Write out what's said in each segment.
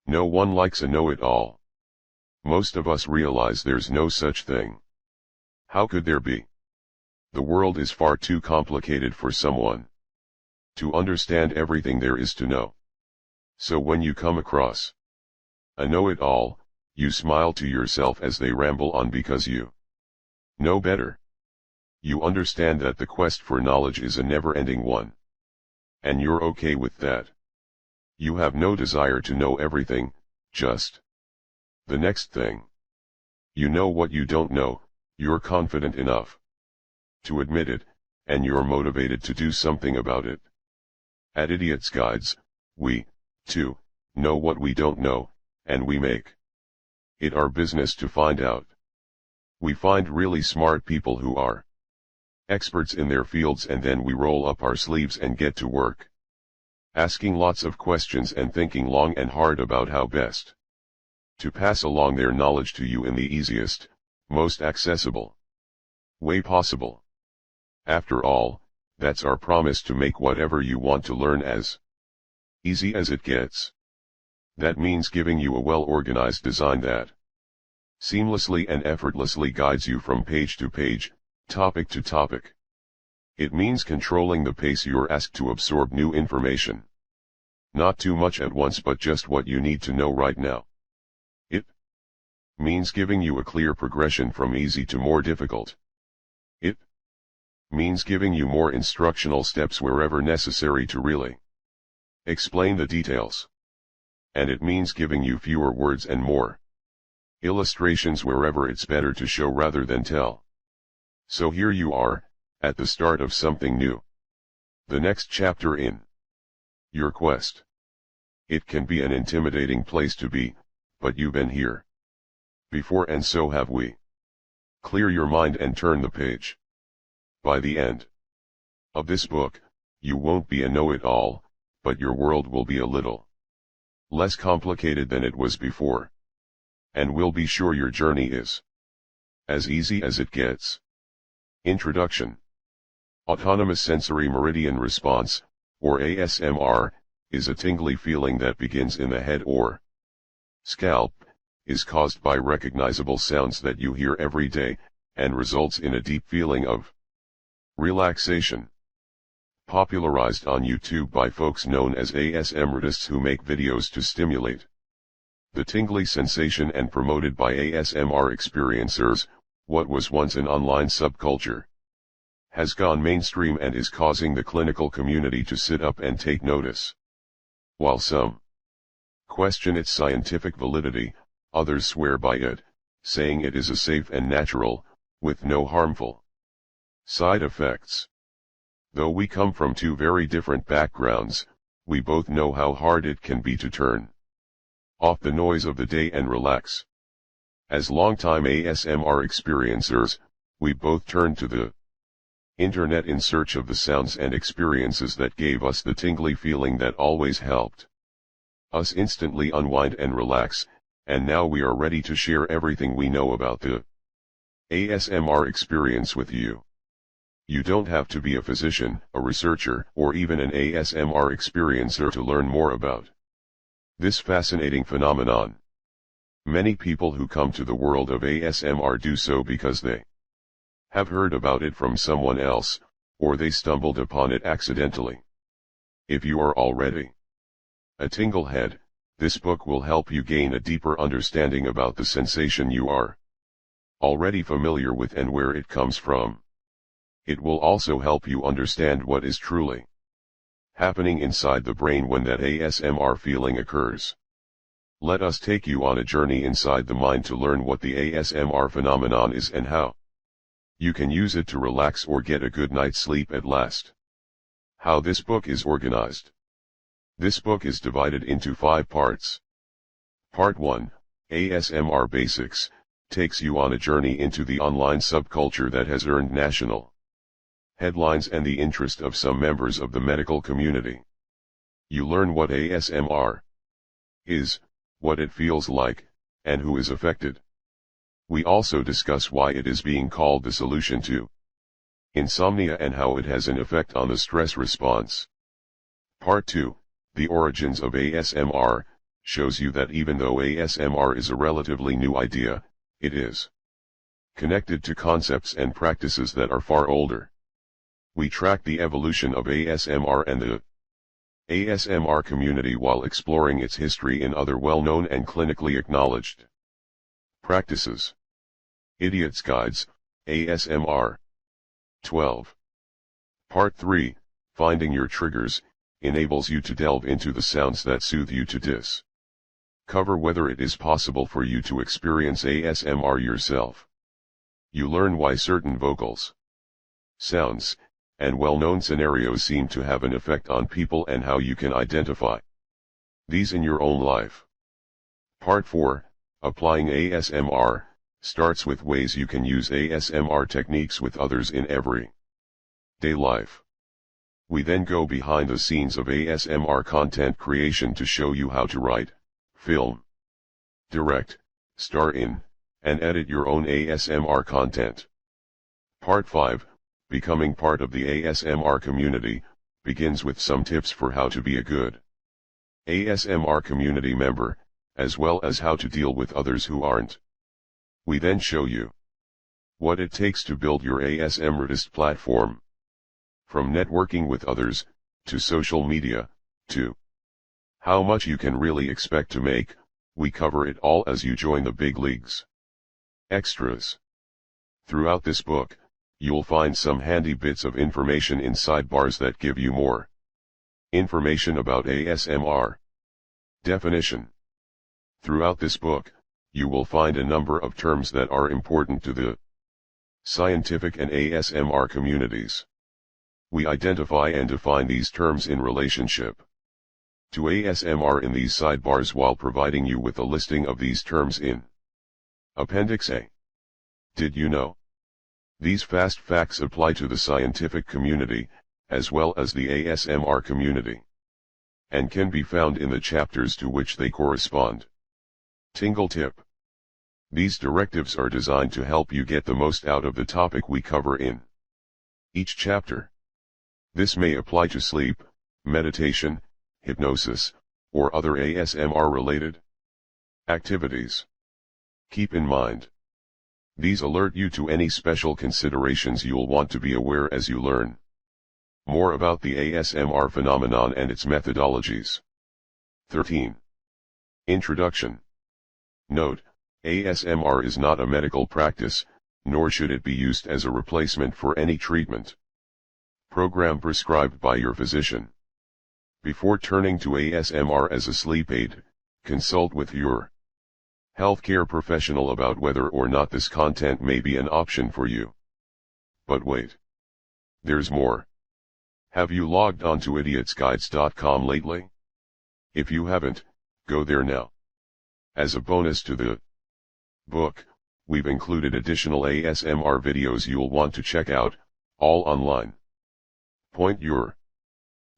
No one likes a know-it-all. Most of us realize there's no such thing. How could there be? The world is far too complicated for someone to understand everything there is to know. So when you come across a know-it-all, you smile to yourself as they ramble on because you know better. You understand that the quest for knowledge is a never-ending one. And you're okay with that. You have no desire to know everything, just the next thing. You know what you don't know, you're confident enough to admit it, and you're motivated to do something about it. At Idiot's Guides, we, too, know what we don't know, and we make it our business to find out. We find really smart people who are experts in their fields, and then we roll up our sleeves and get to work, asking lots of questions and thinking long and hard about how best to pass along their knowledge to you in the easiest, most accessible way possible. After all, that's our promise, to make whatever you want to learn as easy as it gets. That means giving you a well-organized design that seamlessly and effortlessly guides you from page to page, topic to topic. It means controlling the pace you're asked to absorb new information. Not too much at once, but just what you need to know right now. It means giving you a clear progression from easy to more difficult. It means giving you more instructional steps wherever necessary to really explain the details. And it means giving you fewer words and more illustrations wherever it's better to show rather than tell. So here you are, at the start of something new. The next chapter in your quest. It can be an intimidating place to be, but you've been here before, and so have we. Clear your mind and turn the page. By the end of this book, you won't be a know-it-all, but your world will be a little less complicated than it was before. And we'll be sure your journey is as easy as it gets. Introduction. Autonomous Sensory Meridian Response, or ASMR, is a tingly feeling that begins in the head or scalp, is caused by recognizable sounds that you hear every day, and results in a deep feeling of relaxation. Popularized on YouTube by folks known as ASMRtists who make videos to stimulate the tingly sensation, and promoted by ASMR experiencers, what was once an online subculture has gone mainstream and is causing the clinical community to sit up and take notice. While some question its scientific validity, others swear by it, saying it is a safe and natural, with no harmful side effects. Though we come from two very different backgrounds, we both know how hard it can be to turn off the noise of the day and relax. As longtime ASMR experiencers, we both turned to the internet in search of the sounds and experiences that gave us the tingly feeling that always helped us instantly unwind and relax, and now we are ready to share everything we know about the ASMR experience with you. You don't have to be a physician, a researcher, or even an ASMR experiencer to learn more about this fascinating phenomenon. Many people who come to the world of ASMR do so because they have heard about it from someone else, or they stumbled upon it accidentally. If you are already a tinglehead, this book will help you gain a deeper understanding about the sensation you are already familiar with and where it comes from. It will also help you understand what is truly happening inside the brain when that ASMR feeling occurs. Let us take you on a journey inside the mind to learn what the ASMR phenomenon is and how you can use it to relax or get a good night's sleep at last. How this book is organized. This book is divided into 5 parts. Part 1, ASMR Basics, takes you on a journey into the online subculture that has earned national headlines and the interest of some members of the medical community. You learn what ASMR is, what it feels like, and who is affected. We also discuss why it is being called the solution to insomnia and how it has an effect on the stress response. Part 2, The Origins of ASMR, shows you that even though ASMR is a relatively new idea, it is connected to concepts and practices that are far older. We track the evolution of ASMR and the ASMR community while exploring its history in other well-known and clinically acknowledged practices. Idiot's Guides, ASMR. 12. Part 3, Finding Your Triggers, enables you to delve into the sounds that soothe you to discover whether it is possible for you to experience ASMR yourself. You learn why certain vocals, sounds, and well-known scenarios seem to have an effect on people and how you can identify these in your own life. Part 4, Applying ASMR, starts with ways you can use ASMR techniques with others in everyday life. We then go behind the scenes of ASMR content creation to show you how to write, film, direct, star in, and edit your own ASMR content. Part 5, Becoming part of the ASMR community, begins with some tips for how to be a good ASMR community member, as well as how to deal with others who aren't. We then show you what it takes to build your ASMRtist platform. From networking with others, to social media, to how much you can really expect to make, we cover it all as you join the big leagues. Extras. Throughout this book, you'll find some handy bits of information in sidebars that give you more information about ASMR. Definition. Throughout this book, you will find a number of terms that are important to the scientific and ASMR communities. We identify and define these terms in relationship to ASMR in these sidebars while providing you with a listing of these terms in Appendix A. Did you know? These fast facts apply to the scientific community, as well as the ASMR community, and can be found in the chapters to which they correspond. Tingle tip. These directives are designed to help you get the most out of the topic we cover in each chapter. This may apply to sleep, meditation, hypnosis, or other ASMR-related activities. Keep in mind, these alert you to any special considerations you'll want to be aware as you learn more about the ASMR phenomenon and its methodologies. 13. Introduction. Note, ASMR is not a medical practice, nor should it be used as a replacement for any treatment program prescribed by your physician. Before turning to ASMR as a sleep aid, consult with your healthcare professional about whether or not this content may be an option for you. But wait. There's more. Have you logged on to idiotsguides.com lately? If you haven't, go there now. As a bonus to the book, we've included additional ASMR videos you'll want to check out, all online. Point your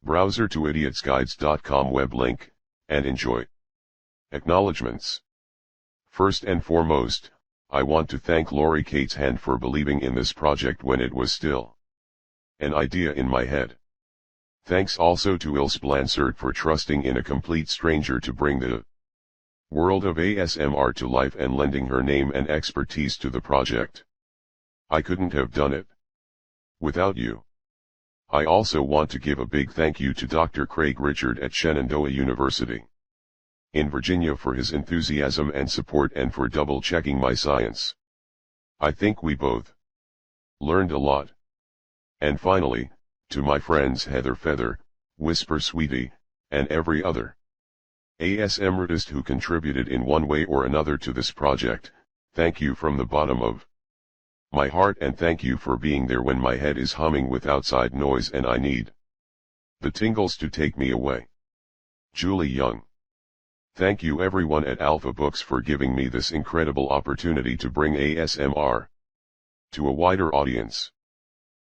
browser to idiotsguides.com web link, and enjoy. Acknowledgements. First and foremost, I want to thank Lori Cateshand for believing in this project when it was still an idea in my head. Thanks also to Ilse Blansert for trusting in a complete stranger to bring the world of ASMR to life and lending her name and expertise to the project. I couldn't have done it without you. I also want to give a big thank you to Dr. Craig Richard at Shenandoah University in Virginia for his enthusiasm and support and for double-checking my science. I think we both learned a lot. And finally, to my friends Heather Feather, Whisper Sweetie, and every other ASMRtist who contributed in one way or another to this project, thank you from the bottom of my heart, and thank you for being there when my head is humming with outside noise and I need the tingles to take me away. Julie Young. Thank you everyone at Alpha Books for giving me this incredible opportunity to bring ASMR to a wider audience.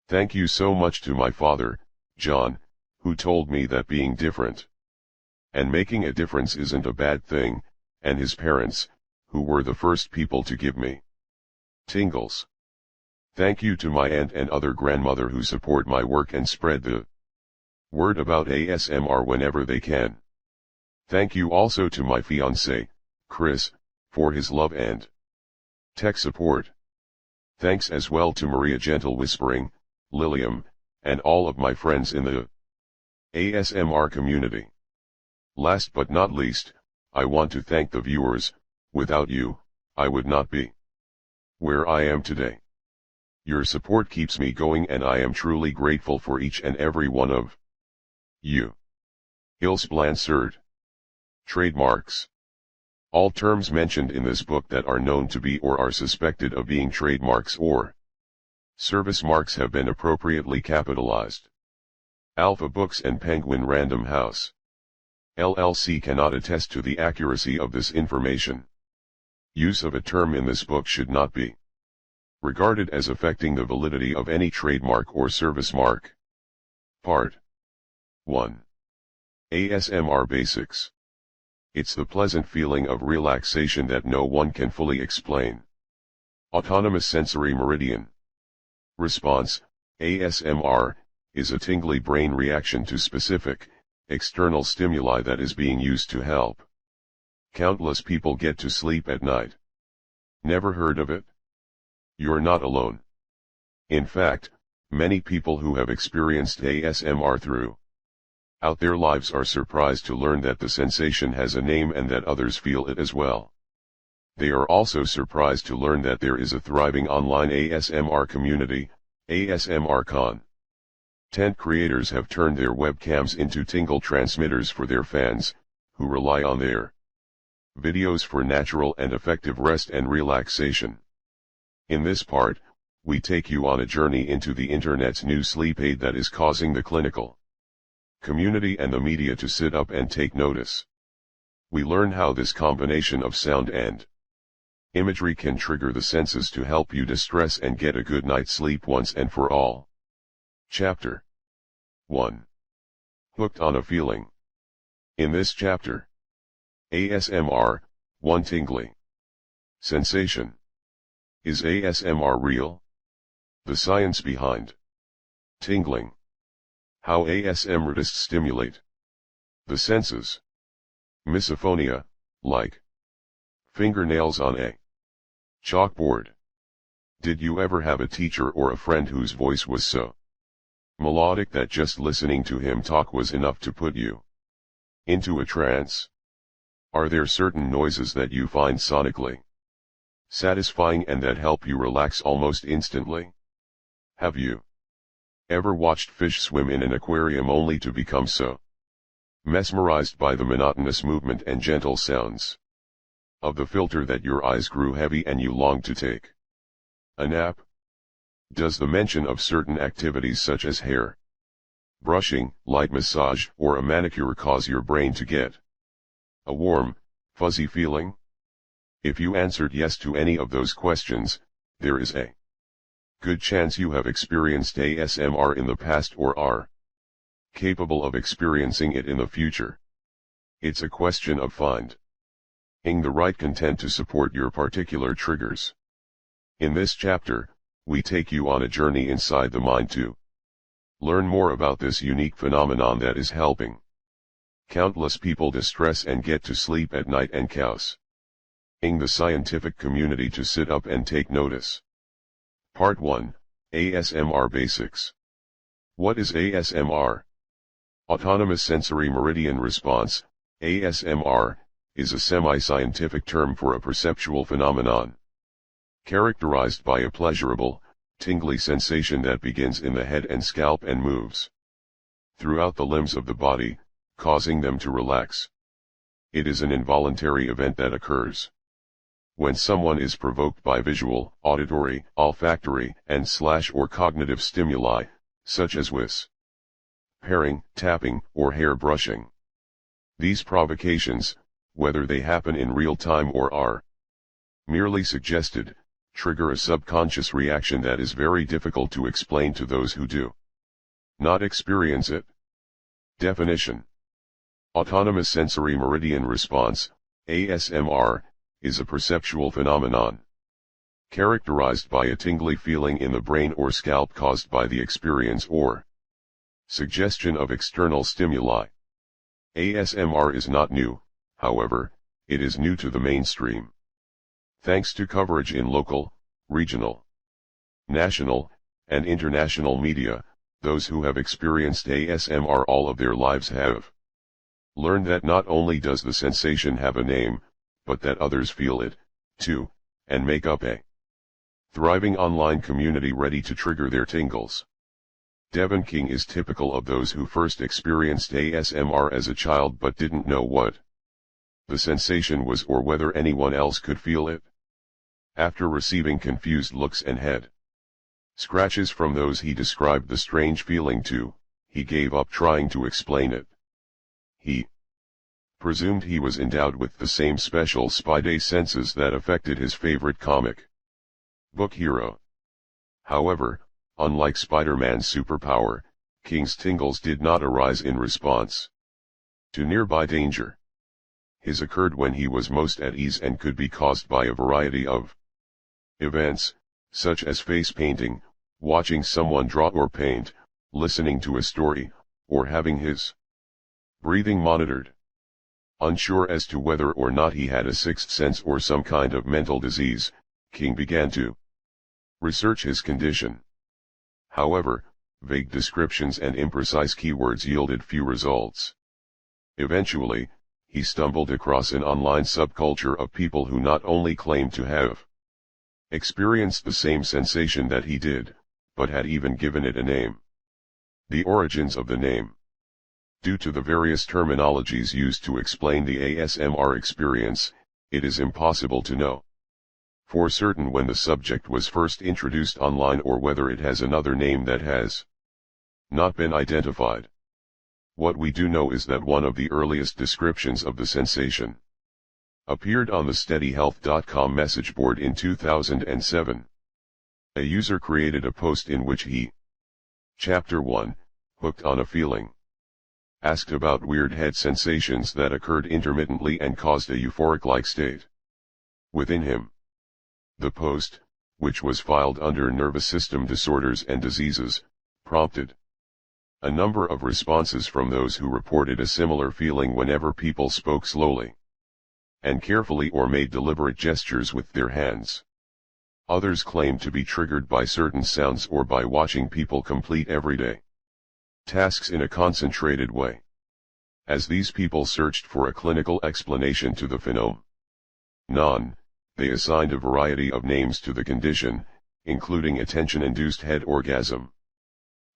Thank you so much to my father, John, who told me that being different and making a difference isn't a bad thing, and his parents, who were the first people to give me tingles. Thank you to my aunt and other grandmother who support my work and spread the word about ASMR whenever they can. Thank you also to my fiancé, Chris, for his love and tech support. Thanks as well to Maria Gentle Whispering, Lilium, and all of my friends in the ASMR community. Last but not least, I want to thank the viewers. Without you, I would not be where I am today. Your support keeps me going and I am truly grateful for each and every one of you. Ilse Blansert. Trademarks. All terms mentioned in this book that are known to be or are suspected of being trademarks or service marks have been appropriately capitalized. Alpha Books and Penguin Random House LLC cannot attest to the accuracy of this information. Use of a term in this book should not be regarded as affecting the validity of any trademark or service mark. Part 1. ASMR Basics. It's the pleasant feeling of relaxation that no one can fully explain. Autonomous sensory meridian response, ASMR, is a tingly brain reaction to specific, external stimuli that is being used to help countless people get to sleep at night. Never heard of it? You're not alone. In fact, many people who have experienced ASMR throughout their lives are surprised to learn that the sensation has a name and that others feel it as well. They are also surprised to learn that there is a thriving online ASMR community, ASMR Content creators have turned their webcams into tingle transmitters for their fans, who rely on their videos for natural and effective rest and relaxation. In this part, we take you on a journey into the internet's new sleep aid that is causing the clinical community and the media to sit up and take notice. We learn how this combination of sound and imagery can trigger the senses to help you distress and get a good night's sleep once and for all. Chapter 1. Hooked on a Feeling. In this chapter, ASMR, one tingly sensation. Is ASMR real? The science behind tingling. How ASMRtists stimulate the senses. Misophonia, like fingernails on a chalkboard. Did you ever have a teacher or a friend whose voice was so melodic that just listening to him talk was enough to put you into a trance? Are there certain noises that you find sonically satisfying and that help you relax almost instantly? Have you ever watched fish swim in an aquarium only to become so mesmerized by the monotonous movement and gentle sounds of the filter that your eyes grew heavy and you longed to take a nap? Does the mention of certain activities such as hair brushing, light massage, or a manicure cause your brain to get a warm, fuzzy feeling? If you answered yes to any of those questions, there is a good chance you have experienced ASMR in the past or are capable of experiencing it in the future. It's a question of finding the right content to support your particular triggers. In this chapter, we take you on a journey inside the mind to learn more about this unique phenomenon that is helping countless people distress and get to sleep at night and causing the scientific community to sit up and take notice. Part 1, ASMR Basics. What is ASMR? Autonomous Sensory Meridian Response, ASMR, is a semi-scientific term for a perceptual phenomenon characterized by a pleasurable, tingly sensation that begins in the head and scalp and moves throughout the limbs of the body, causing them to relax. It is an involuntary event that occurs when someone is provoked by visual, auditory, olfactory, and/or cognitive stimuli, such as whispering, tapping, or hair brushing. These provocations, whether they happen in real time or are merely suggested, trigger a subconscious reaction that is very difficult to explain to those who do not experience it. Definition: Autonomous sensory meridian response, ASMR, is a perceptual phenomenon characterized by a tingly feeling in the brain or scalp caused by the experience or suggestion of external stimuli. ASMR is not new, however, it is new to the mainstream. Thanks to coverage in local, regional, national, and international media, those who have experienced ASMR all of their lives have learned that not only does the sensation have a name, but that others feel it, too, and make up a thriving online community ready to trigger their tingles. Devon King is typical of those who first experienced ASMR as a child but didn't know what the sensation was or whether anyone else could feel it. After receiving confused looks and head scratches from those he described the strange feeling to, he gave up trying to explain it. He presumed he was endowed with the same special spidey senses that affected his favorite comic book hero. However, unlike Spider-Man's superpower, King's tingles did not arise in response to nearby danger. His occurred when he was most at ease and could be caused by a variety of events, such as face painting, watching someone draw or paint, listening to a story, or having his breathing monitored. Unsure as to whether or not he had a sixth sense or some kind of mental disease, King began to research his condition. However, vague descriptions and imprecise keywords yielded few results. Eventually, he stumbled across an online subculture of people who not only claimed to have experienced the same sensation that he did, but had even given it a name. The origins of the name. Due to the various terminologies used to explain the ASMR experience, it is impossible to know for certain when the subject was first introduced online or whether it has another name that has not been identified. What we do know is that one of the earliest descriptions of the sensation appeared on the steadyhealth.com message board in 2007. A user created a post in which he, Chapter 1, Hooked on a Feeling, asked about weird head sensations that occurred intermittently and caused a euphoric-like state within him. The post, which was filed under Nervous System Disorders and Diseases, prompted a number of responses from those who reported a similar feeling whenever people spoke slowly and carefully or made deliberate gestures with their hands. Others claimed to be triggered by certain sounds or by watching people complete everyday tasks in a concentrated way. As these people searched for a clinical explanation to the phenomenon, they assigned a variety of names to the condition, including attention-induced head orgasm,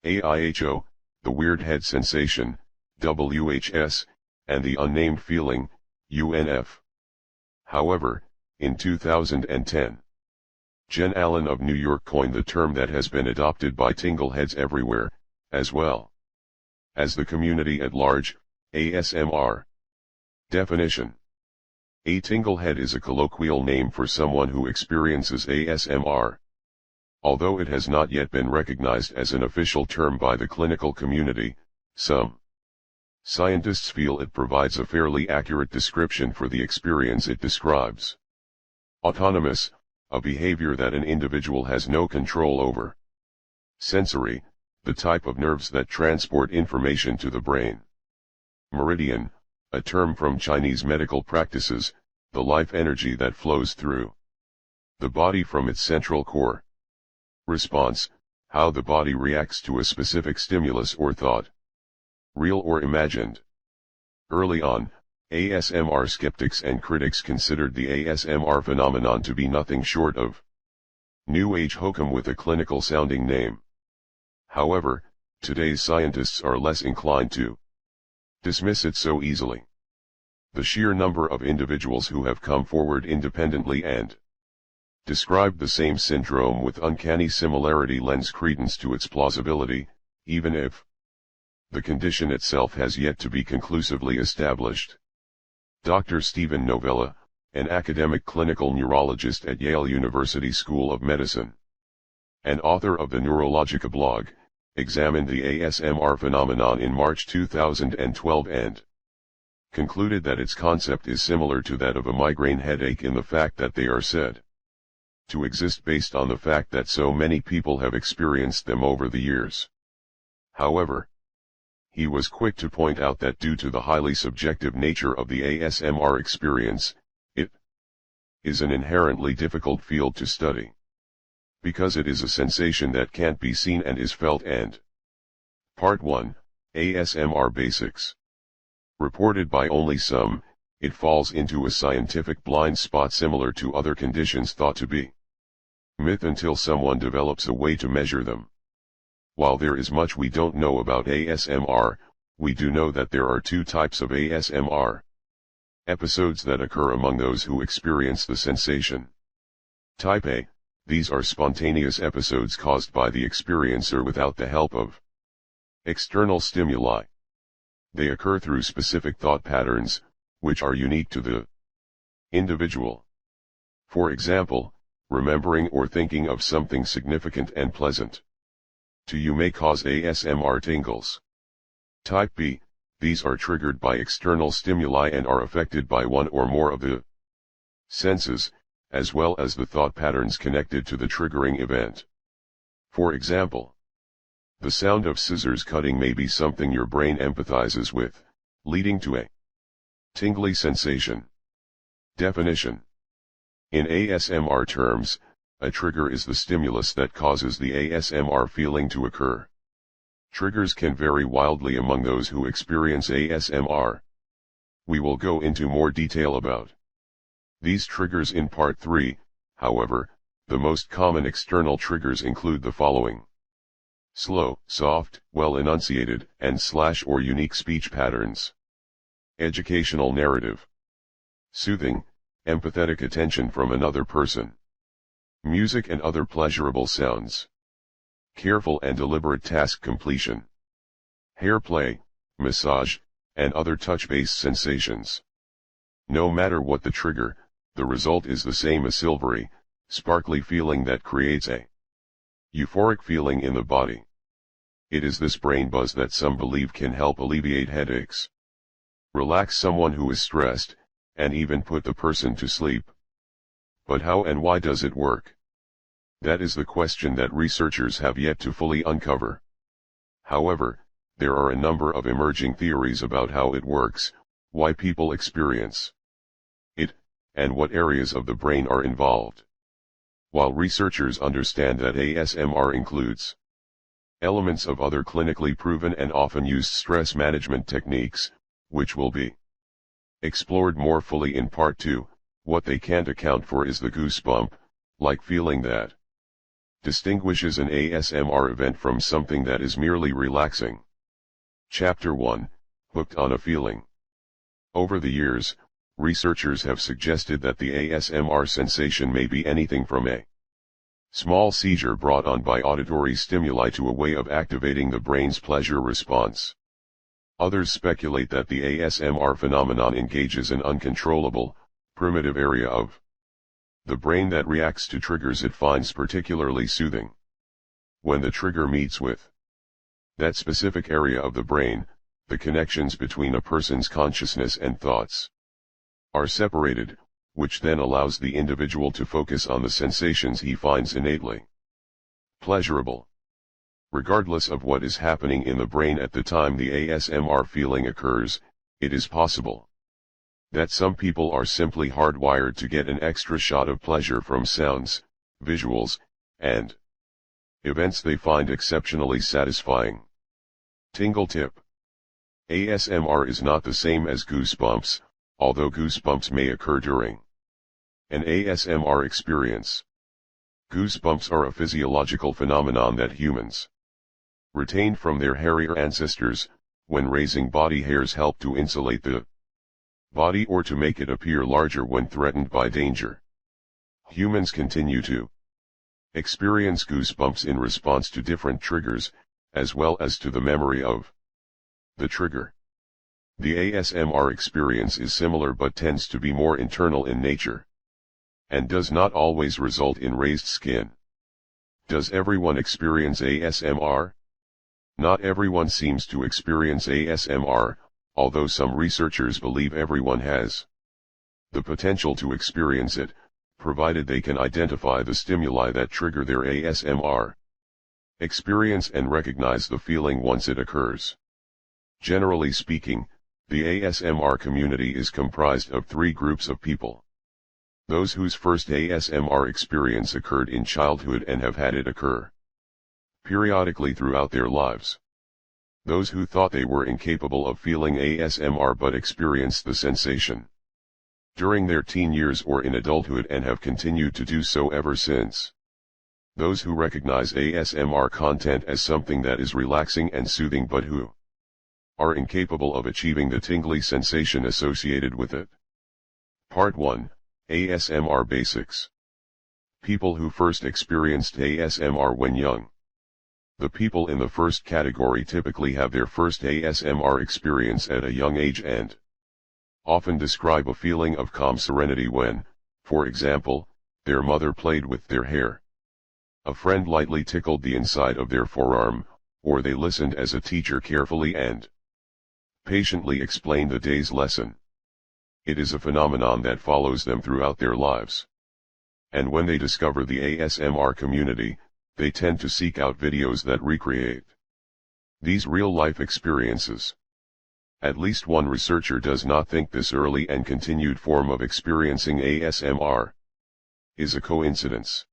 AIHO, the weird head sensation, WHS, and the unnamed feeling, UNF. However, in 2010, Jen Allen of New York coined the term that has been adopted by tingleheads everywhere, as well as the community at large, ASMR. Definition: a tinglehead is a colloquial name for someone who experiences ASMR. Although it has not yet been recognized as an official term by the clinical community, some scientists feel it provides a fairly accurate description for the experience it describes. Autonomous, a behavior that an individual has no control over. Sensory, the type of nerves that transport information to the brain. Meridian, a term from Chinese medical practices, the life energy that flows through the body from its central core. Response, how the body reacts to a specific stimulus or thought, real or imagined. Early on, ASMR skeptics and critics considered the ASMR phenomenon to be nothing short of New Age hokum with a clinical-sounding name. However, today's scientists are less inclined to dismiss it so easily. The sheer number of individuals who have come forward independently and described the same syndrome with uncanny similarity lends credence to its plausibility, even if the condition itself has yet to be conclusively established. Dr. Stephen Novella, an academic clinical neurologist at Yale University School of Medicine and author of the Neurologica blog, examined the ASMR phenomenon in March 2012 and concluded that its concept is similar to that of a migraine headache in the fact that they are said to exist based on the fact that so many people have experienced them over the years. However, he was quick to point out that due to the highly subjective nature of the ASMR experience, it is an inherently difficult field to study. Because it is a sensation that can't be seen and is felt. And Part 1, ASMR Basics. Reported by only some, it falls into a scientific blind spot similar to other conditions thought to be myth until someone develops a way to measure them. While there is much we don't know about ASMR, we do know that there are two types of ASMR episodes that occur among those who experience the sensation. Type A. These are spontaneous episodes caused by the experiencer without the help of external stimuli. They occur through specific thought patterns, which are unique to the individual. For example, remembering or thinking of something significant and pleasant to you may cause ASMR tingles. Type B. These are triggered by external stimuli and are affected by one or more of the senses, as well as the thought patterns connected to the triggering event. For example, the sound of scissors cutting may be something your brain empathizes with, leading to a tingly sensation. Definition. In ASMR terms, a trigger is the stimulus that causes the ASMR feeling to occur. Triggers can vary wildly among those who experience ASMR. We will go into more detail about these triggers in Part 3, however, the most common external triggers include the following: slow, soft, well-enunciated, and / or unique speech patterns. Educational narrative. Soothing, empathetic attention from another person. Music and other pleasurable sounds. Careful and deliberate task completion. Hair play, massage, and other touch-based sensations. No matter what the trigger, the result is the same: a silvery, sparkly feeling that creates a euphoric feeling in the body. It is this brain buzz that some believe can help alleviate headaches, relax someone who is stressed, and even put the person to sleep. But how and why does it work? That is the question that researchers have yet to fully uncover. However, there are a number of emerging theories about how it works, why people experience it, and what areas of the brain are involved. While researchers understand that ASMR includes elements of other clinically proven and often used stress management techniques, which will be explored more fully in Part 2, what they can't account for is the goosebump-like feeling that distinguishes an ASMR event from something that is merely relaxing. Chapter 1, Hooked on a Feeling. Over the years, researchers have suggested that the ASMR sensation may be anything from a small seizure brought on by auditory stimuli to a way of activating the brain's pleasure response. Others speculate that the ASMR phenomenon engages an uncontrollable, primitive area of the brain that reacts to triggers it finds particularly soothing. When the trigger meets with that specific area of the brain, the connections between a person's consciousness and thoughts are separated, which then allows the individual to focus on the sensations he finds innately pleasurable. Regardless of what is happening in the brain at the time the ASMR feeling occurs, it is possible that some people are simply hardwired to get an extra shot of pleasure from sounds, visuals, and events they find exceptionally satisfying. Tingle tip. ASMR is not the same as goosebumps, although goosebumps may occur during an ASMR experience. Goosebumps are a physiological phenomenon that humans retained from their hairier ancestors, when raising body hairs help to insulate the body or to make it appear larger when threatened by danger. Humans continue to experience goosebumps in response to different triggers, as well as to the memory of the trigger. The ASMR experience is similar but tends to be more internal in nature, and does not always result in raised skin. Does everyone experience ASMR? Not everyone seems to experience ASMR, although some researchers believe everyone has the potential to experience it, provided they can identify the stimuli that trigger their ASMR experience and recognize the feeling once it occurs. Generally speaking, the ASMR community is comprised of three groups of people. Those whose first ASMR experience occurred in childhood and have had it occur periodically throughout their lives. Those who thought they were incapable of feeling ASMR but experienced the sensation during their teen years or in adulthood and have continued to do so ever since. Those who recognize ASMR content as something that is relaxing and soothing but who are incapable of achieving the tingly sensation associated with it. Part 1, ASMR Basics. People who first experienced ASMR when young. The people in the first category typically have their first ASMR experience at a young age and often describe a feeling of calm serenity when, for example, their mother played with their hair, a friend lightly tickled the inside of their forearm, or they listened as a teacher carefully and patiently explained the day's lesson. It is a phenomenon that follows them throughout their lives. And when they discover the ASMR community, they tend to seek out videos that recreate these real-life experiences. At least one researcher does not think this early and continued form of experiencing ASMR is a coincidence.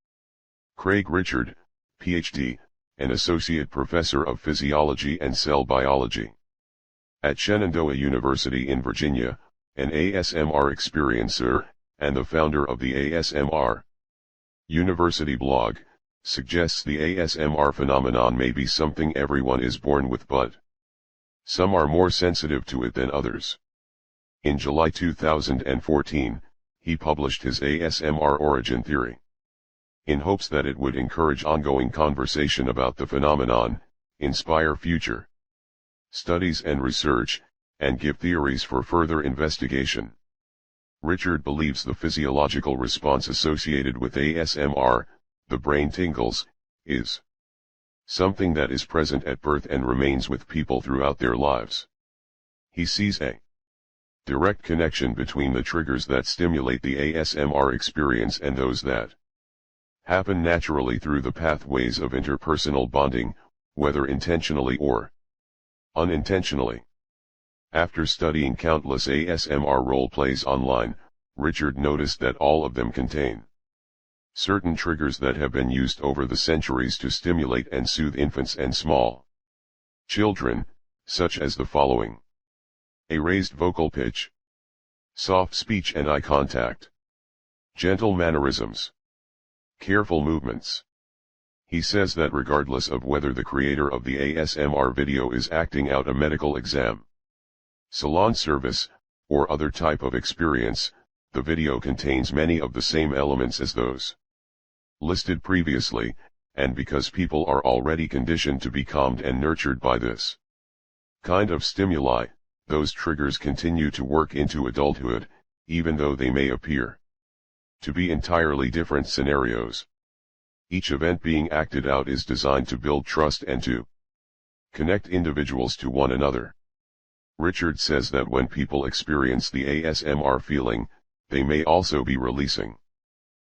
Craig Richard, Ph.D., an associate professor of physiology and cell biology at Shenandoah University in Virginia, an ASMR experiencer, and the founder of the ASMR University blog, suggests the ASMR phenomenon may be something everyone is born with, but some are more sensitive to it than others. In July 2014, he published his ASMR origin theory, in hopes that it would encourage ongoing conversation about the phenomenon, inspire future studies and research, and give theories for further investigation. Richard believes the physiological response associated with ASMR, the brain tingles, is something that is present at birth and remains with people throughout their lives. He sees a direct connection between the triggers that stimulate the ASMR experience and those that happen naturally through the pathways of interpersonal bonding, whether intentionally or unintentionally. After studying countless ASMR role-plays online, Richard noticed that all of them contain certain triggers that have been used over the centuries to stimulate and soothe infants and small children, such as the following: a raised vocal pitch, soft speech and eye contact, gentle mannerisms, careful movements. He says that regardless of whether the creator of the ASMR video is acting out a medical exam, salon service, or other type of experience, the video contains many of the same elements as those listed previously, and because people are already conditioned to be calmed and nurtured by this kind of stimuli, those triggers continue to work into adulthood, even though they may appear to be entirely different scenarios. Each event being acted out is designed to build trust and to connect individuals to one another. Richard says that when people experience the ASMR feeling, they may also be releasing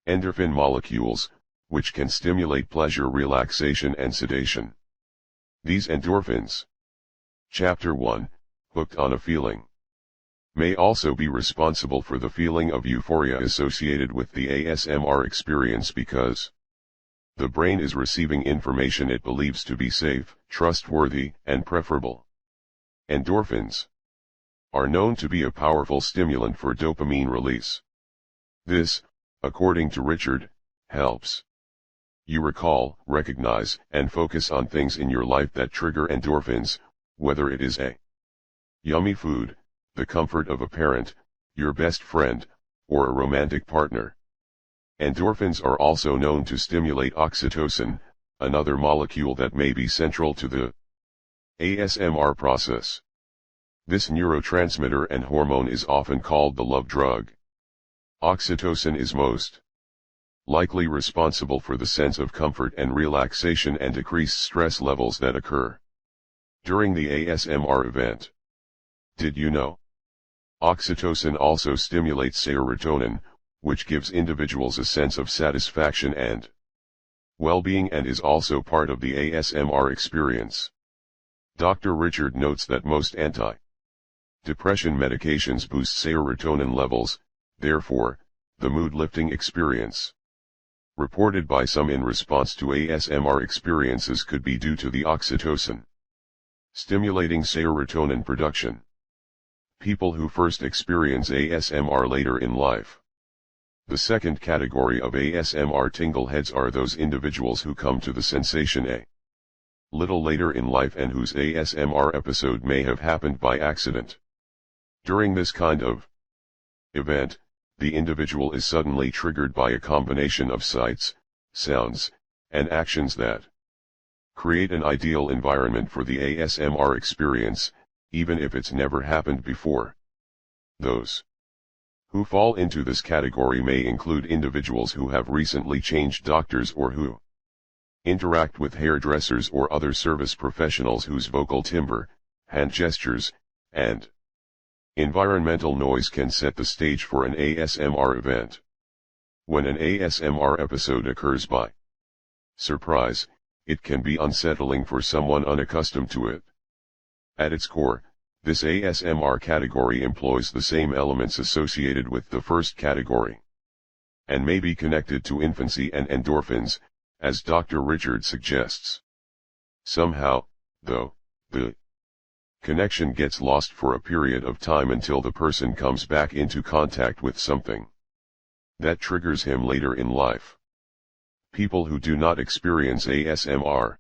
endorphin molecules, which can stimulate pleasure, relaxation and sedation. These endorphins, Chapter 1, Hooked on a Feeling, may also be responsible for the feeling of euphoria associated with the ASMR experience because the brain is receiving information it believes to be safe, trustworthy, and preferable. Endorphins are known to be a powerful stimulant for dopamine release. This, according to Richard, helps you recall, recognize, and focus on things in your life that trigger endorphins, whether it is a yummy food, the comfort of a parent, your best friend, or a romantic partner. Endorphins are also known to stimulate oxytocin, another molecule that may be central to the ASMR process. This neurotransmitter and hormone is often called the love drug. Oxytocin is most likely responsible for the sense of comfort and relaxation and decreased stress levels that occur during the ASMR event. Did you know? Oxytocin also stimulates serotonin, which gives individuals a sense of satisfaction and well-being and is also part of the ASMR experience. Dr. Richard notes that most anti-depression medications boost serotonin levels, therefore, the mood-lifting experience reported by some in response to ASMR experiences could be due to the oxytocin stimulating serotonin production. People who first experience ASMR later in life. The second category of ASMR tingleheads are those individuals who come to the sensation a little later in life and whose ASMR episode may have happened by accident. During this kind of event, the individual is suddenly triggered by a combination of sights, sounds, and actions that create an ideal environment for the ASMR experience, even if it's never happened before. Those who fall into this category may include individuals who have recently changed doctors or who interact with hairdressers or other service professionals whose vocal timbre, hand gestures, and environmental noise can set the stage for an ASMR event. When an ASMR episode occurs by surprise, it can be unsettling for someone unaccustomed to it. At its core, this ASMR category employs the same elements associated with the first category, and may be connected to infancy and endorphins, as Dr. Richard suggests. Somehow, though, the connection gets lost for a period of time until the person comes back into contact with something that triggers him later in life. People who do not experience ASMR.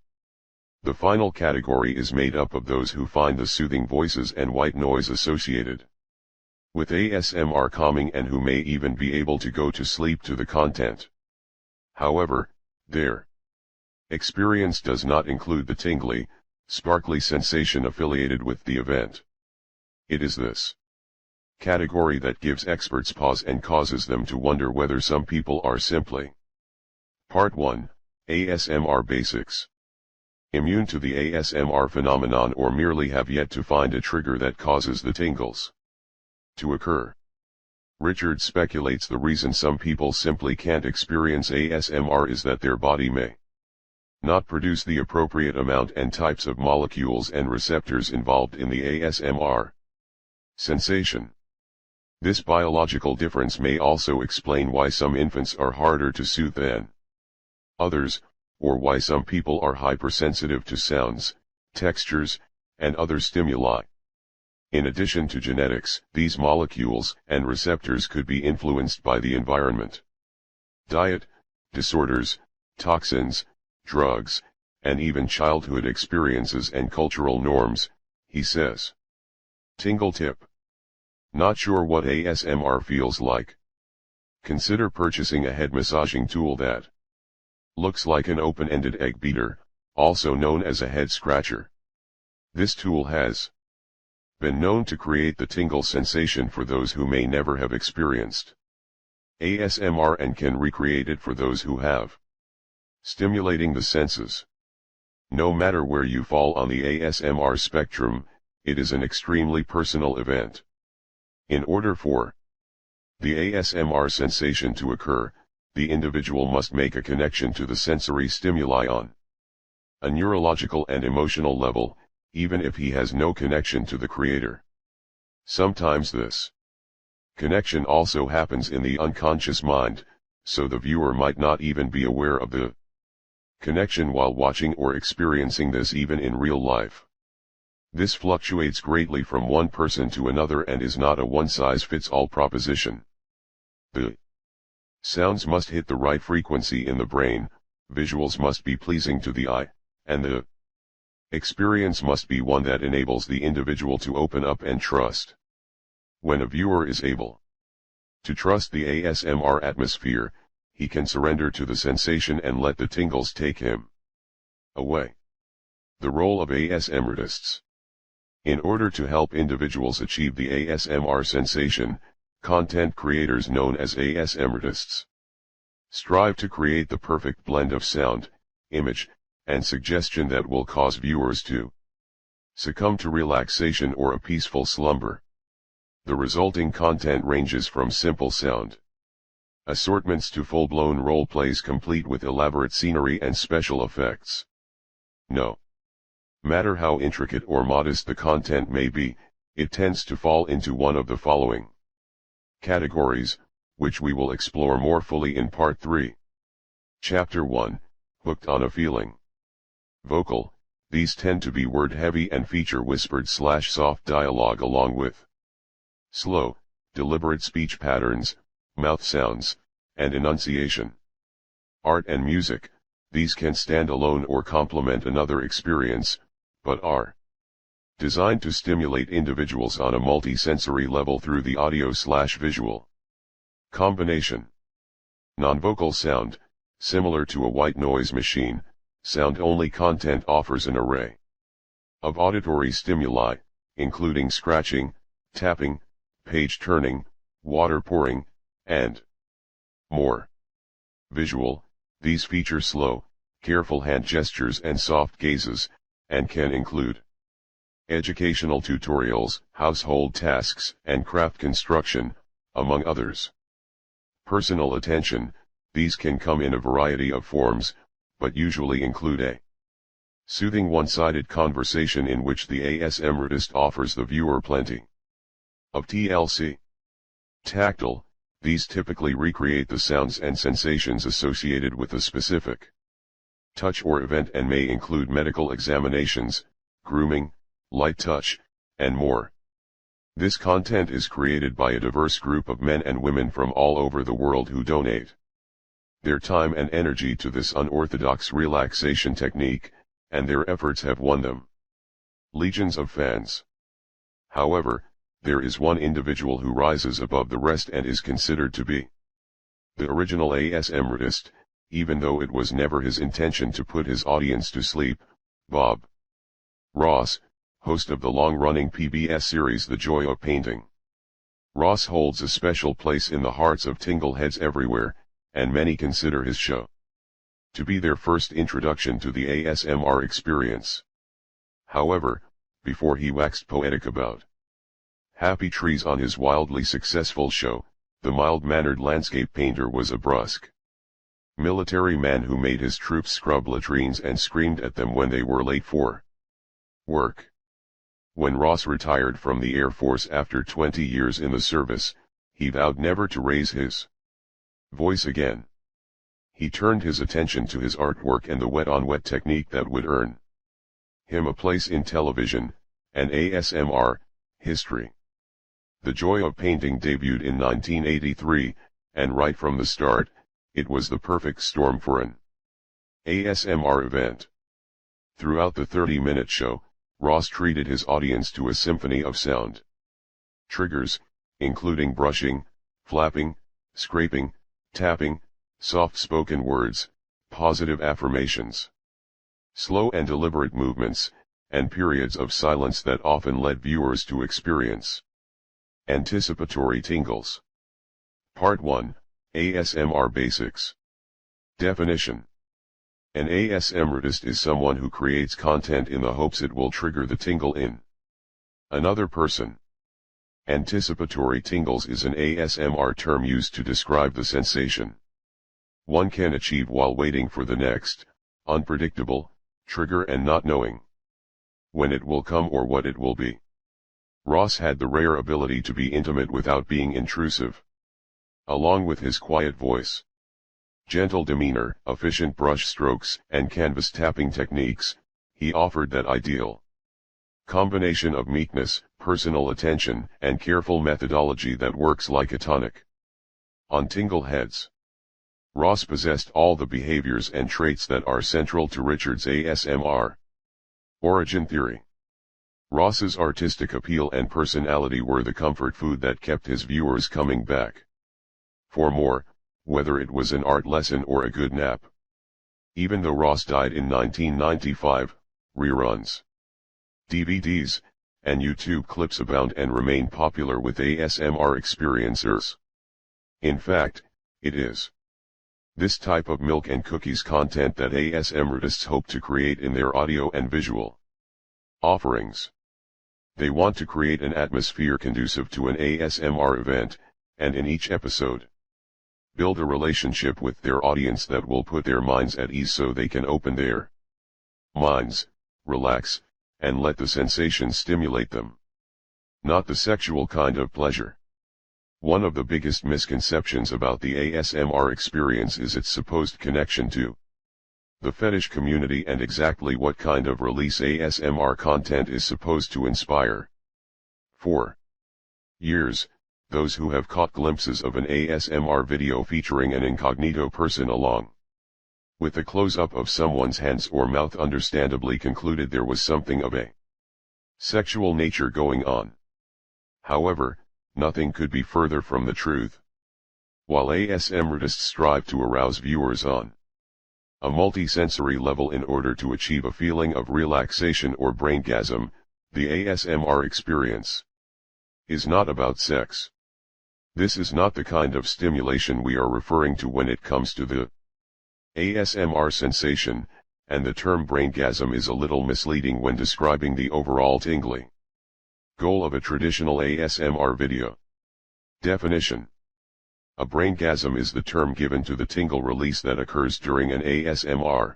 The final category is made up of those who find the soothing voices and white noise associated with ASMR calming and who may even be able to go to sleep to the content. However, their experience does not include the tingly, sparkly sensation affiliated with the event. It is this category that gives experts pause and causes them to wonder whether some people are simply Part 1, ASMR Basics. Immune to the ASMR phenomenon or merely have yet to find a trigger that causes the tingles to occur. Richard speculates the reason some people simply can't experience ASMR is that their body may not produce the appropriate amount and types of molecules and receptors involved in the ASMR sensation. This biological difference may also explain why some infants are harder to soothe than others, or why some people are hypersensitive to sounds, textures, and other stimuli. In addition to genetics, these molecules and receptors could be influenced by the environment, diet, disorders, toxins, drugs, and even childhood experiences and cultural norms, he says. Tingle tip. Not sure what ASMR feels like? Consider purchasing a head massaging tool that looks like an open-ended egg beater, also known as a head scratcher. This tool has been known to create the tingle sensation for those who may never have experienced ASMR and can recreate it for those who have, stimulating the senses. No matter where you fall on the ASMR spectrum, it is an extremely personal event. In order for the ASMR sensation to occur, the individual must make a connection to the sensory stimuli on a neurological and emotional level, even if he has no connection to the creator. Sometimes this connection also happens in the unconscious mind, so the viewer might not even be aware of the connection while watching or experiencing this even in real life. This fluctuates greatly from one person to another and is not a one-size-fits-all proposition. The sounds must hit the right frequency in the brain, visuals must be pleasing to the eye, and the experience must be one that enables the individual to open up and trust. When a viewer is able to trust the ASMR atmosphere, he can surrender to the sensation and let the tingles take him away. The role of ASMRtists. In order to help individuals achieve the ASMR sensation, content creators known as ASMRtists strive to create the perfect blend of sound, image, and suggestion that will cause viewers to succumb to relaxation or a peaceful slumber. The resulting content ranges from simple sound assortments to full-blown role plays complete with elaborate scenery and special effects. No Matter how intricate or modest the content may be, it tends to fall into one of the following categories, which we will explore more fully in Part 3. Chapter 1, Hooked on a Feeling. Vocal, these tend to be word-heavy and feature whispered/soft dialogue along with slow, deliberate speech patterns, mouth sounds, and enunciation. Art and music, these can stand alone or complement another experience, but are designed to stimulate individuals on a multi-sensory level through the audio/visual combination. Non-vocal sound, similar to a white noise machine, sound-only content offers an array of auditory stimuli, including scratching, tapping, page turning, water pouring, and more. Visual, these feature slow, careful hand gestures and soft gazes, and can include educational tutorials, household tasks, and craft construction, among others. Personal attention, these can come in a variety of forms, but usually include a soothing one-sided conversation in which the ASMRtist offers the viewer plenty of TLC. Tactile, these typically recreate the sounds and sensations associated with a specific touch or event and may include medical examinations, grooming, light touch, and more. This content is created by a diverse group of men and women from all over the world who donate their time and energy to this unorthodox relaxation technique, and their efforts have won them legions of fans. However, there is one individual who rises above the rest and is considered to be the original ASMRtist, even though it was never his intention to put his audience to sleep. Bob Ross, host of the long-running PBS series The Joy of Painting. Ross holds a special place in the hearts of tingle heads everywhere, and many consider his show to be their first introduction to the ASMR experience. However, before he waxed poetic about happy trees on his wildly successful show, the mild-mannered landscape painter was a brusque military man who made his troops scrub latrines and screamed at them when they were late for work. When Ross retired from the Air Force after 20 years in the service, he vowed never to raise his voice again. He turned his attention to his artwork and the wet-on-wet technique that would earn him a place in television and ASMR history. The Joy of Painting debuted in 1983, and right from the start, it was the perfect storm for an ASMR event. Throughout the 30-minute show, Ross treated his audience to a symphony of sound triggers, including brushing, flapping, scraping, tapping, soft-spoken words, positive affirmations, slow and deliberate movements, and periods of silence that often led viewers to experience anticipatory tingles. Part 1, ASMR Basics. Definition. An ASMRtist is someone who creates content in the hopes it will trigger the tingle in another person. Anticipatory tingles is an ASMR term used to describe the sensation one can achieve while waiting for the next, unpredictable, trigger and not knowing when it will come or what it will be. Ross had the rare ability to be intimate without being intrusive. Along with his quiet voice, gentle demeanor, efficient brush strokes, and canvas tapping techniques, he offered that ideal combination of meekness, personal attention, and careful methodology that works like a tonic on tingle heads. Ross possessed all the behaviors and traits that are central to Richard's ASMR origin theory. Ross's artistic appeal and personality were the comfort food that kept his viewers coming back for more, whether it was an art lesson or a good nap. Even though Ross died in 1995, reruns, DVDs, and YouTube clips abound and remain popular with ASMR experiencers. In fact, it is this type of milk and cookies content that ASMRtists hope to create in their audio and visual offerings. They want to create an atmosphere conducive to an ASMR event, and in each episode, build a relationship with their audience that will put their minds at ease so they can open their minds, relax, and let the sensation stimulate them. Not the sexual kind of pleasure. One of the biggest misconceptions about the ASMR experience is its supposed connection to the fetish community and exactly what kind of release ASMR content is supposed to inspire. For years, those who have caught glimpses of an ASMR video featuring an incognito person along with a close-up of someone's hands or mouth understandably concluded there was something of a sexual nature going on. However, nothing could be further from the truth. While ASMRtists strive to arouse viewers on a multi-sensory level in order to achieve a feeling of relaxation or braingasm, the ASMR experience is not about sex. This is not the kind of stimulation we are referring to when it comes to the ASMR sensation, and the term braingasm is a little misleading when describing the overall tingly goal of a traditional ASMR video. Definition: a braingasm is the term given to the tingle release that occurs during an ASMR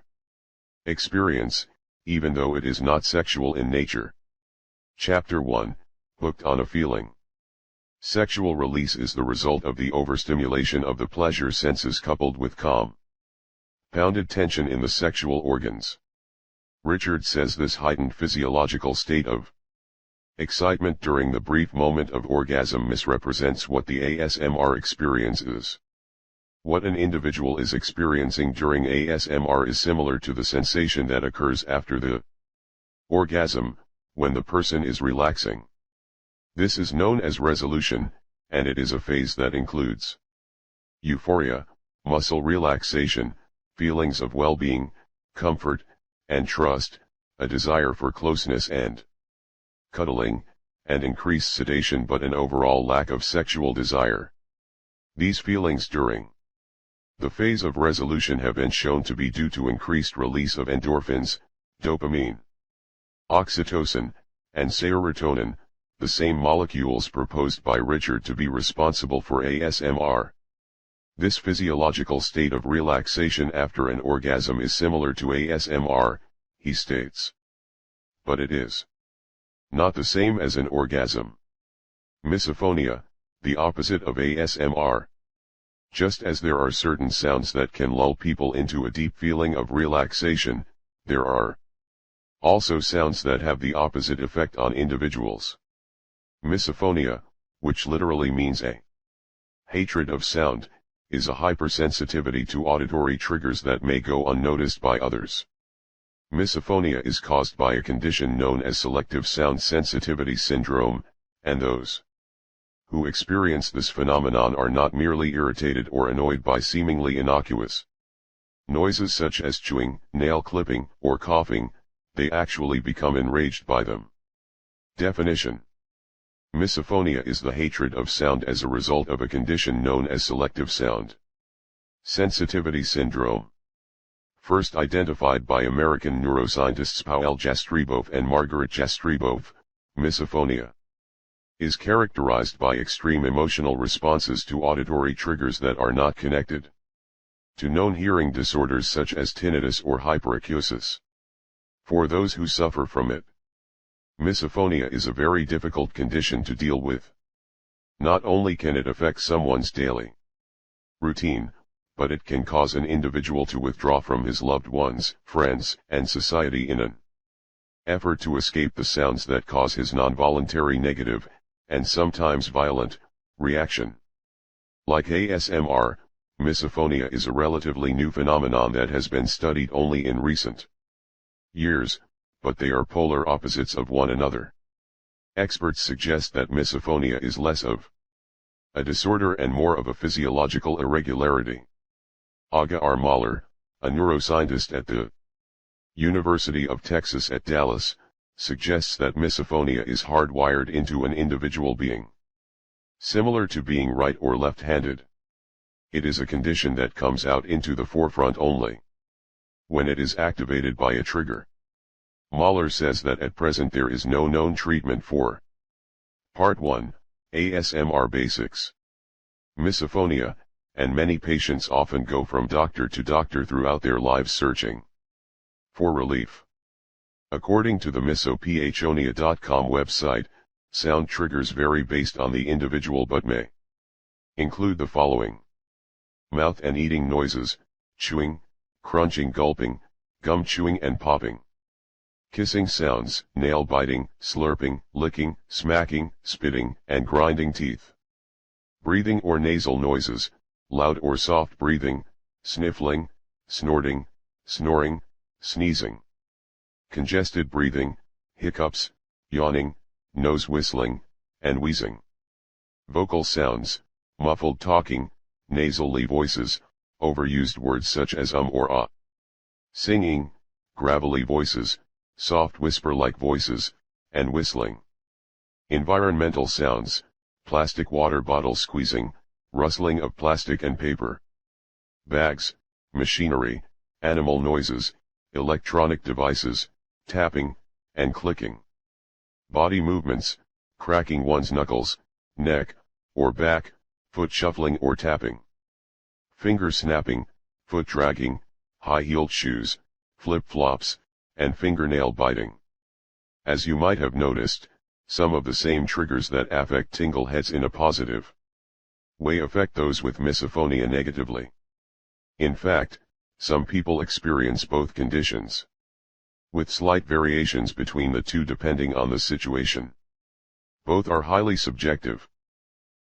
experience, even though it is not sexual in nature. Chapter 1, Hooked on a Feeling. Sexual release is the result of the overstimulation of the pleasure senses coupled with compounded tension in the sexual organs. Richard says this heightened physiological state of excitement during the brief moment of orgasm misrepresents what the ASMR experience is. What an individual is experiencing during ASMR is similar to the sensation that occurs after the orgasm, when the person is relaxing. This is known as resolution, and it is a phase that includes euphoria, muscle relaxation, feelings of well-being, comfort, and trust, a desire for closeness and cuddling, and increased sedation but an overall lack of sexual desire. These feelings during the phase of resolution have been shown to be due to increased release of endorphins, dopamine, oxytocin, and serotonin, the same molecules proposed by Richard to be responsible for ASMR. This physiological state of relaxation after an orgasm is similar to ASMR, he states. But it is not the same as an orgasm. Misophonia, the opposite of ASMR. Just as there are certain sounds that can lull people into a deep feeling of relaxation, there are also sounds that have the opposite effect on individuals. Misophonia, which literally means a hatred of sound, is a hypersensitivity to auditory triggers that may go unnoticed by others. Misophonia is caused by a condition known as selective sound sensitivity syndrome, and those who experience this phenomenon are not merely irritated or annoyed by seemingly innocuous noises such as chewing, nail clipping, or coughing, they actually become enraged by them. Definition: misophonia is the hatred of sound as a result of a condition known as selective sound sensitivity syndrome. First identified by American neuroscientists Paul Jastreboff and Margaret Jastreboff, misophonia is characterized by extreme emotional responses to auditory triggers that are not connected to known hearing disorders such as tinnitus or hyperacusis. For those who suffer from it, misophonia is a very difficult condition to deal with. Not only can it affect someone's daily routine, but it can cause an individual to withdraw from his loved ones, friends, and society in an effort to escape the sounds that cause his non-voluntary negative, and sometimes violent, reaction. Like ASMR, misophonia is a relatively new phenomenon that has been studied only in recent years, but they are polar opposites of one another. Experts suggest that misophonia is less of a disorder and more of a physiological irregularity. Aga R. Mahler, a neuroscientist at the University of Texas at Dallas, suggests that misophonia is hardwired into an individual being. Similar to being right or left-handed. It is a condition that comes out into the forefront only when it is activated by a trigger. Mahler says that at present there is no known treatment for Part 1, ASMR Basics. Misophonia, and many patients often go from doctor to doctor throughout their lives searching for relief. According to the misophonia.com website, sound triggers vary based on the individual but may include the following: mouth and eating noises, chewing, crunching, gulping, gum chewing and popping. Kissing sounds, nail biting, slurping, licking, smacking, spitting, and grinding teeth. Breathing or nasal noises, loud or soft breathing, sniffling, snorting, snoring, sneezing. Congested breathing, hiccups, yawning, nose whistling, and wheezing. Vocal sounds, muffled talking, nasally voices, overused words such as or ah. Singing, gravelly voices, soft whisper-like voices, and whistling. Environmental sounds, plastic water bottle squeezing, rustling of plastic and paper. Bags, machinery, animal noises, electronic devices, tapping, and clicking. Body movements, cracking one's knuckles, neck, or back, foot shuffling or tapping. Finger snapping, foot dragging, high-heeled shoes, flip-flops, and fingernail biting. As you might have noticed, some of the same triggers that affect tingle heads in a positive way affect those with misophonia negatively. In fact, some people experience both conditions, with slight variations between the two depending on the situation. Both are highly subjective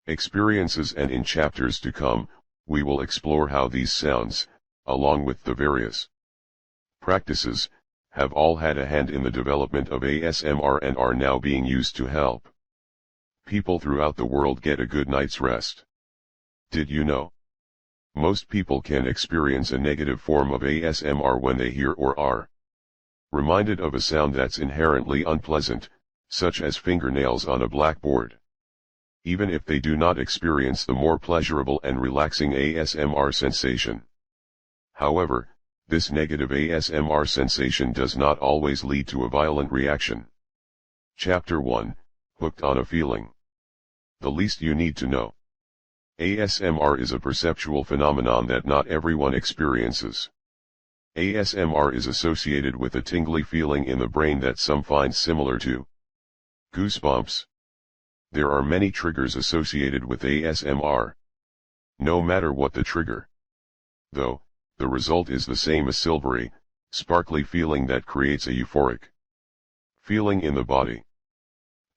experiences, and in chapters to come, we will explore how these sounds, along with the various practices, have all had a hand in the development of ASMR and are now being used to help people throughout the world get a good night's rest. Did you know? Most people can experience a negative form of ASMR when they hear or are reminded of a sound that's inherently unpleasant, such as fingernails on a blackboard, even if they do not experience the more pleasurable and relaxing ASMR sensation. However, this negative ASMR sensation does not always lead to a violent reaction. Chapter 1, Hooked on a Feeling. The least you need to know. ASMR is a perceptual phenomenon that not everyone experiences. ASMR is associated with a tingly feeling in the brain that some find similar to goosebumps. There are many triggers associated with ASMR. No matter what the trigger, though, the result is the same: a silvery, sparkly feeling that creates a euphoric feeling in the body.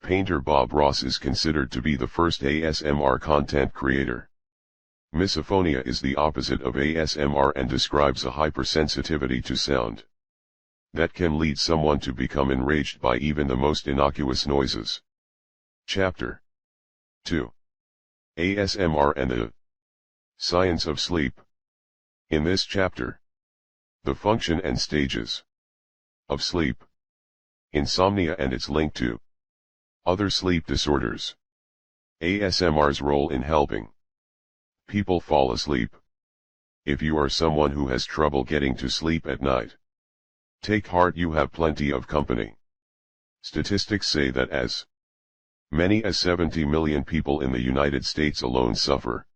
Painter Bob Ross is considered to be the first ASMR content creator. Misophonia is the opposite of ASMR and describes a hypersensitivity to sound that can lead someone to become enraged by even the most innocuous noises. Chapter 2. ASMR and the Science of Sleep. In this chapter, the function and stages of sleep, insomnia and its link to other sleep disorders, ASMR's role in helping people fall asleep. If you are someone who has trouble getting to sleep at night, take heart, you have plenty of company. Statistics say that as many as 70 million people in the United States alone suffer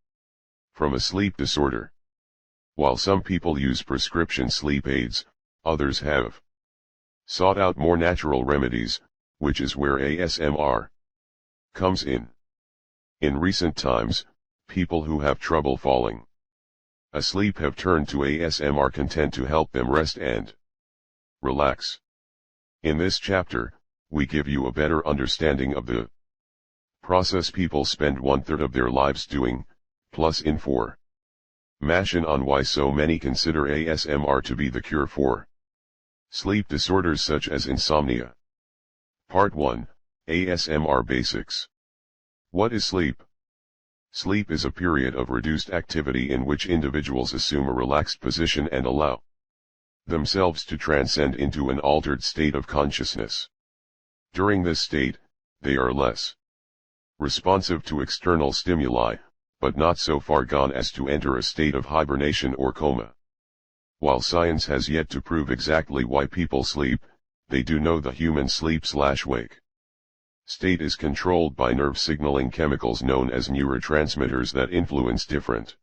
from a sleep disorder. While some people use prescription sleep aids, others have sought out more natural remedies, which is where ASMR comes in. In recent times, people who have trouble falling asleep have turned to ASMR content to help them rest and relax. In this chapter, we give you a better understanding of the process people spend 1/3 of their lives doing, plus information on why so many consider ASMR to be the cure for sleep disorders such as insomnia. Part 1, ASMR Basics. What is sleep? Sleep is a period of reduced activity in which individuals assume a relaxed position and allow themselves to transcend into an altered state of consciousness. During this state, they are less responsive to external stimuli, but not so far gone as to enter a state of hibernation or coma. While science has yet to prove exactly why people sleep, they do know the human sleep/wake state is controlled by nerve signaling chemicals known as neurotransmitters that influence different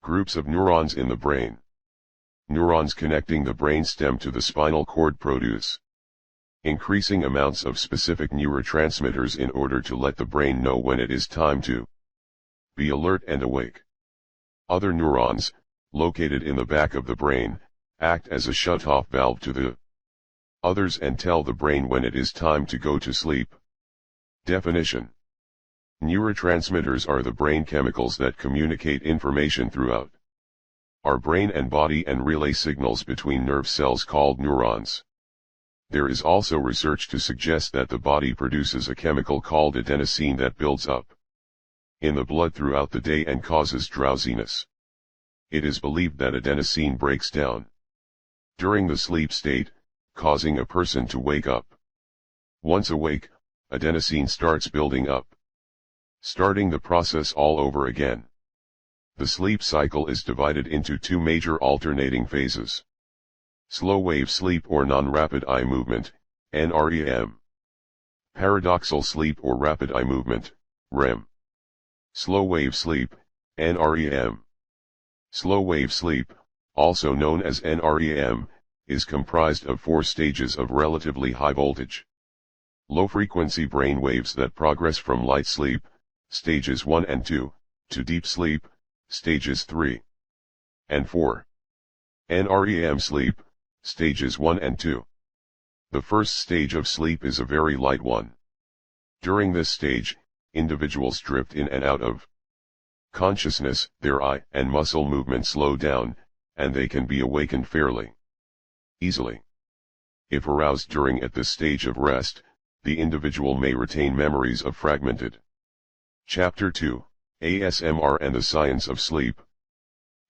groups of neurons in the brain. Neurons connecting the brainstem to the spinal cord produce increasing amounts of specific neurotransmitters in order to let the brain know when it is time to be alert and awake. Other neurons, located in the back of the brain, act as a shut-off valve to the others and tell the brain when it is time to go to sleep. Definition: neurotransmitters are the brain chemicals that communicate information throughout our brain and body and relay signals between nerve cells called neurons. There is also research to suggest that the body produces a chemical called adenosine that builds up in the blood throughout the day and causes drowsiness. It is believed that adenosine breaks down during the sleep state, causing a person to wake up. Once awake, adenosine starts building up, starting the process all over again. The sleep cycle is divided into two major alternating phases: slow wave sleep or non-rapid eye movement, NREM. Paradoxal sleep or rapid eye movement, REM. Slow wave sleep, NREM. Slow wave sleep, also known as NREM, is comprised of 4 stages of relatively high voltage, low-frequency brain waves that progress from light sleep, stages 1 and 2, to deep sleep, stages 3 and 4. NREM sleep, stages 1 and 2. The first stage of sleep is a very light one. During this stage, individuals drift in and out of consciousness, their eye and muscle movement slow down, and they can be awakened fairly easily. If aroused during at this stage of rest, the individual may retain memories of fragmented. Chapter 2, ASMR and the Science of Sleep.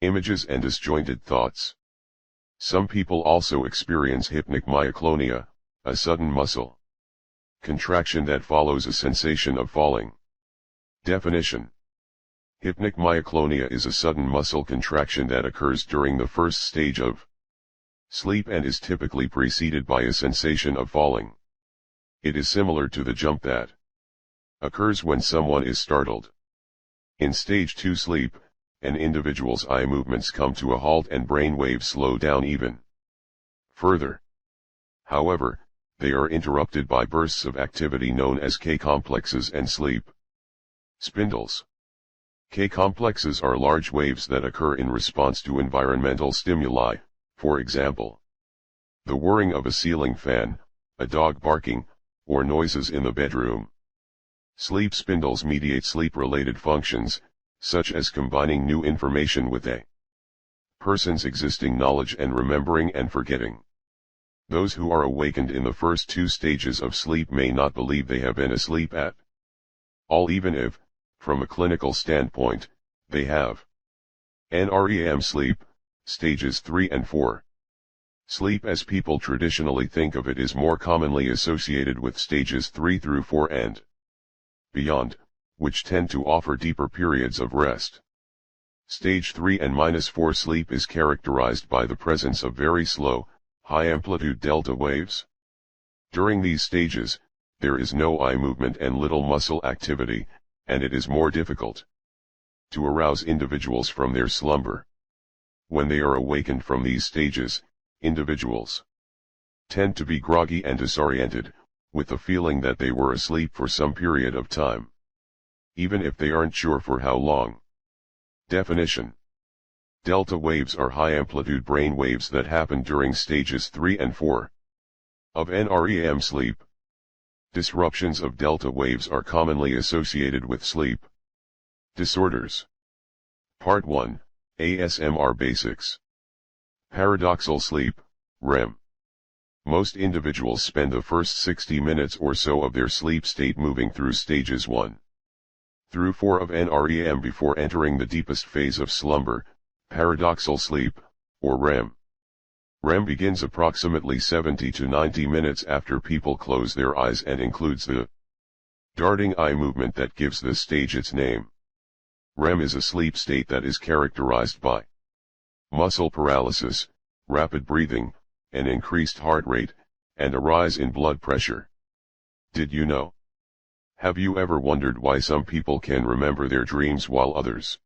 Images and disjointed thoughts. Some people also experience hypnomyoclonia, a sudden muscle contraction that follows a sensation of falling. Definition: hypnomyoclonia is a sudden muscle contraction that occurs during the first stage of sleep and is typically preceded by a sensation of falling. It is similar to the jump that occurs when someone is startled. In stage 2 sleep, an individual's eye movements come to a halt and brain waves slow down even further. However, they are interrupted by bursts of activity known as K-complexes and sleep spindles. K-complexes are large waves that occur in response to environmental stimuli, for example, the whirring of a ceiling fan, a dog barking, or noises in the bedroom. Sleep spindles mediate sleep-related functions, such as combining new information with a person's existing knowledge and remembering and forgetting. Those who are awakened in the first 2 stages of sleep may not believe they have been asleep at all, even if, from a clinical standpoint, they have. NREM sleep, stages 3 and 4. Sleep as people traditionally think of it is more commonly associated with stages 3 through 4 and beyond, which tend to offer deeper periods of rest. Stage 3 and -4 sleep is characterized by the presence of very slow, high-amplitude delta waves. During these stages, there is no eye movement and little muscle activity, and it is more difficult to arouse individuals from their slumber. When they are awakened from these stages, individuals tend to be groggy and disoriented, with the feeling that they were asleep for some period of time, even if they aren't sure for how long. Definition: delta waves are high-amplitude brain waves that happen during stages 3 and 4 of NREM sleep. Disruptions of delta waves are commonly associated with sleep disorders. Part 1, ASMR Basics. Paradoxal sleep, REM. Most individuals spend the first 60 minutes or so of their sleep state moving through stages 1 through 4 of NREM before entering the deepest phase of slumber, paradoxal sleep, or REM. REM begins approximately 70 to 90 minutes after people close their eyes and includes the darting eye movement that gives this stage its name. REM is a sleep state that is characterized by muscle paralysis, rapid breathing, an increased heart rate, and a rise in blood pressure. Did you know? Have you ever wondered why some people can remember their dreams while others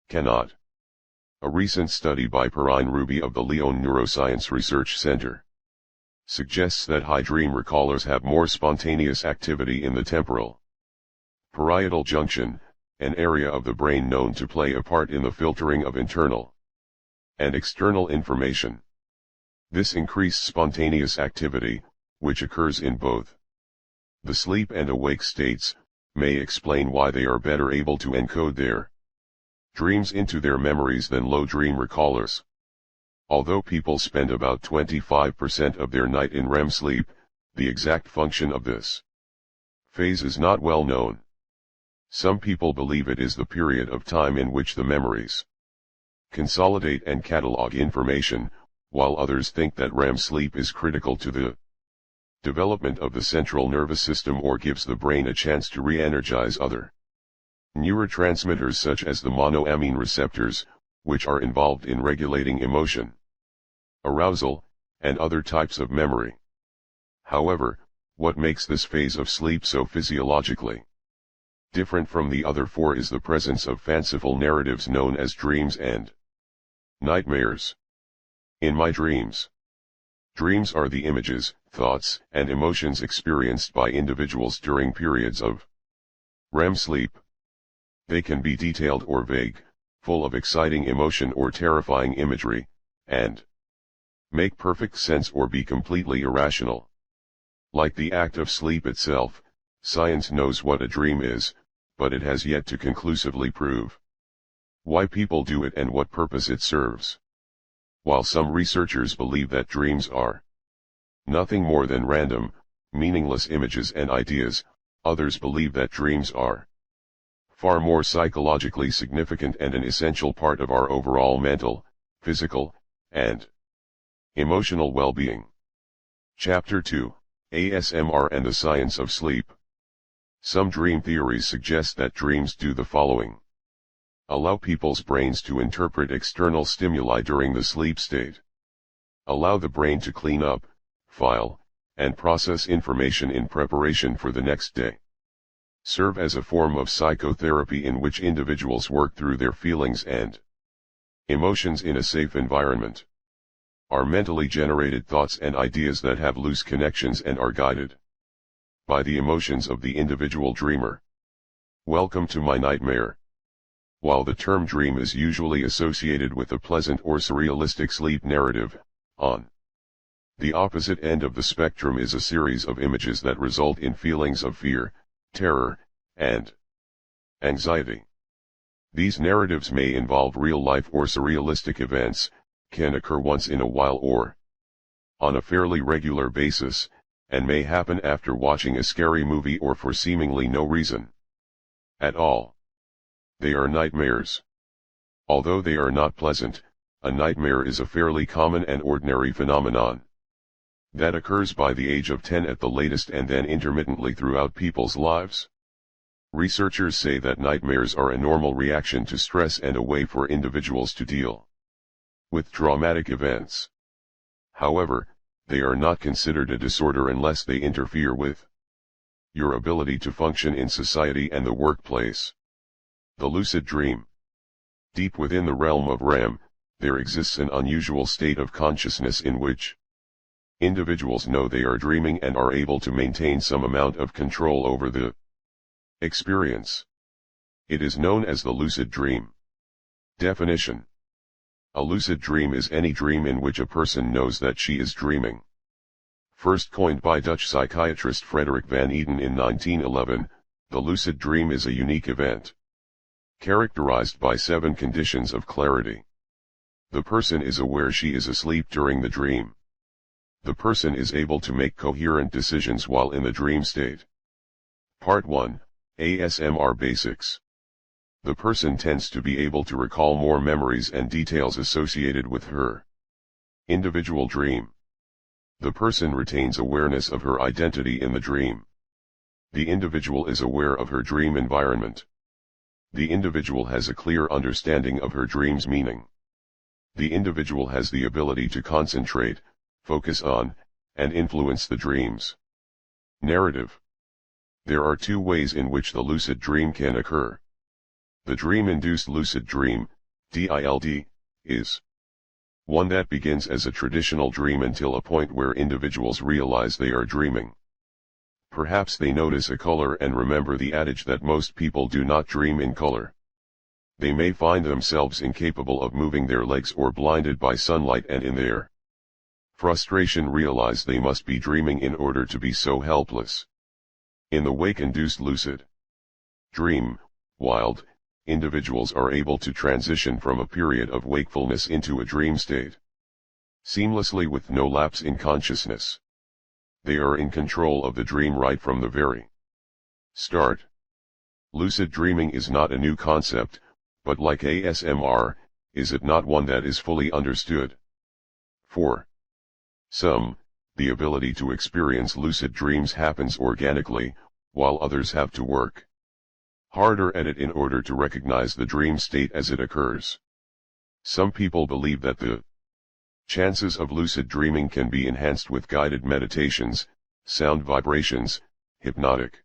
cannot? A recent study by Perrine Ruby of the Lyon Neuroscience Research Center suggests that high dream recallers have more spontaneous activity in the temporal parietal junction, an area of the brain known to play a part in the filtering of internal and external information. This increased spontaneous activity, which occurs in both the sleep and awake states, may explain why they are better able to encode their dreams into their memories than low dream recallers. Although people spend about 25% of their night in REM sleep, the exact function of this phase is not well known. Some people believe it is the period of time in which the memories consolidate and catalog information, while others think that REM sleep is critical to the development of the central nervous system or gives the brain a chance to re-energize other neurotransmitters such as the monoamine receptors, which are involved in regulating emotion, arousal, and other types of memory. However, what makes this phase of sleep so physiologically different from the other four is the presence of fanciful narratives known as dreams and nightmares. In my dreams. Dreams are the images, thoughts, and emotions experienced by individuals during periods of REM sleep. They can be detailed or vague, full of exciting emotion or terrifying imagery, and make perfect sense or be completely irrational. Like the act of sleep itself, science knows what a dream is, but it has yet to conclusively prove why people do it and what purpose it serves. While some researchers believe that dreams are nothing more than random, meaningless images and ideas, others believe that dreams are far more psychologically significant and an essential part of our overall mental, physical, and emotional well-being. Chapter 2, ASMR and the Science of Sleep. Some dream theories suggest that dreams do the following: allow people's brains to interpret external stimuli during the sleep state, allow the brain to clean up, file, and process information in preparation for the next day, serve as a form of psychotherapy in which individuals work through their feelings and emotions in a safe environment, are mentally generated thoughts and ideas that have loose connections and are guided by the emotions of the individual dreamer. Welcome to my nightmare. While the term dream is usually associated with a pleasant or surrealistic sleep narrative, on the opposite end of the spectrum is a series of images that result in feelings of fear, terror, and anxiety. These narratives may involve real-life or surrealistic events, can occur once in a while or on a fairly regular basis, and may happen after watching a scary movie or for seemingly no reason at all. They are nightmares. Although they are not pleasant, a nightmare is a fairly common and ordinary phenomenon that occurs by the age of 10 at the latest and then intermittently throughout people's lives. Researchers say that nightmares are a normal reaction to stress and a way for individuals to deal with traumatic events. However, they are not considered a disorder unless they interfere with your ability to function in society and the workplace. The lucid dream. Deep within the realm of REM, there exists an unusual state of consciousness in which individuals know they are dreaming and are able to maintain some amount of control over the experience. It is known as the lucid dream. Definition. A lucid dream is any dream in which a person knows that she is dreaming. First coined by Dutch psychiatrist Frederik van Eeden in 1911, the lucid dream is a unique event characterized by 7 conditions of clarity. The person is aware she is asleep during the dream. The person is able to make coherent decisions while in the dream state. Part 1, ASMR Basics. The person tends to be able to recall more memories and details associated with her individual dream. The person retains awareness of her identity in the dream. The individual is aware of her dream environment. The individual has a clear understanding of her dream's meaning. The individual has the ability to concentrate, focus on, and influence the dream's narrative. There are 2 ways in which the lucid dream can occur. The dream-induced lucid dream, DILD, is one that begins as a traditional dream until a point where individuals realize they are dreaming. Perhaps they notice a color and remember the adage that most people do not dream in color. They may find themselves incapable of moving their legs or blinded by sunlight, and in their frustration realize they must be dreaming in order to be so helpless. In the wake-induced lucid dream, wild individuals are able to transition from a period of wakefulness into a dream state seamlessly with no lapse in consciousness. They are in control of the dream right from the very start. Lucid dreaming is not a new concept, but like ASMR, is it not one that is fully understood? For some, the ability to experience lucid dreams happens organically, while others have to work harder at it in order to recognize the dream state as it occurs. Some people believe that the chances of lucid dreaming can be enhanced with guided meditations, sound vibrations, hypnotic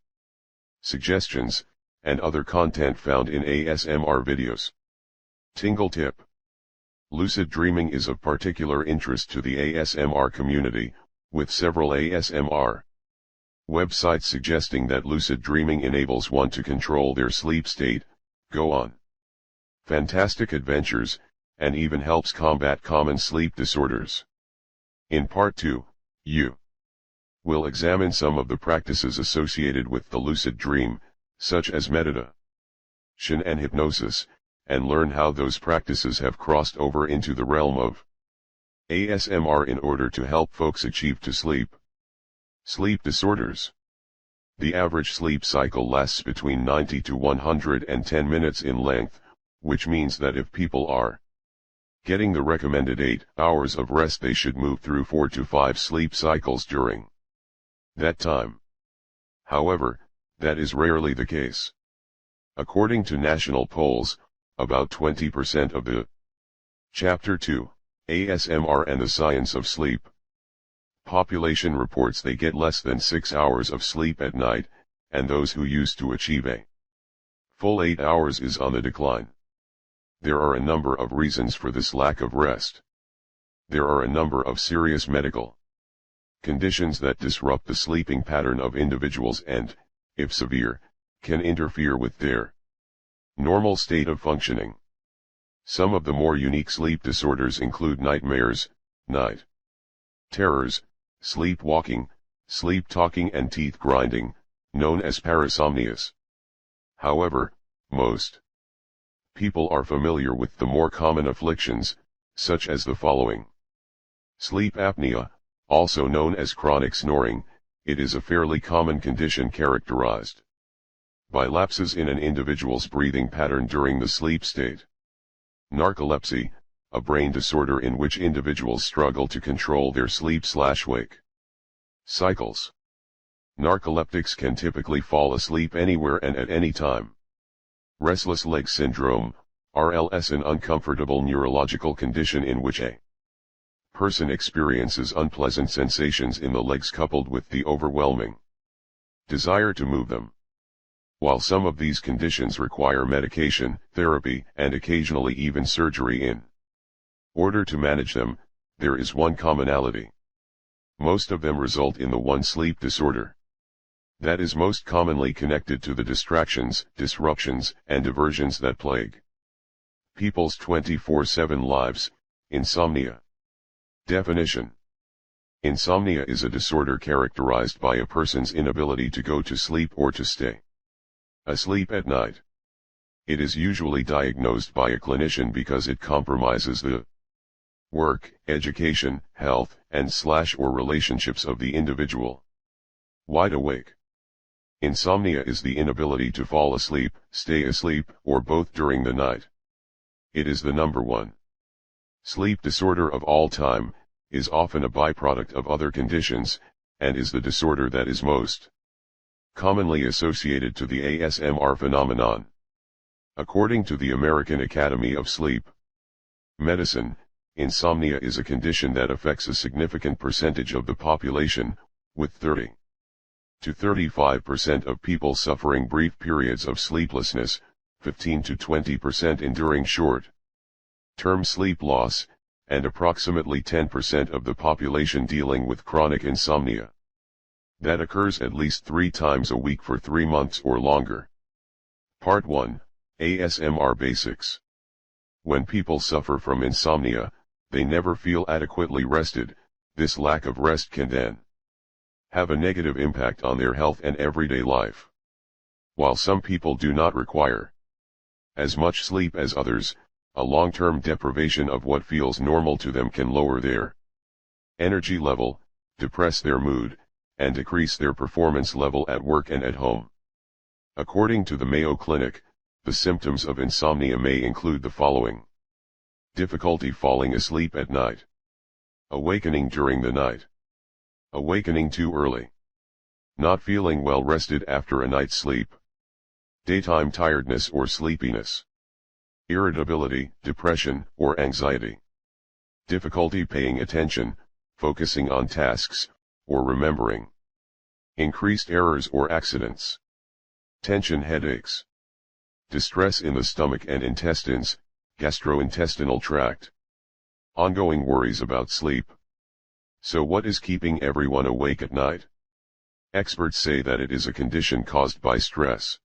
suggestions, and other content found in ASMR videos. Tingle tip. Lucid dreaming is of particular interest to the ASMR community, with several ASMR websites suggesting that lucid dreaming enables one to control their sleep state, go on fantastic adventures, and even helps combat common sleep disorders. In Part 2, you will examine some of the practices associated with the lucid dream, such as meditation and hypnosis, and learn how those practices have crossed over into the realm of ASMR in order to help folks achieve to sleep. Sleep disorders. The average sleep cycle lasts between 90 to 110 minutes in length, which means that if people are getting the recommended 8 hours of rest, they should move through 4 to 5 sleep cycles during that time. However, that is rarely the case. According to national polls, about 20% of the Chapter 2, ASMR and the Science of Sleep population reports they get less than 6 hours of sleep at night, and those who used to achieve a full 8 hours is on the decline. There are a number of reasons for this lack of rest. There are a number of serious medical conditions that disrupt the sleeping pattern of individuals and, if severe, can interfere with their normal state of functioning. Some of the more unique sleep disorders include nightmares, night terrors, sleepwalking, sleep talking, and teeth grinding, known as parasomnias. However, most people are familiar with the more common afflictions, such as the following. Sleep apnea, also known as chronic snoring. It is a fairly common condition characterized by lapses in an individual's breathing pattern during the sleep state. Narcolepsy, a brain disorder in which individuals struggle to control their sleep/wake cycles. Narcoleptics can typically fall asleep anywhere and at any time. Restless leg syndrome, RLS, an uncomfortable neurological condition in which a person experiences unpleasant sensations in the legs coupled with the overwhelming desire to move them. While some of these conditions require medication, therapy, and occasionally even surgery in order to manage them, there is one commonality. Most of them result in the one sleep disorder that is most commonly connected to the distractions, disruptions, and diversions that plague people's 24/7 lives, insomnia. Definition. Insomnia is a disorder characterized by a person's inability to go to sleep or to stay asleep at night. It is usually diagnosed by a clinician because it compromises the work, education, health, and/or relationships of the individual. Wide awake. Insomnia is the inability to fall asleep, stay asleep, or both during the night. It is the number one sleep disorder of all time, is often a byproduct of other conditions, and is the disorder that is most commonly associated to the ASMR phenomenon. According to the American Academy of Sleep Medicine, insomnia is a condition that affects a significant percentage of the population, with 30 to 35% of people suffering brief periods of sleeplessness, 15 to 20% enduring short-term sleep loss, and approximately 10% of the population dealing with chronic insomnia. That occurs at least 3 times a week for 3 months or longer. Part 1, ASMR Basics. When people suffer from insomnia, they never feel adequately rested. This lack of rest can then have a negative impact on their health and everyday life. While some people do not require as much sleep as others, a long-term deprivation of what feels normal to them can lower their energy level, depress their mood, and decrease their performance level at work and at home. According to the Mayo Clinic, the symptoms of insomnia may include the following: difficulty falling asleep at night, awakening during the night, awakening too early, not feeling well rested after a night's sleep, daytime tiredness or sleepiness, irritability, depression, or anxiety, difficulty paying attention, focusing on tasks, or remembering, increased errors or accidents, tension headaches, distress in the stomach and intestines, gastrointestinal tract, ongoing worries about sleep. So what is keeping everyone awake at night? Experts say that it is a condition caused by stress,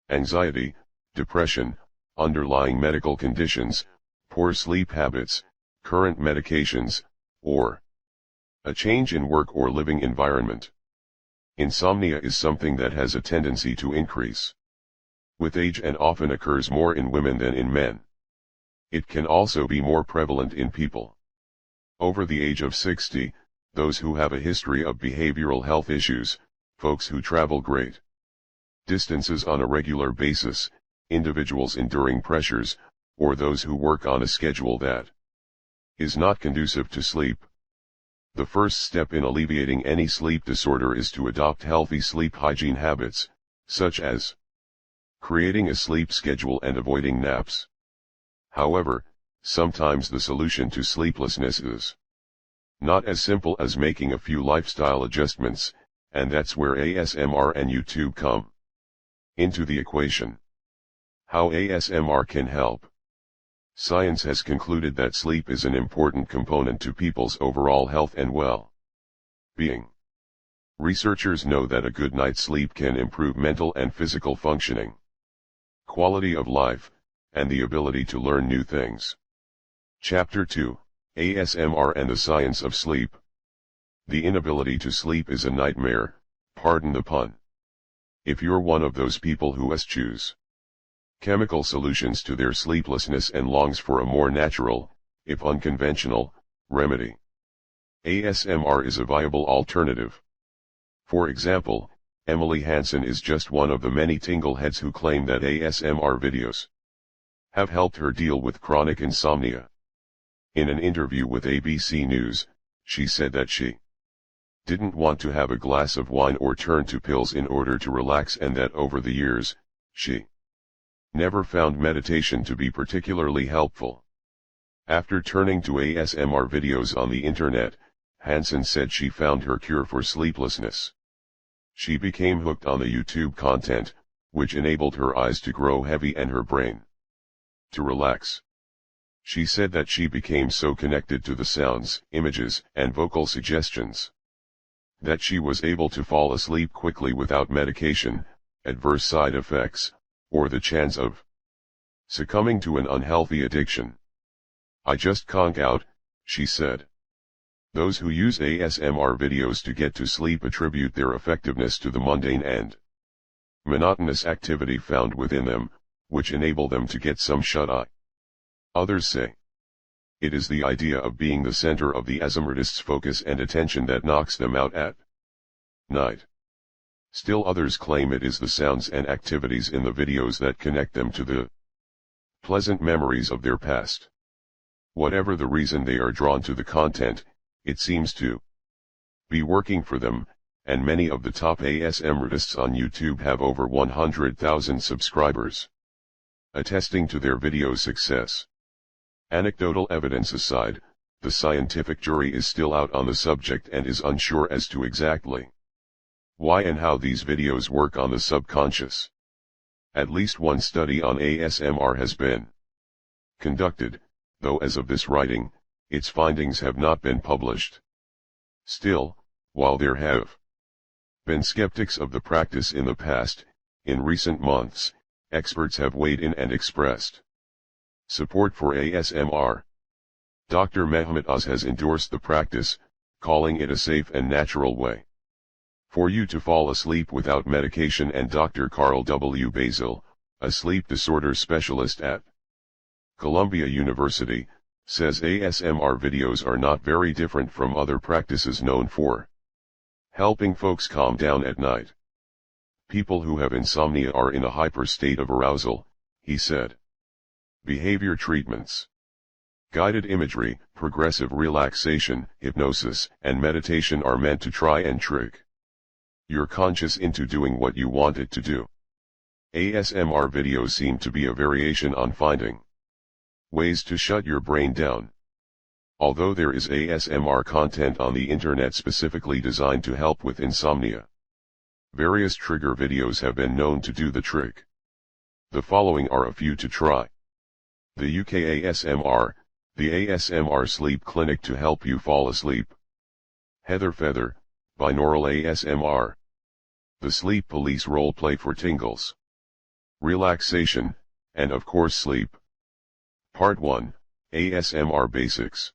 anxiety, depression, underlying medical conditions, poor sleep habits, current medications, or a change in work or living environment. Insomnia is something that has a tendency to increase with age and often occurs more in women than in men. It can also be more prevalent in people over the age of 60, those who have a history of behavioral health issues, folks who travel great distances on a regular basis, individuals enduring pressures, or those who work on a schedule that is not conducive to sleep. The first step in alleviating any sleep disorder is to adopt healthy sleep hygiene habits, such as creating a sleep schedule and avoiding naps. However, sometimes the solution to sleeplessness is not as simple as making a few lifestyle adjustments, and that's where ASMR and YouTube come into the equation. How ASMR can help. Science has concluded that sleep is an important component to people's overall health and well-being. Researchers know that a good night's sleep can improve mental and physical functioning, quality of life, and the ability to learn new things. Chapter 2, ASMR and the Science of Sleep. The inability to sleep is a nightmare, pardon the pun. If you're one of those people who eschews chemical solutions to their sleeplessness and longs for a more natural, if unconventional, remedy, ASMR is a viable alternative. For example, Emily Hansen is just one of the many tingleheads who claim that ASMR videos have helped her deal with chronic insomnia. In an interview with ABC News, she said that she didn't want to have a glass of wine or turn to pills in order to relax, and that over the years, she never found meditation to be particularly helpful. After turning to ASMR videos on the internet, Hansen said she found her cure for sleeplessness. She became hooked on the YouTube content, which enabled her eyes to grow heavy and her brain to relax. She said that she became so connected to the sounds, images, and vocal suggestions that she was able to fall asleep quickly without medication, adverse side effects, or the chance of succumbing to an unhealthy addiction. "I just conk out," she said. Those who use ASMR videos to get to sleep attribute their effectiveness to the mundane and monotonous activity found within them, which enable them to get some shut-eye. Others say it is the idea of being the center of the ASMRtists' focus and attention that knocks them out at night. Still others claim it is the sounds and activities in the videos that connect them to the pleasant memories of their past. Whatever the reason they are drawn to the content, it seems to be working for them, and many of the top ASMRtists on YouTube have over 100,000 subscribers, attesting to their video success. Anecdotal evidence aside, the scientific jury is still out on the subject and is unsure as to exactly why and how these videos work on the subconscious. At least one study on ASMR has been conducted, though as of this writing, its findings have not been published. Still, while there have been skeptics of the practice in the past, in recent months, experts have weighed in and expressed support for ASMR. Dr. Mehmet Oz has endorsed the practice, calling it a safe and natural way for you to fall asleep without medication, and Dr. Carl W. Basil, a sleep disorder specialist at Columbia University, says ASMR videos are not very different from other practices known for helping folks calm down at night. People who have insomnia are in a hyper state of arousal, he said. Behavior treatments, guided imagery, progressive relaxation, hypnosis, and meditation are meant to try and trick your conscious into doing what you want it to do. ASMR videos seem to be a variation on finding ways to shut your brain down. Although there is ASMR content on the internet specifically designed to help with insomnia, various trigger videos have been known to do the trick. The following are a few to try. The UK ASMR, the ASMR sleep clinic to help you fall asleep. Heather Feather, binaural ASMR. The sleep police role play for tingles, relaxation, and of course sleep. Part 1, ASMR Basics.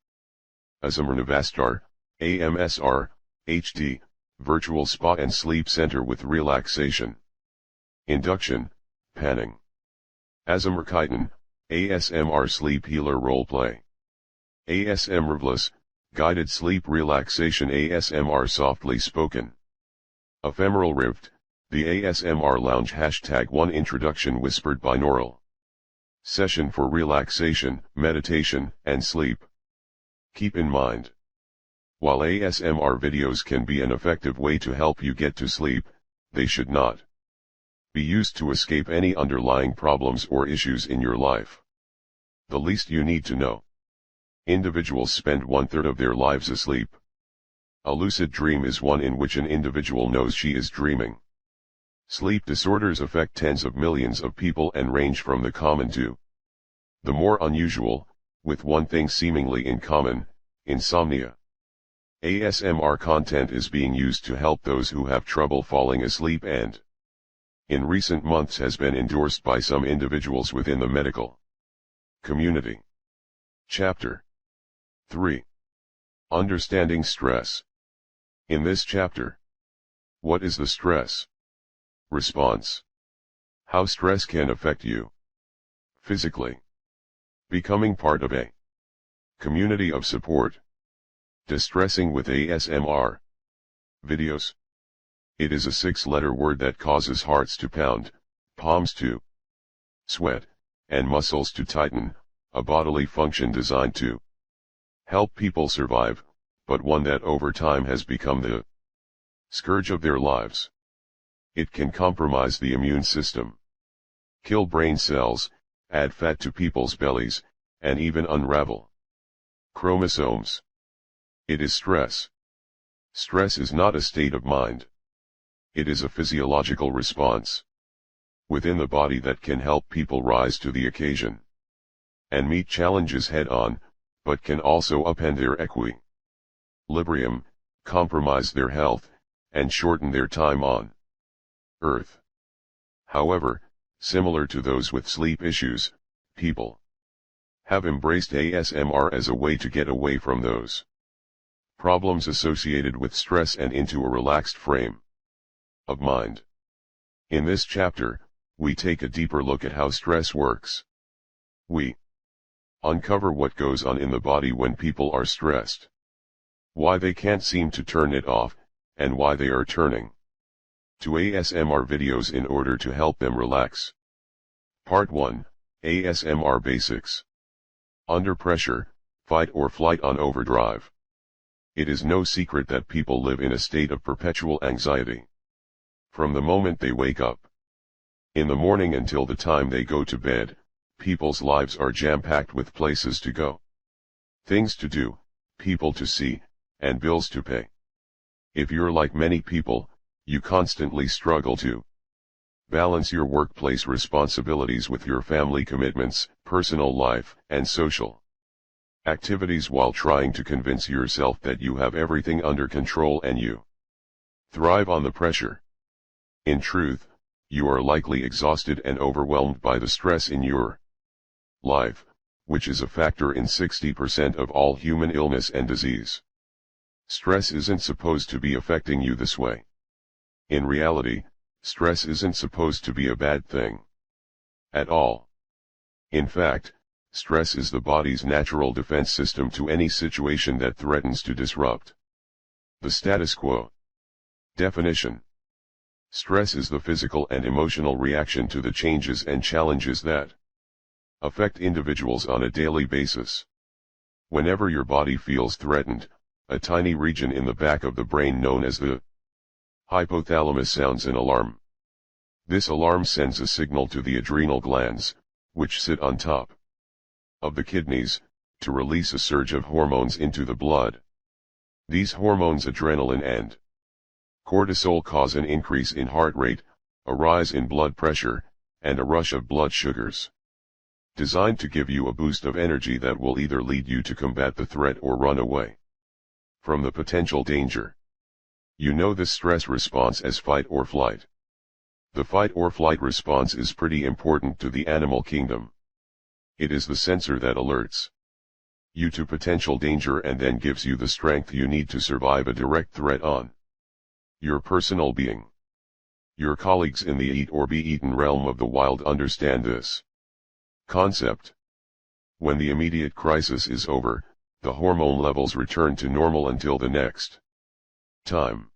ASMRtriggers, AMSR, HD, Virtual Spa and Sleep Center with Relaxation. Induction, Panning. ASMRtriggers, ASMR Sleep Healer Roleplay. ASMRvless, Guided Sleep Relaxation ASMR Softly Spoken. Ephemeral Rift, the ASMR Lounge #1 Introduction Whispered Binaural Session for relaxation, meditation, and sleep. Keep in mind, while ASMR videos can be an effective way to help you get to sleep, they should not be used to escape any underlying problems or issues in your life. The least you need to know. Individuals spend 1/3 of their lives asleep. A lucid dream is one in which an individual knows she is dreaming. Sleep disorders affect tens of millions of people and range from the common to the more unusual, with one thing seemingly in common: insomnia. ASMR content is being used to help those who have trouble falling asleep and, in recent months, has been endorsed by some individuals within the medical community. Chapter 3. Understanding Stress. In this chapter, what is the stress response? How stress can affect you physically. Becoming part of a community of support. Distressing with ASMR videos. It is a 6-letter word that causes hearts to pound, palms to sweat, and muscles to tighten, a bodily function designed to help people survive, but one that over time has become the scourge of their lives. It can compromise the immune system, kill brain cells, add fat to people's bellies, and even unravel chromosomes. It is stress. Stress is not a state of mind. It is a physiological response within the body that can help people rise to the occasion and meet challenges head-on, but can also upend their equilibrium, compromise their health, and shorten their time on Earth. However, similar to those with sleep issues, people have embraced ASMR as a way to get away from those problems associated with stress and into a relaxed frame of mind. In this chapter, we take a deeper look at how stress works. We uncover what goes on in the body when people are stressed, why they can't seem to turn it off, and why they are turning to ASMR videos in order to help them relax. Part 1, ASMR Basics. Under pressure, fight or flight on overdrive. It is no secret that people live in a state of perpetual anxiety from the moment they wake up in the morning until the time they go to bed. People's lives are jam-packed with places to go, things to do, people to see, and bills to pay. If you're like many people, you constantly struggle to balance your workplace responsibilities with your family commitments, personal life, and social Activities while trying to convince yourself that you have everything under control and you thrive on the pressure. In truth, you are likely exhausted and overwhelmed by the stress in your life, which is a factor in 60% of all human illness and disease. Stress isn't supposed to be affecting you this way. In reality, stress isn't supposed to be a bad thing at all. In fact, stress is the body's natural defense system to any situation that threatens to disrupt the status quo. Definition: stress is the physical and emotional reaction to the changes and challenges that affect individuals on a daily basis. Whenever your body feels threatened, a tiny region in the back of the brain known as the hypothalamus sounds an alarm. This alarm sends a signal to the adrenal glands, which sit on top of the kidneys, to release a surge of hormones into the blood. These hormones, adrenaline and cortisol, cause an increase in heart rate, a rise in blood pressure, and a rush of blood sugars, designed to give you a boost of energy that will either lead you to combat the threat or run away from the potential danger. You know this stress response as fight or flight. The fight or flight response is pretty important to the animal kingdom. It is the sensor that alerts you to potential danger and then gives you the strength you need to survive a direct threat on your personal being. Your colleagues in the eat or be eaten realm of the wild understand this concept. When the immediate crisis is over, the hormone levels return to normal until the next time.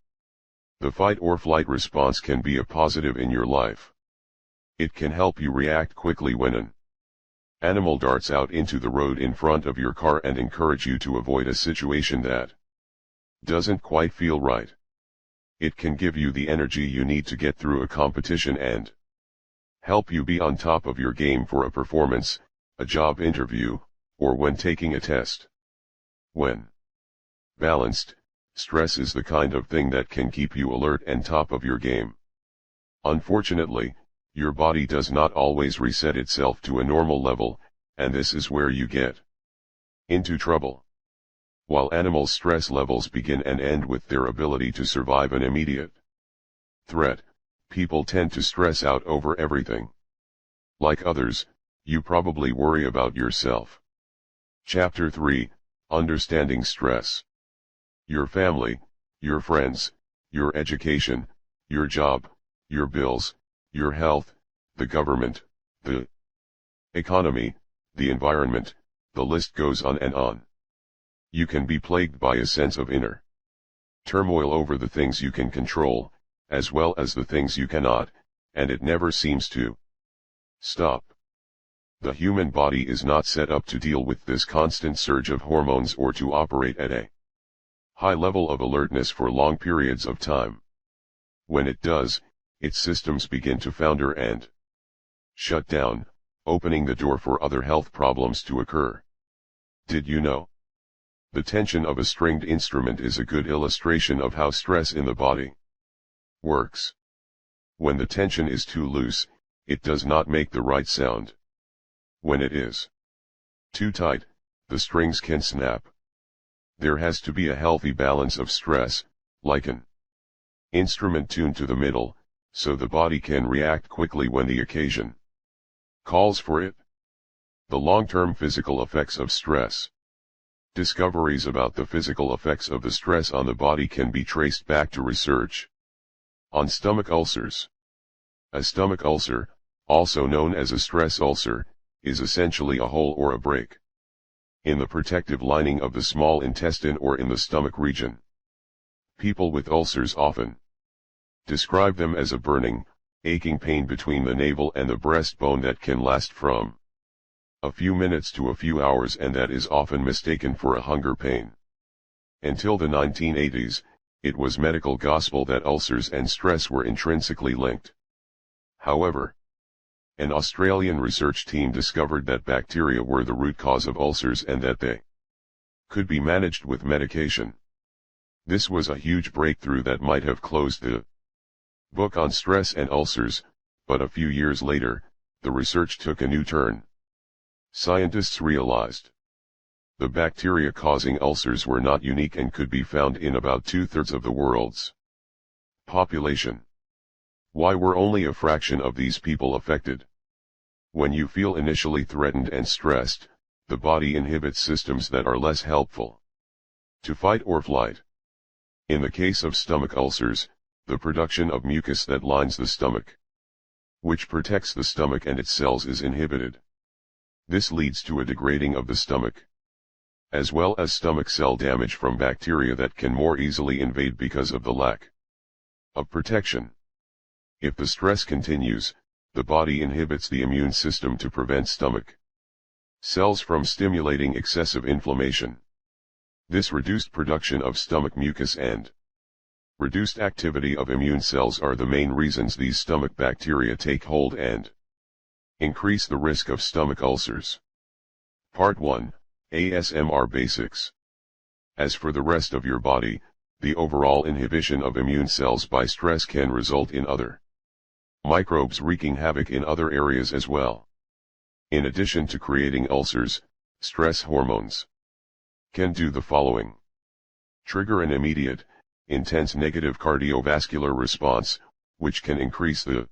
The fight or flight response can be a positive in your life. It can help you react quickly when an animal darts out into the road in front of your car and encourage you to avoid a situation that doesn't quite feel right. It can give you the energy you need to get through a competition and help you be on top of your game for a performance, a job interview, or when taking a test. When balanced, stress is the kind of thing that can keep you alert and top of your game. Unfortunately, your body does not always reset itself to a normal level, and this is where you get into trouble. While animals' stress levels begin and end with their ability to survive an immediate threat, people tend to stress out over everything. Like others, you probably worry about yourself. Chapter 3: Understanding Stress. Your family, your friends, your education, your job, your bills, your health, the government, the economy, the environment, the list goes on and on. You can be plagued by a sense of inner turmoil over the things you can control, as well as the things you cannot, and it never seems to stop. The human body is not set up to deal with this constant surge of hormones or to operate at a high level of alertness for long periods of time. When it does, its systems begin to founder and shut down, opening the door for other health problems to occur. Did you know? The tension of a stringed instrument is a good illustration of how stress in the body works. When the tension is too loose, it does not make the right sound. When it is too tight, the strings can snap. There has to be a healthy balance of stress, like an instrument tuned to the middle, so the body can react quickly when the occasion calls for it. The long-term physical effects of stress. Discoveries about the physical effects of the stress on the body can be traced back to research on stomach ulcers. A stomach ulcer, also known as a stress ulcer, is essentially a hole or a break in the protective lining of the small intestine or in the stomach region. People with ulcers often describe them as a burning, aching pain between the navel and the breastbone that can last from a few minutes to a few hours, and that is often mistaken for a hunger pain. Until the 1980s, it was medical gospel that ulcers and stress were intrinsically linked. However, an Australian research team discovered that bacteria were the root cause of ulcers and that they could be managed with medication. This was a huge breakthrough that might have closed the book on stress and ulcers, but a few years later, the research took a new turn. Scientists realized The bacteria causing ulcers were not unique and could be found in about 2/3 of the world's population. Why were only a fraction of these people affected? When you feel initially threatened and stressed, the body inhibits systems that are less helpful to fight or flight. In the case of stomach ulcers, the production of mucus that lines the stomach, which protects the stomach and its cells, is inhibited. This leads to a degrading of the stomach, as well as stomach cell damage from bacteria that can more easily invade because of the lack of protection. If the stress continues, the body inhibits the immune system to prevent stomach cells from stimulating excessive inflammation. This reduced production of stomach mucus and reduced activity of immune cells are the main reasons these stomach bacteria take hold and increase the risk of stomach ulcers. Part 1, ASMR Basics. As for the rest of your body, the overall inhibition of immune cells by stress can result in other microbes wreaking havoc in other areas as well. In addition to creating ulcers, stress hormones can do the following: trigger an immediate, intense negative cardiovascular response, which can increase the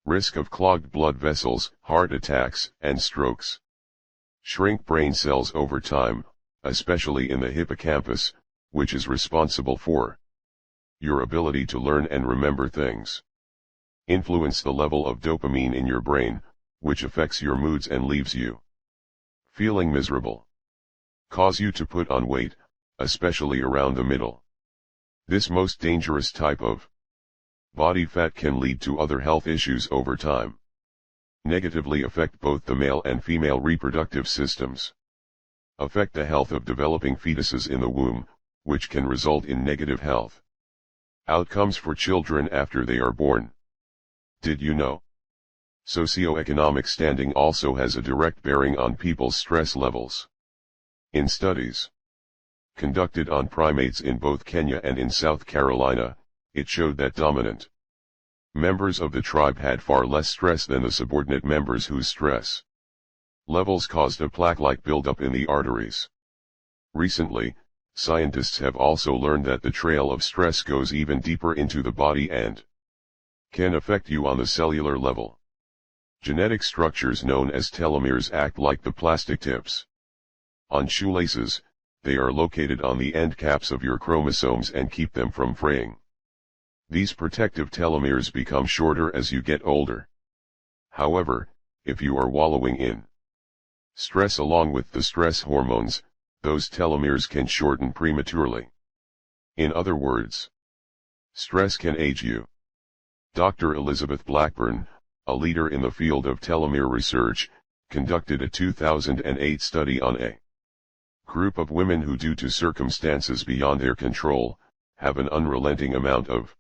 risk of clogged blood vessels, heart attacks, and strokes. Shrink brain cells over time, especially in the hippocampus, which is responsible for your ability to learn and remember things. Influence the level of dopamine in your brain, which affects your moods and leaves you feeling miserable. Cause you to put on weight, especially around the middle. This most dangerous type of body fat can lead to other health issues over time. Negatively affect both the male and female reproductive systems. Affect the health of developing fetuses in the womb, which can result in negative health outcomes for children after they are born. Did you know? Socioeconomic standing also has a direct bearing on people's stress levels. In studies conducted on primates in both Kenya and in South Carolina, it showed that dominant members of the tribe had far less stress than the subordinate members whose stress levels caused a plaque-like buildup in the arteries. Recently, scientists have also learned that the trail of stress goes even deeper into the body and can affect you on the cellular level. Genetic structures known as telomeres act like the plastic tips on shoelaces. They are located on the end caps of your chromosomes and keep them from fraying. These protective telomeres become shorter as you get older. However, if you are wallowing in stress along with the stress hormones, those telomeres can shorten prematurely. In other words, stress can age you. Dr. Elizabeth Blackburn, a leader in the field of telomere research, conducted a 2008 study on a group of women who, due to circumstances beyond their control, have an unrelenting amount of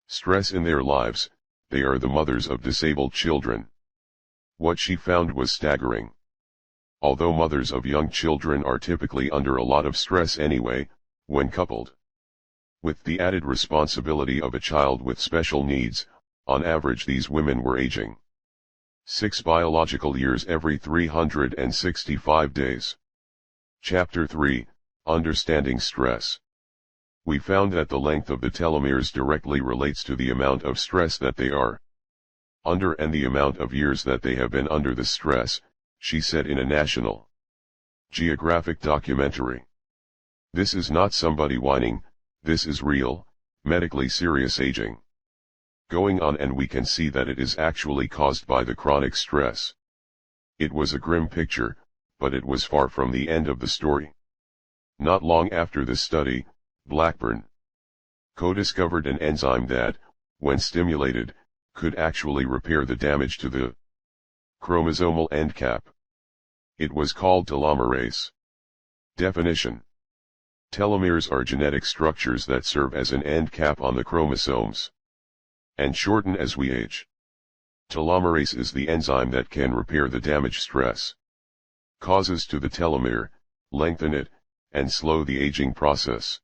stress in their lives. They are the mothers of disabled children. What she found was staggering. Although mothers of young children are typically under a lot of stress anyway, when coupled with the added responsibility of a child with special needs, on average these women were aging 6 biological years every 365 days. Chapter 3, Understanding Stress. We found that the length of the telomeres directly relates to the amount of stress that they are under and the amount of years that they have been under the stress, she said in a National Geographic documentary. This is not somebody whining, this is real, medically serious aging going on, and we can see that it is actually caused by the chronic stress. It was a grim picture, but it was far from the end of the story. Not long after this study, Blackburn co-discovered an enzyme that, when stimulated, could actually repair the damage to the chromosomal end cap. It was called telomerase. Definition: telomeres are genetic structures that serve as an end cap on the chromosomes and shorten as we age. Telomerase is the enzyme that can repair the damage stress causes to the telomere, lengthen it, and slow the aging process.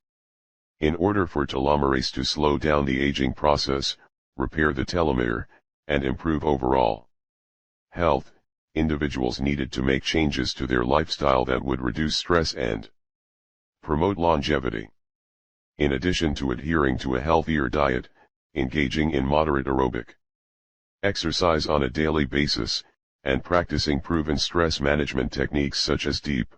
In order for telomerase to slow down the aging process, repair the telomere, and improve overall health, individuals needed to make changes to their lifestyle that would reduce stress and promote longevity. In addition to adhering to a healthier diet, engaging in moderate aerobic exercise on a daily basis, and practicing proven stress management techniques such as deep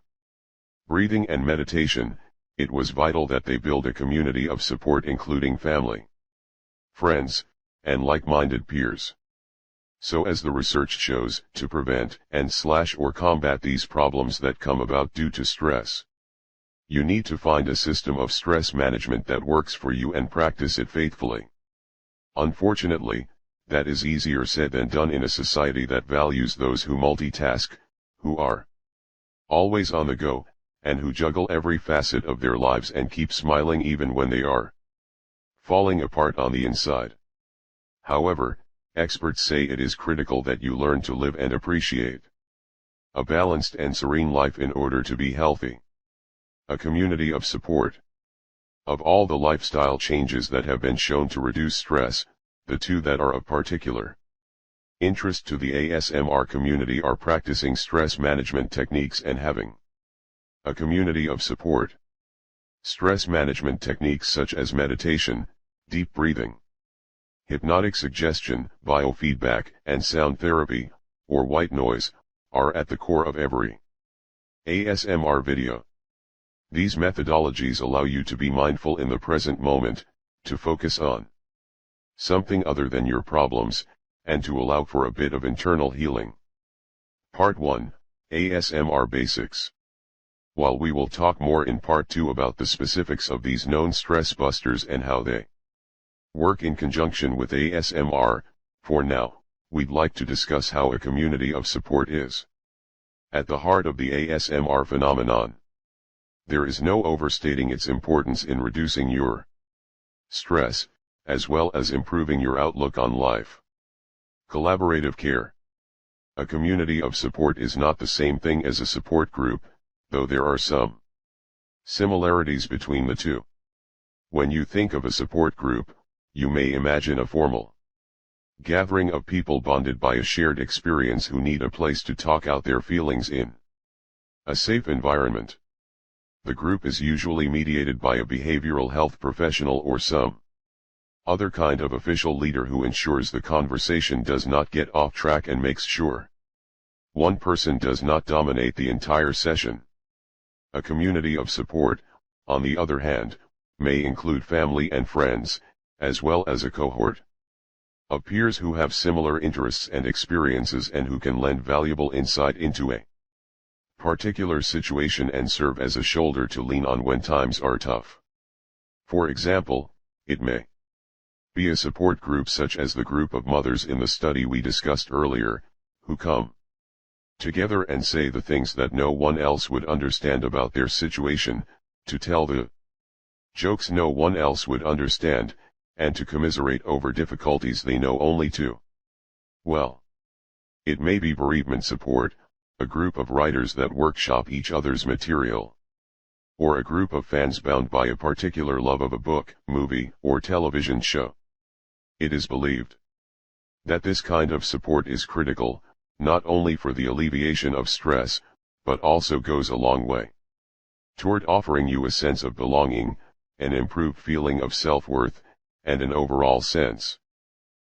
breathing and meditation, it was vital that they build a community of support including family, friends, and like-minded peers. So as the research shows, to prevent and/or combat these problems that come about due to stress, you need to find a system of stress management that works for you and practice it faithfully. Unfortunately, that is easier said than done in a society that values those who multitask, who are always on the go, and who juggle every facet of their lives and keep smiling even when they are falling apart on the inside. However, experts say it is critical that you learn to live and appreciate a balanced and serene life in order to be healthy. A community of support. Of all the lifestyle changes that have been shown to reduce stress, the two that are of particular interest to the ASMR community are practicing stress management techniques and having a community of support. Stress management techniques such as meditation, deep breathing, hypnotic suggestion, biofeedback, and sound therapy, or white noise, are at the core of every ASMR video. These methodologies allow you to be mindful in the present moment, to focus on something other than your problems, and to allow for a bit of internal healing. Part 1, ASMR Basics. While we will talk more in Part 2 about the specifics of these known stress busters and how they work in conjunction with ASMR, for now, we'd like to discuss how a community of support is at the heart of the ASMR phenomenon. There is no overstating its importance in reducing your stress, as well as improving your outlook on life. Collaborative care. A community of support is not the same thing as a support group, though there are some similarities between the two. When you think of a support group, you may imagine a formal gathering of people bonded by a shared experience who need a place to talk out their feelings in a safe environment. The group is usually mediated by a behavioral health professional or some other kind of official leader who ensures the conversation does not get off track and makes sure one person does not dominate the entire session. A community of support, on the other hand, may include family and friends, as well as a cohort of peers who have similar interests and experiences and who can lend valuable insight into a particular situation and serve as a shoulder to lean on when times are tough. For example, it may be a support group such as the group of mothers in the study we discussed earlier, who come together and say the things that no one else would understand about their situation, to tell the jokes no one else would understand, and to commiserate over difficulties they know only too well. It may be bereavement support, a group of writers that workshop each other's material, or a group of fans bound by a particular love of a book, movie, or television show. It is believed that this kind of support is critical, not only for the alleviation of stress, but also goes a long way toward offering you a sense of belonging, an improved feeling of self-worth, and an overall sense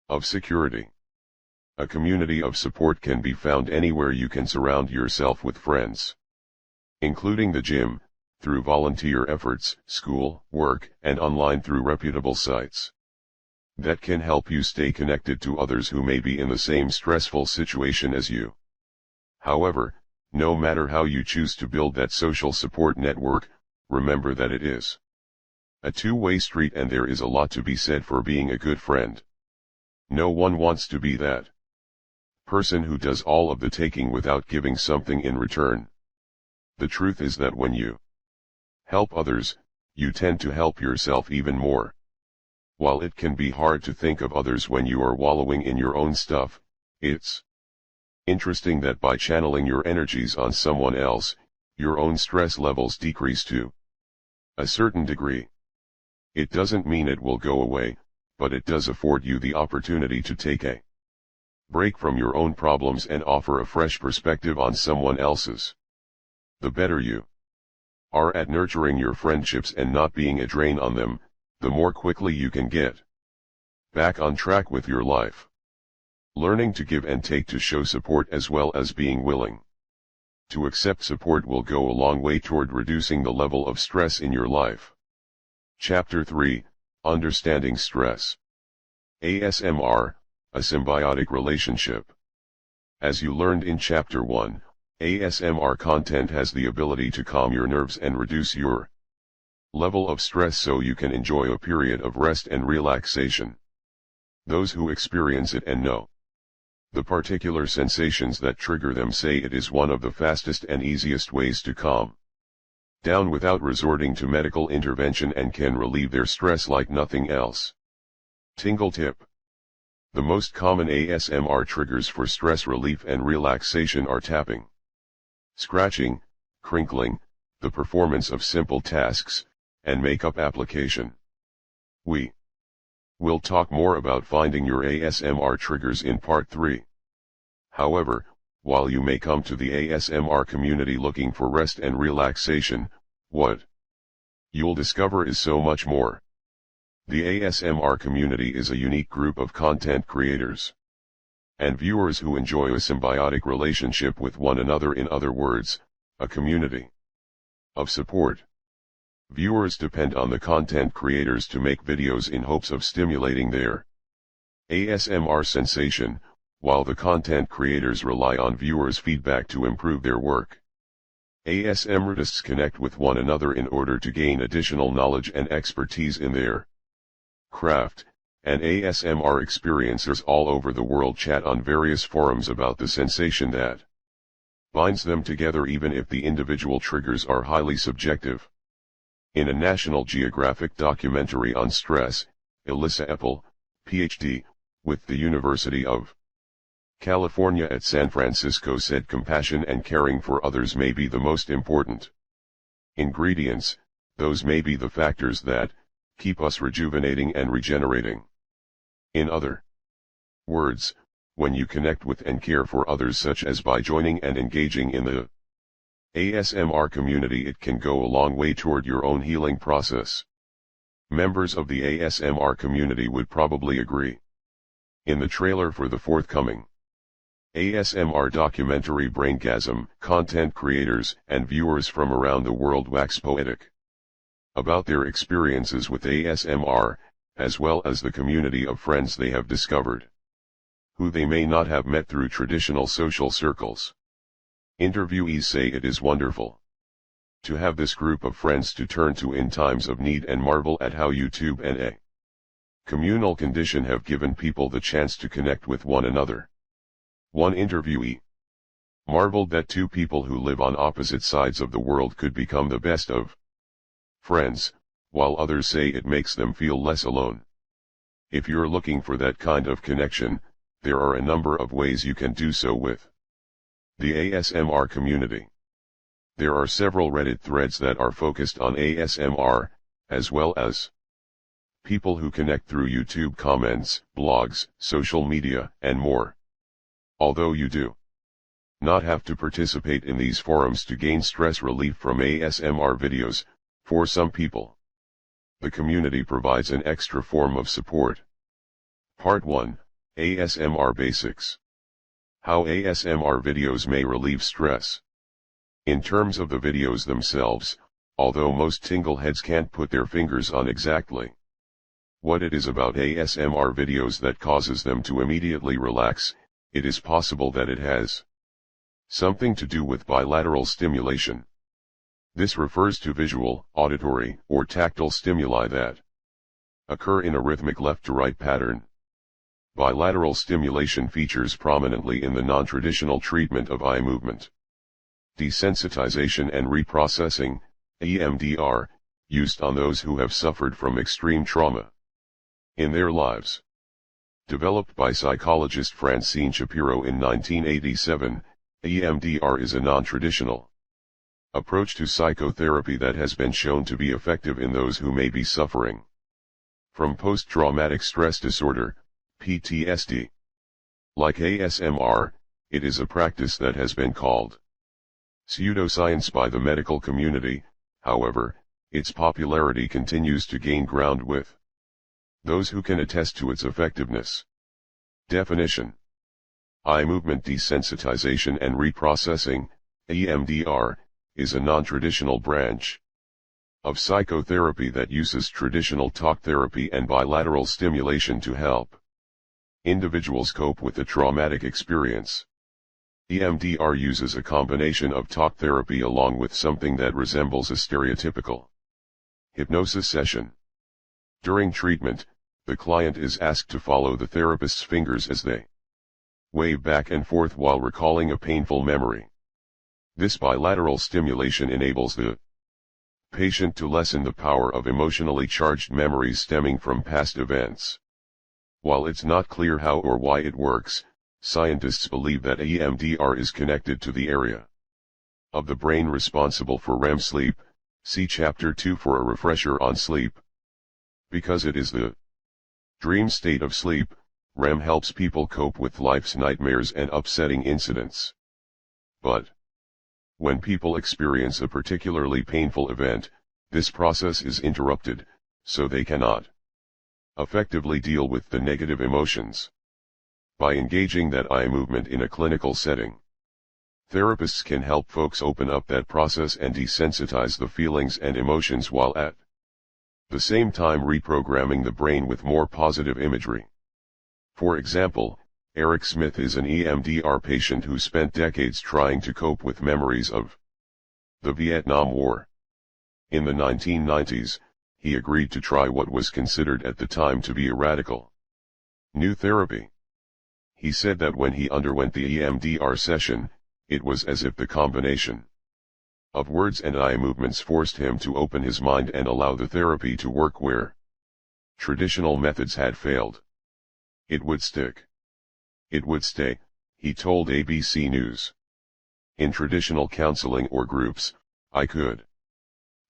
of security. A community of support can be found anywhere you can surround yourself with friends, including the gym, through volunteer efforts, school, work, and online through reputable sites that can help you stay connected to others who may be in the same stressful situation as you. However, no matter how you choose to build that social support network, remember that it is a two-way street and there is a lot to be said for being a good friend. No one wants to be that person who does all of the taking without giving something in return. The truth is that when you help others, you tend to help yourself even more. While it can be hard to think of others when you are wallowing in your own stuff, it's interesting that by channeling your energies on someone else, your own stress levels decrease to a certain degree. It doesn't mean it will go away, but it does afford you the opportunity to take a Break from your own problems and offer a fresh perspective on someone else's. The better you are at nurturing your friendships and not being a drain on them, the more quickly you can get back on track with your life. Learning to give and take to show support as well as being willing to accept support will go a long way toward reducing the level of stress in your life. Chapter 3, Understanding Stress. ASMR, a symbiotic relationship. As you learned in Chapter 1, ASMR content has the ability to calm your nerves and reduce your level of stress so you can enjoy a period of rest and relaxation. Those who experience it and know the particular sensations that trigger them say it is one of the fastest and easiest ways to calm down without resorting to medical intervention and can relieve their stress like nothing else. Tingle tip. The most common ASMR triggers for stress relief and relaxation are tapping, scratching, crinkling, the performance of simple tasks, and makeup application. We will talk more about finding your ASMR triggers in Part 3. However, while you may come to the ASMR community looking for rest and relaxation, what you'll discover is so much more. The ASMR community is a unique group of content creators and viewers who enjoy a symbiotic relationship with one another, in other words, a community of support. Viewers depend on the content creators to make videos in hopes of stimulating their ASMR sensation, while the content creators rely on viewers' feedback to improve their work. ASMRtists connect with one another in order to gain additional knowledge and expertise in their craft, and ASMR experiencers all over the world chat on various forums about the sensation that binds them together, even if the individual triggers are highly subjective. In a National Geographic documentary on stress, Elissa Epel, Ph.D., with the University of California at San Francisco said compassion and caring for others may be the most important ingredients. Those may be the factors that keep us rejuvenating and regenerating. In other words, when you connect with and care for others, such as by joining and engaging in the ASMR community, it can go a long way toward your own healing process. Members of the ASMR community would probably agree. In the trailer for the forthcoming ASMR documentary Braingasm, content creators and viewers from around the world wax poetic about their experiences with ASMR, as well as the community of friends they have discovered, who they may not have met through traditional social circles. Interviewees say it is wonderful to have this group of friends to turn to in times of need, and marvel at how YouTube and a communal condition have given people the chance to connect with one another. One interviewee marveled that two people who live on opposite sides of the world could become the best of friends, while others say it makes them feel less alone. If you're looking for that kind of connection, there are a number of ways you can do so with the ASMR community. There are several Reddit threads that are focused on ASMR, as well as people who connect through YouTube comments, blogs, social media, and more. Although you do not have to participate in these forums to gain stress relief from ASMR videos, for some people, the community provides an extra form of support. Part 1, ASMR Basics. How ASMR videos may relieve stress. In terms of the videos themselves, although most tingle heads can't put their fingers on exactly what it is about ASMR videos that causes them to immediately relax, it is possible that it has something to do with bilateral stimulation. This refers to visual, auditory, or tactile stimuli that occur in a rhythmic left-to-right pattern. Bilateral stimulation features prominently in the non-traditional treatment of eye movement desensitization and reprocessing, EMDR, used on those who have suffered from extreme trauma in their lives. Developed by psychologist Francine Shapiro in 1987, EMDR is a non-traditional approach to psychotherapy that has been shown to be effective in those who may be suffering from post-traumatic stress disorder, PTSD. Like ASMR, it is a practice that has been called pseudoscience by the medical community. However, its popularity continues to gain ground with those who can attest to its effectiveness. Definition: eye movement desensitization and reprocessing, EMDR, is a non-traditional branch of psychotherapy that uses traditional talk therapy and bilateral stimulation to help individuals cope with a traumatic experience. EMDR uses a combination of talk therapy along with something that resembles a stereotypical hypnosis session. During treatment, the client is asked to follow the therapist's fingers as they wave back and forth while recalling a painful memory. This bilateral stimulation enables the patient to lessen the power of emotionally charged memories stemming from past events. While it's not clear how or why it works, scientists believe that EMDR is connected to the area of the brain responsible for REM sleep. See Chapter 2 for a refresher on sleep. Because it is the dream state of sleep, REM helps people cope with life's nightmares and upsetting incidents. But when people experience a particularly painful event, this process is interrupted, so they cannot effectively deal with the negative emotions. By engaging that eye movement in a clinical setting, therapists can help folks open up that process and desensitize the feelings and emotions while at the same time reprogramming the brain with more positive imagery. For example, Eric Smith is an EMDR patient who spent decades trying to cope with memories of the Vietnam War. In the 1990s, he agreed to try what was considered at the time to be a radical new therapy. He said that when he underwent the EMDR session, it was as if the combination of words and eye movements forced him to open his mind and allow the therapy to work where traditional methods had failed. It would stick. It would stay, he told ABC News. In traditional counseling or groups, I could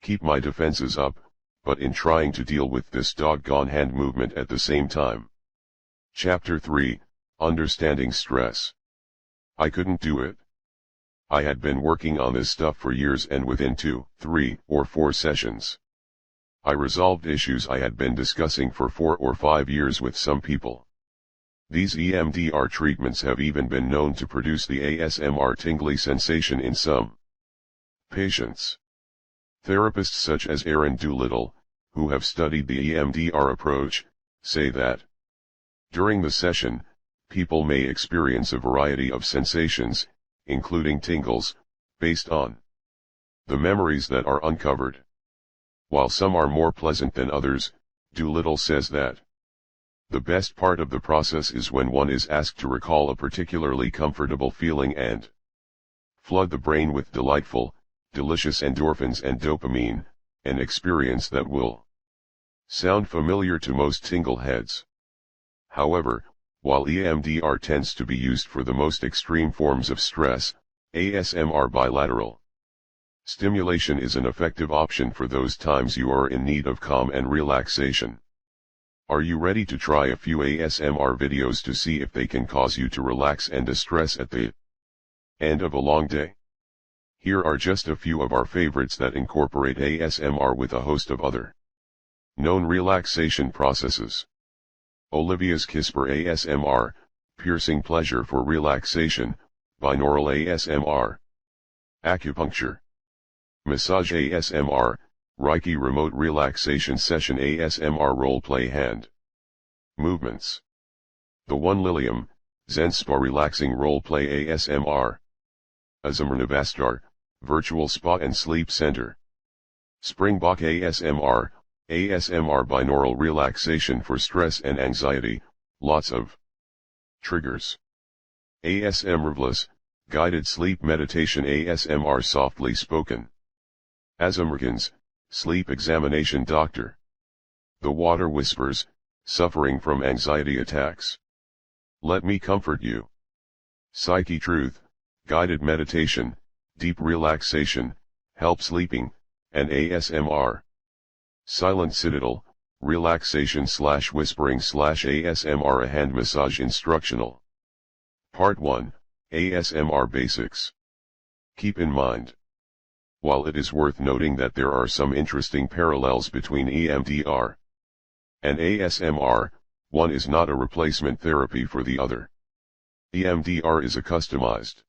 keep my defenses up, but in trying to deal with this doggone hand movement at the same time. Chapter 3, Understanding Stress. I couldn't do it. I had been working on this stuff for years, and within 2, 3, or 4 sessions, I resolved issues I had been discussing for 4 or 5 years with some people. These EMDR treatments have even been known to produce the ASMR tingly sensation in some patients. Therapists such as Aaron Doolittle, who have studied the EMDR approach, say that during the session, people may experience a variety of sensations, including tingles, based on the memories that are uncovered. While some are more pleasant than others, Doolittle says that the best part of the process is when one is asked to recall a particularly comfortable feeling and flood the brain with delightful, delicious endorphins and dopamine, an experience that will sound familiar to most tingle heads. However, while EMDR tends to be used for the most extreme forms of stress, ASMR bilateral stimulation is an effective option for those times you are in need of calm and relaxation. Are you ready to try a few ASMR videos to see if they can cause you to relax and distress at the end of a long day? Here are just a few of our favorites that incorporate ASMR with a host of other known relaxation processes. Olivia's Kisper ASMR, piercing pleasure for relaxation, binaural ASMR. Acupuncture. Massage ASMR, Reiki remote relaxation session ASMR role-play hand movements. The One Lilium, Zen Spa relaxing role-play ASMR. ASMRnavastar, virtual spa and sleep center. Springbok ASMR, ASMR binaural relaxation for stress and anxiety, lots of triggers. ASMRvlas, guided sleep meditation ASMR softly spoken. ASMRkins, sleep examination doctor. The Water Whispers, suffering from anxiety attacks. Let me comfort you. Psyche Truth, guided meditation, deep relaxation, help sleeping, and ASMR. Silent Citadel, relaxation/whispering/ASMR a hand massage instructional. Part 1, ASMR Basics. Keep in mind, while it is worth noting that there are some interesting parallels between EMDR and ASMR, one is not a replacement therapy for the other. EMDR is a customized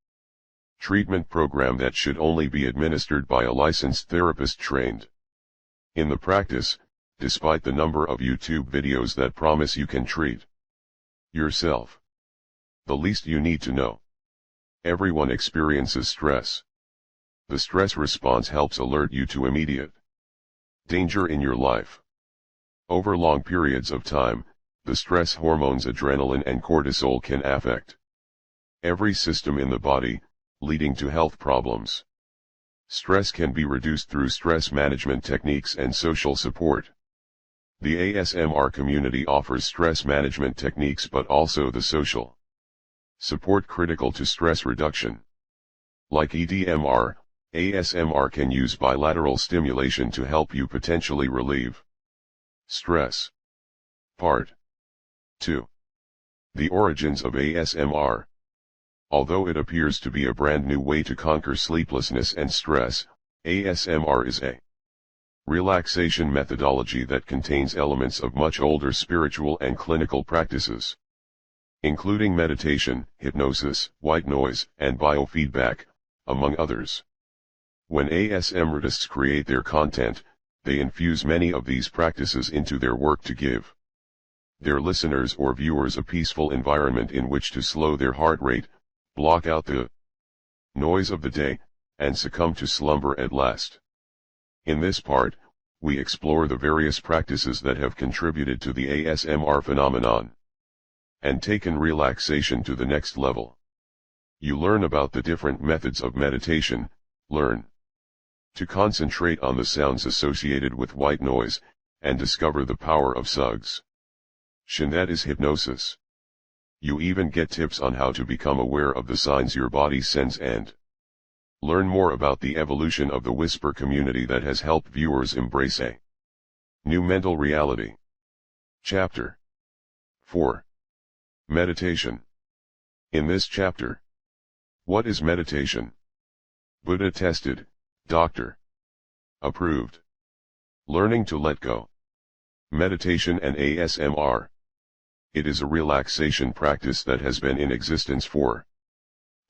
treatment program that should only be administered by a licensed therapist trained in the practice, despite the number of YouTube videos that promise you can treat yourself. The least you need to know. Everyone experiences stress. The stress response helps alert you to immediate danger in your life. Over long periods of time, the stress hormones adrenaline and cortisol can affect every system in the body, leading to health problems. Stress can be reduced through stress management techniques and social support. The ASMR community offers stress management techniques but also the social support critical to stress reduction. Like EDMR, ASMR can use bilateral stimulation to help you potentially relieve stress. Part 2. The origins of ASMR. Although it appears to be a brand new way to conquer sleeplessness and stress, ASMR is a relaxation methodology that contains elements of much older spiritual and clinical practices, including meditation, hypnosis, white noise, and biofeedback, among others. When ASMRtists create their content, they infuse many of these practices into their work to give their listeners or viewers a peaceful environment in which to slow their heart rate, block out the noise of the day, and succumb to slumber at last. In this part, we explore the various practices that have contributed to the ASMR phenomenon and taken relaxation to the next level. You learn about the different methods of meditation, learn to concentrate on the sounds associated with white noise, and discover the power of sGuides. That is hypnosis. You even get tips on how to become aware of the signs your body sends and learn more about the evolution of the whisper community that has helped viewers embrace a new mental reality. Chapter 4. Meditation. In this chapter, what is meditation? Buddha tested, Dr. approved. Learning to let go. Meditation and ASMR. It is a relaxation practice that has been in existence for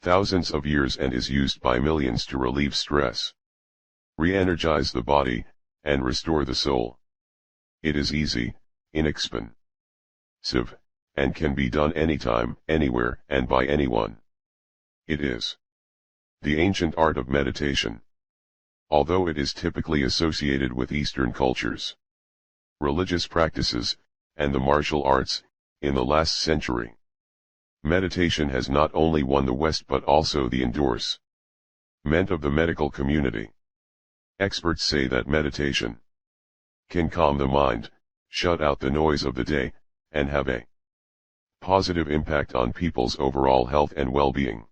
thousands of years and is used by millions to relieve stress, re-energize the body, and restore the soul. It is easy, inexpensive, and can be done anytime, anywhere, and by anyone. It is the ancient art of meditation. Although it is typically associated with Eastern cultures, religious practices, and the martial arts, in the last century, meditation has not only won the West but also the endorsement of the medical community. Experts say that meditation can calm the mind, shut out the noise of the day, and have a positive impact on people's overall health and well-being.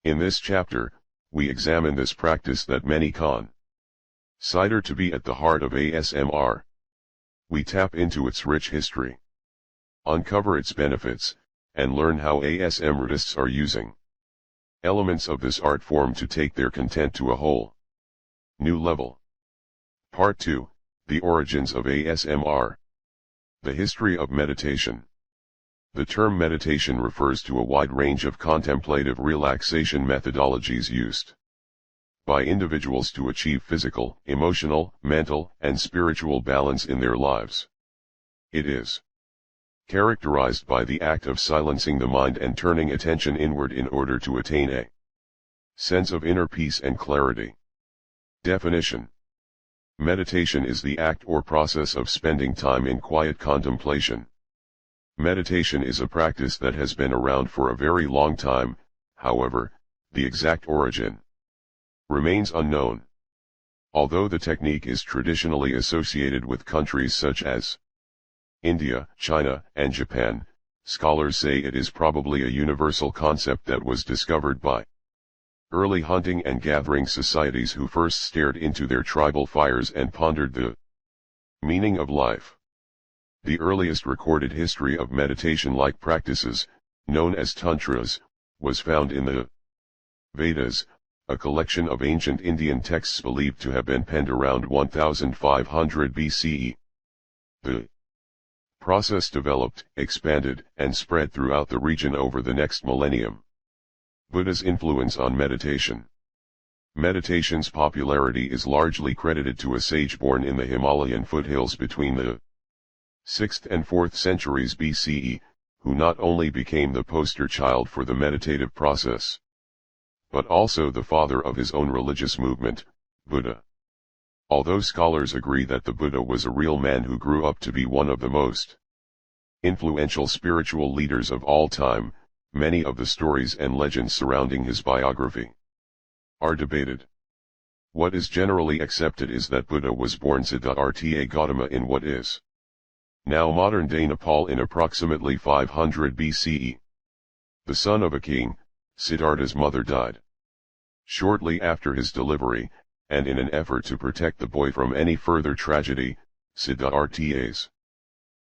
In this chapter, we examine this practice that many consider to be at the heart of ASMR. We tap into its rich history, uncover its benefits, and learn how ASMRtists are using elements of this art form to take their content to a whole new level. Part 2, The Origins of ASMR. The history of meditation. The term meditation refers to a wide range of contemplative relaxation methodologies used by individuals to achieve physical, emotional, mental, and spiritual balance in their lives. It is characterized by the act of silencing the mind and turning attention inward in order to attain a sense of inner peace and clarity. Definition. Meditation is the act or process of spending time in quiet contemplation. Meditation is a practice that has been around for a very long time, however, the exact origin remains unknown. Although the technique is traditionally associated with countries such as India, China, and Japan, scholars say it is probably a universal concept that was discovered by early hunting and gathering societies who first stared into their tribal fires and pondered the meaning of life. The earliest recorded history of meditation-like practices, known as tantras, was found in the Vedas, a collection of ancient Indian texts believed to have been penned around 1500 BCE. The process developed, expanded, and spread throughout the region over the next millennium. Buddha's influence on meditation. Meditation's popularity is largely credited to a sage born in the Himalayan foothills between the 6th and 4th centuries BCE, who not only became the poster child for the meditative process, but also the father of his own religious movement, Buddha. Although scholars agree that the Buddha was a real man who grew up to be one of the most influential spiritual leaders of all time, many of the stories and legends surrounding his biography are debated. What is generally accepted is that Buddha was born Siddhartha Gautama in what is now modern-day Nepal in approximately 500 BCE. The son of a king, Siddhartha's mother died shortly after his delivery, and in an effort to protect the boy from any further tragedy, Siddhartha's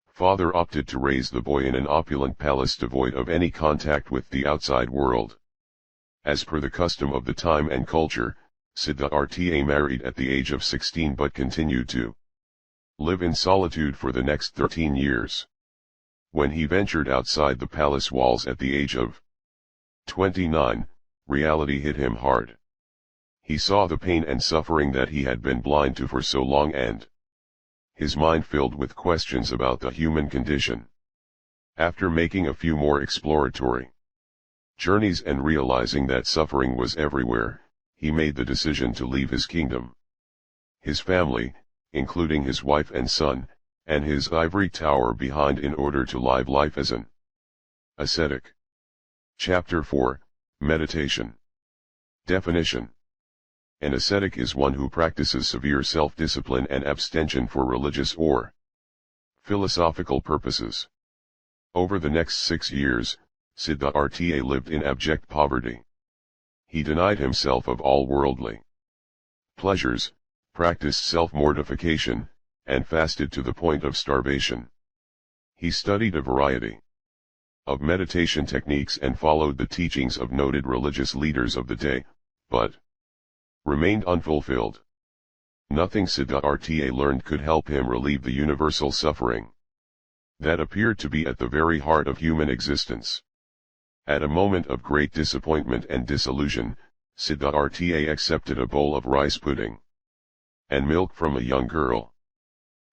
father opted to raise the boy in an opulent palace devoid of any contact with the outside world. As per the custom of the time and culture, Siddhartha married at the age of 16 but continued to live in solitude for the next 13 years. When he ventured outside the palace walls at the age of 29, reality hit him hard. He saw the pain and suffering that he had been blind to for so long, and his mind filled with questions about the human condition. After making a few more exploratory journeys and realizing that suffering was everywhere, he made the decision to leave his kingdom, his family, including his wife and son, and his ivory tower behind in order to live life as an ascetic. Chapter 4, Meditation. Definition. An ascetic is one who practices severe self-discipline and abstention for religious or philosophical purposes. Over the next 6 years, Siddhartha lived in abject poverty. He denied himself of all worldly pleasures, practiced self-mortification, and fasted to the point of starvation. He studied a variety of meditation techniques and followed the teachings of noted religious leaders of the day, but remained unfulfilled. Nothing Siddhartha learned could help him relieve the universal suffering that appeared to be at the very heart of human existence. At a moment of great disappointment and disillusion, Siddhartha accepted a bowl of rice pudding and milk from a young girl.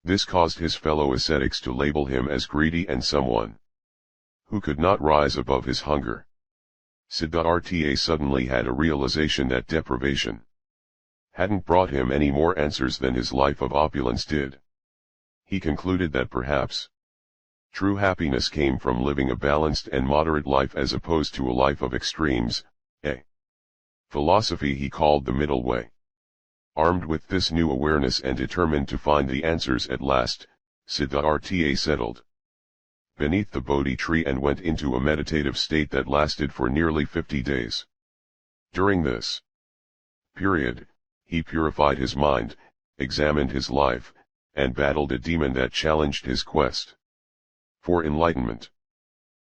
This caused his fellow ascetics to label him as greedy and someone who could not rise above his hunger. Siddhartha suddenly had a realization that deprivation hadn't brought him any more answers than his life of opulence did. He concluded that perhaps true happiness came from living a balanced and moderate life as opposed to a life of extremes, a philosophy he called the middle way. Armed with this new awareness and determined to find the answers at last, Siddhartha settled beneath the Bodhi tree and went into a meditative state that lasted for nearly 50 days. During this period, he purified his mind, examined his life, and battled a demon that challenged his quest for enlightenment.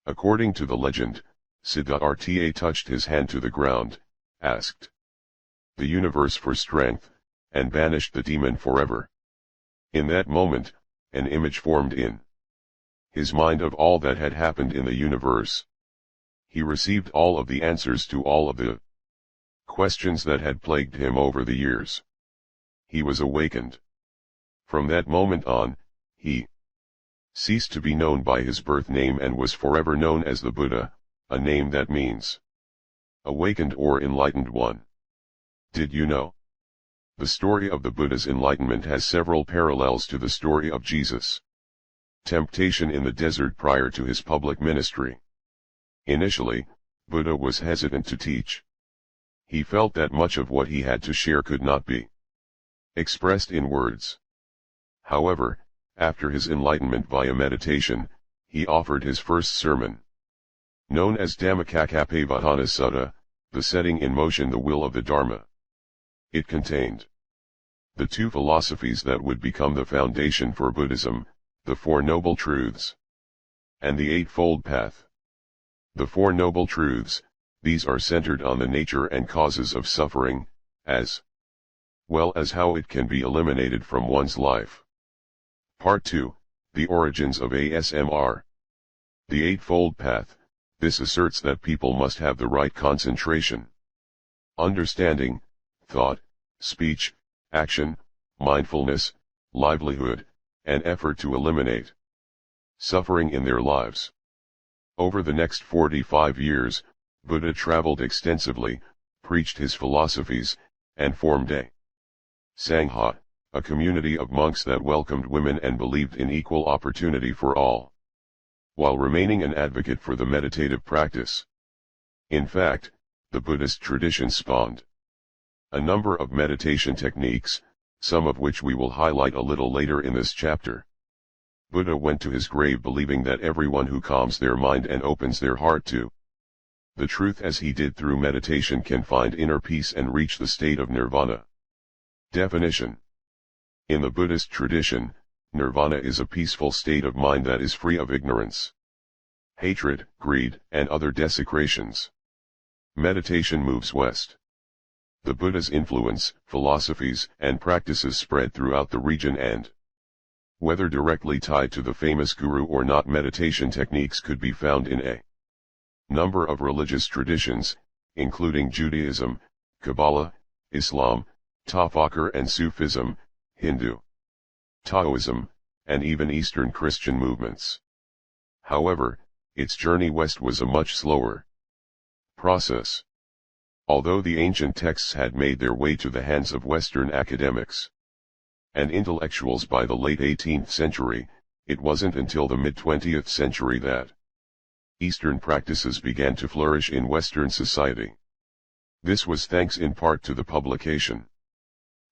According to the legend, Siddhartha touched his hand to the ground, asked the universe for strength, and banished the demon forever. In that moment, an image formed in his mind of all that had happened in the universe. He received all of the answers to all of the questions that had plagued him over the years. He was awakened. From that moment on, he ceased to be known by his birth name and was forever known as the Buddha, a name that means awakened or enlightened one. Did you know? The story of the Buddha's enlightenment has several parallels to the story of Jesus' temptation in the desert prior to his public ministry. Initially, Buddha was hesitant to teach. He felt that much of what he had to share could not be expressed in words. However, after his enlightenment via meditation, he offered his first sermon, known as Dhammacakkappavattana Sutta, the setting in motion the will of the Dharma. It contained the two philosophies that would become the foundation for Buddhism, the Four Noble Truths and the Eightfold Path. The Four Noble Truths, These are centered on the nature and causes of suffering, as well as how it can be eliminated from one's life. Part 2, The Origins of ASMR. The Eightfold Path. This asserts that people must have the right concentration, understanding, thought, speech, action, mindfulness, livelihood, and effort to eliminate suffering in their lives. Over the next 45 years, Buddha traveled extensively, preached his philosophies, and formed a Sangha, a community of monks that welcomed women and believed in equal opportunity for all, while remaining an advocate for the meditative practice. In fact, the Buddhist tradition spawned a number of meditation techniques, some of which we will highlight a little later in this chapter. Buddha went to his grave believing that everyone who calms their mind and opens their heart to the truth as he did through meditation can find inner peace and reach the state of nirvana. Definition. In the Buddhist tradition, nirvana is a peaceful state of mind that is free of ignorance, hatred, greed, and other desecrations. Meditation moves west. The Buddha's influence, philosophies, and practices spread throughout the region and, whether directly tied to the famous guru or not, meditation techniques could be found in a number of religious traditions, including Judaism, Kabbalah, Islam, Tafakkur and Sufism, Hindu, Taoism, and even Eastern Christian movements. However, its journey west was a much slower process. Although the ancient texts had made their way to the hands of Western academics and intellectuals by the late 18th century, it wasn't until the mid-20th century that Eastern practices began to flourish in Western society. This was thanks in part to the publication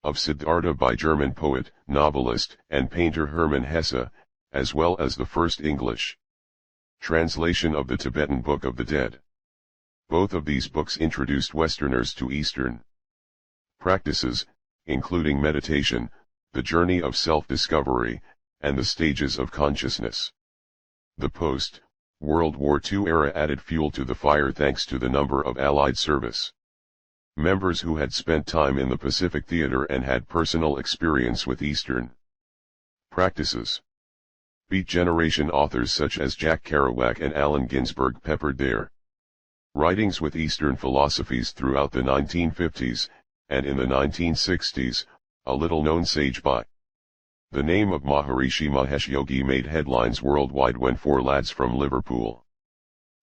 of Siddhartha by German poet, novelist, and painter Hermann Hesse, as well as the first English translation of the Tibetan Book of the Dead. Both of these books introduced Westerners to Eastern practices, including meditation, the journey of self-discovery, and the stages of consciousness. The post-World War II era added fuel to the fire thanks to the number of Allied service members who had spent time in the Pacific Theater and had personal experience with Eastern practices. Beat Generation authors such as Jack Kerouac and Allen Ginsberg peppered their writings with Eastern philosophies throughout the 1950s, and in the 1960s, a little-known sage by the name of Maharishi Mahesh Yogi made headlines worldwide when four lads from Liverpool,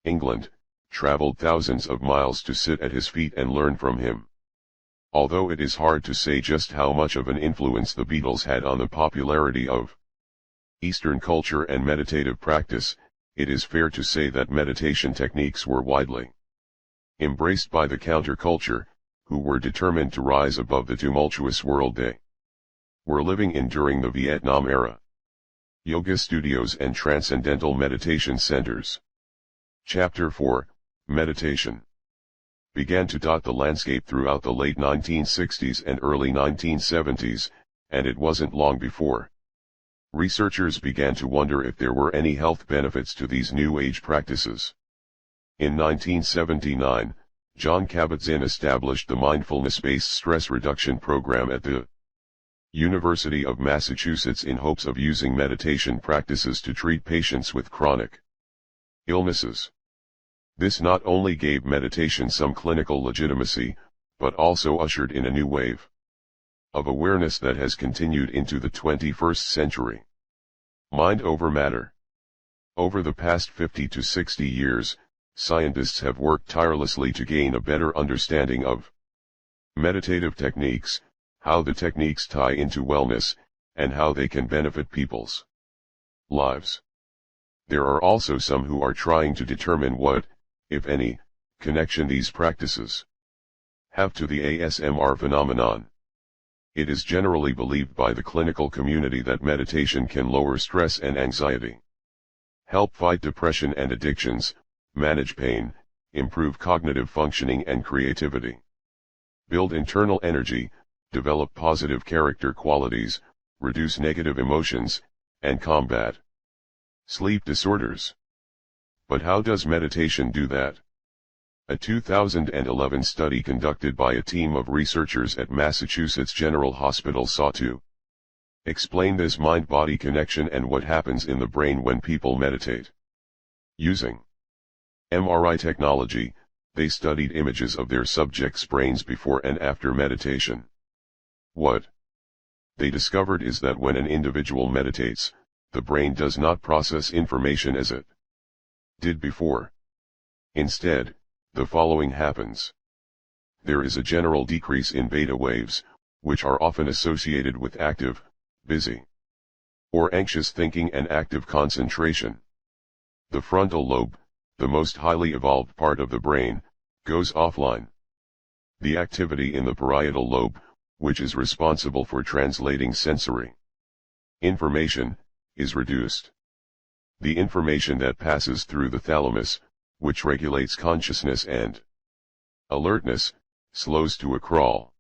England, traveled thousands of miles to sit at his feet and learn from him. Although it is hard to say just how much of an influence the Beatles had on the popularity of Eastern culture and meditative practice, it is fair to say that meditation techniques were widely embraced by the counterculture, who were determined to rise above the tumultuous world they were living in during the Vietnam era. Yoga studios and transcendental meditation centers. Chapter 4, Meditation, began to dot the landscape throughout the late 1960s and early 1970s, and it wasn't long before researchers began to wonder if there were any health benefits to these New Age practices. In 1979, John Kabat-Zinn established the mindfulness-based stress reduction program at the University of Massachusetts in hopes of using meditation practices to treat patients with chronic illnesses. This not only gave meditation some clinical legitimacy, but also ushered in a new wave of awareness that has continued into the 21st century. Mind over matter. Over the past 50 to 60 years, scientists have worked tirelessly to gain a better understanding of meditative techniques, how the techniques tie into wellness, and how they can benefit people's lives. There are also some who are trying to determine what, if any, connection these practices have to the ASMR phenomenon. It is generally believed by the clinical community that meditation can lower stress and anxiety, help fight depression and addictions, manage pain, improve cognitive functioning and creativity, build internal energy, develop positive character qualities, reduce negative emotions, and combat sleep disorders. But how does meditation do that? A 2011 study conducted by a team of researchers at Massachusetts General Hospital sought to explain this mind-body connection and what happens in the brain when people meditate. Using MRI technology, they studied images of their subjects' brains before and after meditation. What they discovered is that when an individual meditates, the brain does not process information as it did before. Instead, the following happens. There is a general decrease in beta waves, which are often associated with active, busy, or anxious thinking and active concentration. The frontal lobe, the most highly evolved part of the brain, goes offline. The activity in the parietal lobe, which is responsible for translating sensory information, is reduced. The information that passes through the thalamus, which regulates consciousness and alertness, slows to a crawl.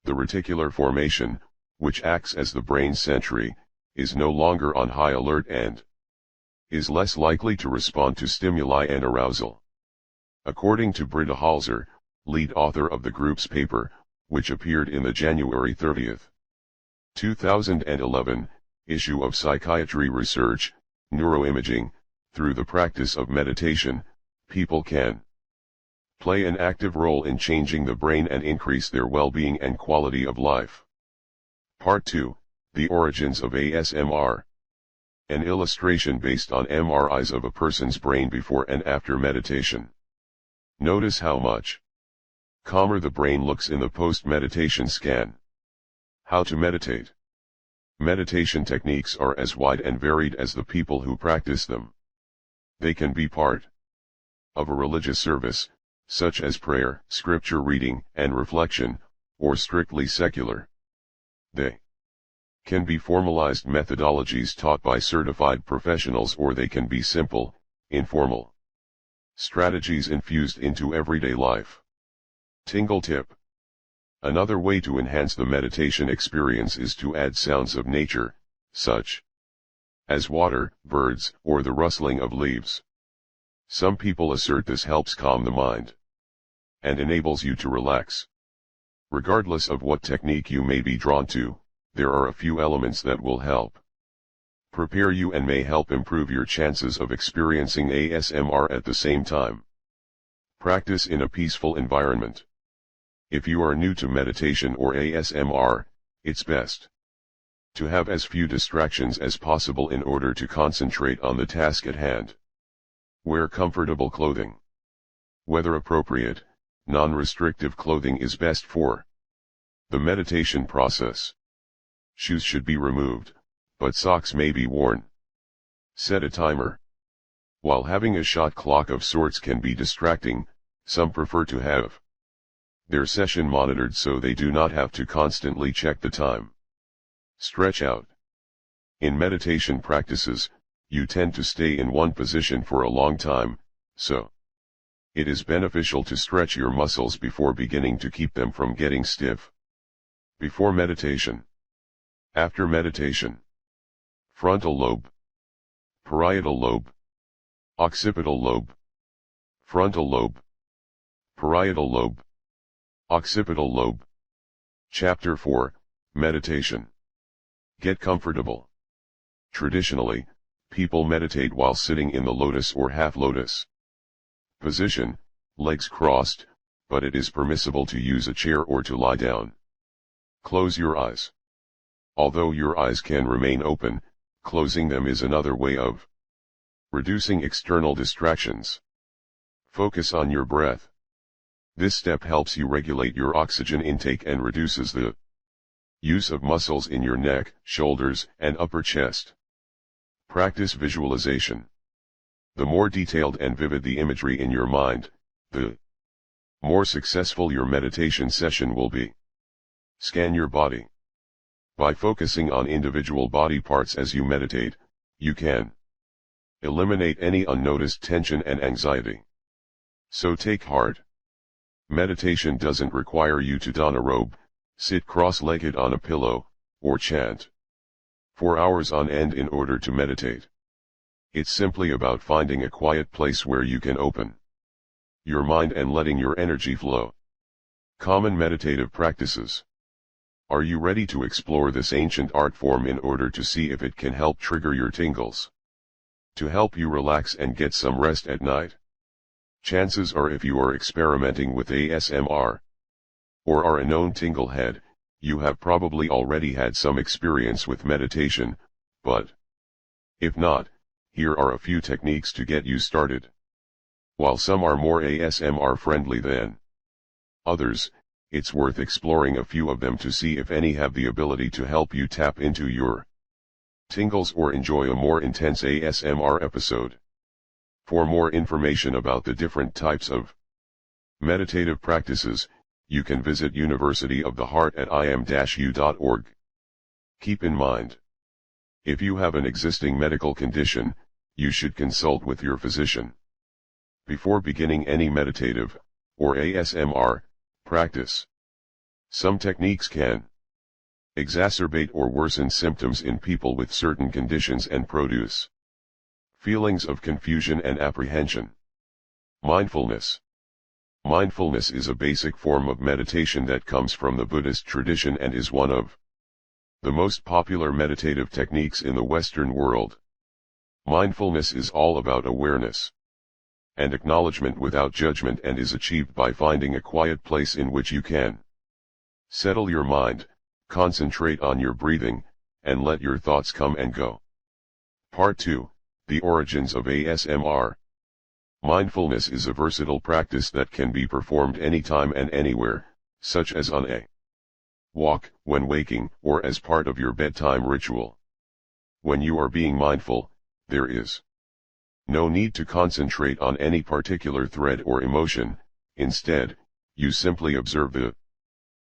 The reticular formation, which acts as the brain's sentry, is no longer on high alert and is less likely to respond to stimuli and arousal. According to Britta Halser, lead author of the group's paper, which appeared in the January 30, 2011, issue of Psychiatry Research, Neuroimaging, through the practice of meditation, people can play an active role in changing the brain and increase their well-being and quality of life. Part 2, The Origins of ASMR. An illustration based on MRIs of a person's brain before and after meditation. Notice how much calmer the brain looks in the post-meditation scan. How to meditate. Meditation techniques are as wide and varied as the people who practice them. They can be part of a religious service, such as prayer, scripture reading, and reflection, or strictly secular. They can be formalized methodologies taught by certified professionals, or they can be simple, informal strategies infused into everyday life. Tingle tip. Another way to enhance the meditation experience is to add sounds of nature, such as water, birds, or the rustling of leaves. Some people assert this helps calm the mind and enables you to relax. Regardless of what technique you may be drawn to, there are a few elements that will help prepare you and may help improve your chances of experiencing ASMR at the same time. Practice in a peaceful environment. If you are new to meditation or ASMR, it's best to have as few distractions as possible in order to concentrate on the task at hand. Wear comfortable clothing. Weather appropriate, non-restrictive clothing is best for the meditation process. Shoes should be removed, but socks may be worn. Set a timer. While having a shot clock of sorts can be distracting, some prefer to have their session monitored so they do not have to constantly check the time. Stretch out. In meditation practices, you tend to stay in one position for a long time, so it is beneficial to stretch your muscles before beginning to keep them from getting stiff. Before meditation. After meditation. Frontal lobe. Parietal lobe. Occipital lobe. Frontal lobe. Parietal lobe. Occipital lobe. Chapter 4, Meditation. Get comfortable. Traditionally, people meditate while sitting in the lotus or half lotus position, legs crossed, but it is permissible to use a chair or to lie down. Close your eyes. Although your eyes can remain open, closing them is another way of reducing external distractions. Focus on your breath. This step helps you regulate your oxygen intake and reduces the use of muscles in your neck, shoulders, and upper chest. Practice visualization. The more detailed and vivid the imagery in your mind, the more successful your meditation session will be. Scan your body. By focusing on individual body parts as you meditate, you can eliminate any unnoticed tension and anxiety. So take heart. Meditation doesn't require you to don a robe, sit cross-legged on a pillow, or chant for hours on end in order to meditate. It's simply about finding a quiet place where you can open your mind and letting your energy flow. Common meditative practices. Are you ready to explore this ancient art form in order to see if it can help trigger your tingles? To help you relax and get some rest at night? Chances are if you are experimenting with ASMR, or are a known tingle head, you have probably already had some experience with meditation, but if not, here are a few techniques to get you started. While some are more ASMR friendly than others, it's worth exploring a few of them to see if any have the ability to help you tap into your tingles or enjoy a more intense ASMR episode. For more information about the different types of meditative practices, you can visit University of the Heart at im-u.org. Keep in mind, if you have an existing medical condition, you should consult with your physician before beginning any meditative, or ASMR, practice. Some techniques can exacerbate or worsen symptoms in people with certain conditions and produce feelings of confusion and apprehension. Mindfulness. Mindfulness is a basic form of meditation that comes from the Buddhist tradition and is one of the most popular meditative techniques in the Western world. Mindfulness is all about awareness and acknowledgement without judgment and is achieved by finding a quiet place in which you can settle your mind, concentrate on your breathing, and let your thoughts come and go. Part 2, The Origins of ASMR. Mindfulness is a versatile practice that can be performed anytime and anywhere, such as on a walk, when waking, or as part of your bedtime ritual. When you are being mindful, there is no need to concentrate on any particular thread or emotion. Instead, you simply observe the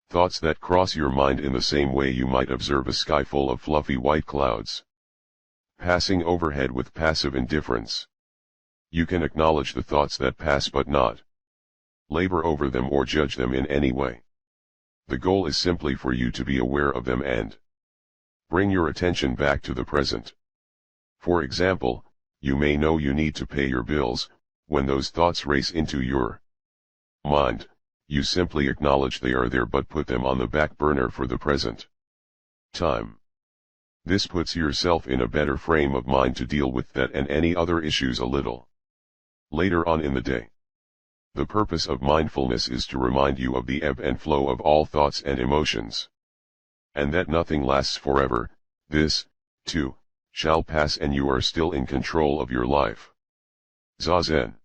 thoughts that cross your mind in the same way you might observe a sky full of fluffy white clouds passing overhead with passive indifference. You can acknowledge the thoughts that pass but not labor over them or judge them in any way. The goal is simply for you to be aware of them and bring your attention back to the present. For example, you may know you need to pay your bills. When those thoughts race into your mind, you simply acknowledge they are there but put them on the back burner for the present time. This puts yourself in a better frame of mind to deal with that and any other issues a little later on in the day. The purpose of mindfulness is to remind you of the ebb and flow of all thoughts and emotions, and that nothing lasts forever. This, too, shall pass and you are still in control of your life. Zazen.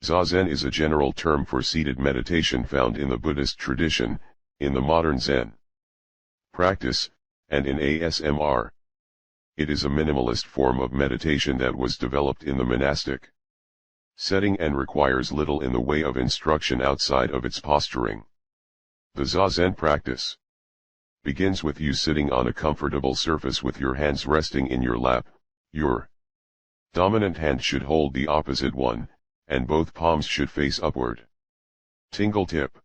Zazen is a general term for seated meditation found in the Buddhist tradition, in the modern Zen practice, and in ASMR. It is a minimalist form of meditation that was developed in the monastic setting and requires little in the way of instruction outside of its posturing. The Zazen practice begins with you sitting on a comfortable surface with your hands resting in your lap. Your dominant hand should hold the opposite one, and both palms should face upward. Tingle tip.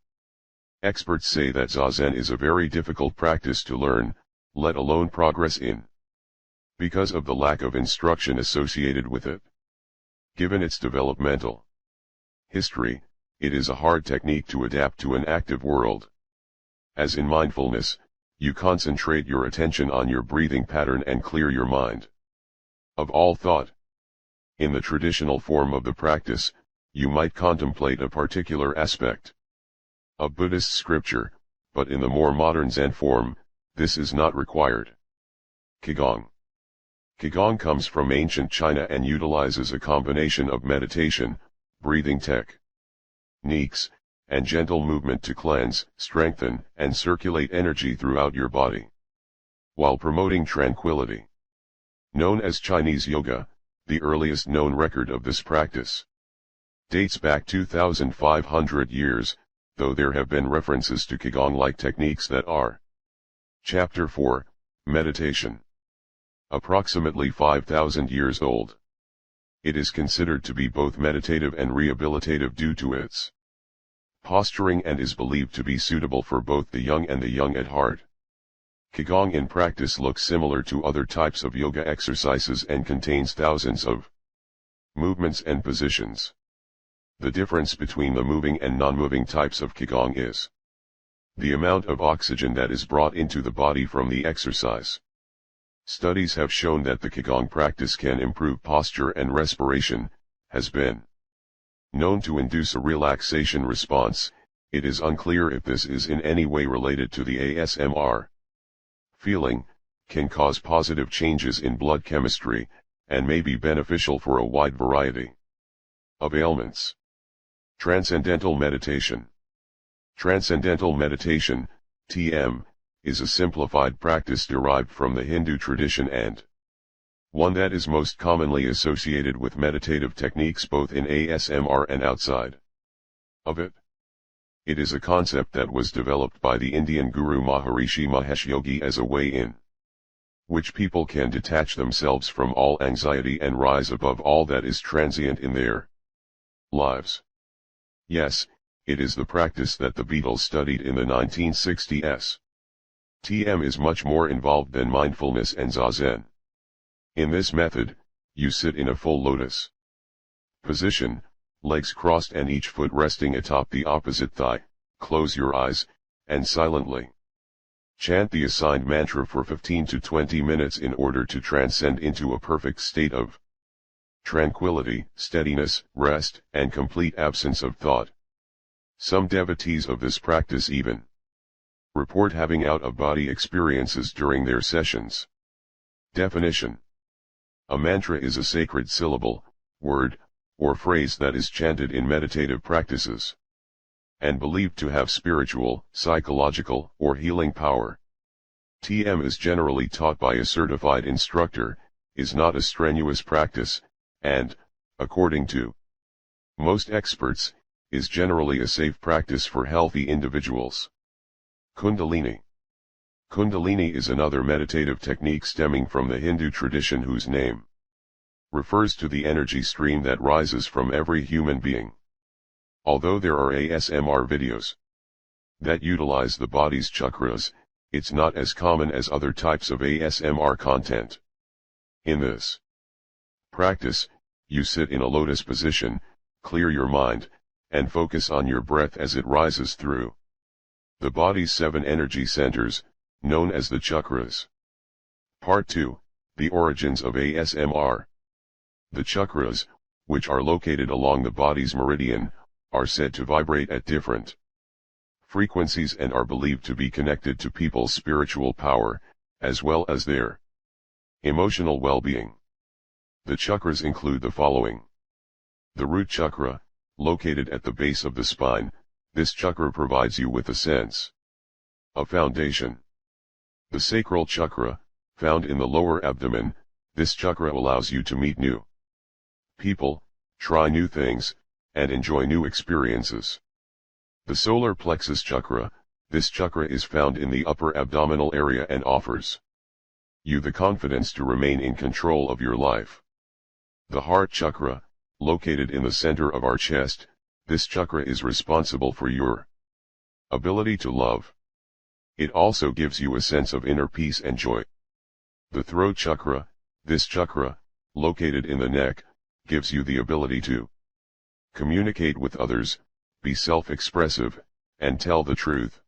Experts say that Zazen is a very difficult practice to learn, let alone progress in, because of the lack of instruction associated with it. Given its developmental history, it is a hard technique to adapt to an active world. As in mindfulness, you concentrate your attention on your breathing pattern and clear your mind of all thought. In the traditional form of the practice, you might contemplate a particular aspect of Buddhist scripture, but in the more modern Zen form, this is not required. Qigong. Qigong comes from ancient China and utilizes a combination of meditation, breathing techniques, and gentle movement to cleanse, strengthen, and circulate energy throughout your body, while promoting tranquility. Known as Chinese yoga, the earliest known record of this practice dates back 2,500 years, though there have been references to Qigong-like techniques that are. Chapter 4, Meditation. Approximately 5,000 years old. It is considered to be both meditative and rehabilitative due to its posturing and is believed to be suitable for both the young and the young at heart. Qigong in practice looks similar to other types of yoga exercises and contains thousands of movements and positions. The difference between the moving and non-moving types of Qigong is the amount of oxygen that is brought into the body from the exercise. Studies have shown that the Qigong practice can improve posture and respiration, has been known to induce a relaxation response. It is unclear if this is in any way related to the ASMR feeling, can cause positive changes in blood chemistry, and may be beneficial for a wide variety of ailments. Transcendental meditation. Transcendental meditation, TM, is a simplified practice derived from the Hindu tradition and one that is most commonly associated with meditative techniques both in ASMR and outside of it. It is a concept that was developed by the Indian guru Maharishi Mahesh Yogi as a way in which people can detach themselves from all anxiety and rise above all that is transient in their lives. Yes, it is the practice that the Beatles studied in the 1960s. TM is much more involved than mindfulness and Zazen. In this method, you sit in a full lotus position, legs crossed and each foot resting atop the opposite thigh, close your eyes, and silently chant the assigned mantra for 15 to 20 minutes in order to transcend into a perfect state of tranquility, steadiness, rest, and complete absence of thought. Some devotees of this practice even report having out-of-body experiences during their sessions. Definition: a mantra is a sacred syllable, word, or phrase that is chanted in meditative practices and believed to have spiritual, psychological, or healing power. TM is generally taught by a certified instructor, is not a strenuous practice, and, according to most experts, is generally a safe practice for healthy individuals. Kundalini. Kundalini is another meditative technique stemming from the Hindu tradition whose name refers to the energy stream that rises from every human being. Although there are ASMR videos that utilize the body's chakras, it's not as common as other types of ASMR content. In this practice, you sit in a lotus position, clear your mind, and focus on your breath as it rises through the body's 7 energy centers, known as the chakras. Part 2, the origins of ASMR. The chakras, which are located along the body's meridian, are said to vibrate at different frequencies and are believed to be connected to people's spiritual power, as well as their emotional well-being. The chakras include the following. The root chakra, located at the base of the spine, this chakra provides you with a sense of foundation. The sacral chakra, found in the lower abdomen, this chakra allows you to meet new people, try new things, and enjoy new experiences. The solar plexus chakra, this chakra is found in the upper abdominal area and offers you the confidence to remain in control of your life. The heart chakra, located in the center of our chest, this chakra is responsible for your ability to love. It also gives you a sense of inner peace and joy. The throat chakra, this chakra, located in the neck, gives you the ability to communicate with others, be self-expressive, and tell the truth.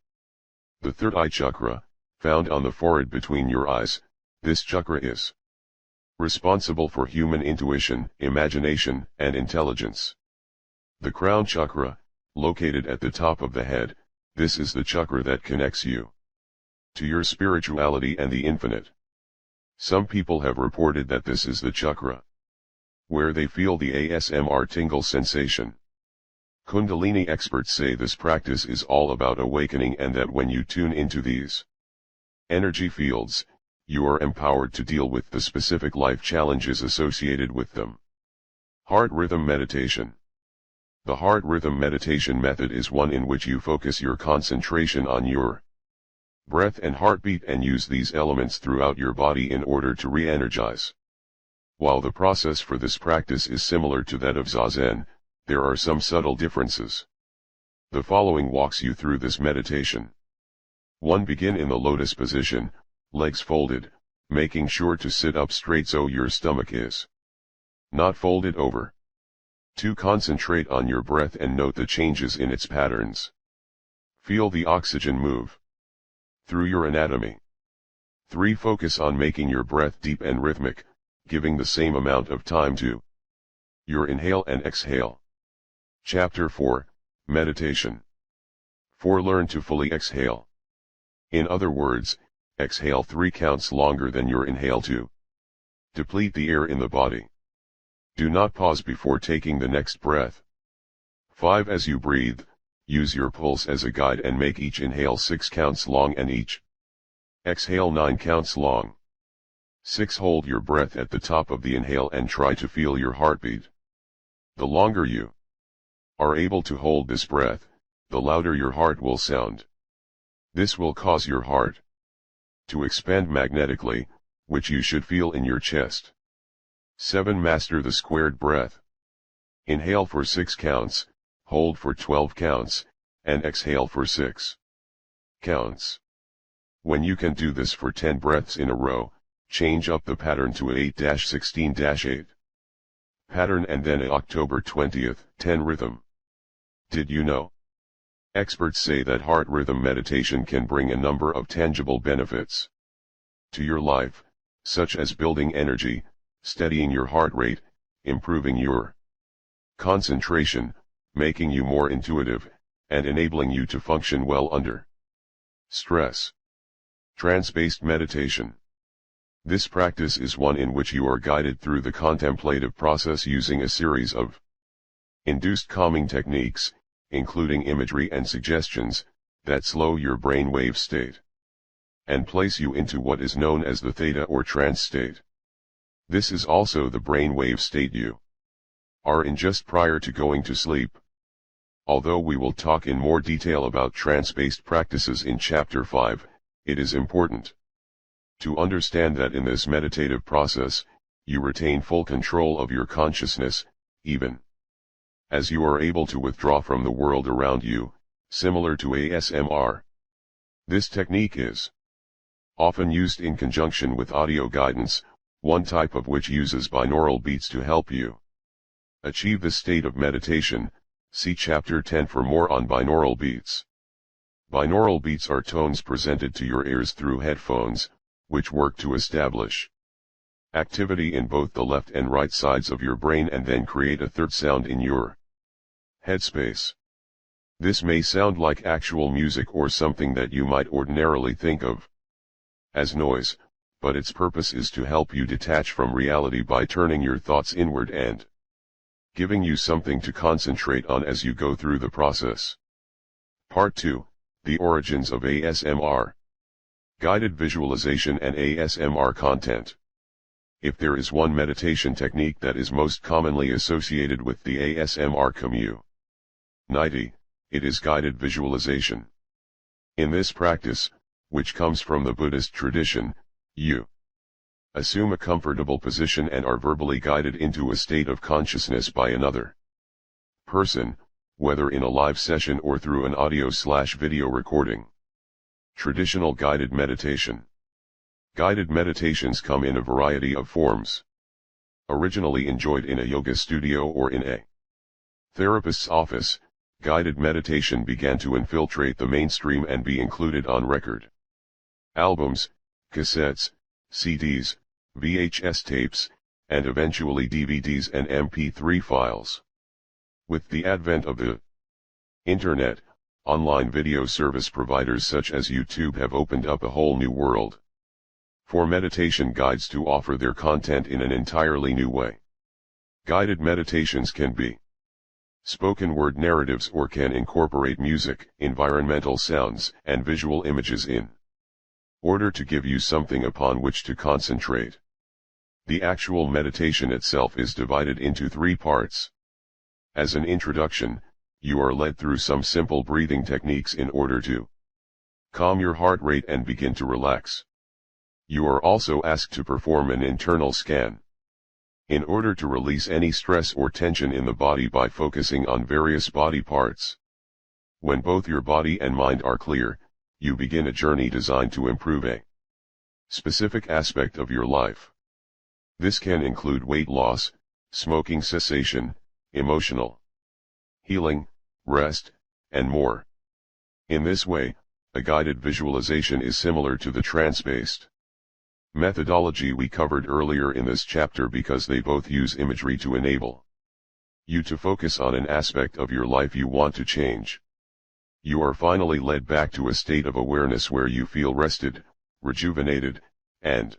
The third eye chakra, found on the forehead between your eyes, this chakra is responsible for human intuition, imagination, and intelligence. The crown chakra, located at the top of the head, this is the chakra that connects you to your spirituality and the infinite. Some people have reported that this is the chakra where they feel the ASMR tingle sensation. Kundalini experts say this practice is all about awakening and that when you tune into these energy fields, you are empowered to deal with the specific life challenges associated with them. Heart rhythm meditation. The heart rhythm meditation method is one in which you focus your concentration on your breath and heartbeat and use these elements throughout your body in order to re-energize. While the process for this practice is similar to that of Zazen, there are some subtle differences. The following walks you through this meditation. 1. Begin in the lotus position, legs folded, making sure to sit up straight so your stomach is not folded over. 2. Concentrate on your breath and note the changes in its patterns. Feel the oxygen move through your anatomy. 3. Focus on making your breath deep and rhythmic, giving the same amount of time to your inhale and exhale. Chapter 4, Meditation. 4. Learn to fully exhale. In other words, exhale 3 counts longer than your inhale to deplete the air in the body. Do not pause before taking the next breath. 5. As you breathe, use your pulse as a guide and make each inhale 6 counts long and each exhale 9 counts long. 6. Hold your breath at the top of the inhale and try to feel your heartbeat. The longer you are able to hold this breath, the louder your heart will sound. This will cause your heart to expand magnetically, which you should feel in your chest. 7. Master the squared breath. Inhale for 6 counts, hold for 12 counts, and exhale for 6 counts. When you can do this for 10 breaths in a row, change up the pattern to 8-16-8 pattern and then a October 20th, 10 rhythm. Did you know? Experts say that heart rhythm meditation can bring a number of tangible benefits to your life, such as building energy, steadying your heart rate, improving your concentration, making you more intuitive, and enabling you to function well under stress. Trance-based meditation. This practice is one in which you are guided through the contemplative process using a series of induced calming techniques, including imagery and suggestions, that slow your brainwave state and place you into what is known as the theta or trance state. This is also the brainwave state you are in just prior to going to sleep. Although we will talk in more detail about trance-based practices in Chapter 5, it is important to understand that in this meditative process, you retain full control of your consciousness, even as you are able to withdraw from the world around you, similar to ASMR. This technique is often used in conjunction with audio guidance, one type of which uses binaural beats to help you achieve this state of meditation. See Chapter 10 for more on binaural beats. Binaural beats are tones presented to your ears through headphones, which work to establish activity in both the left and right sides of your brain and then create a third sound in your headspace. This may sound like actual music or something that you might ordinarily think of as noise, but its purpose is to help you detach from reality by turning your thoughts inward and giving you something to concentrate on as you go through the process. Part 2, The Origins of ASMR. Guided Visualization and ASMR Content. If there is one meditation technique that is most commonly associated with the ASMR community, it is guided visualization. In this practice, which comes from the Buddhist tradition, you assume a comfortable position and are verbally guided into a state of consciousness by another person, whether in a live session or through an audio/video recording. Traditional guided meditation. Guided meditations come in a variety of forms. Originally enjoyed in a yoga studio or in a therapist's office, guided meditation began to infiltrate the mainstream and be included on record albums, cassettes, CDs, VHS tapes, and eventually DVDs and MP3 files. With the advent of the internet, online video service providers such as YouTube have opened up a whole new world for meditation guides to offer their content in an entirely new way. Guided meditations can be spoken word narratives or can incorporate music, environmental sounds, and visual images in order to give you something upon which to concentrate. The actual meditation itself is divided into 3 parts. As an introduction, you are led through some simple breathing techniques in order to calm your heart rate and begin to relax. You are also asked to perform an internal scan in order to release any stress or tension in the body by focusing on various body parts. When both your body and mind are clear, you begin a journey designed to improve a specific aspect of your life. This can include weight loss, smoking cessation, emotional, healing, rest, and more. In this way, a guided visualization is similar to the trance-based methodology we covered earlier in this chapter because they both use imagery to enable you to focus on an aspect of your life you want to change. You are finally led back to a state of awareness where you feel rested, rejuvenated, and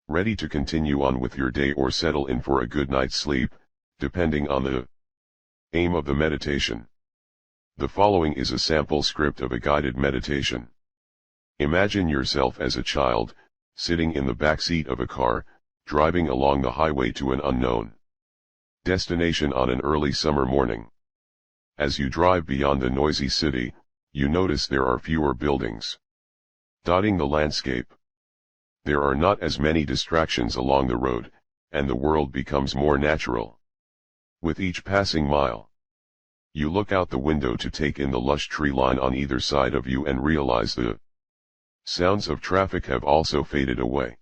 ready to continue on with your day or settle in for a good night's sleep, depending on the aim of the meditation. The following is a sample script of a guided meditation. Imagine yourself as a child, sitting in the back seat of a car, driving along the highway to an unknown destination on an early summer morning. As you drive beyond the noisy city, you notice there are fewer buildings dotting the landscape. There are not as many distractions along the road, and the world becomes more natural. With each passing mile, you look out the window to take in the lush tree line on either side of you and realize the sounds of traffic have also faded away.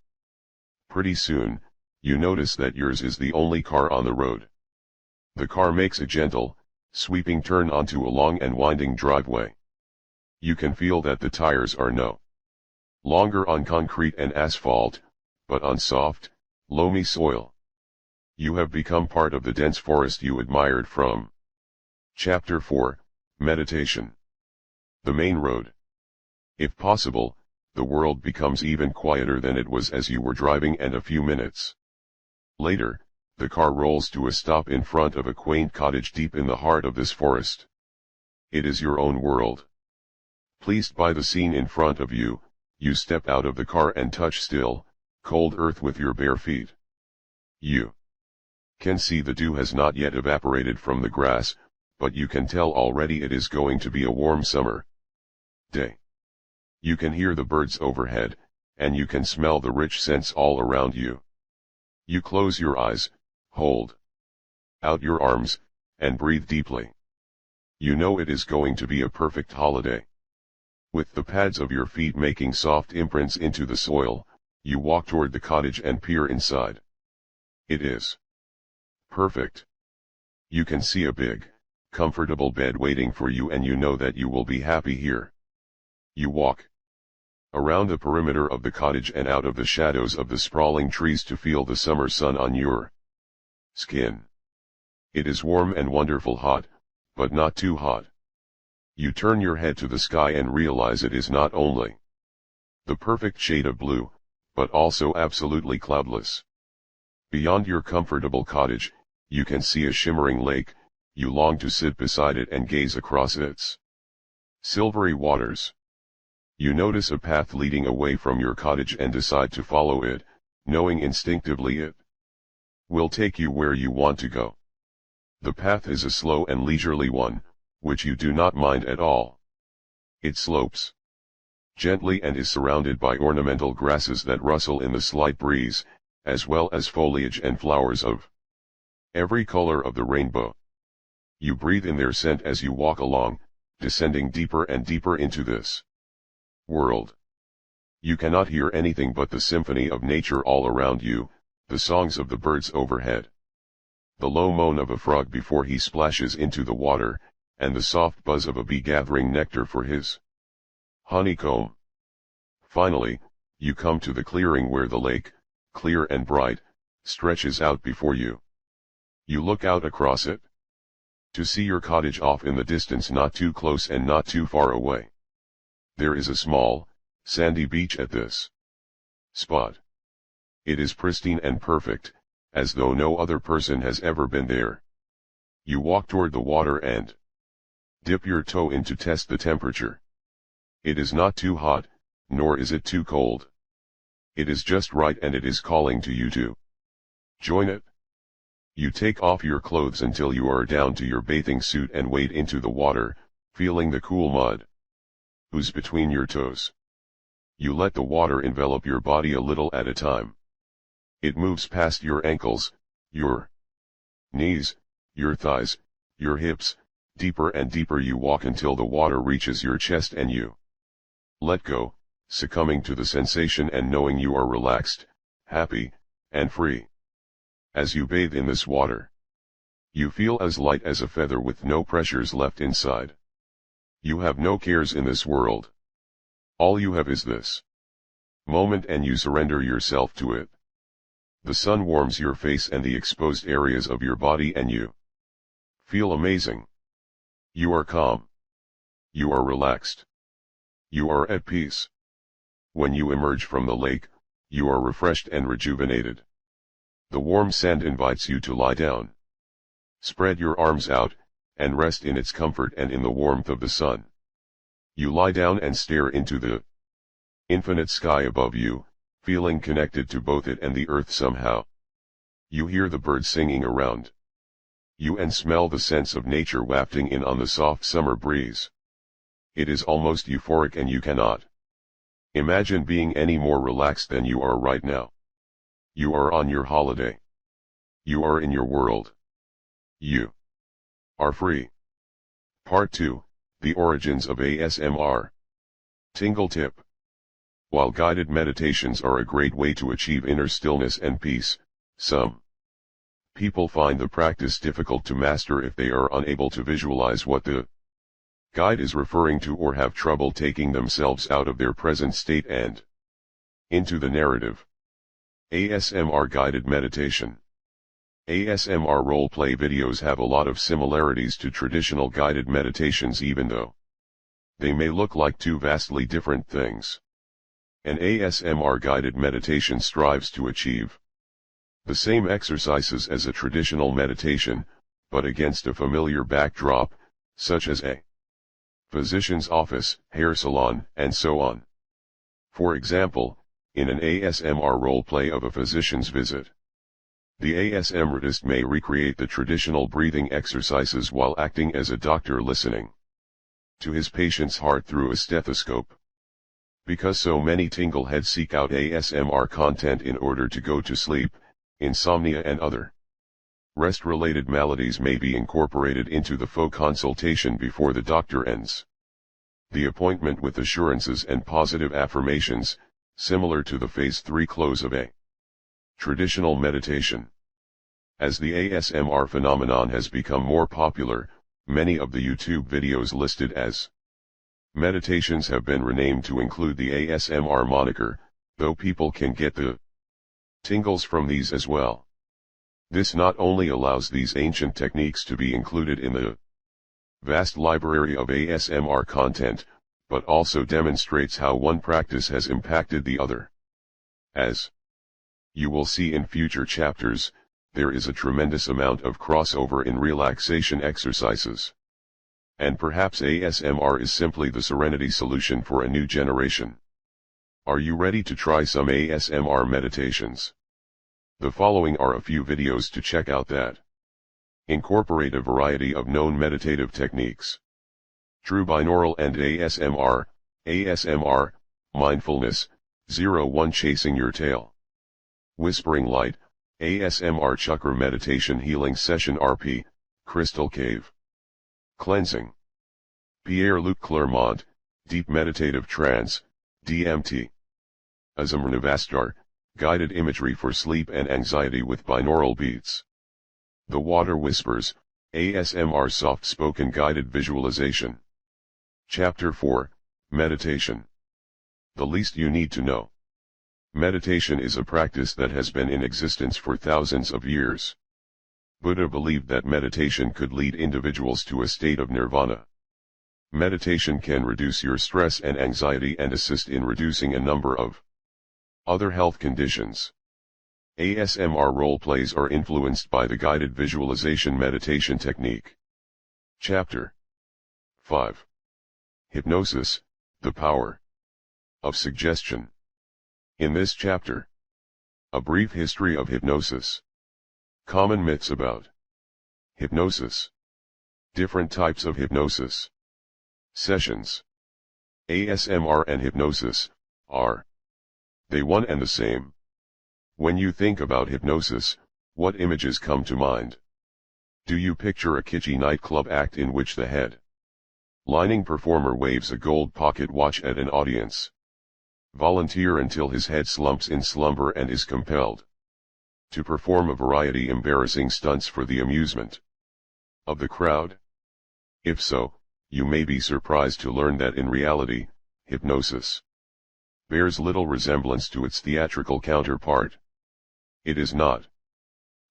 Pretty soon, you notice that yours is the only car on the road. The car makes a gentle, sweeping turn onto a long and winding driveway. You can feel that the tires are no longer on concrete and asphalt, but on soft, loamy soil. You have become part of the dense forest you admired from Chapter 4, Meditation. The main road. If possible, the world becomes even quieter than it was as you were driving, and a few minutes later, the car rolls to a stop in front of a quaint cottage deep in the heart of this forest. It is your own world. Pleased by the scene in front of you, you step out of the car and touch still, cold earth with your bare feet. You can see the dew has not yet evaporated from the grass, but you can tell already it is going to be a warm summer day. You can hear the birds overhead, and you can smell the rich scents all around you. You close your eyes, hold out your arms, and breathe deeply. You know it is going to be a perfect holiday. With the pads of your feet making soft imprints into the soil, you walk toward the cottage and peer inside. It is perfect. You can see a big, comfortable bed waiting for you, and you know that you will be happy here. You walk around the perimeter of the cottage and out of the shadows of the sprawling trees to feel the summer sun on your skin. It is warm and wonderful hot, but not too hot. You turn your head to the sky and realize it is not only the perfect shade of blue, but also absolutely cloudless. Beyond your comfortable cottage, you can see a shimmering lake. You long to sit beside it and gaze across its silvery waters. You notice a path leading away from your cottage and decide to follow it, knowing instinctively it will take you where you want to go. The path is a slow and leisurely one, which you do not mind at all. It slopes gently and is surrounded by ornamental grasses that rustle in the slight breeze, as well as foliage and flowers of every color of the rainbow. You breathe in their scent as you walk along, descending deeper and deeper into this world. You cannot hear anything but the symphony of nature all around you, the songs of the birds overhead, the low moan of a frog before he splashes into the water, and the soft buzz of a bee gathering nectar for his honeycomb. Finally, you come to the clearing where the lake, clear and bright, stretches out before you. You look out across it to see your cottage off in the distance, not too close and not too far away. There is a small, sandy beach at this spot. It is pristine and perfect, as though no other person has ever been there. You walk toward the water and dip your toe in to test the temperature. It is not too hot, nor is it too cold. It is just right, and it is calling to you to join it. You take off your clothes until you are down to your bathing suit and wade into the water, feeling the cool mud ooze between your toes. You let the water envelop your body a little at a time. It moves past your ankles, your knees, your thighs, your hips. Deeper and deeper you walk until the water reaches your chest and you let go, succumbing to the sensation and knowing you are relaxed, happy, and free. As you bathe in this water, You feel as light as a feather with no pressures left inside. You have no cares in this world. All you have is this moment, and you surrender yourself to it. The sun warms your face and the exposed areas of your body, and you feel amazing. You are calm. You are relaxed. You are at peace. When you emerge from the lake, you are refreshed and rejuvenated. The warm sand invites you to lie down. Spread your arms out, and rest in its comfort and in the warmth of the sun. You lie down and stare into the infinite sky above you, feeling connected to both it and the earth somehow. You hear the birds singing around you and smell the scents of nature wafting in on the soft summer breeze. It is almost euphoric, and you cannot imagine being any more relaxed than you are right now. You are on your holiday. You are in your world. You are free. Part 2, The Origins of ASMR. Tingle tip. While guided meditations are a great way to achieve inner stillness and peace, some people find the practice difficult to master if they are unable to visualize what the guide is referring to, or have trouble taking themselves out of their present state and into the narrative. ASMR guided meditation. ASMR role-play videos have a lot of similarities to traditional guided meditations, even though they may look like two vastly different things. An ASMR guided meditation strives to achieve the same exercises as a traditional meditation, but against a familiar backdrop, such as a physician's office, hair salon, and so on. For example, in an ASMR role-play of a physician's visit, the ASMRtist may recreate the traditional breathing exercises while acting as a doctor listening to his patient's heart through a stethoscope. Because so many tingleheads seek out ASMR content in order to go to sleep, insomnia and other rest-related maladies may be incorporated into the faux consultation before the doctor ends the appointment with assurances and positive affirmations, similar to the phase 3 close of a traditional meditation. As the ASMR phenomenon has become more popular, many of the YouTube videos listed as meditations have been renamed to include the ASMR moniker, though people can get the tingles from these as well. This not only allows these ancient techniques to be included in the vast library of ASMR content, but also demonstrates how one practice has impacted the other. As you will see in future chapters, there is a tremendous amount of crossover in relaxation exercises. And perhaps ASMR is simply the serenity solution for a new generation. Are you ready to try some ASMR meditations? The following are a few videos to check out that incorporate a variety of known meditative techniques. True binaural and ASMR, ASMR, Mindfulness, 01 Chasing Your Tail. Whispering Light, ASMR Chakra Meditation Healing Session RP, Crystal Cave. Cleansing. Pierre-Luc Clermont, Deep Meditative Trance, DMT. ASMRnavastar, Guided Imagery for Sleep and Anxiety with Binaural Beats. The Water Whispers, ASMR Soft-Spoken Guided Visualization. Chapter 4, Meditation. The least you need to know. Meditation is a practice that has been in existence for thousands of years. Buddha believed that meditation could lead individuals to a state of nirvana. Meditation can reduce your stress and anxiety and assist in reducing a number of other health conditions. ASMR role-plays are influenced by the guided visualization meditation technique. Chapter 5. Hypnosis, the Power of Suggestion. In this chapter, a brief history of hypnosis. Common myths about hypnosis. Different types of hypnosis. Sessions. ASMR and hypnosis, are they one and the same? When you think about hypnosis, what images come to mind? Do you picture a kitschy nightclub act in which the head-lining performer waves a gold pocket watch at an audience? Volunteer until his head slumps in slumber and is compelled to perform a variety embarrassing stunts for the amusement of the crowd? If so, you may be surprised to learn that in reality, hypnosis bears little resemblance to its theatrical counterpart. It is not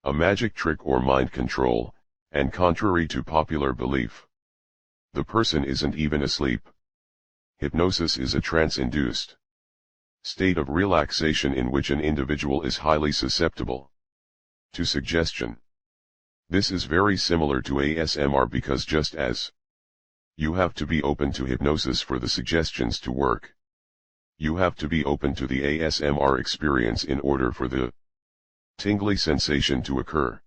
a magic trick or mind control, and contrary to popular belief, the person isn't even asleep. Hypnosis is a trance-induced state of relaxation in which an individual is highly susceptible to suggestion. This is very similar to ASMR because just as you have to be open to hypnosis for the suggestions to work, you have to be open to the ASMR experience in order for the tingly sensation to occur.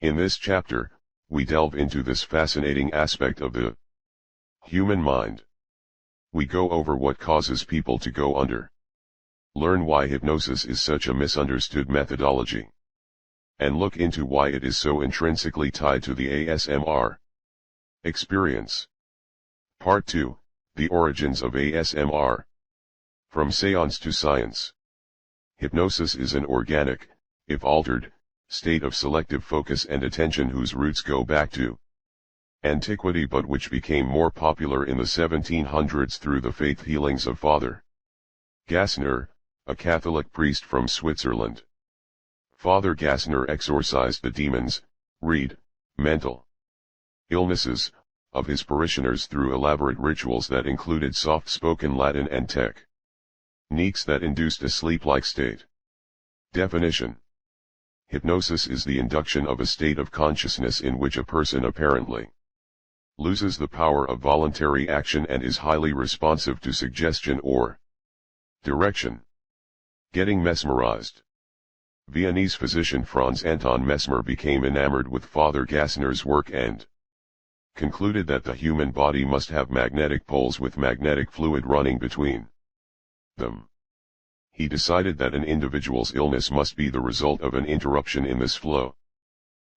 In this chapter, we delve into this fascinating aspect of the human mind. We go over what causes people to go under, learn why hypnosis is such a misunderstood methodology, and look into why it is so intrinsically tied to the ASMR experience. Part 2, The Origins of ASMR. From Seance to Science. Hypnosis is an organic, if altered, state of selective focus and attention whose roots go back to antiquity but which became more popular in the 1700s through the faith healings of Father Gassner, a Catholic priest from Switzerland. Father Gassner exorcised the demons, mental illnesses, of his parishioners through elaborate rituals that included soft-spoken Latin and techniques that induced a sleep-like state. Definition: hypnosis is the induction of a state of consciousness in which a person apparently loses the power of voluntary action and is highly responsive to suggestion or direction. Getting mesmerized. Viennese physician Franz Anton Mesmer became enamored with Father Gassner's work and concluded that the human body must have magnetic poles with magnetic fluid running between them. He decided that an individual's illness must be the result of an interruption in this flow,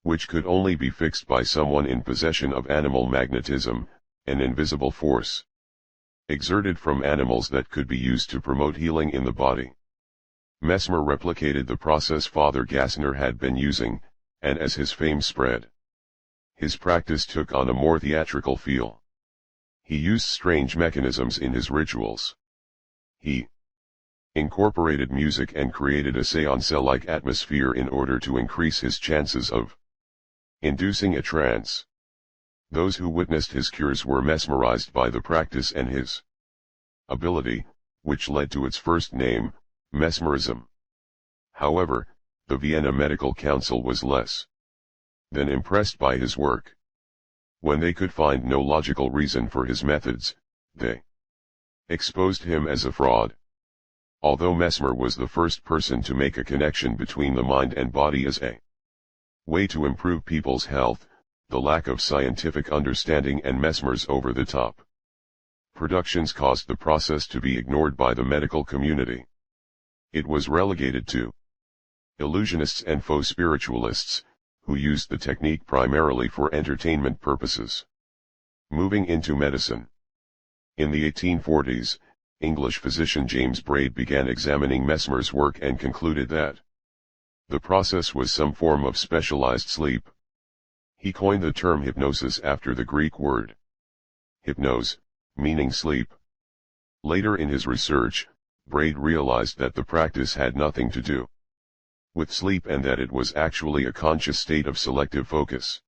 which could only be fixed by someone in possession of animal magnetism, an invisible force exerted from animals that could be used to promote healing in the body. Mesmer replicated the process Father Gassner had been using, and as his fame spread, his practice took on a more theatrical feel. He used strange mechanisms in his rituals. He incorporated music and created a seance-like atmosphere in order to increase his chances of inducing a trance. Those who witnessed his cures were mesmerized by the practice and his ability, which led to its first name, mesmerism. However, the Vienna Medical Council was less than impressed by his work. When they could find no logical reason for his methods, they exposed him as a fraud. Although Mesmer was the first person to make a connection between the mind and body as a way to improve people's health, the lack of scientific understanding and Mesmer's over-the-top productions caused the process to be ignored by the medical community. It was relegated to illusionists and faux spiritualists, who used the technique primarily for entertainment purposes. Moving into medicine. In the 1840s, English physician James Braid began examining Mesmer's work and concluded that the process was some form of specialized sleep. He coined the term hypnosis after the Greek word hypnos, meaning sleep. Later in his research, Braid realized that the practice had nothing to do with sleep and that it was actually a conscious state of selective focus.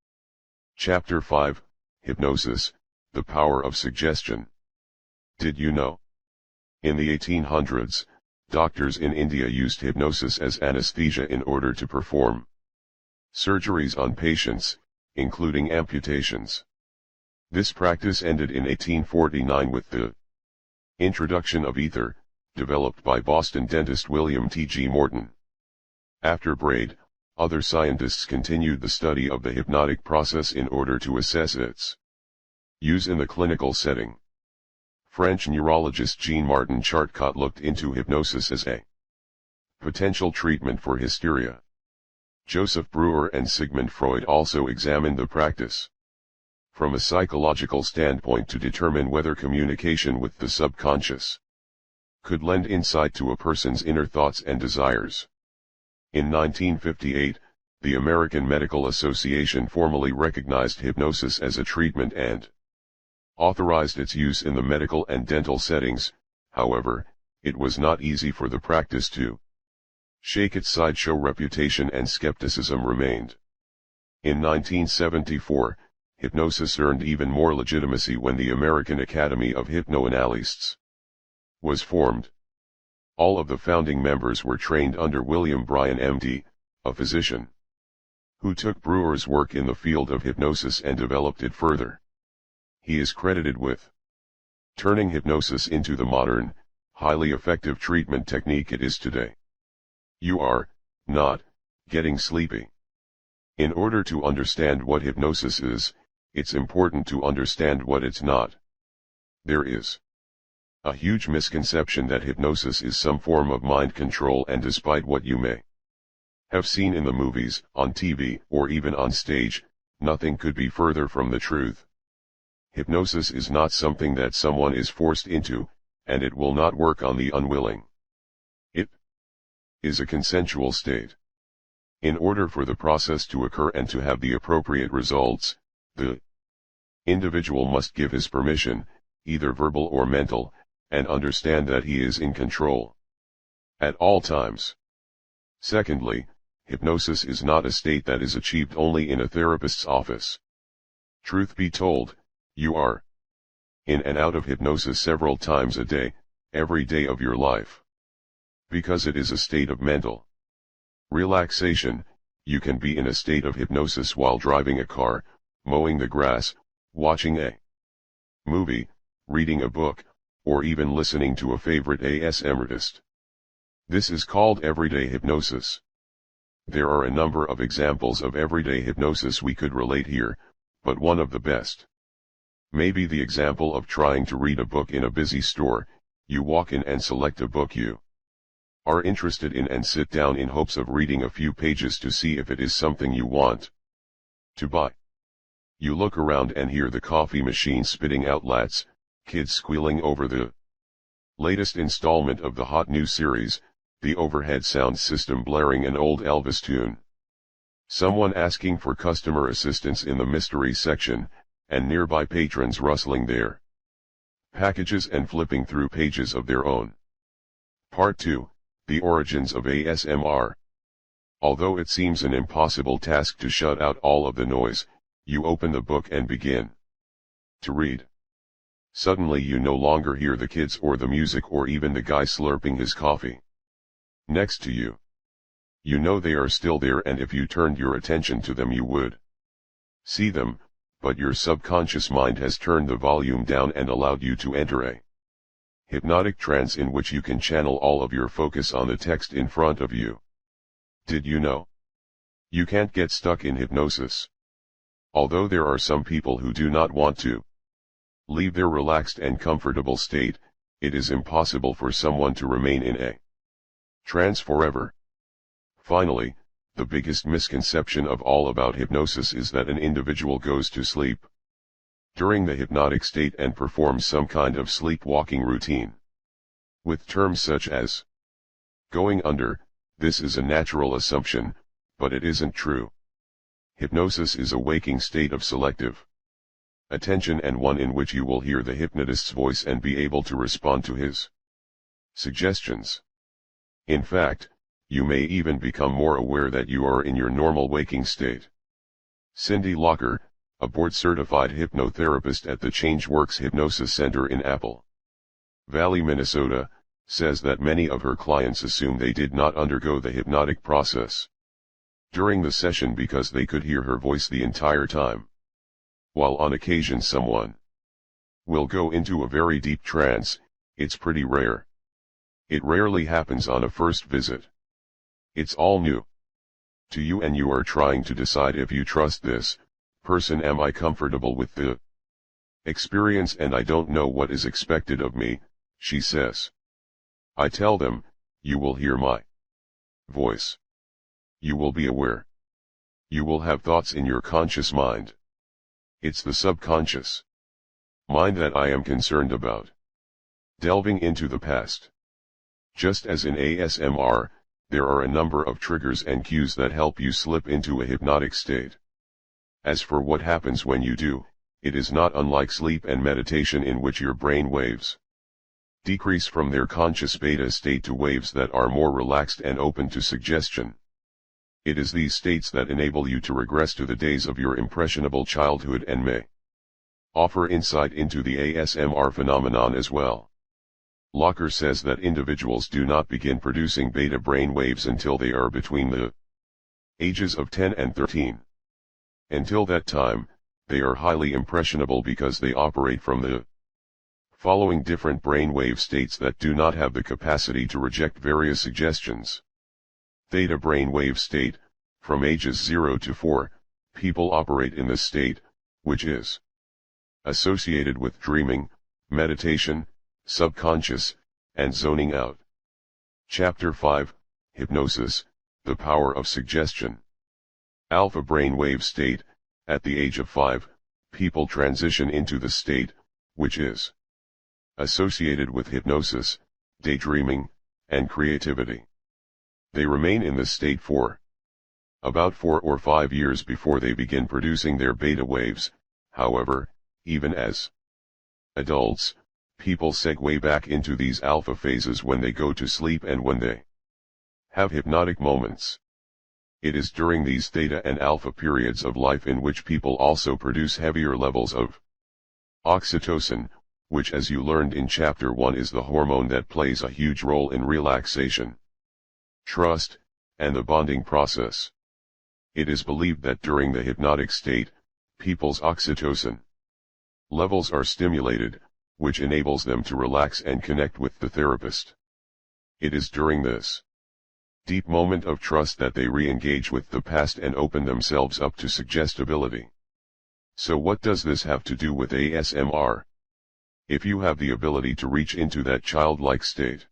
Chapter 5, Hypnosis, the Power of Suggestion. Did you know? In the 1800s, doctors in India used hypnosis as anesthesia in order to perform surgeries on patients, including amputations. This practice ended in 1849 with the introduction of ether, developed by Boston dentist William T. G. Morton. After Braid, other scientists continued the study of the hypnotic process in order to assess its use in the clinical setting. French neurologist Jean-Martin Charcot looked into hypnosis as a potential treatment for hysteria. Joseph Breuer and Sigmund Freud also examined the practice from a psychological standpoint to determine whether communication with the subconscious could lend insight to a person's inner thoughts and desires. In 1958, The American Medical Association formally recognized hypnosis as a treatment and authorized its use in the medical and dental settings. However, it was not easy for the practice to shake its sideshow reputation, and skepticism remained. In 1974, hypnosis earned even more legitimacy when the American Academy of Hypnoanalysts was formed. All of the founding members were trained under William Bryan MD, a physician who took Brewer's work in the field of hypnosis and developed it further. He is credited with turning hypnosis into the modern, highly effective treatment technique it is today. You are not getting sleepy. In order to understand what hypnosis is, it's important to understand what it's not. There is a huge misconception that hypnosis is some form of mind control, and despite what you may have seen in the movies, on TV, or even on stage, nothing could be further from the truth. Hypnosis is not something that someone is forced into, and it will not work on the unwilling. It is a consensual state. In order for the process to occur and to have the appropriate results, the individual must give his permission, either verbal or mental, and understand that he is in control at all times. Secondly, hypnosis is not a state that is achieved only in a therapist's office. Truth be told, you are in and out of hypnosis several times a day, every day of your life. Because it is a state of mental relaxation, you can be in a state of hypnosis while driving a car, mowing the grass, watching a movie, reading a book, or even listening to a favorite ASMRtist. This is called everyday hypnosis. There are a number of examples of everyday hypnosis we could relate here, but one of the best may be the example of trying to read a book in a busy store. You walk in and select a book you are interested in and sit down in hopes of reading a few pages to see if it is something you want to buy. You look around and hear the coffee machine spitting out lattes, kids squealing over the latest installment of the hot new series, the overhead sound system blaring an old Elvis tune, someone asking for customer assistance in the mystery section, and nearby patrons rustling their packages and flipping through pages of their own. Part 2, The Origins of ASMR. Although it seems an impossible task to shut out all of the noise, you open the book and begin to read. Suddenly you no longer hear the kids or the music or even the guy slurping his coffee next to you. You know they are still there, and if you turned your attention to them you would see them, but your subconscious mind has turned the volume down and allowed you to enter a hypnotic trance in which you can channel all of your focus on the text in front of you. Did you know? You can't get stuck in hypnosis. Although there are some people who do not want to leave their relaxed and comfortable state, it is impossible for someone to remain in a trance forever. Finally, the biggest misconception of all about hypnosis is that an individual goes to sleep during the hypnotic state and performs some kind of sleepwalking routine. With terms such as going under, this is a natural assumption, but it isn't true. Hypnosis is a waking state of selective attention, and one in which you will hear the hypnotist's voice and be able to respond to his suggestions. In fact, you may even become more aware that you are in your normal waking state. Cindy Locker, a board-certified hypnotherapist at the ChangeWorks Hypnosis Center in Apple Valley, Minnesota, says that many of her clients assume they did not undergo the hypnotic process during the session because they could hear her voice the entire time. While on occasion someone will go into a very deep trance, it's pretty rare. It rarely happens on a first visit. It's all new to you, and you are trying to decide if you trust this person. Am I comfortable with the experience? And I don't know what is expected of me, she says. I tell them, you will hear my voice. You will be aware. You will have thoughts in your conscious mind. It's the subconscious mind that I am concerned about. Delving into the past. Just as in ASMR, there are a number of triggers and cues that help you slip into a hypnotic state. As for what happens when you do, it is not unlike sleep and meditation, in which your brain waves decrease from their conscious beta state to waves that are more relaxed and open to suggestion. It is these states that enable you to regress to the days of your impressionable childhood and may offer insight into the ASMR phenomenon as well. Locker says that individuals do not begin producing beta brain waves until they are between the ages of 10 and 13. Until that time, they are highly impressionable because they operate from the following different brain wave states that do not have the capacity to reject various suggestions. Theta brain wave state: from ages 0 to 4, people operate in this state, which is associated with dreaming, meditation, subconscious, and zoning out. Chapter 5, Hypnosis, the Power of Suggestion. Alpha brain wave state: at the age of 5, people transition into the state, which is associated with hypnosis, daydreaming, and creativity. They remain in this state for about 4 or 5 years before they begin producing their beta waves. However, even as adults, people segue back into these alpha phases when they go to sleep and when they have hypnotic moments. It is during these theta and alpha periods of life in which people also produce heavier levels of oxytocin, which, as you learned in Chapter 1, is the hormone that plays a huge role in relaxation, trust, and the bonding process. It is believed that during the hypnotic state, people's oxytocin levels are stimulated, which enables them to relax and connect with the therapist. It is during this deep moment of trust that they re-engage with the past and open themselves up to suggestibility. So what does this have to do with ASMR? If you have the ability to reach into that childlike state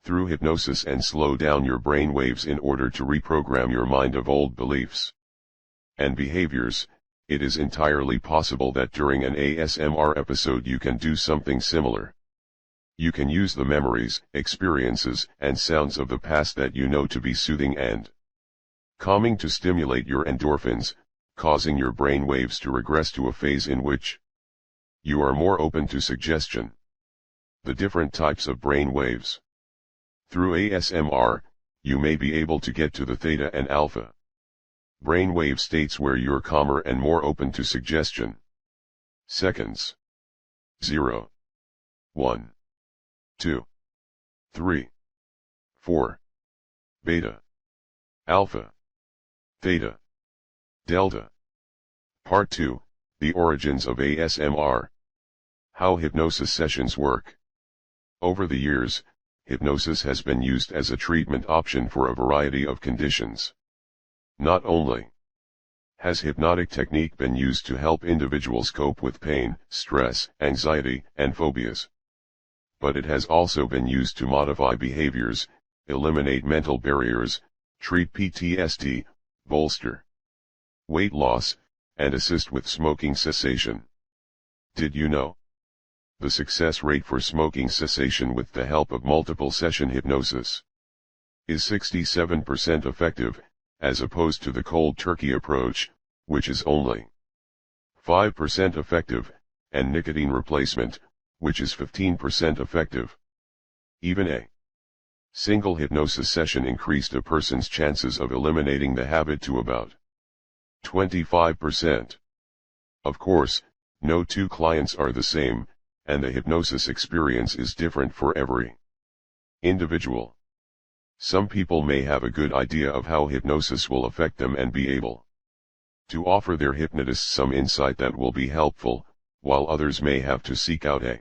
through hypnosis and slow down your brain waves in order to reprogram your mind of old beliefs and behaviors, it is entirely possible that during an ASMR episode you can do something similar. You can use the memories, experiences, and sounds of the past that you know to be soothing and calming to stimulate your endorphins, causing your brain waves to regress to a phase in which you are more open to suggestion. The different types of brain waves. Through ASMR, you may be able to get to the theta and alpha brain wave states where you're calmer and more open to suggestion. Seconds. 0. 1. 2. 3. 4. Beta. Alpha. Theta. Delta. Part 2, The Origins of ASMR. How hypnosis sessions work. Over the years, hypnosis has been used as a treatment option for a variety of conditions. Not only has hypnotic technique been used to help individuals cope with pain, stress, anxiety, and phobias, but it has also been used to modify behaviors, eliminate mental barriers, treat PTSD, bolster weight loss, and assist with smoking cessation. Did you know? The success rate for smoking cessation with the help of multiple session hypnosis is 67% effective, as opposed to the cold turkey approach, which is only 5% effective, and nicotine replacement, which is 15% effective. Even a single hypnosis session increased a person's chances of eliminating the habit to about 25%. Of course, no two clients are the same, and the hypnosis experience is different for every individual. Some people may have a good idea of how hypnosis will affect them and be able to offer their hypnotist some insight that will be helpful, while others may have to seek out a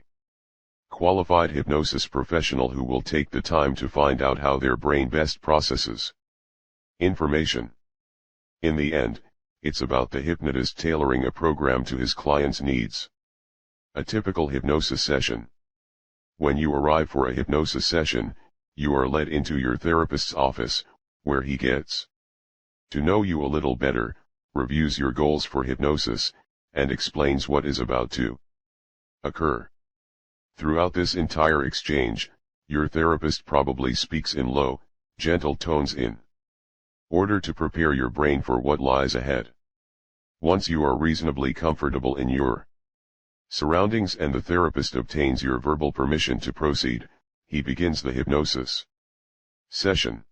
qualified hypnosis professional who will take the time to find out how their brain best processes information. In the end, it's about the hypnotist tailoring a program to his client's needs. A typical hypnosis session. When you arrive for a hypnosis session, you are led into your therapist's office, where he gets to know you a little better, reviews your goals for hypnosis, and explains what is about to occur. Throughout this entire exchange, your therapist probably speaks in low, Gentle tones in order to prepare your brain for what lies ahead. Once you are reasonably comfortable in your surroundings and the therapist obtains your verbal permission to proceed, he begins the hypnosis session.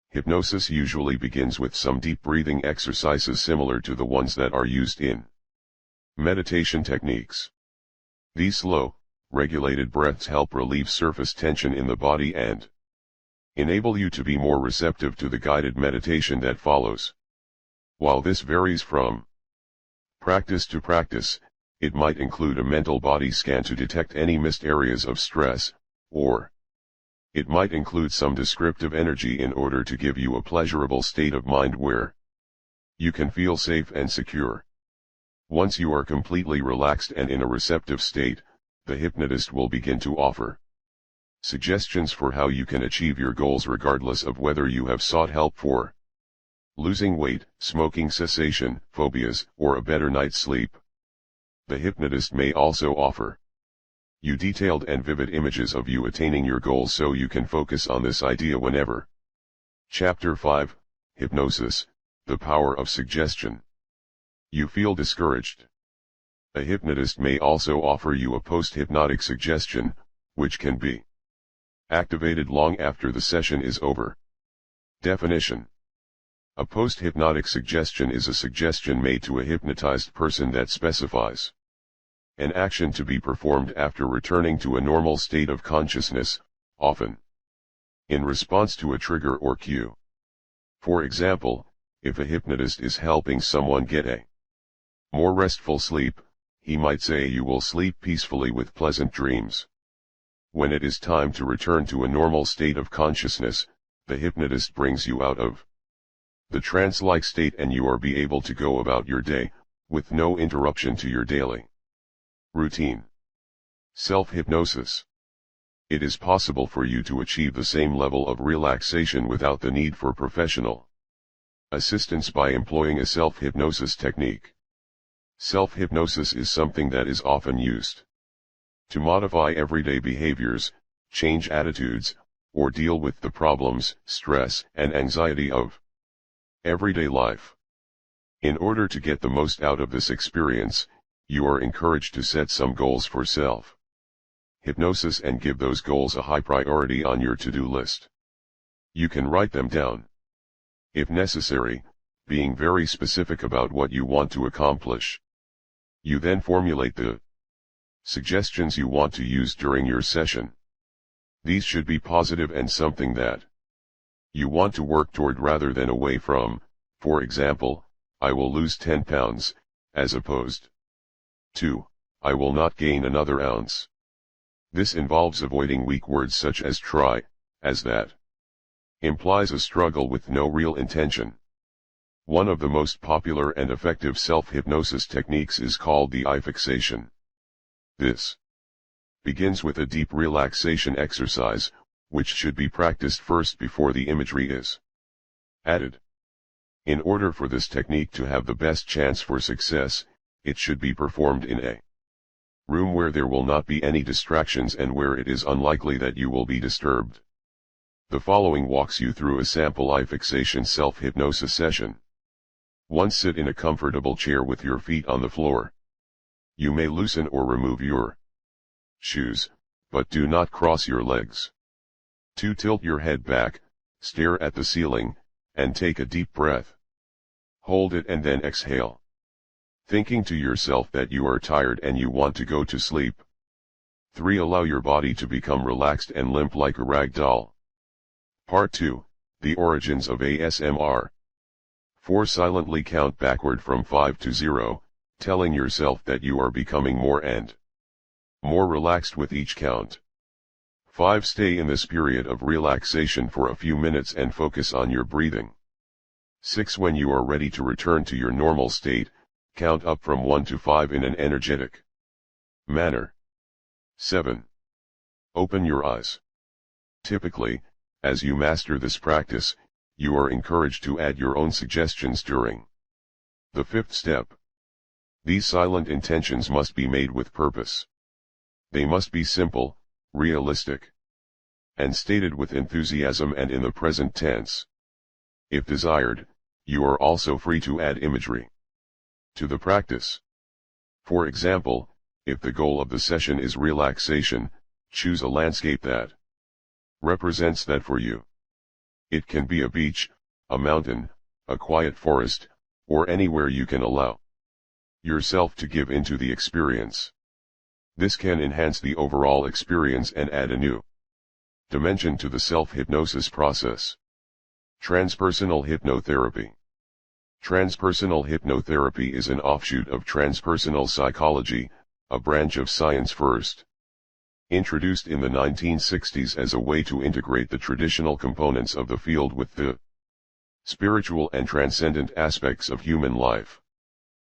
Hypnosis usually begins with some deep breathing exercises similar to the ones that are used in meditation techniques. These slow, regulated breaths help relieve surface tension in the body and enable you to be more receptive to the guided meditation that follows. While this varies from practice to practice, it might include a mental body scan to detect any missed areas of stress, or it might include some descriptive energy in order to give you a pleasurable state of mind where you can feel safe and secure. Once you are completely relaxed and in a receptive state, the hypnotist will begin to offer suggestions for how you can achieve your goals regardless of whether you have sought help for losing weight, smoking cessation, phobias, or a better night's sleep. The hypnotist may also offer you detailed and vivid images of you attaining your goals so you can focus on this idea whenever. Chapter 5, Hypnosis, the Power of Suggestion. You feel discouraged. A hypnotist may also offer you a post-hypnotic suggestion, which can be activated long after the session is over. Definition: a post-hypnotic suggestion is a suggestion made to a hypnotized person that specifies an action to be performed after returning to a normal state of consciousness, often in response to a trigger or cue. For example, if a hypnotist is helping someone get a more restful sleep, he might say you will sleep peacefully with pleasant dreams. When it is time to return to a normal state of consciousness, the hypnotist brings you out of the trance-like state and you are able to go about your day, with no interruption to your daily routine. Self-hypnosis. It is possible for you to achieve the same level of relaxation without the need for professional assistance by employing a self-hypnosis technique. Self-hypnosis is something that is often used to modify everyday behaviors, change attitudes, or deal with the problems, stress, and anxiety of everyday life. In order to get the most out of this experience, you are encouraged to set some goals for self-hypnosis and give those goals a high priority on your to-do list. You can write them down, if necessary, being very specific about what you want to accomplish. You then formulate the suggestions you want to use during your session. These should be positive and something that you want to work toward rather than away from. For example, I will lose 10 pounds, as opposed to, I will not gain another ounce. This involves avoiding weak words such as try, as that implies a struggle with no real intention. One of the most popular and effective self-hypnosis techniques is called the eye fixation. This begins with a deep relaxation exercise, which should be practiced first before the imagery is added. In order for this technique to have the best chance for success, it should be performed in a room where there will not be any distractions and where it is unlikely that you will be disturbed. The following walks you through a sample eye fixation self-hypnosis session. 1. Sit in a comfortable chair with your feet on the floor. You may loosen or remove your shoes, but do not cross your legs. 2. Tilt your head back, stare at the ceiling, and take a deep breath. Hold it and then exhale, thinking to yourself that you are tired and you want to go to sleep. 3. Allow your body to become relaxed and limp like a rag doll. Part 2, The Origins of ASMR. 4. Silently count backward from 5 to 0, telling yourself that you are becoming more and more relaxed with each count. 5. Stay in this period of relaxation for a few minutes and focus on your breathing. 6. When you are ready to return to your normal state, count up from 1 to 5 in an energetic manner. 7. Open your eyes. Typically, as you master this practice, you are encouraged to add your own suggestions during the 5th step. These silent intentions must be made with purpose. They must be simple, realistic, and stated with enthusiasm and in the present tense. If desired, you are also free to add imagery to the practice. For example, if the goal of the session is relaxation, choose a landscape that represents that for you. It can be a beach, a mountain, a quiet forest, or anywhere you can allow yourself to give into the experience. This can enhance the overall experience and add a new dimension to the self-hypnosis process. Transpersonal hypnotherapy. Transpersonal hypnotherapy is an offshoot of transpersonal psychology, a branch of science first introduced in the 1960s as a way to integrate the traditional components of the field with the spiritual and transcendent aspects of human life.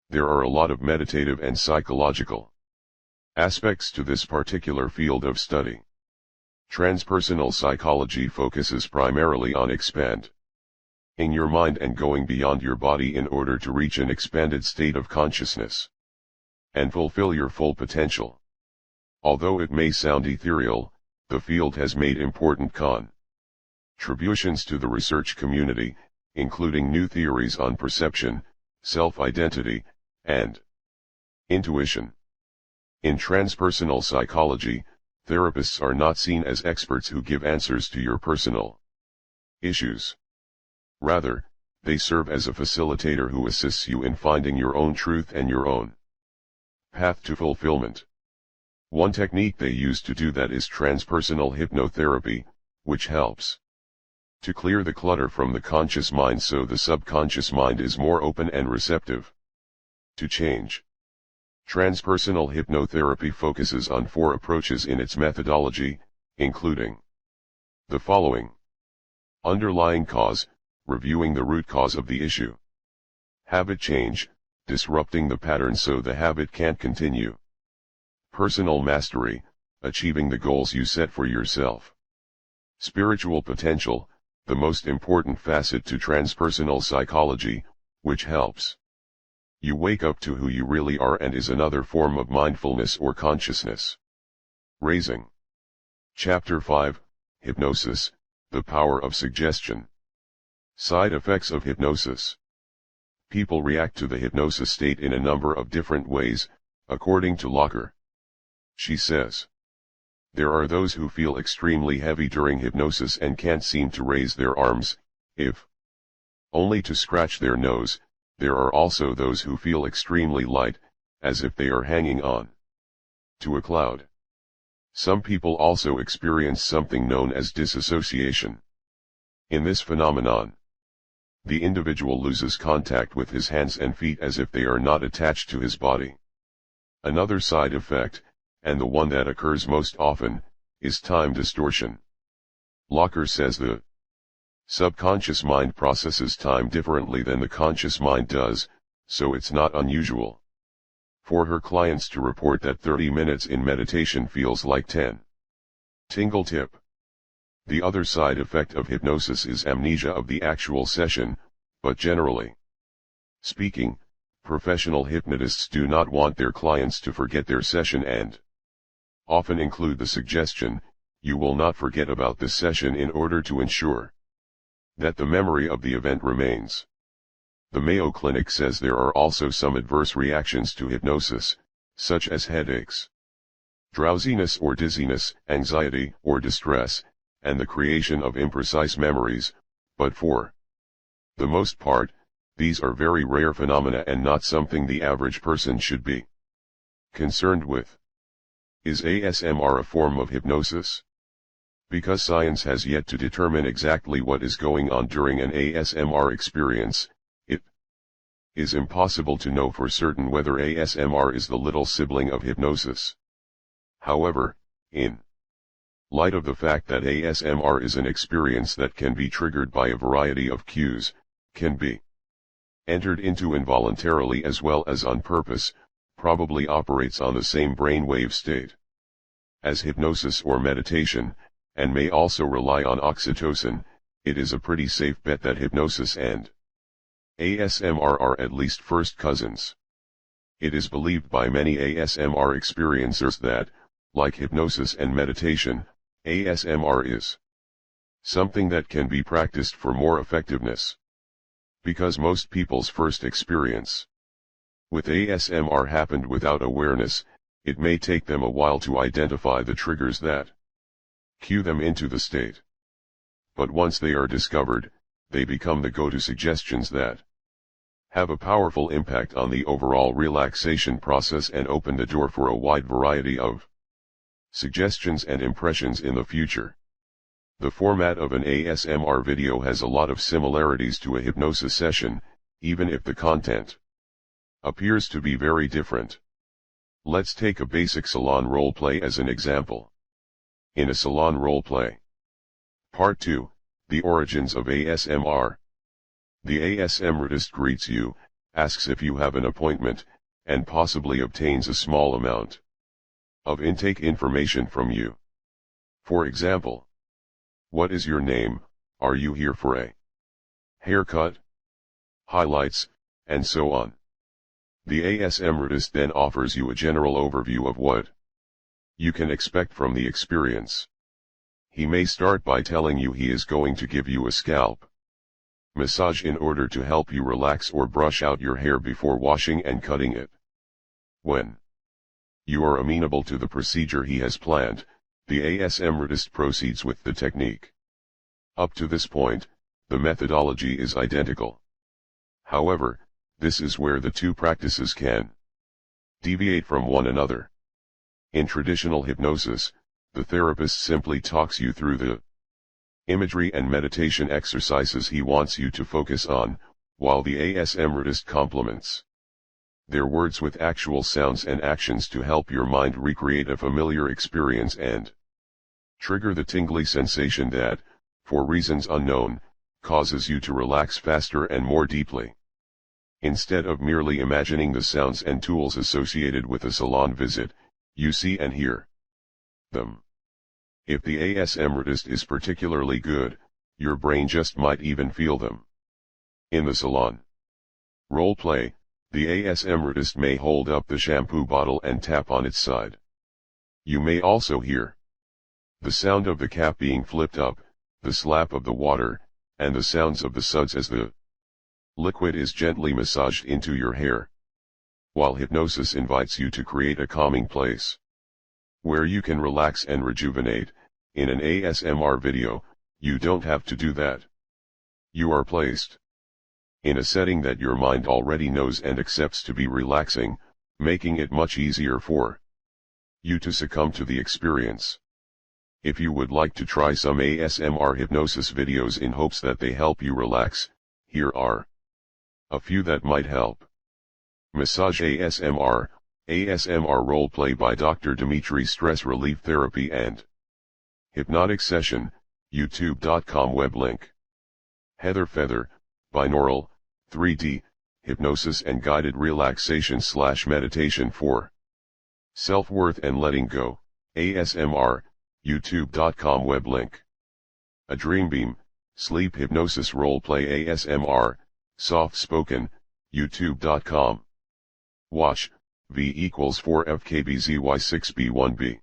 There are a lot of meditative and psychological aspects to this particular field of study. Transpersonal psychology focuses primarily on expanding your mind and going beyond your body in order to reach an expanded state of consciousness and fulfill your full potential. Although it may sound ethereal, the field has made important contributions to the research community, including new theories on perception, self-identity, and intuition. In transpersonal psychology, therapists are not seen as experts who give answers to your personal issues. Rather, they serve as a facilitator who assists you in finding your own truth and your own path to fulfillment. One technique they use to do that is transpersonal hypnotherapy, which helps to clear the clutter from the conscious mind so the subconscious mind is more open and receptive to change. Transpersonal hypnotherapy focuses on 4 approaches in its methodology, including the following: underlying cause, reviewing the root cause of the issue; habit change, disrupting the pattern so the habit can't continue; personal mastery, achieving the goals you set for yourself; spiritual potential, the most important facet to transpersonal psychology, which helps you wake up to who you really are and is another form of mindfulness or consciousness raising. Chapter 5, Hypnosis, the Power of Suggestion. Side effects of hypnosis. People react to the hypnosis state in a number of different ways, according to Locker. She says, there are those who feel extremely heavy during hypnosis and can't seem to raise their arms, if only to scratch their nose. There are also those who feel extremely light, as if they are hanging on to a cloud. Some people also experience something known as disassociation. In this phenomenon, the individual loses contact with his hands and feet as if they are not attached to his body. Another side effect, and the one that occurs most often, is time distortion. Locker says the subconscious mind processes time differently than the conscious mind does, so it's not unusual for her clients to report that 30 minutes in meditation feels like 10. Tingle tip. The other side effect of hypnosis is amnesia of the actual session, but generally speaking, professional hypnotists do not want their clients to forget their session and often include the suggestion, "You will not forget about this session," in order to ensure that the memory of the event remains. The Mayo Clinic says there are also some adverse reactions to hypnosis, such as headaches, drowsiness or dizziness, anxiety or distress, and the creation of imprecise memories, but for the most part, these are very rare phenomena and not something the average person should be concerned with. Is ASMR a form of hypnosis? Because science has yet to determine exactly what is going on during an ASMR experience, it is impossible to know for certain whether ASMR is the little sibling of hypnosis. However, in light of the fact that ASMR is an experience that can be triggered by a variety of cues, can be entered into involuntarily as well as on purpose, probably operates on the same brainwave state as hypnosis or meditation, and may also rely on oxytocin, it is a pretty safe bet that hypnosis and ASMR are at least first cousins. It is believed by many ASMR experiencers that, like hypnosis and meditation, ASMR is something that can be practiced for more effectiveness. Because most people's first experience with ASMR happened without awareness, it may take them a while to identify the triggers that cue them into the state. But once they are discovered, they become the go-to suggestions that have a powerful impact on the overall relaxation process and open the door for a wide variety of suggestions and impressions in the future. The format of an ASMR video has a lot of similarities to a hypnosis session, even if the content appears to be very different. Let's take a basic salon roleplay as an example. In a salon roleplay. Part 2, The Origins of ASMR. The ASMRtist greets you, asks if you have an appointment, and possibly obtains a small amount of intake information from you. For example, what is your name, are you here for a haircut, highlights, and so on. The ASMRtist then offers you a general overview of what you can expect from the experience. He may start by telling you he is going to give you a scalp massage in order to help you relax or brush out your hair before washing and cutting it. When you are amenable to the procedure he has planned, the ASMRtist proceeds with the technique. Up to this point, the methodology is identical. However, this is where the two practices can deviate from one another. In traditional hypnosis, the therapist simply talks you through the imagery and meditation exercises he wants you to focus on, while the ASMRtist complements their words with actual sounds and actions to help your mind recreate a familiar experience and trigger the tingly sensation that, for reasons unknown, causes you to relax faster and more deeply. Instead of merely imagining the sounds and tools associated with a salon visit, you see and hear them. If the ASMRtist is particularly good, your brain just might even feel them. In the salon roleplay, the ASMRtist may hold up the shampoo bottle and tap on its side. You may also hear the sound of the cap being flipped up, the slap of the water, and the sounds of the suds as the liquid is gently massaged into your hair. While hypnosis invites you to create a calming place where you can relax and rejuvenate, in an ASMR video, you don't have to do that. You are placed in a setting that your mind already knows and accepts to be relaxing, making it much easier for you to succumb to the experience. If you would like to try some ASMR hypnosis videos in hopes that they help you relax, here are a few that might help. Massage ASMR, ASMR Roleplay by Dr. Dimitri, Stress Relief Therapy and Hypnotic Session, youtube.com web link. Heather Feather, Binaural, 3D, Hypnosis and Guided Relaxation / Meditation for Self-Worth and Letting Go, ASMR, youtube.com web link. A Dreambeam, Sleep Hypnosis Roleplay ASMR, Soft Spoken, youtube.com. Watch, V equals 4FKBZY6B1B.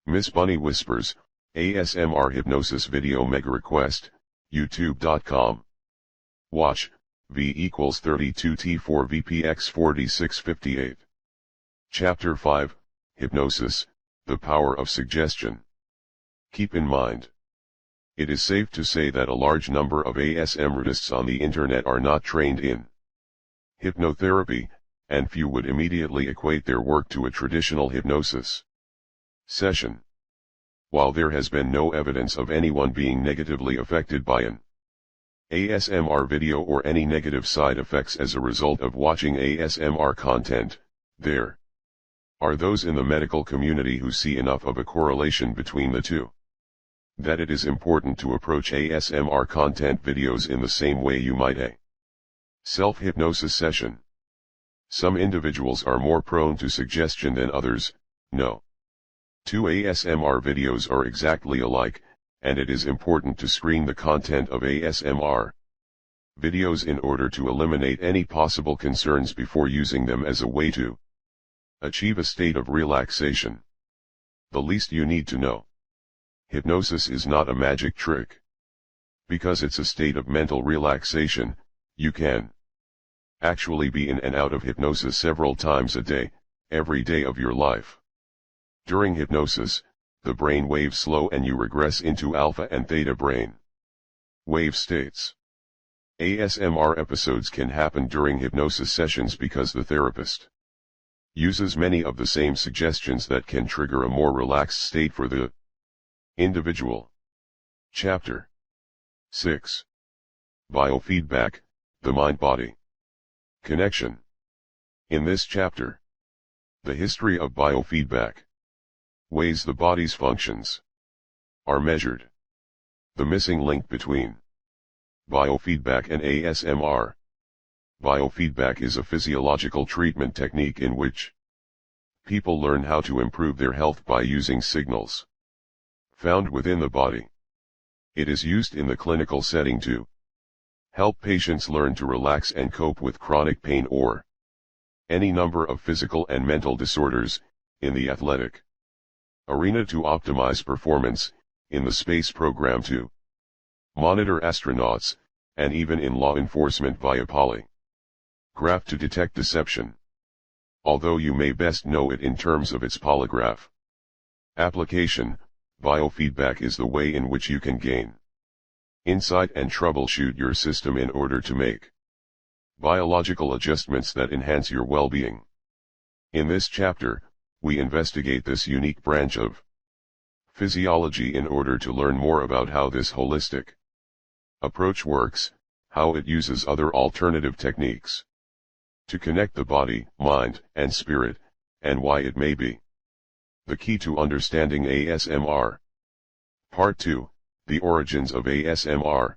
Miss Bunny Whispers, ASMR Hypnosis Video Mega Request, youtube.com. Watch, V equals 32T4VPX4658. Chapter 5, Hypnosis, The Power of Suggestion. Keep in mind, it is safe to say that a large number of ASMRtists on the internet are not trained in hypnotherapy, and few would immediately equate their work to a traditional hypnosis session. While there has been no evidence of anyone being negatively affected by an ASMR video or any negative side effects as a result of watching ASMR content, there are those in the medical community who see enough of a correlation between the two that it is important to approach ASMR content videos in the same way you might a self-hypnosis session. Some individuals are more prone to suggestion than others. No two ASMR videos are exactly alike, and it is important to screen the content of ASMR videos in order to eliminate any possible concerns before using them as a way to achieve a state of relaxation. The least you need to know Hypnosis is not a magic trick. Because it's a state of mental relaxation, you can actually be in and out of hypnosis several times a day, every day of your life. During hypnosis, the brain waves slow and you regress into alpha and theta brain wave states. ASMR episodes can happen during hypnosis sessions because the therapist uses many of the same suggestions that can trigger a more relaxed state for the individual. Chapter 6. Biofeedback, the mind-body connection. In this chapter, the history of biofeedback, ways the body's functions are measured, the missing link between biofeedback and ASMR. Biofeedback is a physiological treatment technique in which people learn how to improve their health by using signals found within the body. It is used in the clinical setting to help patients learn to relax and cope with chronic pain or any number of physical and mental disorders, in the athletic arena to optimize performance, in the space program to monitor astronauts, and even in law enforcement via polygraph to detect deception. Although you may best know it in terms of its polygraph application, biofeedback is the way in which you can gain insight and troubleshoot your system in order to make biological adjustments that enhance your well-being. In this chapter, we investigate this unique branch of physiology in order to learn more about how this holistic approach works, how it uses other alternative techniques to connect the body, mind, and spirit, and why it may be the key to understanding ASMR. Part 2, the origins of ASMR.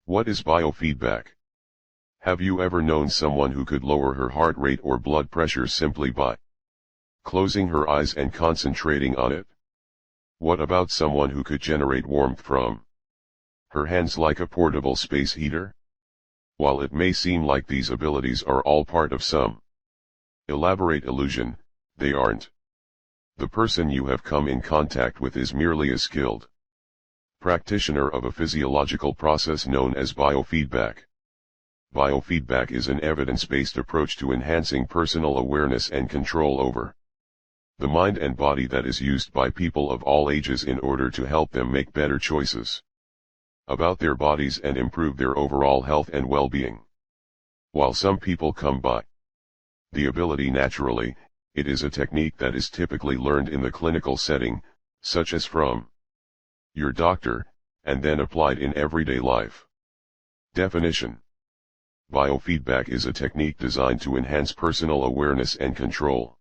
What is biofeedback? Have you ever known someone who could lower her heart rate or blood pressure simply by closing her eyes and concentrating on it? What about someone who could generate warmth from her hands like a portable space heater? While it may seem like these abilities are all part of some elaborate illusion, they aren't. The person you have come in contact with is merely a skilled practitioner of a physiological process known as biofeedback. Biofeedback is an evidence-based approach to enhancing personal awareness and control over the mind and body that is used by people of all ages in order to help them make better choices about their bodies and improve their overall health and well-being. While some people come by the ability naturally, it is a technique that is typically learned in the clinical setting, such as from your doctor, and then applied in everyday life. Definition: biofeedback is a technique designed to enhance personal awareness and control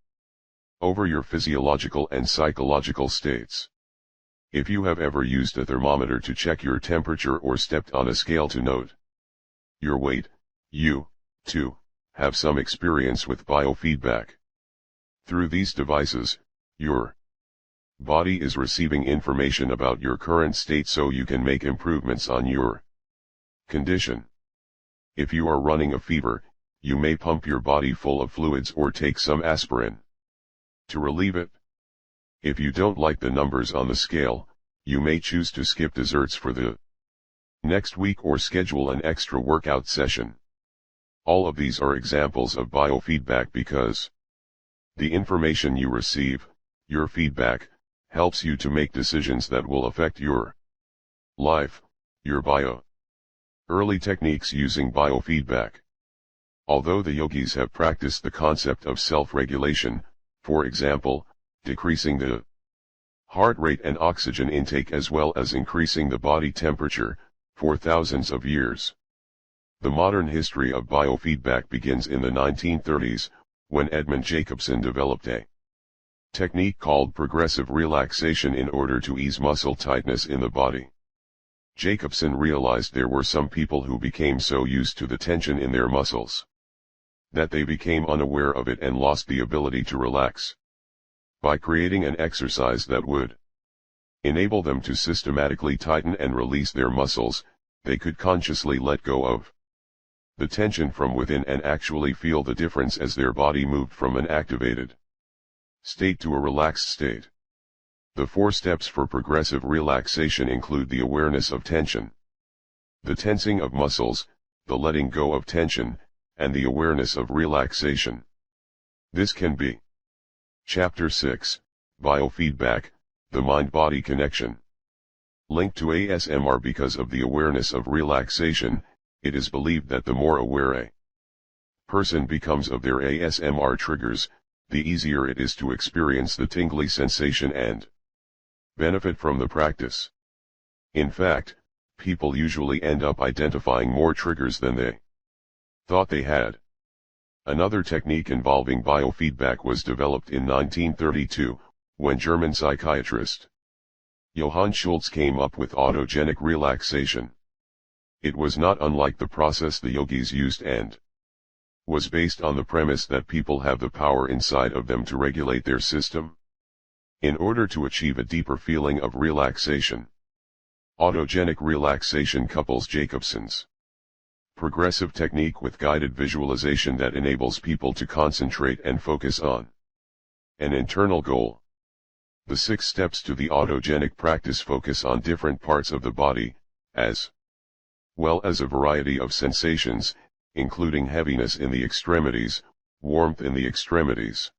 over your physiological and psychological states. If you have ever used a thermometer to check your temperature or stepped on a scale to note your weight, you, too, have some experience with biofeedback. Through these devices, your body is receiving information about your current state so you can make improvements on your condition. If you are running a fever, you may pump your body full of fluids or take some aspirin to relieve it. If you don't like the numbers on the scale, you may choose to skip desserts for the next week or schedule an extra workout session. All of these are examples of biofeedback because the information you receive, your feedback, helps you to make decisions that will affect your life, your bio. Early techniques using biofeedback. Although the yogis have practiced the concept of self-regulation, for example, decreasing the heart rate and oxygen intake as well as increasing the body temperature, for thousands of years. The modern history of biofeedback begins in the 1930s, when Edmund Jacobson developed a technique called progressive relaxation in order to ease muscle tightness in the body. Jacobson realized there were some people who became so used to the tension in their muscles that they became unaware of it and lost the ability to relax. By creating an exercise that would enable them to systematically tighten and release their muscles, they could consciously let go of the tension from within and actually feel the difference as their body moved from an activated state to a relaxed state. The 4 steps for progressive relaxation include the awareness of tension, the tensing of muscles, the letting go of tension, and the awareness of relaxation. This can be. Chapter 6, Biofeedback, the Mind-Body Connection. Linked to ASMR. Because of the awareness of relaxation, it is believed that the more aware a person becomes of their ASMR triggers, the easier it is to experience the tingly sensation and benefit from the practice. In fact, people usually end up identifying more triggers than they thought they had. Another technique involving biofeedback was developed in 1932, when German psychiatrist Johann Schultz came up with autogenic relaxation. It was not unlike the process the yogis used and was based on the premise that people have the power inside of them to regulate their system in order to achieve a deeper feeling of relaxation. Autogenic relaxation couples Jacobson's progressive technique with guided visualization that enables people to concentrate and focus on an internal goal. The 6 steps to the autogenic practice focus on different parts of the body, as well as a variety of sensations, including heaviness in the extremities, warmth in the extremities,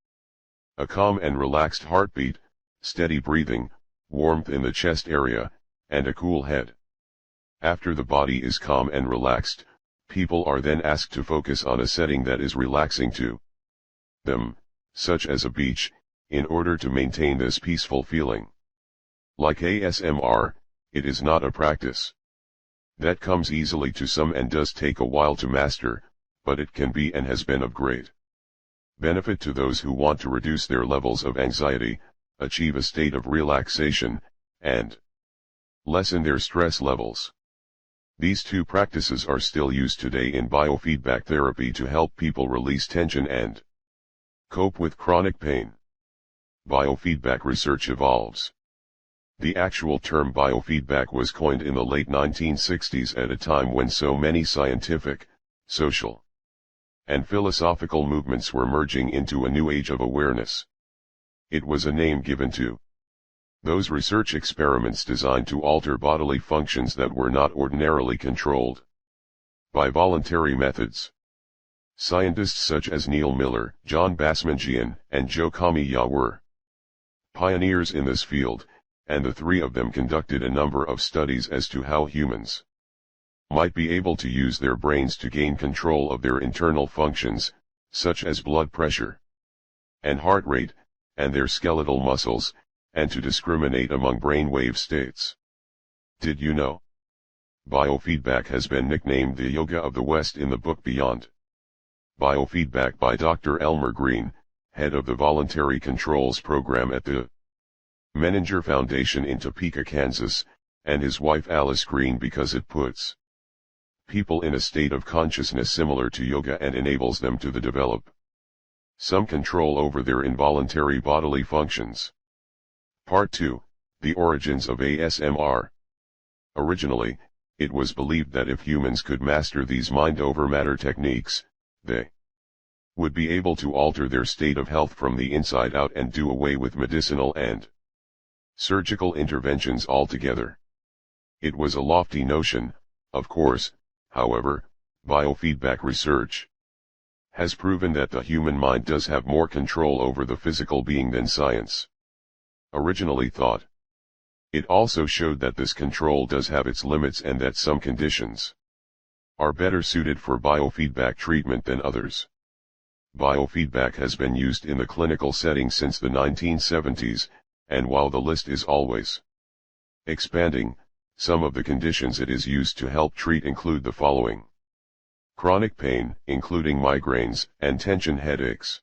a calm and relaxed heartbeat, steady breathing, warmth in the chest area, and a cool head. After the body is calm and relaxed, people are then asked to focus on a setting that is relaxing to them, such as a beach, in order to maintain this peaceful feeling. Like ASMR, it is not a practice that comes easily to some and does take a while to master, but it can be and has been of great benefit to those who want to reduce their levels of anxiety, achieve a state of relaxation, and lessen their stress levels. These 2 practices are still used today in biofeedback therapy to help people release tension and cope with chronic pain. Biofeedback research evolves. The actual term biofeedback was coined in the late 1960s at a time when so many scientific, social, and philosophical movements were merging into a new age of awareness. It was a name given to those research experiments designed to alter bodily functions that were not ordinarily controlled by voluntary methods. Scientists such as Neil Miller, John Basmanjian, and Joe Kamiya were pioneers in this field, and the 3 of them conducted a number of studies as to how humans might be able to use their brains to gain control of their internal functions, such as blood pressure and heart rate, and their skeletal muscles, and to discriminate among brainwave states. Did you know? Biofeedback has been nicknamed the Yoga of the West in the book Beyond Biofeedback by Dr. Elmer Green, head of the Voluntary Controls Program at the Menninger Foundation in Topeka, Kansas, and his wife Alice Green, because it puts people in a state of consciousness similar to yoga and enables them to develop some control over their involuntary bodily functions. Part 2, The Origins of ASMR. Originally, it was believed that if humans could master these mind-over-matter techniques, they would be able to alter their state of health from the inside out and do away with medicinal and surgical interventions altogether. It was a lofty notion, of course. However, biofeedback research has proven that the human mind does have more control over the physical being than science originally thought. It also showed that this control does have its limits and that some conditions are better suited for biofeedback treatment than others. Biofeedback has been used in the clinical setting since the 1970s, and while the list is always expanding, some of the conditions it is used to help treat include the following: chronic pain, including migraines and tension headaches;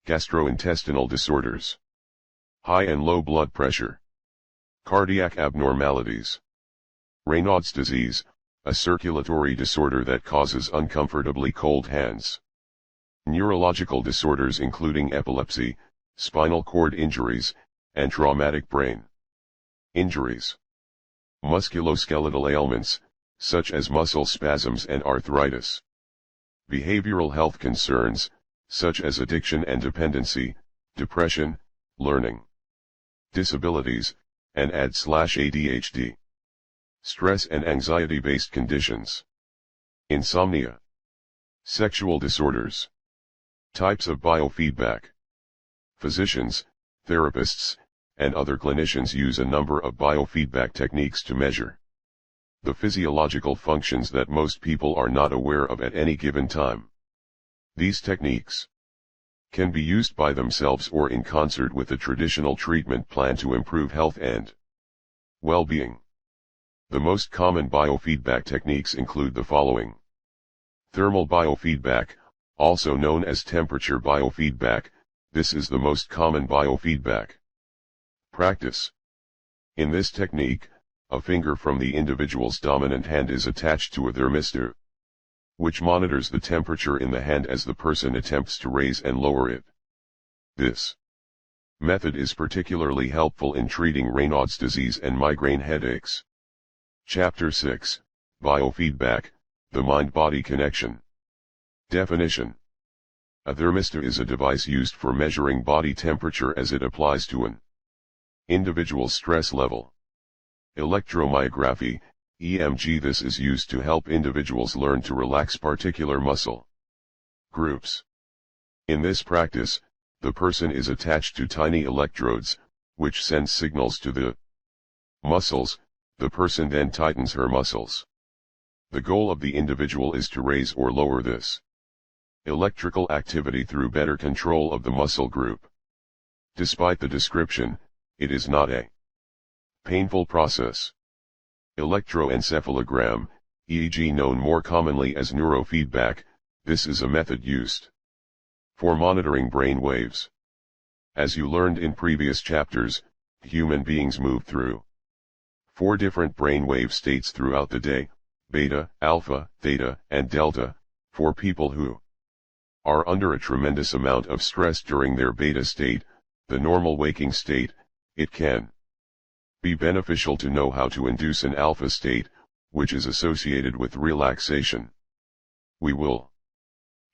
gastrointestinal disorders; high and low blood pressure; cardiac abnormalities; Raynaud's disease, a circulatory disorder that causes uncomfortably cold hands; neurological disorders including epilepsy, spinal cord injuries, and traumatic brain injuries; musculoskeletal ailments, such as muscle spasms and arthritis; behavioral health concerns, such as addiction and dependency, depression, learning disabilities, and ADHD. Stress and anxiety-based conditions. Insomnia. Sexual disorders. Types of biofeedback. Physicians, therapists, and other clinicians use a number of biofeedback techniques to measure the physiological functions that most people are not aware of at any given time. These techniques can be used by themselves or in concert with a traditional treatment plan to improve health and well-being. The most common biofeedback techniques include the following. Thermal biofeedback, also known as temperature biofeedback, this is the most common biofeedback practice. In this technique, a finger from the individual's dominant hand is attached to a thermistor, which monitors the temperature in the hand as the person attempts to raise and lower it. This method is particularly helpful in treating Raynaud's disease and migraine headaches. Chapter 6, Biofeedback, the Mind-Body Connection. Definition. A thermistor is a device used for measuring body temperature as it applies to an individual's stress level. Electromyography, EMG. This is used to help individuals learn to relax particular muscle groups. In this practice, the person is attached to tiny electrodes, which send signals to the muscles. The person then tightens her muscles. The goal of the individual is to raise or lower this electrical activity through better control of the muscle group. Despite the description, it is not a painful process. Electroencephalogram, EEG, known more commonly as neurofeedback, this is a method used for monitoring brain waves. As you learned in previous chapters, human beings move through 4 different brain wave states throughout the day: beta, alpha, theta, and delta. For people who are under a tremendous amount of stress during their beta state, the normal waking state, it can be beneficial to know how to induce an alpha state, which is associated with relaxation. We will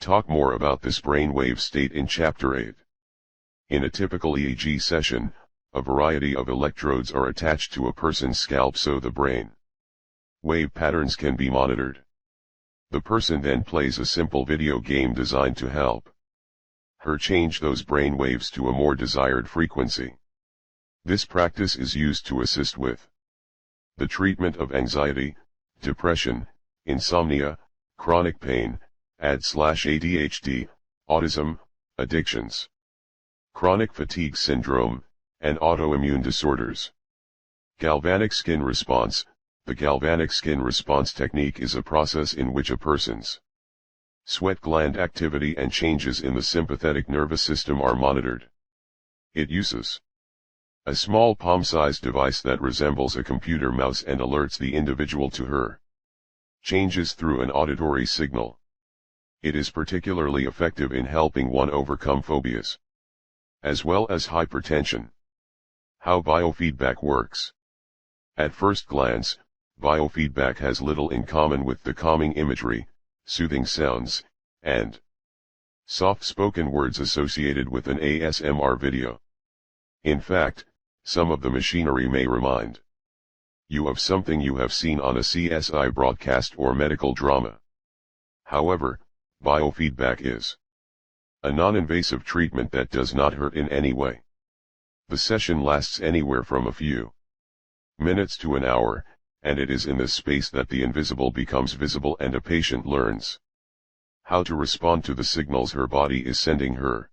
talk more about this brainwave state in Chapter 8. In a typical EEG session, a variety of electrodes are attached to a person's scalp so the brain wave patterns can be monitored. The person then plays a simple video game designed to help her change those brain waves to a more desired frequency. This practice is used to assist with the treatment of anxiety, depression, insomnia, chronic pain, ADHD, autism, addictions, chronic fatigue syndrome, and autoimmune disorders. Galvanic skin response. The galvanic skin response technique is a process in which a person's sweat gland activity and changes in the sympathetic nervous system are monitored. It uses a small palm-sized device that resembles a computer mouse and alerts the individual to her changes through an auditory signal. It is particularly effective in helping one overcome phobias, as well as hypertension. How biofeedback works. At first glance, biofeedback has little in common with the calming imagery, soothing sounds, and soft-spoken words associated with an ASMR video. In fact, some of the machinery may remind you of something you have seen on a CSI broadcast or medical drama. However, biofeedback is a non-invasive treatment that does not hurt in any way. The session lasts anywhere from a few minutes to an hour, and it is in this space that the invisible becomes visible and a patient learns how to respond to the signals her body is sending her.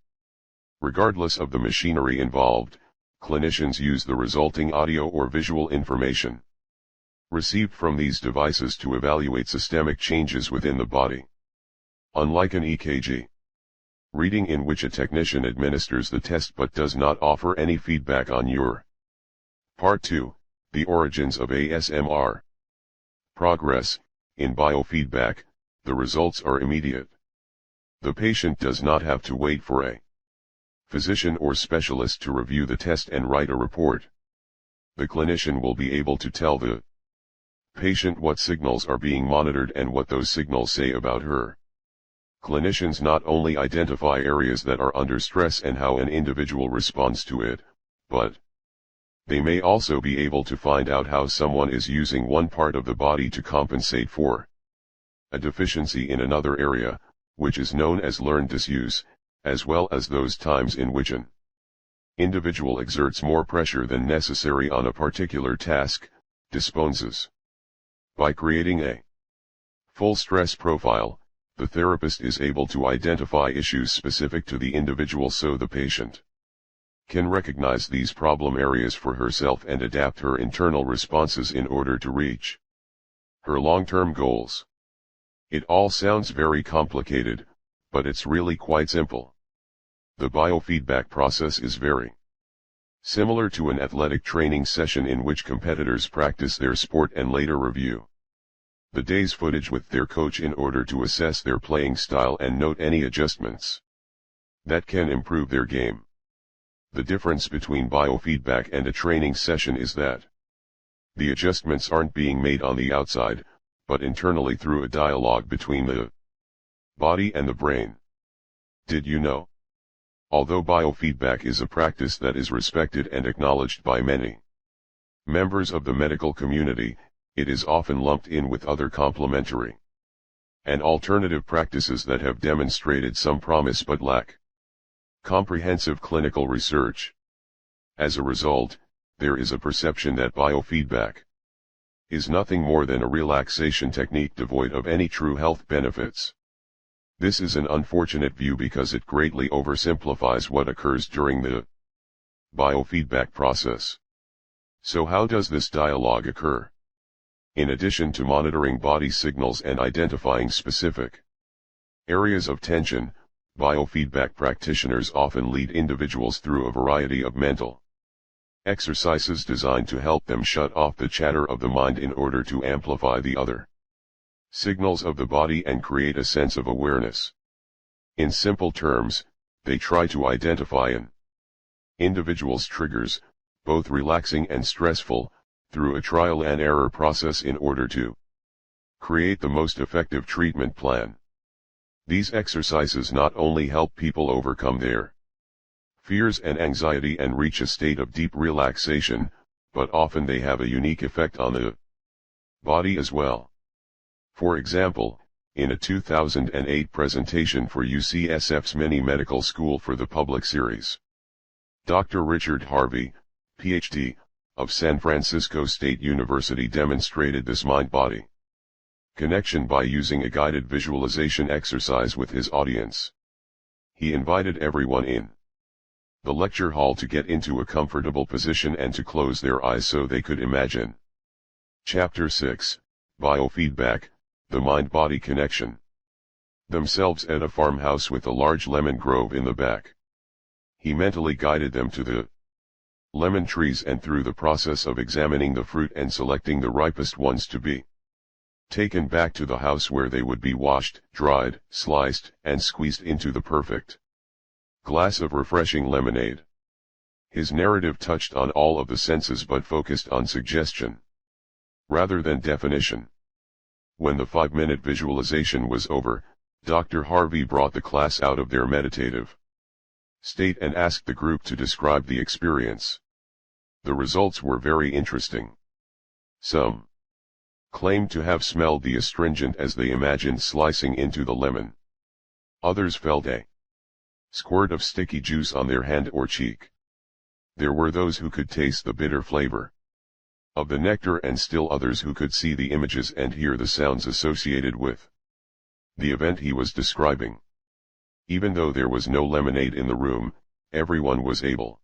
Regardless of the machinery involved, clinicians use the resulting audio or visual information received from these devices to evaluate systemic changes within the body. Unlike an EKG reading in which a technician administers the test but does not offer any feedback on your Part 2, the origins of ASMR. Progress. In biofeedback, the results are immediate. The patient does not have to wait for a physician or specialist to review the test and write a report. The clinician will be able to tell the patient what signals are being monitored and what those signals say about her. Clinicians not only identify areas that are under stress and how an individual responds to it, but They may also be able to find out how someone is using one part of the body to compensate for a deficiency in another area, which is known as learned disuse, as well as those times in which an individual exerts more pressure than necessary on a particular task, disposes. By creating a full stress profile, the therapist is able to identify issues specific to the individual so the patient can recognize these problem areas for herself and adapt her internal responses in order to reach her long-term goals. It all sounds very complicated, but it's really quite simple. The biofeedback process is very similar to an athletic training session in which competitors practice their sport and later review the day's footage with their coach in order to assess their playing style and note any adjustments that can improve their game. The difference between biofeedback and a training session is that the adjustments aren't being made on the outside, but internally through a dialogue between the body and the brain. Did you know? Although biofeedback is a practice that is respected and acknowledged by many members of the medical community, it is often lumped in with other complementary and alternative practices that have demonstrated some promise but lack comprehensive clinical research. As a result, there is a perception that biofeedback is nothing more than a relaxation technique devoid of any true health benefits. This is an unfortunate view because it greatly oversimplifies what occurs during the biofeedback process. So how does this dialogue occur? In addition to monitoring body signals and identifying specific areas of tension, biofeedback practitioners often lead individuals through a variety of mental exercises designed to help them shut off the chatter of the mind in order to amplify the other signals of the body and create a sense of awareness. In simple terms, they try to identify an individual's triggers, both relaxing and stressful, through a trial and error process in order to create the most effective treatment plan. These exercises not only help people overcome their fears and anxiety and reach a state of deep relaxation, but often they have a unique effect on the body as well. For example, in a 2008 presentation for UCSF's Mini Medical School for the Public series, Dr. Richard Harvey, Ph.D., of San Francisco State University demonstrated this mind-body connection by using a guided visualization exercise with his audience. He invited everyone in the lecture hall to get into a comfortable position and to close their eyes so they could imagine. Chapter 6, Biofeedback, the Mind-Body Connection. Themselves at a farmhouse with a large lemon grove in the back. He mentally guided them to the lemon trees and through the process of examining the fruit and selecting the ripest ones to be taken back to the house where they would be washed, dried, sliced, and squeezed into the perfect glass of refreshing lemonade. His narrative touched on all of the senses but focused on suggestion rather than definition. When the 5-minute visualization was over, Dr. Harvey brought the class out of their meditative state and asked the group to describe the experience. The results were very interesting. Some claimed to have smelled the astringent as they imagined slicing into the lemon. Others felt a squirt of sticky juice on their hand or cheek. There were those who could taste the bitter flavor of the nectar and still others who could see the images and hear the sounds associated with the event he was describing. Even though there was no lemonade in the room, everyone was able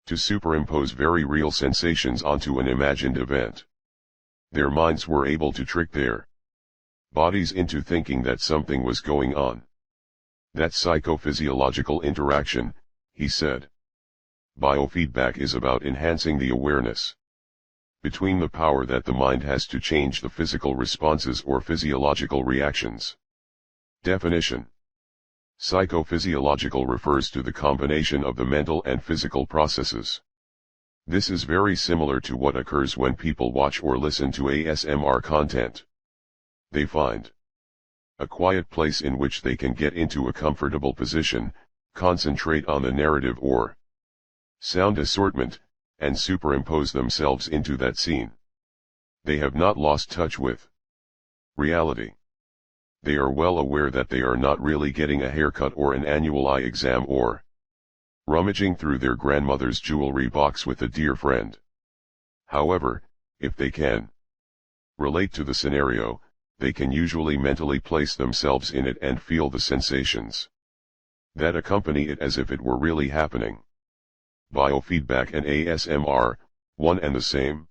to superimpose very real sensations onto an imagined event. Their minds were able to trick their bodies into thinking that something was going on. That's psychophysiological interaction, he said. Biofeedback is about enhancing the awareness between the power that the mind has to change the physical responses or physiological reactions. Definition: psychophysiological refers to the combination of the mental and physical processes. This is very similar to what occurs when people watch or listen to ASMR content. They find a quiet place in which they can get into a comfortable position, concentrate on the narrative or sound assortment, and superimpose themselves into that scene. They have not lost touch with reality. They are well aware that they are not really getting a haircut or an annual eye exam or rummaging through their grandmother's jewelry box with a dear friend. However, if they can relate to the scenario, they can usually mentally place themselves in it and feel the sensations that accompany it as if it were really happening. Biofeedback and ASMR, one and the same?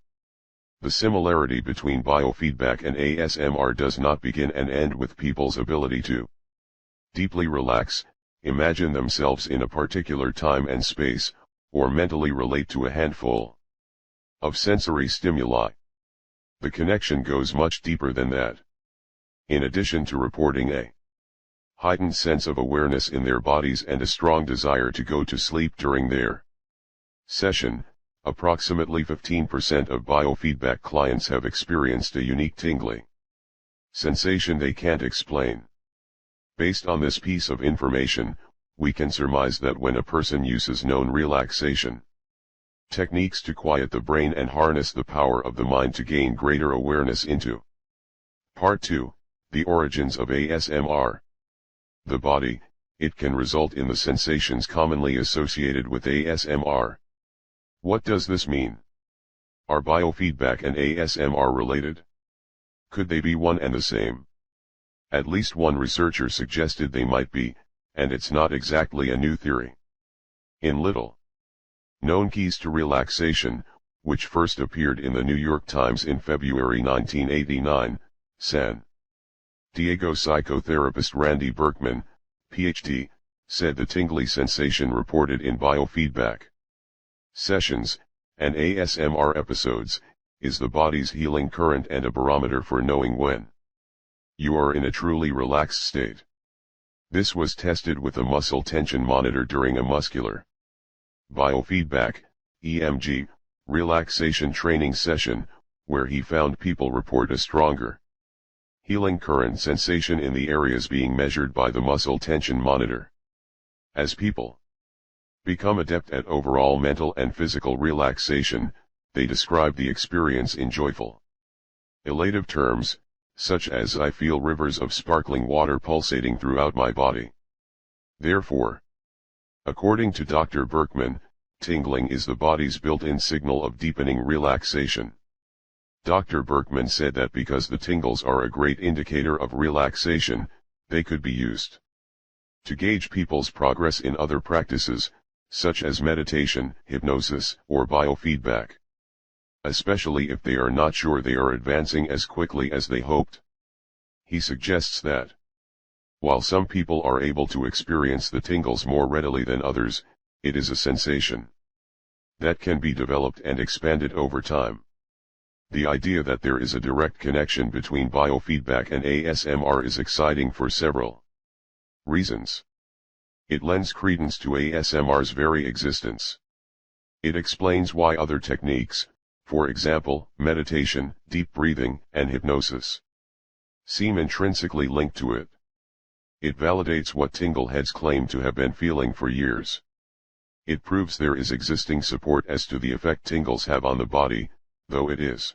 The similarity between biofeedback and ASMR does not begin and end with people's ability to deeply relax, imagine themselves in a particular time and space, or mentally relate to a handful of sensory stimuli. The connection goes much deeper than that. In addition to reporting a heightened sense of awareness in their bodies and a strong desire to go to sleep during their session, approximately 15% of biofeedback clients have experienced a unique tingling sensation they can't explain. Based on this piece of information, we can surmise that when a person uses known relaxation techniques to quiet the brain and harness the power of the mind to gain greater awareness into Part 2, the origins of ASMR. The body, it can result in the sensations commonly associated with ASMR. What does this mean? Are biofeedback and ASMR related? Could they be one and the same? At least one researcher suggested they might be, and it's not exactly a new theory. In Little Known Keys to Relaxation, which first appeared in the New York Times in February 1989, San Diego psychotherapist Randy Berkman, Ph.D., said the tingly sensation reported in biofeedback sessions, and ASMR episodes, is the body's healing current and a barometer for knowing when you are in a truly relaxed state. This was tested with a muscle tension monitor during a muscular biofeedback, EMG, relaxation training session, where he found people report a stronger healing current sensation in the areas being measured by the muscle tension monitor. As people become adept at overall mental and physical relaxation, they describe the experience in joyful, elative terms, such as "I feel rivers of sparkling water pulsating throughout my body." Therefore, according to Dr. Berkman, tingling is the body's built-in signal of deepening relaxation. Dr. Berkman said that because the tingles are a great indicator of relaxation, they could be used to gauge people's progress in other practices, such as meditation, hypnosis, or biofeedback. Especially if they are not sure they are advancing as quickly as they hoped. He suggests that while some people are able to experience the tingles more readily than others, it is a sensation that can be developed and expanded over time. The idea that there is a direct connection between biofeedback and ASMR is exciting for several reasons. It lends credence to ASMR's very existence. It explains why other techniques, for example, meditation, deep breathing, and hypnosis, seem intrinsically linked to it. It validates what tingleheads claim to have been feeling for years. It proves there is existing support as to the effect tingles have on the body, though it is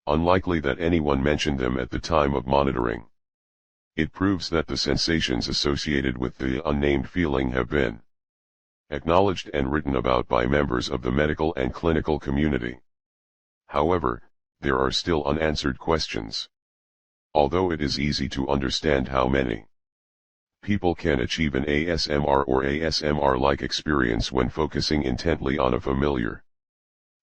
unlikely that anyone mentioned them at the time of monitoring. It proves that the sensations associated with the unnamed feeling have been acknowledged and written about by members of the medical and clinical community. However, there are still unanswered questions. Although it is easy to understand how many people can achieve an ASMR or ASMR-like experience when focusing intently on a familiar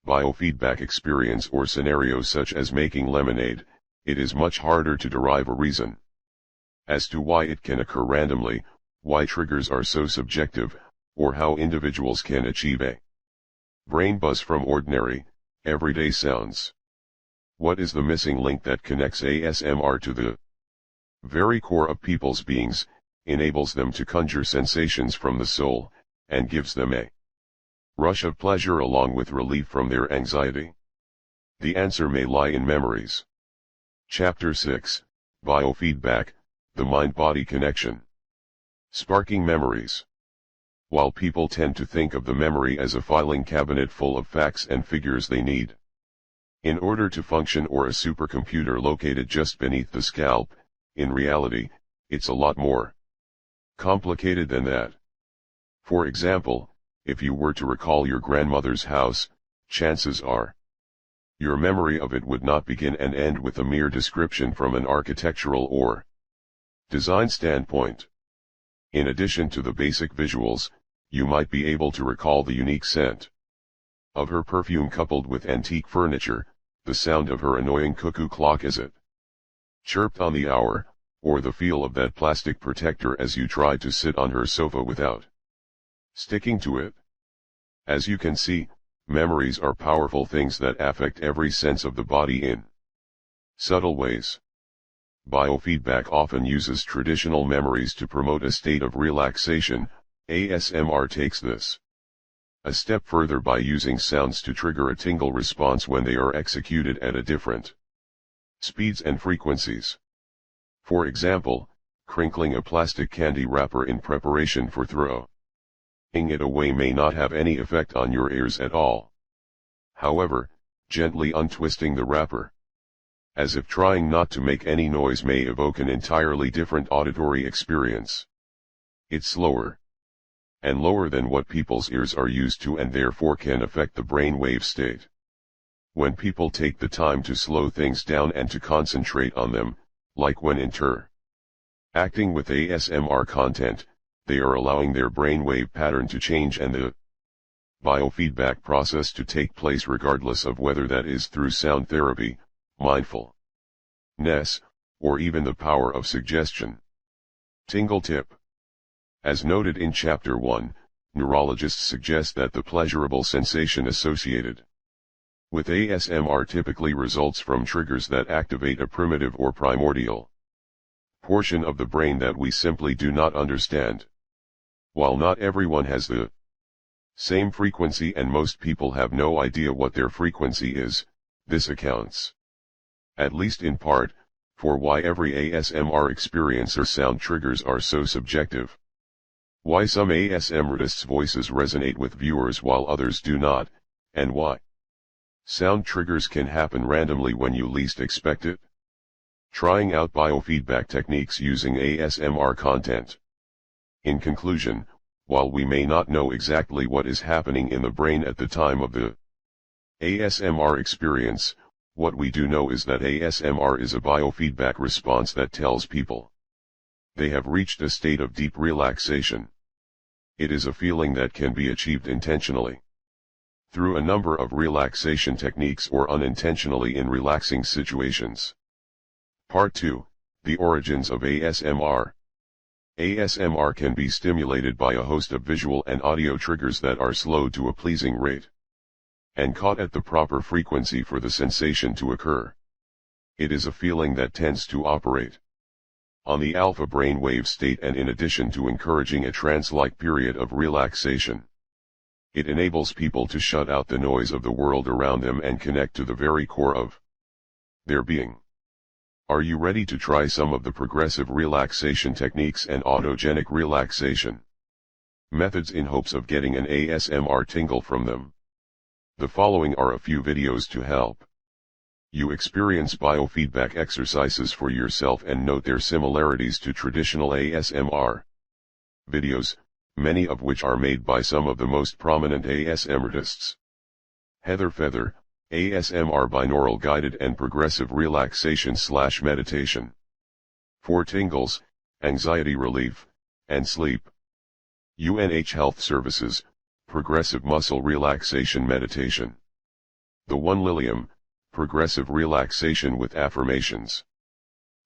biofeedback experience or scenario such as making lemonade, it is much harder to derive a reason as to why it can occur randomly, why triggers are so subjective, or how individuals can achieve a brain buzz from ordinary, everyday sounds. What is the missing link that connects ASMR to the very core of people's beings, enables them to conjure sensations from the soul, and gives them a rush of pleasure along with relief from their anxiety? The answer may lie in memories. Chapter 6, Biofeedback, the Mind-Body Connection. Sparking Memories. while people tend to think of the memory as a filing cabinet full of facts and figures they need in order to function, or a supercomputer located just beneath the scalp, in reality, it's a lot more complicated than that. For example, if you were to recall your grandmother's house, chances are your memory of it would not begin and end with a mere description from an architectural or design standpoint. In addition to the basic visuals, you might be able to recall the unique scent of her perfume coupled with antique furniture, the sound of her annoying cuckoo clock as it chirped on the hour, or the feel of that plastic protector as you tried to sit on her sofa without sticking to it. As you can see, memories are powerful things that affect every sense of the body in subtle ways. Biofeedback often uses traditional memories to promote a state of relaxation. ASMR takes this a step further by using sounds to trigger a tingle response when they are executed at a different speeds and frequencies. For example, crinkling a plastic candy wrapper in preparation for throwing it away may not have any effect on your ears at all. However, gently untwisting the wrapper, as if trying not to make any noise, may evoke an entirely different auditory experience. It's slower and lower than what people's ears are used to, and therefore can affect the brainwave state. When people take the time to slow things down and to concentrate on them, like when interacting with ASMR content, they are allowing their brainwave pattern to change and the biofeedback process to take place, regardless of whether that is through sound therapy, mindfulness, or even the power of suggestion. Tingle tip. As noted in Chapter 1, neurologists suggest that the pleasurable sensation associated with ASMR typically results from triggers that activate a primitive or primordial portion of the brain that we simply do not understand. While not everyone has the same frequency and most people have no idea what their frequency is, this accounts, at least in part, for why every ASMR experience or sound triggers are so subjective. Why some ASMRtists' voices resonate with viewers while others do not, and why sound triggers can happen randomly when you least expect it. Trying out biofeedback techniques using ASMR content. In conclusion, while we may not know exactly what is happening in the brain at the time of the ASMR experience, what we do know is that ASMR is a biofeedback response that tells people they have reached a state of deep relaxation. It is a feeling that can be achieved intentionally through a number of relaxation techniques or unintentionally in relaxing situations. Part 2, The Origins of ASMR. ASMR can be stimulated by a host of visual and audio triggers that are slowed to a pleasing rate and caught at the proper frequency for the sensation to occur. It is a feeling that tends to operate on the alpha brainwave state, and in addition to encouraging a trance-like period of relaxation, it enables people to shut out the noise of the world around them and connect to the very core of their being. Are you ready to try some of the progressive relaxation techniques and autogenic relaxation methods in hopes of getting an ASMR tingle from them? The following are a few videos to help you experience biofeedback exercises for yourself and note their similarities to traditional ASMR videos, many of which are made by some of the most prominent ASMRtists. Heather Feather, ASMR binaural guided and progressive relaxation/meditation. For tingles, anxiety relief, and sleep. UNH Health Services, progressive muscle relaxation meditation. The One Lilium, progressive relaxation with affirmations.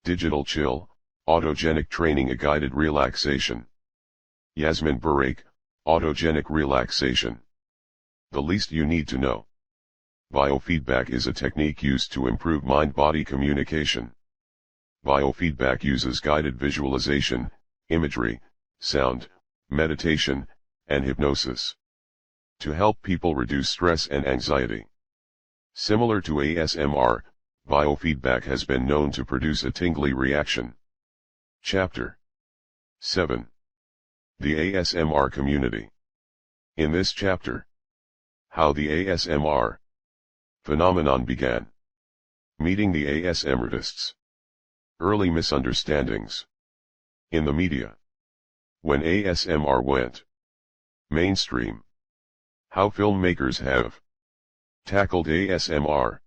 Digital Chill, autogenic training, a guided relaxation. Yasmin Burake, autogenic relaxation. The least you need to know. Biofeedback is a technique used to improve mind-body communication. Biofeedback uses guided visualization, imagery, sound, meditation, and hypnosis to help people reduce stress and anxiety. Similar to ASMR, biofeedback has been known to produce a tingly reaction. Chapter 7. The ASMR Community. In this chapter, how the ASMR phenomenon began. Meeting the ASMRtists. Early misunderstandings. In the media. When ASMR went mainstream. How filmmakers have tackled ASMR.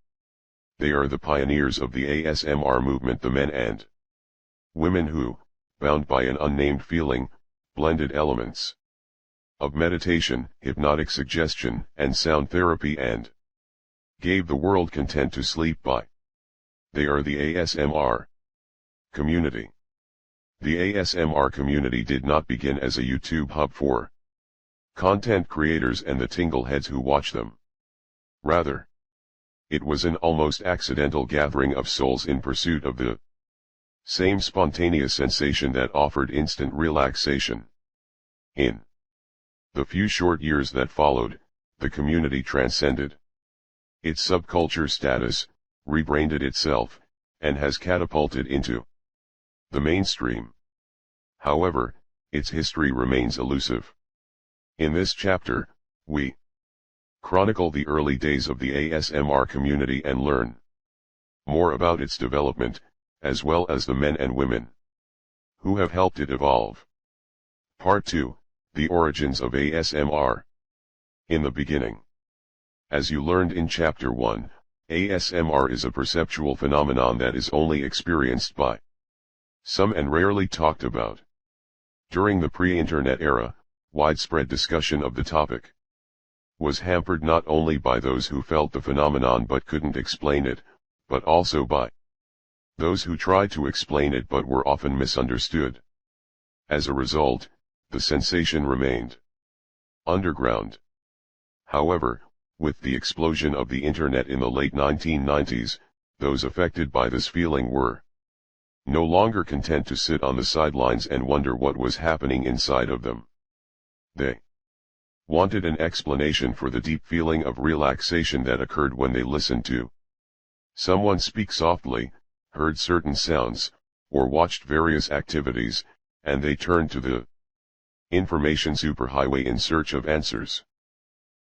They are the pioneers of the ASMR movement, the men and women who, bound by an unnamed feeling, blended elements of meditation, hypnotic suggestion, and sound therapy and gave the world content to sleep by. They are the ASMR community. The ASMR community did not begin as a YouTube hub for content creators and the tingle heads who watch them. Rather, it was an almost accidental gathering of souls in pursuit of the same spontaneous sensation that offered instant relaxation. In the few short years that followed, the community transcended its subculture status, rebranded itself, and has catapulted into the mainstream. However, its history remains elusive. In this chapter, we chronicle the early days of the ASMR community and learn more about its development, as well as the men and women who have helped it evolve. Part 2, The Origins of ASMR. In the beginning. As you learned in Chapter 1, ASMR is a perceptual phenomenon that is only experienced by some and rarely talked about. During the pre-internet era, widespread discussion of the topic was hampered not only by those who felt the phenomenon but couldn't explain it, but also by those who tried to explain it but were often misunderstood. As a result, the sensation remained underground. However, with the explosion of the internet in the late 1990s, those affected by this feeling were no longer content to sit on the sidelines and wonder what was happening inside of them. They wanted an explanation for the deep feeling of relaxation that occurred when they listened to someone speak softly, heard certain sounds, or watched various activities, and they turned to the information superhighway in search of answers.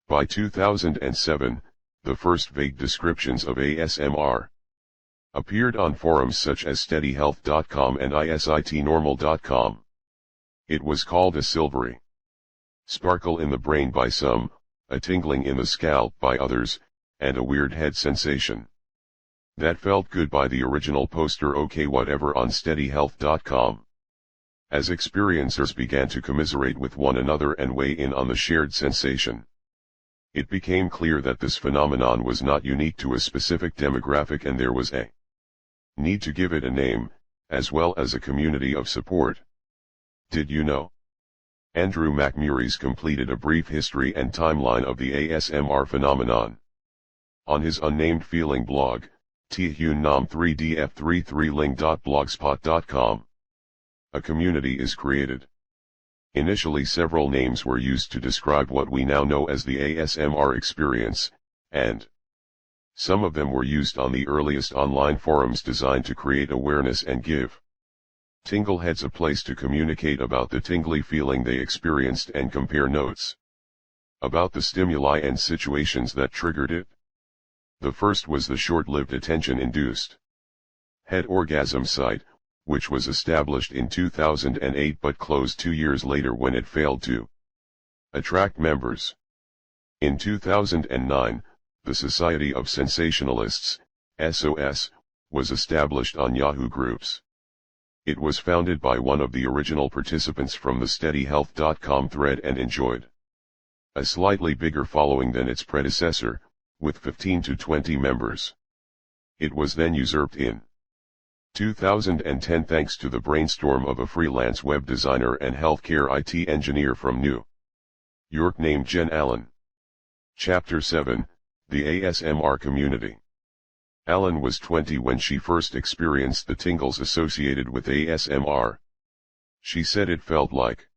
By 2007, the first vague descriptions of ASMR appeared on forums such as steadyhealth.com and isitnormal.com. It was called a silvery sparkle in the brain by some, a tingling in the scalp by others, and a weird head sensation that felt good by the original poster okay whatever on steadyhealth.com. As experiencers began to commiserate with one another and weigh in on the shared sensation, it became clear that this phenomenon was not unique to a specific demographic and there was a need to give it a name, as well as a community of support. Did you know? Andrew McMurray's completed a brief history and timeline of the ASMR phenomenon on his unnamed feeling blog, thunnom3df33ling.blogspot.com. A community is created. Initially several names were used to describe what we now know as the ASMR experience, and some of them were used on the earliest online forums designed to create awareness and give tingleheads a place to communicate about the tingly feeling they experienced and compare notes about the stimuli and situations that triggered it. The first was the short-lived attention-induced head orgasm site, which was established in 2008 but closed 2 years later when it failed to attract members. In 2009, the Society of Sensationalists, SOS, was established on Yahoo Groups. It was founded by one of the original participants from the steadyhealth.com thread and enjoyed a slightly bigger following than its predecessor, with 15 to 20 members. It was then usurped in 2010 thanks to the brainstorm of a freelance web designer and healthcare IT engineer from New York named Jen Allen. Chapter 7, The ASMR Community. Allen was 20 when she first experienced the tingles associated with ASMR. She said it felt like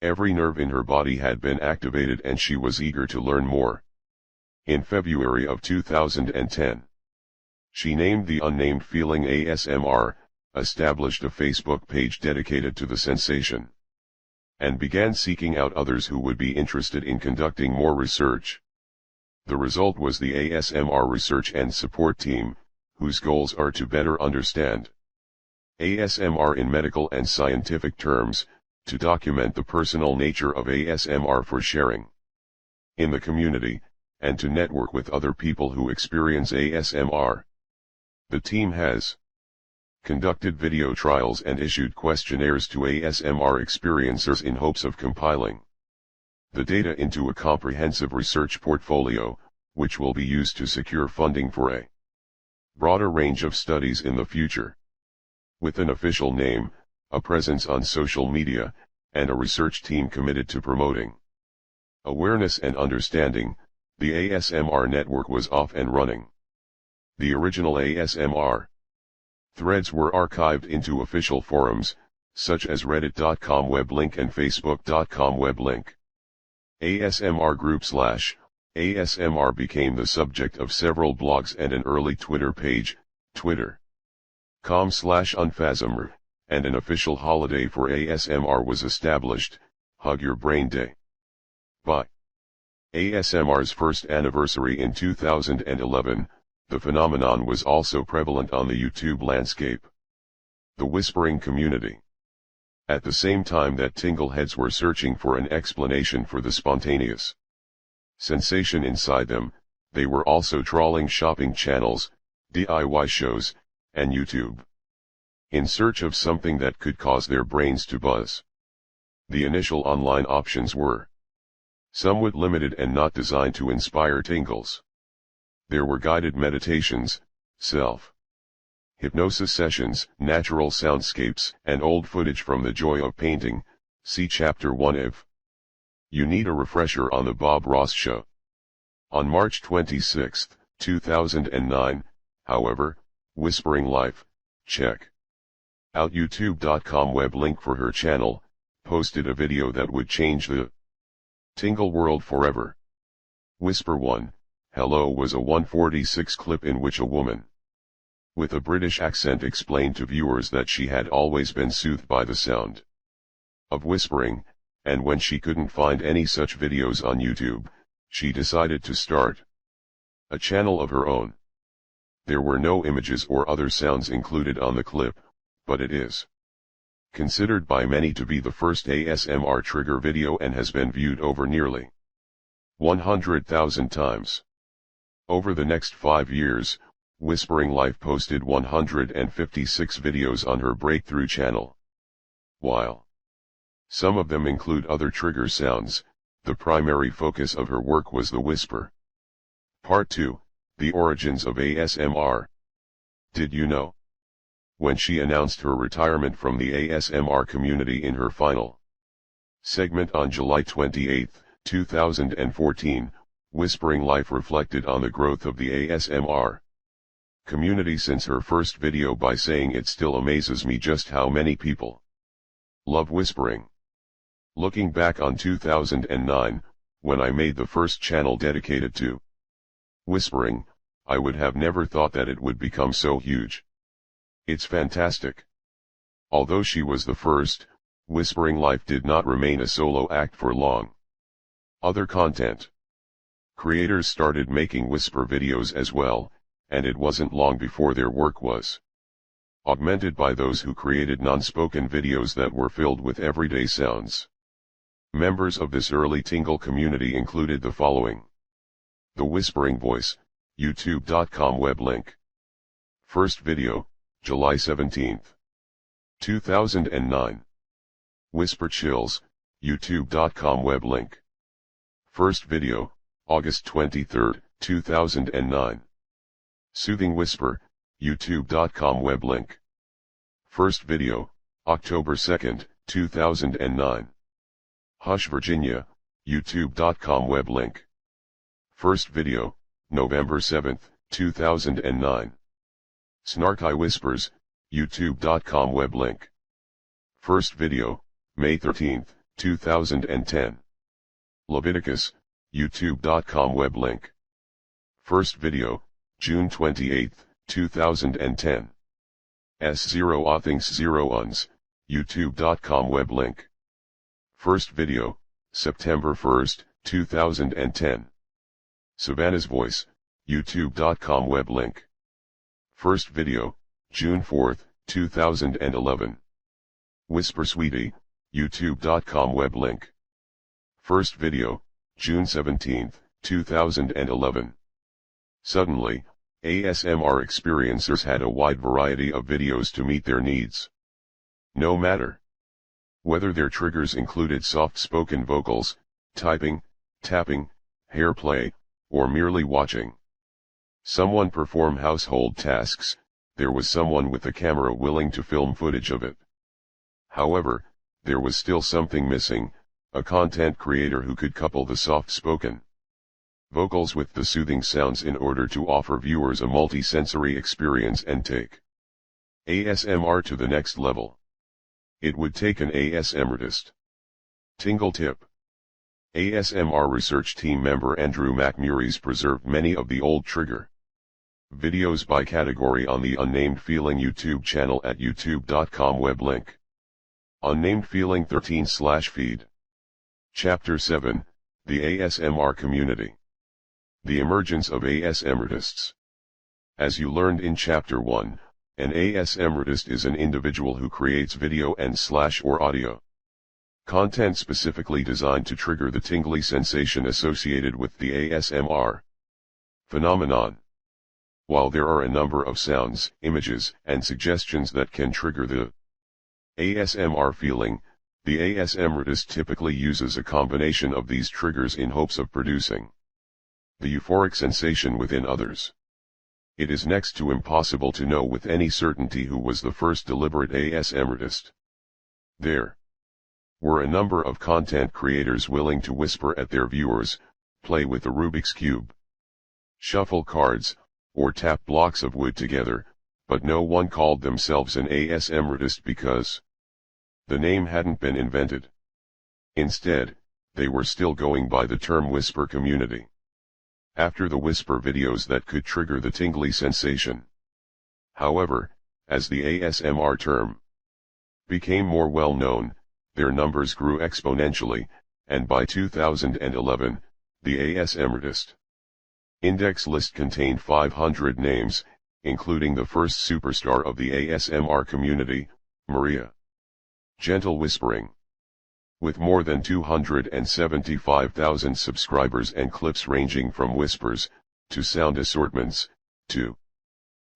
every nerve in her body had been activated and she was eager to learn more. In February of 2010, she named the unnamed feeling ASMR, established a Facebook page dedicated to the sensation, and began seeking out others who would be interested in conducting more research. The result was the ASMR Research and Support Team, whose goals are to better understand ASMR in medical and scientific terms, to document the personal nature of ASMR for sharing in the community, and to network with other people who experience ASMR. The team has conducted video trials and issued questionnaires to ASMR experiencers in hopes of compiling the data into a comprehensive research portfolio, which will be used to secure funding for a broader range of studies in the future. With an official name, a presence on social media, and a research team committed to promoting awareness and understanding, the ASMR network was off and running. The original ASMR threads were archived into official forums, such as reddit.com web link and facebook.com web link. ASMR group /ASMR became the subject of several blogs and an early Twitter page, twitter.com/unfazmr, and an official holiday for ASMR was established, Hug Your Brain Day. By ASMR's first anniversary in 2011, the phenomenon was also prevalent on the YouTube landscape. The whispering community. At the same time that tingleheads were searching for an explanation for the spontaneous sensation inside them, they were also trawling shopping channels, DIY shows, and YouTube, in search of something that could cause their brains to buzz. The initial online options were somewhat limited and not designed to inspire tingles. There were guided meditations, self-hypnosis sessions, natural soundscapes, and old footage from The Joy of Painting, see Chapter 1 if you need a refresher on The Bob Ross Show. On March 26, 2009, however, Whispering Life, check out youtube.com web link for her channel, posted a video that would change the tingle world forever. Whisper 1, Hello was a 1:46 clip in which a woman with a British accent explained to viewers that she had always been soothed by the sound of whispering, and when she couldn't find any such videos on YouTube, she decided to start a channel of her own. There were no images or other sounds included on the clip, but it is considered by many to be the first ASMR trigger video and has been viewed over nearly 100,000 times. Over the next 5 years, Whispering Life posted 156 videos on her breakthrough channel. While some of them include other trigger sounds, the primary focus of her work was the whisper. Part 2, The Origins of ASMR. Did you know? When she announced her retirement from the ASMR community in her final segment on July 28, 2014, Whispering Life reflected on the growth of the ASMR community since her first video by saying, "It still amazes me just how many people love whispering." Looking back on 2009, when I made the first channel dedicated to whispering, I would have never thought that it would become so huge. It's fantastic. Although she was the first, Whispering Life did not remain a solo act for long. Other content creators started making whisper videos as well, and it wasn't long before their work was augmented by those who created non-spoken videos that were filled with everyday sounds. Members of this early tingle community included the following: The Whispering Voice, youtube.com web link. First video, July 17, 2009. Whisper Chills, youtube.com web link. First video, August 23, 2009. Soothing Whisper, youtube.com web link. First video, October 2, 2009. Hush Virginia, youtube.com web link. First video, November 7, 2009. Snarky Whispers, youtube.com web link. First video, May 13, 2010. Leviticus, youtube.com web link. First video, June 28, 2010. S0 Authings 0 Uns, youtube.com web link. First video, September 1st, 2010. Savannah's Voice, youtube.com web link. First video, June 4th, 2011. Whisper Sweetie, youtube.com web link. First video, June 17th, 2011. Suddenly, ASMR experiencers had a wide variety of videos to meet their needs. No matter whether their triggers included soft-spoken vocals, typing, tapping, hair play, or merely watching someone perform household tasks, there was someone with a camera willing to film footage of it. However, there was still something missing, a content creator who could couple the soft-spoken vocals with the soothing sounds in order to offer viewers a multi-sensory experience and take ASMR to the next level. It would take an ASMRtist. Tingle tip. ASMR research team member Andrew McMurray's preserved many of the old trigger videos by category on the Unnamed Feeling YouTube channel at youtube.com web link. Unnamed Feeling 13/feed. Chapter 7, The ASMR Community. The Emergence of ASMRtists. As you learned in Chapter 1, an ASMRtist is an individual who creates video and/or audio content specifically designed to trigger the tingly sensation associated with the ASMR phenomenon. While there are a number of sounds, images, and suggestions that can trigger the ASMR feeling, the ASMRtist typically uses a combination of these triggers in hopes of producing the euphoric sensation within others. It is next to impossible to know with any certainty who was the first deliberate ASMRtist. There were a number of content creators willing to whisper at their viewers, play with the Rubik's Cube, shuffle cards, or tap blocks of wood together, but no one called themselves an ASMRtist because the name hadn't been invented. Instead, they were still going by the term whisper community. After the whisper videos that could trigger the tingly sensation. However, as the ASMR term became more well known, their numbers grew exponentially, and by 2011, the ASMRtist index list contained 500 names, including the first superstar of the ASMR community, Maria. Gentle Whispering. With more than 275,000 subscribers and clips ranging from whispers, to sound assortments, to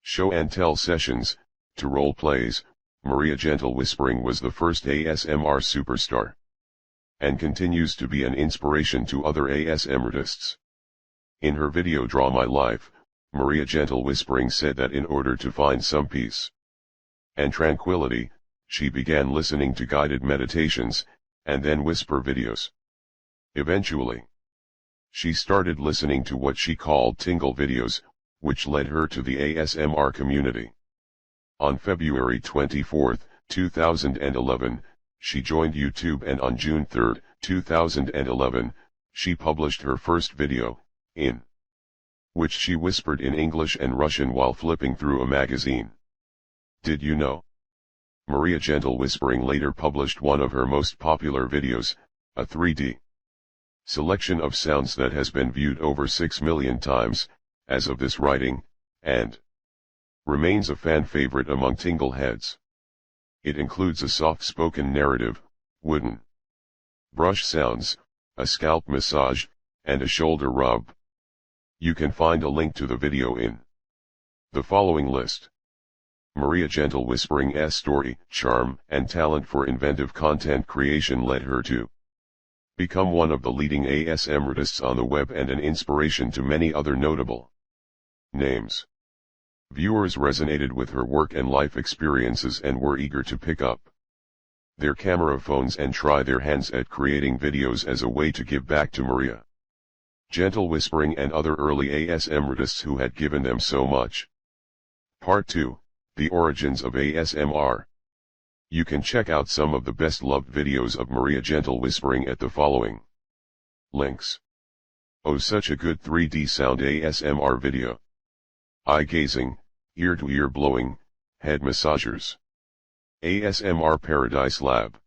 show and tell sessions, to role plays, Maria Gentle Whispering was the first ASMR superstar. And continues to be an inspiration to other ASMRtists. In her video Draw My Life, Maria Gentle Whispering said that in order to find some peace and tranquility, she began listening to guided meditations, and then whisper videos. Eventually, she started listening to what she called tingle videos, which led her to the ASMR community. On February 24, 2011, she joined YouTube, and on June 3, 2011, she published her first video, in which she whispered in English and Russian while flipping through a magazine. Did you know? Maria Gentle Whispering later published one of her most popular videos, a 3D selection of sounds that has been viewed over 6 million times, as of this writing, and remains a fan favorite among tingle heads. It includes a soft-spoken narrative, wooden brush sounds, a scalp massage, and a shoulder rub. You can find a link to the video in the following list. Maria Gentle Whispering's story, charm, and talent for inventive content creation led her to become one of the leading ASMRtists on the web and an inspiration to many other notable names. Viewers resonated with her work and life experiences and were eager to pick up their camera phones and try their hands at creating videos as a way to give back to Maria Gentle Whispering and other early ASMRtists who had given them so much. Part 2. The Origins of ASMR. You can check out some of the best-loved videos of Maria Gentle Whispering at the following links. Oh, such a good 3D sound ASMR video. Eye-gazing, ear-to-ear blowing, head massagers. ASMR Paradise Lab.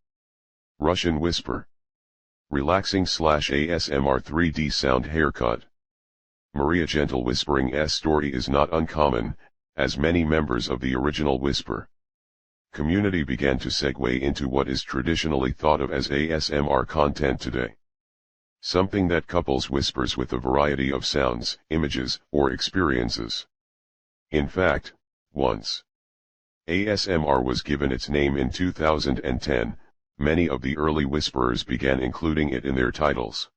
Russian Whisper. Relaxing / ASMR 3D sound haircut. Maria Gentle Whispering's story is not uncommon, as many members of the original Whisper community began to segue into what is traditionally thought of as ASMR content today. Something that couples whispers with a variety of sounds, images, or experiences. In fact, once ASMR was given its name in 2010, many of the early whisperers began including it in their titles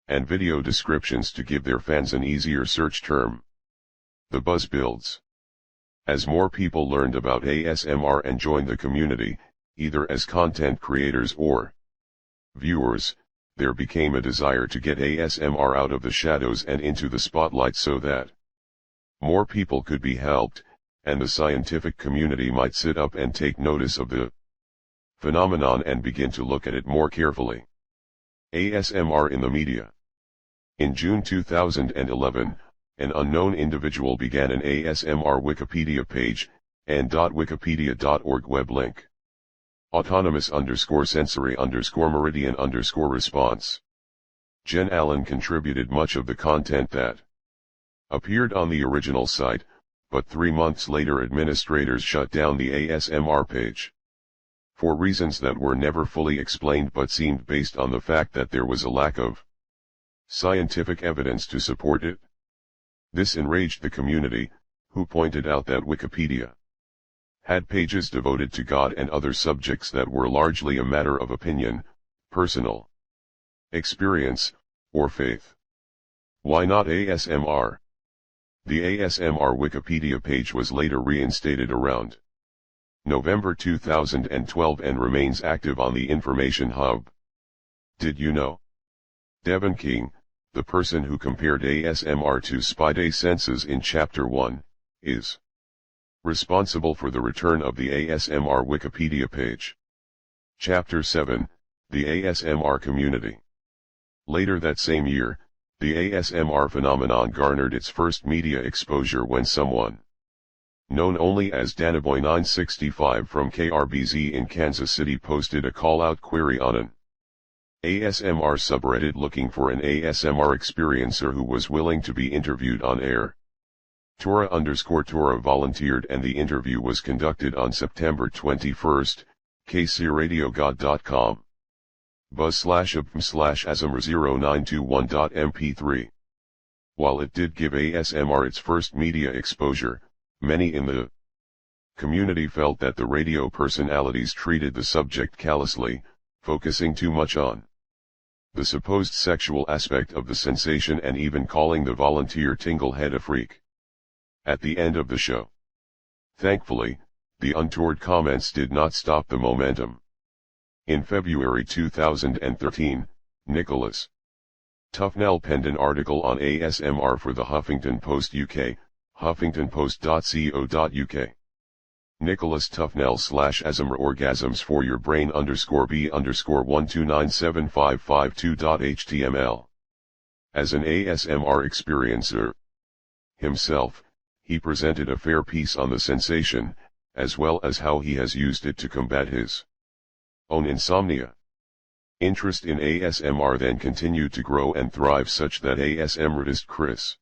and video descriptions to give their fans an easier search term. The buzz builds. As more people learned about ASMR and joined the community, either as content creators or viewers, there became a desire to get ASMR out of the shadows and into the spotlight so that more people could be helped, and the scientific community might sit up and take notice of the phenomenon and begin to look at it more carefully. ASMR in the media. In June 2011, an unknown individual began an ASMR Wikipedia page, n.wikipedia.org web link. Autonomous_sensory_meridian_response. Jen Allen contributed much of the content that appeared on the original site, but 3 months later administrators shut down the ASMR page. For reasons that were never fully explained but seemed based on the fact that there was a lack of scientific evidence to support it. This enraged the community, who pointed out that Wikipedia had pages devoted to God and other subjects that were largely a matter of opinion, personal experience, or faith. Why not ASMR? The ASMR Wikipedia page was later reinstated around November 2012 and remains active on the Information Hub. Did you know? Devon King, the person who compared ASMR to Spidey senses in Chapter 1, is responsible for the return of the ASMR Wikipedia page. Chapter 7, The ASMR Community. Later that same year, the ASMR phenomenon garnered its first media exposure when someone known only as Danaboy965 from KRBZ in Kansas City posted a call-out query on an ASMR subreddit looking for an ASMR experiencer who was willing to be interviewed on air. Tora_Tora volunteered and the interview was conducted on September 21, kcradiogod.com. buzz/abm/asmr0921.mp3. While it did give ASMR its first media exposure, many in the community felt that the radio personalities treated the subject callously, focusing too much on the supposed sexual aspect of the sensation and even calling the volunteer Tinglehead a freak. At the end of the show, thankfully, the untoward comments did not stop the momentum. In February 2013, Nicholas Tufnell penned an article on ASMR for the Huffington Post UK, huffingtonpost.co.uk. Nicholas Tufnell /ASMR orgasms for your brain _B_1297552.html. As an ASMR experiencer himself, he presented a fair piece on the sensation, as well as how he has used it to combat his own insomnia. Interest in ASMR then continued to grow and thrive such that ASMRtist Chris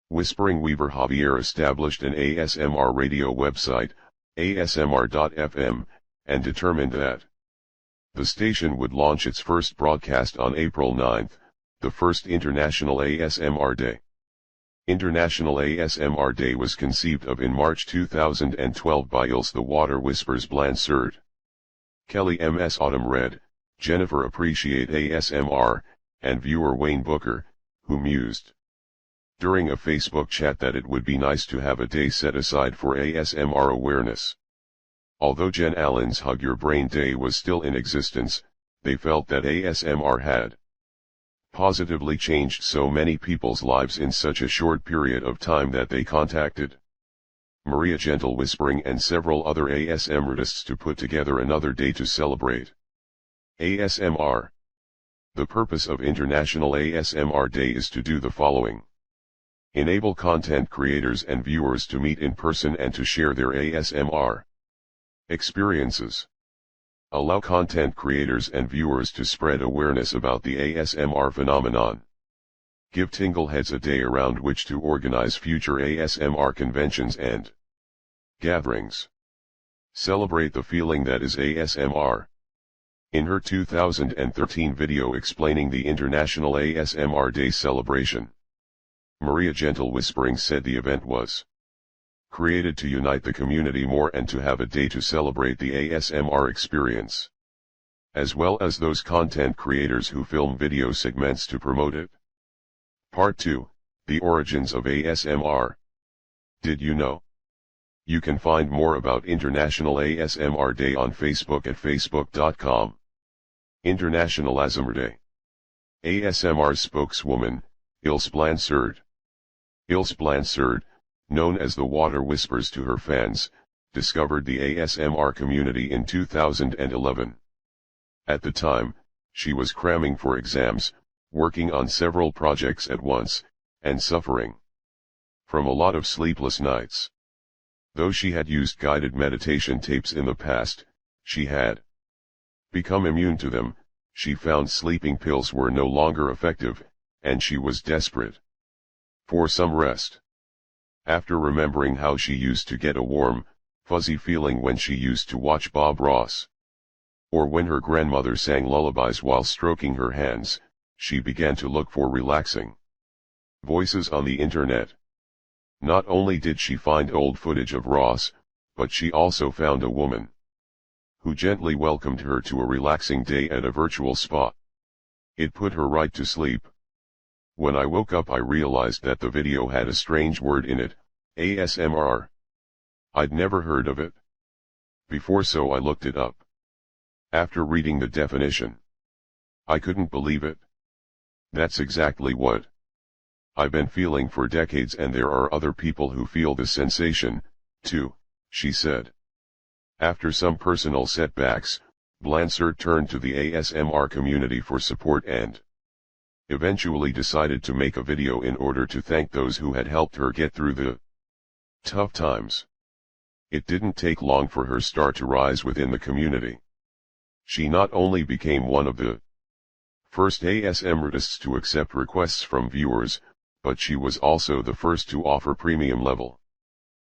Whispering Weaver Javier established an ASMR radio website, ASMR.fm, and determined that the station would launch its first broadcast on April 9, the first International ASMR Day. International ASMR Day was conceived of in March 2012 by Ilse the Water Whispers Blansert, Kelly Ms. Autumn Red, Jennifer Appreciate ASMR, and viewer Wayne Booker, who mused during a Facebook chat that it would be nice to have a day set aside for ASMR awareness. Although Jen Allen's Hug Your Brain Day was still in existence, they felt that ASMR had positively changed so many people's lives in such a short period of time that they contacted Maria Gentle Whispering and several other ASMRtists to put together another day to celebrate ASMR. The purpose of International ASMR Day is to do the following: enable content creators and viewers to meet in person and to share their ASMR experiences. Allow content creators and viewers to spread awareness about the ASMR phenomenon. Give Tingleheads a day around which to organize future ASMR conventions and gatherings. Celebrate the feeling that is ASMR. In her 2013 video explaining the International ASMR Day celebration, Maria Gentle Whispering said the event was created to unite the community more and to have a day to celebrate the ASMR experience, as well as those content creators who film video segments to promote it. Part 2, The Origins of ASMR. Did you know? You can find more about International ASMR Day on Facebook at facebook.com. International ASMR Day. ASMR spokeswoman, Ilse Blansert. Ilse Blansert, known as the Water Whispers to her fans, discovered the ASMR community in 2011. At the time, she was cramming for exams, working on several projects at once, and suffering from a lot of sleepless nights. Though she had used guided meditation tapes in the past, she had become immune to them. She found sleeping pills were no longer effective, and she was desperate for some rest. After remembering how she used to get a warm, fuzzy feeling when she used to watch Bob Ross, or when her grandmother sang lullabies while stroking her hands, she began to look for relaxing voices on the internet. Not only did she find old footage of Ross, but she also found a woman who gently welcomed her to a relaxing day at a virtual spa. It put her right to sleep. When I woke up I realized that the video had a strange word in it, ASMR. I'd never heard of it before, so I looked it up. After reading the definition, I couldn't believe it. That's exactly what I've been feeling for decades, and there are other people who feel the sensation, too, she said. After some personal setbacks, Blansert turned to the ASMR community for support and eventually decided to make a video in order to thank those who had helped her get through the tough times. It didn't take long for her star to rise within the community. She not only became one of the first ASMRtists to accept requests from viewers, but she was also the first to offer premium level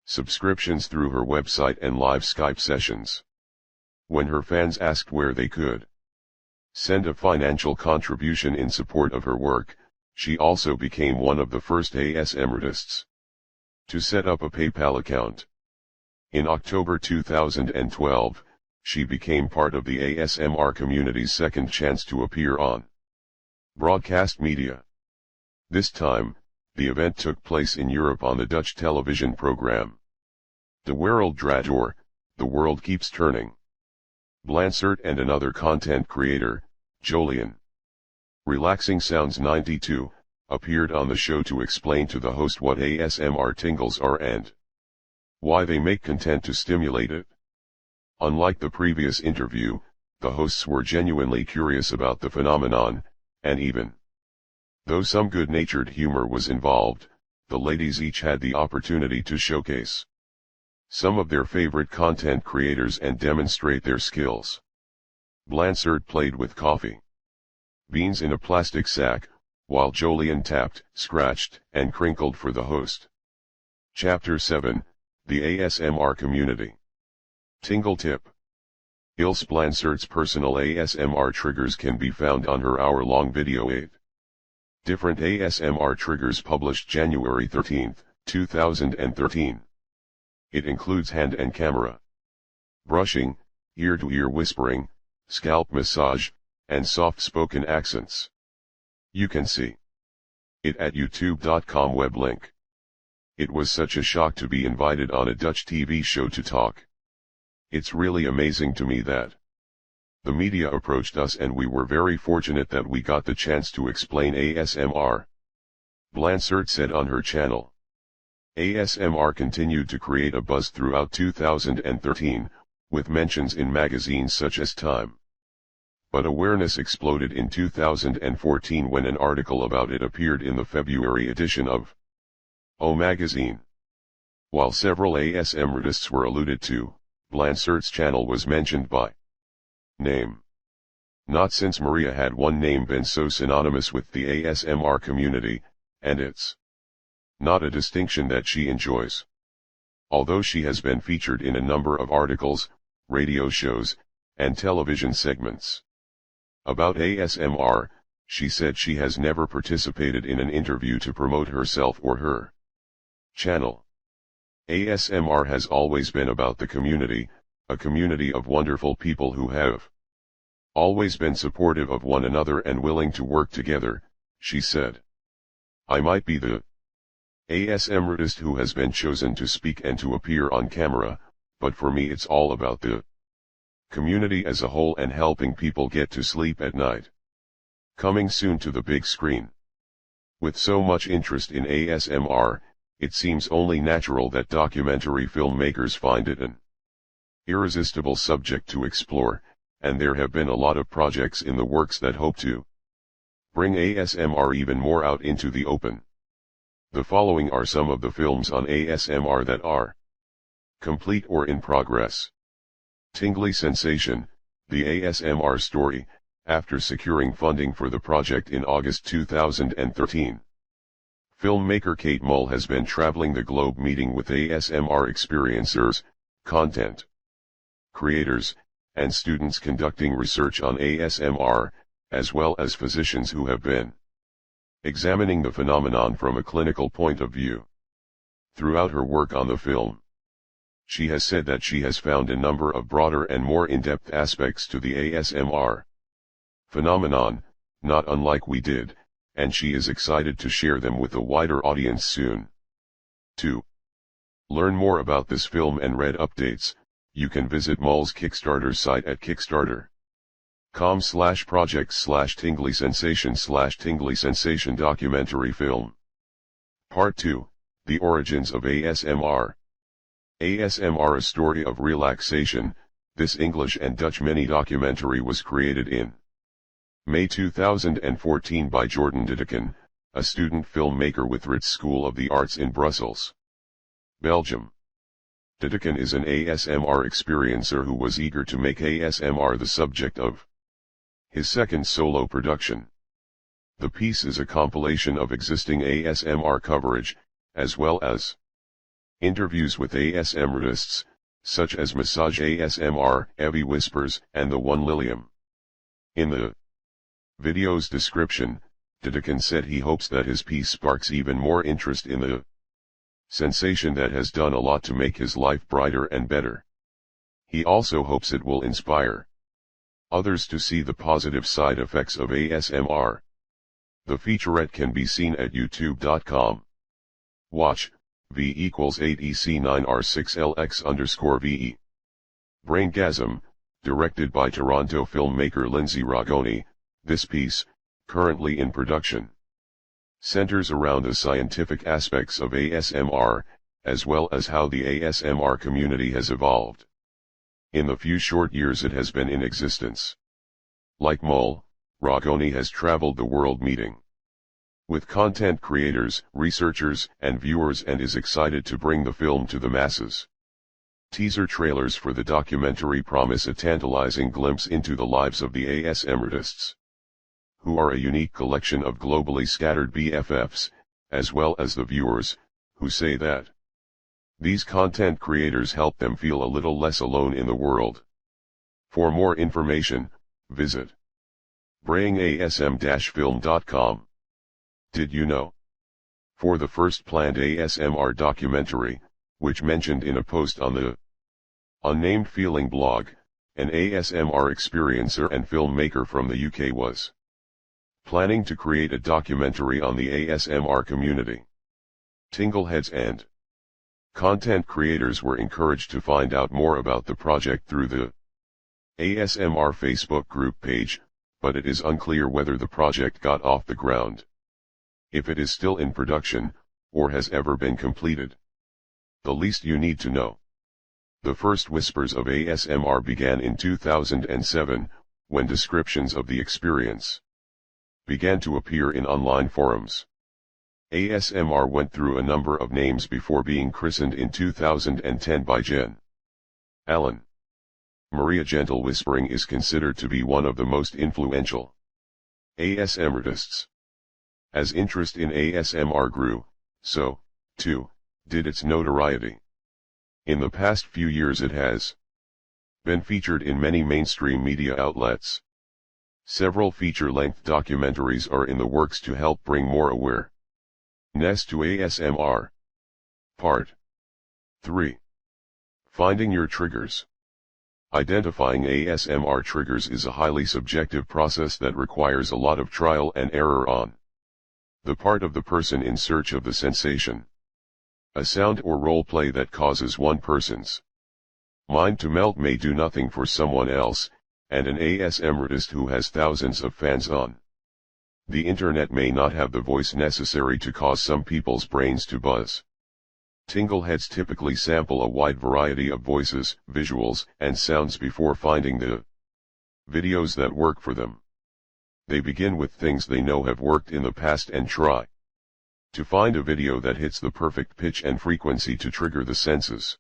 subscriptions through her website and live Skype sessions. When her fans asked where they could send a financial contribution in support of her work, she also became one of the first ASMRtists to set up a PayPal account. In October 2012, she became part of the ASMR community's second chance to appear on broadcast media. This time, the event took place in Europe on the Dutch television program De Wereld Draait Door, The World Keeps Turning. Blansert and another content creator, Jolien Relaxing Sounds 92, appeared on the show to explain to the host what ASMR tingles are and why they make content to stimulate it. Unlike the previous interview, the hosts were genuinely curious about the phenomenon, and even though some good-natured humor was involved, the ladies each had the opportunity to showcase some of their favorite content creators and demonstrate their skills. Blansert played with coffee beans in a plastic sack, while Jolien tapped, scratched, and crinkled for the host. Chapter 7, The ASMR Community. Tingle Tip. Ilse Blansert's personal ASMR triggers can be found on her hour-long video 8 different ASMR triggers published January 13, 2013. It includes hand and camera brushing, ear-to-ear whispering, scalp massage, and soft-spoken accents. You can see it at youtube.com web link. It was such a shock to be invited on a Dutch TV show to talk. It's really amazing to me that the media approached us, and we were very fortunate that we got the chance to explain ASMR. Blansert said on her channel. ASMR continued to create a buzz throughout 2013, with mentions in magazines such as Time. But awareness exploded in 2014 when an article about it appeared in the February edition of O magazine. While several ASMRtists were alluded to, Blansert's channel was mentioned by Name. Not since Maria had one name been so synonymous with the ASMR community, and it's not a distinction that she enjoys. Although she has been featured in a number of articles, radio shows, and television segments. About ASMR, she said she has never participated in an interview to promote herself or her channel. ASMR has always been about the community, a community of wonderful people who have always been supportive of one another and willing to work together, she said. I might be the ASMRtist who has been chosen to speak and to appear on camera, but for me it's all about the community as a whole and helping people get to sleep at night. Coming soon to the big screen. With so much interest in ASMR, it seems only natural that documentary filmmakers find it an irresistible subject to explore, and there have been a lot of projects in the works that hope to bring ASMR even more out into the open. The following are some of the films on ASMR that are complete or in progress. Tingly Sensation, the ASMR story, after securing funding for the project in August 2013. Filmmaker Kate Mull has been traveling the globe meeting with ASMR experiencers, content creators, and students conducting research on ASMR, as well as physicians who have been examining the phenomenon from a clinical point of view. Throughout her work on the film, she has said that she has found a number of broader and more in-depth aspects to the ASMR phenomenon, not unlike we did, and she is excited to share them with a wider audience soon. To learn more about this film and read updates, you can visit Mull's Kickstarter site at kickstarter.com/projects/tingly sensation documentary film. Part 2, The Origins of ASMR. ASMR, a story of relaxation. This English and Dutch mini-documentary was created in May 2014 by Jordan Dideken, a student filmmaker with Ritz School of the Arts in Brussels, Belgium. Dideken is an ASMR experiencer who was eager to make ASMR the subject of his second solo production. The piece is a compilation of existing ASMR coverage, as well as interviews with ASMRtists, such as Massage ASMR, Evie Whispers, and The One Lilium. In the video's description, Dideken said he hopes that his piece sparks even more interest in the sensation that has done a lot to make his life brighter and better. He also hopes it will inspire others to see the positive side effects of ASMR. The featurette can be seen at youtube.com. Watch, V=8EC9R6LX_VE. Braingasm, directed by Toronto filmmaker Lindsay Ragoni. This piece, currently in production, centers around the scientific aspects of ASMR, as well as how the ASMR community has evolved in the few short years it has been in existence. Like Mull, Ragoni has traveled the world meeting with content creators, researchers, and viewers and is excited to bring the film to the masses. Teaser trailers for the documentary promise a tantalizing glimpse into the lives of the ASMRtists, who are a unique collection of globally scattered BFFs, as well as the viewers, who say that these content creators help them feel a little less alone in the world. For more information, visit brayingasm-film.com. Did you know? For the first planned ASMR documentary, which mentioned in a post on the Unnamed Feeling blog, an ASMR experiencer and filmmaker from the UK was planning to create a documentary on the ASMR community. Tingleheads and content creators were encouraged to find out more about the project through the ASMR Facebook group page, but it is unclear whether the project got off the ground, if it is still in production, or has ever been completed. The least you need to know. The first whispers of ASMR began in 2007, when descriptions of the experience began to appear in online forums. ASMR went through a number of names before being christened in 2010 by Jen Allen. Maria gentle whispering is considered to be one of the most influential ASMRtists. As interest in ASMR grew, so, too, did its notoriety. In the past few years it has been featured in many mainstream media outlets. Several feature-length documentaries are in the works to help bring more awareness to ASMR. Part 3. Finding your triggers. Identifying ASMR triggers is a highly subjective process that requires a lot of trial and error on the part of the person in search of the sensation. A sound or role play that causes one person's mind to melt may do nothing for someone else, and an ASMRtist who has thousands of fans on the internet may not have the voice necessary to cause some people's brains to buzz. Tingleheads typically sample a wide variety of voices, visuals, and sounds before finding the videos that work for them. They begin with things they know have worked in the past and try to find a video that hits the perfect pitch and frequency to trigger the senses.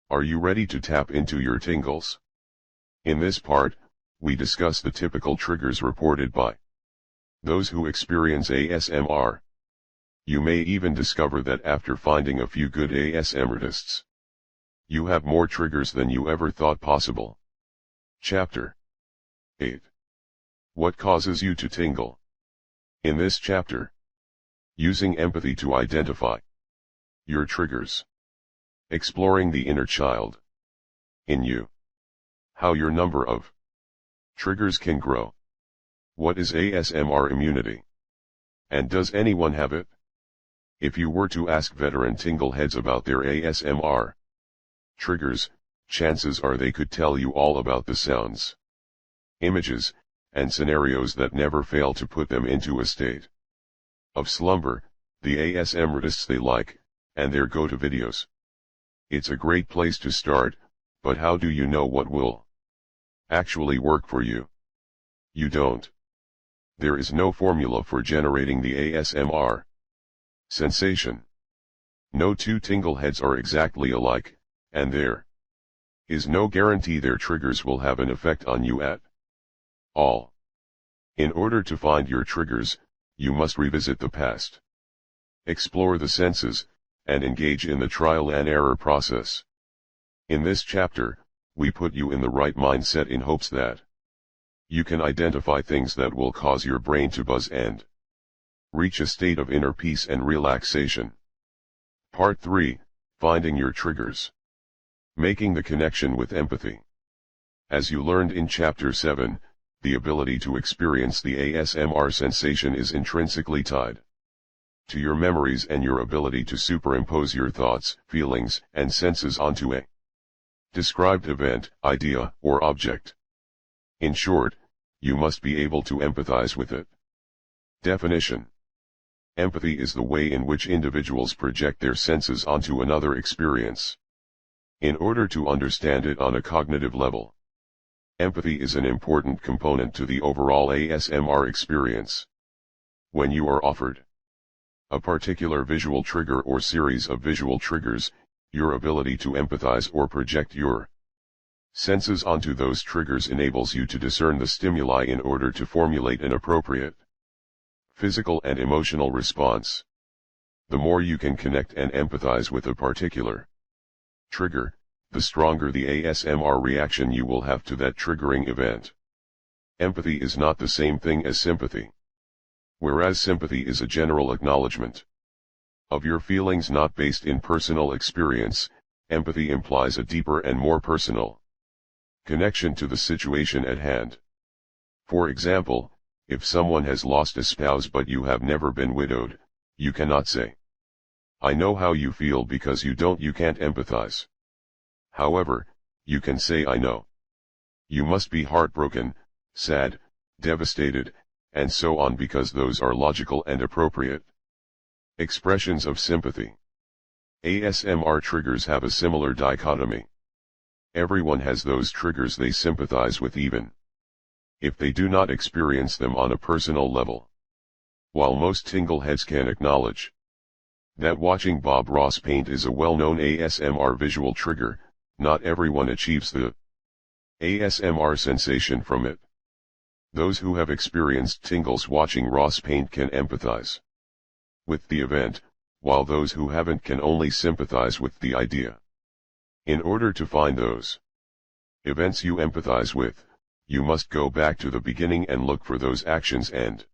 Are you ready to tap into your tingles? In this part, we discuss the typical triggers reported by those who experience ASMR. You may even discover that after finding a few good ASMRtists, you have more triggers than you ever thought possible. Chapter 8. What causes you to tingle? In this chapter, using empathy to identify your triggers. Exploring the inner child in you. How your number of triggers can grow. What is ASMR immunity? And does anyone have it? If you were to ask veteran tingleheads about their ASMR triggers, chances are they could tell you all about the sounds, images, and scenarios that never fail to put them into a state of slumber, the ASMRtists they like, and their go-to videos. It's a great place to start, but how do you know what will actually work for you? You don't. There is no formula for generating the ASMR sensation. No two tingleheads are exactly alike, and there is no guarantee their triggers will have an effect on you at all. In order to find your triggers, you must revisit the past, explore the senses, and engage in the trial and error process. In this chapter, we put you in the right mindset in hopes that you can identify things that will cause your brain to buzz and reach a state of inner peace and relaxation. Part 3, Finding your triggers. Making the connection with empathy. As you learned in Chapter 7, the ability to experience the ASMR sensation is intrinsically tied to your memories and your ability to superimpose your thoughts, feelings, and senses onto a described event, idea, or object. In short, you must be able to empathize with it. Definition. Empathy is the way in which individuals project their senses onto another experience, in order to understand it on a cognitive level. Empathy is an important component to the overall ASMR experience. When you are offered a particular visual trigger or series of visual triggers, your ability to empathize or project your senses onto those triggers enables you to discern the stimuli in order to formulate an appropriate physical and emotional response. The more you can connect and empathize with a particular trigger, the stronger the ASMR reaction you will have to that triggering event. Empathy is not the same thing as sympathy. Whereas sympathy is a general acknowledgement of your feelings not based in personal experience, empathy implies a deeper and more personal connection to the situation at hand. For example, if someone has lost a spouse but you have never been widowed, you cannot say, "I know how you feel," because you can't empathize. However, you can say, "I know you must be heartbroken, sad, devastated, and so on," because those are logical and appropriate expressions of sympathy. ASMR triggers have a similar dichotomy. Everyone has those triggers they sympathize with even if they do not experience them on a personal level. While most tingleheads can acknowledge that watching Bob Ross paint is a well-known ASMR visual trigger, not everyone achieves the ASMR sensation from it. Those who have experienced tingles watching Ross paint can empathize with the event, while those who haven't can only sympathize with the idea. In order to find those events you empathize with, you must go back to the beginning and look for those actions and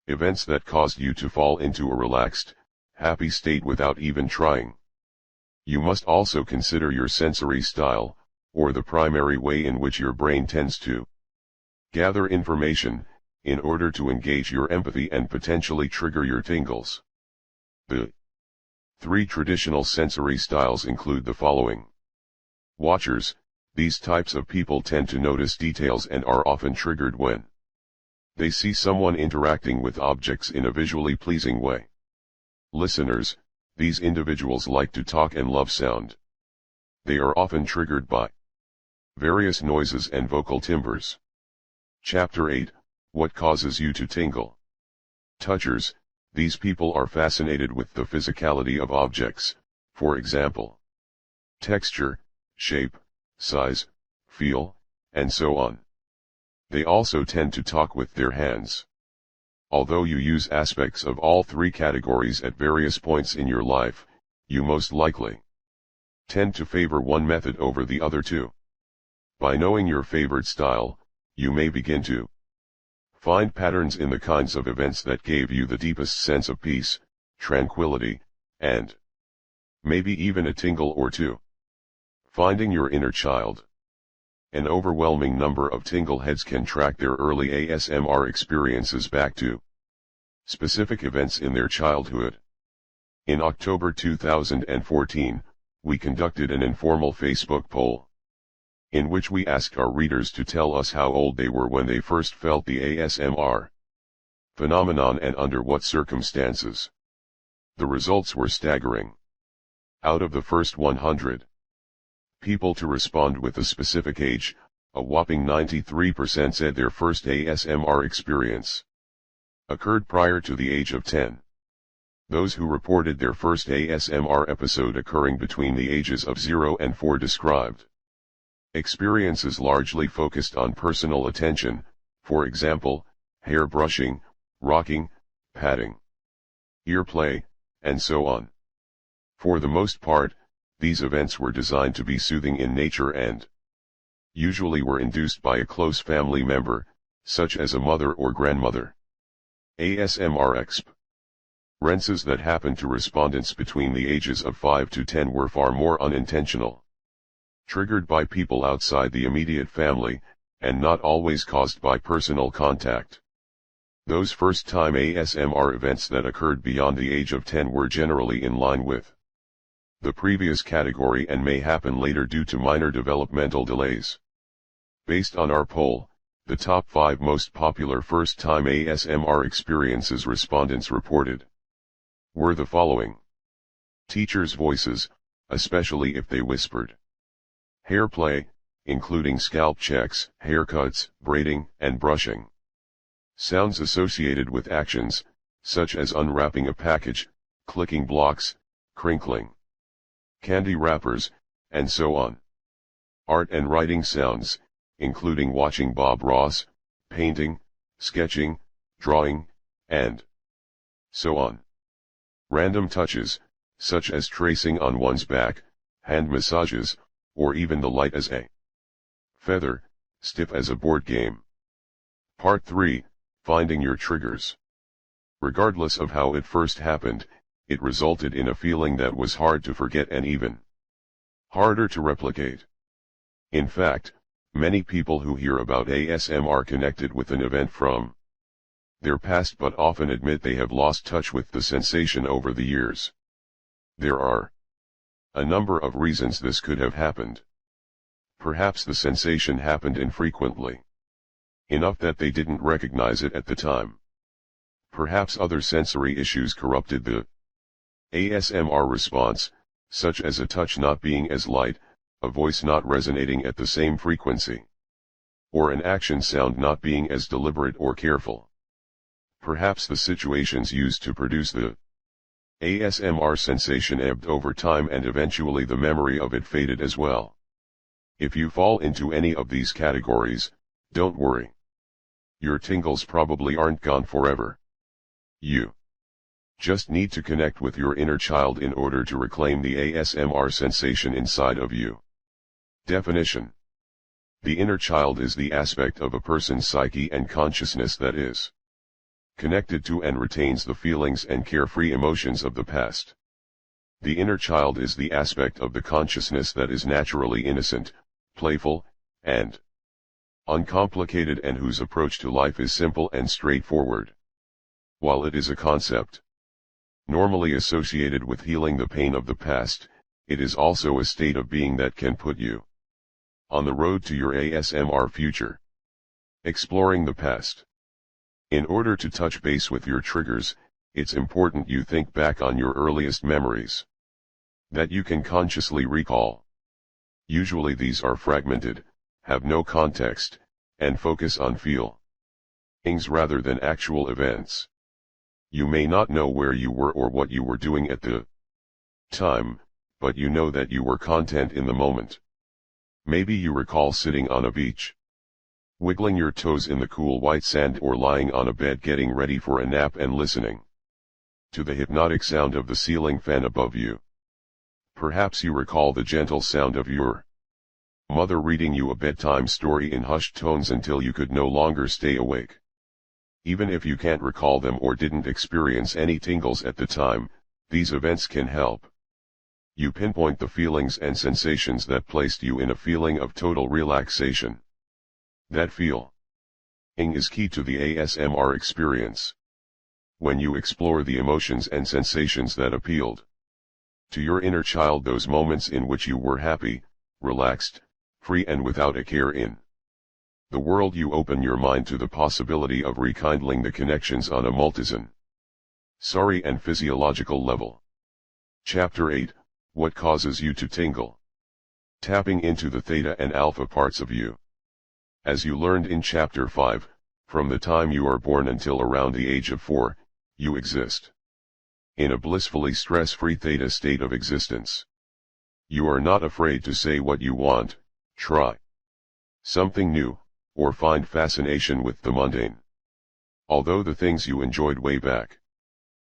events that caused you to fall into a relaxed, happy state without even trying. You must also consider your sensory style, or the primary way in which your brain tends to gather information, in order to engage your empathy and potentially trigger your tingles. The 3 traditional sensory styles include the following. Watchers. These types of people tend to notice details and are often triggered when they see someone interacting with objects in a visually pleasing way. Listeners. These individuals like to talk and love sound. They are often triggered by various noises and vocal timbres. Chapter 8. What causes you to tingle? Touchers. These people are fascinated with the physicality of objects, for example, texture, shape, size, feel, and so on. They also tend to talk with their hands. Although you use aspects of all 3 categories at various points in your life, you most likely tend to favor one method over the other 2. By knowing your favored style, you may begin to find patterns in the kinds of events that gave you the deepest sense of peace, tranquility, and maybe even a tingle or 2. Finding your inner child. An overwhelming number of tingle heads can track their early ASMR experiences back to specific events in their childhood. In October 2014, we conducted an informal Facebook poll, in which we asked our readers to tell us how old they were when they first felt the ASMR phenomenon and under what circumstances. The results were staggering. Out of the first 100 people to respond with a specific age, a whopping 93% said their first ASMR experience occurred prior to the age of 10. Those who reported their first ASMR episode occurring between the ages of 0 and 4 described experiences largely focused on personal attention, for example, hair brushing, rocking, patting, ear play, and so on. For the most part, these events were designed to be soothing in nature and usually were induced by a close family member, such as a mother or grandmother. ASMR experiences that happened to respondents between the ages of 5 to 10 were far more unintentional, triggered by people outside the immediate family, and not always caused by personal contact. Those first-time ASMR events that occurred beyond the age of 10 were generally in line with the previous category and may happen later due to minor developmental delays. Based on our poll, the top 5 most popular first-time ASMR experiences respondents reported were the following. Teachers' voices, especially if they whispered. Hair play, including scalp checks, haircuts, braiding, and brushing. Sounds associated with actions, such as unwrapping a package, clicking blocks, crinkling candy wrappers, and so on. Art and writing sounds, including watching Bob Ross, painting, sketching, drawing, and so on. Random touches, such as tracing on one's back, hand massages, or even the light as a feather, stiff as a board game. Part 3, Finding your triggers. Regardless of how it first happened, it resulted in a feeling that was hard to forget and even harder to replicate. In fact, many people who hear about ASMR connected with an event from their past but often admit they have lost touch with the sensation over the years. There are a number of reasons this could have happened. Perhaps the sensation happened infrequently, enough that they didn't recognize it at the time. Perhaps other sensory issues corrupted the ASMR response, such as a touch not being as light, a voice not resonating at the same frequency, or an action sound not being as deliberate or careful. Perhaps the situations used to produce the ASMR sensation ebbed over time and eventually the memory of it faded as well. If you fall into any of these categories, don't worry. Your tingles probably aren't gone forever. You just need to connect with your inner child in order to reclaim the ASMR sensation inside of you. Definition: the inner child is the aspect of a person's psyche and consciousness that is connected to and retains the feelings and carefree emotions of the past. The inner child is the aspect of the consciousness that is naturally innocent, playful, and uncomplicated, and whose approach to life is simple and straightforward. While it is a concept normally associated with healing the pain of the past, it is also a state of being that can put you on the road to your ASMR future. Exploring the past. In order to touch base with your triggers, it's important you think back on your earliest memories that you can consciously recall. Usually these are fragmented, have no context, and focus on feelings rather than actual events. You may not know where you were or what you were doing at the time, but you know that you were content in the moment. Maybe you recall sitting on a beach, wiggling your toes in the cool white sand, or lying on a bed getting ready for a nap and listening to the hypnotic sound of the ceiling fan above you. Perhaps you recall the gentle sound of your mother reading you a bedtime story in hushed tones until you could no longer stay awake. Even if you can't recall them or didn't experience any tingles at the time, these events can help you pinpoint the feelings and sensations that placed you in a feeling of total relaxation. That feeling is key to the ASMR experience. When you explore the emotions and sensations that appealed to your inner child, those moments in which you were happy, relaxed, free, and without a care in the world, you open your mind to the possibility of rekindling the connections on a multisensory and physiological level. Chapter 8: What causes you to tingle? Tapping into the theta and alpha parts of you. As you learned in Chapter 5, from the time you are born until around the age of 4, you exist in a blissfully stress-free theta state of existence. You are not afraid to say what you want, try something new, or find fascination with the mundane. Although the things you enjoyed way back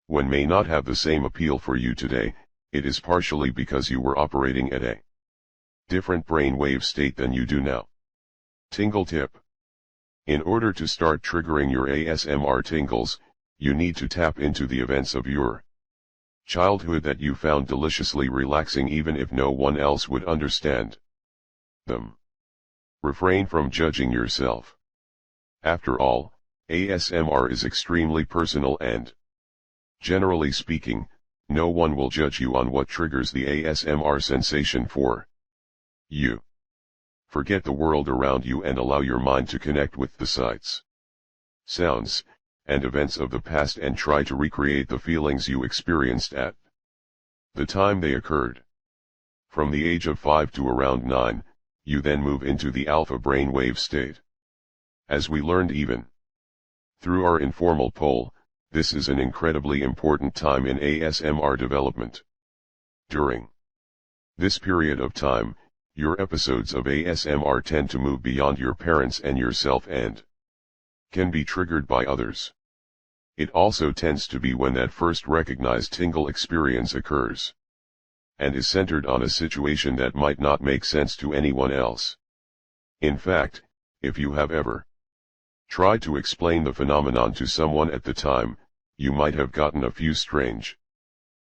when may not have the same appeal for you today, it is partially because you were operating at a different brainwave state than you do now. Tingle tip. In order to start triggering your ASMR tingles, you need to tap into the events of your childhood that you found deliciously relaxing, even if no one else would understand them. Refrain from judging yourself. After all, ASMR is extremely personal, and generally speaking, no one will judge you on what triggers the ASMR sensation for you. Forget the world around you and allow your mind to connect with the sights, sounds, and events of the past, and try to recreate the feelings you experienced at the time they occurred. From the age of 5 to around 9, you then move into the alpha brainwave state. As we learned even through our informal poll, this is an incredibly important time in ASMR development. During this period of time, your episodes of ASMR tend to move beyond your parents and yourself and can be triggered by others. It also tends to be when that first recognized tingle experience occurs, and is centered on a situation that might not make sense to anyone else. In fact, if you have ever tried to explain the phenomenon to someone at the time, you might have gotten a few strange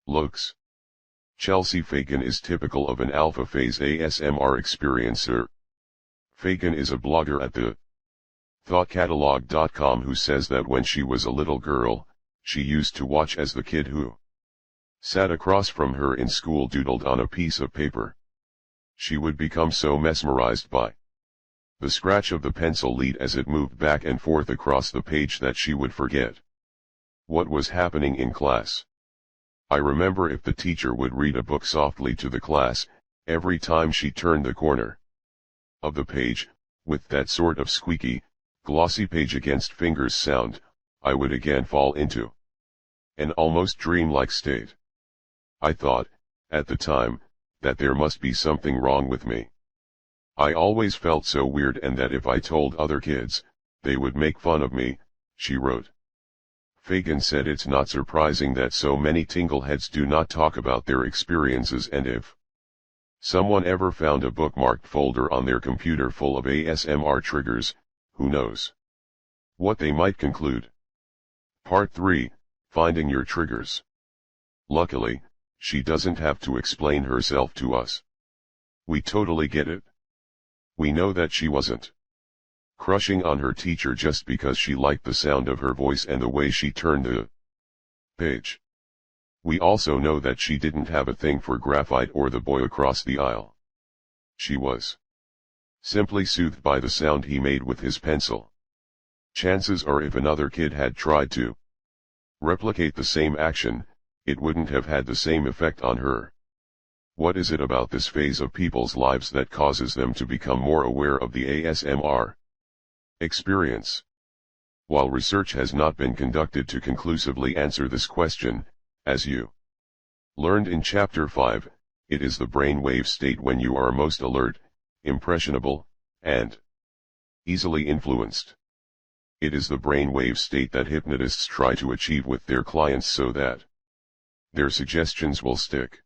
looks. Chelsea Fagan is typical of an alpha phase ASMR experiencer. Fagan is a blogger at the thoughtcatalog.com who says that when she was a little girl, she used to watch as the kid who sat across from her in school doodled on a piece of paper. She would become so mesmerized by the scratch of the pencil lead as it moved back and forth across the page that she would forget what was happening in class. I remember if the teacher would read a book softly to the class, every time she turned the corner of the page, with that sort of squeaky, glossy page against fingers sound, I would again fall into an almost dreamlike state. I thought, at the time, that there must be something wrong with me. I always felt so weird and that if I told other kids, they would make fun of me, she wrote. Fagan said it's not surprising that so many tingleheads do not talk about their experiences, and if someone ever found a bookmarked folder on their computer full of ASMR triggers, who knows what they might conclude. Part 3, Finding Your Triggers. Luckily, she doesn't have to explain herself to us. We totally get it. We know that she wasn't crushing on her teacher just because she liked the sound of her voice and the way she turned the page. We also know that she didn't have a thing for graphite or the boy across the aisle. She was simply soothed by the sound he made with his pencil. Chances are if another kid had tried to replicate the same action, it wouldn't have had the same effect on her. What is it about this phase of people's lives that causes them to become more aware of the ASMR experience? While research has not been conducted to conclusively answer this question, as you learned in Chapter 5, it is the brainwave state when you are most alert, impressionable, and easily influenced. It is the brainwave state that hypnotists try to achieve with their clients so that their suggestions will stick.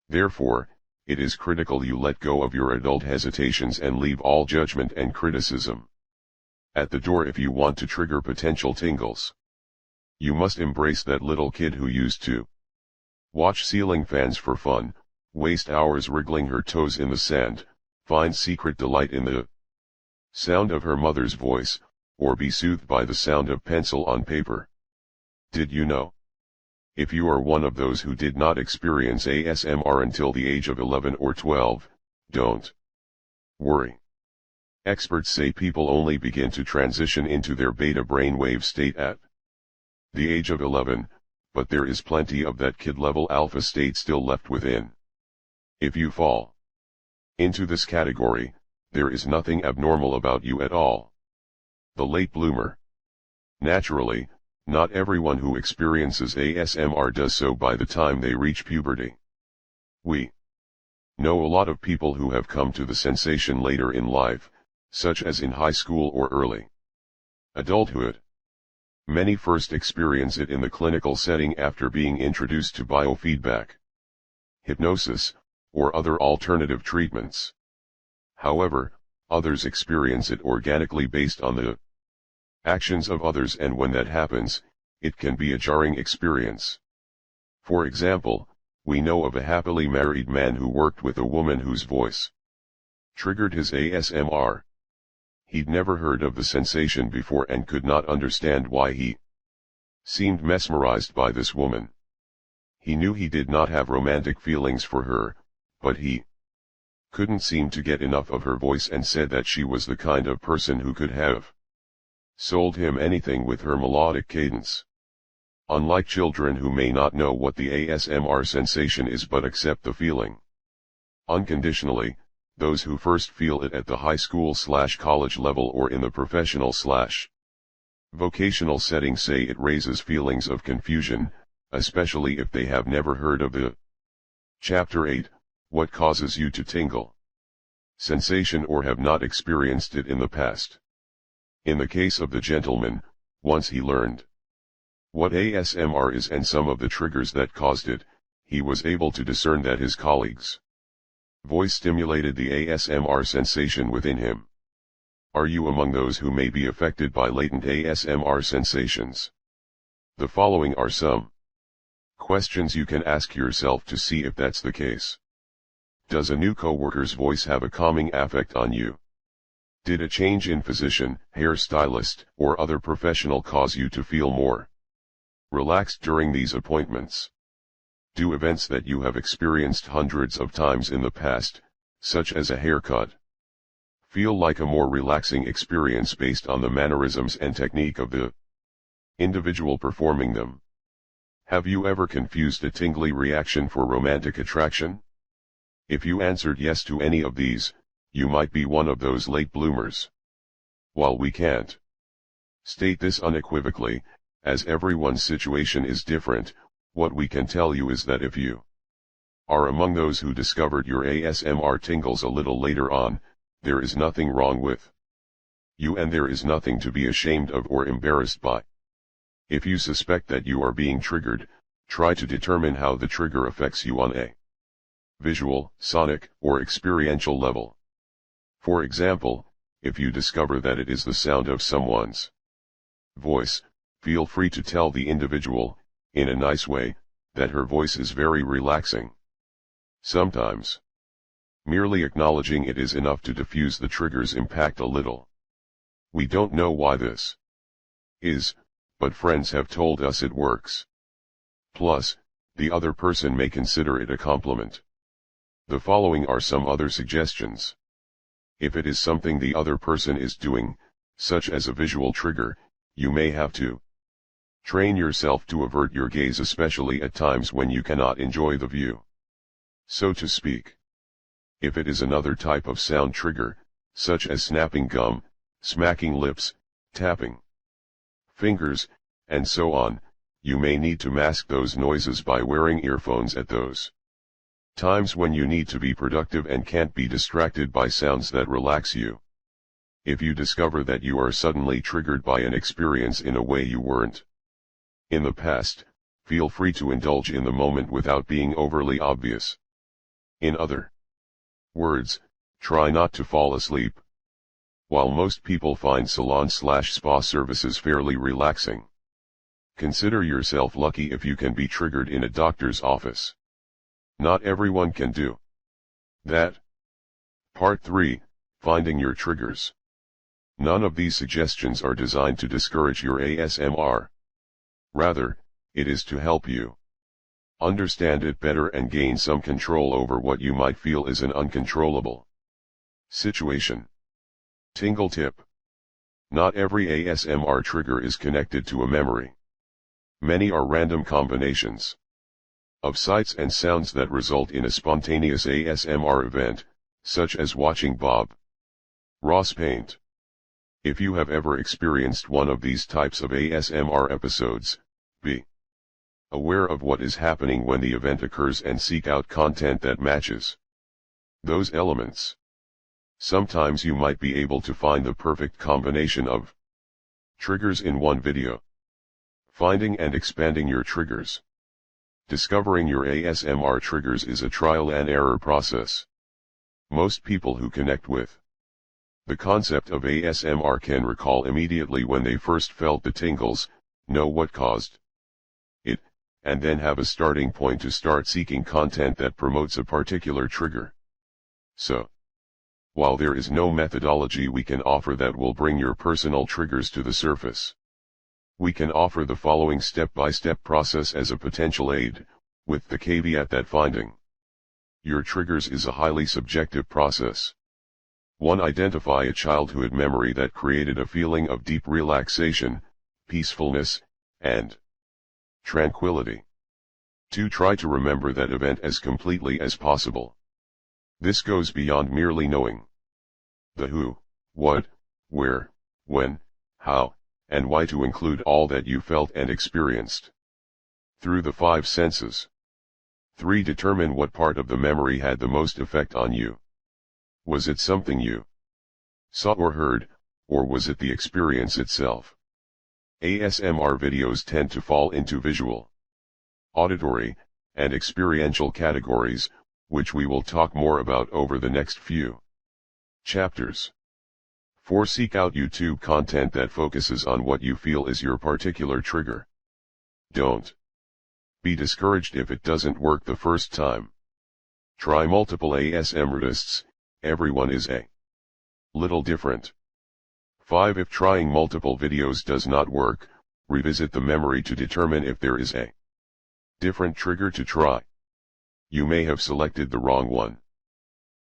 Therefore, it is critical you let go of your adult hesitations and leave all judgment and criticism at the door if you want to trigger potential tingles. You must embrace that little kid who used to watch ceiling fans for fun, waste hours wriggling her toes in the sand, find secret delight in the sound of her mother's voice, or be soothed by the sound of pencil on paper. Did you know? If you are one of those who did not experience ASMR until the age of 11 or 12, don't worry. Experts say people only begin to transition into their beta brainwave state at the age of 11, but there is plenty of that kid-level alpha state still left within. If you fall into this category, there is nothing abnormal about you at all. The late bloomer. Naturally, not everyone who experiences ASMR does so by the time they reach puberty. We know a lot of people who have come to the sensation later in life, such as in high school or early adulthood. Many first experience it in the clinical setting after being introduced to biofeedback, hypnosis, or other alternative treatments. However, others experience it organically based on the actions of others, and when that happens, it can be a jarring experience. For example, we know of a happily married man who worked with a woman whose voice triggered his ASMR. He'd never heard of the sensation before and could not understand why he seemed mesmerized by this woman. He knew he did not have romantic feelings for her, but he couldn't seem to get enough of her voice and said that she was the kind of person who could have sold him anything with her melodic cadence. Unlike children who may not know what the ASMR sensation is but accept the feeling unconditionally, those who first feel it at the high school/college level or in the professional/vocational setting say it raises feelings of confusion, especially if they have never heard of the Chapter 8, What Causes You to Tingle sensation or have not experienced it in the past. In the case of the gentleman, once he learned what ASMR is and some of the triggers that caused it, he was able to discern that his colleague's voice stimulated the ASMR sensation within him. Are you among those who may be affected by latent ASMR sensations? The following are some questions you can ask yourself to see if that's the case. Does a new coworker's voice have a calming effect on you? Did a change in physician, hairstylist, or other professional cause you to feel more relaxed during these appointments? Do events that you have experienced hundreds of times in the past, such as a haircut, feel like a more relaxing experience based on the mannerisms and technique of the individual performing them? Have you ever confused a tingly reaction for romantic attraction? If you answered yes to any of these, you might be one of those late bloomers. While we can't state this unequivocally, as everyone's situation is different, what we can tell you is that if you are among those who discovered your ASMR tingles a little later on, there is nothing wrong with you and there is nothing to be ashamed of or embarrassed by. If you suspect that you are being triggered, try to determine how the trigger affects you on a visual, sonic, or experiential level. For example, if you discover that it is the sound of someone's voice, feel free to tell the individual, in a nice way, that her voice is very relaxing. Sometimes, merely acknowledging it is enough to diffuse the trigger's impact a little. We don't know why this is, but friends have told us it works. Plus, the other person may consider it a compliment. The following are some other suggestions. If it is something the other person is doing, such as a visual trigger, you may have to train yourself to avert your gaze, especially at times when you cannot enjoy the view, so to speak. If it is another type of sound trigger, such as snapping gum, smacking lips, tapping fingers, and so on, you may need to mask those noises by wearing earphones at those times when you need to be productive and can't be distracted by sounds that relax you. If you discover that you are suddenly triggered by an experience in a way you weren't in the past, feel free to indulge in the moment without being overly obvious. In other words, try not to fall asleep. While most people find salon/spa services fairly relaxing, consider yourself lucky if you can be triggered in a doctor's office. Not everyone can do that. Part 3, Finding your triggers. None of these suggestions are designed to discourage your ASMR. Rather, it is to help you understand it better and gain some control over what you might feel is an uncontrollable situation. Tingle tip. Not every ASMR trigger is connected to a memory. Many are random combinations of sights and sounds that result in a spontaneous ASMR event, such as watching Bob Ross paint. If you have ever experienced one of these types of ASMR episodes, be aware of what is happening when the event occurs and seek out content that matches those elements. Sometimes you might be able to find the perfect combination of triggers in one video. Finding and expanding your triggers. Discovering your ASMR triggers is a trial and error process. Most people who connect with the concept of ASMR can recall immediately when they first felt the tingles, know what caused it, and then have a starting point to start seeking content that promotes a particular trigger. So, while there is no methodology we can offer that will bring your personal triggers to the surface, we can offer the following step-by-step process as a potential aid, with the caveat that finding your triggers is a highly subjective process. 1. Identify a childhood memory that created a feeling of deep relaxation, peacefulness, and tranquility. 2. Try to remember that event as completely as possible. This goes beyond merely knowing the who, what, where, when, how, and why to include all that you felt and experienced through the 5 senses. 3. Determine what part of the memory had the most effect on you. Was it something you saw or heard, or was it the experience itself? ASMR videos tend to fall into visual, auditory, and experiential categories, which we will talk more about over the next few chapters. 4. Seek out YouTube content that focuses on what you feel is your particular trigger. Don't be discouraged if it doesn't work the first time. Try multiple ASMRtists, everyone is a little different. 5. If trying multiple videos does not work, revisit the memory to determine if there is a different trigger to try. You may have selected the wrong one.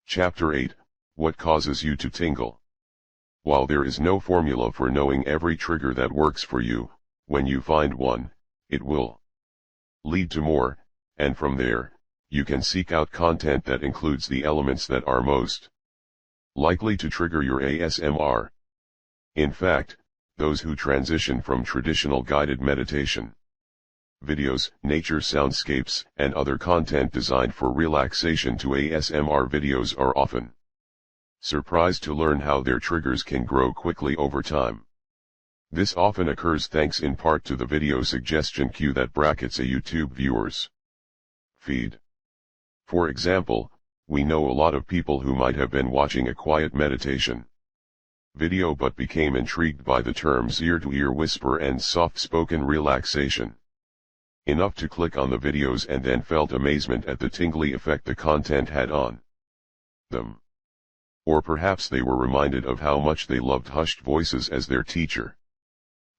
Chapter 8, What causes you to tingle? While there is no formula for knowing every trigger that works for you, when you find one, it will lead to more, and from there, you can seek out content that includes the elements that are most likely to trigger your ASMR. In fact, those who transition from traditional guided meditation videos, nature soundscapes, and other content designed for relaxation to ASMR videos are often surprised to learn how their triggers can grow quickly over time. This often occurs thanks in part to the video suggestion queue that brackets a YouTube viewer's feed. For example, we know a lot of people who might have been watching a quiet meditation video but became intrigued by the terms ear-to-ear whisper and soft-spoken relaxation. Enough to click on the videos and then felt amazement at the tingly effect the content had on them. Or perhaps they were reminded of how much they loved hushed voices as their teacher,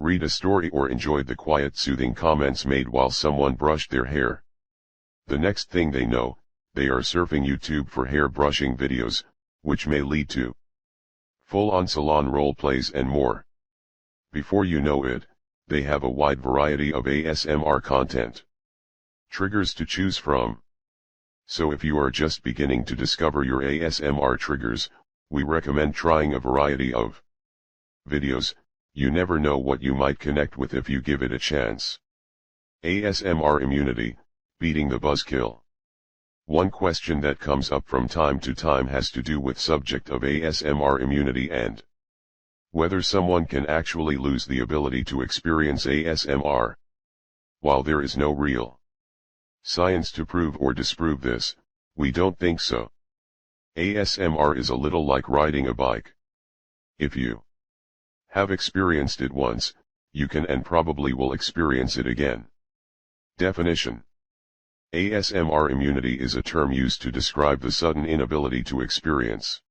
read a story, or enjoyed the quiet soothing comments made while someone brushed their hair. The next thing they know, they are surfing YouTube for hair brushing videos, which may lead to full-on salon role plays and more. Before you know it, they have a wide variety of ASMR content triggers to choose from. So if you are just beginning to discover your ASMR triggers, we recommend trying a variety of videos. You never know what you might connect with if you give it a chance. ASMR immunity, beating the buzzkill. One question that comes up from time to time has to do with subject of ASMR immunity and whether someone can actually lose the ability to experience ASMR. While there is no real science to prove or disprove this, we don't think so. ASMR is a little like riding a bike. If you have experienced it once, you can and probably will experience it again. Definition: ASMR immunity is a term used to describe the sudden inability to experience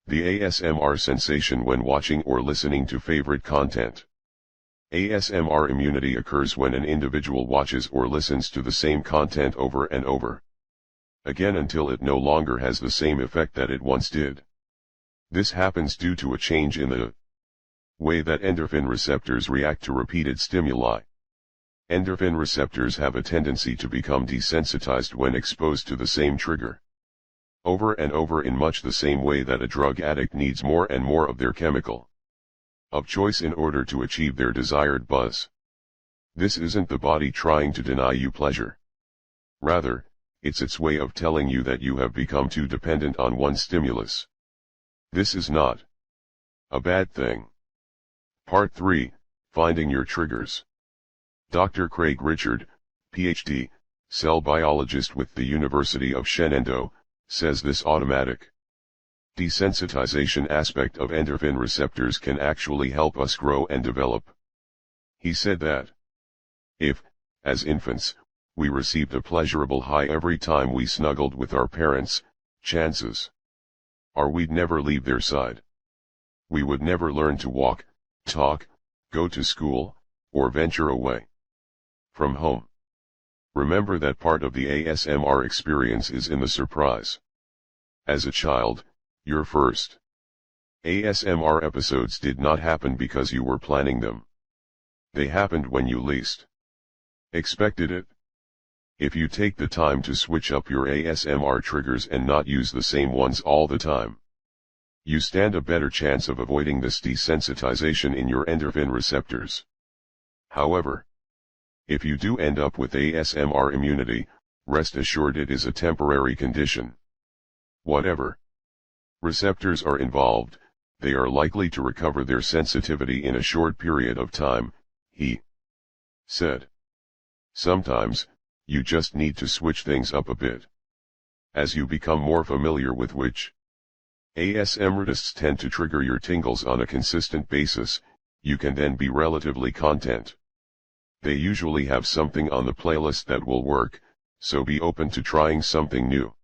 the ASMR sensation when watching or listening to favorite content. ASMR immunity occurs when an individual watches or listens to the same content over and over again until it no longer has the same effect that it once did. This happens due to a change in the way that endorphin receptors react to repeated stimuli. Endorphin receptors have a tendency to become desensitized when exposed to the same trigger over and over, in much the same way that a drug addict needs more and more of their chemical of choice in order to achieve their desired buzz. This isn't the body trying to deny you pleasure. Rather, it's its way of telling you that you have become too dependent on one stimulus. This is not a bad thing. Part 3, Finding Your Triggers. Dr. Craig Richard, Ph.D., cell biologist with the University of Shenandoah, says this automatic desensitization aspect of endorphin receptors can actually help us grow and develop. He said that if, as infants, we received a pleasurable high every time we snuggled with our parents, chances are we'd never leave their side. We would never learn to walk, talk, go to school, or venture away from home. Remember that part of the ASMR experience is in the surprise. As a child, your first ASMR episodes did not happen because you were planning them. They happened when you least expected it. If you take the time to switch up your ASMR triggers and not use the same ones all the time, you stand a better chance of avoiding this desensitization in your endorphin receptors. However, if you do end up with ASMR immunity, rest assured it is a temporary condition. Whatever receptors are involved, they are likely to recover their sensitivity in a short period of time, he said. Sometimes, you just need to switch things up a bit. As you become more familiar with which ASMRtists tend to trigger your tingles on a consistent basis, you can then be relatively content. They usually have something on the playlist that will work, so be open to trying something new.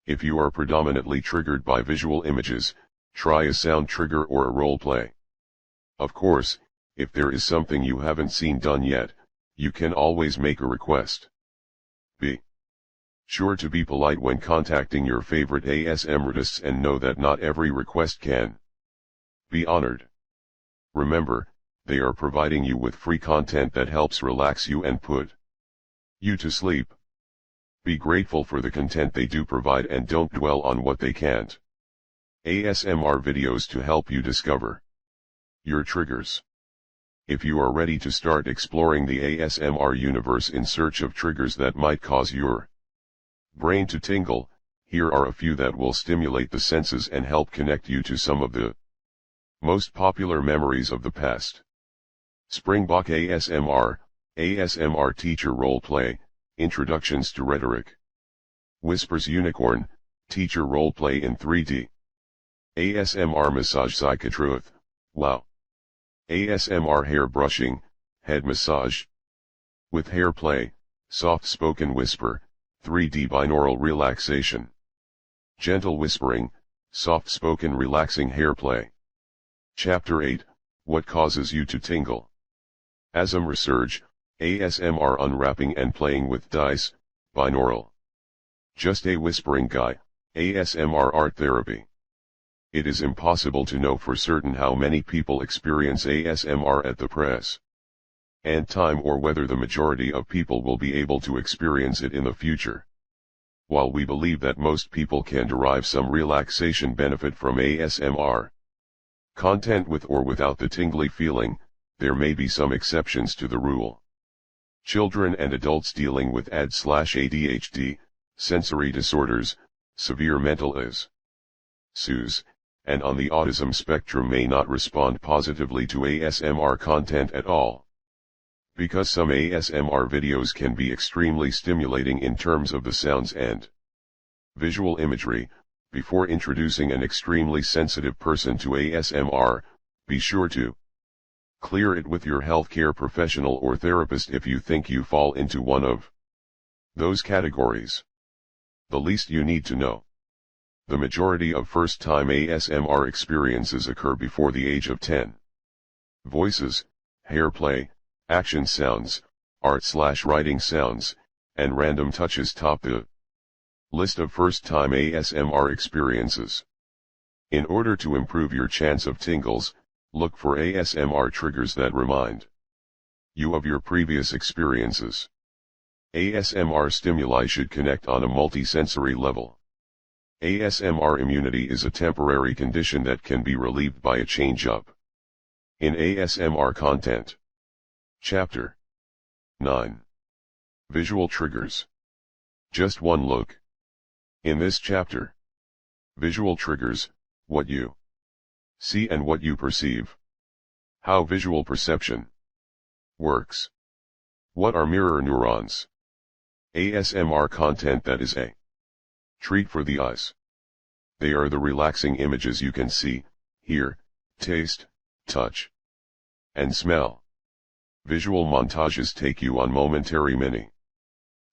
If you are predominantly triggered by visual images, try a sound trigger or a role play. Of course, if there is something you haven't seen done yet, you can always make a request. Be sure to be polite when contacting your favorite ASMRtists and know that not every request can be honored. Remember, they are providing you with free content that helps relax you and put you to sleep. Be grateful for the content they do provide and don't dwell on what they can't. ASMR videos to help you discover your triggers. If you are ready to start exploring the ASMR universe in search of triggers that might cause your brain to tingle, Here are a few that will stimulate the senses and help connect you to some of the most popular memories of the past. Springbok ASMR, ASMR Teacher Roleplay, Introductions to Rhetoric. Whispers Unicorn, Teacher Roleplay in 3D. ASMR Massage Psychotruth, wow. ASMR Hair Brushing, Head Massage. With Hair Play, Soft Spoken Whisper, 3D Binaural Relaxation. Gentle Whispering, Soft Spoken Relaxing Hair Play. Chapter 8, What Causes You to Tingle? ASMRtriggers, ASMR Unwrapping and Playing with Dice, Binaural. Just a Whispering Guy, ASMR Art Therapy. It is impossible to know for certain how many people experience ASMR at the present time or whether the majority of people will be able to experience it in the future. While we believe that most people can derive some relaxation benefit from ASMR content with or without the tingly feeling, there may be some exceptions to the rule. Children and adults dealing with ADHD, sensory disorders, severe mental issues, and on the autism spectrum may not respond positively to ASMR content at all. Because some ASMR videos can be extremely stimulating in terms of the sounds and visual imagery, before introducing an extremely sensitive person to ASMR, be sure to clear it with your healthcare professional or therapist if you think you fall into one of those categories. The least you need to know. The majority of first-time ASMR experiences occur before the age of 10. Voices, hair play, action sounds, art/writing sounds, and random touches top the list of first-time ASMR experiences. In order to improve your chance of tingles, look for ASMR triggers that remind you of your previous experiences. ASMR stimuli should connect on a multisensory level. ASMR immunity is a temporary condition that can be relieved by a change-up in ASMR content. Chapter 9. Visual Triggers. Just one look. In this chapter, visual triggers, what you see and what you perceive. How visual perception works. What are mirror neurons? ASMR content that is a treat for the eyes. They are the relaxing images you can see, hear, taste, touch, and smell. Visual montages take you on momentary mini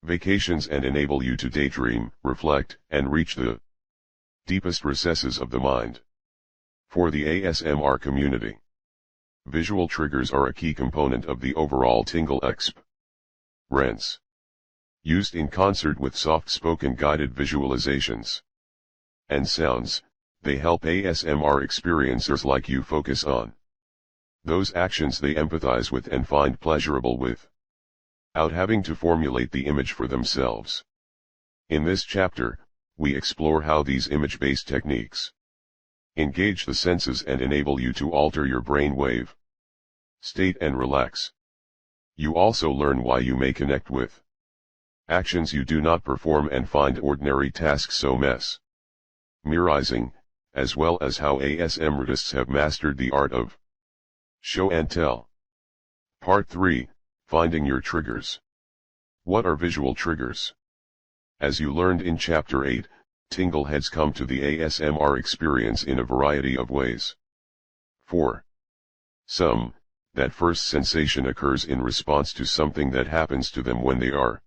vacations and enable you to daydream, reflect, and reach the deepest recesses of the mind. For the ASMR community, visual triggers are a key component of the overall tingle experience. Used in concert with soft-spoken guided visualizations and sounds, they help ASMR experiencers like you focus on those actions they empathize with and find pleasurable without having to formulate the image for themselves. In this chapter, we explore how these image-based techniques engage the senses and enable you to alter your brainwave state and relax. You also learn why you may connect with actions you do not perform and find ordinary tasks so mesmerizing, as well as how ASMRtists have mastered the art of show and tell. Part 3, Finding Your Triggers. What are visual triggers? As you learned in Chapter 8, tingleheads come to the ASMR experience in a variety of ways. For some, that first sensation occurs in response to something that happens to them when they are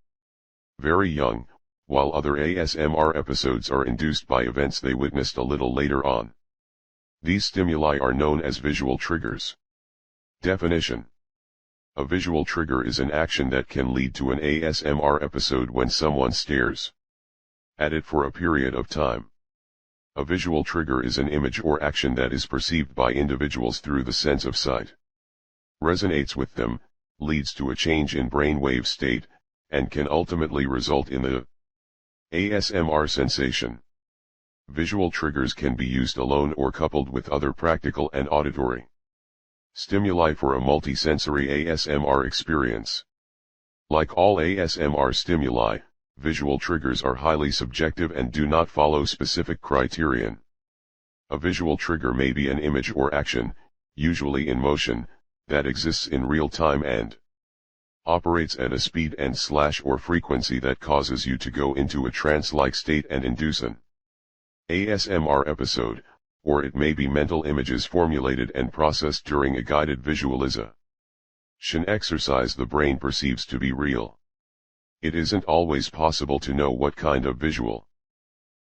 very young, while other ASMR episodes are induced by events they witnessed a little later on. These stimuli are known as visual triggers. Definition. A visual trigger is an action that can lead to an ASMR episode when someone stares at it for a period of time. A visual trigger is an image or action that is perceived by individuals through the sense of sight, resonates with them, leads to a change in brainwave state, and can ultimately result in the ASMR sensation. Visual triggers can be used alone or coupled with other practical and auditory stimuli for a multisensory ASMR experience. Like all ASMR stimuli, visual triggers are highly subjective and do not follow specific criterion. A visual trigger may be an image or action, usually in motion, that exists in real time and operates at a speed and/or frequency that causes you to go into a trance-like state and induce an ASMR episode, or it may be mental images formulated and processed during a guided visualization exercise the brain perceives to be real. It isn't always possible to know what kind of visual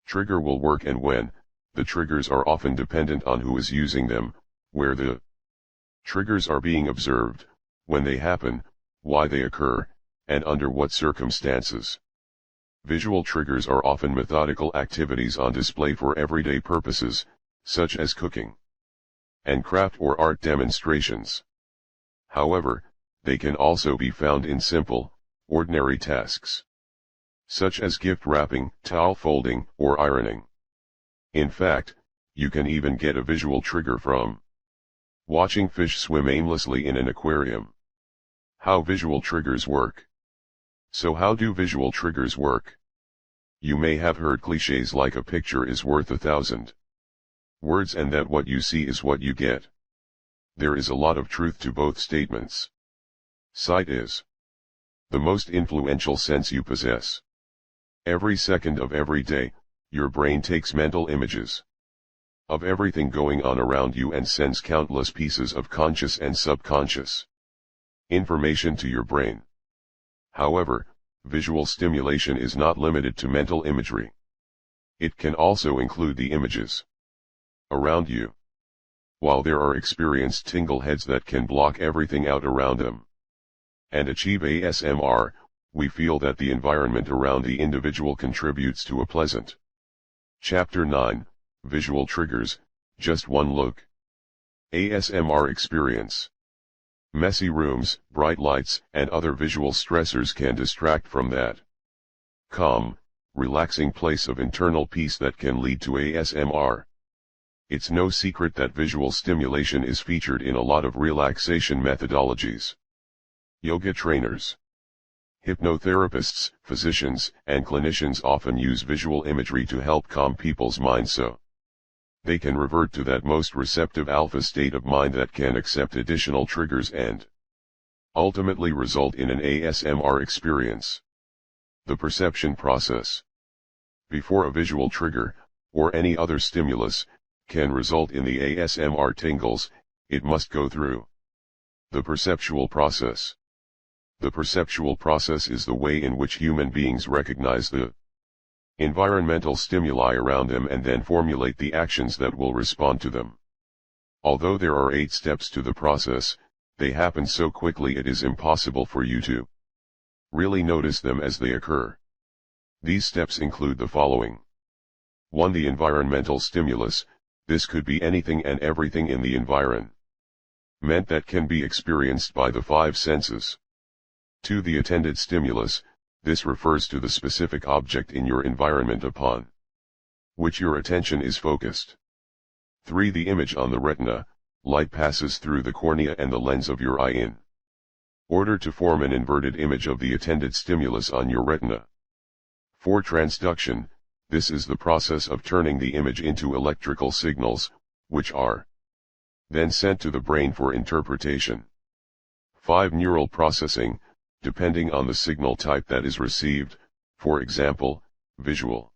trigger will work and when. The triggers are often dependent on who is using them, where the triggers are being observed, when they happen, why they occur, and under what circumstances. Visual triggers are often methodical activities on display for everyday purposes, such as cooking and craft or art demonstrations. However, they can also be found in simple, ordinary tasks, such as gift wrapping, towel folding, or ironing. In fact, you can even get a visual trigger from watching fish swim aimlessly in an aquarium. How visual triggers work. So how do visual triggers work? You may have heard cliches like a picture is worth 1,000 words and that what you see is what you get. There is a lot of truth to both statements. Sight is the most influential sense you possess. Every second of every day, your brain takes mental images of everything going on around you and sends countless pieces of conscious and subconscious information to your brain. However, visual stimulation is not limited to mental imagery. It can also include the images around you. While there are experienced tingle heads that can block everything out around them and achieve ASMR, we feel that the environment around the individual contributes to a pleasant. Chapter 9, Visual Triggers, Just One Look. ASMR Experience. Messy rooms, bright lights, and other visual stressors can distract from that calm, relaxing place of internal peace that can lead to ASMR. It's no secret that visual stimulation is featured in a lot of relaxation methodologies. Yoga trainers, hypnotherapists, physicians, and clinicians often use visual imagery to help calm people's minds so they can revert to that most receptive alpha state of mind that can accept additional triggers and ultimately result in an ASMR experience. The perception process. Before a visual trigger, or any other stimulus, can result in the ASMR tingles, it must go through the perceptual process. The perceptual process is the way in which human beings recognize the environmental stimuli around them and then formulate the actions that will respond to them. Although there are 8 steps to the process, they happen so quickly it is impossible for you to really notice them as they occur. These steps include the following. 1. The environmental stimulus. This could be anything and everything in the environment that can be experienced by the 5 senses. 2. The attended stimulus. This refers to the specific object in your environment upon which your attention is focused. 3. The image on the retina. Light passes through the cornea and the lens of your eye in order to form an inverted image of the attended stimulus on your retina. 4. Transduction. This is the process of turning the image into electrical signals, which are then sent to the brain for interpretation. 5. Neural processing. Depending on the signal type that is received, for example, visual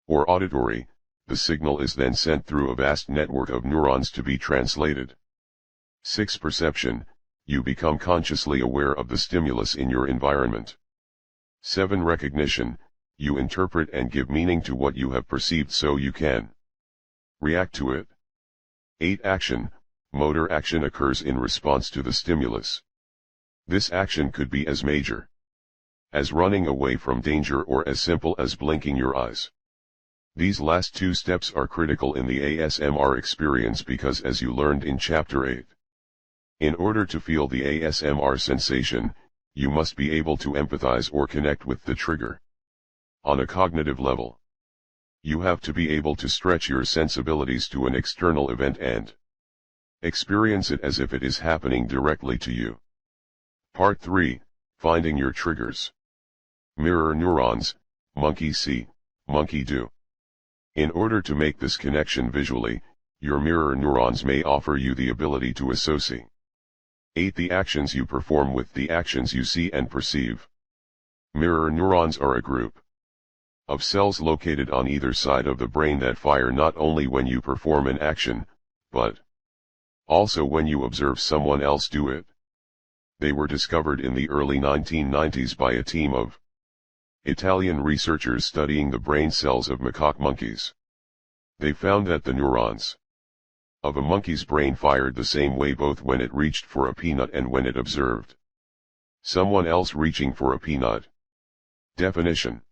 or auditory, the signal is then sent through a vast network of neurons to be translated. 6. Perception. You become consciously aware of the stimulus in your environment. 7. Recognition. You interpret and give meaning to what you have perceived so you can react to it. 8. Action. Motor action occurs in response to the stimulus. This action could be as major as running away from danger or as simple as blinking your eyes. These last 2 steps are critical in the ASMR experience because, as you learned in Chapter 8, in order to feel the ASMR sensation, you must be able to empathize or connect with the trigger. On a cognitive level, you have to be able to stretch your sensibilities to an external event and experience it as if it is happening directly to you. Part 3, Finding Your Triggers. Mirror neurons. monkey see, monkey do. In order to make this connection visually, your mirror neurons may offer you the ability to associate the actions you perform with the actions you see and perceive. Mirror neurons are a group of cells located on either side of the brain that fire not only when you perform an action, but also when you observe someone else do it. They were discovered in the early 1990s by a team of Italian researchers studying the brain cells of macaque monkeys. They found that the neurons of a monkey's brain fired the same way both when it reached for a peanut and when it observed someone else reaching for a peanut. Definition: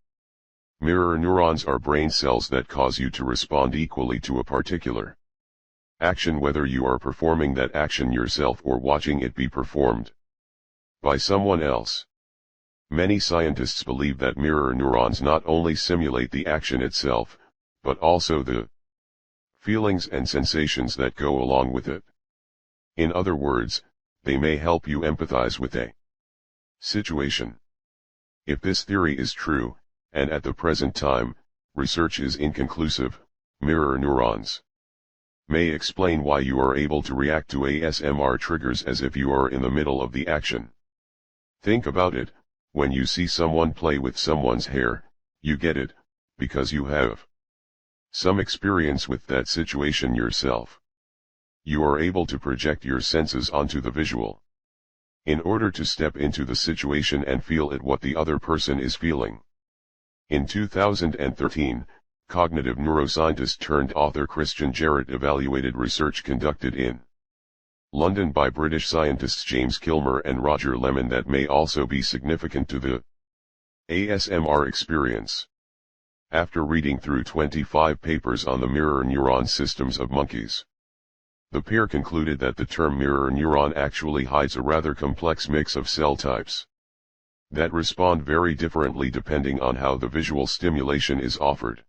mirror neurons are brain cells that cause you to respond equally to a particular action, whether you are performing that action yourself or watching it be performed by someone else. Many scientists believe that mirror neurons not only simulate the action itself, but also the feelings and sensations that go along with it. In other words, they may help you empathize with a situation. If this theory is true, and at the present time, research is inconclusive, mirror neurons may explain why you are able to react to ASMR triggers as if you are in the middle of the action. Think about it: when you see someone play with someone's hair, you get it, because you have some experience with that situation yourself. You are able to project your senses onto the visual, in order to step into the situation and feel it what the other person is feeling. In 2013, cognitive neuroscientist turned author Christian Jarrett evaluated research conducted in London by British scientists James Kilmer and Roger Lemon that may also be significant to the ASMR experience. After reading through 25 papers on the mirror neuron systems of monkeys, the pair concluded that the term mirror neuron actually hides a rather complex mix of cell types that respond very differently depending on how the visual stimulation is offered.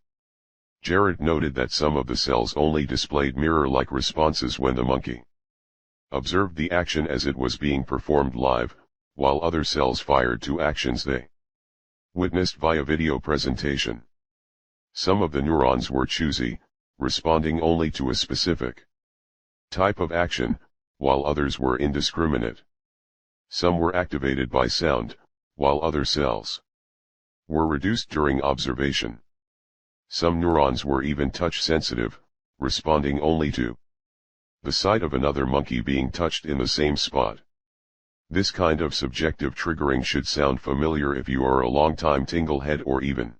Jarrett noted that some of the cells only displayed mirror-like responses when the monkey observed the action as it was being performed live, while other cells fired to actions they witnessed via video presentation. Some of the neurons were choosy, responding only to a specific type of action, while others were indiscriminate. Some were activated by sound, while other cells were reduced during observation. Some neurons were even touch-sensitive, responding only to the sight of another monkey being touched in the same spot. This kind of subjective triggering should sound familiar if you are a long-time tinglehead, or even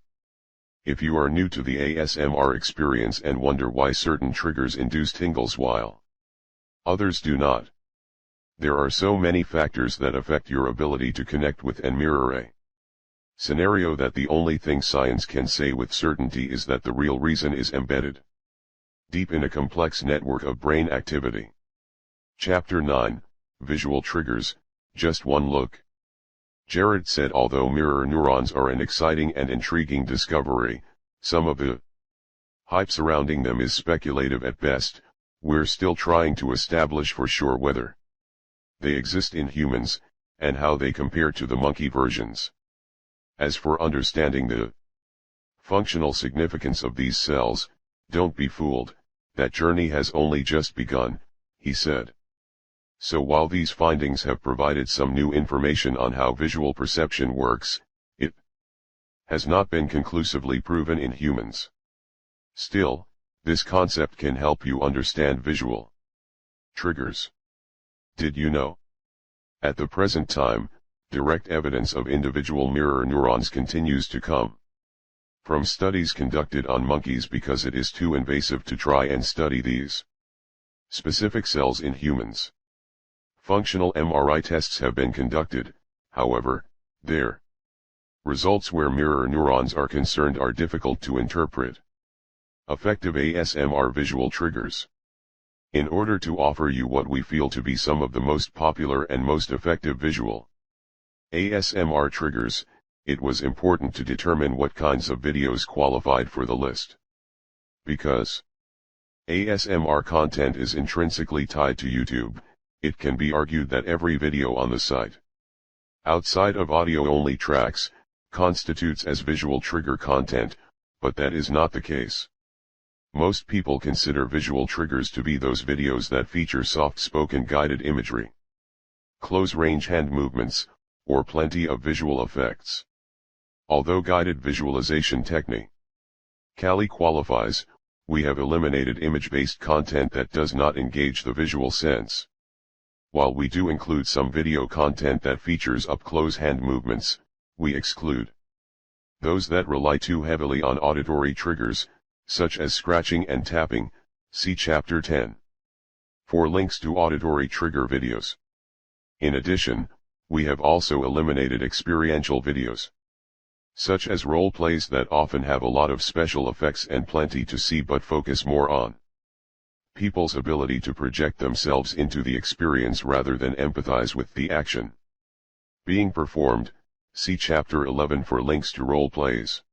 if you are new to the ASMR experience and wonder why certain triggers induce tingles while others do not. There are so many factors that affect your ability to connect with and mirror a scenario that the only thing science can say with certainty is that the real reason is embedded deep in a complex network of brain activity. Chapter 9, Visual Triggers, Just One Look. Jarrett said although mirror neurons are an exciting and intriguing discovery, some of the hype surrounding them is speculative at best. We're still trying to establish for sure whether they exist in humans, and how they compare to the monkey versions. As for understanding the functional significance of these cells, don't be fooled, that journey has only just begun, he said. So while these findings have provided some new information on how visual perception works, it has not been conclusively proven in humans. Still, this concept can help you understand visual triggers. Did you know? At the present time, direct evidence of individual mirror neurons continues to come from studies conducted on monkeys because it is too invasive to try and study these specific cells in humans. Functional MRI tests have been conducted, however, their results where mirror neurons are concerned are difficult to interpret. Effective ASMR visual triggers. In order to offer you what we feel to be some of the most popular and most effective visual ASMR triggers, it was important to determine what kinds of videos qualified for the list. Because ASMR content is intrinsically tied to YouTube, it can be argued that every video on the site, outside of audio-only tracks, constitutes as visual trigger content, but that is not the case. Most people consider visual triggers to be those videos that feature soft-spoken guided imagery, close-range hand movements, or plenty of visual effects. Although guided visualization technically qualifies, we have eliminated image-based content that does not engage the visual sense. While we do include some video content that features up-close hand movements, we exclude those that rely too heavily on auditory triggers, such as scratching and tapping. See Chapter 10 for links to auditory trigger videos. In addition, we have also eliminated experiential videos, such as role plays that often have a lot of special effects and plenty to see but focus more on people's ability to project themselves into the experience rather than empathize with the action being performed. See Chapter 11 for links to role plays.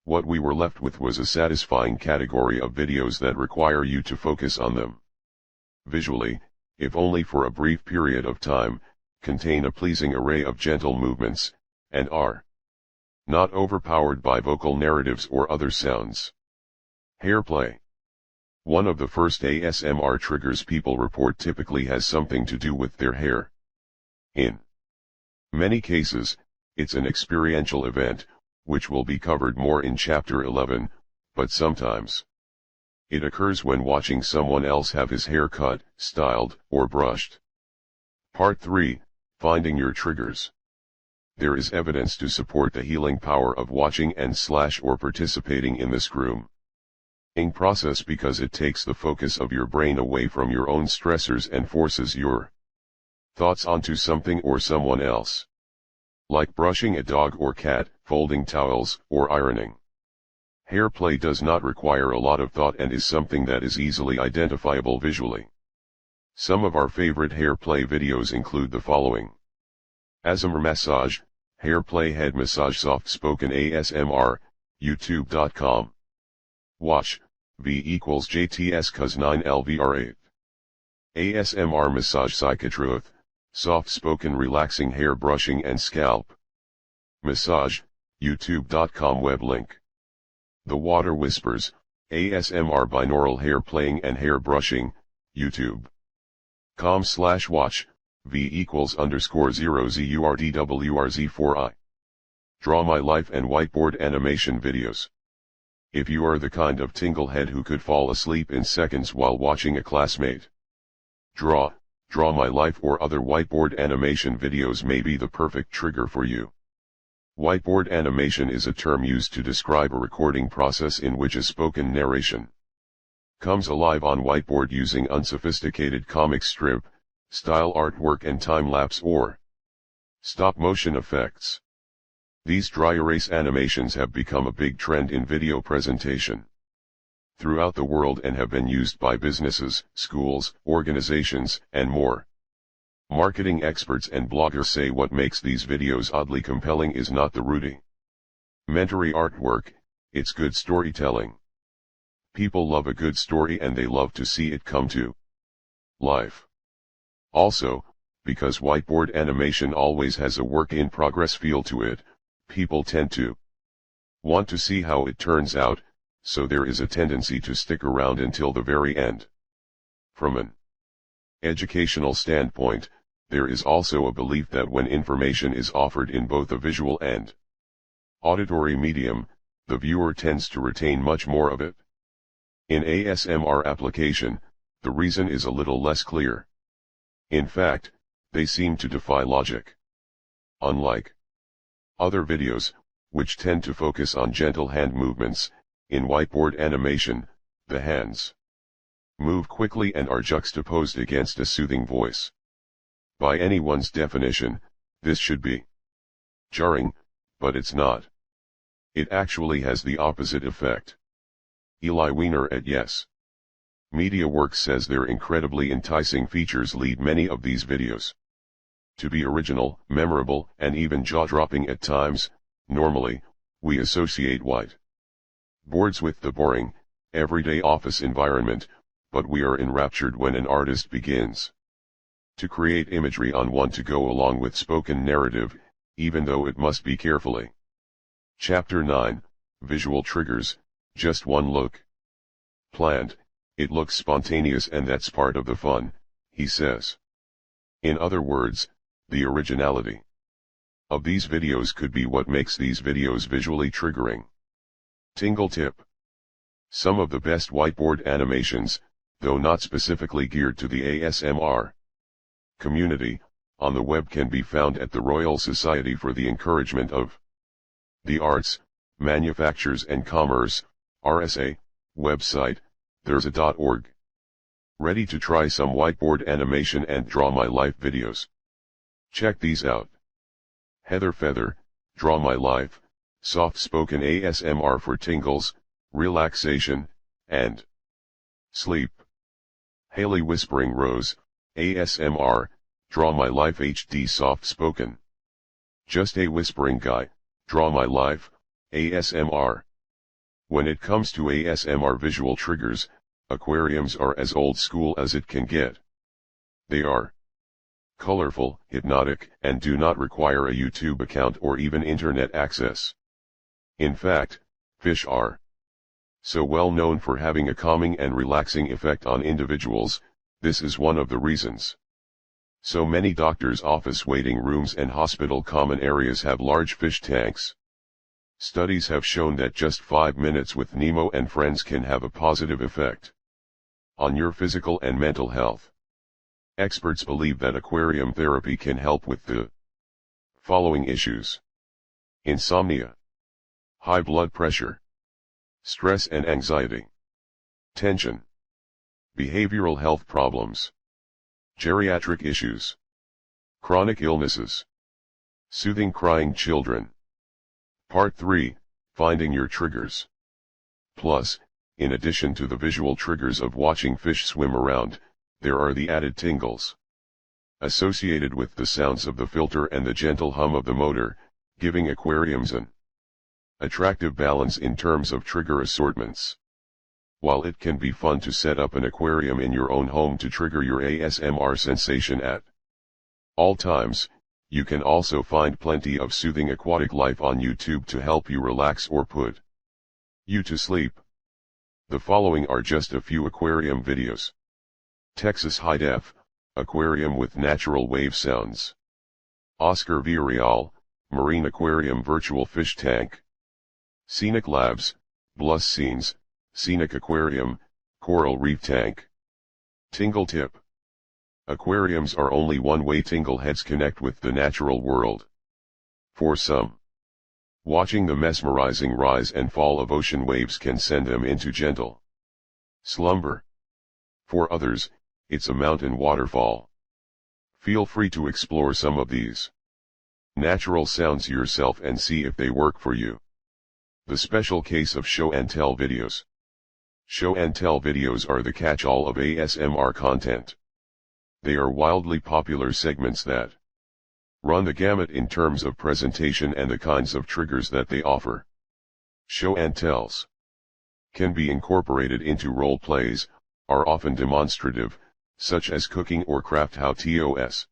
What we were left with was a satisfying category of videos that require you to focus on them visually, if only for a brief period of time, contain a pleasing array of gentle movements, and are not overpowered by vocal narratives or other sounds. Hair play. One of the first ASMR triggers people report typically has something to do with their hair. In many cases, it's an experiential event, which will be covered more in Chapter 11, but sometimes it occurs when watching someone else have his hair cut, styled, or brushed. Part 3, Finding Your Triggers. There is evidence to support the healing power of watching and/or participating in this grooming process because it takes the focus of your brain away from your own stressors and forces your thoughts onto something or someone else, like brushing a dog or cat, folding towels, or ironing. Hair play does not require a lot of thought and is something that is easily identifiable visually. Some of our favorite hair play videos include the following: ASMR massage, hair play head massage, soft spoken ASMR, youtube.com. Watch, V equals JTS cos 9 LVR8. ASMR massage psychotruth, soft spoken relaxing hair brushing and scalp massage, youtube.com web link. The Water Whispers, ASMR binaural hair playing and hair brushing, youtube.com/watch, V equals _0ZURDWRZ4I. Draw My Life and Whiteboard Animation Videos. If you are the kind of tinglehead who could fall asleep in seconds while watching a classmate Draw My Life or other whiteboard animation videos may be the perfect trigger for you. Whiteboard animation is a term used to describe a recording process in which a spoken narration comes alive on whiteboard using unsophisticated comic strip style artwork and time-lapse or stop-motion effects. These dry erase animations have become a big trend in video presentation throughout the world and have been used by businesses, schools, organizations, and more. Marketing experts and bloggers say what makes these videos oddly compelling is not the rudimentary artwork, it's good storytelling. People love a good story and they love to see it come to life. Also, because whiteboard animation always has a work-in-progress feel to it, people tend to want to see how it turns out, so there is a tendency to stick around until the very end. From an educational standpoint, there is also a belief that when information is offered in both a visual and auditory medium, the viewer tends to retain much more of it. In ASMR application, the reason is a little less clear. In fact, they seem to defy logic. Unlike other videos, which tend to focus on gentle hand movements, in whiteboard animation, the hands move quickly and are juxtaposed against a soothing voice. By anyone's definition, this should be jarring, but it's not. It actually has the opposite effect. Eli Weiner at Yes Media Works says their incredibly enticing features lead many of these videos to be original, memorable, and even jaw-dropping at times. Normally, we associate whiteboards with the boring, everyday office environment, but we are enraptured when an artist begins to create imagery on one to go along with spoken narrative, even though it must be carefully Chapter 9, Visual Triggers, Just One Look. Planned, it looks spontaneous and that's part of the fun, he says. In other words, the originality of these videos could be what makes these videos visually triggering. Tingle tip. Some of the best whiteboard animations, though not specifically geared to the ASMR community, on the web can be found at the Royal Society for the Encouragement of the Arts, Manufactures and Commerce, RSA, website, there's.org. Ready to try some whiteboard animation and draw my life videos? Check these out. Heather Feather, Draw My Life, soft-spoken ASMR for tingles, relaxation, and sleep. Haley Whispering Rose, ASMR, Draw My Life HD soft-spoken. Just a Whispering Guy, Draw My Life, ASMR. When it comes to ASMR visual triggers, aquariums are as old school as it can get. They are colorful, hypnotic, and do not require a YouTube account or even internet access. In fact, fish are so well known for having a calming and relaxing effect on individuals. This is one of the reasons so many doctors' office waiting rooms and hospital common areas have large fish tanks. Studies have shown that just 5 minutes with Nemo and friends can have a positive effect on your physical and mental health. Experts believe that aquarium therapy can help with the following issues: insomnia, high blood pressure, stress and anxiety, tension, behavioral health problems, geriatric issues, chronic illnesses, soothing crying children. Part 3, Finding Your Triggers. Plus, in addition to the visual triggers of watching fish swim around, there are the added tingles associated with the sounds of the filter and the gentle hum of the motor, giving aquariums an attractive balance in terms of trigger assortments. While it can be fun to set up an aquarium in your own home to trigger your ASMR sensation at all times, you can also find plenty of soothing aquatic life on YouTube to help you relax or put you to sleep. The following are just a few aquarium videos. Texas High Def, Aquarium with Natural Wave Sounds. Oscar Villarreal, Marine Aquarium Virtual Fish Tank. Scenic Labs, Bluss Scenes, Scenic Aquarium, Coral Reef Tank. Tingle Tip. Aquariums are only one-way tingle heads connect with the natural world. For some, watching the mesmerizing rise and fall of ocean waves can send them into gentle slumber. For others, it's a mountain waterfall. Feel free to explore some of these natural sounds yourself and see if they work for you. The special case of show and tell videos. Show and tell videos are the catch-all of ASMR content. They are wildly popular segments that run the gamut in terms of presentation and the kinds of triggers that they offer. Show and tells can be incorporated into role plays, are often demonstrative, such as cooking or craft how tos,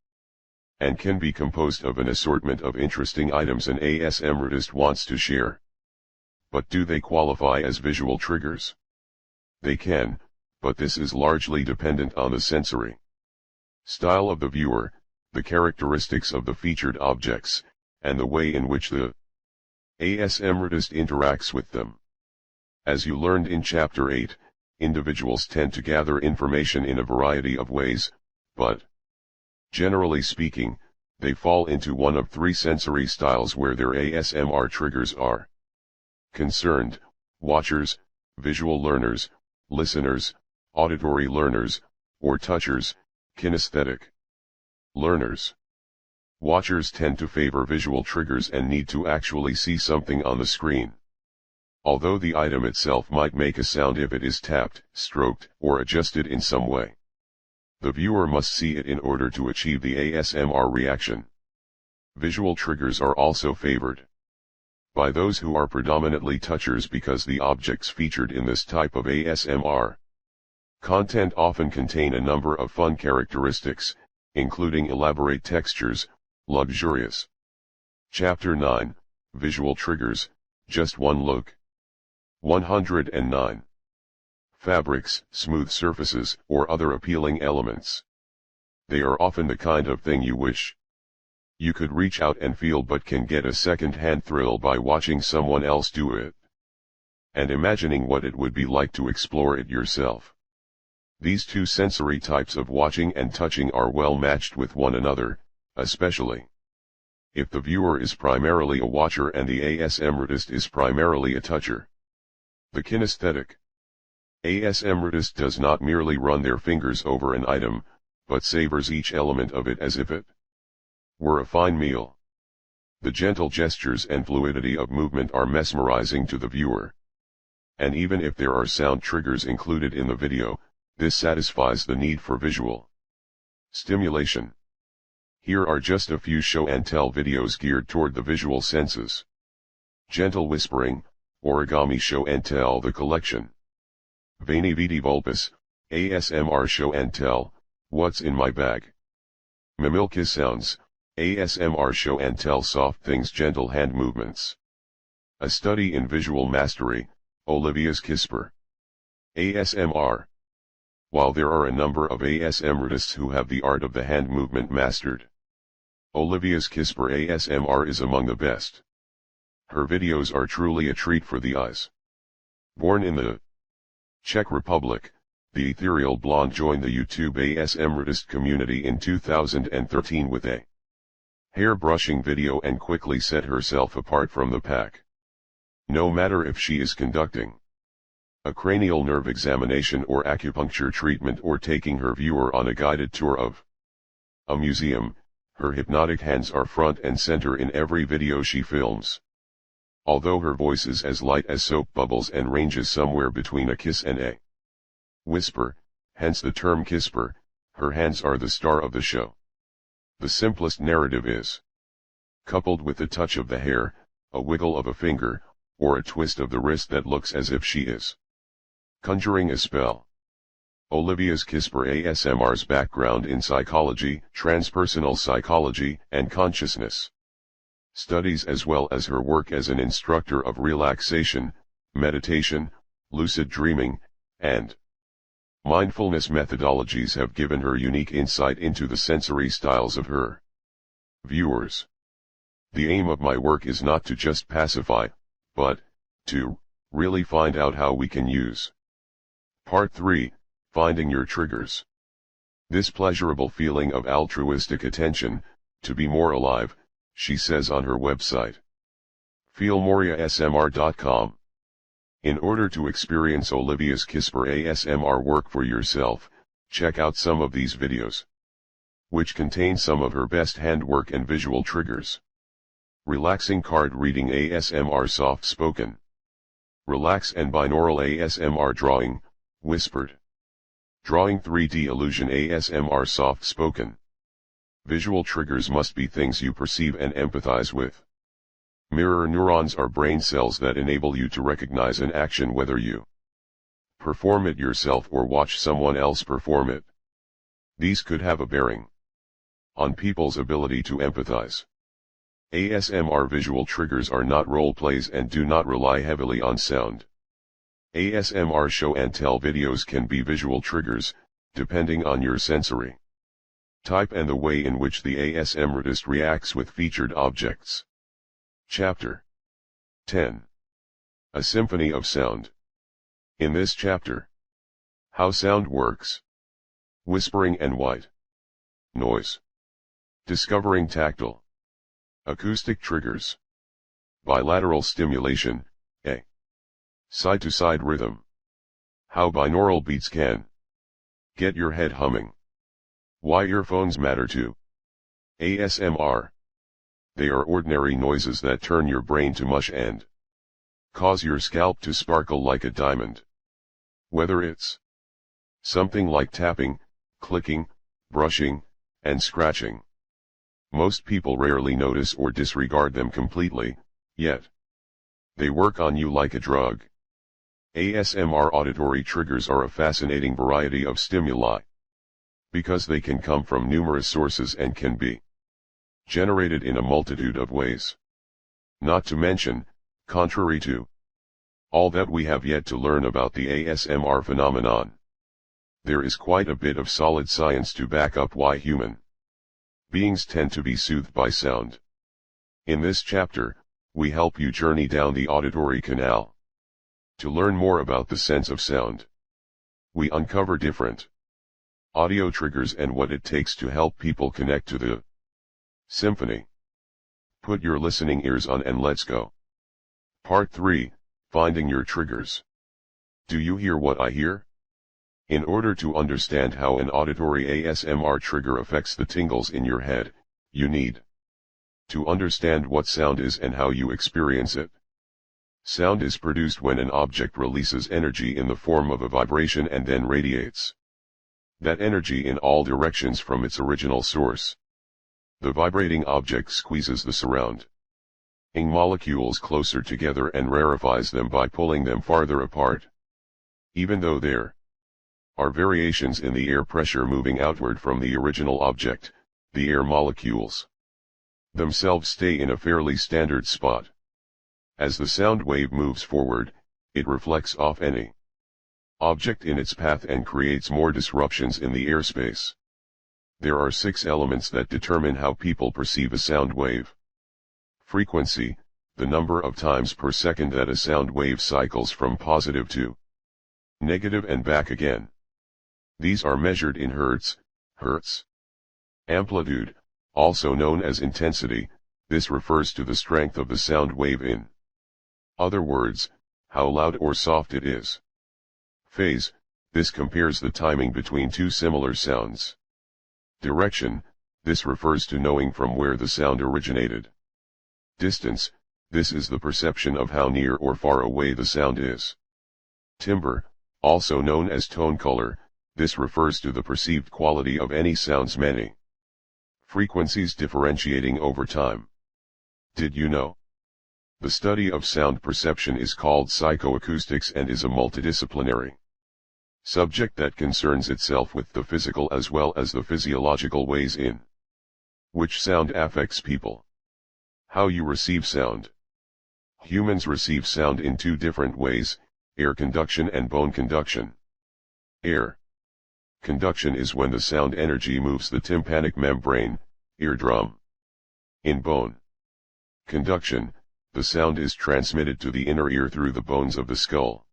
and can be composed of an assortment of interesting items an ASMRtist wants to share. But do they qualify as visual triggers? They can, but this is largely dependent on the sensory style of the viewer, the characteristics of the featured objects, and the way in which the ASMRtist interacts with them. As you learned in Chapter 8, individuals tend to gather information in a variety of ways, but, generally speaking, they fall into one of three sensory styles where their ASMR triggers are concerned: watchers, visual learners, listeners, auditory learners, or touchers, kinesthetic learners. Watchers tend to favor visual triggers and need to actually see something on the screen. Although the item itself might make a sound if it is tapped, stroked, or adjusted in some way, the viewer must see it in order to achieve the ASMR reaction. Visual triggers are also favored by those who are predominantly touchers because the objects featured in this type of ASMR content often contain a number of fun characteristics, including elaborate textures, luxurious. Chapter 9, Visual Triggers, just one look. 109. Fabrics, smooth surfaces, or other appealing elements. They are often the kind of thing you wish you could reach out and feel, but can get a second-hand thrill by watching someone else do it, and imagining what it would be like to explore it yourself. These two sensory types of watching and touching are well matched with one another, especially if the viewer is primarily a watcher and the ASMRtist is primarily a toucher. The kinesthetic ASMRtist does not merely run their fingers over an item, but savors each element of it as if it were a fine meal. The gentle gestures and fluidity of movement are mesmerizing to the viewer. And even if there are sound triggers included in the video, this satisfies the need for visual stimulation. Here are just a few show and tell videos geared toward the visual senses. Gentle Whispering, Origami Show and Tell the Collection. Veni Vidi Vulpes, ASMR Show and Tell, What's in My Bag. Mimilka Sounds, ASMR Show and Tell Soft Things, Gentle Hand Movements. A Study in Visual Mastery, Olivia's Kisper. ASMR. While there are a number of ASMRtists who have the art of the hand movement mastered, Olivia's Kisper ASMR is among the best. Her videos are truly a treat for the eyes. Born in the Czech Republic, the ethereal blonde joined the YouTube ASMRtist community in 2013 with a hair brushing video and quickly set herself apart from the pack. No matter if she is conducting a cranial nerve examination or acupuncture treatment or taking her viewer on a guided tour of a museum, her hypnotic hands are front and center in every video she films. Although her voice is as light as soap bubbles and ranges somewhere between a kiss and a whisper, hence the term Kisper, her hands are the star of the show. The simplest narrative is coupled with the touch of the hair, a wiggle of a finger, or a twist of the wrist that looks as if she is conjuring a spell. Olivia's Kisper ASMR's background in psychology, transpersonal psychology, and consciousness studies, as well as her work as an instructor of relaxation, meditation, lucid dreaming, and mindfulness methodologies, have given her unique insight into the sensory styles of her viewers. The aim of my work is not to just pacify, but to really find out how we can use. Part 3, Finding Your Triggers. This pleasurable feeling of altruistic attention, to be more alive, she says on her website, feelmoriasmr.com. In order to experience Olivia's Kisper ASMR work for yourself, check out some of these videos, which contain some of her best handwork and visual triggers. Relaxing Card Reading ASMR Soft Spoken. Relax and Binaural ASMR Drawing, Whispered. Drawing 3D Illusion ASMR Soft Spoken. Visual triggers must be things you perceive and empathize with. Mirror neurons are brain cells that enable you to recognize an action whether you perform it yourself or watch someone else perform it. These could have a bearing on people's ability to empathize. ASMR visual triggers are not role plays and do not rely heavily on sound. ASMR show and tell videos can be visual triggers, depending on your sensory type and the way in which the ASMRtist reacts with featured objects. Chapter 10. A Symphony of Sound. In this chapter, how sound works. Whispering and white noise. Discovering tactile acoustic triggers. Bilateral stimulation, a side-to-side rhythm. How binaural beats can get your head humming. Why earphones matter to ASMR. They are ordinary noises that turn your brain to mush and cause your scalp to sparkle like a diamond. Whether it's something like tapping, clicking, brushing, and scratching. Most people rarely notice or disregard them completely, yet they work on you like a drug. ASMR auditory triggers are a fascinating variety of stimuli, because they can come from numerous sources and can be generated in a multitude of ways. Not to mention, Contrary to all that we have yet to learn about the ASMR phenomenon, there is quite a bit of solid science to back up why human beings tend to be soothed by sound. In this chapter, we help you journey down the auditory canal to learn more about the sense of sound. We uncover different audio triggers and what it takes to help people connect to the symphony. Put your listening ears on and let's go. Part 3, Finding Your Triggers. Do you hear what I hear? In order to understand how an auditory ASMR trigger affects the tingles in your head, you need to understand what sound is and how you experience it. Sound is produced when an object releases energy in the form of a vibration and then radiates that energy in all directions from its original source. The vibrating object squeezes the surrounding molecules closer together and rarefies them by pulling them farther apart. Even though there are variations in the air pressure moving outward from the original object, the air molecules themselves stay in a fairly standard spot. As the sound wave moves forward, it reflects off any object in its path and creates more disruptions in the airspace. There are 6 elements that determine how people perceive a sound wave. Frequency, the number of times per second that a sound wave cycles from positive to negative and back again. These are measured in hertz. Amplitude, also known as intensity, this refers to the strength of the sound wave in other words, how loud or soft it is. Phase, this compares the timing between 2 similar sounds. Direction, this refers to knowing from where the sound originated. Distance, this is the perception of how near or far away the sound is. Timbre, also known as tone color, this refers to the perceived quality of any sound's many frequencies differentiating over time. Did you know? The study of sound perception is called psychoacoustics and is a multidisciplinary subject that concerns itself with the physical as well as the physiological ways in which sound affects people. How you receive sound. Humans receive sound in 2 different ways, air conduction and bone conduction. Air conduction is when the sound energy moves the tympanic membrane, eardrum. In bone conduction, the sound is transmitted to the inner ear through the bones of the skull.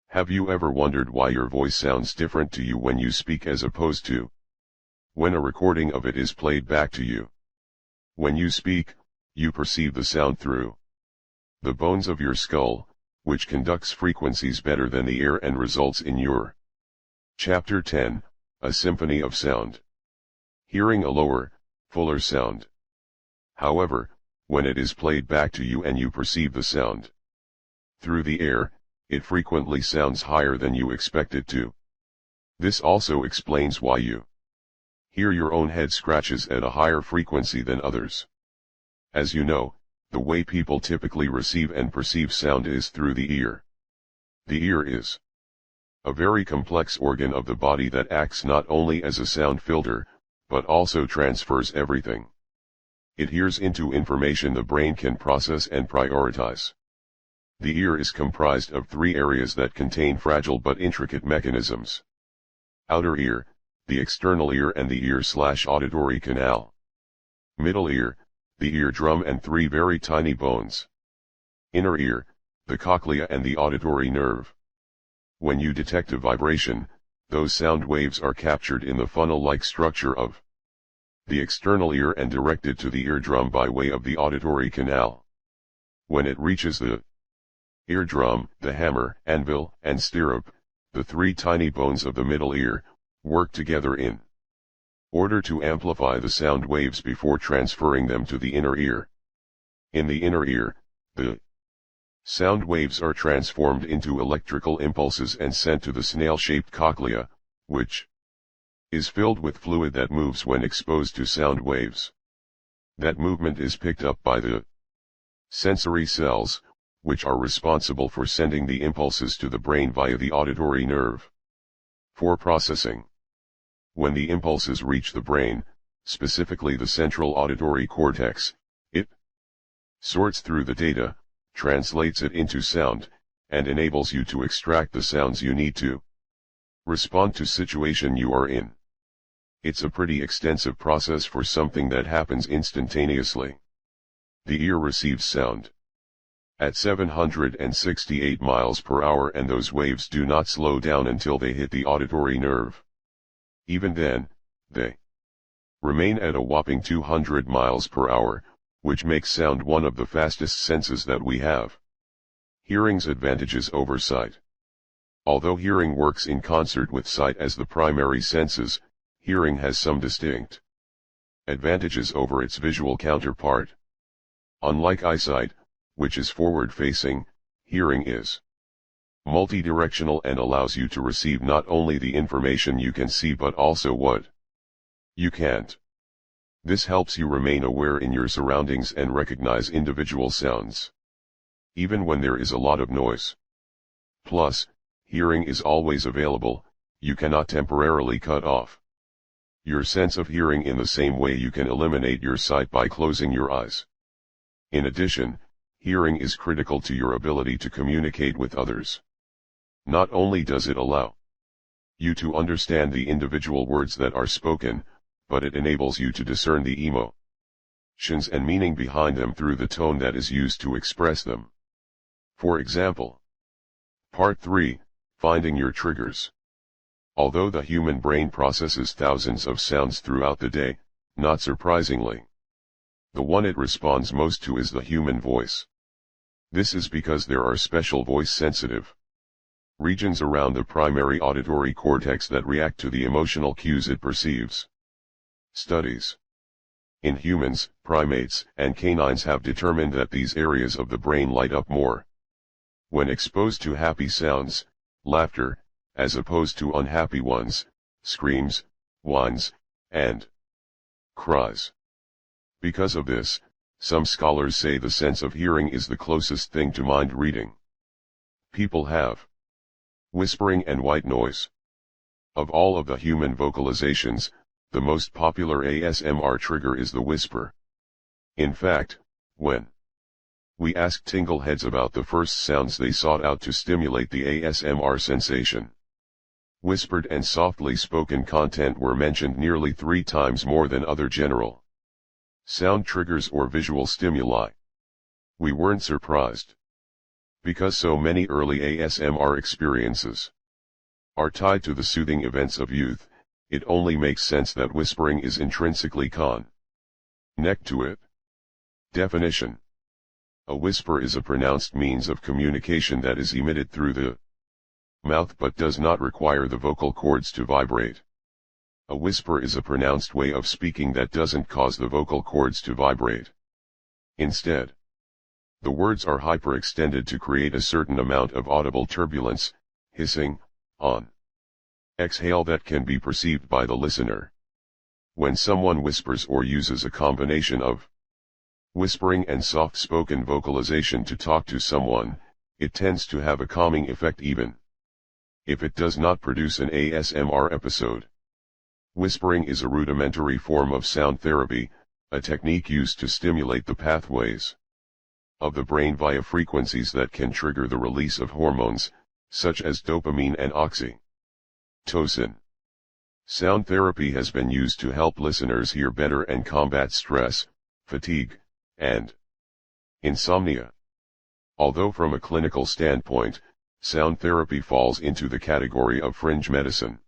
Have you ever wondered why your voice sounds different to you when you speak as opposed to when a recording of it is played back to you? When you speak, you perceive the sound through the bones of your skull, which conducts frequencies better than the air and results in your Chapter 10, A Symphony of Sound. Hearing a lower, fuller sound. However, when it is played back to you and you perceive the sound through the air, it frequently sounds higher than you expect it to. This also explains why you hear your own head scratches at a higher frequency than others. As you know, the way people typically receive and perceive sound is through the ear. The ear is a very complex organ of the body that acts not only as a sound filter, but also transfers everything it hears into information the brain can process and prioritize. The ear is comprised of 3 areas that contain fragile but intricate mechanisms. Outer ear, the external ear and the ear/auditory canal. Middle ear, the eardrum and 3 very tiny bones. Inner ear, the cochlea and the auditory nerve. When you detect a vibration, those sound waves are captured in the funnel-like structure of the external ear and directed to the eardrum by way of the auditory canal. When it reaches the eardrum, the hammer, anvil, and stirrup, the 3 tiny bones of the middle ear, work together in order to amplify the sound waves before transferring them to the inner ear. In the inner ear, the sound waves are transformed into electrical impulses and sent to the snail-shaped cochlea, which is filled with fluid that moves when exposed to sound waves. That movement is picked up by the sensory cells, which are responsible for sending the impulses to the brain via the auditory nerve for processing. When the impulses reach the brain, specifically the central auditory cortex, it sorts through the data, translates it into sound, and enables you to extract the sounds you need to respond to situation you are in. It's a pretty extensive process for something that happens instantaneously. The ear receives sound at 768 miles per hour, and those waves do not slow down until they hit the auditory nerve. Even then, they remain at a whopping 200 miles per hour, which makes sound one of the fastest senses that we have. Hearing's advantages over sight. Although hearing works in concert with sight as the primary senses, hearing has some distinct advantages over its visual counterpart. Unlike eyesight, which is forward-facing, hearing is multidirectional and allows you to receive not only the information you can see but also what you can't. This helps you remain aware in your surroundings and recognize individual sounds, even when there is a lot of noise. Plus, hearing is always available. You cannot temporarily cut off your sense of hearing in the same way you can eliminate your sight by closing your eyes. In addition, hearing is critical to your ability to communicate with others. Not only does it allow you to understand the individual words that are spoken, but it enables you to discern the emotions and meaning behind them through the tone that is used to express them. For example, Part 3, Finding Your Triggers. Although the human brain processes thousands of sounds throughout the day, not surprisingly, the one it responds most to is the human voice. This is because there are special voice-sensitive regions around the primary auditory cortex that react to the emotional cues it perceives. Studies in humans, primates, and canines have determined that these areas of the brain light up more when exposed to happy sounds, laughter, as opposed to unhappy ones, screams, whines, and cries. Because of this, some scholars say the sense of hearing is the closest thing to mind reading people have. Whispering and white noise. Of all of the human vocalizations, the most popular ASMR trigger is the whisper. In fact, when we asked Tingleheads about the first sounds they sought out to stimulate the ASMR sensation, whispered and softly spoken content were mentioned nearly 3 times more than other general sound triggers or visual stimuli. We weren't surprised, because so many early ASMR experiences are tied to the soothing events of youth. It only makes sense that whispering is intrinsically connected to it. Definition: a whisper is a pronounced means of communication that is emitted through the mouth but does not require the vocal cords to vibrate. A whisper is a pronounced way of speaking that doesn't cause the vocal cords to vibrate. Instead, the words are hyperextended to create a certain amount of audible turbulence, hissing, on exhale that can be perceived by the listener. When someone whispers or uses a combination of whispering and soft-spoken vocalization to talk to someone, it tends to have a calming effect even if it does not produce an ASMR episode. Whispering is a rudimentary form of sound therapy, a technique used to stimulate the pathways of the brain via frequencies that can trigger the release of hormones, such as dopamine and oxytocin. Sound therapy has been used to help listeners hear better and combat stress, fatigue, and insomnia. Although from a clinical standpoint, sound therapy falls into the category of fringe medicine.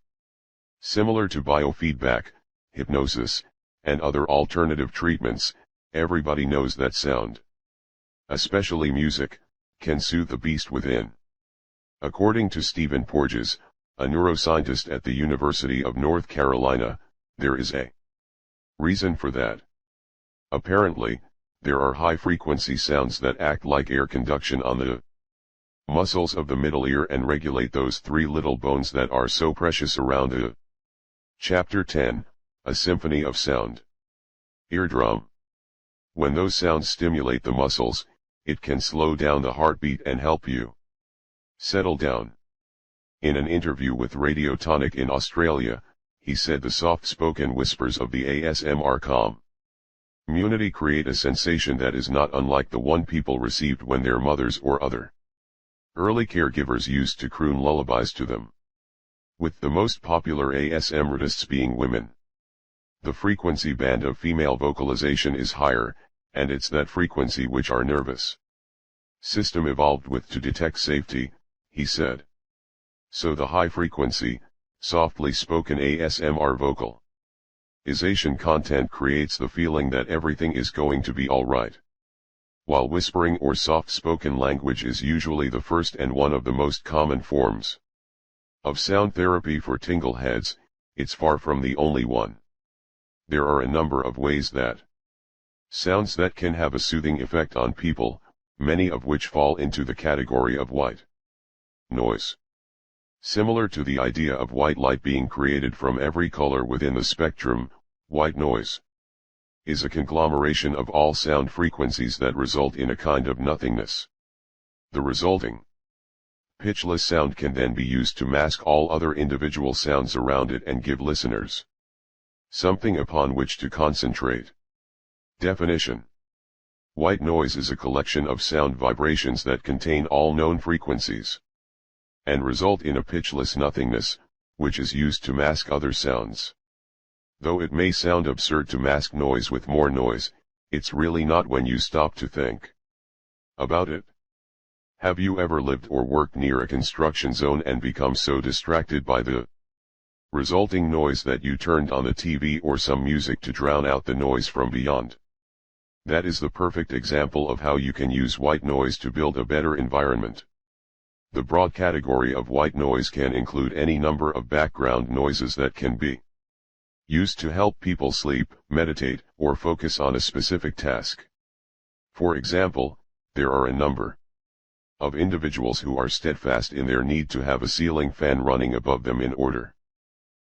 Similar to biofeedback, hypnosis, and other alternative treatments, everybody knows that sound, especially music, can soothe the beast within. According to Stephen Porges, a neuroscientist at the University of North Carolina, there is a reason for that. Apparently, there are high-frequency sounds that act like air conduction on the muscles of the middle ear and regulate those 3 little bones that are so precious around it. Chapter 10, A Symphony of Sound. Eardrum. When those sounds stimulate the muscles, it can slow down the heartbeat and help you settle down. In an interview with Radiotonic in Australia, he said the soft-spoken whispers of the ASMR calm Munity create a sensation that is not unlike the one people received when their mothers or other early caregivers used to croon lullabies to them. With the most popular ASMRtists being women. The frequency band of female vocalization is higher, and it's that frequency which our nervous system evolved with to detect safety, he said. So the high frequency, softly spoken ASMR vocalization content creates the feeling that everything is going to be alright. While whispering or soft-spoken language is usually the first and one of the most common forms of sound therapy for tingle heads, it's far from the only one. There are a number of ways that sounds that can have a soothing effect on people, many of which fall into the category of white noise. Similar to the idea of white light being created from every color within the spectrum, white noise is a conglomeration of all sound frequencies that result in a kind of nothingness. The resulting pitchless sound can then be used to mask all other individual sounds around it and give listeners something upon which to concentrate. Definition: white noise is a collection of sound vibrations that contain all known frequencies and result in a pitchless nothingness, which is used to mask other sounds. Though it may sound absurd to mask noise with more noise, it's really not when you stop to think about it. Have you ever lived or worked near a construction zone and become so distracted by the resulting noise that you turned on the TV or some music to drown out the noise from beyond? That is the perfect example of how you can use white noise to build a better environment. The broad category of white noise can include any number of background noises that can be used to help people sleep, meditate, or focus on a specific task. For example, there are a number of individuals who are steadfast in their need to have a ceiling fan running above them in order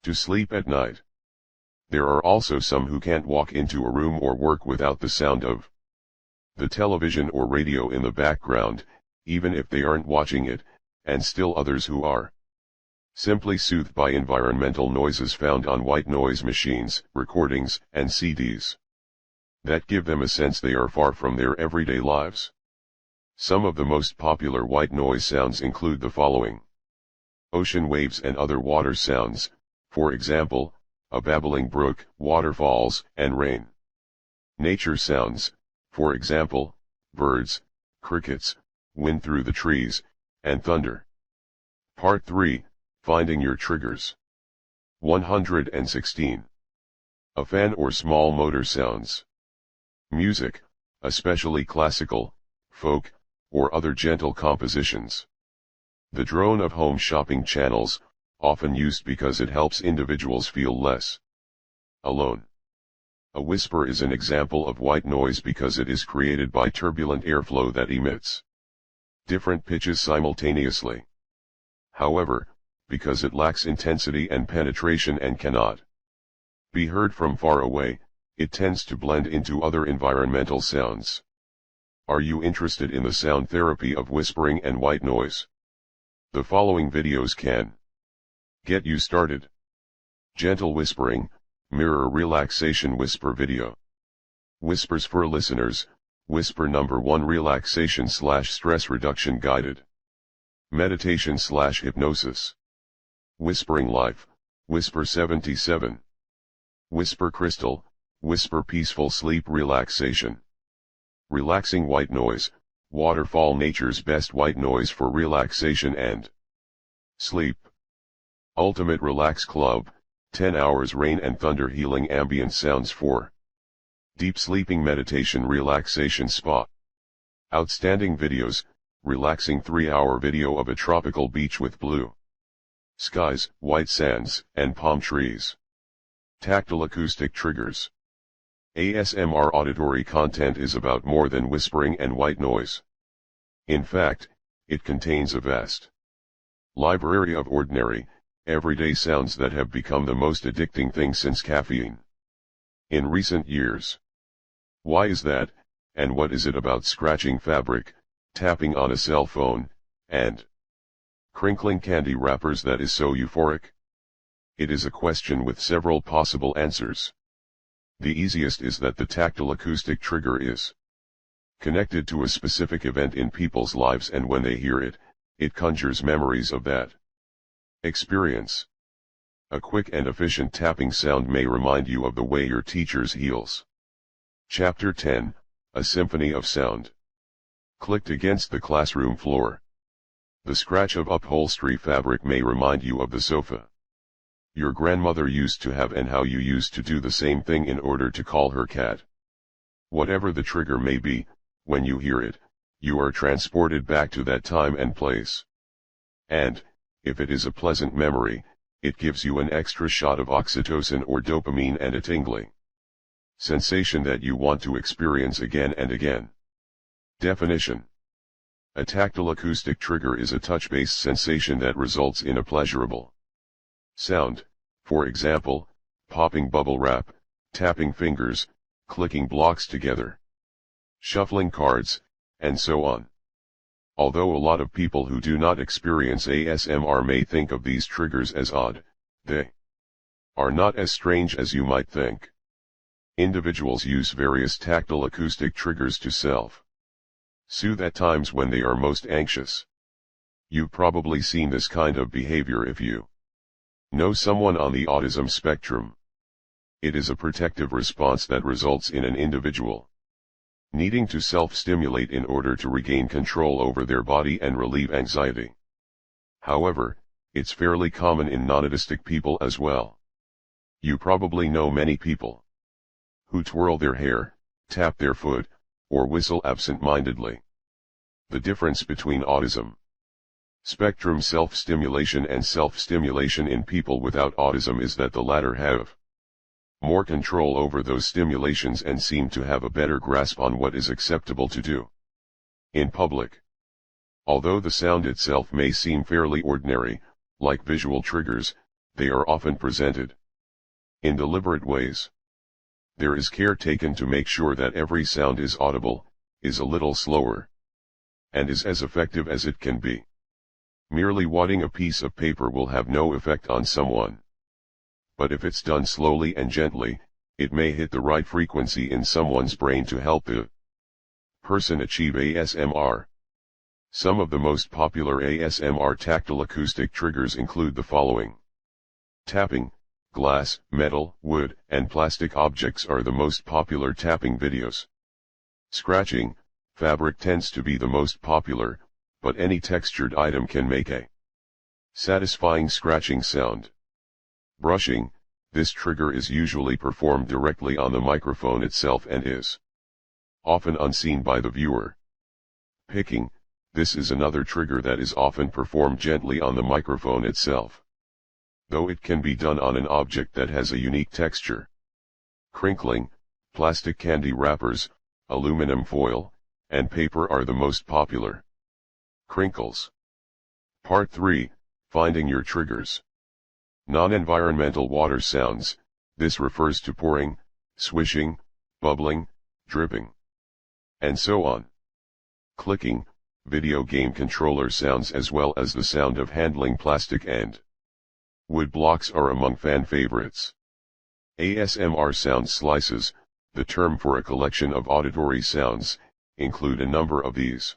to sleep at night. There are also some who can't walk into a room or work without the sound of the television or radio in the background, even if they aren't watching it, and still others who are simply soothed by environmental noises found on white noise machines, recordings, and CDs that give them a sense they are far from their everyday lives. Some of the most popular white noise sounds include the following: ocean waves and other water sounds, for example, a babbling brook, waterfalls, and rain. Nature sounds, for example, birds, crickets, wind through the trees, and thunder. Part 3, Finding Your Triggers. 116. A fan or small motor sounds. Music, especially classical, folk, or other gentle compositions. The drone of home shopping channels, often used because it helps individuals feel less alone. A whisper is an example of white noise because it is created by turbulent airflow that emits different pitches simultaneously. However, because it lacks intensity and penetration and cannot be heard from far away, it tends to blend into other environmental sounds. Are you interested in the sound therapy of whispering and white noise? The following videos can get you started. Gentle whispering, mirror relaxation whisper video. Whispers for listeners, whisper number 1 relaxation/stress reduction guided meditation/hypnosis. Whispering life, whisper 77. Whisper crystal, whisper peaceful sleep relaxation. Relaxing white noise, waterfall nature's best white noise for relaxation and sleep. Ultimate Relax Club, 10 hours rain and thunder healing ambient sounds for deep sleeping meditation relaxation spa. Outstanding videos, relaxing 3-hour video of a tropical beach with blue skies, white sands, and palm trees. Tactile acoustic triggers. ASMR auditory content is about more than whispering and white noise. In fact, it contains a vast library of ordinary, everyday sounds that have become the most addicting thing since caffeine in recent years. Why is that, and what is it about scratching fabric, tapping on a cell phone, and crinkling candy wrappers that is so euphoric? It is a question with several possible answers. The easiest is that the tactile acoustic trigger is connected to a specific event in people's lives, and when they hear it, it conjures memories of that experience. A quick and efficient tapping sound may remind you of the way your teacher's heels. Chapter 10, A Symphony of Sound. Clicked against the classroom floor. The scratch of upholstery fabric may remind you of the sofa your grandmother used to have and how you used to do the same thing in order to call her cat. Whatever the trigger may be, when you hear it, you are transported back to that time and place. And, if it is a pleasant memory, it gives you an extra shot of oxytocin or dopamine and a tingling sensation that you want to experience again and again. Definition. A tactile acoustic trigger is a touch-based sensation that results in a pleasurable sound, for example, popping bubble wrap, tapping fingers, clicking blocks together, shuffling cards, and so on. Although a lot of people who do not experience ASMR may think of these triggers as odd, they are not as strange as you might think. Individuals use various tactile acoustic triggers to self-soothe at times when they are most anxious. You've probably seen this kind of behavior if you know someone on the autism spectrum. It is a protective response that results in an individual needing to self-stimulate in order to regain control over their body and relieve anxiety. However, it's fairly common in non-autistic people as well. You probably know many people who twirl their hair, tap their foot, or whistle absent-mindedly. The difference between autism spectrum self-stimulation and self-stimulation in people without autism is that the latter have more control over those stimulations and seem to have a better grasp on what is acceptable to do in public. Although the sound itself may seem fairly ordinary, like visual triggers, they are often presented in deliberate ways. There is care taken to make sure that every sound is audible, is a little slower, and is as effective as it can be. Merely wadding a piece of paper will have no effect on someone. But if it's done slowly and gently, it may hit the right frequency in someone's brain to help the person achieve ASMR. Some of the most popular ASMR tactile acoustic triggers include the following. Tapping. Glass, metal, wood, and plastic objects are the most popular tapping videos. Scratching. Fabric tends to be the most popular, but any textured item can make a satisfying scratching sound. Brushing. This trigger is usually performed directly on the microphone itself and is often unseen by the viewer. Picking. This is another trigger that is often performed gently on the microphone itself, though it can be done on an object that has a unique texture. Crinkling. Plastic candy wrappers, aluminum foil, and paper are the most popular. Crinkles. Part 3, Finding your triggers. Non-environmental water sounds. This refers to pouring, swishing, bubbling, dripping, and so on. Clicking. Video game controller sounds as well as the sound of handling plastic and wood blocks are among fan favorites. ASMR sound slices, the term for a collection of auditory sounds, include a number of these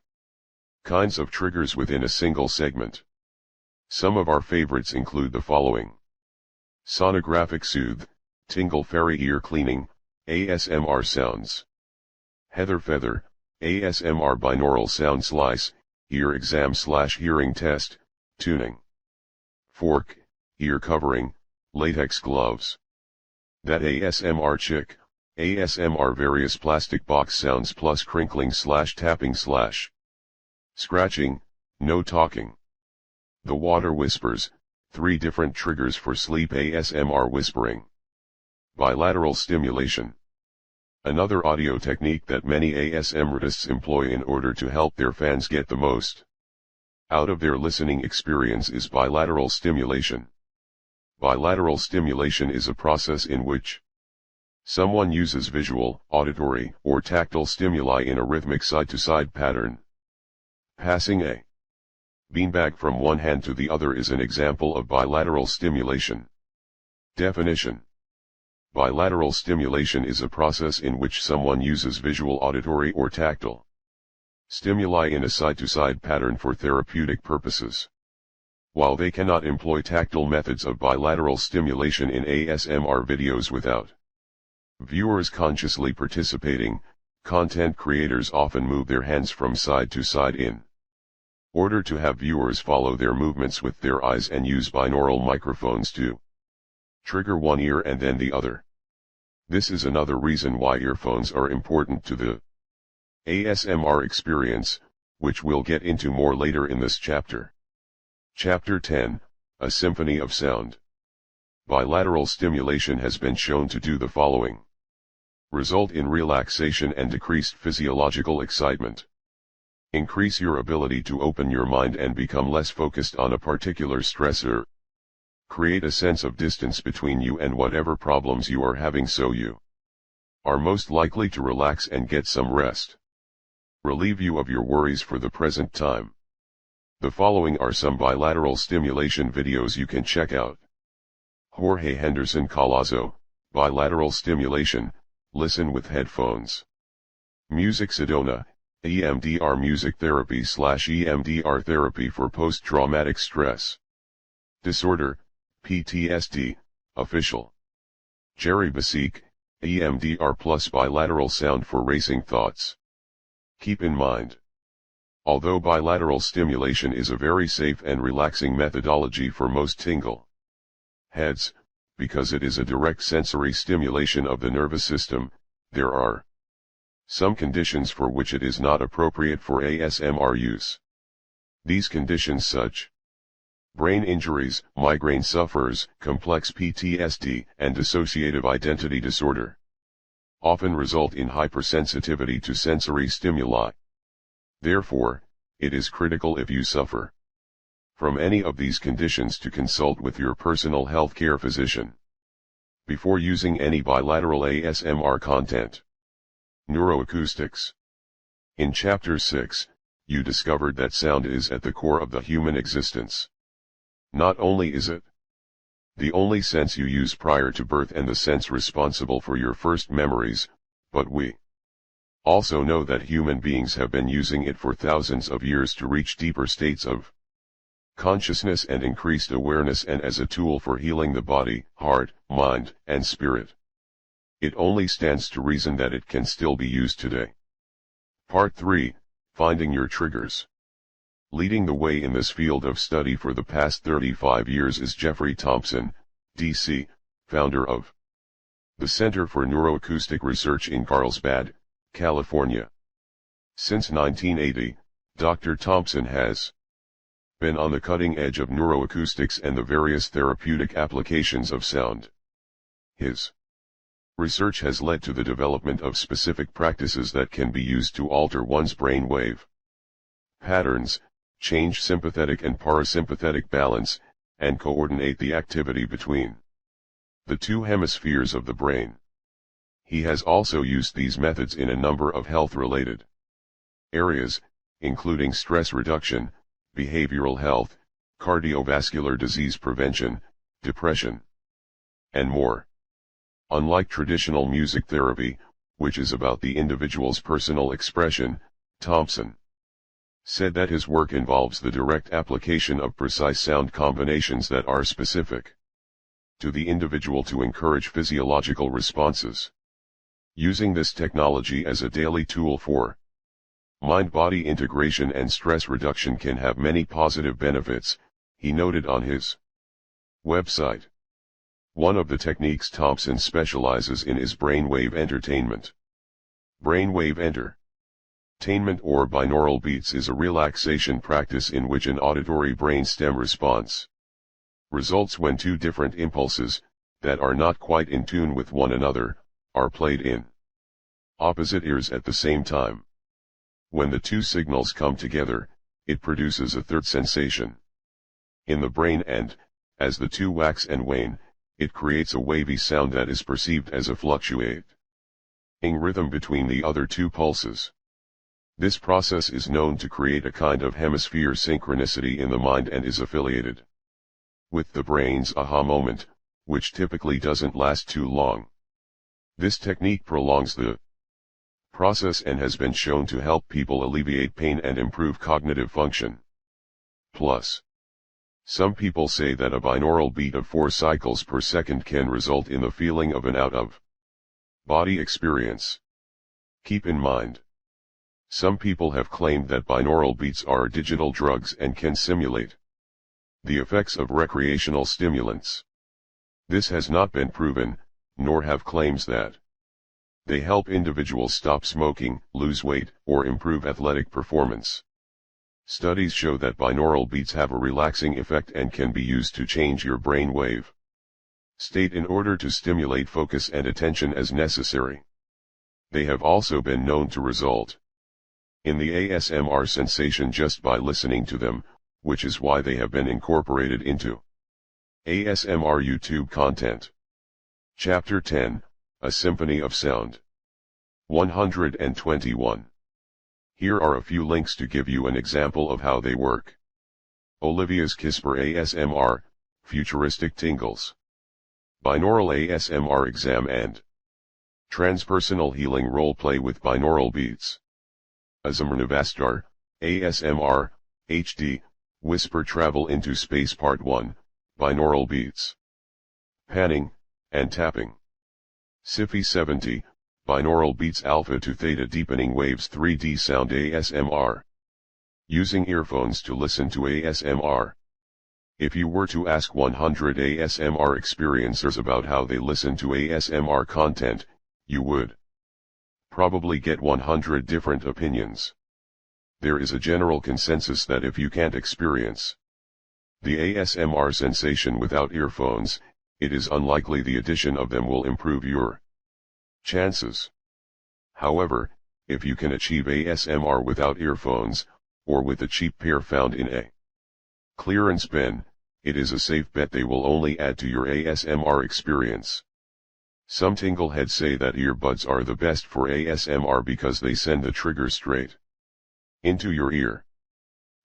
kinds of triggers within a single segment. Some of our favorites include the following. Sonographic soothe, tingle fairy ear cleaning, ASMR sounds. Heather feather, ASMR binaural sound slice, ear exam/hearing test, tuning. Fork, ear covering, latex gloves. That ASMR chick, ASMR various plastic box sounds plus crinkling/tapping/scratching, no talking. The water whispers, 3 different triggers for sleep ASMR whispering. Bilateral stimulation. Another audio technique that many ASMRtists employ in order to help their fans get the most out of their listening experience is bilateral stimulation. Bilateral stimulation is a process in which someone uses visual, auditory, or tactile stimuli in a rhythmic side-to-side pattern. Passing a beanbag from one hand to the other is an example of bilateral stimulation. Definition. Bilateral stimulation is a process in which someone uses visual, auditory, or tactile stimuli in a side-to-side pattern for therapeutic purposes. While they cannot employ tactile methods of bilateral stimulation in ASMR videos without viewers consciously participating, content creators often move their hands from side to side in order to have viewers follow their movements with their eyes and use binaural microphones to trigger one ear and then the other. This is another reason why earphones are important to the ASMR experience, which we'll get into more later in this chapter. Chapter 10, A Symphony of Sound. Bilateral stimulation has been shown to do the following. Result in relaxation and decreased physiological excitement. Increase your ability to open your mind and become less focused on a particular stressor. Create a sense of distance between you and whatever problems you are having so you are most likely to relax and get some rest. Relieve you of your worries for the present time. The following are some bilateral stimulation videos you can check out. Jorge Henderson Colazo, Bilateral Stimulation, Listen with Headphones. Music Sedona, EMDR Music Therapy / EMDR Therapy for Post-Traumatic Stress Disorder, PTSD, Official. Jerry Basique, EMDR plus bilateral sound for racing thoughts. Keep in mind, although bilateral stimulation is a very safe and relaxing methodology for most tingle heads, because it is a direct sensory stimulation of the nervous system, there are some conditions for which it is not appropriate for ASMR use. These conditions such brain injuries, migraine sufferers, complex PTSD, and dissociative identity disorder often result in hypersensitivity to sensory stimuli. Therefore, it is critical if you suffer from any of these conditions to consult with your personal healthcare physician before using any bilateral ASMR content. Neuroacoustics. In Chapter 6, you discovered that sound is at the core of the human existence. Not only is it the only sense you use prior to birth and the sense responsible for your first memories, but we also know that human beings have been using it for thousands of years to reach deeper states of consciousness and increased awareness and as a tool for healing the body, heart, mind, and spirit. It only stands to reason that it can still be used today. Part 3, Finding Your Triggers. Leading the way in this field of study for the past 35 years is Jeffrey Thompson, D.C., founder of the Center for Neuroacoustic Research in Carlsbad, California. Since 1980, Dr. Thompson has been on the cutting edge of neuroacoustics and the various therapeutic applications of sound. His research has led to the development of specific practices that can be used to alter one's brain wave patterns, change sympathetic and parasympathetic balance, and coordinate the activity between the two hemispheres of the brain. He has also used these methods in a number of health-related areas, including stress reduction, behavioral health, cardiovascular disease prevention, depression, and more. Unlike traditional music therapy, which is about the individual's personal expression, Thompson said that his work involves the direct application of precise sound combinations that are specific to the individual to encourage physiological responses. Using this technology as a daily tool for mind-body integration and stress reduction can have many positive benefits, he noted on his website. One of the techniques Thompson specializes in is brainwave entertainment. Brainwave entertainment or binaural beats is a relaxation practice in which an auditory brainstem response results when two different impulses, that are not quite in tune with one another, are played in opposite ears at the same time. When the two signals come together, it produces a third sensation in the brain and, as the two wax and wane, it creates a wavy sound that is perceived as a fluctuating rhythm between the other two pulses. This process is known to create a kind of hemisphere synchronicity in the mind and is affiliated with the brain's aha moment, which typically doesn't last too long. This technique prolongs the process and has been shown to help people alleviate pain and improve cognitive function. Plus, some people say that a binaural beat of 4 cycles per second can result in the feeling of an out-of-body experience. Keep in mind, some people have claimed that binaural beats are digital drugs and can simulate the effects of recreational stimulants. This has not been proven, nor have claims that they help individuals stop smoking, lose weight, or improve athletic performance. Studies show that binaural beats have a relaxing effect and can be used to change your brain wave state in order to stimulate focus and attention as necessary. They have also been known to result in the ASMR sensation just by listening to them, which is why they have been incorporated into ASMR YouTube content. Chapter 10, A Symphony of Sound. 121. Here are a few links to give you an example of how they work. Olivia's Kisper ASMR, Futuristic Tingles. Binaural ASMR Exam and Transpersonal Healing Roleplay with Binaural Beats. ASMRnavastar, ASMR, HD, Whisper Travel into Space Part 1, Binaural Beats. Panning, and Tapping. SIFI 70, Binaural Beats Alpha to Theta Deepening Waves 3D Sound ASMR. Using earphones to listen to ASMR. If you were to ask 100 ASMR experiencers about how they listen to ASMR content, you would probably get 100 different opinions. There is a general consensus that if you can't experience the ASMR sensation without earphones, it is unlikely the addition of them will improve your chances. However, if you can achieve ASMR without earphones, or with a cheap pair found in a clearance bin, it is a safe bet they will only add to your ASMR experience. Some tingleheads say that earbuds are the best for ASMR because they send the trigger straight into your ear.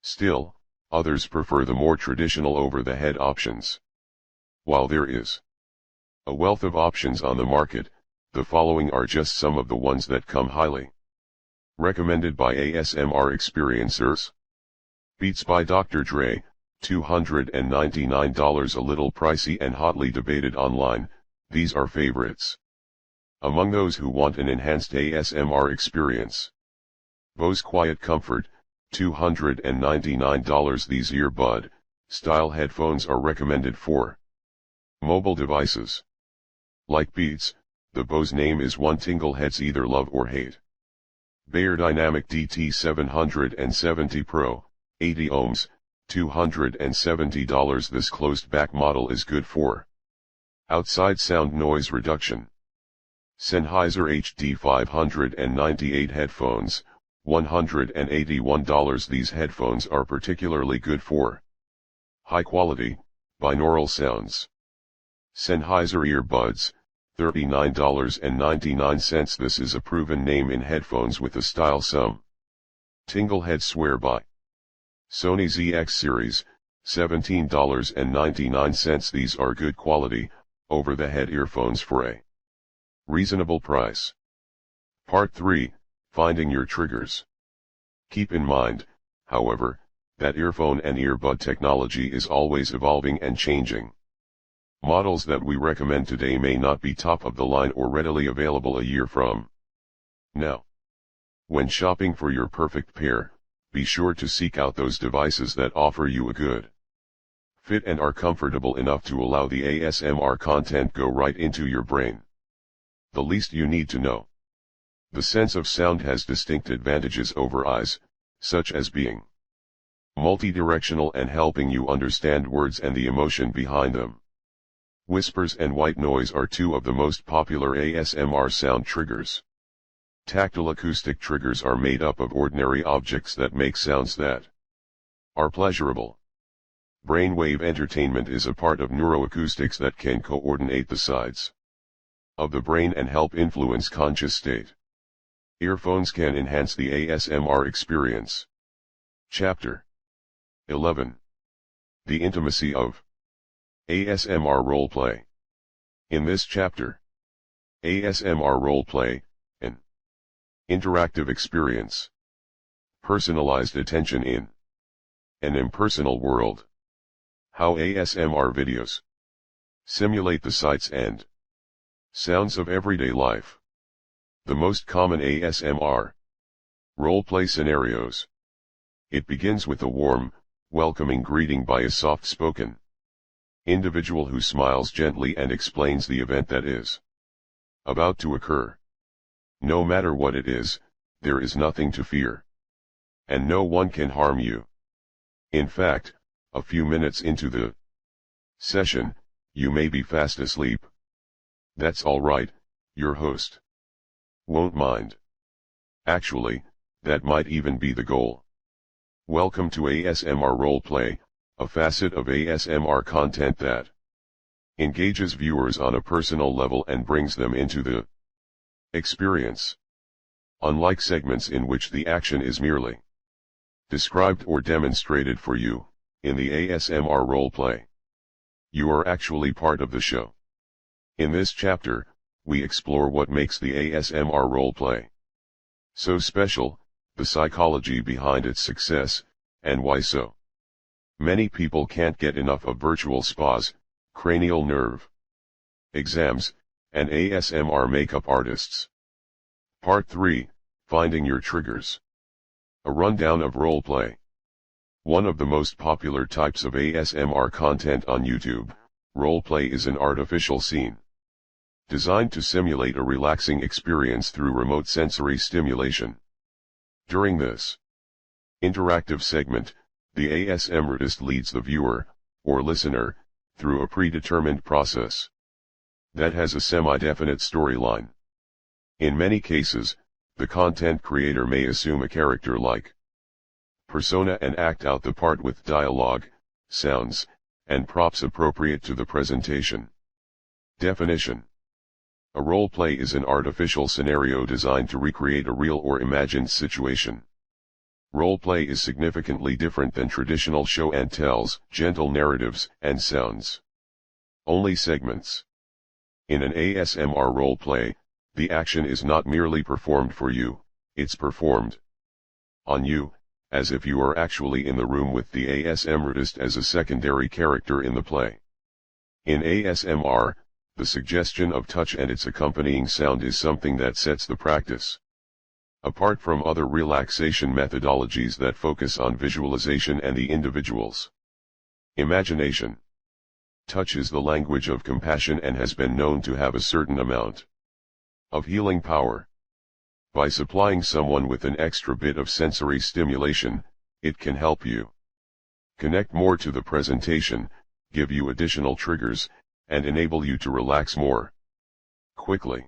Still, others prefer the more traditional over-the-head options. While there is a wealth of options on the market, the following are just some of the ones that come highly recommended by ASMR experiencers. Beats by Dr. Dre, $299, a little pricey and hotly debated online. These are favorites among those who want an enhanced ASMR experience. Bose Quiet Comfort, $299. These earbud style headphones are recommended for mobile devices. Like Beats, the Bose name is one tingleheads either love or hate. Beyerdynamic DT770 Pro, 80 ohms, $270. This closed-back model is good for outside sound noise reduction. Sennheiser HD 598 headphones, $181. These headphones are particularly good for high-quality, binaural sounds. Sennheiser earbuds, $39.99. This is a proven name in headphones with a style some tingleheads swear by. Sony ZX Series, $17.99. These are good quality, over-the-head earphones for a reasonable price. Part 3, Finding Your Triggers. Keep in mind, however, that earphone and earbud technology is always evolving and changing. Models that we recommend today may not be top of the line or readily available a year from now. When shopping for your perfect pair, be sure to seek out those devices that offer you a good fit and are comfortable enough to allow the ASMR content go right into your brain. The least you need to know. The sense of sound has distinct advantages over eyes, such as being multidirectional and helping you understand words and the emotion behind them. Whispers and white noise are two of the most popular ASMR sound triggers. Tactile acoustic triggers are made up of ordinary objects that make sounds that are pleasurable. Brainwave entertainment is a part of neuroacoustics that can coordinate the sides of the brain and help influence conscious state. Earphones can enhance the ASMR experience. Chapter 11. The Intimacy of ASMR Roleplay. In this chapter, ASMR roleplay, an interactive experience. Personalized attention in an impersonal world. How ASMR videos simulate the sights and sounds of everyday life. The most common ASMR roleplay scenarios. It begins with a warm, welcoming greeting by a soft-spoken individual who smiles gently and explains the event that is about to occur. No matter what it is, there is nothing to fear, and no one can harm you. In fact, a few minutes into the session, you may be fast asleep. That's alright, your host won't mind. Actually, that might even be the goal. Welcome to ASMR Roleplay, a facet of ASMR content that engages viewers on a personal level and brings them into the experience. Unlike segments in which the action is merely described or demonstrated for you, in the ASMR roleplay, you are actually part of the show. In this chapter, we explore what makes the ASMR roleplay so special, the psychology behind its success, and why so many people can't get enough of virtual spas, cranial nerve exams, and ASMR makeup artists. Part 3, Finding Your Triggers. A rundown of roleplay. One of the most popular types of ASMR content on YouTube, roleplay is an artificial scene designed to simulate a relaxing experience through remote sensory stimulation. During this interactive segment, the ASMRtist leads the viewer, or listener, through a predetermined process that has a semi-definite storyline. In many cases, the content creator may assume a character-like persona and act out the part with dialogue, sounds, and props appropriate to the presentation. Definition: a roleplay is an artificial scenario designed to recreate a real or imagined situation. Roleplay is significantly different than traditional show and tells, gentle narratives, and sounds only segments. In an ASMR roleplay, the action is not merely performed for you, it's performed on you, as if you are actually in the room with the ASMRtist as a secondary character in the play. In ASMR, the suggestion of touch and its accompanying sound is something that sets the practice apart from other relaxation methodologies that focus on visualization and the individual's imagination. Touch is the language of compassion and has been known to have a certain amount of healing power. By supplying someone with an extra bit of sensory stimulation, it can help you connect more to the presentation, give you additional triggers, and enable you to relax more quickly.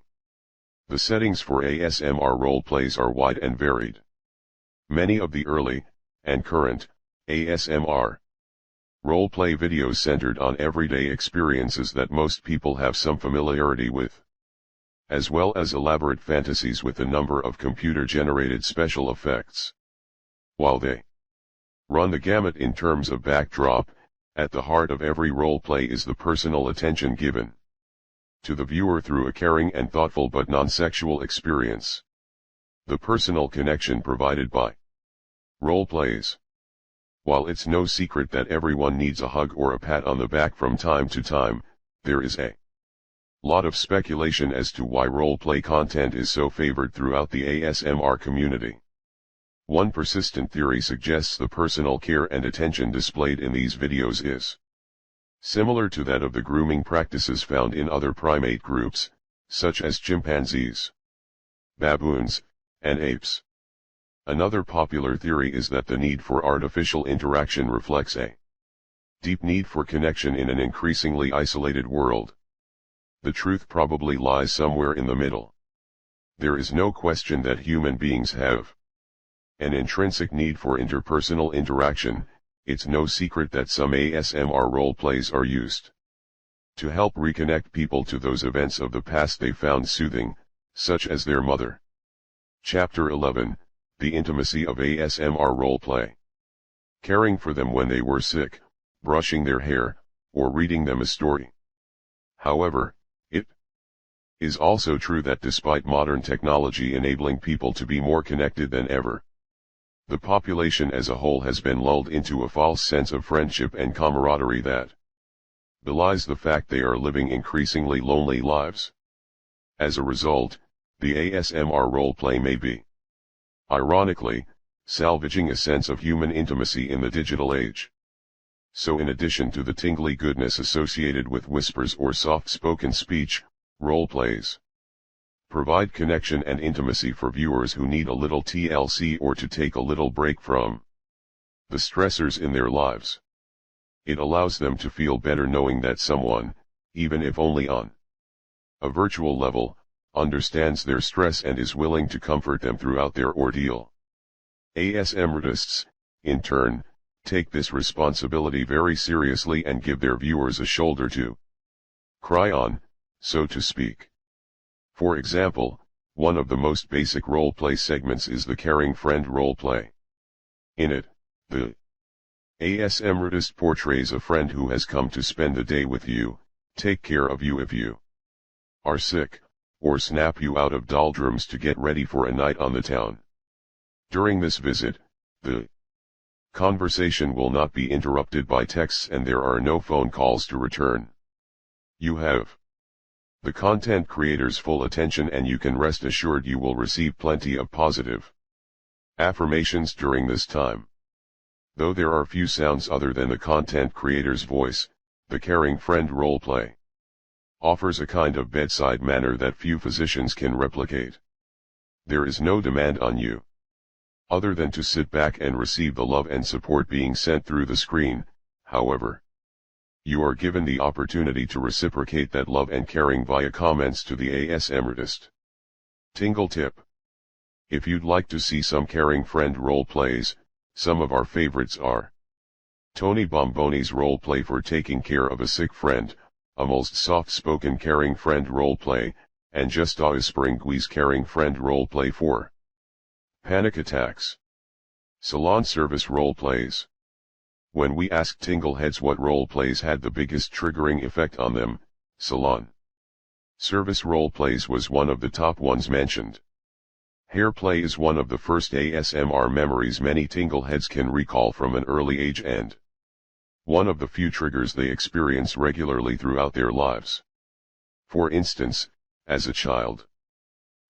The settings for ASMR roleplays are wide and varied. Many of the early, and current, ASMR roleplay videos centered on everyday experiences that most people have some familiarity with, as well as elaborate fantasies with a number of computer-generated special effects. While they run the gamut in terms of backdrop, at the heart of every roleplay is the personal attention given to the viewer through a caring and thoughtful but non-sexual experience. The personal connection provided by roleplays. While it's no secret that everyone needs a hug or a pat on the back from time to time, there is a lot of speculation as to why roleplay content is so favored throughout the ASMR community. One persistent theory suggests the personal care and attention displayed in these videos is similar to that of the grooming practices found in other primate groups, such as chimpanzees, baboons, and apes. Another popular theory is that the need for artificial interaction reflects a deep need for connection in an increasingly isolated world. The truth probably lies somewhere in the middle. There is no question that human beings have an intrinsic need for interpersonal interaction. It's no secret that some ASMR roleplays are used to help reconnect people to those events of the past they found soothing, such as their mother. Chapter 11, The Intimacy of ASMR Roleplay. Caring for them when they were sick, brushing their hair, or reading them a story. However, it is also true that despite modern technology enabling people to be more connected than ever, the population as a whole has been lulled into a false sense of friendship and camaraderie that belies the fact they are living increasingly lonely lives. As a result, the ASMR roleplay may be, ironically, salvaging a sense of human intimacy in the digital age. So in addition to the tingly goodness associated with whispers or soft-spoken speech, roleplays provide connection and intimacy for viewers who need a little TLC or to take a little break from the stressors in their lives. It allows them to feel better knowing that someone, even if only on a virtual level, understands their stress and is willing to comfort them throughout their ordeal. ASMRtists, in turn, take this responsibility very seriously and give their viewers a shoulder to cry on, so to speak. For example, one of the most basic roleplay segments is the caring friend roleplay. In it, the ASMRtist portrays a friend who has come to spend the day with you, take care of you if you are sick, or snap you out of doldrums to get ready for a night on the town. During this visit, the conversation will not be interrupted by texts and there are no phone calls to return. You have the content creator's full attention and you can rest assured you will receive plenty of positive affirmations during this time. Though there are few sounds other than the content creator's voice, the caring friend roleplay offers a kind of bedside manner that few physicians can replicate. There is no demand on you, other than to sit back and receive the love and support being sent through the screen. However, you are given the opportunity to reciprocate that love and caring via comments to the ASMRtist. Tingle tip: if you'd like to see some caring friend role plays, some of our favorites are Tony Bomboni's role play for taking care of a sick friend, a most soft-spoken caring friend role play, and Just Springwee's caring friend role play for panic attacks. Salon service role plays. When we asked Tingleheads what role plays had the biggest triggering effect on them, salon service role plays was one of the top ones mentioned. Hair play is one of the first ASMR memories many Tingleheads can recall from an early age and one of the few triggers they experience regularly throughout their lives. For instance, as a child,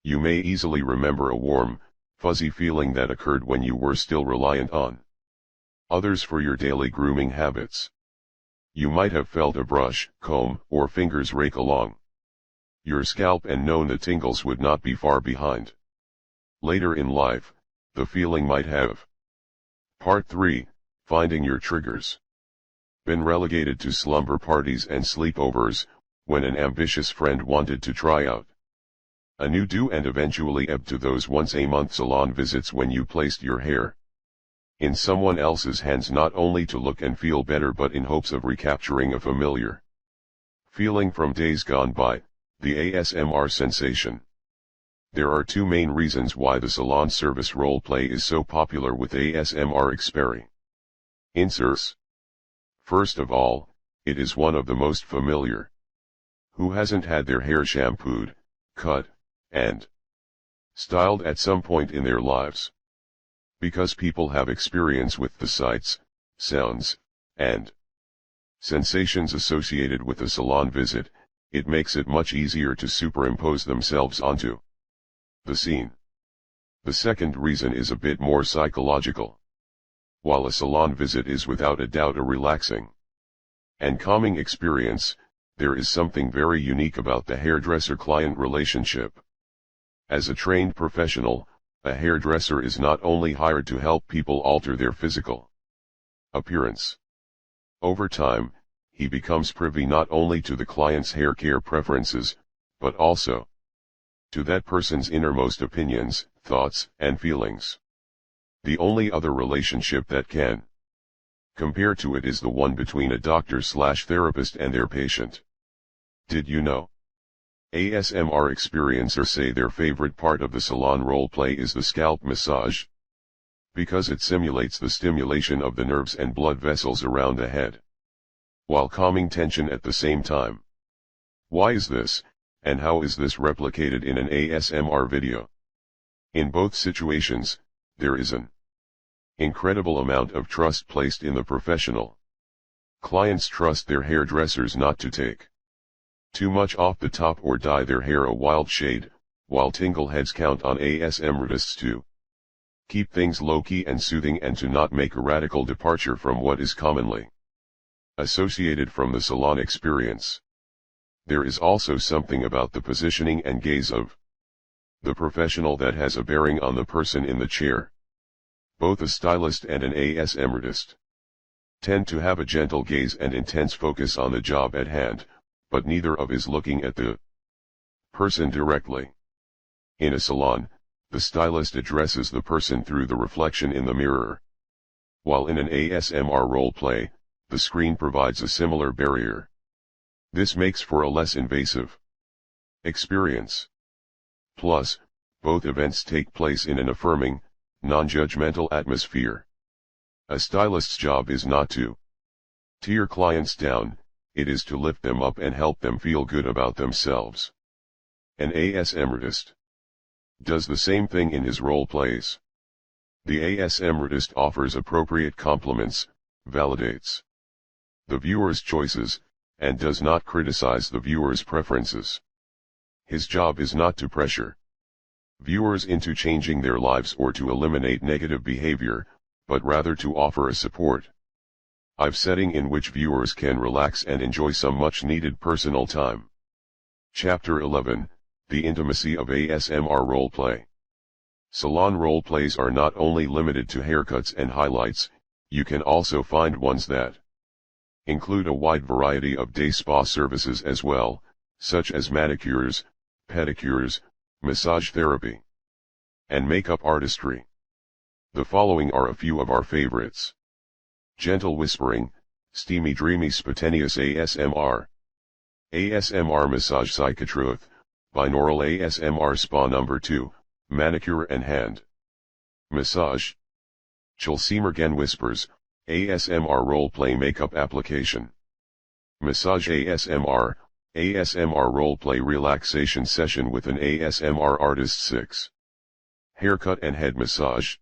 you may easily remember a warm, fuzzy feeling that occurred when you were still reliant on others for your daily grooming habits. You might have felt a brush, comb, or fingers rake along your scalp and known the tingles would not be far behind. Later in life, the feeling might have. Part 3, Finding Your Triggers. Been relegated to slumber parties and sleepovers, when an ambitious friend wanted to try out a new do and eventually ebbed to those once-a-month salon visits when you placed your hair in someone else's hands not only to look and feel better but in hopes of recapturing a familiar feeling from days gone by, the ASMR sensation. There are two main reasons why the salon service role play is so popular with ASMR experiencers. First of all, it is one of the most familiar. Who hasn't had their hair shampooed, cut, and styled at some point in their lives? Because people have experience with the sights, sounds, and sensations associated with a salon visit, it makes it much easier to superimpose themselves onto the scene. The second reason is a bit more psychological. While a salon visit is without a doubt a relaxing and calming experience, there is something very unique about the hairdresser-client relationship. As a trained professional, a hairdresser is not only hired to help people alter their physical appearance. Over time, he becomes privy not only to the client's hair care preferences, but also to that person's innermost opinions, thoughts, and feelings. The only other relationship that can compare to it is the one between a doctor/therapist and their patient. Did you know? ASMR experiencers say their favorite part of the salon role play is the scalp massage, because it simulates the stimulation of the nerves and blood vessels around the head, while calming tension at the same time. Why is this? And how is this replicated in an ASMR video? In both situations, there is an incredible amount of trust placed in the professional. Clients trust their hairdressers not to take too much off the top or dye their hair a wild shade, while tingle heads count on ASMRtists to keep things low-key and soothing and to not make a radical departure from what is commonly associated from the salon experience. There is also something about the positioning and gaze of the professional that has a bearing on the person in the chair. Both a stylist and an ASMRtist tend to have a gentle gaze and intense focus on the job at hand, but neither of is looking at the person directly. In a salon, the stylist addresses the person through the reflection in the mirror, while in an ASMR role-play, the screen provides a similar barrier. This makes for a less invasive experience. Plus, both events take place in an affirming, non-judgmental atmosphere. A stylist's job is not to tear clients down, it is to lift them up and help them feel good about themselves. An ASMRtist does the same thing in his role plays. The ASMRtist offers appropriate compliments, validates the viewer's choices, and does not criticize the viewer's preferences. His job is not to pressure viewers into changing their lives or to eliminate negative behavior, but rather to offer a supportive setting in which viewers can relax and enjoy some much-needed personal time. Chapter 11, The Intimacy of ASMR Roleplay. Salon roleplays are not only limited to haircuts and highlights, you can also find ones that include a wide variety of day spa services as well, such as manicures, pedicures, massage therapy, and makeup artistry. The following are a few of our favorites. Gentle whispering, steamy dreamy spontaneous ASMR. ASMR massage psychotruth, binaural ASMR spa number 2, manicure and hand massage. Chulsemergen whispers, ASMR role-play makeup application. Massage ASMR, ASMR role-play relaxation session with an ASMR artist. 6. Haircut and head massage.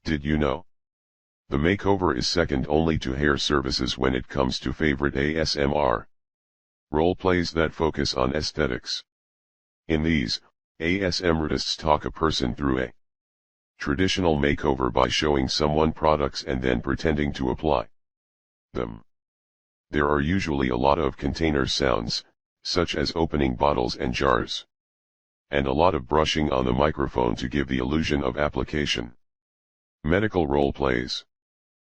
Did you know? The makeover is second only to hair services when it comes to favorite ASMR role-plays that focus on aesthetics. In these, ASMRtists talk a person through a traditional makeover by showing someone products and then pretending to apply them. There are usually a lot of container sounds, such as opening bottles and jars, and a lot of brushing on the microphone to give the illusion of application. Medical role-plays.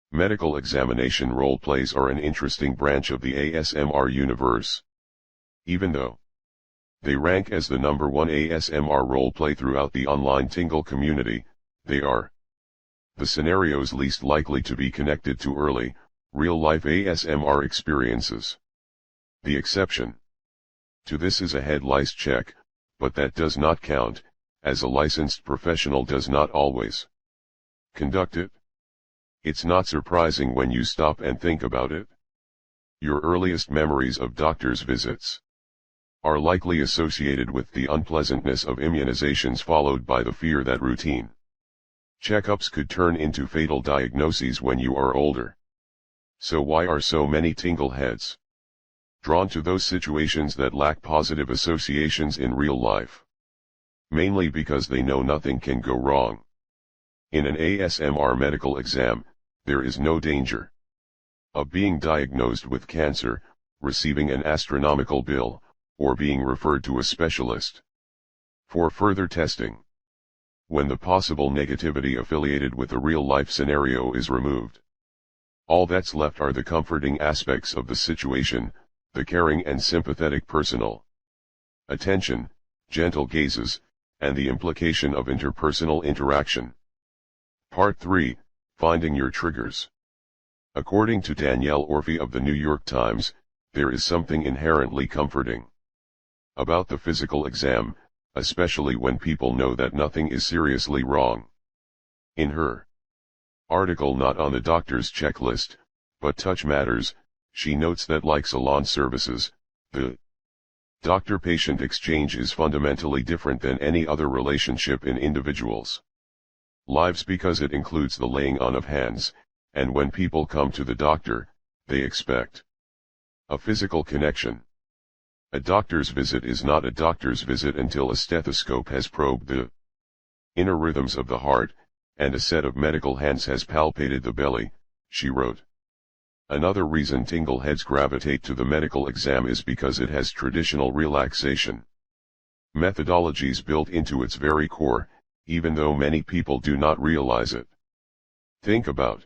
Medical examination role-plays are an interesting branch of the ASMR universe. Even though they rank as the number one ASMR role-play throughout the online tingle community, they are the scenarios least likely to be connected to early, real-life ASMR experiences. The exception to this is a head lice check, but that does not count, as a licensed professional does not always conduct it. It's not surprising when you stop and think about it. Your earliest memories of doctor's visits are likely associated with the unpleasantness of immunizations followed by the fear that routine checkups could turn into fatal diagnoses when you are older. So why are so many tingle heads drawn to those situations that lack positive associations in real life? Mainly because they know nothing can go wrong. In an ASMR medical exam, there is no danger of being diagnosed with cancer, receiving an astronomical bill, or being referred to a specialist for further testing. When the possible negativity affiliated with a real-life scenario is removed, all that's left are the comforting aspects of the situation, the caring and sympathetic personal attention, gentle gazes, and the implication of interpersonal interaction. Part 3, Finding Your Triggers. According to Danielle Orphy of the New York Times, there is something inherently comforting about the physical exam, especially when people know that nothing is seriously wrong. In her article Not on the Doctor's Checklist, but Touch Matters, she notes that like salon services, the Doctor-patient exchange is fundamentally different than any other relationship in individuals' lives because it includes the laying on of hands, and when people come to the doctor, they expect a physical connection. A doctor's visit is not a doctor's visit until a stethoscope has probed the inner rhythms of the heart, and a set of medical hands has palpated the belly, she wrote. Another reason tingle heads gravitate to the medical exam is because it has traditional relaxation methodologies built into its very core, even though many people do not realize it. Think about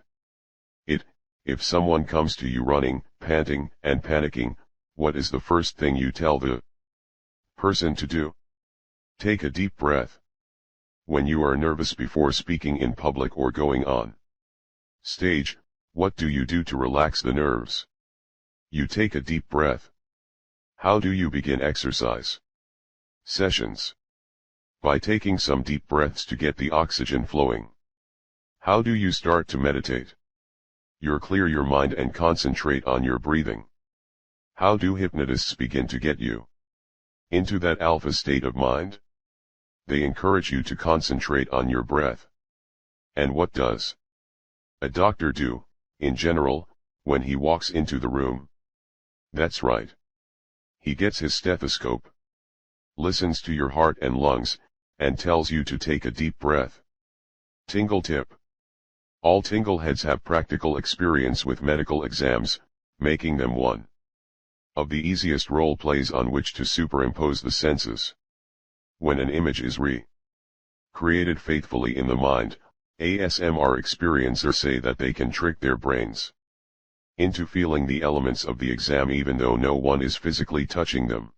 it. If someone comes to you running, panting, and panicking, what is the first thing you tell the person to do? Take a deep breath. When you are nervous before speaking in public or going on stage, what do you do to relax the nerves? You take a deep breath. How do you begin exercise sessions? By taking some deep breaths to get the oxygen flowing. How do you start to meditate? You clear your mind and concentrate on your breathing. How do hypnotists begin to get you into that alpha state of mind? They encourage you to concentrate on your breath. And what does a doctor do, in general, when he walks into the room? That's right. He gets his stethoscope, listens to your heart and lungs, and tells you to take a deep breath. Tingle tip. All tingle heads have practical experience with medical exams, making them one of the easiest role plays on which to superimpose the senses. When an image is created faithfully in the mind, ASMR experiencers say that they can trick their brains into feeling the elements of the exam even though no one is physically touching them.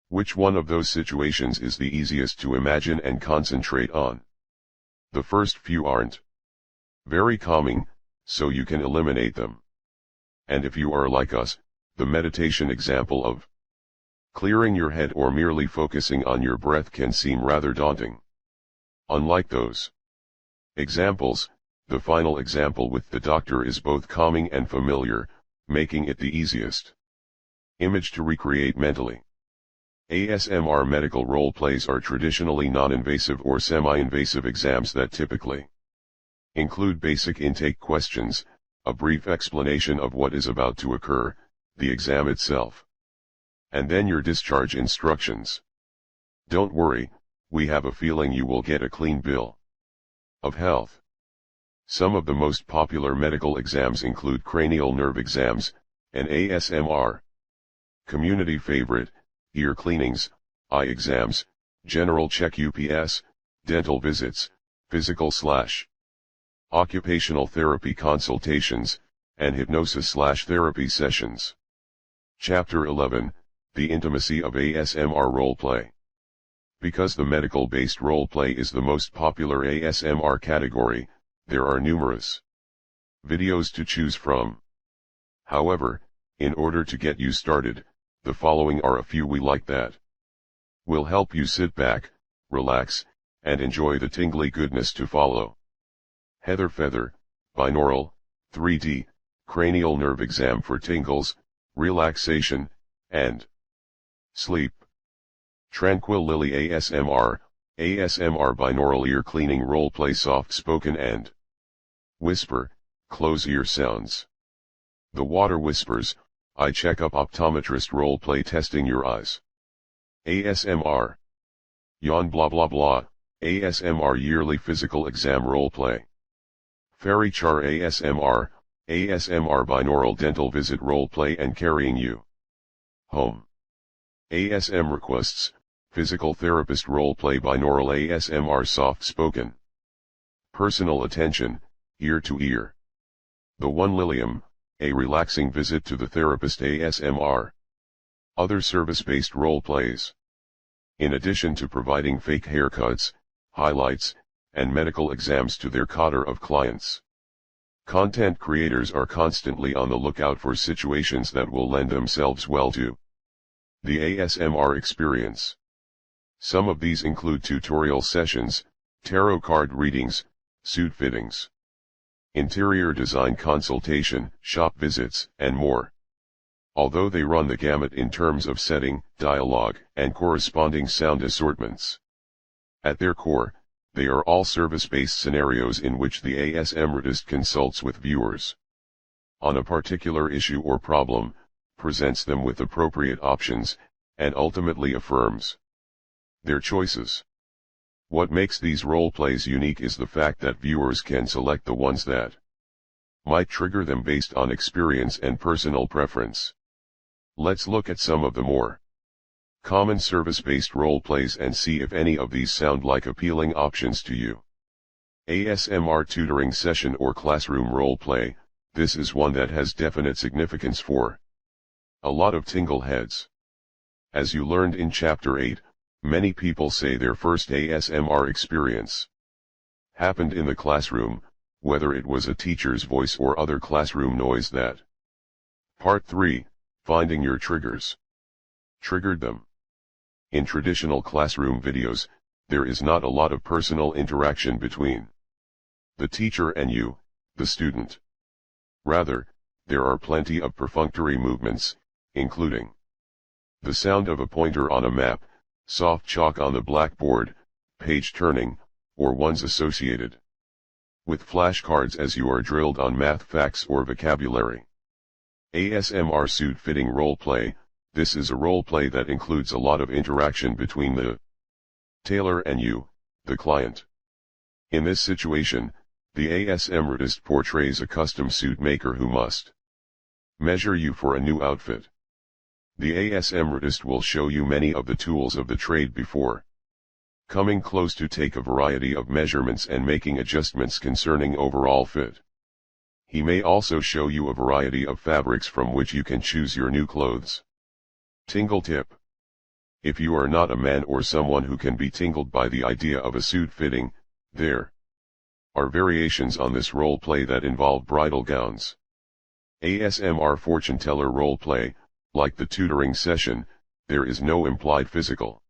Which one of those situations is the easiest to imagine and concentrate on? The first few aren't very calming, so you can eliminate them. And if you are like us, the meditation example of clearing your head or merely focusing on your breath can seem rather daunting. Unlike those examples, the final example with the doctor is both calming and familiar, making it the easiest image to recreate mentally. ASMR medical role plays are traditionally non-invasive or semi-invasive exams that typically include basic intake questions, a brief explanation of what is about to occur, the exam itself, and then your discharge instructions. Don't worry, we have a feeling you will get a clean bill of health. Some of the most popular medical exams include cranial nerve exams, an ASMR community favorite, ear cleanings, eye exams, general check UPS, dental visits, physical/occupational therapy consultations, and hypnosis/therapy sessions. Chapter 11, The Intimacy of ASMR Roleplay. Because the medical-based roleplay is the most popular ASMR category, there are numerous videos to choose from. However, in order to get you started, the following are a few we like that will help you sit back, relax, and enjoy the tingly goodness to follow. Heather Feather, binaural, 3D, cranial nerve exam for tingles, relaxation, and sleep. Tranquil Lily ASMR binaural ear cleaning roleplay soft spoken and whisper, close ear sounds. The Water Whispers, eye checkup optometrist roleplay testing your eyes. ASMR. Yawn blah blah blah, ASMR yearly physical exam roleplay. Fairy Char ASMR binaural dental visit roleplay and carrying you home. ASM requests, physical therapist roleplay binaural ASMR soft spoken. Personal attention, ear to ear. The One Lilium, a relaxing visit to the therapist ASMR. Other service-based role plays. In addition to providing fake haircuts, highlights, and medical exams to their cadre of clients, content creators are constantly on the lookout for situations that will lend themselves well to the ASMR experience. Some of these include tutorial sessions, tarot card readings, suit fittings, interior design consultation, shop visits, and more. although they run the gamut in terms of setting, dialogue, and corresponding sound assortments. At their core, they are all service-based scenarios in which the ASMRtist consults with viewers on a particular issue or problem, presents them with appropriate options, and ultimately affirms their choices. What makes these role-plays unique is the fact that viewers can select the ones that might trigger them based on experience and personal preference. Let's look at some of the more common service-based role-plays and see if any of these sound like appealing options to you. ASMR tutoring session or classroom role-play. This is one that has definite significance for a lot of tingle heads. As you learned in Chapter 8, many people say their first ASMR experience happened in the classroom, whether it was a teacher's voice or other classroom noise that. Part 3, Finding your triggers. Triggered them. In traditional classroom videos, there is not a lot of personal interaction between the teacher and you, the student. Rather, there are plenty of perfunctory movements, including the sound of a pointer on a map, soft chalk on the blackboard, page turning, or ones associated with flashcards as you are drilled on math facts or vocabulary. ASMR suit-fitting role-play. This is a role-play that includes a lot of interaction between the tailor and you, the client. In this situation, the ASMRtist portrays a custom suit maker who must measure you for a new outfit. The ASMRtist will show you many of the tools of the trade before coming close to take a variety of measurements and making adjustments concerning overall fit. He may also show you a variety of fabrics from which you can choose your new clothes. Tingle tip. If you are not a man or someone who can be tingled by the idea of a suit fitting, there are variations on this role play that involve bridal gowns. ASMR fortune teller role play. Like the tutoring session, there is no implied physical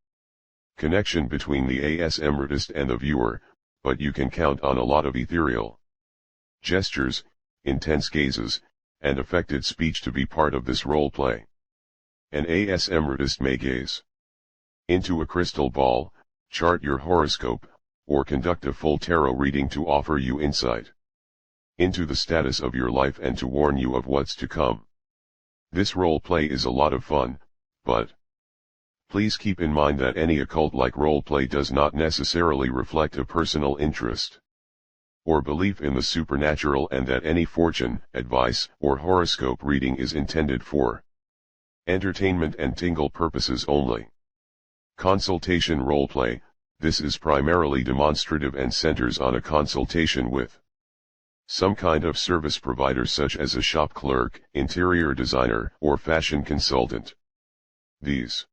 connection between the ASMRtist and the viewer, but you can count on a lot of ethereal gestures, intense gazes, and affected speech to be part of this role play. An ASMRtist may gaze into a crystal ball, chart your horoscope, or conduct a full tarot reading to offer you insight into the status of your life and to warn you of what's to come. This role play is a lot of fun, but please keep in mind that any occult-like role play does not necessarily reflect a personal interest or belief in the supernatural, and that any fortune, advice, or horoscope reading is intended for entertainment and tingle purposes only. Consultation role play. This is primarily demonstrative and centers on a consultation with some kind of service provider such as a shop clerk, interior designer, or fashion consultant. These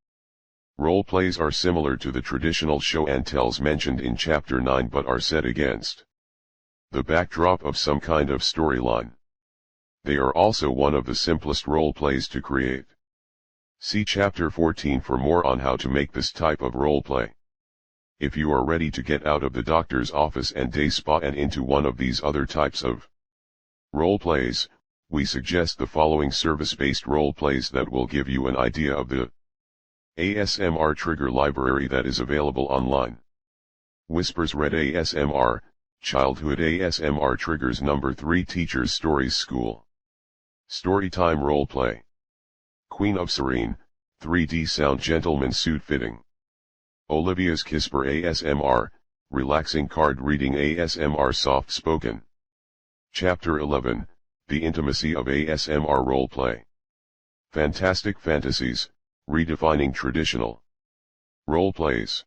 role plays are similar to the traditional show and tells mentioned in Chapter 9 but are set against the backdrop of some kind of storyline. They are also one of the simplest role plays to create. See Chapter 14 for more on how to make this type of role play. If you are ready to get out of the doctor's office and day spa and into one of these other types of role plays, we suggest the following service-based role plays that will give you an idea of the ASMR trigger library that is available online. Whispers Read ASMR, Childhood ASMR Triggers Number 3 Teachers Stories School. Storytime Role Play. Queen of Serene, 3D Sound Gentleman Suit Fitting. Olivia's Kisper ASMR, Relaxing Card Reading ASMR Soft Spoken. Chapter 11, The Intimacy of ASMR Role Play. Fantastic Fantasies, Redefining Traditional Role Plays.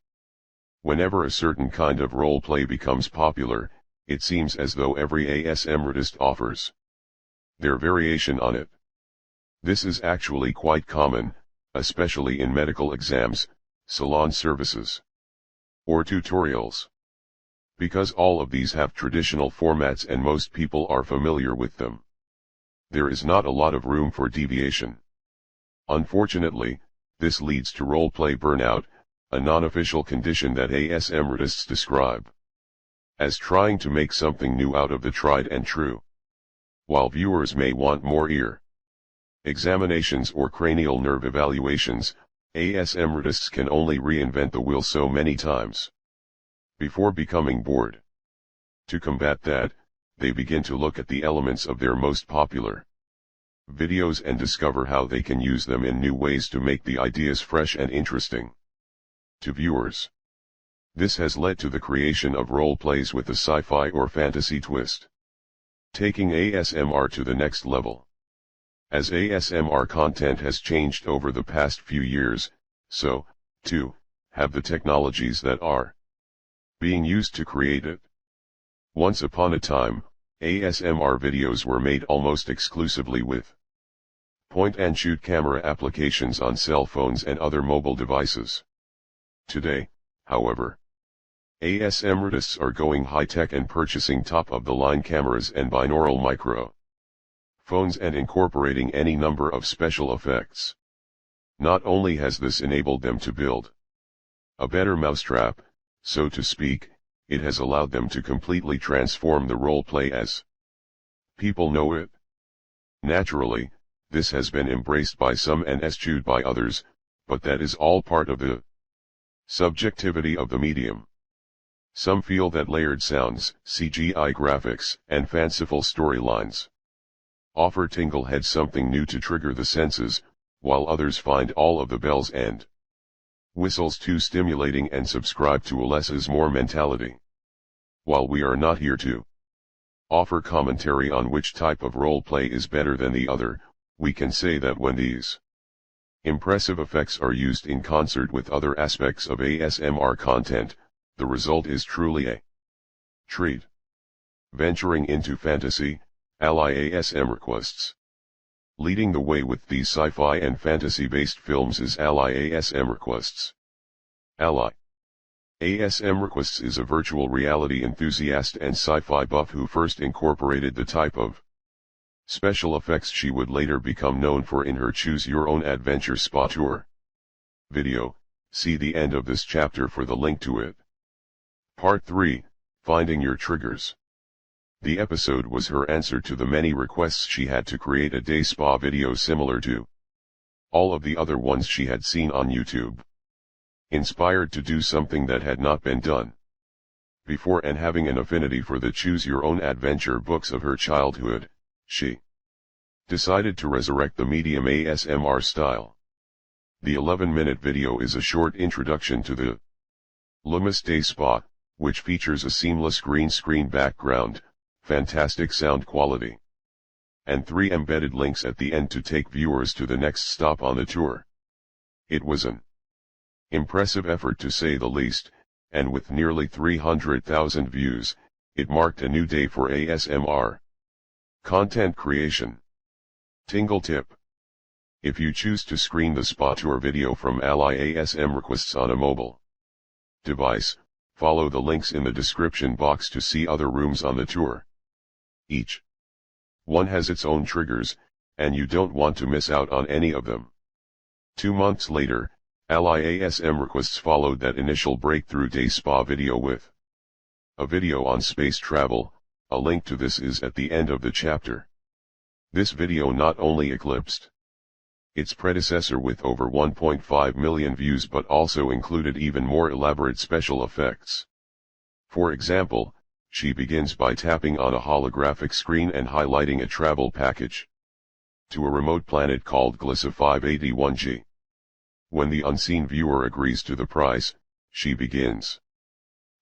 Whenever a certain kind of role play becomes popular, it seems as though every ASMRtist offers their variation on it. This is actually quite common, especially in medical exams, salon services, or tutorials. Because all of these have traditional formats and most people are familiar with them, there is not a lot of room for deviation. Unfortunately, this leads to role-play burnout, a non-official condition that ASMRtists describe as trying to make something new out of the tried and true. While viewers may want more ear examinations or cranial nerve evaluations, ASMRtists can only reinvent the wheel so many times before becoming bored. To combat that, they begin to look at the elements of their most popular videos and discover how they can use them in new ways to make the ideas fresh and interesting to viewers. This has led to the creation of role plays with a sci-fi or fantasy twist, taking ASMR to the next level. As ASMR content has changed over the past few years, so, too, have the technologies that are being used to create it. Once upon a time, ASMR videos were made almost exclusively with point-and-shoot camera applications on cell phones and other mobile devices. Today, however, ASMRtists are going high-tech and purchasing top-of-the-line cameras and binaural microphones and incorporating any number of special effects. Not only has this enabled them to build a better mousetrap, so to speak, it has allowed them to completely transform the role play as people know it. Naturally, this has been embraced by some and eschewed by others, but that is all part of the subjectivity of the medium. Some feel that layered sounds, CGI graphics, and fanciful storylines offer Tinglehead something new to trigger the senses, while others find all of the bells and whistles too stimulating and subscribe to a less is more mentality. While we are not here to offer commentary on which type of role play is better than the other, we can say that when these impressive effects are used in concert with other aspects of ASMR content, the result is truly a treat. Venturing into fantasy, Ally ASMRquests. Leading the way with these sci-fi and fantasy-based films is Ally ASMRquests. Ally ASMRquests is a virtual reality enthusiast and sci-fi buff who first incorporated the type of special effects she would later become known for in her Choose Your Own Adventure spa tour video. See the end of this chapter for the link to it. Part 3, Finding Your Triggers. The episode was her answer to the many requests she had to create a day spa video similar to all of the other ones she had seen on YouTube. Inspired to do something that had not been done before and having an affinity for the Choose Your Own Adventure books of her childhood, she decided to resurrect the medium ASMR style. The 11-minute video is a short introduction to the Lumos Day Spa, which features a seamless green screen background, fantastic sound quality, and 3 embedded links at the end to take viewers to the next stop on the tour. It was an impressive effort to say the least, and with nearly 300,000 views, it marked a new day for ASMR content creation. Tingle tip. If you choose to screen the spa tour video from Ally ASMRquests on a mobile device, follow the links in the description box to see other rooms on the tour. Each one has its own triggers, and you don't want to miss out on any of them. 2 months later, Ally ASMRquests followed that initial breakthrough day spa video with a video on space travel. A link to this is at the end of the chapter. This video not only eclipsed its predecessor with over 1.5 million views but also included even more elaborate special effects. For example, she begins by tapping on a holographic screen and highlighting a travel package to a remote planet called Glissa 581G. When the unseen viewer agrees to the price, she begins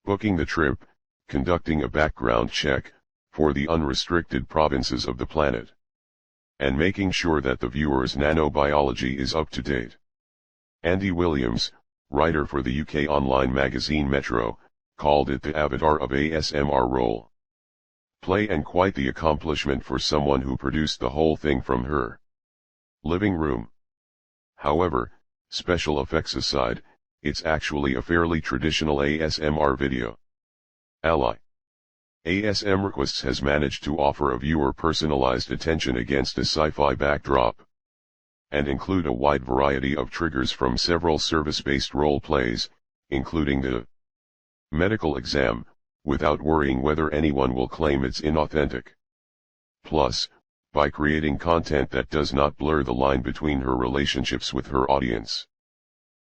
booking the trip, conducting a background check for the unrestricted provinces of the planet, and making sure that the viewer's nanobiology is up to date. Andy Williams, writer for the UK online magazine Metro, called it the avatar of ASMR role play, and quite the accomplishment for someone who produced the whole thing from her living room. However, special effects aside, it's actually a fairly traditional ASMR video. Ally ASMRquests has managed to offer a viewer personalized attention against a sci-fi backdrop, and include a wide variety of triggers from several service-based role plays, including the medical exam, without worrying whether anyone will claim it's inauthentic. Plus, by creating content that does not blur the line between her relationships with her audience.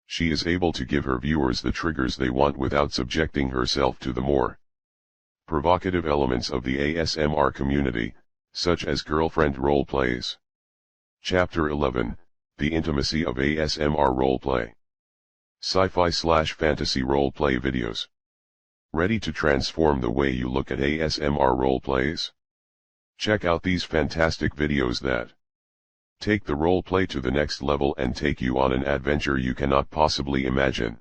She is able to give her viewers the triggers they want without subjecting herself to the more provocative elements of the ASMR community, such as girlfriend role plays. Chapter 11, The Intimacy of ASMR Roleplay. Sci-fi/fantasy roleplay videos. Ready to transform the way you look at ASMR roleplays? Check out these fantastic videos that take the roleplay to the next level and take you on an adventure you cannot possibly imagine.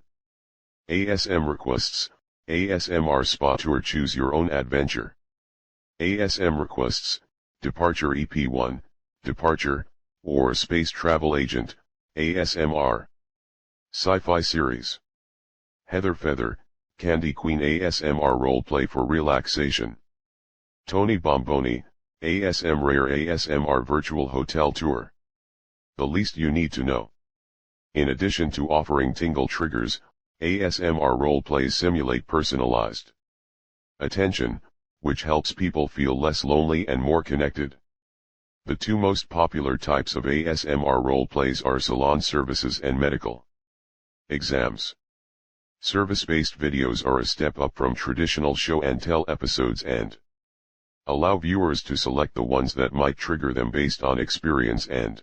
ASM Requests, ASMR Spa Tour. Choose your own adventure. ASM Requests, Departure EP1, Departure, or Space Travel Agent, ASMR. Sci-fi Series. Heather Feather, Candy Queen ASMR Roleplay for Relaxation. Tony Bomboni, ASM Rare ASMR Virtual Hotel Tour. The least you need to know. In addition to offering tingle triggers, ASMR roleplays simulate personalized attention, which helps people feel less lonely and more connected. The two most popular types of ASMR roleplays are salon services and medical exams. Service-based videos are a step up from traditional show-and-tell episodes and allow viewers to select the ones that might trigger them based on experience and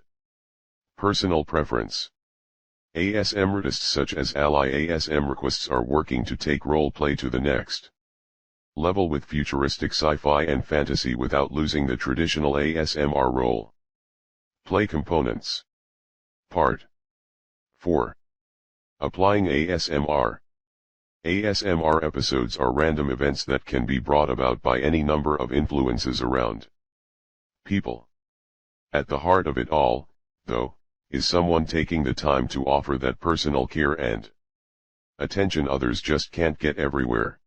personal preference. ASM artists such as Ally ASM Requests are working to take roleplay to the next level with futuristic sci-fi and fantasy without losing the traditional ASMR role play components. Part 4. Applying ASMR. ASMR episodes are random events that can be brought about by any number of influences around people. At the heart of it all, though, is someone taking the time to offer that personal care and attention others just can't get everywhere.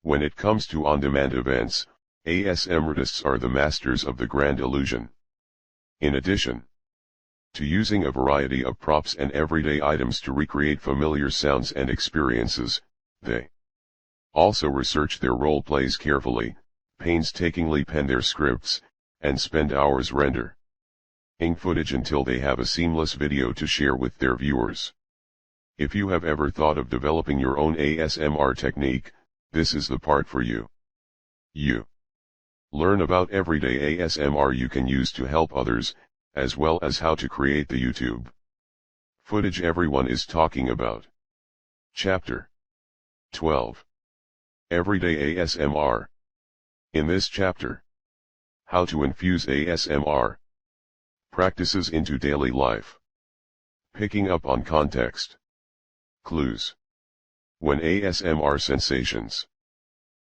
When it comes to on-demand events, ASM artists are the masters of the grand illusion. In addition to using a variety of props and everyday items to recreate familiar sounds and experiences, they also research their role plays carefully, painstakingly pen their scripts, and spend hours rendering footage until they have a seamless video to share with their viewers. If you have ever thought of developing your own ASMR technique, this is the part for you. You learn about everyday ASMR you can use to help others, as well as how to create the YouTube footage everyone is talking about. Chapter 12. Everyday ASMR. In this chapter, how to infuse ASMR practices into daily life. Picking up on context clues. When ASMR sensations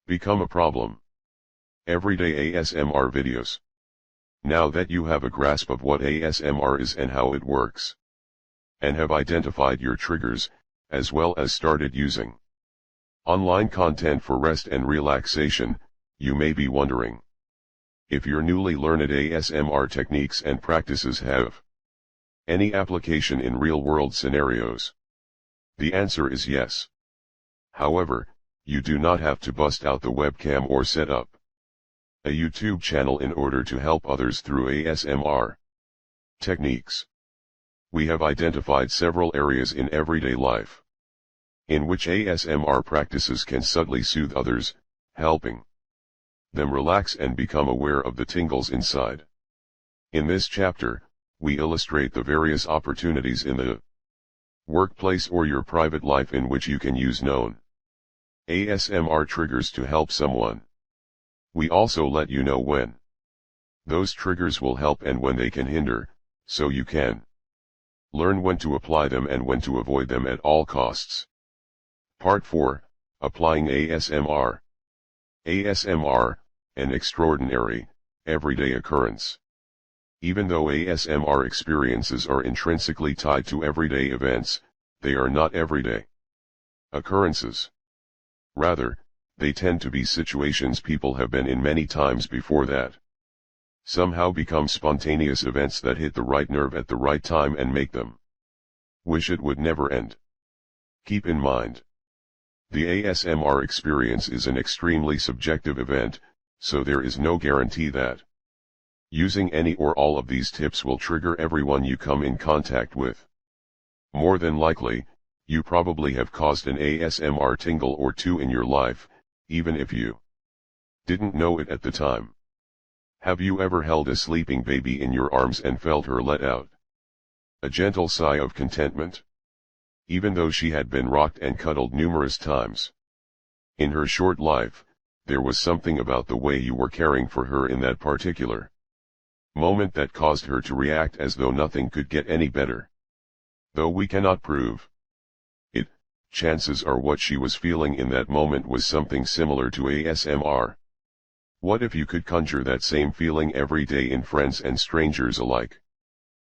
become a problem. Everyday ASMR videos. Now that you have a grasp of what ASMR is and how it works, and have identified your triggers, as well as started using online content for rest and relaxation, you may be wondering if your newly learned ASMR techniques and practices have any application in real-world scenarios. The answer is yes. However, you do not have to bust out the webcam or set up a YouTube channel in order to help others through ASMR techniques. We have identified several areas in everyday life in which ASMR practices can subtly soothe others, helping them relax and become aware of the tingles inside. In this chapter, we illustrate the various opportunities in the workplace or your private life in which you can use known ASMR triggers to help someone. We also let you know when those triggers will help and when they can hinder, so you can learn when to apply them and when to avoid them at all costs. Part 4, Applying ASMR. ASMR, an extraordinary, everyday occurrence. Even though ASMR experiences are intrinsically tied to everyday events, they are not everyday occurrences. Rather, they tend to be situations people have been in many times before that somehow become spontaneous events that hit the right nerve at the right time and make them wish it would never end. Keep in mind, the ASMR experience is an extremely subjective event, so there is no guarantee that Using any or all of these tips will trigger everyone you come in contact with. More than likely, you probably have caused an ASMR tingle or two in your life, even if you didn't know it at the time. Have you ever held a sleeping baby in your arms and felt her let out a gentle sigh of contentment? Even though she had been rocked and cuddled numerous times. In her short life, there was something about the way you were caring for her in that particular moment that caused her to react as though nothing could get any better. Though we cannot prove it, chances are what she was feeling in that moment was something similar to ASMR. What if you could conjure that same feeling every day in friends and strangers alike?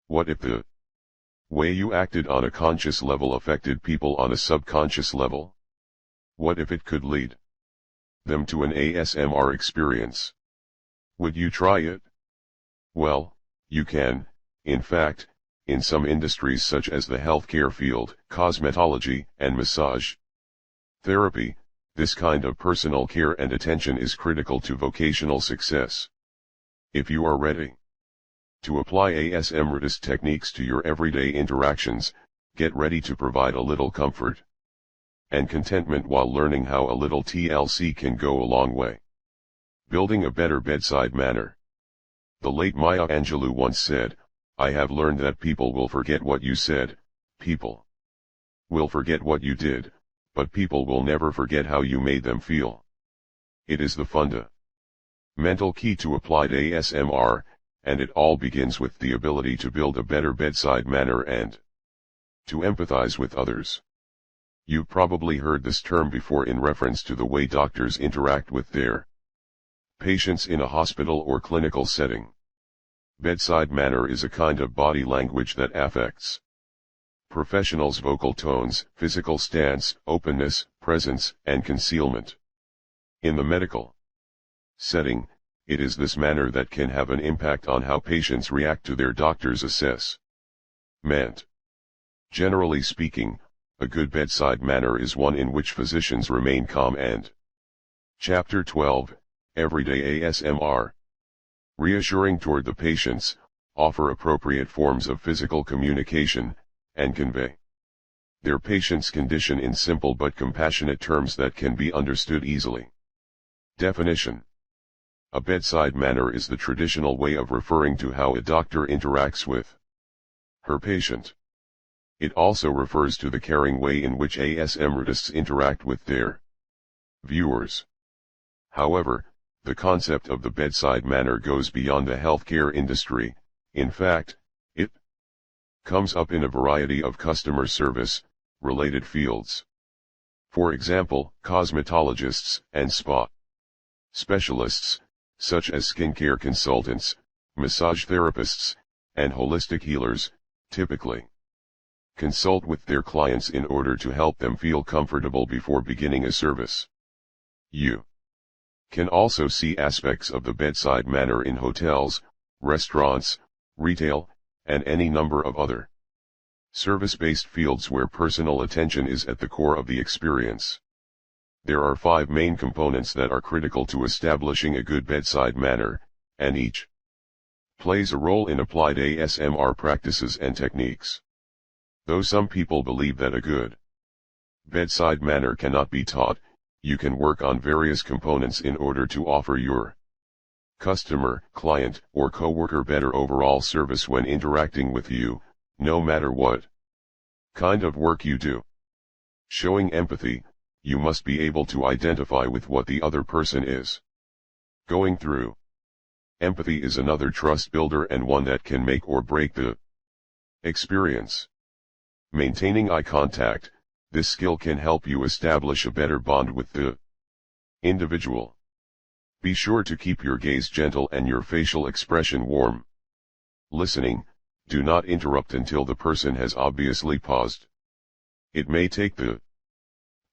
What if the way you acted on a conscious level affected people on a subconscious level? What if it could lead them to an ASMR experience? Would you try it? Well, you can, in fact, in some industries such as the healthcare field, cosmetology, and massage therapy, this kind of personal care and attention is critical to vocational success. If you are ready to apply ASMRtist techniques to your everyday interactions, get ready to provide a little comfort and contentment while learning how a little TLC can go a long way. Building a better bedside manner. The late Maya Angelou once said, "I have learned that people will forget what you said, people will forget what you did, but people will never forget how you made them feel." It is the fundamental key to applied ASMR, and it all begins with the ability to build a better bedside manner and to empathize with others. You've probably heard this term before in reference to the way doctors interact with their patients in a hospital or clinical setting. Bedside manner is a kind of body language that affects professionals' vocal tones, physical stance, openness, presence, and concealment. In the medical setting, it is this manner that can have an impact on how patients react to their doctor's assessment. Generally speaking, a good bedside manner is one in which physicians remain calm and Chapter 12, Everyday ASMR. Reassuring toward the patients, offer appropriate forms of physical communication, and convey their patient's condition in simple but compassionate terms that can be understood easily. Definition. A bedside manner is the traditional way of referring to how a doctor interacts with her patient. It also refers to the caring way in which ASMRtists interact with their viewers. However, the concept of the bedside manner goes beyond the healthcare industry. In fact, it comes up in a variety of customer service related fields. For example, cosmetologists and spa specialists, such as skincare consultants, massage therapists, and holistic healers, typically consult with their clients in order to help them feel comfortable before beginning a service. You can also see aspects of the bedside manner in hotels, restaurants, retail, and any number of other service-based fields where personal attention is at the core of the experience. There are 5 main components that are critical to establishing a good bedside manner, and each plays a role in applied ASMR practices and techniques. Though some people believe that a good bedside manner cannot be taught, you can work on various components in order to offer your customer, client, or coworker better overall service when interacting with you, no matter what kind of work you do. Showing empathy, you must be able to identify with what the other person is going through. Empathy is another trust builder and one that can make or break the experience. Maintaining eye contact, this skill can help you establish a better bond with the individual. Be sure to keep your gaze gentle and your facial expression warm. Listening, do not interrupt until the person has obviously paused. It may take the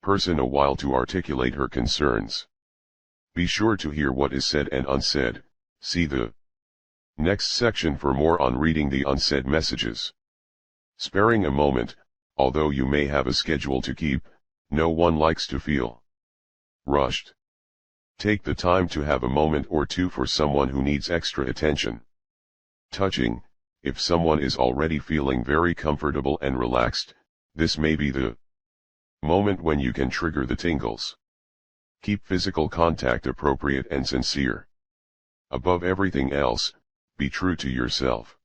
person a while to articulate her concerns. Be sure to hear what is said and unsaid. See the next section for more on reading the unsaid messages. Sparing a moment, although you may have a schedule to keep, no one likes to feel rushed. Take the time to have a moment or two for someone who needs extra attention. Touching, if someone is already feeling very comfortable and relaxed, this may be the moment when you can trigger the tingles. Keep physical contact appropriate and sincere. Above everything else, be true to yourself.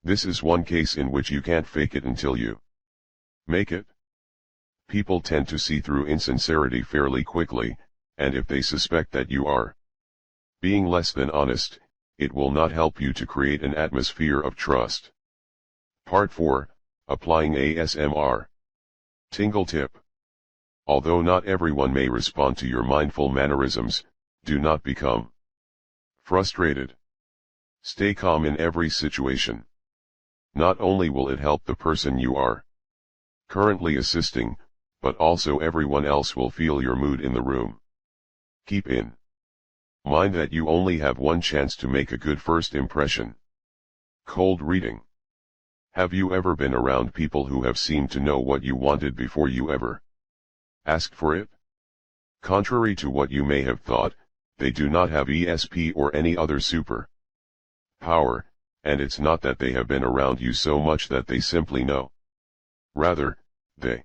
This is one case in which you can't fake it until you make it. People tend to see through insincerity fairly quickly, and if they suspect that you are being less than honest, it will not help you to create an atmosphere of trust. Part 4, Applying ASMR. Tingle tip. Although not everyone may respond to your mindful mannerisms, do not become frustrated. Stay calm in every situation. Not only will it help the person you are currently assisting, but also everyone else will feel your mood in the room. Keep in mind that you only have one chance to make a good first impression. Cold reading. Have you ever been around people who have seemed to know what you wanted before you ever asked for it? Contrary to what you may have thought, they do not have ESP or any other super power, and it's not that they have been around you so much that they simply know. Rather, they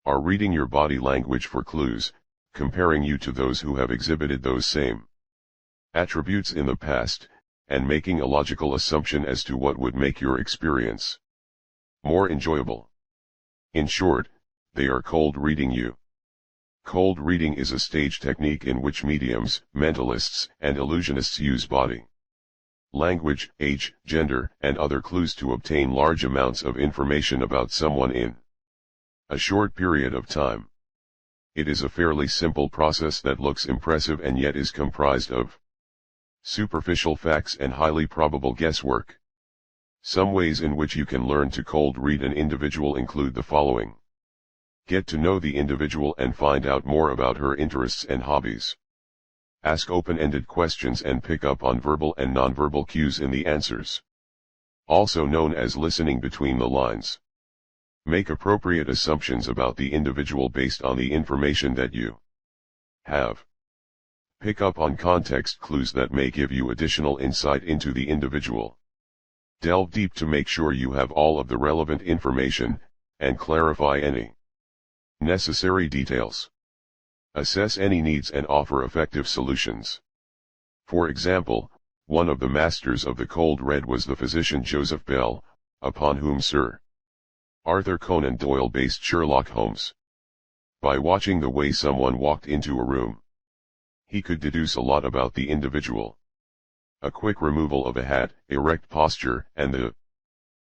are reading your body language for clues, comparing you to those who have exhibited those same attributes in the past, and making a logical assumption as to what would make your experience more enjoyable. In short, they are cold reading you. Cold reading is a stage technique in which mediums, mentalists, and illusionists use body language, age, gender, and other clues to obtain large amounts of information about someone in a short period of time. It is a fairly simple process that looks impressive and yet is comprised of superficial facts and highly probable guesswork. Some ways in which you can learn to cold read an individual include the following. Get to know the individual and find out more about her interests and hobbies. Ask open-ended questions and pick up on verbal and nonverbal cues in the answers. Also known as listening between the lines. Make appropriate assumptions about the individual based on the information that you have. Pick up on context clues that may give you additional insight into the individual. Delve deep to make sure you have all of the relevant information, and clarify any necessary details. Assess any needs and offer effective solutions. For example, one of the masters of the cold read was the physician Joseph Bell, upon whom Sir Arthur Conan Doyle based Sherlock Holmes. By watching the way someone walked into a room, he could deduce a lot about the individual. A quick removal of a hat, erect posture, and the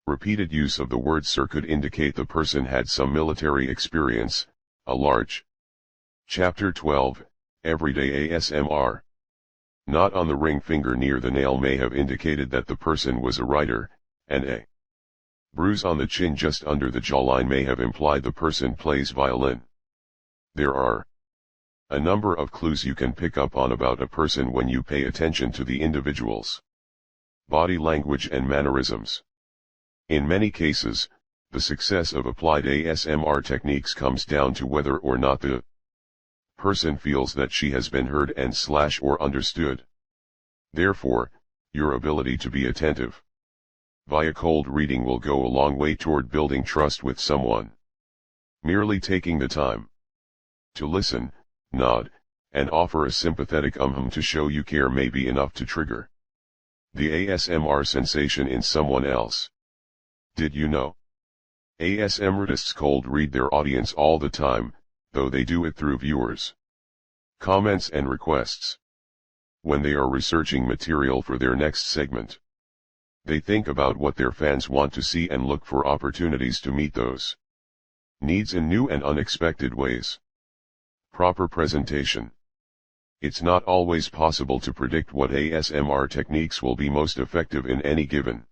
repeated use of the word sir could indicate the person had some military experience. A large. Chapter 12, Everyday ASMR. Knot on the ring finger near the nail may have indicated that the person was a writer, and a bruise on the chin just under the jawline may have implied the person plays violin. There are a number of clues you can pick up on about a person when you pay attention to the individual's body language and mannerisms. In many cases, the success of applied ASMR techniques comes down to whether or not the person feels that she has been heard and or understood. Therefore, your ability to be attentive via cold reading will go a long way toward building trust with someone. Merely taking the time to listen, nod, and offer a sympathetic to show you care may be enough to trigger the ASMR sensation in someone else. Did you know? ASMRtists cold read their audience all the time, though they do it through viewers' comments and requests. When they are researching material for their next segment, they think about what their fans want to see and look for opportunities to meet those needs in new and unexpected ways. Proper presentation. It's not always possible to predict what ASMR techniques will be most effective in any given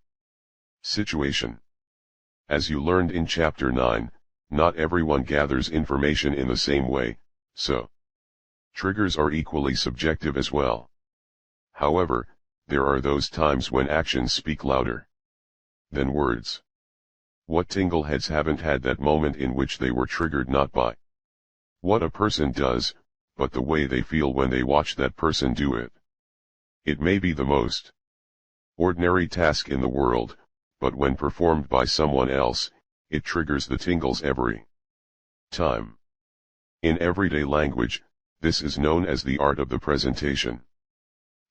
situation. As you learned in Chapter 9, not everyone gathers information in the same way, so triggers are equally subjective as well. However, there are those times when actions speak louder than words. What tingleheads haven't had that moment in which they were triggered not by what a person does, but the way they feel when they watch that person do it? It may be the most Ordinary task in the world, but when performed by someone else, it triggers the tingles every time. In everyday language, this is known as the art of the presentation.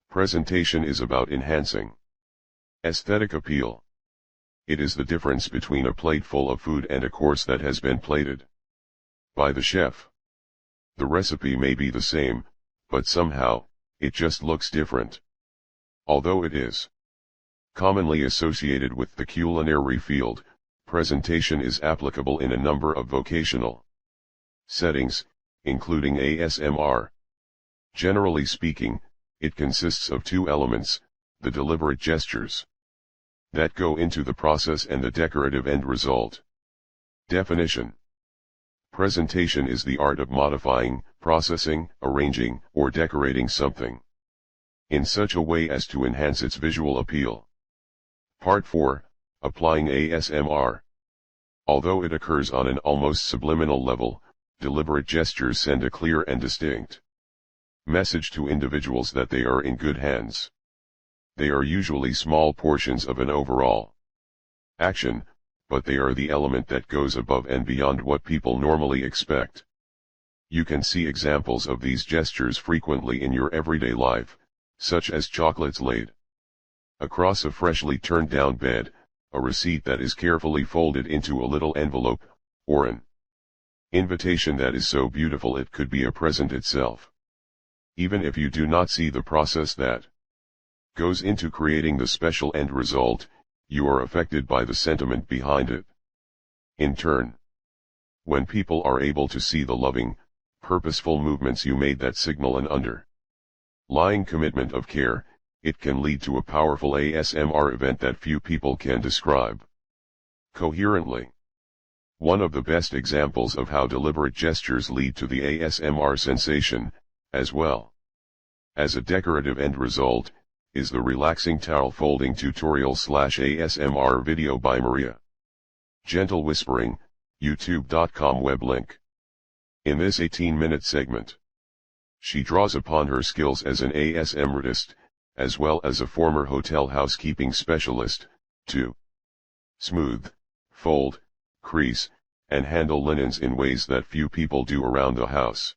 Presentation is about enhancing aesthetic appeal. It is the difference between a plate full of food and a course that has been plated by the chef. The recipe may be the same, but somehow, it just looks different. Although it is commonly associated with the culinary field, presentation is applicable in a number of vocational settings, including ASMR. Generally speaking, it consists of two elements, the deliberate gestures that go into the process and the decorative end result. Definition: presentation is the art of modifying, processing, arranging, or decorating something in such a way as to enhance its visual appeal. Part 4, Applying ASMR. Although it occurs on an almost subliminal level, deliberate gestures send a clear and distinct message to individuals that they are in good hands. They are usually small portions of an overall action, but they are the element that goes above and beyond what people normally expect. You can see examples of these gestures frequently in your everyday life, such as chocolates laid across a freshly turned down bed, a receipt that is carefully folded into a little envelope, or an invitation that is so beautiful it could be a present itself. Even if you do not see the process that goes into creating the special end result, you are affected by the sentiment behind it. In turn, when people are able to see the loving, purposeful movements you made that signal an underlying commitment of care, it can lead to a powerful ASMR event that few people can describe coherently. One of the best examples of how deliberate gestures lead to the ASMR sensation, as well as a decorative end result, is the relaxing towel folding tutorial/ASMR video by Maria. Gentle Whispering, youtube.com web link. In this 18-minute segment, she draws upon her skills as an ASMRtist, as well as a former hotel housekeeping specialist, to smooth, fold, crease, and handle linens in ways that few people do around the house.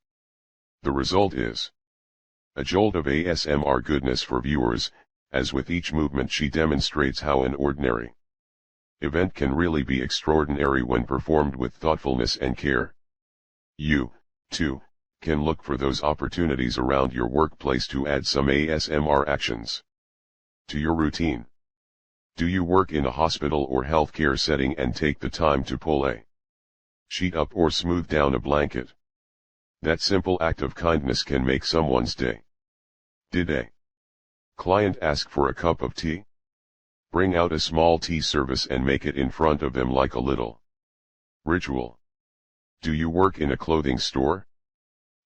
The result is a jolt of ASMR goodness for viewers, as with each movement she demonstrates how an ordinary event can really be extraordinary when performed with thoughtfulness and care. You, too, can look for those opportunities around your workplace to add some ASMR actions to your routine. Do you work in a hospital or healthcare setting and take the time to pull a sheet up or smooth down a blanket? That simple act of kindness can make someone's day. Did a client ask for a cup of tea? Bring out a small tea service and make it in front of them like a little ritual. Do you work in a clothing store?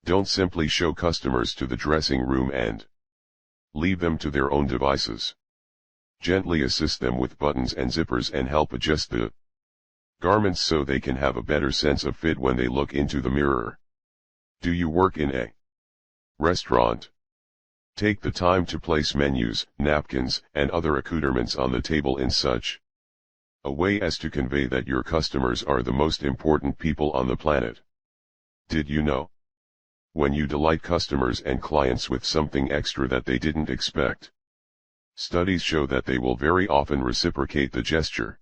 Don't simply show customers to the dressing room and leave them to their own devices. Gently assist them with buttons and zippers and help adjust the garments so they can have a better sense of fit when they look into the mirror. Do you work in a restaurant? Take the time to place menus, napkins, and other accoutrements on the table in such a way as to convey that your customers are the most important people on the planet. Did you know? When you delight customers and clients with something extra that they didn't expect, studies show that they will very often reciprocate the gesture.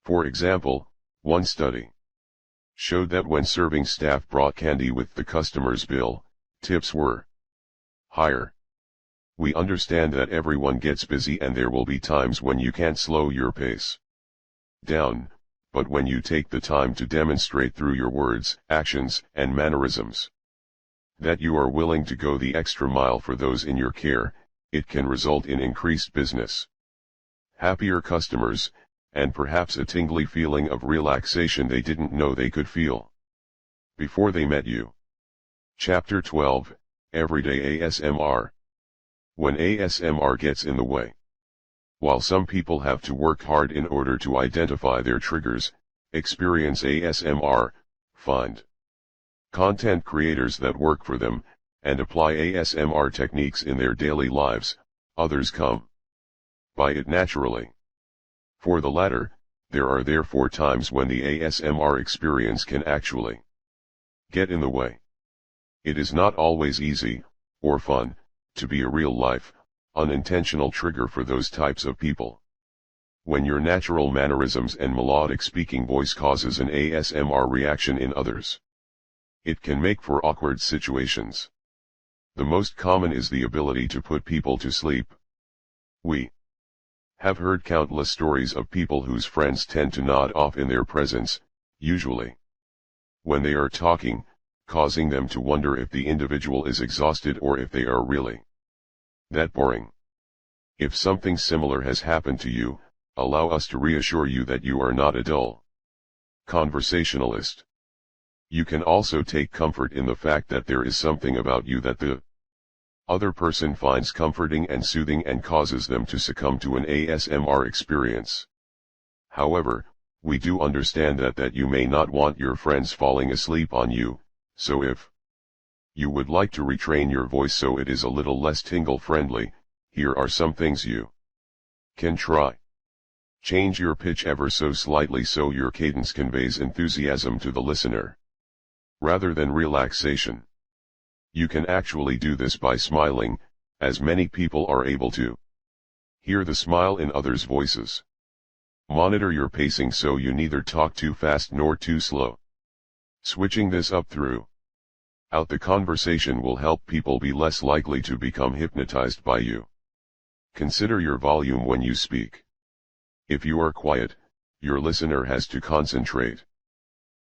For example, one study showed that when serving staff brought candy with the customer's bill, tips were higher. We understand that everyone gets busy and there will be times when you can't slow your pace down, but when you take the time to demonstrate through your words, actions, and mannerisms that you are willing to go the extra mile for those in your care, it can result in increased business, happier customers, and perhaps a tingly feeling of relaxation they didn't know they could feel before they met you. Chapter 12, Everyday ASMR. When ASMR gets in the way. While some people have to work hard in order to identify their triggers, experience ASMR, find content creators that work for them, and apply ASMR techniques in their daily lives, others come by it naturally. For the latter, there are therefore times when the ASMR experience can actually get in the way. It is not always easy, or fun, to be a real-life, unintentional trigger for those types of people. When your natural mannerisms and melodic speaking voice causes an ASMR reaction in others, it can make for awkward situations. The most common is the ability to put people to sleep. We have heard countless stories of people whose friends tend to nod off in their presence, usually when they are talking, causing them to wonder if the individual is exhausted or if they are really that boring. If something similar has happened to you, allow us to reassure you that you are not a dull conversationalist. You can also take comfort in the fact that there is something about you that the other person finds comforting and soothing and causes them to succumb to an ASMR experience. However, we do understand that you may not want your friends falling asleep on you, so if you would like to retrain your voice so it is a little less tingle-friendly, here are some things you can try. Change your pitch ever so slightly so your cadence conveys enthusiasm to the listener, rather than relaxation. You can actually do this by smiling, as many people are able to hear the smile in others' voices. Monitor your pacing so you neither talk too fast nor too slow. Switching this up throughout the conversation will help people be less likely to become hypnotized by you. Consider your volume when you speak. If you are quiet, your listener has to concentrate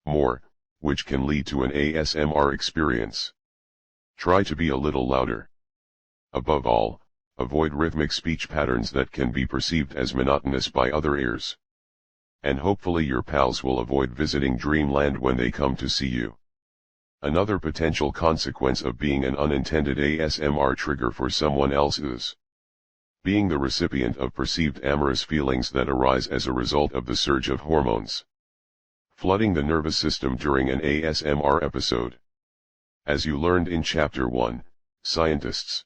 more, which can lead to an ASMR experience. Try to be a little louder. Above all, avoid rhythmic speech patterns that can be perceived as monotonous by other ears. And hopefully your pals will avoid visiting dreamland when they come to see you. Another potential consequence of being an unintended ASMR trigger for someone else is being the recipient of perceived amorous feelings that arise as a result of the surge of hormones flooding the nervous system during an ASMR episode. As you learned in Chapter 1, scientists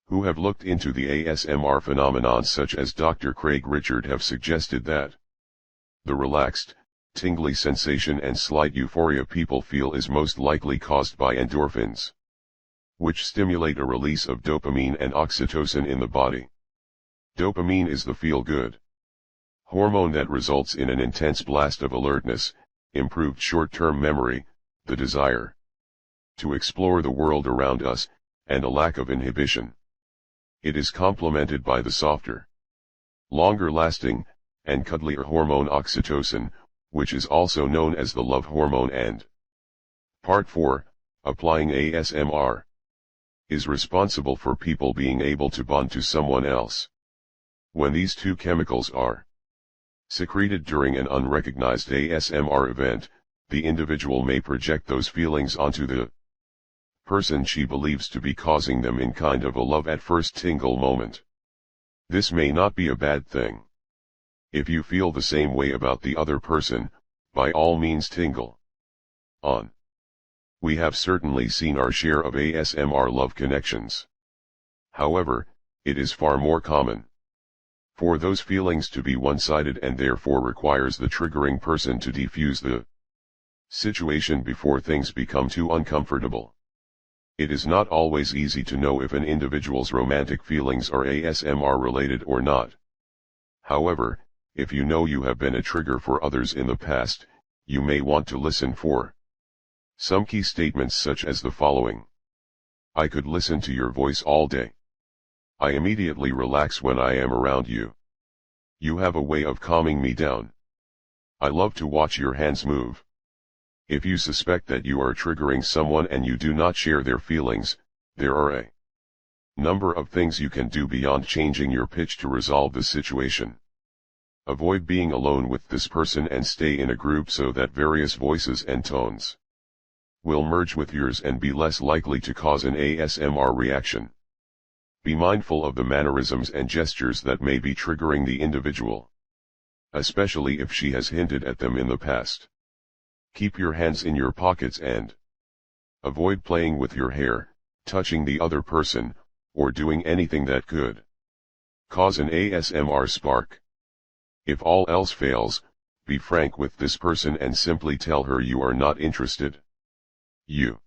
who have looked into the ASMR phenomenon such as Dr. Craig Richard have suggested that the relaxed, tingly sensation and slight euphoria people feel is most likely caused by endorphins, which stimulate a release of dopamine and oxytocin in the body. Dopamine is the feel-good hormone that results in an intense blast of alertness, improved short-term memory, the desire to explore the world around us, and a lack of inhibition. It is complemented by the softer, longer-lasting, and cuddlier hormone oxytocin, which is also known as the love hormone. And Part 4, applying ASMR, is responsible for people being able to bond to someone else. When these two chemicals are secreted during an unrecognized ASMR event, the individual may project those feelings onto the person she believes to be causing them in kind of a love-at-first tingle moment. This may not be a bad thing. If you feel the same way about the other person, by all means tingle on. We have certainly seen our share of ASMR love connections. However, it is far more common for those feelings to be one-sided and therefore requires the triggering person to defuse the situation before things become too uncomfortable. It is not always easy to know if an individual's romantic feelings are ASMR related or not. However, if you know you have been a trigger for others in the past, you may want to listen for some key statements such as the following. I could listen to your voice all day. I immediately relax when I am around you. You have a way of calming me down. I love to watch your hands move. If you suspect that you are triggering someone and you do not share their feelings, there are a number of things you can do beyond changing your pitch to resolve the situation. Avoid being alone with this person and stay in a group so that various voices and tones will merge with yours and be less likely to cause an ASMR reaction. Be mindful of the mannerisms and gestures that may be triggering the individual, especially if she has hinted at them in the past. Keep your hands in your pockets and avoid playing with your hair, touching the other person, or doing anything that could Cause an ASMR spark. If all else fails, be frank with this person and simply tell her you are not interested. You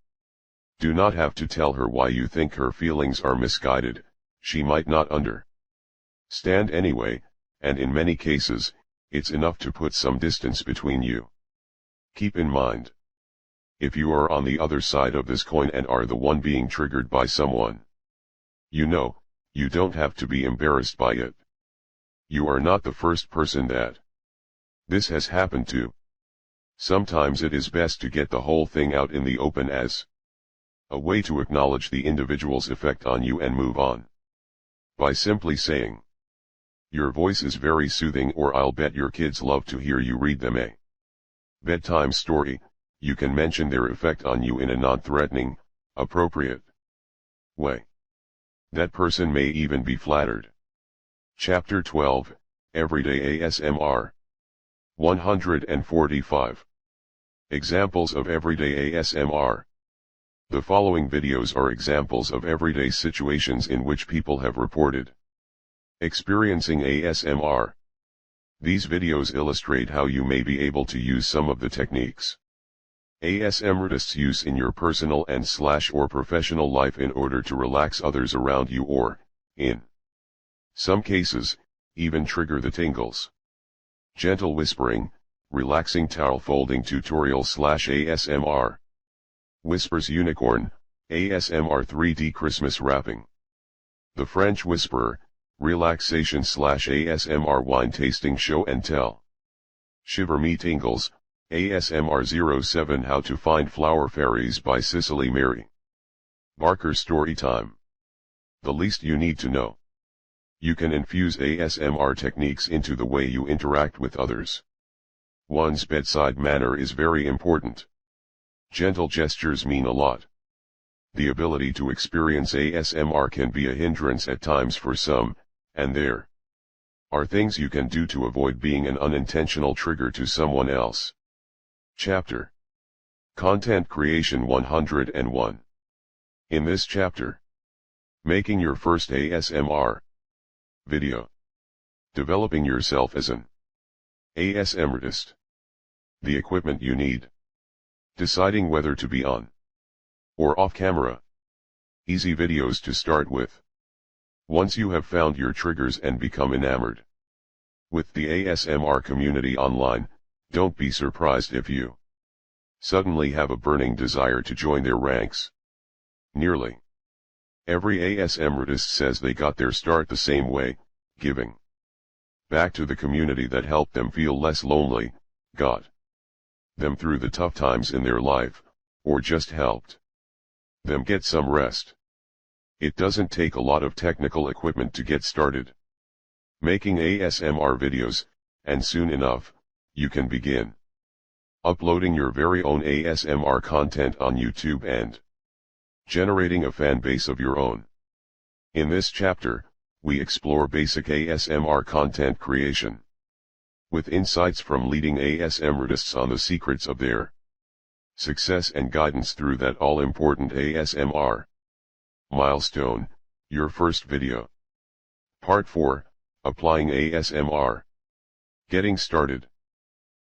do not have to tell her why you think her feelings are misguided. She might not understand anyway, and in many cases, it's enough to put some distance between you. Keep in mind, if you are on the other side of this coin and are the one being triggered by someone, you don't have to be embarrassed by it. You are not the first person that this has happened to. Sometimes it is best to get the whole thing out in the open as a way to acknowledge the individual's effect on you and move on. By simply saying, "Your voice is very soothing," or "I'll bet your kids love to hear you read them a bedtime story," you can mention their effect on you in a non-threatening, appropriate way. That person may even be flattered. Chapter 12, Everyday ASMR. 145. Examples of everyday ASMR. The following videos are examples of everyday situations in which people have reported experiencing ASMR. These videos illustrate how you may be able to use some of the techniques ASMRtists use in your personal and/or professional life in order to relax others around you or, in some cases, even trigger the tingles. Gentle whispering, relaxing towel folding tutorial/ASMR. Whispers unicorn, ASMR 3D Christmas wrapping. The French Whisperer, relaxation/ASMR wine tasting show and tell. Shiver Me Tingles, ASMR 07 How to Find Flower Fairies by Cicely Mary. Barker Story Time. The least you need to know. You can infuse ASMR techniques into the way you interact with others. One's bedside manner is very important. Gentle gestures mean a lot. The ability to experience ASMR can be a hindrance at times for some, and there are things you can do to avoid being an unintentional trigger to someone else. Chapter Content Creation 101. In this chapter, making your first ASMR video, developing yourself as an ASMRtist, the equipment you need, deciding whether to be on or off camera, easy videos to start with. Once you have found your triggers and become enamored with the ASMR community online, don't be surprised if you suddenly have a burning desire to join their ranks. Nearly every ASMRtist says they got their start the same way, giving back to the community that helped them feel less lonely, got them through the tough times in their life, or just helped them get some rest. It doesn't take a lot of technical equipment to get started making ASMR videos, and soon enough, you can begin uploading your very own ASMR content on YouTube and generating a fan base of your own. In this chapter, we explore basic ASMR content creation, with insights from leading ASMRtists on the secrets of their success and guidance through that all-important ASMR milestone, your first video. Part 4, Applying ASMR. Getting started.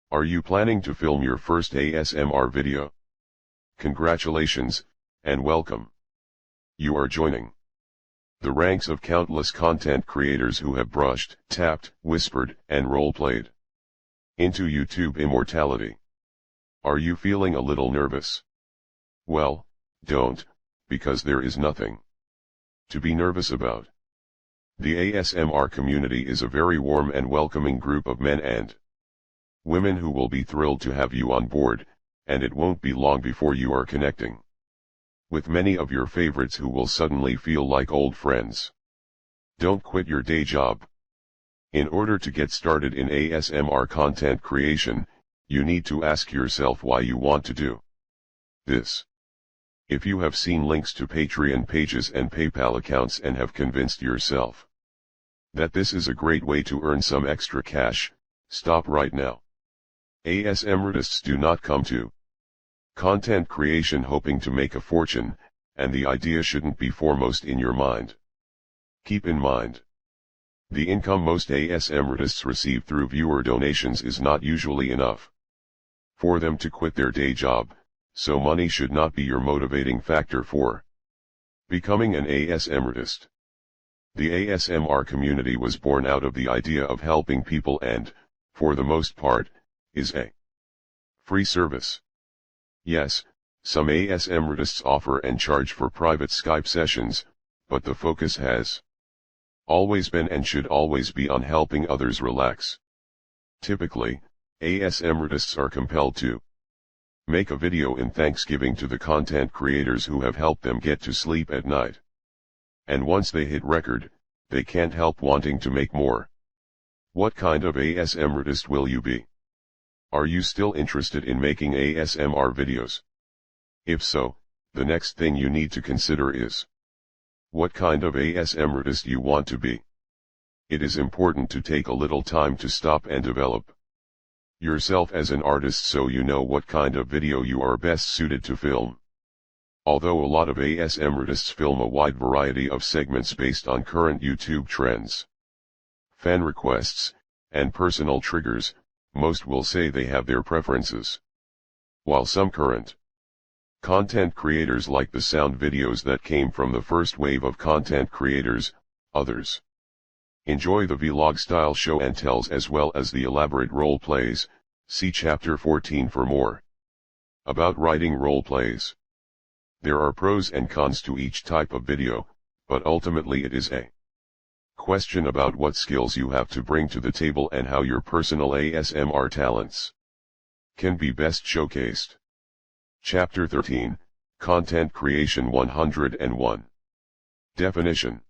Are you planning to film your first ASMR video? Congratulations, and welcome. You are joining the ranks of countless content creators who have brushed, tapped, whispered, and role-played into YouTube immortality. Are you feeling a little nervous? Well, don't, because there is nothing to be nervous about. The ASMR community is a very warm and welcoming group of men and women who will be thrilled to have you on board, and it won't be long before you are connecting with many of your favorites who will suddenly feel like old friends. Don't quit your day job. In order to get started in ASMR content creation, you need to ask yourself why you want to do this. If you have seen links to Patreon pages and PayPal accounts and have convinced yourself that this is a great way to earn some extra cash, stop right now. ASMRtists do not come to content creation hoping to make a fortune, and the idea shouldn't be foremost in your mind. Keep in mind The income most ASMRtists receive through viewer donations is not usually enough for them to quit their day job, so money should not be your motivating factor for becoming an ASMRtist. The ASMR community was born out of the idea of helping people and, for the most part, is a free service. Yes, some ASMRtists offer and charge for private Skype sessions, but the focus has always been and should always be on helping others relax. Typically, ASMRtists are compelled to make a video in thanksgiving to the content creators who have helped them get to sleep at night. And once they hit record, they can't help wanting to make more. What kind of ASMRtist will you be? Are you still interested in making ASMR videos? If so, the next thing you need to consider is what kind of ASMRtist you want to be. It is important to take a little time to stop and develop yourself as an artist so you know what kind of video you are best suited to film. Although a lot of ASMRtists film a wide variety of segments based on current YouTube trends, fan requests, and personal triggers, most will say they have their preferences. While some current content creators like the sound videos that came from the first wave of content creators, others enjoy the vlog-style show and tells as well as the elaborate role plays. See Chapter 14 for more about writing role plays. There are pros and cons to each type of video, but ultimately it is a question about what skills you have to bring to the table and how your personal ASMR talents can be best showcased. Chapter 13, Content Creation 101. Definition.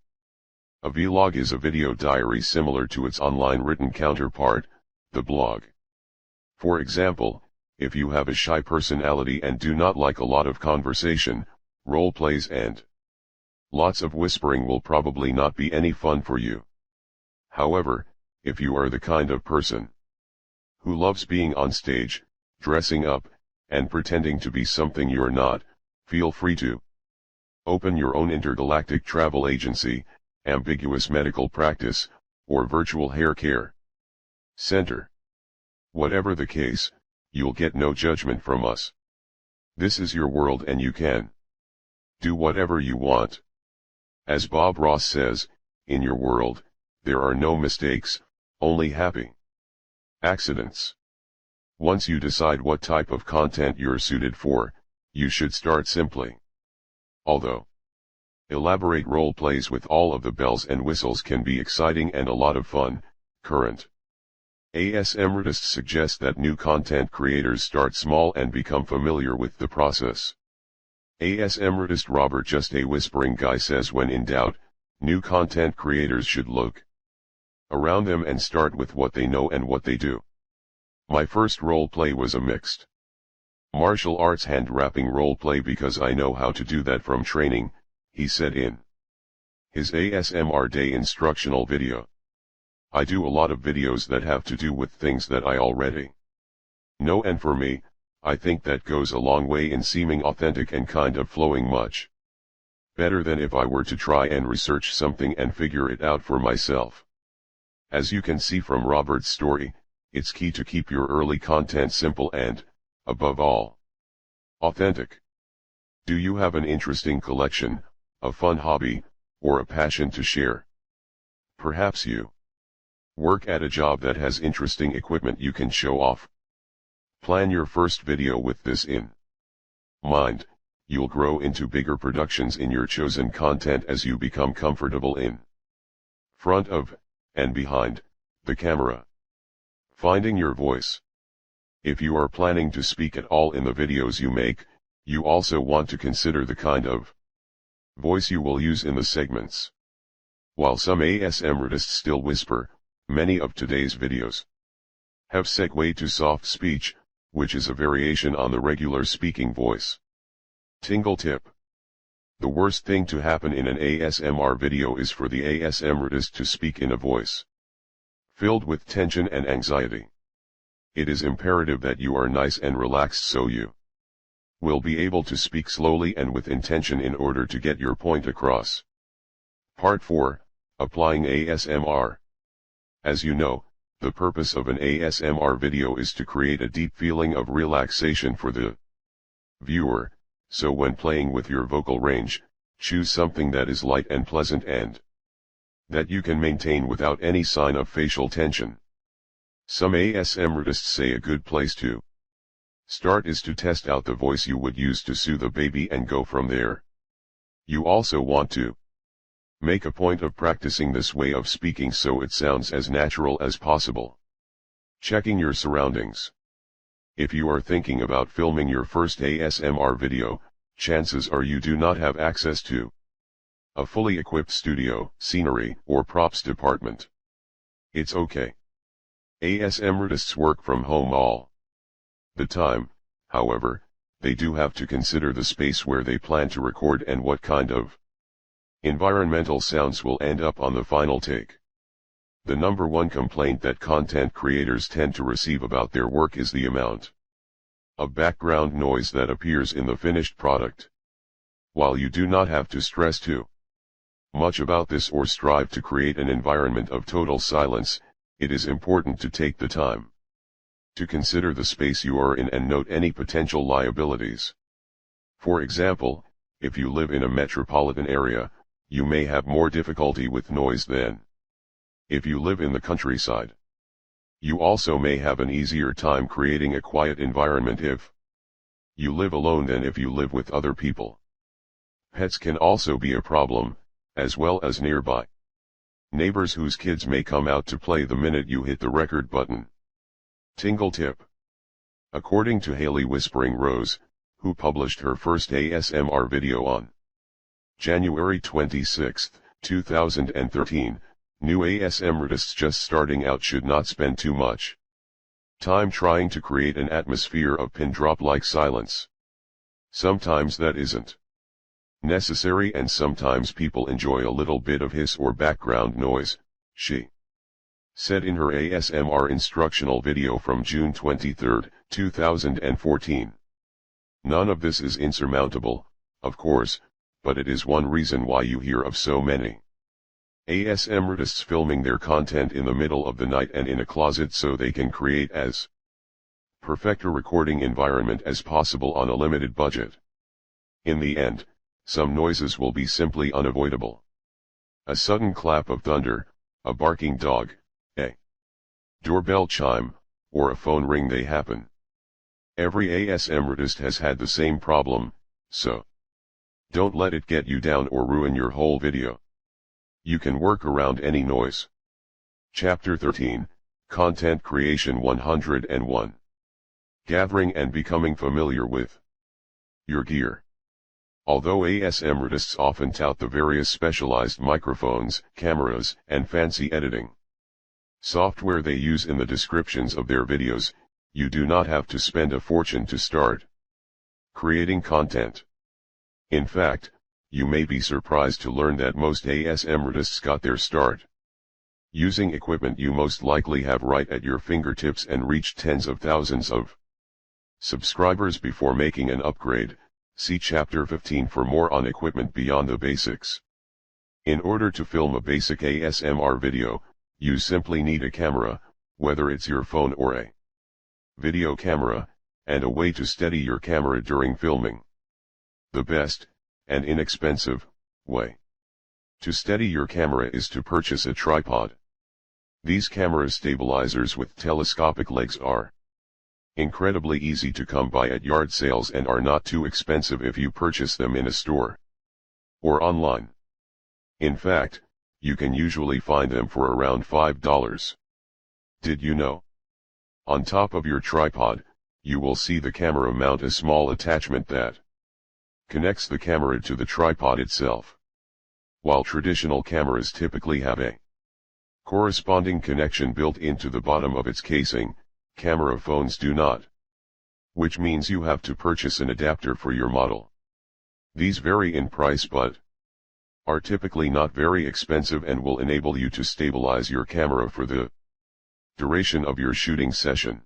A vlog is a video diary similar to its online written counterpart, the blog. For example, if you have a shy personality and do not like a lot of conversation, role plays and lots of whispering will probably not be any fun for you. However, if you are the kind of person who loves being on stage, dressing up, and pretending to be something you're not, feel free to open your own intergalactic travel agency, ambiguous medical practice, or virtual hair care center. Whatever the case, you'll get no judgment from us. This is your world and you can do whatever you want. As Bob Ross says, in your world, there are no mistakes, only happy accidents. Once you decide what type of content you're suited for, you should start simply. Although elaborate role plays with all of the bells and whistles can be exciting and a lot of fun, current ASMRtists suggest that new content creators start small and become familiar with the process. ASMRtist Robert Just a Whispering Guy says when in doubt, new content creators should look around them and start with what they know and what they do. My first role play was a mixed martial arts hand wrapping role play because I know how to do that from training, he said in his ASMR Day instructional video. I do a lot of videos that have to do with things that I already know, and for me, I think that goes a long way in seeming authentic and kind of flowing much better than if I were to try and research something and figure it out for myself. As you can see from Robert's story, it's key to keep your early content simple and, above all, authentic. Do you have an interesting collection, a fun hobby, or a passion to share? Perhaps you work at a job that has interesting equipment you can show off. Plan your first video with this in mind. You'll grow into bigger productions in your chosen content as you become comfortable in front of, and behind, the camera. Finding your voice. If you are planning to speak at all in the videos you make, you also want to consider the kind of voice you will use in the segments. While some ASMRtists still whisper, many of today's videos have segued to soft speech, which is a variation on the regular speaking voice. Tingle tip. The worst thing to happen in an ASMR video is for the ASMRtist to speak in a voice filled with tension and anxiety. It is imperative that you are nice and relaxed so you will be able to speak slowly and with intention in order to get your point across. Part 4, Applying ASMR. As you know, the purpose of an ASMR video is to create a deep feeling of relaxation for the viewer, so when playing with your vocal range, choose something that is light and pleasant and that you can maintain without any sign of facial tension. Some ASMRtists say a good place to start is to test out the voice you would use to soothe a baby and go from there. You also want to make a point of practicing this way of speaking so it sounds as natural as possible. Checking your surroundings. If you are thinking about filming your first ASMR video, chances are you do not have access to a fully equipped studio, scenery, or props department. It's okay. ASMRtists work from home all the time, however, they do have to consider the space where they plan to record and what kind of environmental sounds will end up on the final take. The number one complaint that content creators tend to receive about their work is the amount of background noise that appears in the finished product. While you do not have to stress too much about this or strive to create an environment of total silence, it is important to take the time to consider the space you are in and note any potential liabilities. For example, if you live in a metropolitan area, you may have more difficulty with noise than if you live in the countryside. You also may have an easier time creating a quiet environment if you live alone than if you live with other people. Pets can also be a problem, as well as nearby neighbors whose kids may come out to play the minute you hit the record button. Tingle tip. According to Haley Whispering Rose, who published her first ASMR video on January 26, 2013, new ASMRtists just starting out should not spend too much time trying to create an atmosphere of pin drop-like silence. Sometimes that isn't necessary and sometimes people enjoy a little bit of hiss or background noise, she said in her ASMR instructional video from June 23, 2014. None of this is insurmountable, of course, but it is one reason why you hear of so many ASMRtists filming their content in the middle of the night and in a closet so they can create as perfect a recording environment as possible on a limited budget. In the end, some noises will be simply unavoidable. A sudden clap of thunder, a barking dog, a doorbell chime, or a phone ring, they happen. Every ASMRtist has had the same problem, so don't let it get you down or ruin your whole video. You can work around any noise. Chapter 13, Content Creation 101. Gathering and becoming familiar with your gear. Although ASMRtists often tout the various specialized microphones, cameras, and fancy editing software they use in the descriptions of their videos, you do not have to spend a fortune to start creating content. In fact, you may be surprised to learn that most ASMRtists got their start using equipment you most likely have right at your fingertips and reached tens of thousands of subscribers before making an upgrade. See Chapter 15 for more on equipment beyond the basics. In order to film a basic ASMR video, you simply need a camera, whether it's your phone or a video camera, and a way to steady your camera during filming. The best, and inexpensive, way to steady your camera is to purchase a tripod. These camera stabilizers with telescopic legs are incredibly easy to come by at yard sales and are not too expensive if you purchase them in a store or online. In fact, you can usually find them for around $5. Did you know? On top of your tripod, you will see the camera mount a small attachment that connects the camera to the tripod itself. While traditional cameras typically have a corresponding connection built into the bottom of its casing, camera phones do not. Which means you have to purchase an adapter for your model. These vary in price but are typically not very expensive and will enable you to stabilize your camera for the duration of your shooting session.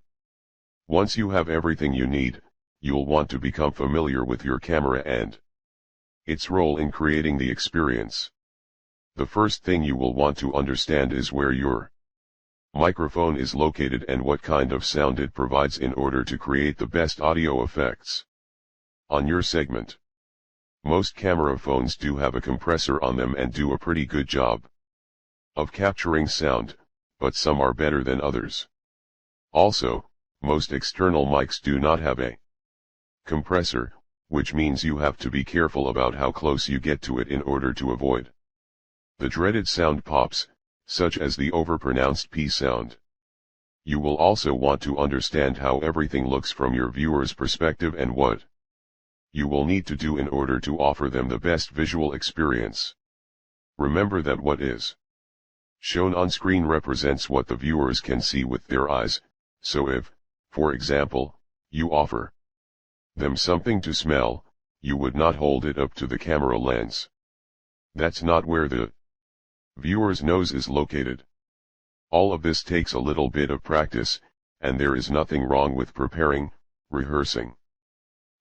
Once you have everything you need, you'll want to become familiar with your camera and its role in creating the experience. The first thing you will want to understand is where your microphone is located and what kind of sound it provides in order to create the best audio effects. On your segment. Most camera phones do have a compressor on them and do a pretty good job of capturing sound, but some are better than others. Also, most external mics do not have a compressor, which means you have to be careful about how close you get to it in order to avoid the dreaded sound pops, such as the overpronounced P sound. You will also want to understand how everything looks from your viewer's perspective and what you will need to do in order to offer them the best visual experience. Remember that what is shown on screen represents what the viewers can see with their eyes, so if, for example, you offer them something to smell, you would not hold it up to the camera lens. That's not where the viewer's nose is located. All of this takes a little bit of practice, and there is nothing wrong with preparing, rehearsing,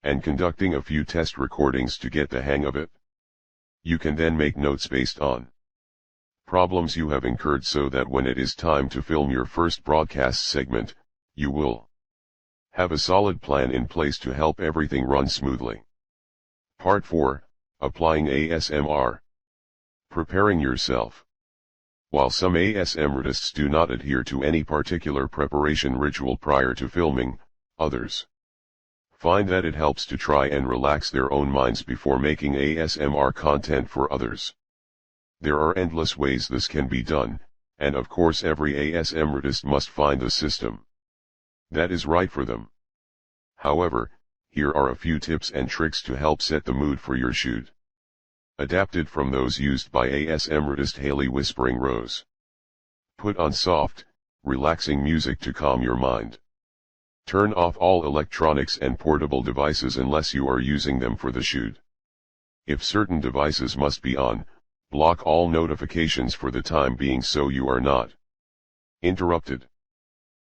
and conducting a few test recordings to get the hang of it. You can then make notes based on problems you have incurred so that when it is time to film your first broadcast segment, you will have a solid plan in place to help everything run smoothly. Part 4, Applying ASMR. Preparing yourself. While some ASMRtists do not adhere to any particular preparation ritual prior to filming, others find that it helps to try and relax their own minds before making ASMR content for others. There are endless ways this can be done, and of course every ASMRtist must find the system that is right for them. However, here are a few tips and tricks to help set the mood for your shoot. Adapted from those used by ASMRtist Haley Whispering Rose. Put on soft, relaxing music to calm your mind. Turn off all electronics and portable devices unless you are using them for the shoot. If certain devices must be on, block all notifications for the time being so you are not interrupted.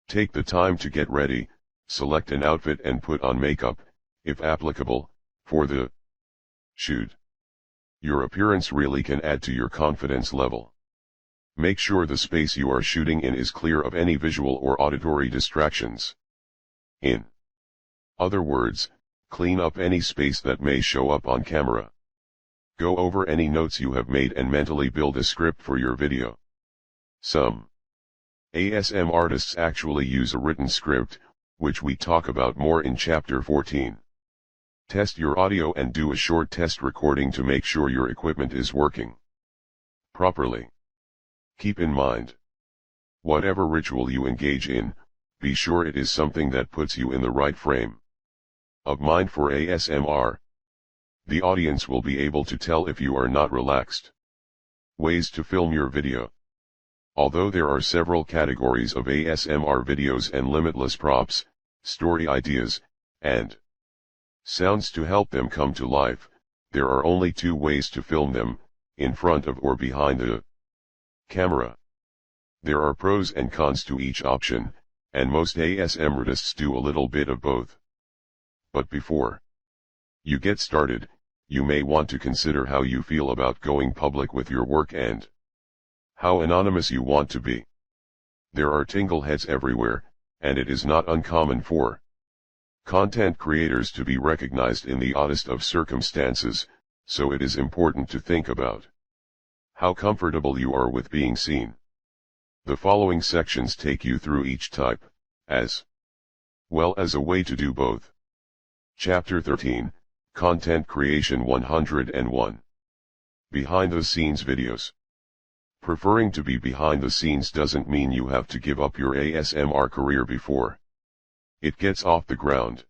Take the time to get ready, select an outfit and put on makeup, if applicable, for the shoot. Your appearance really can add to your confidence level. Make sure the space you are shooting in is clear of any visual or auditory distractions. In other words, clean up any space that may show up on camera. Go over any notes you have made and mentally build a script for your video. Some ASMR artists actually use a written script, which we talk about more in Chapter 14. Test your audio and do a short test recording to make sure your equipment is working properly. Keep in mind, whatever ritual you engage in, be sure it is something that puts you in the right frame of mind for ASMR. The audience will be able to tell if you are not relaxed. Ways to film your video. Although there are several categories of ASMR videos and limitless props, story ideas, and sounds to help them come to life, there are only two ways to film them, in front of or behind the camera. There are pros and cons to each option, and most ASMRtists do a little bit of both. But before you get started, you may want to consider how you feel about going public with your work and how anonymous you want to be. There are tingleheads everywhere, and it is not uncommon for content creators to be recognized in the oddest of circumstances, so it is important to think about how comfortable you are with being seen. The following sections take you through each type, as well as a way to do both. Chapter 13, Content Creation 101. Behind the Scenes Videos. Preferring to be behind the scenes doesn't mean you have to give up your ASMR career before it gets off the ground.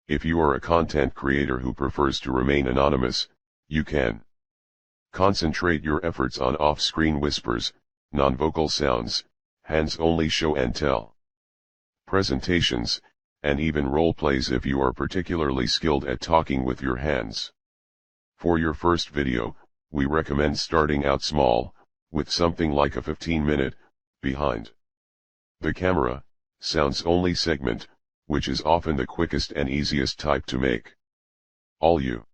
If you are a content creator who prefers to remain anonymous, you can concentrate your efforts on off-screen whispers, non-vocal sounds, hands-only show and tell presentations, and even role plays if you are particularly skilled at talking with your hands. For your first video, we recommend starting out small, with something like a 15-minute, behind the camera, sounds-only segment, which is often the quickest and easiest type to make. All you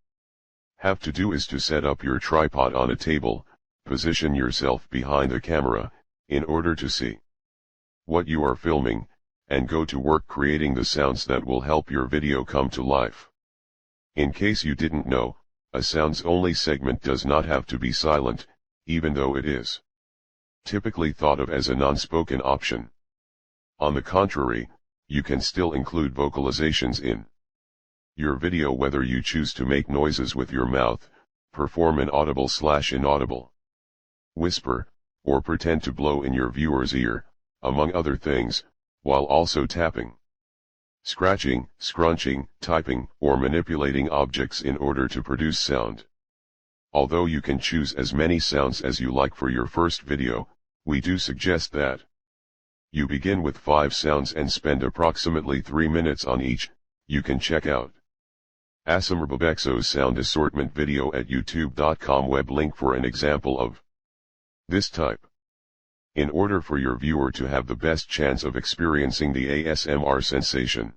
have to do is to set up your tripod on a table, position yourself behind the camera, in order to see what you are filming, and go to work creating the sounds that will help your video come to life. In case you didn't know, a sounds-only segment does not have to be silent, even though it is typically thought of as a non-spoken option. On the contrary, you can still include vocalizations in your video, whether you choose to make noises with your mouth, perform an audible/inaudible whisper, or pretend to blow in your viewer's ear, among other things, while also tapping, scratching, scrunching, typing, or manipulating objects in order to produce sound. Although you can choose as many sounds as you like for your first video, we do suggest that you begin with 5 sounds and spend approximately 3 minutes on each. You can check out ASMRtriggers' sound assortment video at youtube.com web link for an example of this type. In order for your viewer to have the best chance of experiencing the ASMR sensation,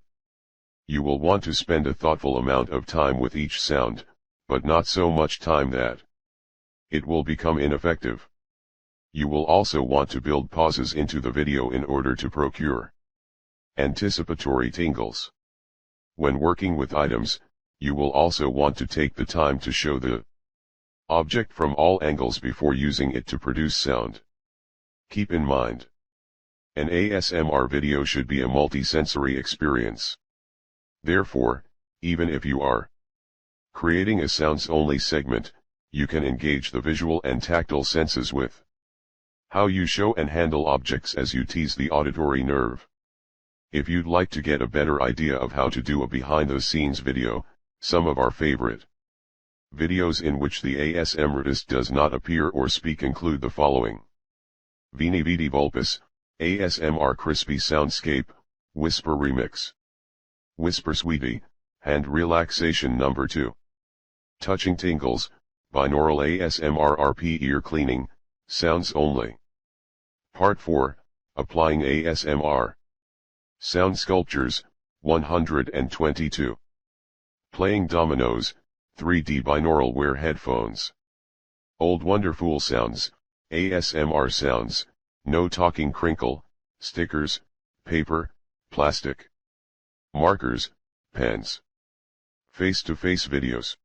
you will want to spend a thoughtful amount of time with each sound, but not so much time that it will become ineffective. You will also want to build pauses into the video in order to procure anticipatory tingles. When working with items, you will also want to take the time to show the object from all angles before using it to produce sound. Keep in mind, an ASMR video should be a multi-sensory experience. Therefore, even if you are creating a sounds-only segment, you can engage the visual and tactile senses with how you show and handle objects as you tease the auditory nerve. If you'd like to get a better idea of how to do a behind-the-scenes video, some of our favorite videos in which the ASMRtist does not appear or speak include the following: Veni Vidi Vulpes, ASMR Crispy Soundscape, Whisper Remix, Whisper Sweetie, Hand Relaxation Number 2, Touching Tingles, Binaural ASMR RP Ear Cleaning, Sounds Only. Part 4, Applying ASMR. Sound Sculptures, 122. Playing Dominoes, 3D Binaural Wear Headphones. Old Wonderful Sounds, ASMR Sounds, No Talking Crinkle, Stickers, Paper, Plastic, Markers, Pens. Face-to-face videos.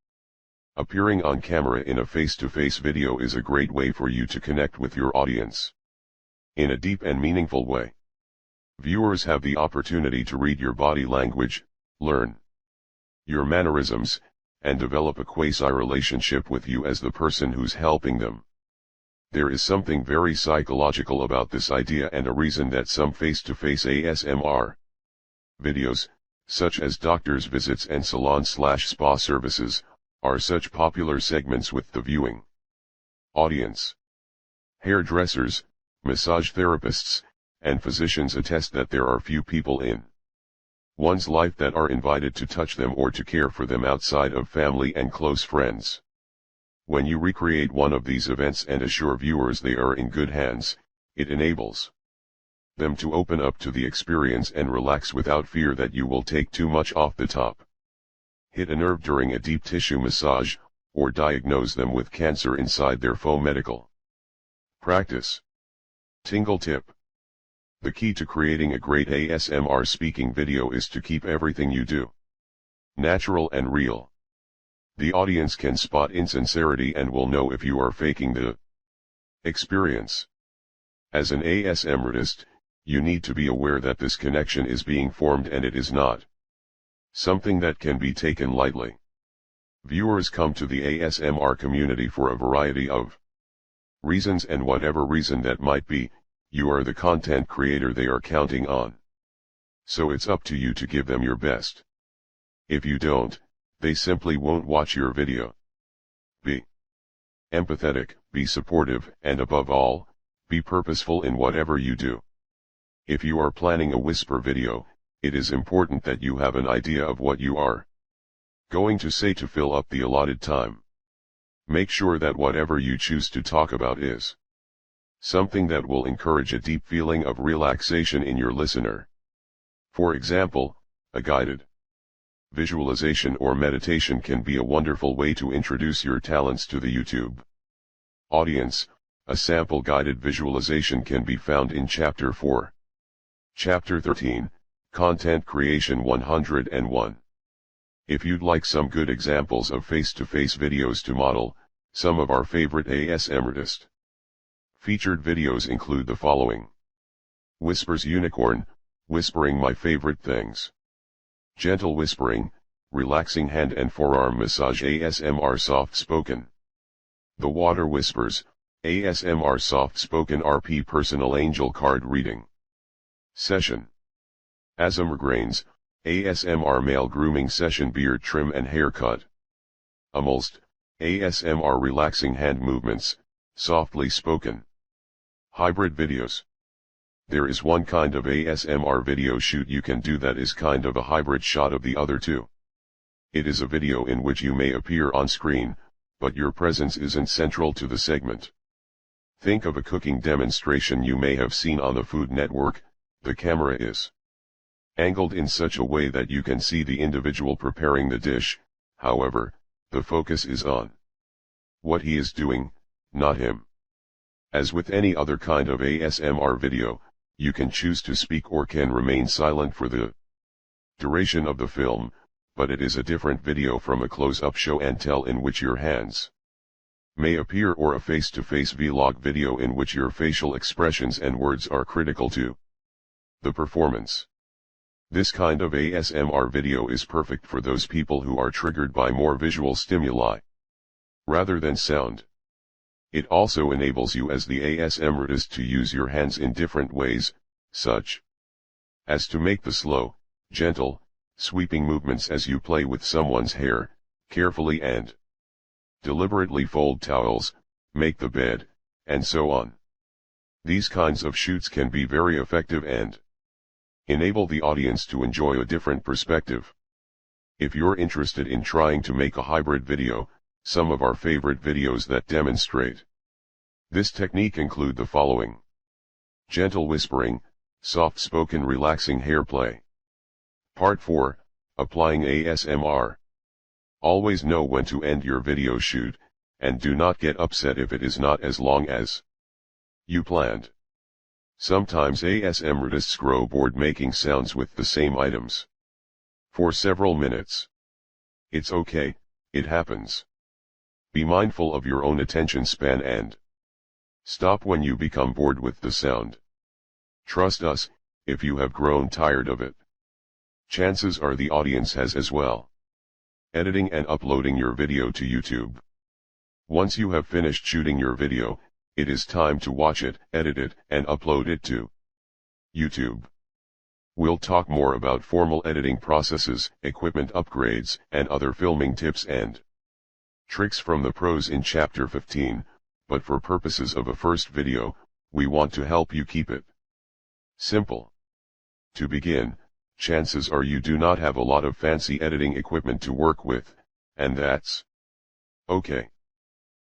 Appearing on camera in a face-to-face video is a great way for you to connect with your audience in a deep and meaningful way. Viewers have the opportunity to read your body language, learn your mannerisms, and develop a quasi-relationship with you as the person who's helping them. There is something very psychological about this idea, and a reason that some face-to-face ASMR videos, such as doctor's visits and salon/spa services, are such popular segments with the viewing audience. Hairdressers, massage therapists, and physicians attest that there are few people in one's life that are invited to touch them or to care for them outside of family and close friends. When you recreate one of these events and assure viewers they are in good hands, it enables them to open up to the experience and relax without fear that you will take too much off the top, hit a nerve during a deep tissue massage, or diagnose them with cancer inside their faux medical practice. Tingle tip. The key to creating a great ASMR speaking video is to keep everything you do natural and real. The audience can spot insincerity and will know if you are faking the experience. As an ASMRtist, you need to be aware that this connection is being formed and it is not something that can be taken lightly. Viewers come to the ASMR community for a variety of reasons, and whatever reason that might be, you are the content creator they are counting on. So it's up to you to give them your best. If you don't, they simply won't watch your video. Be empathetic, be supportive, and above all, be purposeful in whatever you do. If you are planning a whisper video, it is important that you have an idea of what you are going to say to fill up the allotted time. Make sure that whatever you choose to talk about is something that will encourage a deep feeling of relaxation in your listener. For example, a guided visualization or meditation can be a wonderful way to introduce your talents to the YouTube audience. A sample guided visualization can be found in Chapter 4. Chapter 13, Content Creation 101. If you'd like some good examples of face-to-face videos to model, some of our favorite ASMRtist featured videos include the following. Whispers Unicorn, whispering my favorite things. Gentle whispering, relaxing hand and forearm massage ASMR soft spoken. The Water Whispers, ASMR soft spoken RP personal angel card reading session. ASMRgrains, ASMR male grooming session beard trim and haircut. Amulst, ASMR relaxing hand movements, softly spoken. Hybrid videos. There is one kind of ASMR video shoot you can do that is kind of a hybrid shot of the other two. It is a video in which you may appear on screen, but your presence isn't central to the segment. Think of a cooking demonstration you may have seen on the Food Network. The camera is angled in such a way that you can see the individual preparing the dish, however, the focus is on what he is doing, not him. As with any other kind of ASMR video, you can choose to speak or can remain silent for the duration of the film, but it is a different video from a close-up show and tell in which your hands may appear or a face-to-face vlog video in which your facial expressions and words are critical to the performance. This kind of ASMR video is perfect for those people who are triggered by more visual stimuli rather than sound. It also enables you as the ASMRtist to use your hands in different ways, such as to make the slow, gentle, sweeping movements as you play with someone's hair, carefully and deliberately fold towels, make the bed, and so on. These kinds of shoots can be very effective and enable the audience to enjoy a different perspective. If you're interested in trying to make a hybrid video, some of our favorite videos that demonstrate this technique include the following. Gentle whispering, soft-spoken relaxing hair play. Part 4, Applying ASMR. Always know when to end your video shoot, and do not get upset if it is not as long as you planned. Sometimes ASMRtists grow bored making sounds with the same items for several minutes. It's okay, it happens. Be mindful of your own attention span and stop when you become bored with the sound. Trust us, if you have grown tired of it, chances are the audience has as well. Editing and uploading your video to YouTube. Once you have finished shooting your video, it is time to watch it, edit it, and upload it to YouTube. We'll talk more about formal editing processes, equipment upgrades, and other filming tips and tricks from the pros in Chapter 15, but for purposes of a first video, we want to help you keep it simple. To begin, chances are you do not have a lot of fancy editing equipment to work with, and that's okay.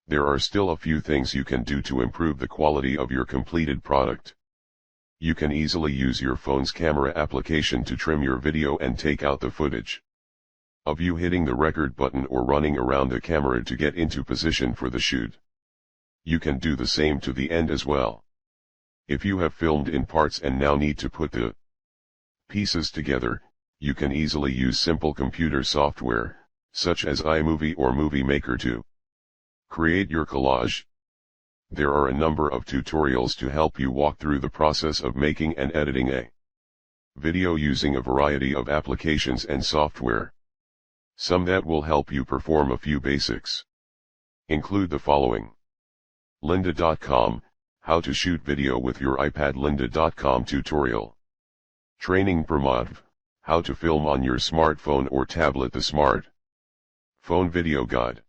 There are still a few things you can do to improve the quality of your completed product. You can easily use your phone's camera application to trim your video and take out the footage of you hitting the record button or running around the camera to get into position for the shoot. You can do the same to the end as well. If you have filmed in parts and now need to put the pieces together, you can easily use simple computer software, such as iMovie or Movie Maker to create your collage. There are a number of tutorials to help you walk through the process of making and editing a video using a variety of applications and software. Some that will help you perform a few basics include the following. Lynda.com, How to Shoot Video with Your iPad. Lynda.com tutorial. Training Pramodv, How to Film on Your Smartphone or Tablet. The Smart Phone Video Guide.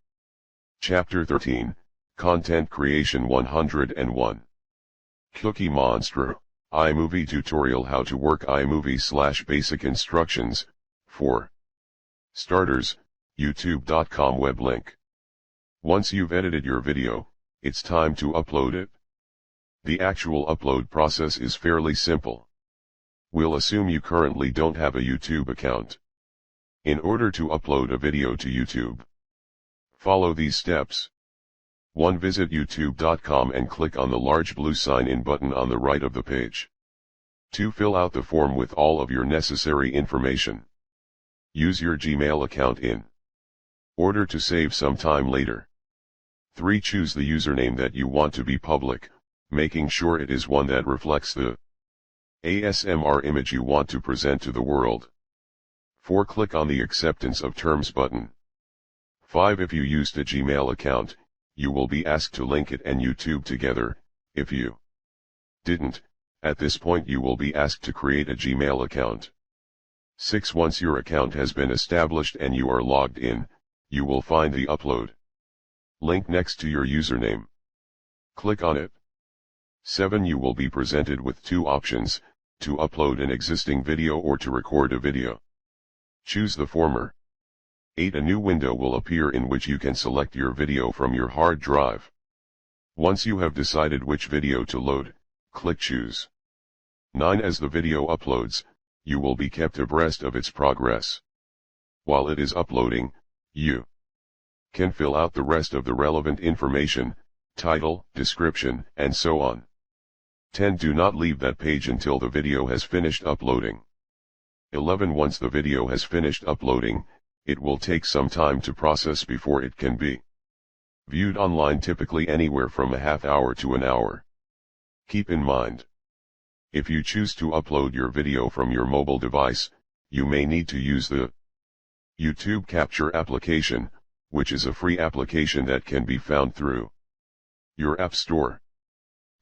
Chapter 13, Content Creation 101. Cookie Monster, iMovie Tutorial. How to work iMovie / basic instructions, for starters, youtube.com web link. Once you've edited your video, it's time to upload it. The actual upload process is fairly simple. We'll assume you currently don't have a YouTube account. In order to upload a video to YouTube, follow these steps. 1. Visit youtube.com and click on the large blue sign in button on the right of the page. 2. Fill out the form with all of your necessary information. Use your Gmail account in order to save some time later. 3. Choose the username that you want to be public, making sure it is one that reflects the ASMR image you want to present to the world. 4. Click on the Acceptance of Terms button. 5. If you used a Gmail account, you will be asked to link it and YouTube together. If you didn't, at this point you will be asked to create a Gmail account. 6. Once your account has been established and you are logged in, you will find the upload link next to your username. Click on it. 7. You will be presented with 2 options, to upload an existing video or to record a video. Choose the former. 8. A new window will appear in which you can select your video from your hard drive. Once you have decided which video to load, click Choose. 9. As the video uploads, you will be kept abreast of its progress. While it is uploading, you can fill out the rest of the relevant information, title, description, and so on. 10. Do not leave that page until the video has finished uploading. 11. Once the video has finished uploading, it will take some time to process before it can be viewed online, typically anywhere from a half hour to an hour. Keep in mind, if you choose to upload your video from your mobile device, you may need to use the YouTube Capture application, which is a free application that can be found through your App Store.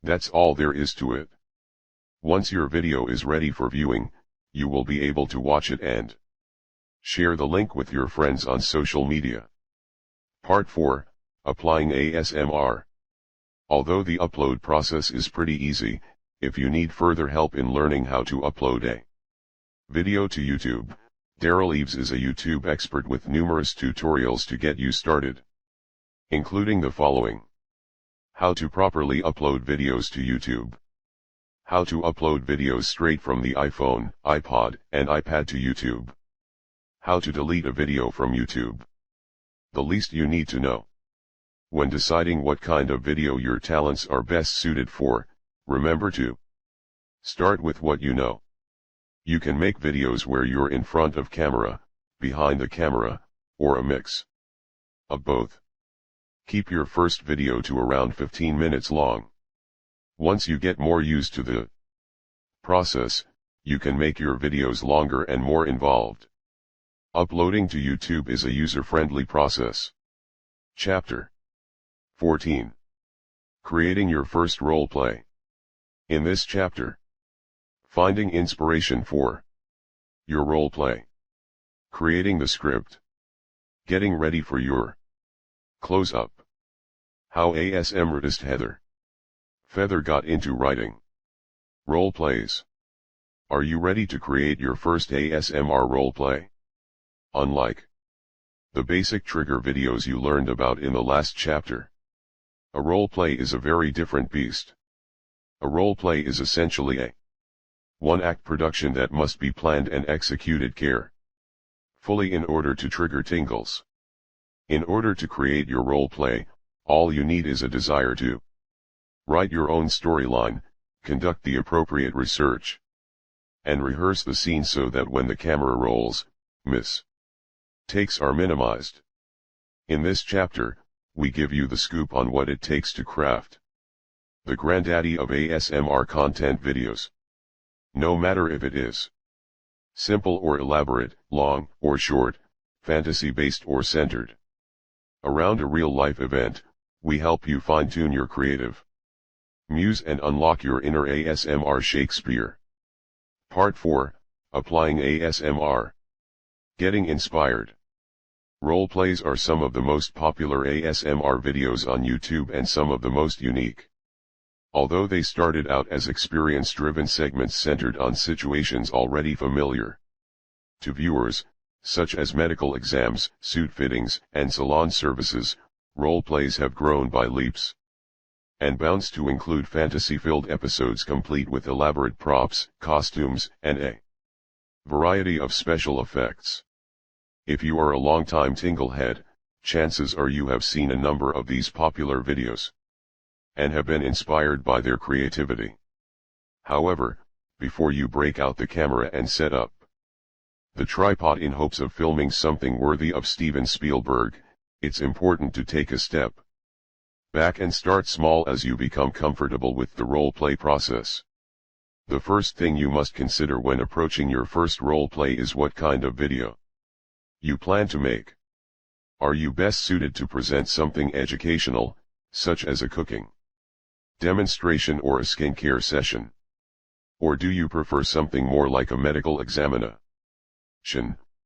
That's all there is to it. Once your video is ready for viewing, you will be able to watch it and share the link with your friends on social media. Part 4, Applying ASMR. Although the upload process is pretty easy, if you need further help in learning how to upload a video to YouTube, Daryl Eves is a YouTube expert with numerous tutorials to get you started, including the following: how to properly upload videos to YouTube, how to upload videos straight from the iPhone, iPod, and iPad to YouTube, how to delete a video from YouTube. The least you need to know. When deciding what kind of video your talents are best suited for, remember to start with what you know. You can make videos where you're in front of camera, behind the camera, or a mix of both. Keep your first video to around 15 minutes long. Once you get more used to the process, you can make your videos longer and more involved. Uploading to YouTube is a user-friendly process. Chapter 14. Creating your first roleplay. In this chapter, finding inspiration for your roleplay, creating the script, getting ready for your close-up, how ASMRtist Heather Feather got into writing roleplays. Are you ready to create your first ASMR roleplay? Unlike the basic trigger videos you learned about in the last chapter, a roleplay is a very different beast. A roleplay is essentially a one-act production that must be planned and executed carefully in order to trigger tingles. In order to create your roleplay, all you need is a desire to write your own storyline, conduct the appropriate research, and rehearse the scene so that when the camera rolls, mistakes are minimized. In this chapter, we give you the scoop on what it takes to craft the granddaddy of ASMR content videos. No matter if it is simple or elaborate, long or short, fantasy-based or centered around a real-life event, we help you fine-tune your creative muse and unlock your inner ASMR Shakespeare. Part 4, Applying ASMR. Getting inspired. Roleplays are some of the most popular ASMR videos on YouTube and some of the most unique. Although they started out as experience-driven segments centered on situations already familiar to viewers, such as medical exams, suit fittings, and salon services, roleplays have grown by leaps and bounds to include fantasy-filled episodes complete with elaborate props, costumes, and a variety of special effects. If you are a long-time Tinglehead, chances are you have seen a number of these popular videos and have been inspired by their creativity. However, before you break out the camera and set up the tripod in hopes of filming something worthy of Steven Spielberg, it's important to take a step back and start small as you become comfortable with the role-play process. The first thing you must consider when approaching your first role-play is what kind of video you plan to make. Are you best suited to present something educational, such as a cooking demonstration or a skincare session? Or do you prefer something more like a medical examination,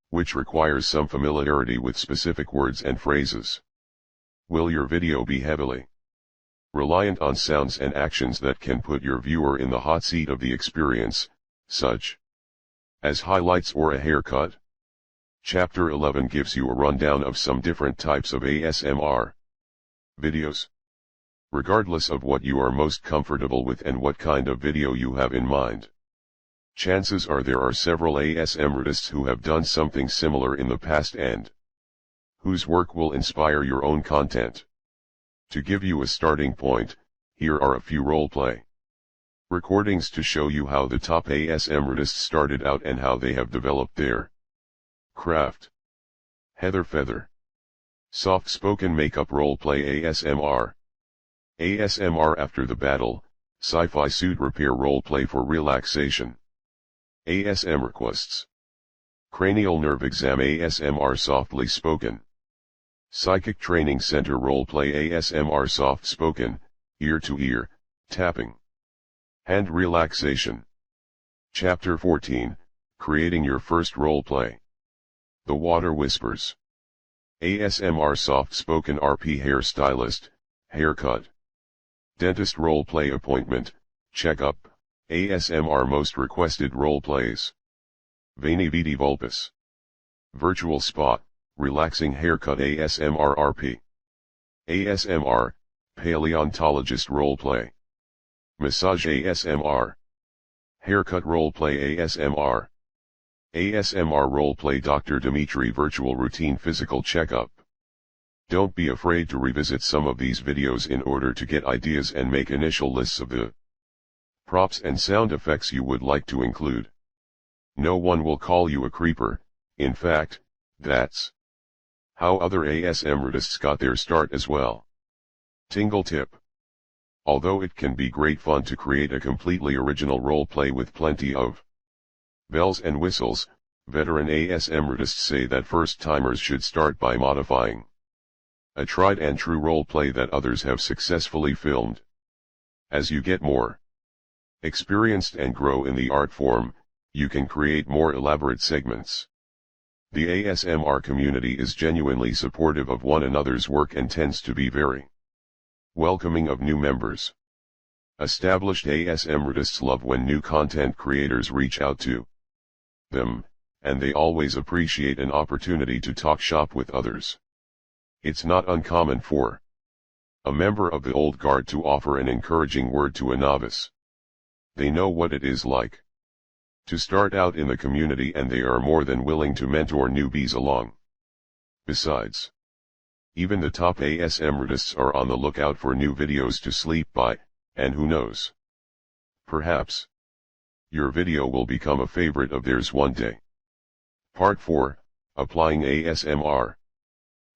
which requires some familiarity with specific words and phrases? Will your video be heavily reliant on sounds and actions that can put your viewer in the hot seat of the experience, such as highlights or a haircut? Chapter 11 gives you a rundown of some different types of ASMR videos. Regardless of what you are most comfortable with and what kind of video you have in mind, chances are there are several ASMRtists who have done something similar in the past and whose work will inspire your own content. To give you a starting point, here are a few roleplay recordings to show you how the top ASMRtists started out and how they have developed their craft. Heather Feather. Soft-spoken makeup roleplay ASMR. ASMR after the battle, sci-fi suit repair roleplay for relaxation. ASMR requests. Cranial nerve exam ASMR softly spoken. Psychic Training Center roleplay ASMR soft-spoken, ear-to-ear, tapping. Hand relaxation. Chapter 14, Creating Your First Roleplay. The Water Whispers. ASMR soft-spoken RP hairstylist, haircut. Dentist roleplay appointment, checkup, ASMR most requested roleplays. Veni Vidi Vulpes. Virtual spot, relaxing haircut ASMR RP. ASMR, paleontologist roleplay. Massage ASMR. Haircut roleplay ASMR. ASMR roleplay Dr. Dimitri virtual routine physical checkup. Don't be afraid to revisit some of these videos in order to get ideas and make initial lists of the props and sound effects you would like to include. No one will call you a creeper, in fact, that's how other ASMRtists got their start as well. Tingle tip. Although it can be great fun to create a completely original roleplay with plenty of bells and whistles, veteran ASMRtists say that first-timers should start by modifying a tried-and-true roleplay that others have successfully filmed. As you get more experienced and grow in the art form, you can create more elaborate segments. The ASMR community is genuinely supportive of one another's work and tends to be very welcoming of new members. Established ASMRtists love when new content creators reach out to them, and they always appreciate an opportunity to talk shop with others. It's not uncommon for a member of the old guard to offer an encouraging word to a novice. They know what it is like to start out in the community, and they are more than willing to mentor newbies along. Besides, even the top ASMRtists are on the lookout for new videos to sleep by, and who knows, perhaps your video will become a favorite of theirs one day. Part 4, Applying ASMR.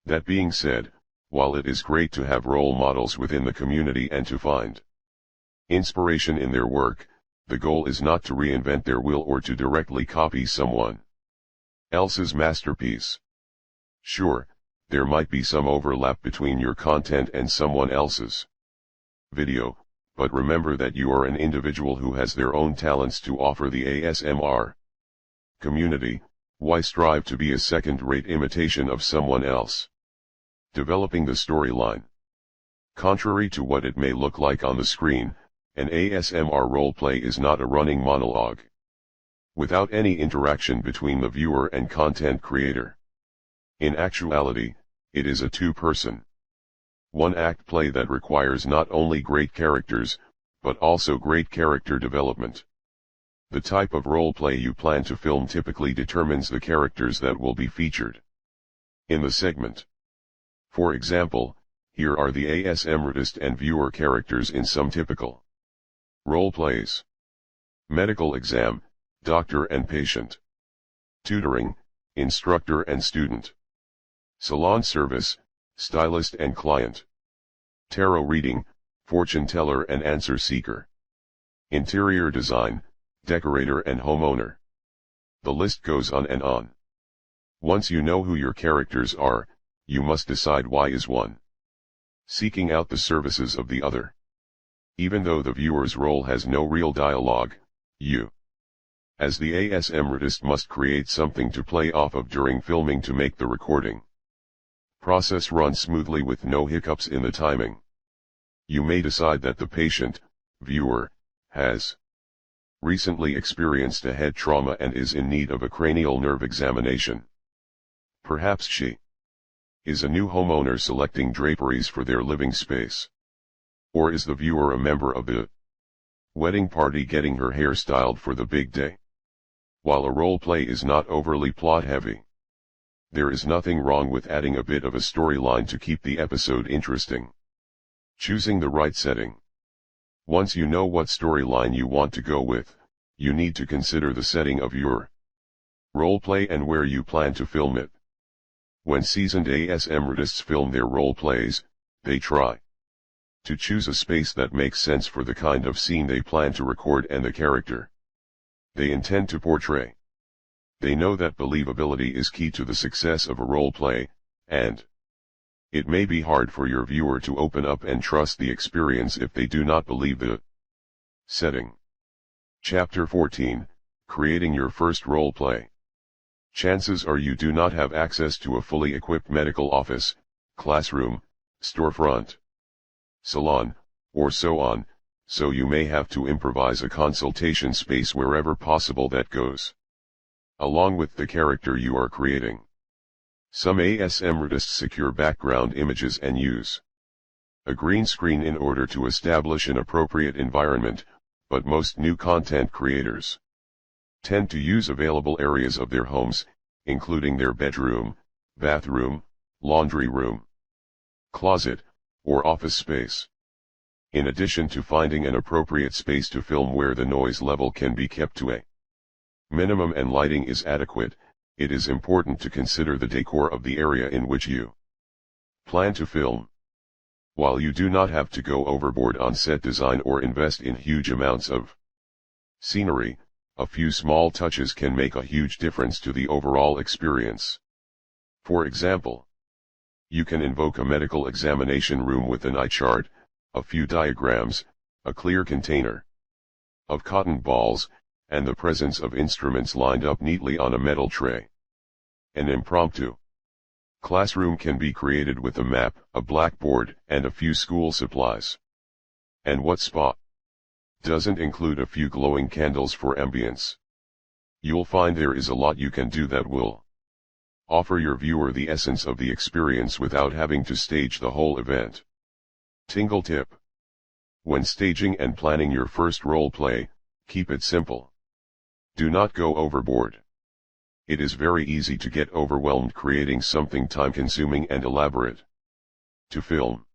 That being said, while it is great to have role models within the community and to find inspiration in their work, the goal is not to reinvent their wheel or to directly copy someone else's masterpiece. Sure, there might be some overlap between your content and someone else's video, but remember that you are an individual who has their own talents to offer the ASMR community. Why strive to be a second-rate imitation of someone else? Developing the storyline. Contrary to what it may look like on the screen, an ASMR roleplay is not a running monologue without any interaction between the viewer and content creator. In actuality, it is a two-person, one-act play that requires not only great characters, but also great character development. The type of roleplay you plan to film typically determines the characters that will be featured in the segment. For example, here are the ASMRtist and viewer characters in some typical roleplays. medical exam, doctor and patient, tutoring, instructor and student, salon service, stylist and client, tarot reading, fortune teller and answer seeker, interior design, decorator and homeowner. The list goes on and on. Once you know who your characters are, you must decide why is one seeking out the services of the other. Even though the viewer's role has no real dialogue, you, as the ASMRtist, must create something to play off of during filming to make the recording process run smoothly with no hiccups in the timing. You may decide that the patient, viewer, has recently experienced a head trauma and is in need of a cranial nerve examination. Perhaps she is a new homeowner selecting draperies for their living space. Or is the viewer a member of the wedding party getting her hair styled for the big day? While a role play is not overly plot heavy, there is nothing wrong with adding a bit of a storyline to keep the episode interesting. Choosing the right setting. Once you know what storyline you want to go with, you need to consider the setting of your role play and where you plan to film it. When seasoned ASMRtists film their role plays, they try to choose a space that makes sense for the kind of scene they plan to record and the character they intend to portray. They know that believability is key to the success of a role play, and it may be hard for your viewer to open up and trust the experience if they do not believe the setting. Chapter 14, Creating Your First Role Play. Chances are you do not have access to a fully equipped medical office, classroom, storefront, salon, or so on, so you may have to improvise a consultation space wherever possible that goes along with the character you are creating. Some ASMRtists secure background images and use a green screen in order to establish an appropriate environment, but most new content creators tend to use available areas of their homes, including their bedroom, bathroom, laundry room, closet, or office space. In addition to finding an appropriate space to film where the noise level can be kept to a minimum and lighting is adequate, it is important to consider the decor of the area in which you plan to film. While you do not have to go overboard on set design or invest in huge amounts of scenery, a few small touches can make a huge difference to the overall experience. For example, you can invoke a medical examination room with an eye chart, a few diagrams, a clear container of cotton balls, and the presence of instruments lined up neatly on a metal tray. An impromptu classroom can be created with a map, a blackboard, and a few school supplies. And what spot doesn't include a few glowing candles for ambience? You'll find there is a lot you can do that will offer your viewer the essence of the experience without having to stage the whole event. Tingle tip. When staging and planning your first role play, keep it simple. Do not go overboard. It is very easy to get overwhelmed creating something time-consuming and elaborate to film.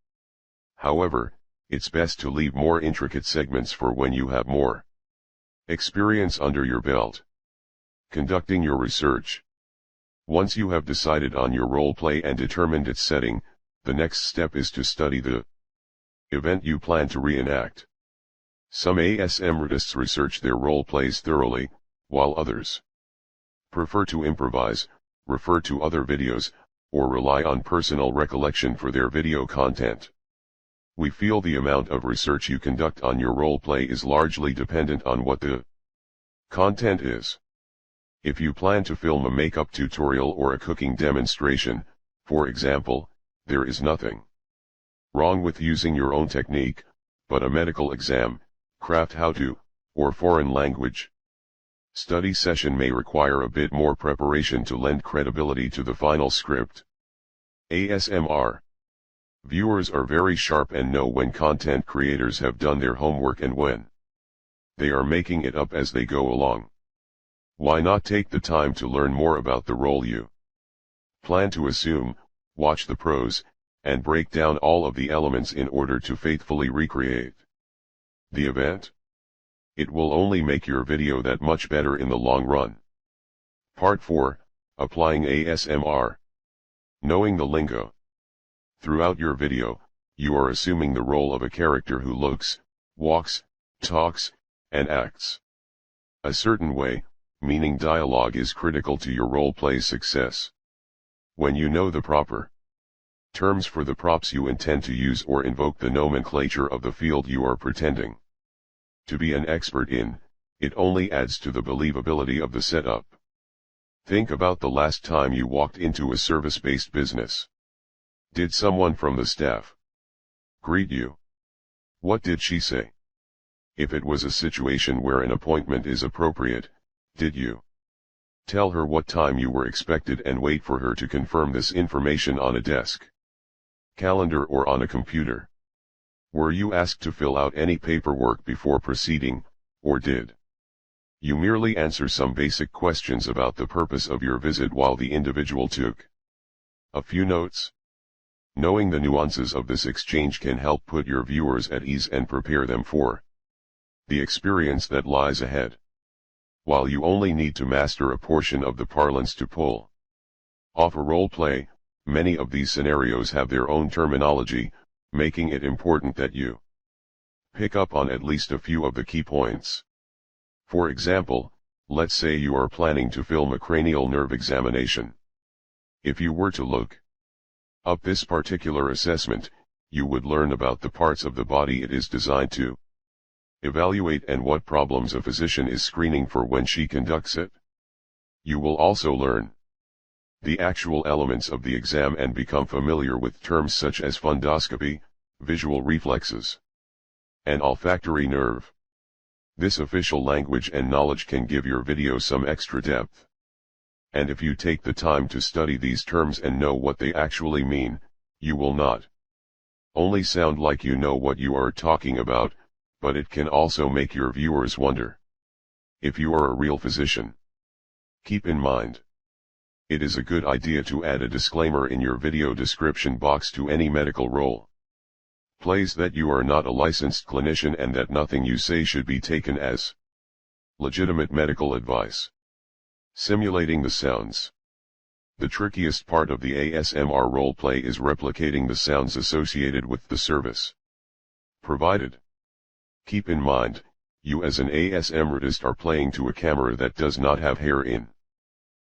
However, it's best to leave more intricate segments for when you have more experience under your belt. Conducting your research. Once you have decided on your role play and determined its setting, the next step is to study the event you plan to reenact. Some ASMRtists research their role plays thoroughly, while others prefer to improvise, refer to other videos, or rely on personal recollection for their video content. We feel the amount of research you conduct on your role play is largely dependent on what the content is. If you plan to film a makeup tutorial or a cooking demonstration, for example, there is nothing wrong with using your own technique, but a medical exam, craft how-to, or foreign language study session may require a bit more preparation to lend credibility to the final script. ASMR viewers are very sharp and know when content creators have done their homework and when they are making it up as they go along. Why not take the time to learn more about the role you plan to assume, watch the pros, and break down all of the elements in order to faithfully recreate the event? It will only make your video that much better in the long run. Part 4, Applying ASMR. Knowing the lingo. Throughout your video, you are assuming the role of a character who looks, walks, talks, and acts a certain way, meaning dialogue is critical to your role-play's success. When you know the proper terms for the props you intend to use or invoke the nomenclature of the field you are pretending to be an expert in, it only adds to the believability of the setup. Think about the last time you walked into a service-based business. Did someone from the staff greet you? What did she say? If it was a situation where an appointment is appropriate, did you tell her what time you were expected and wait for her to confirm this information on a desk, calendar or on a computer? Were you asked to fill out any paperwork before proceeding, or did you merely answer some basic questions about the purpose of your visit while the individual took a few notes? Knowing the nuances of this exchange can help put your viewers at ease and prepare them for the experience that lies ahead. While you only need to master a portion of the parlance to pull off a role play, many of these scenarios have their own terminology, making it important that you pick up on at least a few of the key points. For example, let's say you are planning to film a cranial nerve examination. If you were to look up this particular assessment, you would learn about the parts of the body it is designed to evaluate and what problems a physician is screening for when she conducts it. You will also learn the actual elements of the exam and become familiar with terms such as fundoscopy, visual reflexes, and olfactory nerve. This official language and knowledge can give your video some extra depth. And if you take the time to study these terms and know what they actually mean, you will not only sound like you know what you are talking about, but it can also make your viewers wonder if you are a real physician. Keep in mind, it is a good idea to add a disclaimer in your video description box to any medical role plays that you are not a licensed clinician and that nothing you say should be taken as legitimate medical advice. Simulating the sounds. The trickiest part of the ASMR roleplay is replicating the sounds associated with the service provided. Keep in mind, you as an ASMRtist are playing to a camera that does not have hair in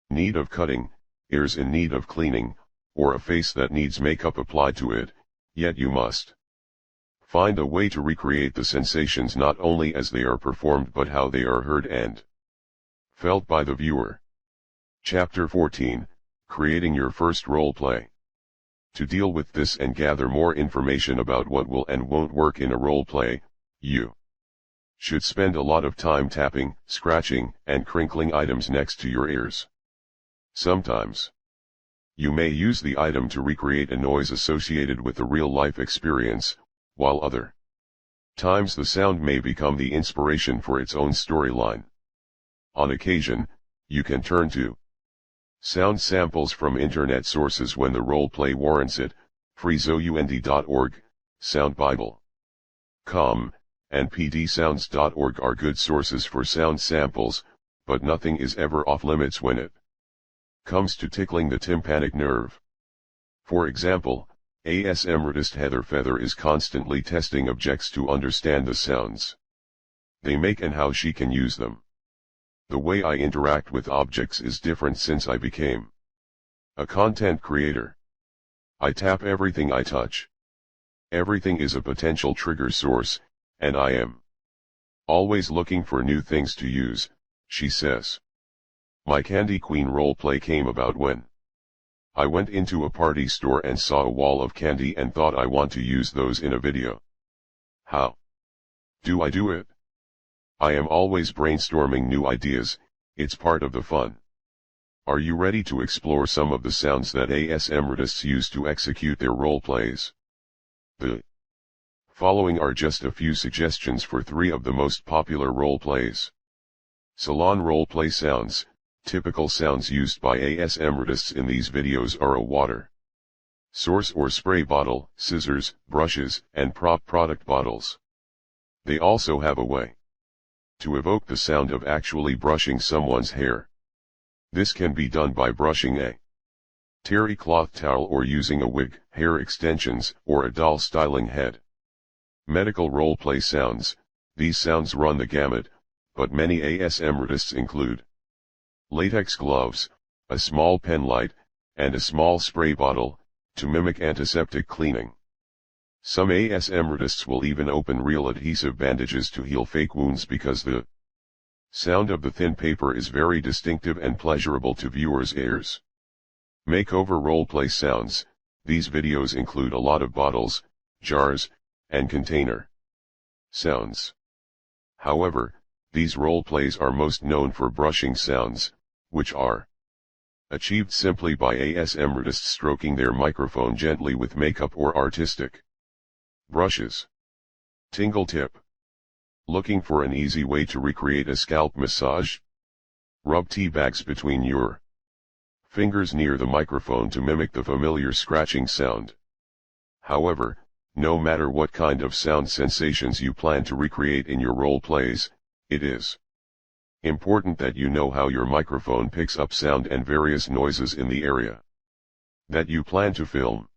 need of cutting, ears in need of cleaning, or a face that needs makeup applied to it, yet you must find a way to recreate the sensations not only as they are performed but how they are heard and felt by the viewer. Chapter 14, Creating Your First Roleplay. To deal with this and gather more information about what will and won't work in a roleplay, you should spend a lot of time tapping, scratching, and crinkling items next to your ears. Sometimes you may use the item to recreate a noise associated with a real-life experience, while other times the sound may become the inspiration for its own storyline. On occasion, you can turn to sound samples from internet sources when the roleplay warrants it. freezound.org, soundbible.com, and pdsounds.org are good sources for sound samples, but nothing is ever off limits when it comes to tickling the tympanic nerve. For example, ASMRtist Heather Feather is constantly testing objects to understand the sounds they make and how she can use them. The way I interact with objects is different since I became a content creator. I tap everything I touch. Everything is a potential trigger source, and I am always looking for new things to use, she says. My Candy Queen roleplay came about when I went into a party store and saw a wall of candy and thought I want to use those in a video. How do I do it? I am always brainstorming new ideas, it's part of the fun. Are you ready to explore some of the sounds that ASMRtists use to execute their roleplays? The following are just a few suggestions for 3 of the most popular roleplays. Salon roleplay sounds. Typical sounds used by ASMRtists in these videos are a water source or spray bottle, scissors, brushes, and prop product bottles. They also have a way To evoke the sound of actually brushing someone's hair. This can be done by brushing a terry cloth towel or using a wig, hair extensions, or a doll styling head. Medical roleplay sounds. These sounds run the gamut, but many ASMRtists include latex gloves, a small pen light, and a small spray bottle, to mimic antiseptic cleaning. Some ASMRtists will even open real adhesive bandages to heal fake wounds because the sound of the thin paper is very distinctive and pleasurable to viewers' ears. Makeover roleplay sounds. These videos include a lot of bottles, jars, and container sounds. However, these roleplays are most known for brushing sounds, which are achieved simply by ASMRtists stroking their microphone gently with makeup or artistic brushes. Tingle tip. Looking for an easy way to recreate a scalp massage? Rub tea bags between your fingers near the microphone to mimic the familiar scratching sound. However, no matter what kind of sound sensations you plan to recreate in your role plays, it is important that you know how your microphone picks up sound and various noises in the area that you plan to film.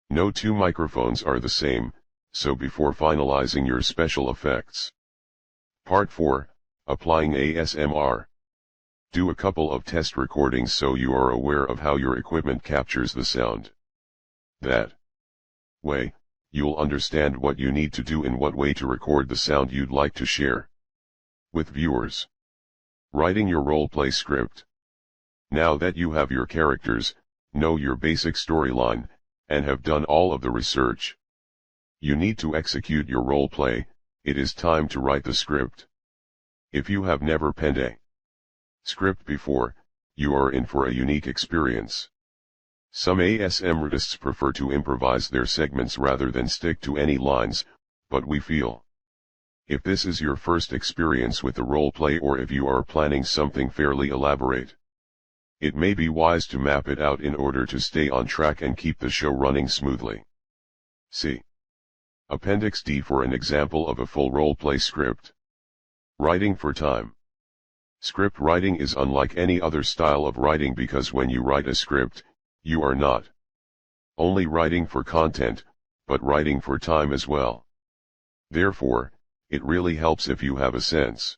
No two microphones are the same, so before finalizing your special effects. Part 4, Applying ASMR. Do a couple of test recordings so you are aware of how your equipment captures the sound. That way, you'll understand what you need to do in what way to record the sound you'd like to share with viewers. Writing your roleplay script. Now that you have your characters, know your basic storyline, and have done all of the research you need to execute your roleplay, it is time to write the script. If you have never penned a script before, you are in for a unique experience. Some ASMRtists prefer to improvise their segments rather than stick to any lines, but we feel if this is your first experience with the roleplay or if you are planning something fairly elaborate, it may be wise to map it out in order to stay on track and keep the show running smoothly. See Appendix D for an example of a full roleplay script. Writing for time. Script writing is unlike any other style of writing because when you write a script, you are not only writing for content, but writing for time as well. Therefore, it really helps if you have a sense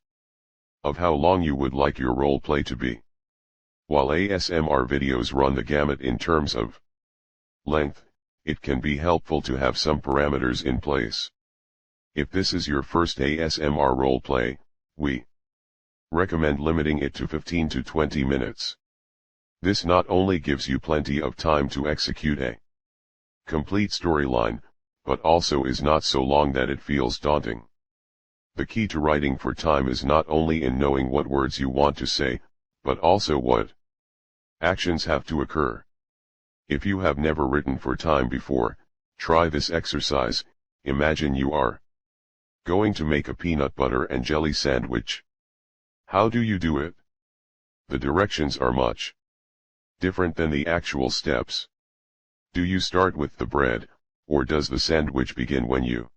of how long you would like your roleplay to be. While ASMR videos run the gamut in terms of length, it can be helpful to have some parameters in place. If this is your first ASMR roleplay, we recommend limiting it to 15 to 20 minutes. This not only gives you plenty of time to execute a complete storyline, but also is not so long that it feels daunting. The key to writing for time is not only in knowing what words you want to say, but also what actions have to occur. If you have never written for time before, try this exercise. Imagine you are going to make a peanut butter and jelly sandwich. How do you do it? The directions are much different than the actual steps. Do you start with the bread, or does the sandwich begin when you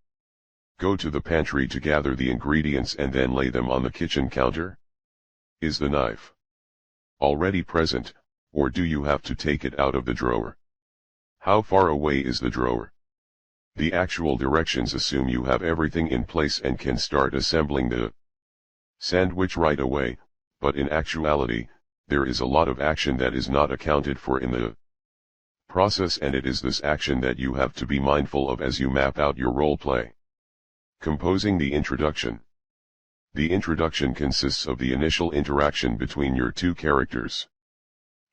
go to the pantry to gather the ingredients and then lay them on the kitchen counter? Is the knife already present, or do you have to take it out of the drawer? How far away is the drawer? The actual directions assume you have everything in place and can start assembling the sandwich right away, but in actuality, there is a lot of action that is not accounted for in the process, and it is this action that you have to be mindful of as you map out your roleplay. Composing the introduction. The introduction consists of the initial interaction between your two characters.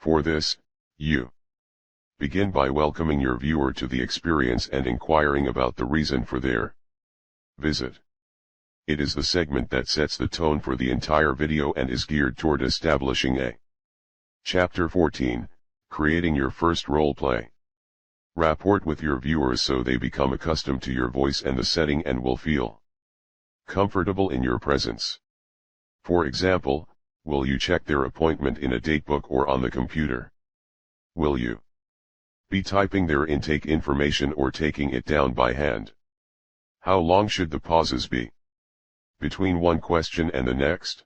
For this, you begin by welcoming your viewer to the experience and inquiring about the reason for their visit. It is the segment that sets the tone for the entire video and is geared toward establishing a Chapter 14, Creating your first roleplay. Rapport with your viewers so they become accustomed to your voice and the setting and will feel comfortable in your presence. For example, will you check their appointment in a datebook or on the computer? Will you be typing their intake information or taking it down by hand? How long should the pauses be Between one question and the next?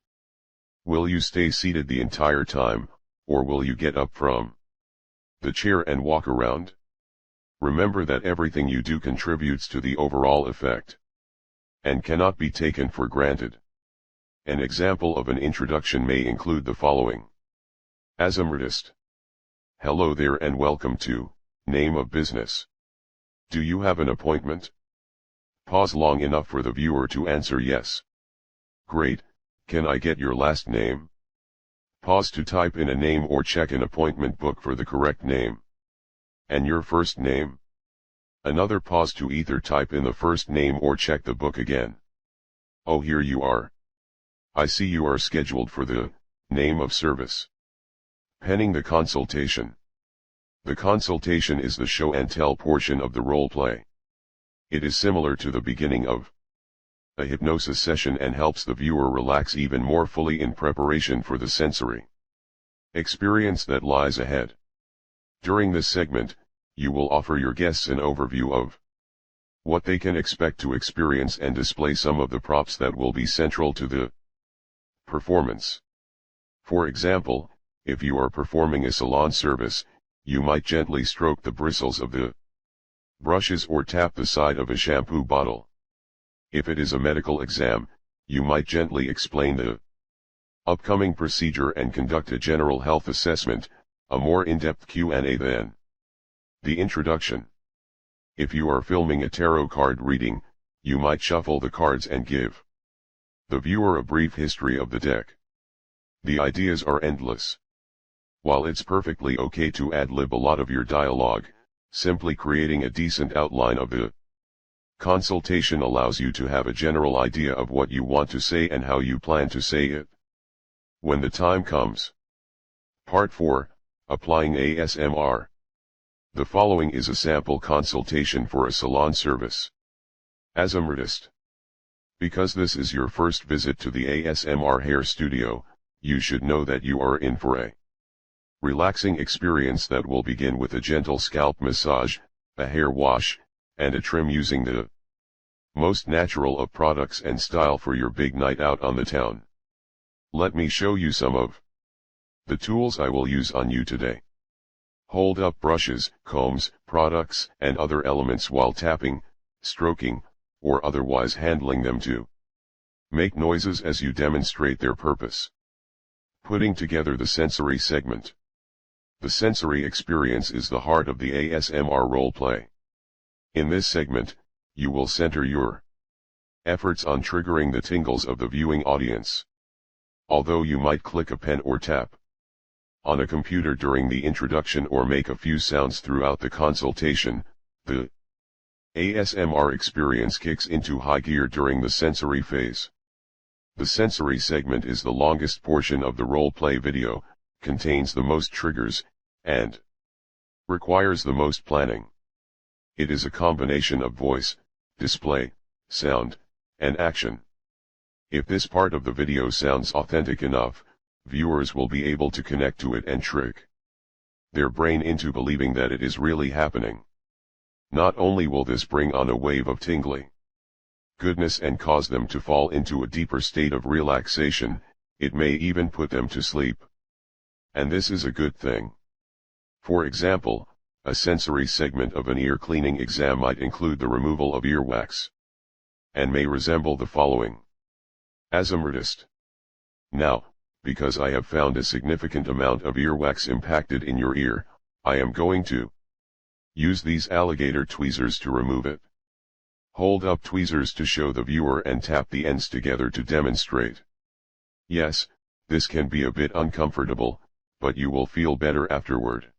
Will you stay seated the entire time, or will you get up from the chair and walk around? Remember that everything you do contributes to the overall effect, and cannot be taken for granted. An example of an introduction may include the following. ASMRtist. Hello there and welcome to, name of business. Do you have an appointment? Pause long enough for the viewer to answer yes. Great, can I get your last name? Pause to type in a name or check an appointment book for the correct name. And your first name? Another pause to either type in the first name or check the book again. Oh, here you are. I see you are scheduled for the name of service. Penning the consultation. The consultation is the show and tell portion of the role play. It is similar to the beginning of a hypnosis session and helps the viewer relax even more fully in preparation for the sensory experience that lies ahead. During this segment, you will offer your guests an overview of what they can expect to experience and display some of the props that will be central to the performance. For example, if you are performing a salon service, you might gently stroke the bristles of the brushes or tap the side of a shampoo bottle. If it is a medical exam, you might gently explain the upcoming procedure and conduct a general health assessment, a more in-depth Q&A than the introduction. If you are filming a tarot card reading, you might shuffle the cards and give the viewer a brief history of the deck. The ideas are endless. While it's perfectly okay to ad-lib a lot of your dialogue, simply creating a decent outline of the consultation allows you to have a general idea of what you want to say and how you plan to say it when the time comes. Part 4, Applying ASMR. The following is a sample consultation for a salon service. ASMRtist. Because this is your first visit to the ASMR hair studio, you should know that you are in for a relaxing experience that will begin with a gentle scalp massage, a hair wash, and a trim using the most natural of products and style for your big night out on the town. Let me show you some of the tools I will use on you today. Hold up brushes, combs, products, and other elements while tapping, stroking, or otherwise handling them to make noises as you demonstrate their purpose. Putting together the sensory segment. The sensory experience is the heart of the ASMR roleplay. In this segment, you will center your efforts on triggering the tingles of the viewing audience. Although you might click a pen or tap on a computer during the introduction or make a few sounds throughout the consultation, the ASMR experience kicks into high gear during the sensory phase. The sensory segment is the longest portion of the role-play video, contains the most triggers, and requires the most planning. It is a combination of voice, display, sound, and action. If this part of the video sounds authentic enough, viewers will be able to connect to it and trick their brain into believing that it is really happening. Not only will this bring on a wave of tingly goodness and cause them to fall into a deeper state of relaxation, it may even put them to sleep. And this is a good thing. For example, a sensory segment of an ear cleaning exam might include the removal of earwax, and may resemble the following. ASMRtist. Now, because I have found a significant amount of earwax impacted in your ear, I am going to use these alligator tweezers to remove it. Hold up tweezers to show the viewer and tap the ends together to demonstrate. Yes, this can be a bit uncomfortable, but you will feel better afterward.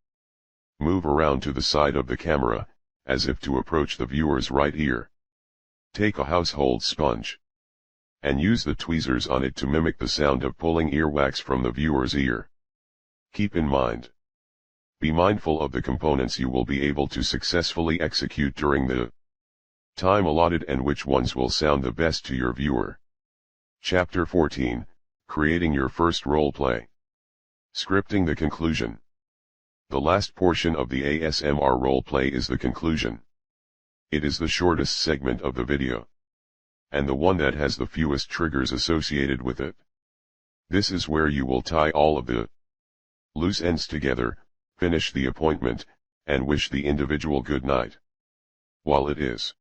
Move around to the side of the camera, as if to approach the viewer's right ear. Take a household sponge and use the tweezers on it to mimic the sound of pulling earwax from the viewer's ear. Keep in mind. Be mindful of the components you will be able to successfully execute during the time allotted and which ones will sound the best to your viewer. Chapter 14, Creating Your First Role Play. Scripting the conclusion. The last portion of the ASMR role play is the conclusion. It is the shortest segment of the video. and the one that has the fewest triggers associated with it. This is where you will tie all of the loose ends together, finish the appointment, and wish the individual good night. While it is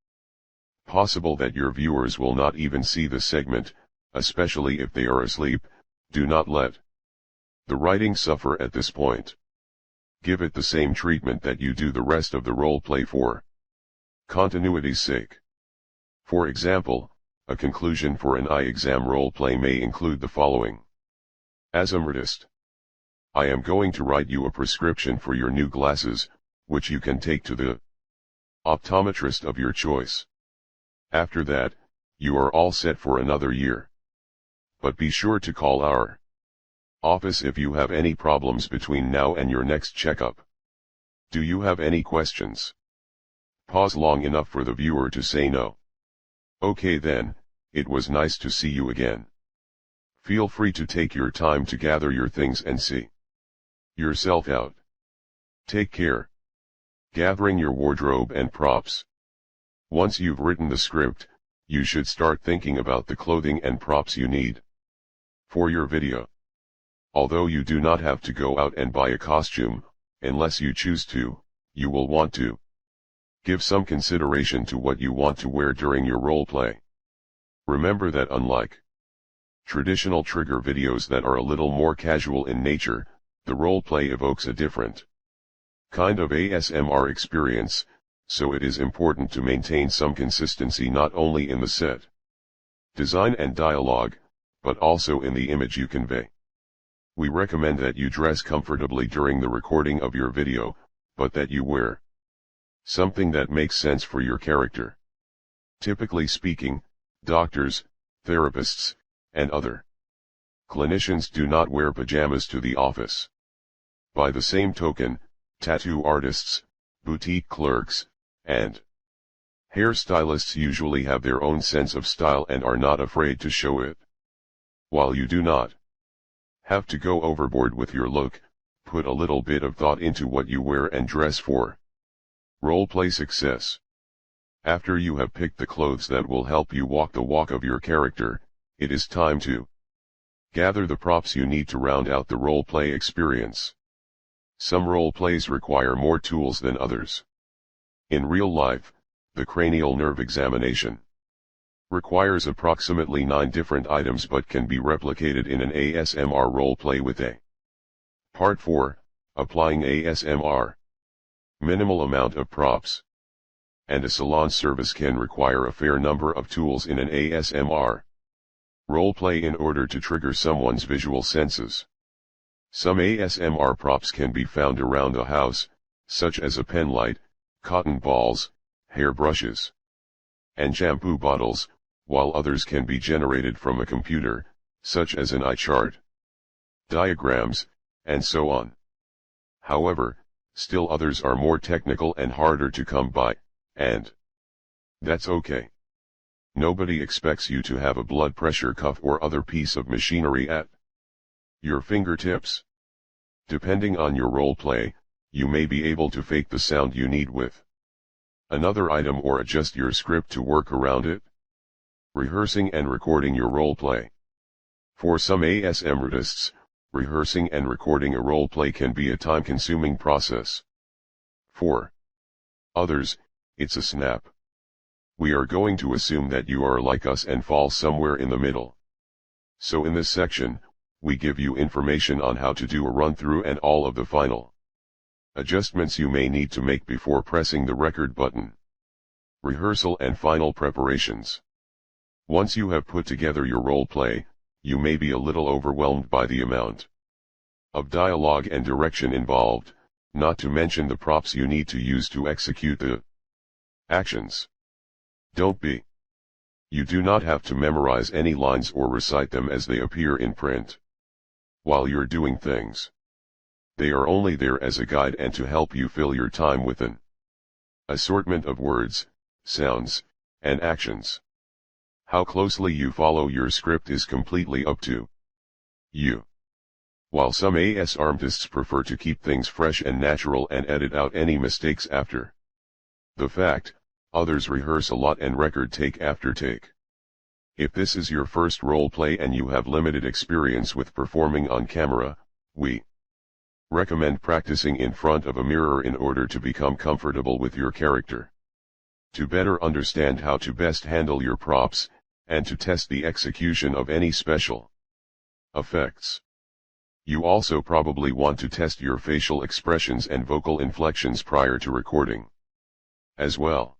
possible that your viewers will not even see the segment, especially if they are asleep, do not let the writing suffer at this point. Give it the same treatment that you do the rest of the role play for continuity's sake. For example, a conclusion for an eye exam role play may include the following. As a artist, I am going to write you a prescription for your new glasses, which you can take to the optometrist of your choice. After that, you are all set for another year. But be sure to call our office if you have any problems between now and your next checkup. Do you have any questions? Pause long enough for the viewer to say no. Okay then, it was nice to see you again. Feel free to take your time to gather your things and see yourself out. Take care. Gathering your wardrobe and props. Once you've written the script, you should start thinking about the clothing and props you need for your video. Although you do not have to go out and buy a costume, unless you choose to, you will want to give some consideration to what you want to wear during your role play. Remember that unlike traditional trigger videos that are a little more casual in nature, the role play evokes a different kind of ASMR experience, so it is important to maintain some consistency not only in the set design and dialogue, but also in the image you convey. We recommend that you dress comfortably during the recording of your video, but that you wear something that makes sense for your character. Typically speaking, doctors, therapists, and other clinicians do not wear pajamas to the office. By the same token, tattoo artists, boutique clerks, and hairstylists usually have their own sense of style and are not afraid to show it. While you do not have to go overboard with your look, put a little bit of thought into what you wear and dress for roleplay success. After you have picked the clothes that will help you walk the walk of your character, it is time to gather the props you need to round out the roleplay experience. Some roleplays require more tools than others. In real life, the cranial nerve examination requires approximately 9 different items but can be replicated in an ASMR roleplay with a Part 4, Applying ASMR. Minimal amount of props. And a salon service can require a fair number of tools in an ASMR roleplay in order to trigger someone's visual senses. Some ASMR props can be found around a house, such as a pen light, cotton balls, hair brushes, and shampoo bottles, while others can be generated from a computer, such as an eye chart, diagrams, and so on. However, still others are more technical and harder to come by, and that's okay. Nobody expects you to have a blood pressure cuff or other piece of machinery at your fingertips. Depending on your role play, you may be able to fake the sound you need with another item or adjust your script to work around it. Rehearsing and recording your role play. For some ASMRtists, rehearsing and recording a role play can be a time-consuming process. For others, it's a snap. We are going to assume that you are like us and fall somewhere in the middle. So in this section, we give you information on how to do a run-through and all of the final adjustments you may need to make before pressing the record button. Rehearsal and final preparations. Once you have put together your role play, you may be a little overwhelmed by the amount of dialogue and direction involved, not to mention the props you need to use to execute the actions. Don't be. You do not have to memorize any lines or recite them as they appear in print. While you're doing things, they are only there as a guide and to help you fill your time with an assortment of words, sounds, and actions. How closely you follow your script is completely up to you. While some ASMRtists prefer to keep things fresh and natural and edit out any mistakes after the fact, others rehearse a lot and record take after take. If this is your first role play and you have limited experience with performing on camera, we recommend practicing in front of a mirror in order to become comfortable with your character. To better understand how to best handle your props, and to test the execution of any special effects. You also probably want to test your facial expressions and vocal inflections prior to recording as well.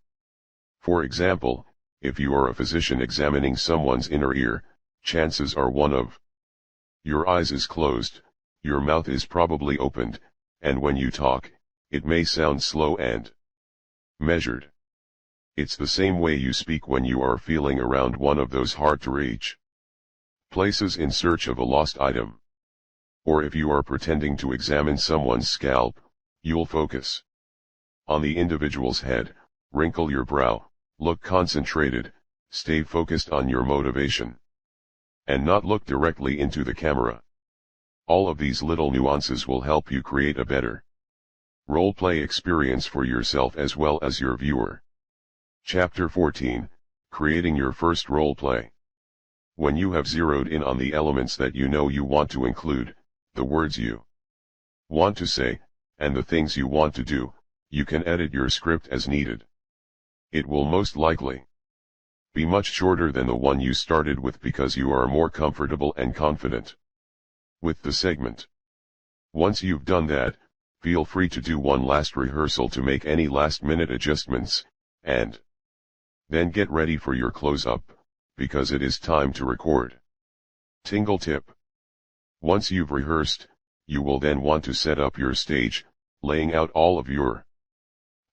For example, if you are a physician examining someone's inner ear, chances are one of your eyes is closed, your mouth is probably opened, and when you talk, it may sound slow and measured. It's the same way you speak when you are feeling around one of those hard-to-reach places in search of a lost item. Or if you are pretending to examine someone's scalp, you'll focus on the individual's head, wrinkle your brow, look concentrated, stay focused on your motivation, and not look directly into the camera. All of these little nuances will help you create a better role-play experience for yourself as well as your viewer. Chapter 14, Creating Your First Role-Play. When you have zeroed in on the elements that you know you want to include, the words you want to say, and the things you want to do, you can edit your script as needed. It will most likely be much shorter than the one you started with because you are more comfortable and confident with the segment. Once you've done that, feel free to do one last rehearsal to make any last-minute adjustments, and then get ready for your close-up, because it is time to record. Tingle tip. Once you've rehearsed, you will then want to set up your stage, laying out all of your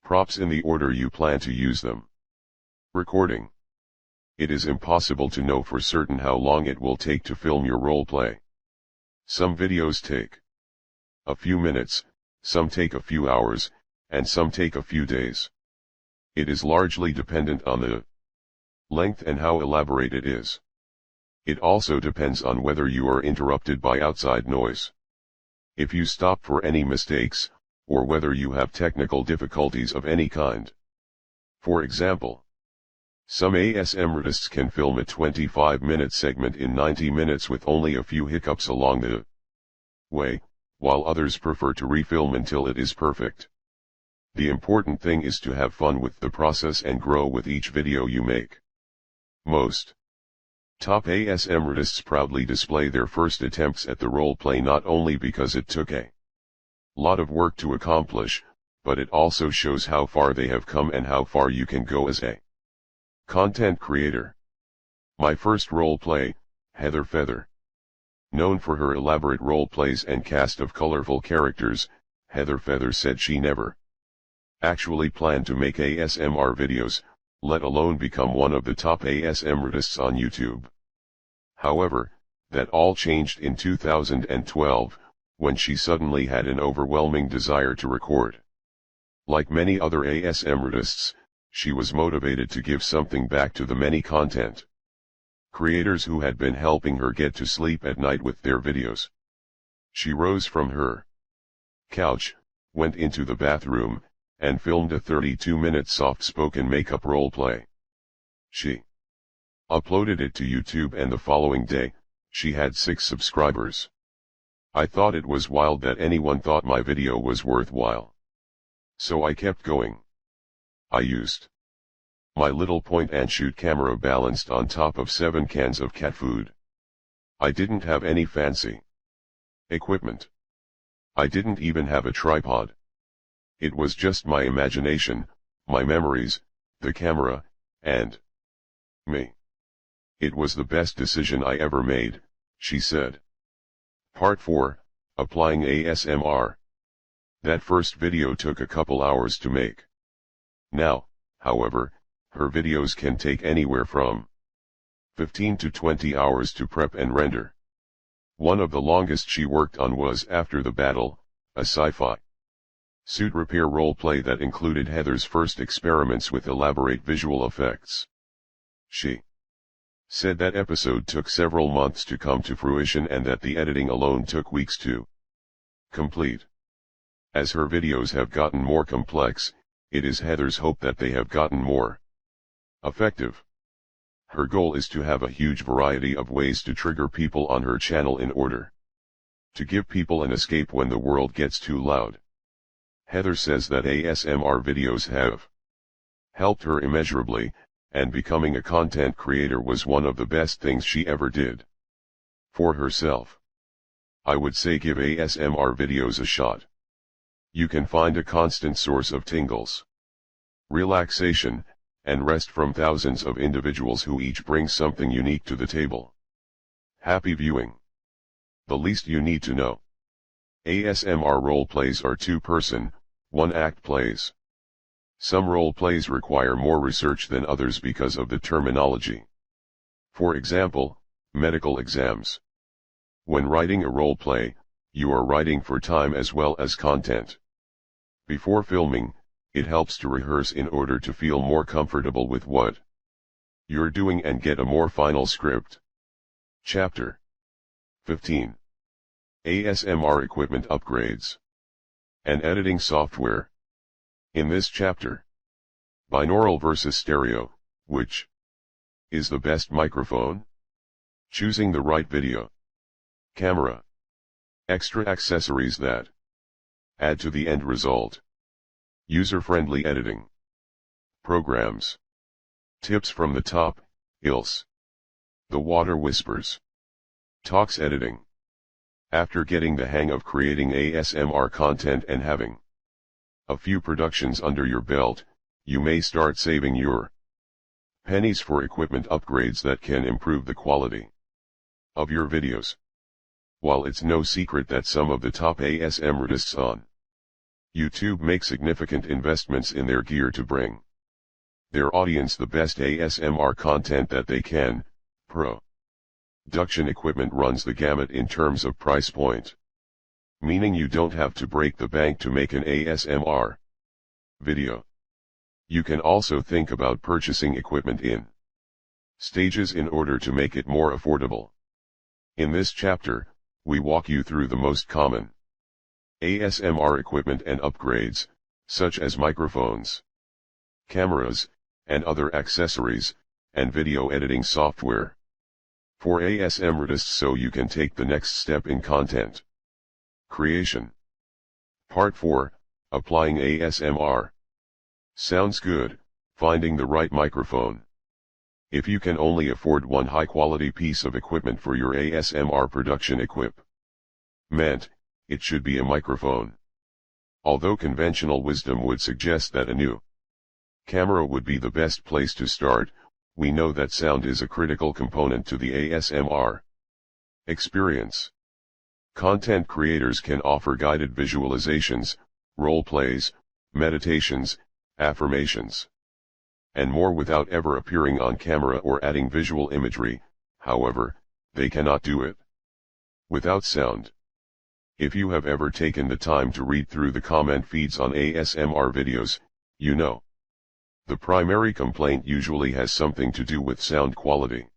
props in the order you plan to use them. Recording. It is impossible to know for certain how long it will take to film your role play. Some videos take a few minutes, some take a few hours, and some take a few days. It is largely dependent on the length and how elaborate it is. It also depends on whether you are interrupted by outside noise. If you stop for any mistakes, or whether you have technical difficulties of any kind. For example, some ASMRtists can film a 25-minute segment in 90 minutes with only a few hiccups along the way, while others prefer to refilm until it is perfect. The important thing is to have fun with the process and grow with each video you make. Most top ASMRtists proudly display their first attempts at the role play not only because it took a lot of work to accomplish, but it also shows how far they have come and how far you can go as a content creator. My first role play, Heather Feather. Known for her elaborate role plays and cast of colorful characters, Heather Feather said she never actually planned to make ASMR videos, let alone become one of the top ASMRtists on YouTube. However, that all changed in 2012, when she suddenly had an overwhelming desire to record. Like many other ASMRtists, she was motivated to give something back to the many content creators who had been helping her get to sleep at night with their videos. She rose from her couch, went into the bathroom, and filmed a 32-minute soft-spoken makeup role play. She uploaded it to YouTube, and the following day, she had 6 subscribers. I thought it was wild that anyone thought my video was worthwhile. So I kept going. I used my little point-and-shoot camera balanced on top of 7 cans of cat food. I didn't have any fancy equipment. I didn't even have a tripod. It was just my imagination, my memories, the camera, and me. It was the best decision I ever made, she said. Part 4, Applying ASMR. That first video took a couple hours to make. Now, however, her videos can take anywhere from 15 to 20 hours to prep and render. One of the longest she worked on was After the Battle, a sci-fi suit repair role-play that included Heather's first experiments with elaborate visual effects. She said that episode took several months to come to fruition and that the editing alone took weeks to complete. As her videos have gotten more complex, it is Heather's hope that they have gotten more effective. Her goal is to have a huge variety of ways to trigger people on her channel in order to give people an escape when the world gets too loud. Heather says that ASMR videos have helped her immeasurably, and becoming a content creator was one of the best things she ever did for herself. I would say give ASMR videos a shot. You can find a constant source of tingles, relaxation, and rest from thousands of individuals who each bring something unique to the table. Happy viewing. The least you need to know. ASMR role plays are two-person, one-act plays. Some role plays require more research than others because of the terminology. For example, medical exams. When writing a role play, you are writing for time as well as content. Before filming, it helps to rehearse in order to feel more comfortable with what you're doing and get a more final script. Chapter 15. ASMR Equipment Upgrades and Editing Software. In this chapter, binaural versus stereo, which is the best microphone? Choosing the right video camera, extra accessories that add to the end result, user-friendly editing programs, tips from the top, Ilse. The Water Whispers. Talks editing. After getting the hang of creating ASMR content and having a few productions under your belt, you may start saving your pennies for equipment upgrades that can improve the quality of your videos. While it's no secret that some of the top ASMRtists on YouTube make significant investments in their gear to bring their audience the best ASMR content that they can, production equipment runs the gamut in terms of price point. Meaning you don't have to break the bank to make an ASMR video. You can also think about purchasing equipment in stages in order to make it more affordable. In this chapter, we walk you through the most common ASMR equipment and upgrades, such as microphones, cameras, and other accessories, and video editing software for ASMRtists so you can take the next step in content creation. Part 4, Applying ASMR. Sounds good, finding the right microphone. If you can only afford one high-quality piece of equipment for your ASMR production equipment, it should be a microphone. Although conventional wisdom would suggest that a new camera would be the best place to start, we know that sound is a critical component to the ASMR experience. Content creators can offer guided visualizations, role plays, meditations, affirmations, and more without ever appearing on camera or adding visual imagery. However, they cannot do it without sound. If you have ever taken the time to read through the comment feeds on ASMR videos, you know the primary complaint usually has something to do with sound quality.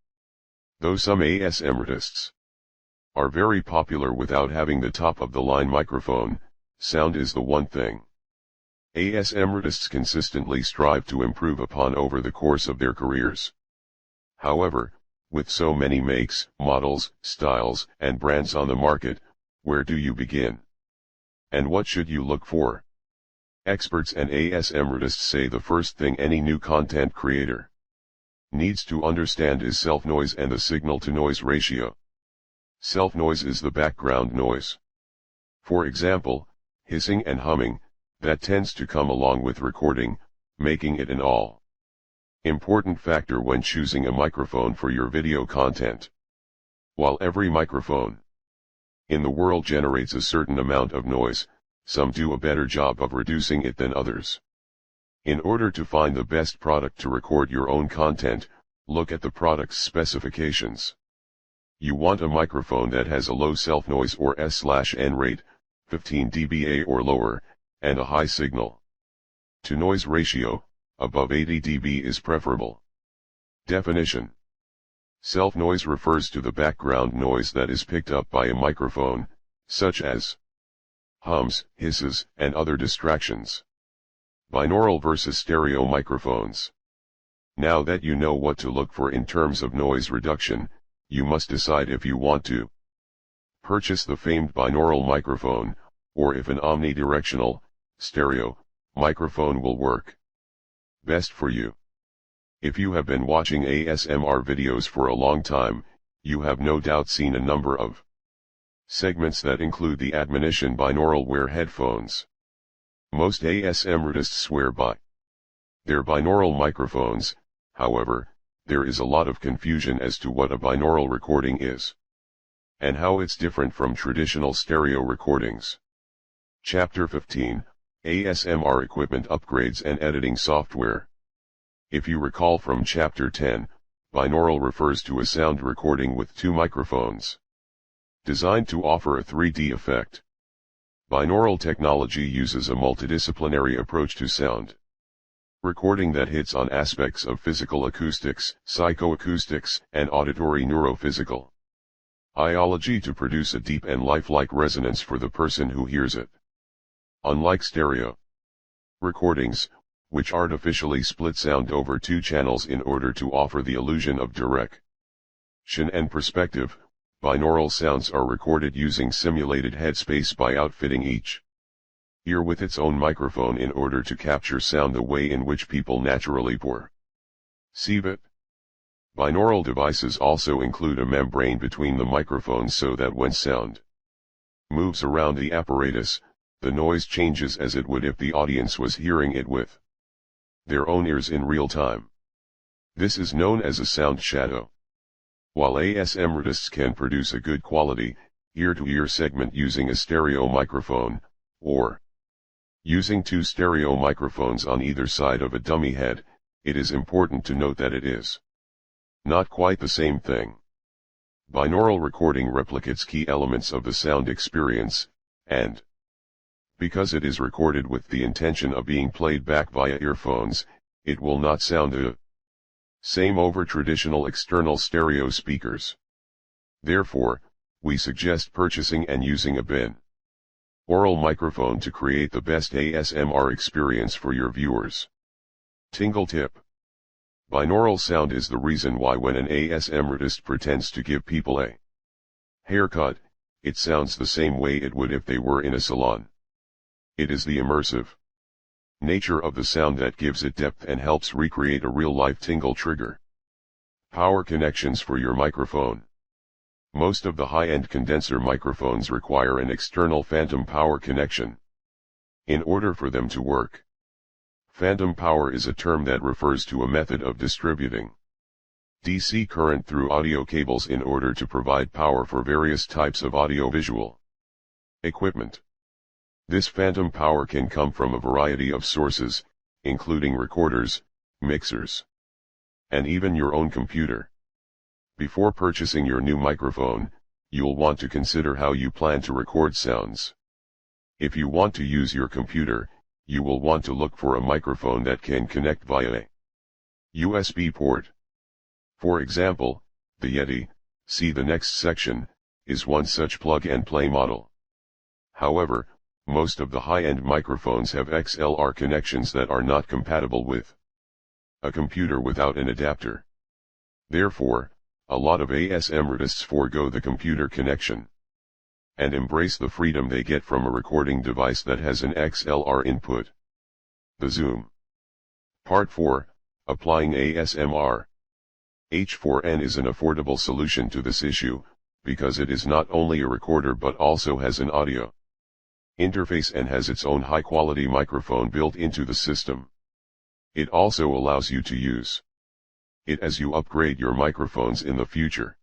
Though some ASMRtists are very popular without having the top-of-the-line microphone, sound is the one thing ASMRtists consistently strive to improve upon over the course of their careers. However, with so many makes, models, styles, and brands on the market, where do you begin? And what should you look for? Experts and ASMRtists say the first thing any new content creator needs to understand is self-noise and the signal-to-noise ratio. Self-noise is the background noise. For example, hissing and humming, that tends to come along with recording, making it an all-important factor when choosing a microphone for your video content. While every microphone in the world generates a certain amount of noise, some do a better job of reducing it than others. In order to find the best product to record your own content, look at the product's specifications. You want a microphone that has a low self-noise or S/N rate, 15 dBA or lower, and a high signal-to-noise ratio, above 80 dB is preferable. Definition: self-noise refers to the background noise that is picked up by a microphone, such as hums, hisses, and other distractions. Binaural versus stereo microphones. Now that you know what to look for in terms of noise reduction, you must decide if you want to purchase the famed binaural microphone, or if an omnidirectional, stereo, microphone will work best for you. If you have been watching ASMR videos for a long time, you have no doubt seen a number of segments that include the admonition binaural wear headphones. Most ASMRtists swear by their binaural microphones. However, there is a lot of confusion as to what a binaural recording is, and how it's different from traditional stereo recordings. Chapter 15, ASMR Equipment Upgrades and Editing Software. If you recall from Chapter 10, binaural refers to a sound recording with two microphones, designed to offer a 3D effect. Binaural technology uses a multidisciplinary approach to sound recording that hits on aspects of physical acoustics, psychoacoustics, and auditory neurophysical iology to produce a deep and lifelike resonance for the person who hears it. Unlike stereo recordings, which artificially split sound over two channels in order to offer the illusion of direction and perspective, binaural sounds are recorded using simulated headspace by outfitting each ear with its own microphone in order to capture sound the way in which people naturally perceive it. Binaural devices also include a membrane between the microphones so that when sound moves around the apparatus, the noise changes as it would if the audience was hearing it with their own ears in real time. This is known as a sound shadow. While ASMRtists can produce a good quality, ear-to-ear segment using a stereo microphone, or using two stereo microphones on either side of a dummy head, it is important to note that it is not quite the same thing. Binaural recording replicates key elements of the sound experience, and because it is recorded with the intention of being played back via earphones, it will not sound the same over traditional external stereo speakers. Therefore, we suggest purchasing and using a binaural microphone to create the best ASMR experience for your viewers. Tingle tip. Binaural sound is the reason why when an ASMRtist pretends to give people a haircut, it sounds the same way it would if they were in a salon. It is the immersive nature of the sound that gives it depth and helps recreate a real-life tingle trigger. Power connections for your microphone. Most of the high-end condenser microphones require an external phantom power connection in order for them to work. Phantom power is a term that refers to a method of distributing DC current through audio cables in order to provide power for various types of audiovisual equipment. This phantom power can come from a variety of sources, including recorders, mixers, and even your own computer. Before purchasing your new microphone, you'll want to consider how you plan to record sounds. If you want to use your computer, you will want to look for a microphone that can connect via a USB port. For example, the Yeti, see the next section, is one such plug-and-play model. However, most of the high-end microphones have XLR connections that are not compatible with a computer without an adapter. Therefore, a lot of ASMRtists forego the computer connection and embrace the freedom they get from a recording device that has an XLR input. The Zoom. Part 4, Applying ASMR. H4n is an affordable solution to this issue, because it is not only a recorder but also has an audio interface and has its own high-quality microphone built into the system. It also allows you to use it as you upgrade your microphones in the future.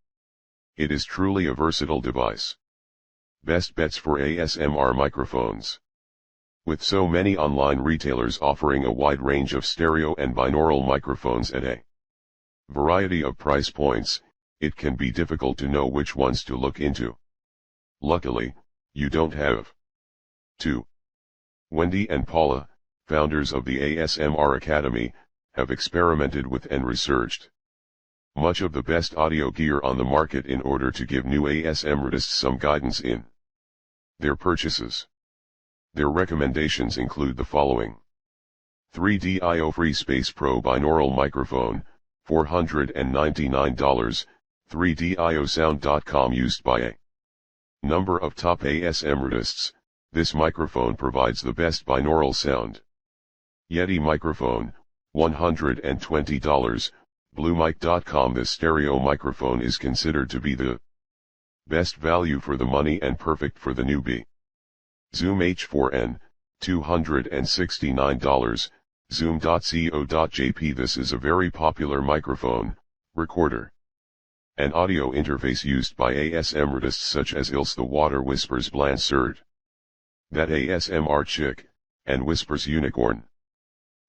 It is truly a versatile device. Best bets for ASMR microphones. With so many online retailers offering a wide range of stereo and binaural microphones at a variety of price points, it can be difficult to know which ones to look into. Luckily, you don't have to. Wendy and Paula, founders of the ASMR Academy, have experimented with and researched much of the best audio gear on the market in order to give new ASMRtists some guidance in their purchases. Their recommendations include the following. 3DIO Free Space Pro Binaural Microphone, $499, 3DIOSound.com. Used by a number of top ASMRtists, this microphone provides the best binaural sound. Yeti Microphone, $120, BlueMic.com. This stereo microphone is considered to be the best value for the money and perfect for the newbie. Zoom H4n, $269, Zoom.co.jp. This is a very popular microphone, recorder, and audio interface used by ASMRtists such as Ilse the Water Whispers Blansert, That ASMR Chick, and Whispers Unicorn.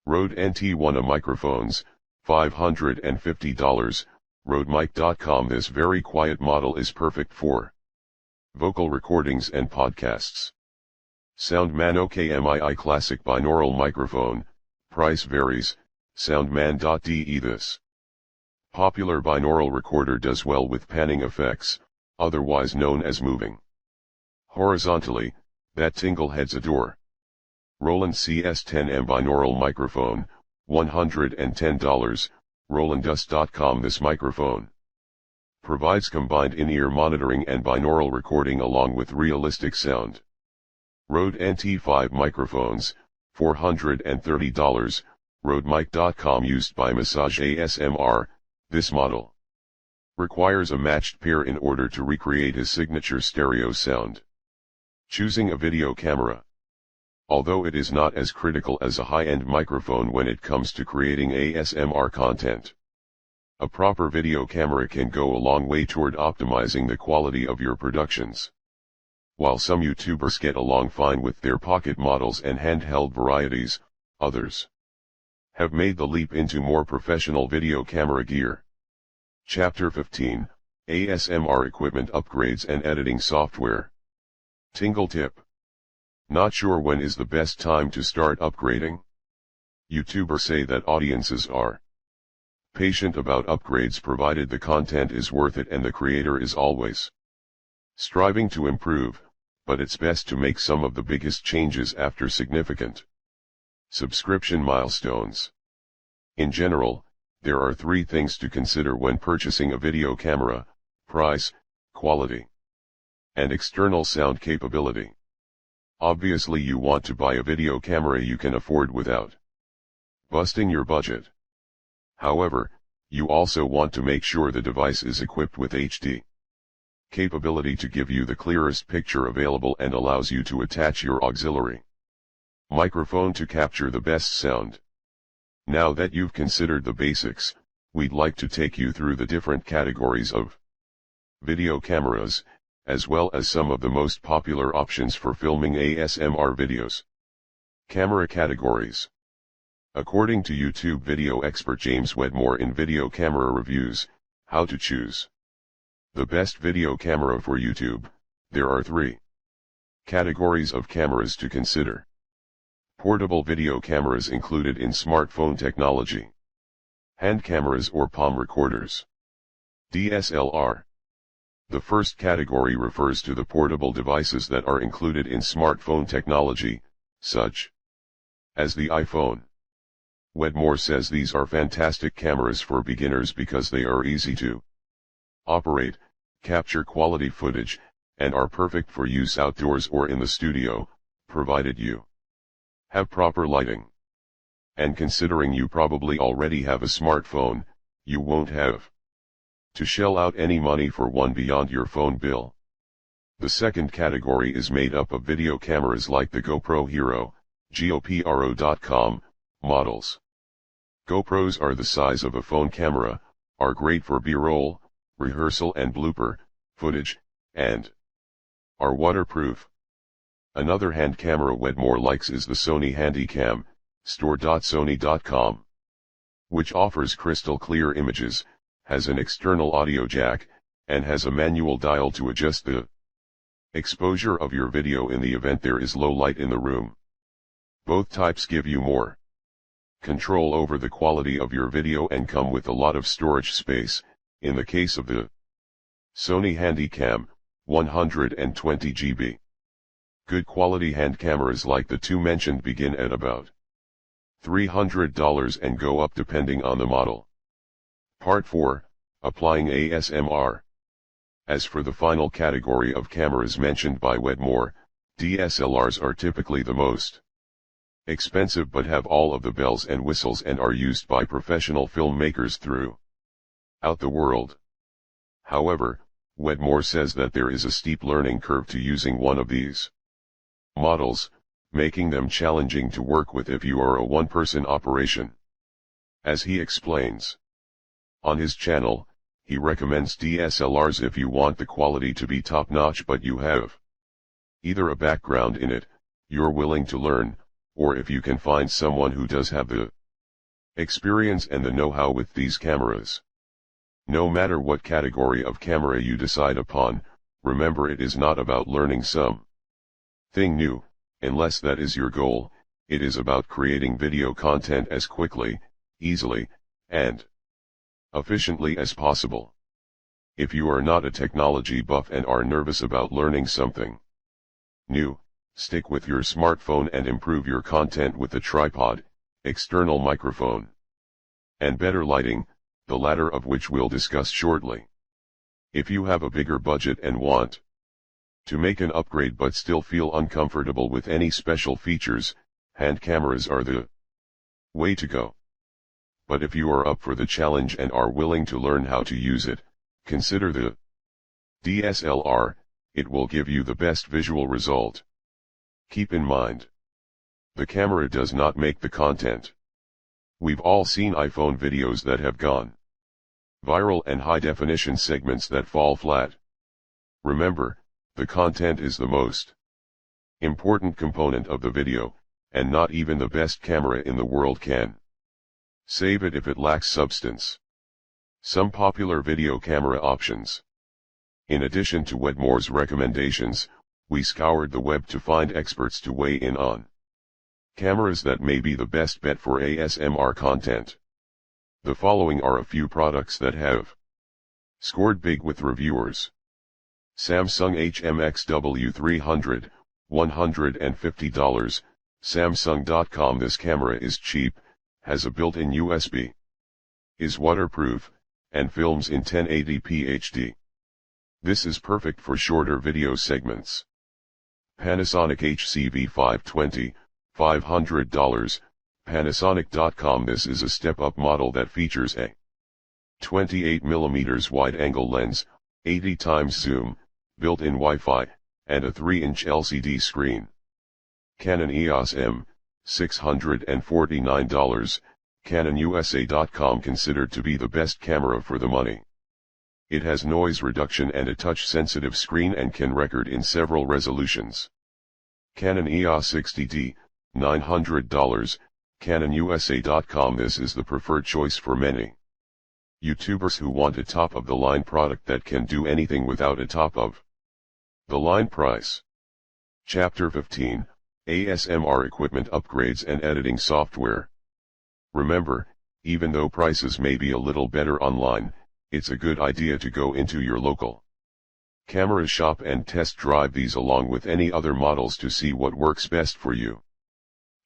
Rode NT1A microphones, $550, RodeMic.com. This very quiet model is perfect for vocal recordings and podcasts. Soundman OKMII Classic Binaural Microphone, price varies, soundman.de. This popular binaural recorder does well with panning effects, otherwise known as moving horizontally, that tingle heads adore. Roland CS10M Binaural Microphone, $110, RolandDust.com. This microphone provides combined in-ear monitoring and binaural recording along with realistic sound. Rode NT5 microphones, $430, RodeMic.com. Used by Massage ASMR. This model requires a matched pair in order to recreate his signature stereo sound. Choosing a video camera. Although it is not as critical as a high-end microphone when it comes to creating ASMR content, a proper video camera can go a long way toward optimizing the quality of your productions. While some YouTubers get along fine with their pocket models and handheld varieties, others have made the leap into more professional video camera gear. Chapter 15, ASMR Equipment Upgrades and Editing Software. Tingle Tip. Not sure when is the best time to start upgrading? YouTubers say that audiences are patient about upgrades provided the content is worth it and the creator is always striving to improve, but it's best to make some of the biggest changes after significant subscription milestones. In general, there are three things to consider when purchasing a video camera: price, quality, and external sound capability. Obviously you want to buy a video camera you can afford without busting your budget. However, you also want to make sure the device is equipped with HD capability to give you the clearest picture available and allows you to attach your auxiliary microphone to capture the best sound. Now that you've considered the basics, we'd like to take you through the different categories of video cameras, as well as some of the most popular options for filming ASMR videos. Camera categories. According to YouTube video expert James Wedmore in Video Camera Reviews, How to Choose the Best Video Camera for YouTube, there are three categories of cameras to consider. Portable video cameras included in smartphone technology. Hand cameras or palm recorders. DSLR. The first category refers to the portable devices that are included in smartphone technology, such as the iPhone. Wedmore says these are fantastic cameras for beginners because they are easy to operate, capture quality footage, and are perfect for use outdoors or in the studio, provided you have proper lighting. And considering you probably already have a smartphone, you won't have to shell out any money for one beyond your phone bill. The second category is made up of video cameras like the GoPro Hero, GoPro.com, models. GoPros are the size of a phone camera, are great for B-roll, rehearsal and blooper footage, and are waterproof. Another hand camera Wedmore likes is the Sony Handycam, store.sony.com, which offers crystal clear images, has an external audio jack, and has a manual dial to adjust the exposure of your video in the event there is low light in the room. Both types give you more control over the quality of your video and come with a lot of storage space. In the case of the Sony Handycam, 120 GB. Good quality hand cameras like the two mentioned begin at about $300 and go up depending on the model. Part 4, Applying ASMR. As for the final category of cameras mentioned by Wedmore, DSLRs are typically the most expensive but have all of the bells and whistles and are used by professional filmmakers throughout the world. However, Wedmore says that there is a steep learning curve to using one of these models, making them challenging to work with if you are a one-person operation. As he explains on his channel, he recommends DSLRs if you want the quality to be top-notch but you have either a background in it, you're willing to learn, or if you can find someone who does have the experience and the know-how with these cameras. No matter what category of camera you decide upon, remember it is not about learning something new, unless that is your goal. It is about creating video content as quickly, easily, and efficiently as possible. If you are not a technology buff and are nervous about learning something new, stick with your smartphone and improve your content with a tripod, external microphone, and better lighting, the latter of which we'll discuss shortly. If you have a bigger budget and want to make an upgrade but still feel uncomfortable with any special features, hand cameras are the way to go. But if you are up for the challenge and are willing to learn how to use it, consider the DSLR. It will give you the best visual result. Keep in mind, the camera does not make the content. We've all seen iPhone videos that have gone viral and high-definition segments that fall flat. Remember, the content is the most important component of the video, and not even the best camera in the world can save it if it lacks substance. Some popular video camera options. In addition to Wedmore's recommendations, we scoured the web to find experts to weigh in on cameras that may be the best bet for ASMR content. The following are a few products that have scored big with reviewers. Samsung HMXW300, $150, Samsung.com. This camera is cheap, has a built-in USB, is waterproof, and films in 1080p HD. This is perfect for shorter video segments. Panasonic HCV520, $500, Panasonic.com. This is a step-up model that features a 28mm wide-angle lens, 80x zoom, built-in Wi-Fi, and a 3-inch LCD screen. Canon EOS M, $649, CanonUSA.com. Considered to be the best camera for the money. It has noise reduction and a touch-sensitive screen and can record in several resolutions. Canon EOS 60D, $900, CanonUSA.com. This is the preferred choice for many YouTubers who want a top-of-the-line product that can do anything without a top-of-the-line price. Chapter 15, ASMR Equipment Upgrades and Editing Software. Remember, even though prices may be a little better online, it's a good idea to go into your local camera shop and test drive these along with any other models to see what works best for you.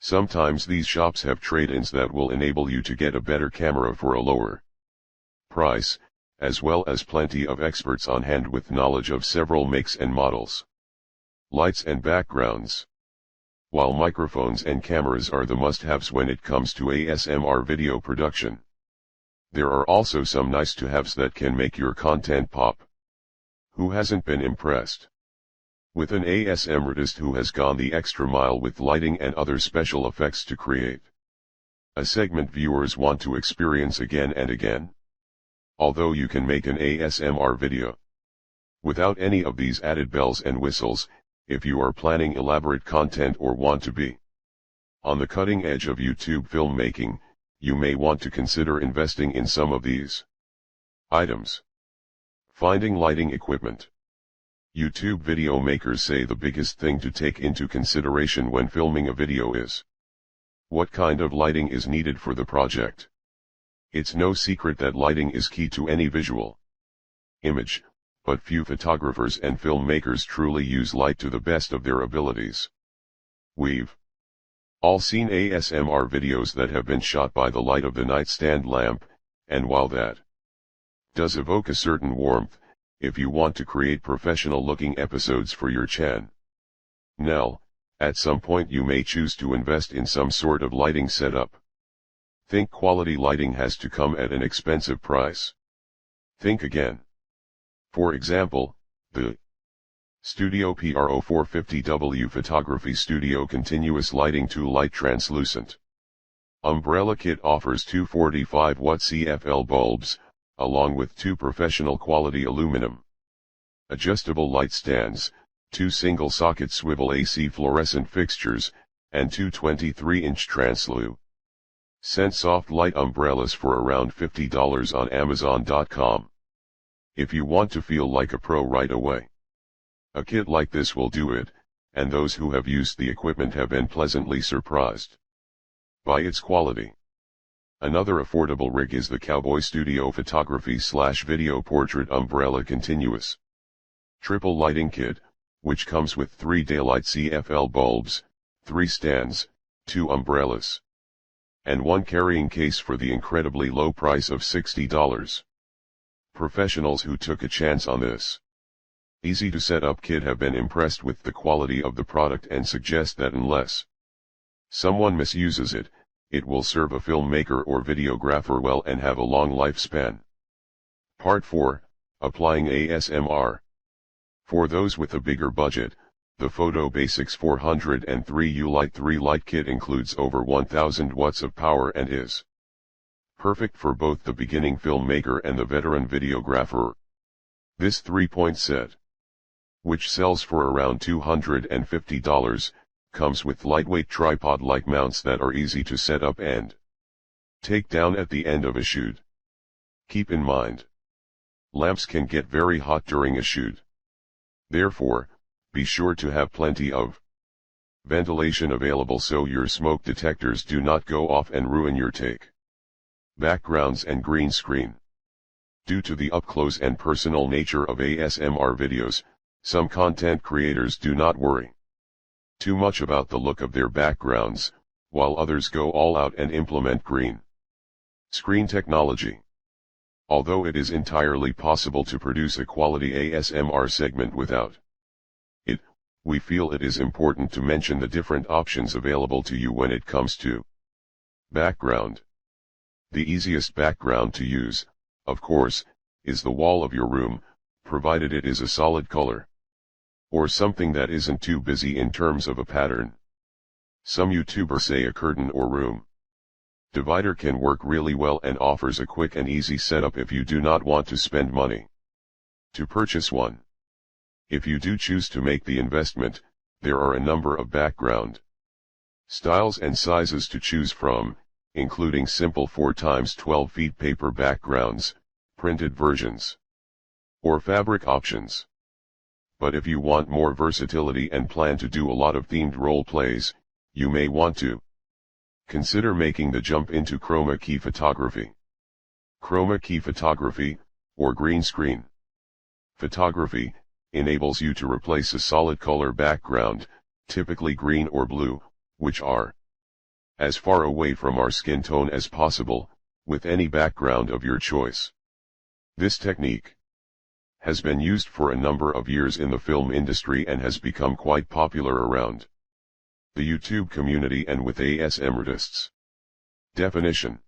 Sometimes these shops have trade-ins that will enable you to get a better camera for a lower price, as well as plenty of experts on hand with knowledge of several makes and models. Lights and backgrounds. While microphones and cameras are the must-haves when it comes to ASMR video production, there are also some nice-to-haves that can make your content pop. Who hasn't been impressed with an ASMR artist who has gone the extra mile with lighting and other special effects to create a segment viewers want to experience again and again? Although you can make an ASMR video without any of these added bells and whistles, if you are planning elaborate content or want to be on the cutting edge of YouTube filmmaking, you may want to consider investing in some of these items. Finding lighting equipment. YouTube video makers say the biggest thing to take into consideration when filming a video is what kind of lighting is needed for the project. It's no secret that lighting is key to any visual image, but few photographers and filmmakers truly use light to the best of their abilities. We've All seen ASMR videos that have been shot by the light of the nightstand lamp, and while that does evoke a certain warmth, if you want to create professional looking episodes for your channel, at some point you may choose to invest in some sort of lighting setup. Think quality lighting has to come at an expensive price. Think again. For example, the Studio Pro 450W Photography Studio Continuous Lighting 2 Light Translucent Umbrella Kit offers two 45-watt CFL bulbs, along with two professional quality aluminum adjustable light stands, two single-socket swivel AC fluorescent fixtures, and two 23-inch translucent soft light umbrellas for around $50 on Amazon.com. If you want to feel like a pro right away, a kit like this will do it, and those who have used the equipment have been pleasantly surprised by its quality. Another affordable rig is the Cowboy Studio Photography / Video Portrait Umbrella Continuous Triple Lighting Kit, which comes with 3 daylight CFL bulbs, 3 stands, 2 umbrellas, and 1 carrying case for the incredibly low price of $60. Professionals who took a chance on this easy to set up kit have been impressed with the quality of the product and suggest that unless someone misuses it, it will serve a filmmaker or videographer well and have a long lifespan. Part 4, Applying ASMR. For those with a bigger budget, the Photo Basics 403U Light 3 Light Kit includes over 1000 watts of power and is perfect for both the beginning filmmaker and the veteran videographer. This 3-point set, which sells for around $250, comes with lightweight tripod-like mounts that are easy to set up and take down at the end of a shoot. Keep in mind, lamps can get very hot during a shoot. Therefore, be sure to have plenty of ventilation available so your smoke detectors do not go off and ruin your take. Backgrounds and green screen. Due to the up-close and personal nature of ASMR videos, some content creators do not worry too much about the look of their backgrounds, while others go all out and implement green screen technology. Although it is entirely possible to produce a quality ASMR segment without it, we feel it is important to mention the different options available to you when it comes to background. The easiest background to use, of course, is the wall of your room, provided it is a solid color, or something that isn't too busy in terms of a pattern. Some YouTubers say a curtain or room divider can work really well and offers a quick and easy setup if you do not want to spend money to purchase one. If you do choose to make the investment, there are a number of background styles and sizes to choose from, including simple 4x12 feet paper backgrounds, printed versions, or fabric options. But if you want more versatility and plan to do a lot of themed role plays, you may want to consider making the jump into chroma key photography. Chroma key photography, or green screen photography, enables you to replace a solid color background, typically green or blue, which are as far away from our skin tone as possible, with any background of your choice. This technique has been used for a number of years in the film industry and has become quite popular around the YouTube community and with ASMRtists. Definition: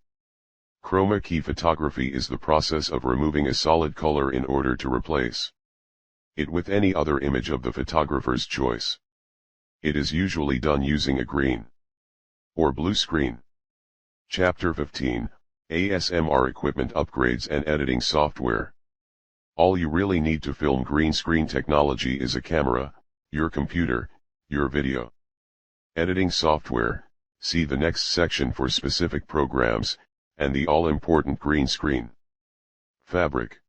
chroma key photography is the process of removing a solid color in order to replace it with any other image of the photographer's choice. It is usually done using a green or blue screen. Chapter 15, ASMR Equipment Upgrades and Editing Software. All you really need to film green screen technology is a camera, your computer, your video editing software. See the next section for specific programs, and the all-important green screen fabric.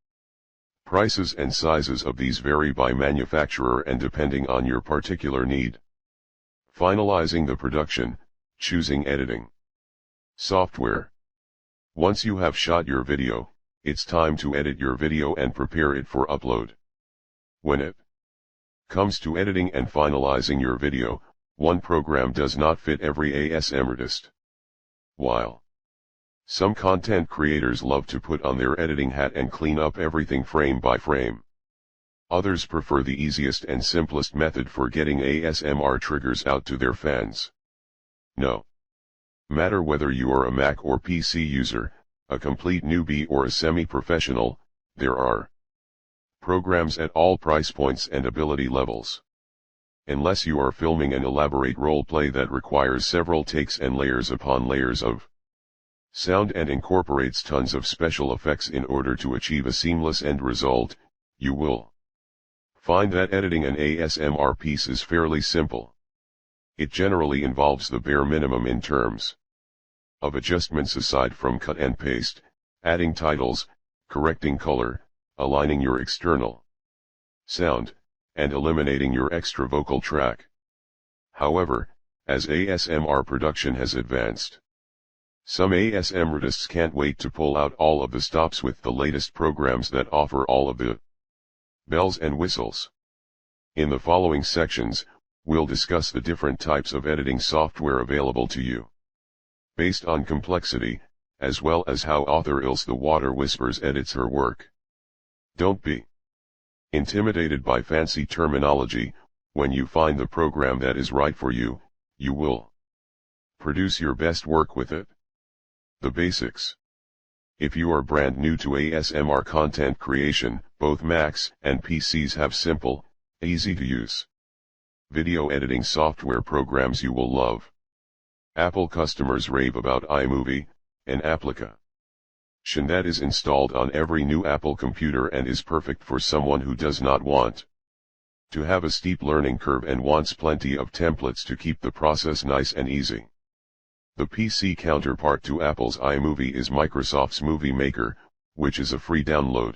Prices and sizes of these vary by manufacturer and depending on your particular need. Finalizing the production, choosing editing software. Once you have shot your video, it's time to edit your video and prepare it for upload. When it comes to editing and finalizing your video, one program does not fit every ASMRtist. While some content creators love to put on their editing hat and clean up everything frame by frame, others prefer the easiest and simplest method for getting ASMR triggers out to their fans. No matter whether you are a Mac or PC user, a complete newbie or a semi-professional, there are programs at all price points and ability levels. Unless you are filming an elaborate roleplay that requires several takes and layers upon layers of sound and incorporates tons of special effects in order to achieve a seamless end result, you will find that editing an ASMR piece is fairly simple. It generally involves the bare minimum in terms of adjustments aside from cut and paste, adding titles, correcting color, aligning your external sound, and eliminating your extra vocal track. However, as ASMR production has advanced, some ASMRtists can't wait to pull out all of the stops with the latest programs that offer all of the bells and whistles. In the following sections, we'll discuss the different types of editing software available to you, based on complexity, as well as how author Ilse the Water Whispers edits her work. Don't be intimidated by fancy terminology. When you find the program that is right for you, you will produce your best work with it. The basics. If you are brand new to ASMR content creation, both Macs and PCs have simple, easy to use video editing software programs you will love. Apple customers rave about iMovie, an application that is installed on every new Apple computer and is perfect for someone who does not want to have a steep learning curve and wants plenty of templates to keep the process nice and easy. The PC counterpart to Apple's iMovie is Microsoft's Movie Maker, which is a free download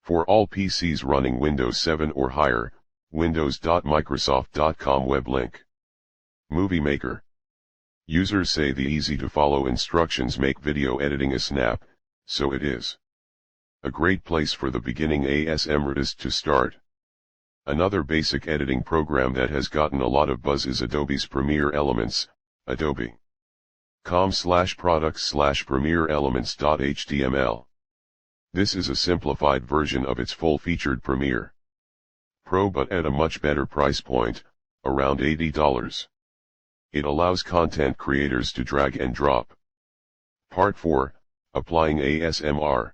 for all PCs running Windows 7 or higher. Windows.Microsoft.com web link. Movie Maker. Users say the easy-to-follow instructions make video editing a snap, so it is a great place for the beginning ASMRtist to start. Another basic editing program that has gotten a lot of buzz is Adobe's Premiere Elements, adobe.com/products/premiereelements.html. This is a simplified version of its full-featured Premiere Pro but at a much better price point, around $80. It allows content creators to drag and drop. Part 4, Applying ASMR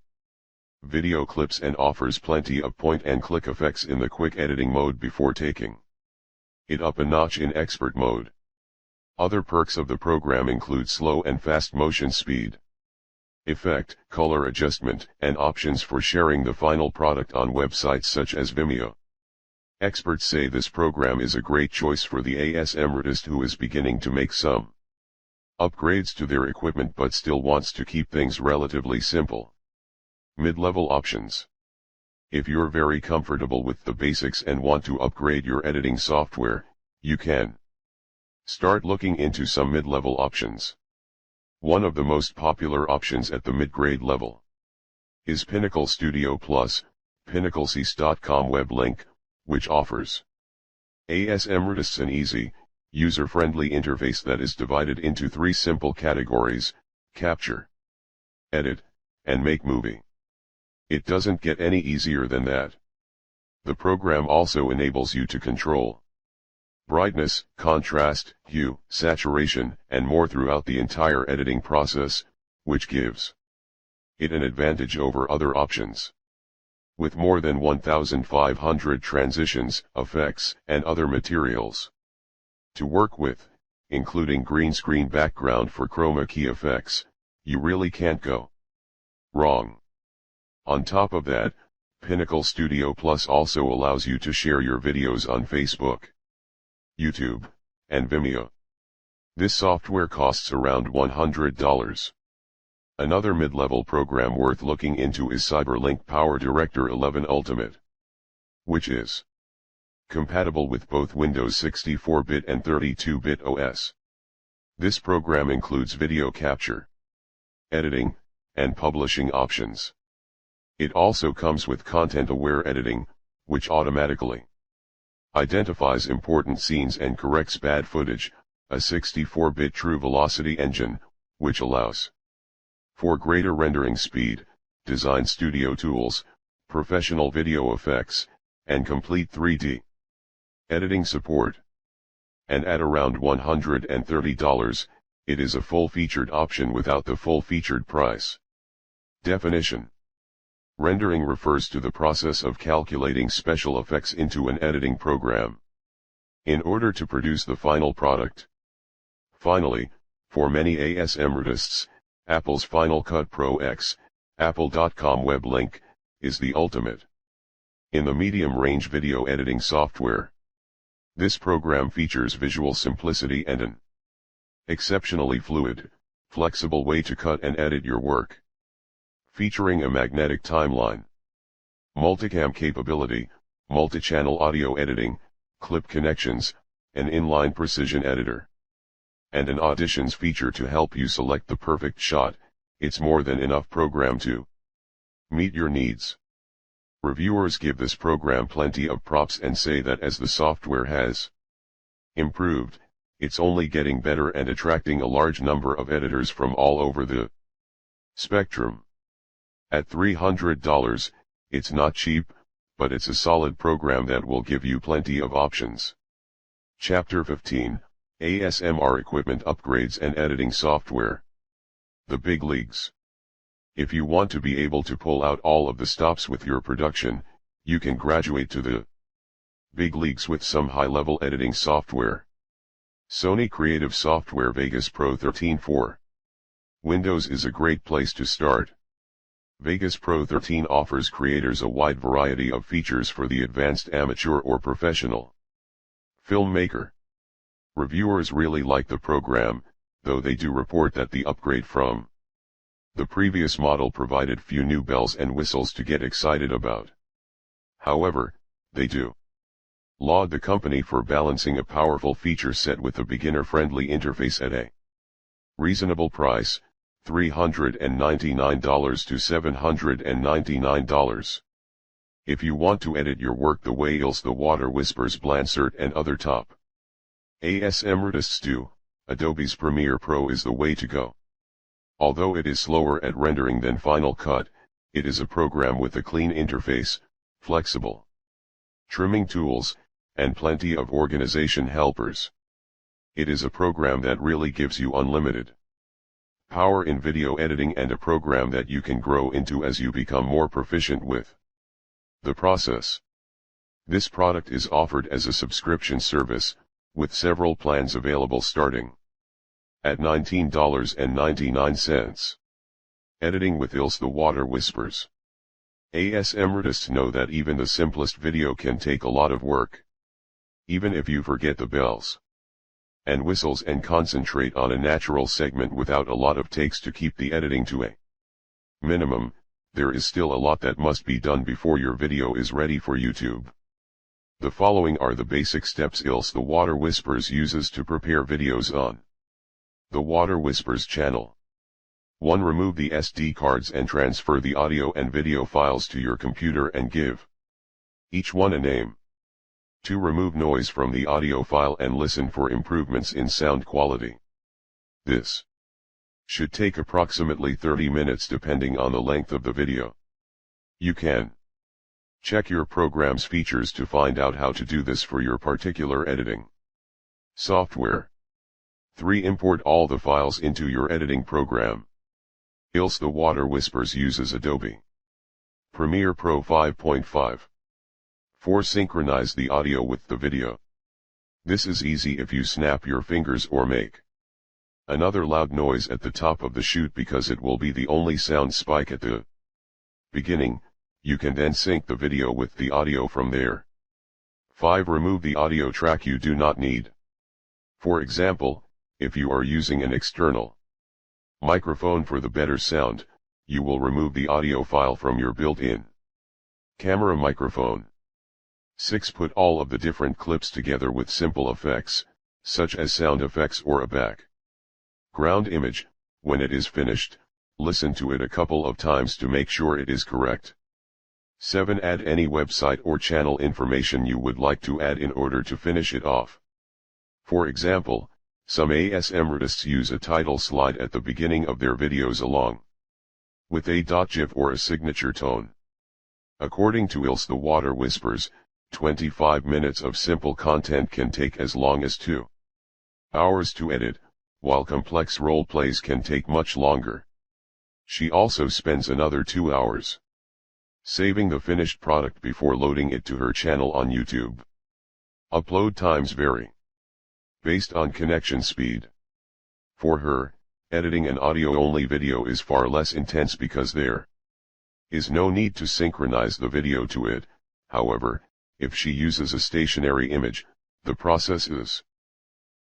video clips, and offers plenty of point-and-click effects in the quick editing mode before taking it up a notch in expert mode. Other perks of the program include slow and fast motion speed, effect, color adjustment, and options for sharing the final product on websites such as Vimeo. Experts say this program is a great choice for the ASMRtist who is beginning to make some upgrades to their equipment but still wants to keep things relatively simple. Mid-level options. If you're very comfortable with the basics and want to upgrade your editing software, you can start looking into some mid-level options. One of the most popular options at the mid-grade level is Pinnacle Studio Plus, pinnaclecs.com web link, which offers ASMRtists an easy, user-friendly interface that is divided into 3 simple categories: capture, edit, and make movie. It doesn't get any easier than that. The program also enables you to control brightness, contrast, hue, saturation, and more throughout the entire editing process, which gives it an advantage over other options. With more than 1,500 transitions, effects, and other materials to work with, including green screen background for chroma key effects, you really can't go wrong. On top of that, Pinnacle Studio Plus also allows you to share your videos on Facebook, YouTube, and Vimeo. This software costs around $100. Another mid-level program worth looking into is Cyberlink Power Director 11 Ultimate, which is compatible with both Windows 64-bit and 32-bit OS. This program includes video capture, editing, and publishing options. It also comes with content-aware editing, which automatically Identifies important scenes and corrects bad footage, a 64-bit true velocity engine, which allows for greater rendering speed, design studio tools, professional video effects, and complete 3D editing support. And at around $130, it is a full-featured option without the full-featured price. Definition: rendering refers to the process of calculating special effects into an editing program in order to produce the final product. Finally, for many ASMRtists, Apple's Final Cut Pro X, apple.com web link, is the ultimate in the medium-range video editing software. This program features visual simplicity and an exceptionally fluid, flexible way to cut and edit your work. Featuring a magnetic timeline, multicam capability, multi-channel audio editing, clip connections, an inline precision editor, and an auditions feature to help you select the perfect shot, it's more than enough program to meet your needs. Reviewers give this program plenty of props and say that as the software has improved, it's only getting better and attracting a large number of editors from all over the spectrum. At $300, it's not cheap, but it's a solid program that will give you plenty of options. Chapter 15, ASMR Equipment Upgrades and Editing Software. The Big Leagues. If you want to be able to pull out all of the stops with your production, you can graduate to the big leagues with some high-level editing software. Sony Creative Software Vegas Pro 13 for Windows is a great place to start. Vegas Pro 13 offers creators a wide variety of features for the advanced amateur or professional filmmaker. Reviewers really like the program, though they do report that the upgrade from the previous model provided few new bells and whistles to get excited about. However, they do laud the company for balancing a powerful feature set with a beginner-friendly interface at a reasonable price, $399 to $799. If you want to edit your work the way Ilse the Water Whispers Blansert and other top ASMRtists do, Adobe's Premiere Pro is the way to go. Although it is slower at rendering than Final Cut, it is a program with a clean interface, flexible trimming tools, and plenty of organization helpers. It is a program that really gives you unlimited power in video editing and a program that you can grow into as you become more proficient with the process. This product is offered as a subscription service, with several plans available starting at $19.99. Editing with Ilse the Water Whispers. ASMRtists know that even the simplest video can take a lot of work. Even if you forget the bells and whistles and concentrate on a natural segment without a lot of takes to keep the editing to a minimum, there is still a lot that must be done before your video is ready for YouTube. The following are the basic steps Ilse the Water Whispers uses to prepare videos on the Water Whispers channel. 1. Remove the SD cards and transfer the audio and video files to your computer and give each one a name. 2. Remove noise from the audio file and listen for improvements in sound quality. This should take approximately 30 minutes depending on the length of the video. You can check your program's features to find out how to do this for your particular editing software. 3. Import all the files into your editing program. Ilse the Water Whispers uses Adobe Premiere Pro 5.5. 4. Synchronize the audio with the video. This is easy if you snap your fingers or make another loud noise at the top of the shoot because it will be the only sound spike at the beginning. You can then sync the video with the audio from there. 5. Remove the audio track you do not need. For example, if you are using an external microphone for the better sound, you will remove the audio file from your built-in camera microphone. 6. Put all of the different clips together with simple effects, such as sound effects or a background image. When it is finished, listen to it a couple of times to make sure it is correct. 7. Add any website or channel information you would like to add in order to finish it off. For example, some ASMRtists use a title slide at the beginning of their videos along with a .gif or a signature tone. According to Ilse the Water Whispers, 25 minutes of simple content can take as long as 2 hours to edit, while complex role plays can take much longer. She also spends another 2 hours saving the finished product before loading it to her channel on YouTube. Upload times vary based on connection speed. For her, editing an audio-only video is far less intense because there is no need to synchronize the video to it. However, if she uses a stationary image, the process is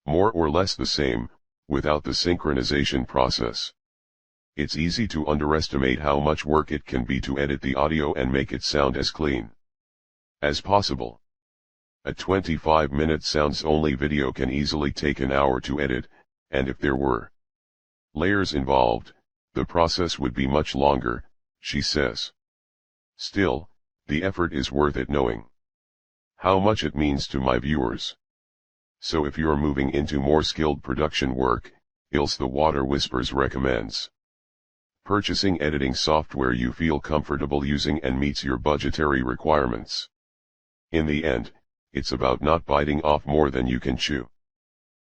more or less the same, without the synchronization process. It's easy to underestimate how much work it can be to edit the audio and make it sound as clean as possible. A 25-minute sounds-only video can easily take an hour to edit, and if there were layers involved, the process would be much longer, she says. Still, the effort is worth it knowing how much it means to my viewers. So if you're moving into more skilled production work, Ilse the Water Whispers recommends purchasing editing software you feel comfortable using and meets your budgetary requirements. In the end, it's about not biting off more than you can chew.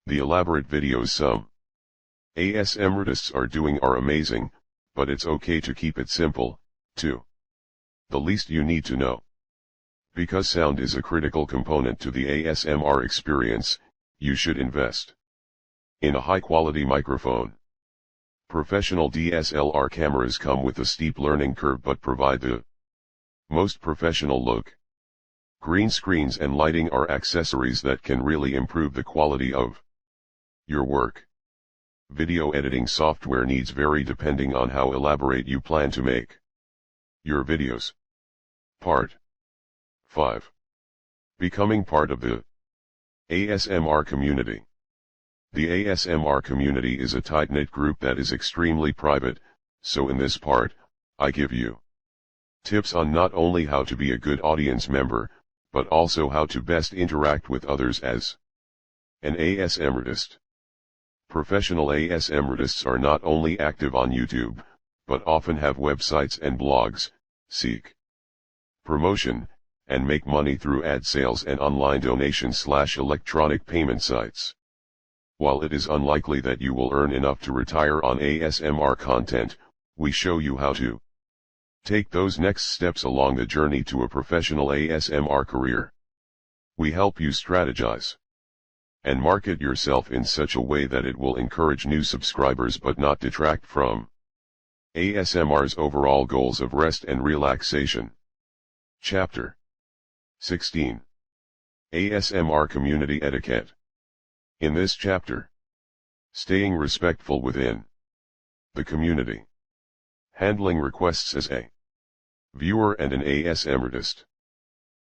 The elaborate videos some ASMRtists are doing are amazing, but it's okay to keep it simple, too. The least you need to know. Because sound is a critical component to the ASMR experience, you should invest in a high-quality microphone. Professional DSLR cameras come with a steep learning curve but provide the most professional look. Green screens and lighting are accessories that can really improve the quality of your work. Video editing software needs vary depending on how elaborate you plan to make your videos. Part 5. Becoming part of the ASMR community. The ASMR community is a tight-knit group that is extremely private, so in this part, I give you tips on not only how to be a good audience member, but also how to best interact with others as an ASMRtist. Professional ASMRtists are not only active on YouTube, but often have websites and blogs, seek promotion, and make money through ad sales and online donation/electronic payment sites. While it is unlikely that you will earn enough to retire on ASMR content, we show you how to take those next steps along the journey to a professional ASMR career. We help you strategize and market yourself in such a way that it will encourage new subscribers but not detract from ASMR's overall goals of rest and relaxation. Chapter 16. ASMR Community Etiquette. In this chapter, staying respectful within the community. Handling requests as a viewer and an ASMRtist.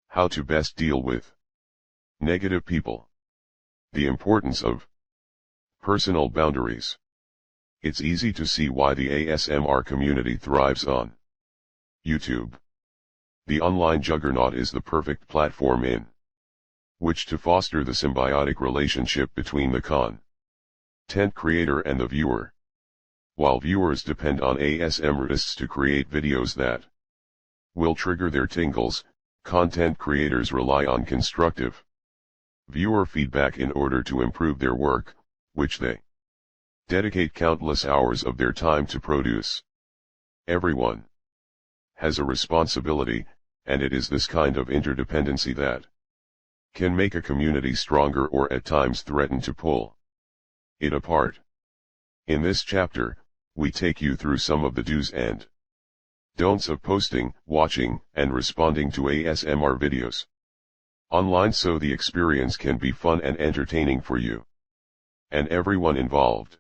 How to best deal with negative people. The importance of personal boundaries. It's easy to see why the ASMR community thrives on YouTube. The online juggernaut is the perfect platform in which to foster the symbiotic relationship between the content creator and the viewer. While viewers depend on ASMRtists to create videos that will trigger their tingles, content creators rely on constructive viewer feedback in order to improve their work, which they dedicate countless hours of their time to produce. Everyone has a responsibility, and it is this kind of interdependency that can make a community stronger or at times threaten to pull it apart. In this chapter, we take you through some of the do's and don'ts of posting, watching, and responding to ASMR videos online so the experience can be fun and entertaining for you and everyone involved.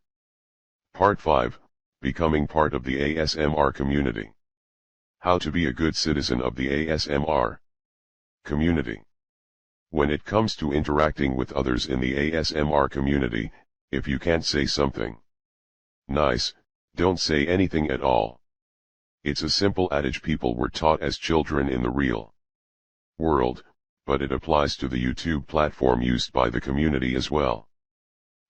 Part 5, Becoming part of the ASMR community. How to be a good citizen of the ASMR community. When it comes to interacting with others in the ASMR community, if you can't say something nice, don't say anything at all. It's a simple adage people were taught as children in the real world, but it applies to the YouTube platform used by the community as well.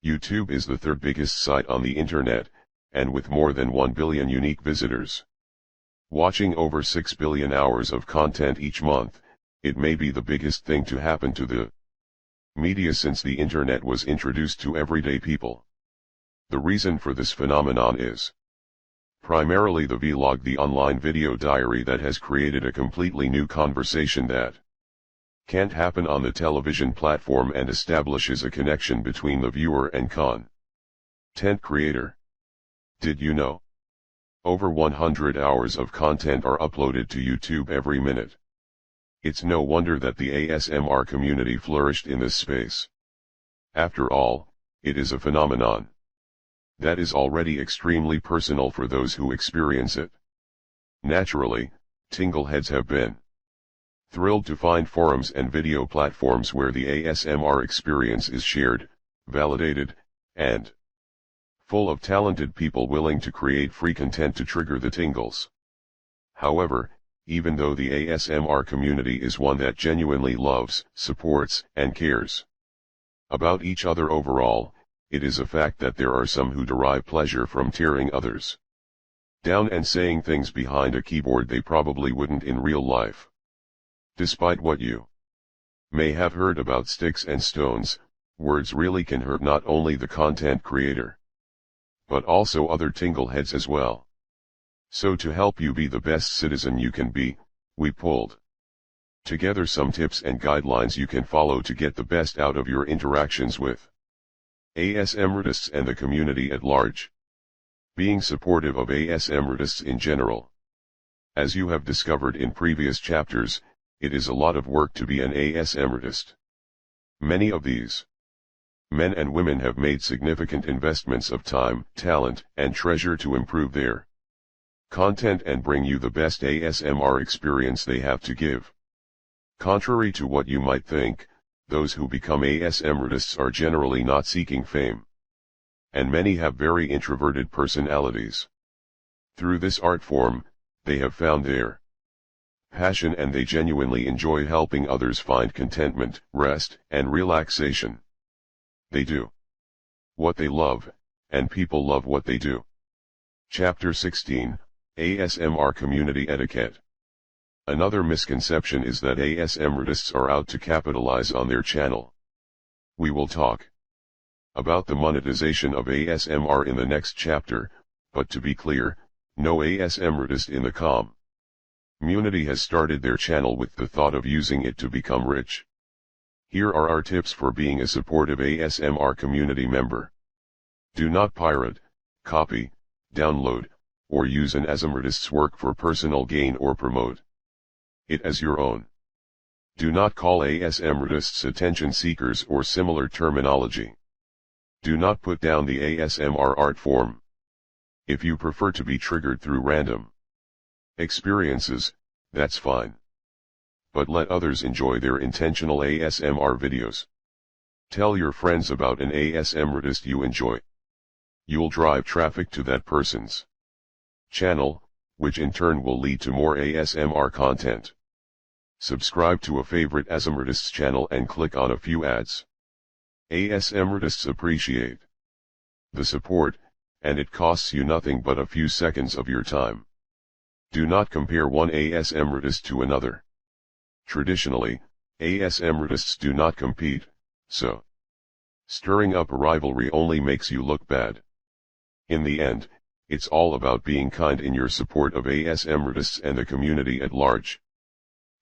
YouTube is the third biggest site on the internet, and with more than 1 billion unique visitors watching over 6 billion hours of content each month, it may be the biggest thing to happen to the media since the internet was introduced to everyday people. The reason for this phenomenon is primarily the vlog, the online video diary that has created a completely new conversation that can't happen on the television platform and establishes a connection between the viewer and content creator. Did you know? Over 100 hours of content are uploaded to YouTube every minute. It's no wonder that the ASMR community flourished in this space. After all, it is a phenomenon that is already extremely personal for those who experience it. Naturally, tingleheads have been thrilled to find forums and video platforms where the ASMR experience is shared, validated, and full of talented people willing to create free content to trigger the tingles. However, even though the ASMR community is one that genuinely loves, supports, and cares about each other overall, it is a fact that there are some who derive pleasure from tearing others down and saying things behind a keyboard they probably wouldn't in real life. Despite what you may have heard about sticks and stones, words really can hurt not only the content creator, but also other tingleheads as well. So to help you be the best citizen you can be, we pulled together some tips and guidelines you can follow to get the best out of your interactions with ASMRtists and the community at large. Being supportive of ASMRtists in general. As you have discovered in previous chapters, it is a lot of work to be an ASMRtist. Many of these men and women have made significant investments of time, talent, and treasure to improve their content and bring you the best ASMR experience they have to give. Contrary to what you might think, those who become ASMRtists are generally not seeking fame. And many have very introverted personalities. Through this art form, they have found their passion and they genuinely enjoy helping others find contentment, rest, and relaxation. They do what they love, and people love what they do. Chapter 16, ASMR Community Etiquette. Another misconception is that ASMRtists are out to capitalize on their channel. We will talk about the monetization of ASMR in the next chapter, but to be clear, no ASMRtist in the community has started their channel with the thought of using it to become rich. Here are our tips for being a supportive ASMR community member. Do not pirate, copy, download, or use an ASMRtist's work for personal gain or promote it as your own. Do not call ASMRtists attention seekers or similar terminology. Do not put down the ASMR art form. If you prefer to be triggered through random experiences, that's fine. But let others enjoy their intentional ASMR videos. Tell your friends about an ASMRtist you enjoy. You'll drive traffic to that person's channel, which in turn will lead to more ASMR content. Subscribe to a favorite ASMRtist's channel and click on a few ads. ASMRtists appreciate the support, and it costs you nothing but a few seconds of your time. Do not compare one ASMRtist to another. Traditionally, ASMRtists do not compete, so stirring up a rivalry only makes you look bad. In the end, it's all about being kind in your support of ASMRtists and the community at large.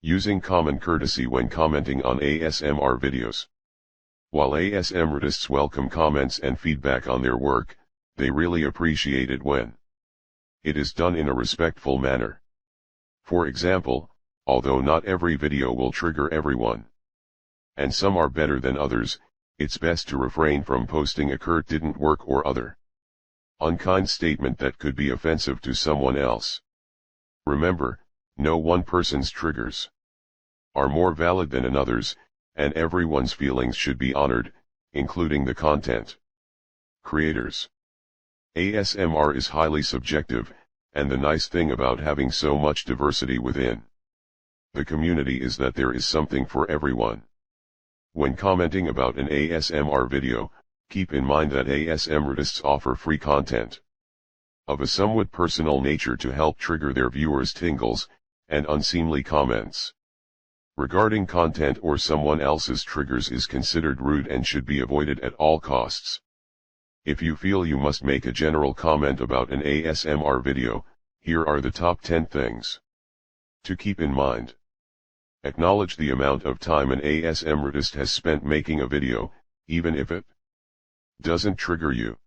Using common courtesy when commenting on ASMR videos. While ASMRtists welcome comments and feedback on their work, they really appreciate it when it is done in a respectful manner. For example, although not every video will trigger everyone, and some are better than others, it's best to refrain from posting a "Kurt didn't work" or other unkind statement that could be offensive to someone else. Remember, no one person's triggers are more valid than another's, and everyone's feelings should be honored, including the content creators. ASMR is highly subjective, And the nice thing about having so much diversity within the community is that there is something for everyone. When commenting about an ASMR video, keep in mind that ASMRtists offer free content of a somewhat personal nature to help trigger their viewers' tingles and unseemly comments regarding content or someone else's triggers is considered rude and should be avoided at all costs. If you feel you must make a general comment about an ASMR video, here are the top 10 things to keep in mind. Acknowledge the amount of time an ASMRtist has spent making a video, even if it doesn't trigger you.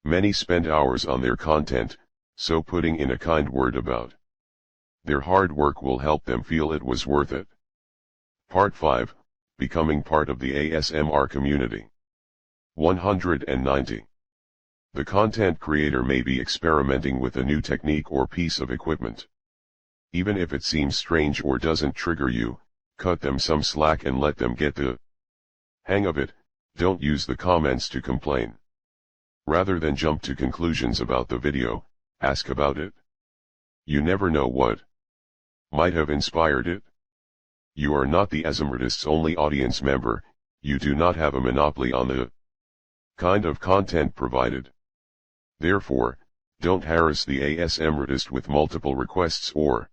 Many spend hours on their content, so putting in a kind word about their hard work will help them feel it was worth it. Part 5, Becoming part of the ASMR community. 190. The content creator may be experimenting with a new technique or piece of equipment. Even if it seems strange or doesn't trigger you, cut them some slack and let them get the hang of it. Don't use the comments to complain. Rather than jump to conclusions about the video, ask about it. You never know what might have inspired it. You are not the ASMRtist's only audience member, you do not have a monopoly on the kind of content provided. Therefore, don't harass the ASMRtist with multiple requests or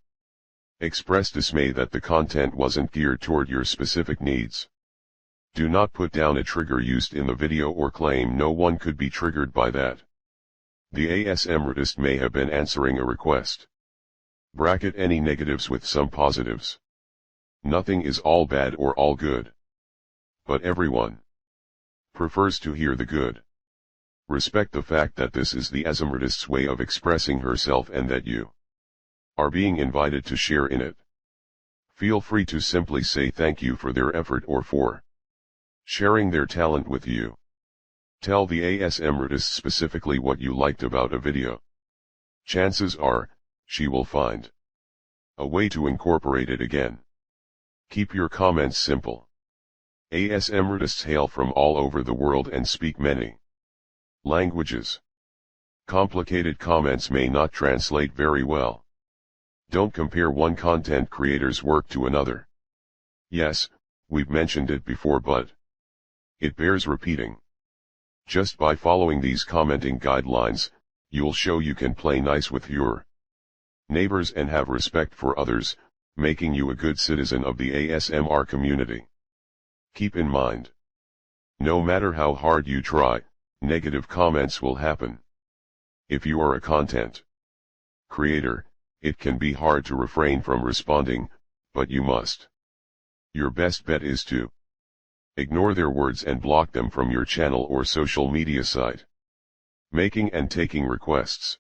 express dismay that the content wasn't geared toward your specific needs. Do not put down a trigger used in the video or claim no one could be triggered by that. The ASMRtist may have been answering a request. Bracket any negatives with some positives. Nothing is all bad or all good. But everyone prefers to hear the good. Respect the fact that this is the ASMRtist's way of expressing herself and that you are being invited to share in it. Feel free to simply say thank you for their effort or for sharing their talent with you. Tell the ASMRtist specifically what you liked about a video. Chances are, she will find a way to incorporate it again. Keep your comments simple. ASMRtists hail from all over the world and speak many languages. Complicated comments may not translate very well. Don't compare one content creator's work to another. Yes, we've mentioned it before, but it bears repeating. Just by following these commenting guidelines, you'll show you can play nice with your neighbors and have respect for others, making you a good citizen of the ASMR community. Keep in mind, no matter how hard you try, negative comments will happen. If you are a content creator, it can be hard to refrain from responding, but you must. Your best bet is to ignore their words and block them from your channel or social media site. Making and taking requests.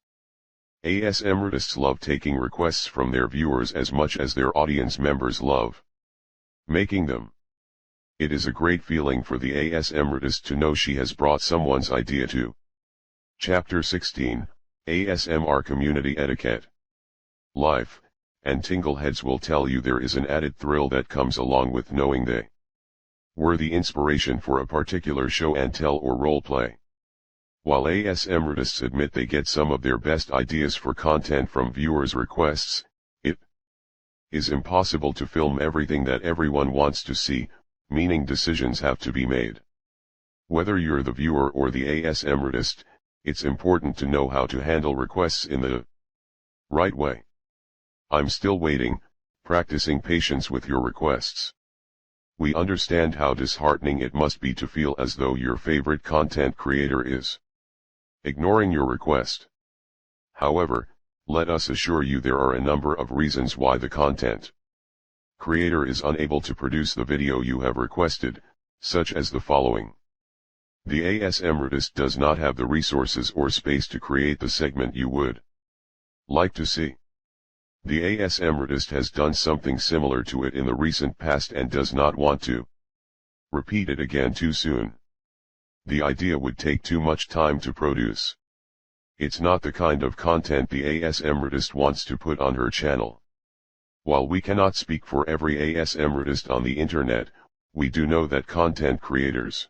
ASMRtists love taking requests from their viewers as much as their audience members love making them. It is a great feeling for the ASMRtist to know she has brought someone's idea to Chapter 16, ASMR Community Etiquette. Life, and Tingleheads will tell you there is an added thrill that comes along with knowing they were the inspiration for a particular show and tell or role play. While ASMRtists admit they get some of their best ideas for content from viewers' requests, it is impossible to film everything that everyone wants to see, meaning decisions have to be made. Whether you're the viewer or the ASMRtist, it's important to know how to handle requests in the right way. I'm still waiting, practicing patience with your requests. We understand how disheartening it must be to feel as though your favorite content creator is ignoring your request. However, let us assure you there are a number of reasons why the content creator is unable to produce the video you have requested, such as the following. The ASMRtist does not have the resources or space to create the segment you would like to see. The ASMRtist has done something similar to it in the recent past and does not want to repeat it again too soon. The idea would take too much time to produce. It's not the kind of content the ASMRtist wants to put on her channel. While we cannot speak for every ASMRtist on the internet, we do know that content creators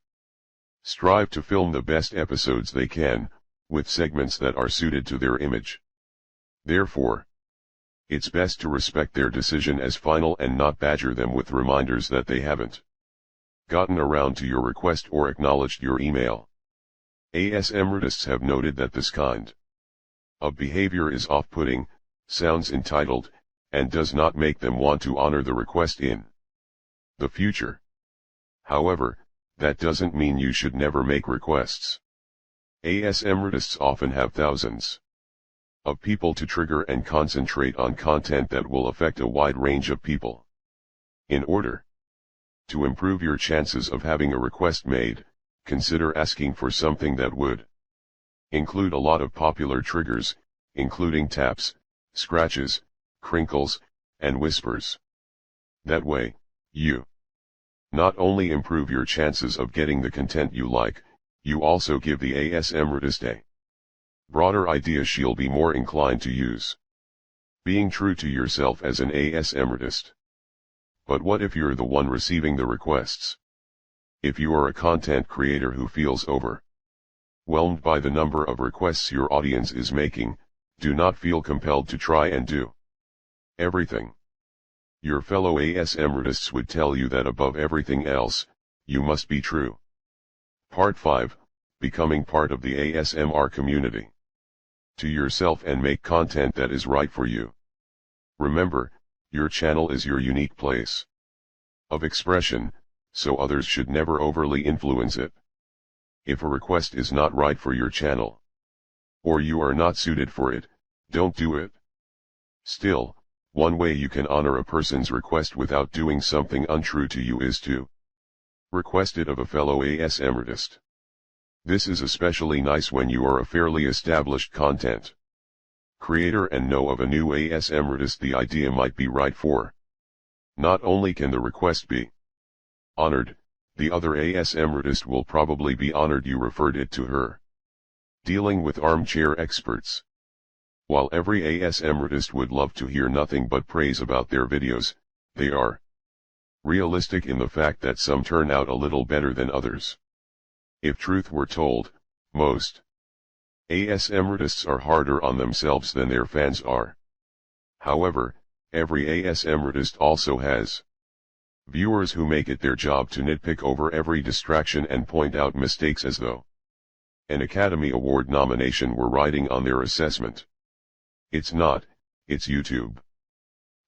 strive to film the best episodes they can, with segments that are suited to their image. Therefore, it's best to respect their decision as final and not badger them with reminders that they haven't gotten around to your request or acknowledged your email. ASMRtists have noted that this kind of behavior is off-putting, sounds entitled, and does not make them want to honor the request in the future. However, that doesn't mean you should never make requests. ASMRtists often have thousands of people to trigger and concentrate on content that will affect a wide range of people. In order to improve your chances of having a request made, consider asking for something that would include a lot of popular triggers, including taps, scratches, crinkles, and whispers. That way, you not only improve your chances of getting the content you like, you also give the ASMRtist a broader idea she'll be more inclined to use. Being true to yourself as an ASMRtist. But what if you're the one receiving the requests? If you are a content creator who feels overwhelmed by the number of requests your audience is making, do not feel compelled to try and do everything. Your fellow ASMRtists would tell you that above everything else, you must be true. Part 5, Becoming part of the ASMR community. To yourself and make content that is right for you. Remember, your channel is your unique place of expression, so others should never overly influence it. If a request is not right for your channel, or you are not suited for it, don't do it. Still, one way you can honor a person's request without doing something untrue to you is to request it of a fellow ASMRtist. This is especially nice when you are a fairly established content creator and know of a new ASMRtist the idea might be right for. Not only can the request be honored, the other ASMRtist will probably be honored you referred it to her. Dealing with armchair experts. While every ASMRtist would love to hear nothing but praise about their videos, they are realistic in the fact that some turn out a little better than others. If truth were told, most ASMRtists are harder on themselves than their fans are. However, every ASMRtist also has viewers who make it their job to nitpick over every distraction and point out mistakes as though an Academy Award nomination were riding on their assessment. It's not, it's YouTube.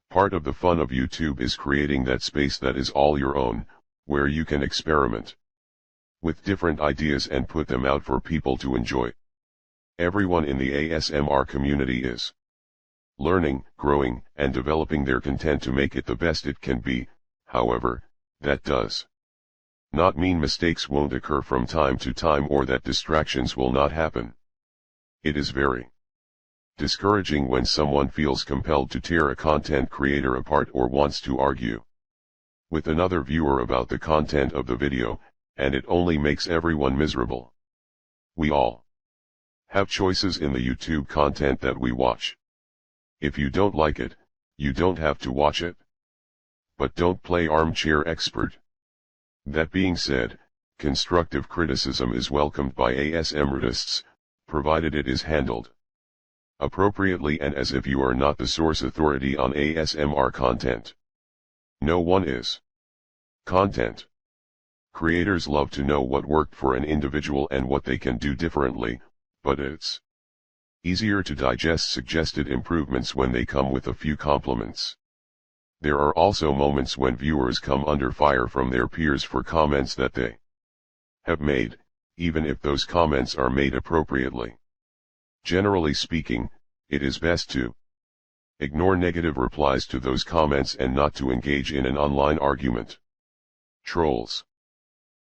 Part of the fun of YouTube is creating that space that is all your own, where you can experiment with different ideas and put them out for people to enjoy. Everyone in the ASMR community is learning, growing, and developing their content to make it the best it can be. However, that does not mean mistakes won't occur from time to time or that distractions will not happen. It is very discouraging when someone feels compelled to tear a content creator apart or wants to argue with another viewer about the content of the video, and it only makes everyone miserable. We all have choices in the YouTube content that we watch. If you don't like it, you don't have to watch it. But don't play armchair expert. That being said, constructive criticism is welcomed by ASMRtists, provided it is handled appropriately and as if you are not the source authority on ASMR content. No one is. Content creators love to know what worked for an individual and what they can do differently, but it's easier to digest suggested improvements when they come with a few compliments. There are also moments when viewers come under fire from their peers for comments that they have made, even if those comments are made appropriately. Generally speaking, it is best to ignore negative replies to those comments and not to engage in an online argument. Trolls.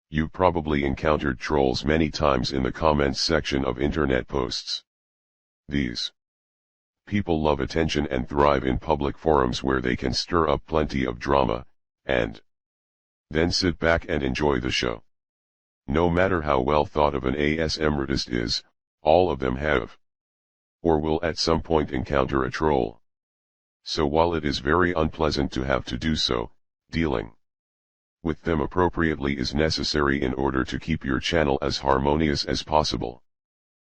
You've probably encountered trolls many times in the comments section of internet posts. These people love attention and thrive in public forums where they can stir up plenty of drama, and then sit back and enjoy the show. No matter how well thought of an ASMRtist is, all of them have or will at some point encounter a troll. So while it is very unpleasant to have to do so, dealing with them appropriately is necessary in order to keep your channel as harmonious as possible.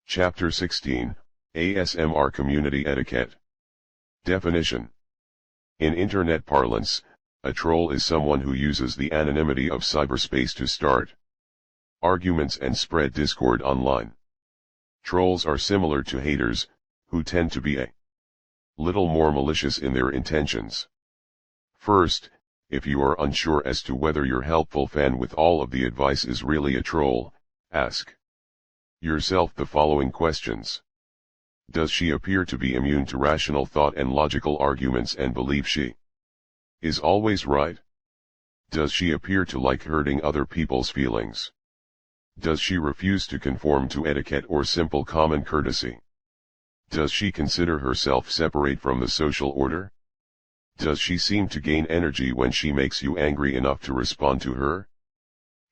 Chapter 16, ASMR Community Etiquette. Definition. In internet parlance, a troll is someone who uses the anonymity of cyberspace to start arguments and spread discord online. Trolls are similar to haters, who tend to be a little more malicious in their intentions. First, if you are unsure as to whether your helpful fan with all of the advice is really a troll, ask yourself the following questions. Does she appear to be immune to rational thought and logical arguments and believe she is always right? Does she appear to like hurting other people's feelings? Does she refuse to conform to etiquette or simple common courtesy? Does she consider herself separate from the social order? Does she seem to gain energy when she makes you angry enough to respond to her?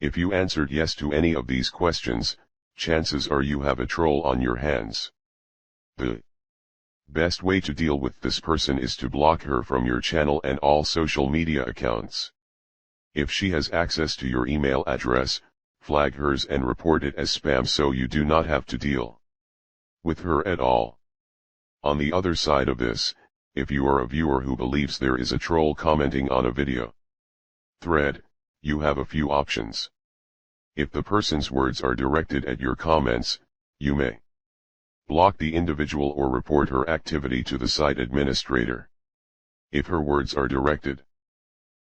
If you answered yes to any of these questions, chances are you have a troll on your hands. The best way to deal with this person is to block her from your channel and all social media accounts. If she has access to your email address, flag hers and report it as spam so you do not have to deal with her at all. On the other side of this, if you are a viewer who believes there is a troll commenting on a video thread, you have a few options. If the person's words are directed at your comments, you may block the individual or report her activity to the site administrator. If her words are directed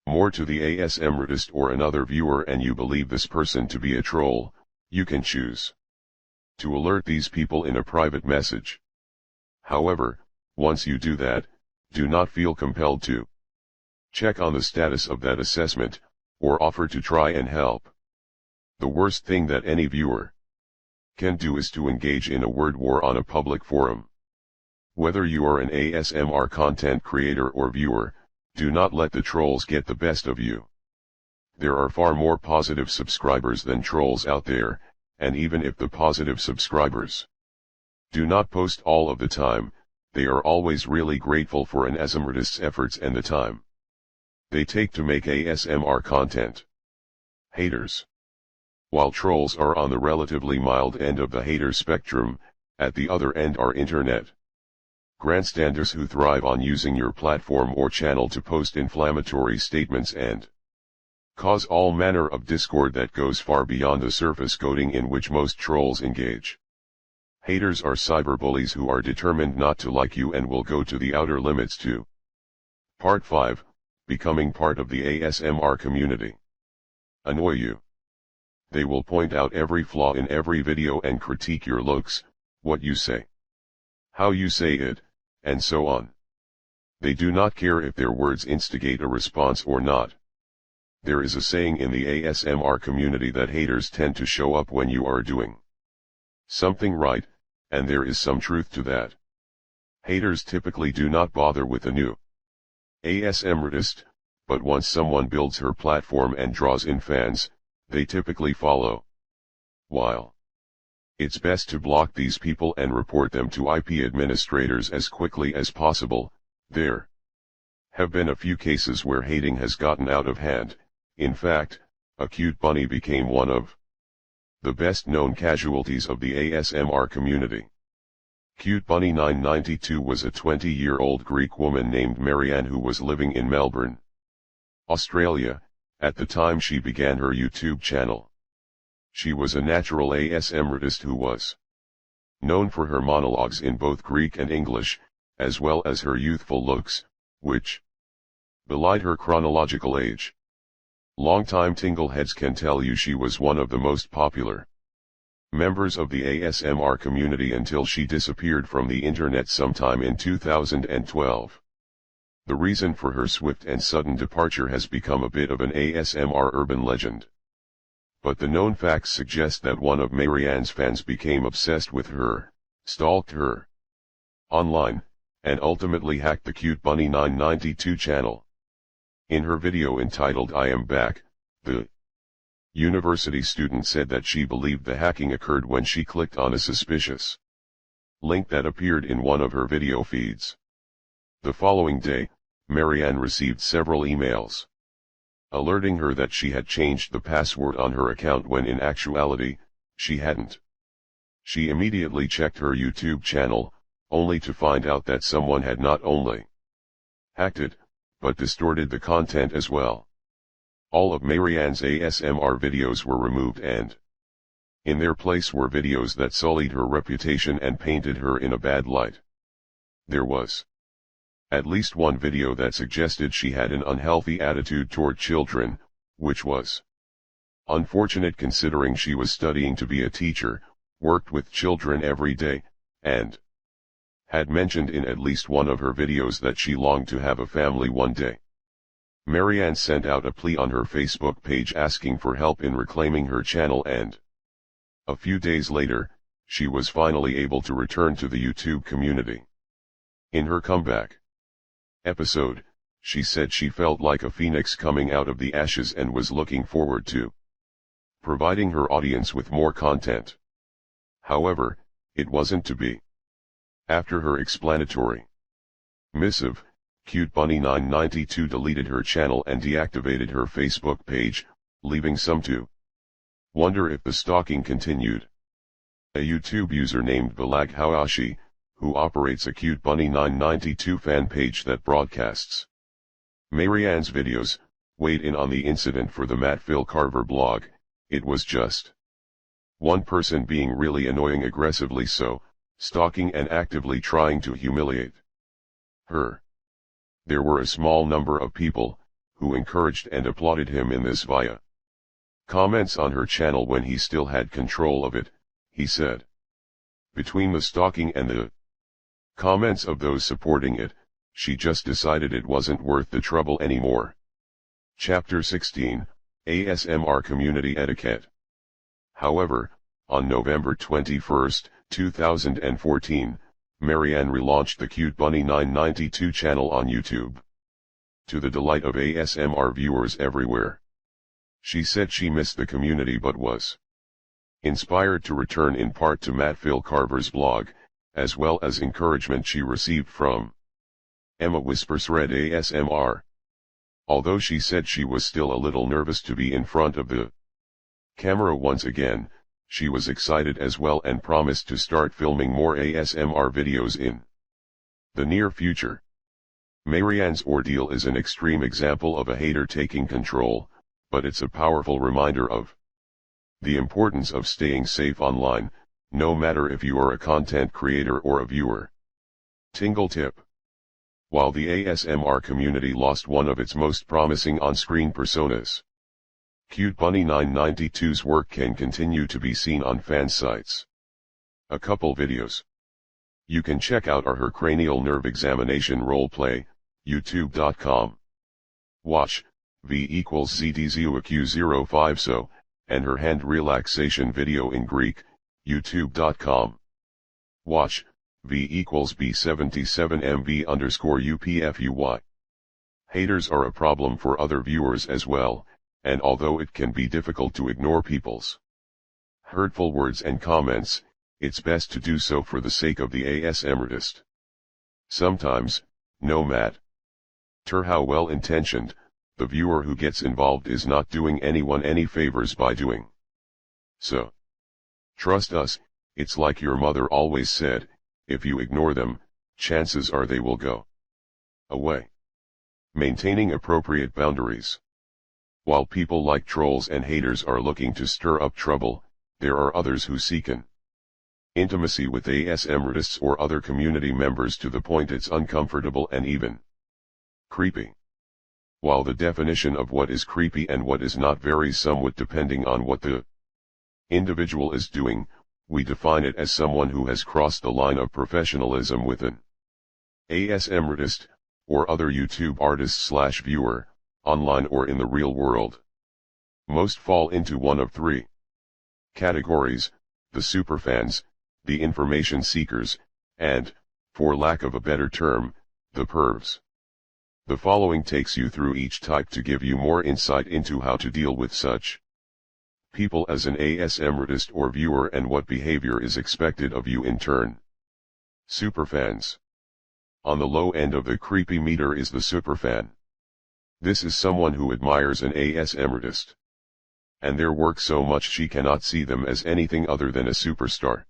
more to the ASMRtist or another viewer and you believe this person to be a troll, you can choose to alert these people in a private message. However, once you do that, do not feel compelled to check on the status of that assessment, or offer to try and help. The worst thing that any viewer can do is to engage in a word war on a public forum. Whether you are an ASMR content creator or viewer, do not let the trolls get the best of you. There are far more positive subscribers than trolls out there, and even if the positive subscribers do not post all of the time, they are always really grateful for an ASMRtist's efforts and the time they take to make ASMR content. Haters. While trolls are on the relatively mild end of the hater spectrum, at the other end are internet grandstanders who thrive on using your platform or channel to post inflammatory statements and cause all manner of discord that goes far beyond the surface goading in which most trolls engage. Haters are cyberbullies who are determined not to like you and will go to the outer limits to. Part 5, Becoming part of the ASMR community. Annoy you. They will point out every flaw in every video and critique your looks, what you say, how you say it, and so on. They do not care if their words instigate a response or not. There is a saying in the ASMR community that haters tend to show up when you are doing something right, and there is some truth to that. Haters typically do not bother with a new ASMRtist, but once someone builds her platform and draws in fans, they typically follow. While it's best to block these people and report them to IP administrators as quickly as possible, there have been a few cases where hating has gotten out of hand. In fact, a cute bunny became one of the best known casualties of the ASMR community. Cute Bunny 992 was a 20-year-old Greek woman named Marianne who was living in Melbourne, Australia, at the time she began her YouTube channel. She was a natural ASMRtist who was known for her monologues in both Greek and English, as well as her youthful looks, which belied her chronological age. Longtime Tingleheads can tell you she was one of the most popular members of the ASMR community until she disappeared from the internet sometime in 2012. The reason for her swift and sudden departure has become a bit of an ASMR urban legend. But the known facts suggest that one of Marianne's fans became obsessed with her, stalked her online, and ultimately hacked the Cute Bunny 992 channel. In her video entitled I Am Back, the university student said that she believed the hacking occurred when she clicked on a suspicious link that appeared in one of her video feeds. The following day, Marianne received several emails alerting her that she had changed the password on her account when in actuality, she hadn't. She immediately checked her YouTube channel, only to find out that someone had not only hacked it, but distorted the content as well. All of Marianne's ASMR videos were removed and in their place were videos that sullied her reputation and painted her in a bad light. There was at least one video that suggested she had an unhealthy attitude toward children, which was unfortunate considering she was studying to be a teacher, worked with children every day, and had mentioned in at least one of her videos that she longed to have a family one day. Marianne sent out a plea on her Facebook page asking for help in reclaiming her channel, and a few days later, she was finally able to return to the YouTube community. In her comeback episode, she said she felt like a phoenix coming out of the ashes and was looking forward to providing her audience with more content. However, it wasn't to be. After her explanatory missive, Cute Bunny 992 deleted her channel and deactivated her Facebook page, leaving some to wonder if the stalking continued. A YouTube user named Balag Hawashi, who operates a Cute Bunny 992 fan page that broadcasts Marianne's videos, weighed in on the incident for the Matt Phil Carver blog. It was just one person being really annoying, aggressively so, stalking and actively trying to humiliate her. There were a small number of people who encouraged and applauded him in this via comments on her channel when he still had control of it, he said. Between the stalking and the comments of those supporting it, she just decided it wasn't worth the trouble anymore. Chapter 16, ASMR Community Etiquette. However, on November 21, 2014, Marianne relaunched the Cute Bunny 992 channel on YouTube. To the delight of ASMR viewers everywhere. She said she missed the community but was inspired to return in part to Matt Phil Carver's blog, as well as encouragement she received from Emma Whispers Red ASMR. Although she said she was still a little nervous to be in front of the camera once again, she was excited as well and promised to start filming more ASMR videos in the near future. Marianne's ordeal is an extreme example of a hater taking control, but it's a powerful reminder of the importance of staying safe online, no matter if you are a content creator or a viewer. Tingle tip. While the ASMR community lost one of its most promising on-screen personas, Cute Bunny 992's work can continue to be seen on fan sites. A couple videos you can check out are her cranial nerve examination roleplay, youtube.com. Watch, V=ZD0Q05 so, and her hand relaxation video in Greek, youtube.com. Watch, V=B77MV_UPFUY. Haters are a problem for other viewers as well, and although it can be difficult to ignore people's hurtful words and comments, it's best to do so for the sake of the ASMRtist. Sometimes, no matter how well-intentioned, the viewer who gets involved is not doing anyone any favors by doing so. Trust us, it's like your mother always said, if you ignore them, chances are they will go away. Maintaining appropriate boundaries. While people like trolls and haters are looking to stir up trouble, there are others who seek an intimacy with ASMRtists or other community members to the point it's uncomfortable and even creepy. While the definition of what is creepy and what is not varies somewhat depending on what the individual is doing, we define it as someone who has crossed the line of professionalism with an ASMRtist, or other YouTube artist/viewer, online or in the real world. Most fall into one of three categories: the superfans, the information seekers, and, for lack of a better term, the pervs. The following takes you through each type to give you more insight into how to deal with such people as an ASMRtist or viewer and what behavior is expected of you in turn. Superfans. On the low end of the creepy meter is the superfan. This is someone who admires an ASMRtist and their work so much she cannot see them as anything other than a superstar.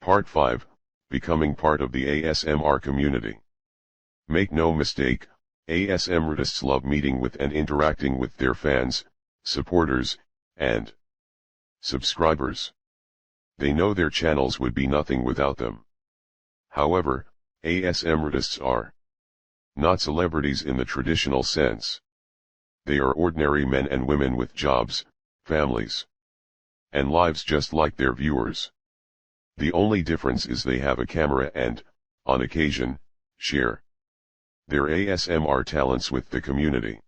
Part 5, Becoming part of the ASMR community. Make no mistake, ASMRtists love meeting with and interacting with their fans, supporters, and subscribers. They know their channels would be nothing without them. However, ASMRtists are not celebrities in the traditional sense. They are ordinary men and women with jobs, families, and lives just like their viewers. The only difference is they have a camera and, on occasion, share their ASMR talents with the community.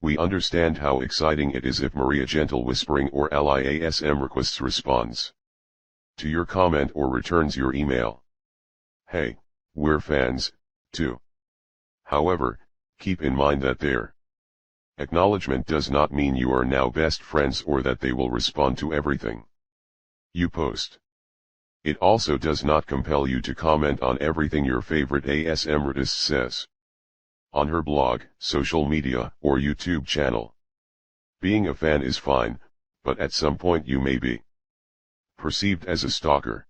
We understand how exciting it is if Maria Gentle Whispering or Ally ASM Requests responds to your comment or returns your email. Hey, we're fans, too. However, keep in mind that their acknowledgement does not mean you are now best friends or that they will respond to everything you post. It also does not compel you to comment on everything your favorite ASMRtist says on her blog, social media, or YouTube channel. Being a fan is fine, but at some point you may be perceived as a stalker.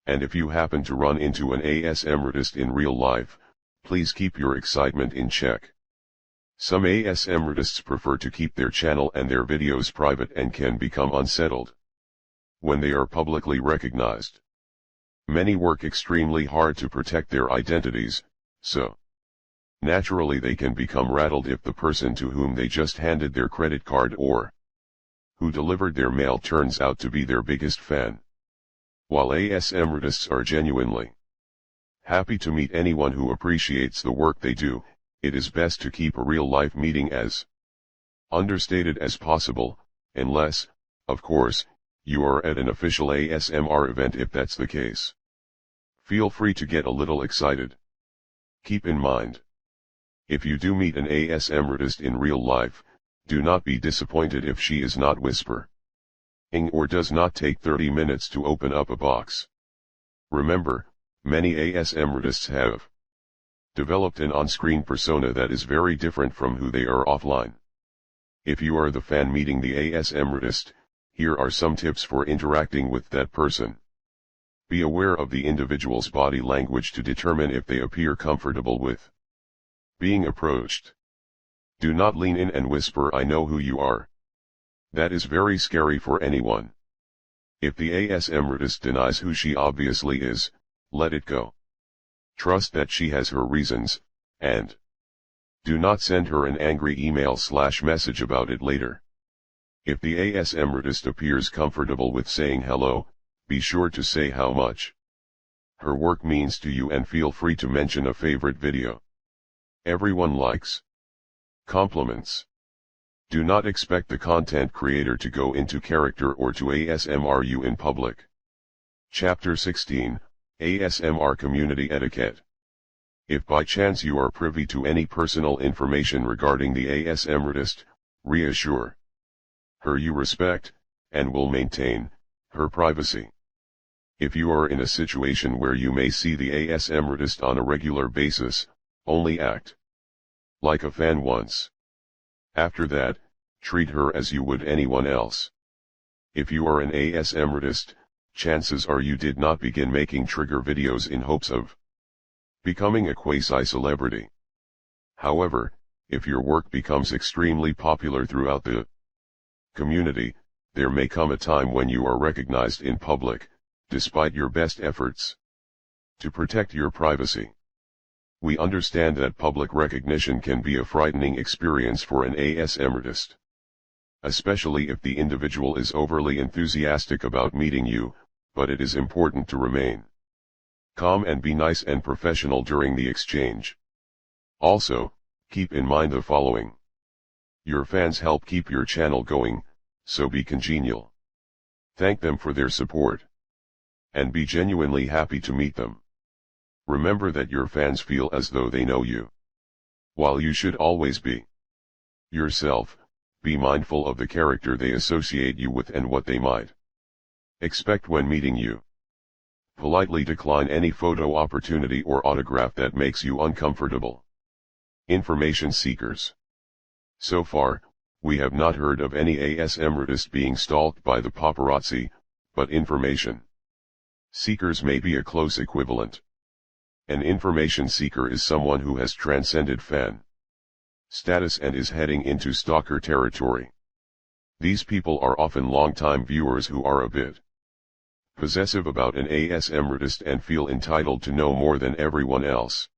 And if you happen to run into an ASMRtist in real life, please keep your excitement in check. Some ASMRtists prefer to keep their channel and their videos private and can become unsettled when they are publicly recognized. Many work extremely hard to protect their identities, so naturally they can become rattled if the person to whom they just handed their credit card or who delivered their mail turns out to be their biggest fan. While ASMRtists are genuinely happy to meet anyone who appreciates the work they do, it is best to keep a real-life meeting as understated as possible, unless, of course, you are at an official ASMR event. If that's the case, feel free to get a little excited. Keep in mind, if you do meet an ASMRtist in real life, do not be disappointed if she is not whispering or does not take 30 minutes to open up a box. Remember, many ASMRtists have developed an on-screen persona that is very different from who they are offline. If you are the fan meeting the ASMRtist, here are some tips for interacting with that person. Be aware of the individual's body language to determine if they appear comfortable with being approached. Do not lean in and whisper, "I know who you are." That is very scary for anyone. If the ASMRtist denies who she obviously is, let it go. Trust that she has her reasons, and do not send her an angry email/message about it later. If the ASMRtist appears comfortable with saying hello, be sure to say how much her work means to you and feel free to mention a favorite video. Everyone likes compliments. Do not expect the content creator to go into character or to ASMR you in public. Chapter 16, ASMR Community Etiquette. If by chance you are privy to any personal information regarding the ASMRtist, reassure her you respect, and will maintain, her privacy. If you are in a situation where you may see the ASMRtist on a regular basis, only act like a fan once. After that, treat her as you would anyone else. If you are an ASMRtist, chances are you did not begin making trigger videos in hopes of becoming a quasi-celebrity. However, if your work becomes extremely popular throughout the community, there may come a time when you are recognized in public, despite your best efforts to protect your privacy. We understand that public recognition can be a frightening experience for an ASMRtist, especially if the individual is overly enthusiastic about meeting you, but it is important to remain calm and be nice and professional during the exchange. Also, keep in mind the following. Your fans help keep your channel going, so be congenial. Thank them for their support, and be genuinely happy to meet them. Remember that your fans feel as though they know you. While you should always be yourself, be mindful of the character they associate you with and what they might expect when meeting you. Politely decline any photo opportunity or autograph that makes you uncomfortable. Information seekers. So far, we have not heard of any ASMRtist being stalked by the paparazzi, but information seekers may be a close equivalent. An information seeker is someone who has transcended fan status and is heading into stalker territory. These people are often long-time viewers who are a bit possessive about an ASMRtist and feel entitled to know more than everyone else.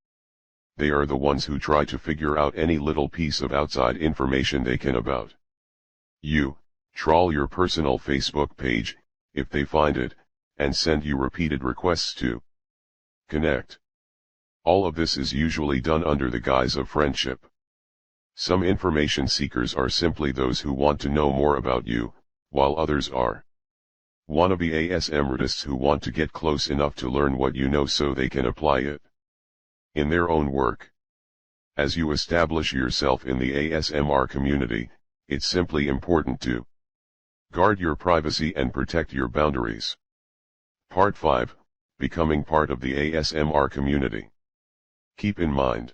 They are the ones who try to figure out any little piece of outside information they can about you, trawl your personal Facebook page, if they find it, and send you repeated requests to connect. All of this is usually done under the guise of friendship. Some information seekers are simply those who want to know more about you, while others are wannabe ASMRtists who want to get close enough to learn what you know so they can apply it in their own work. As you establish yourself in the ASMR community, it's simply important to guard your privacy and protect your boundaries. Part 5, Becoming part of the ASMR community. Keep in mind,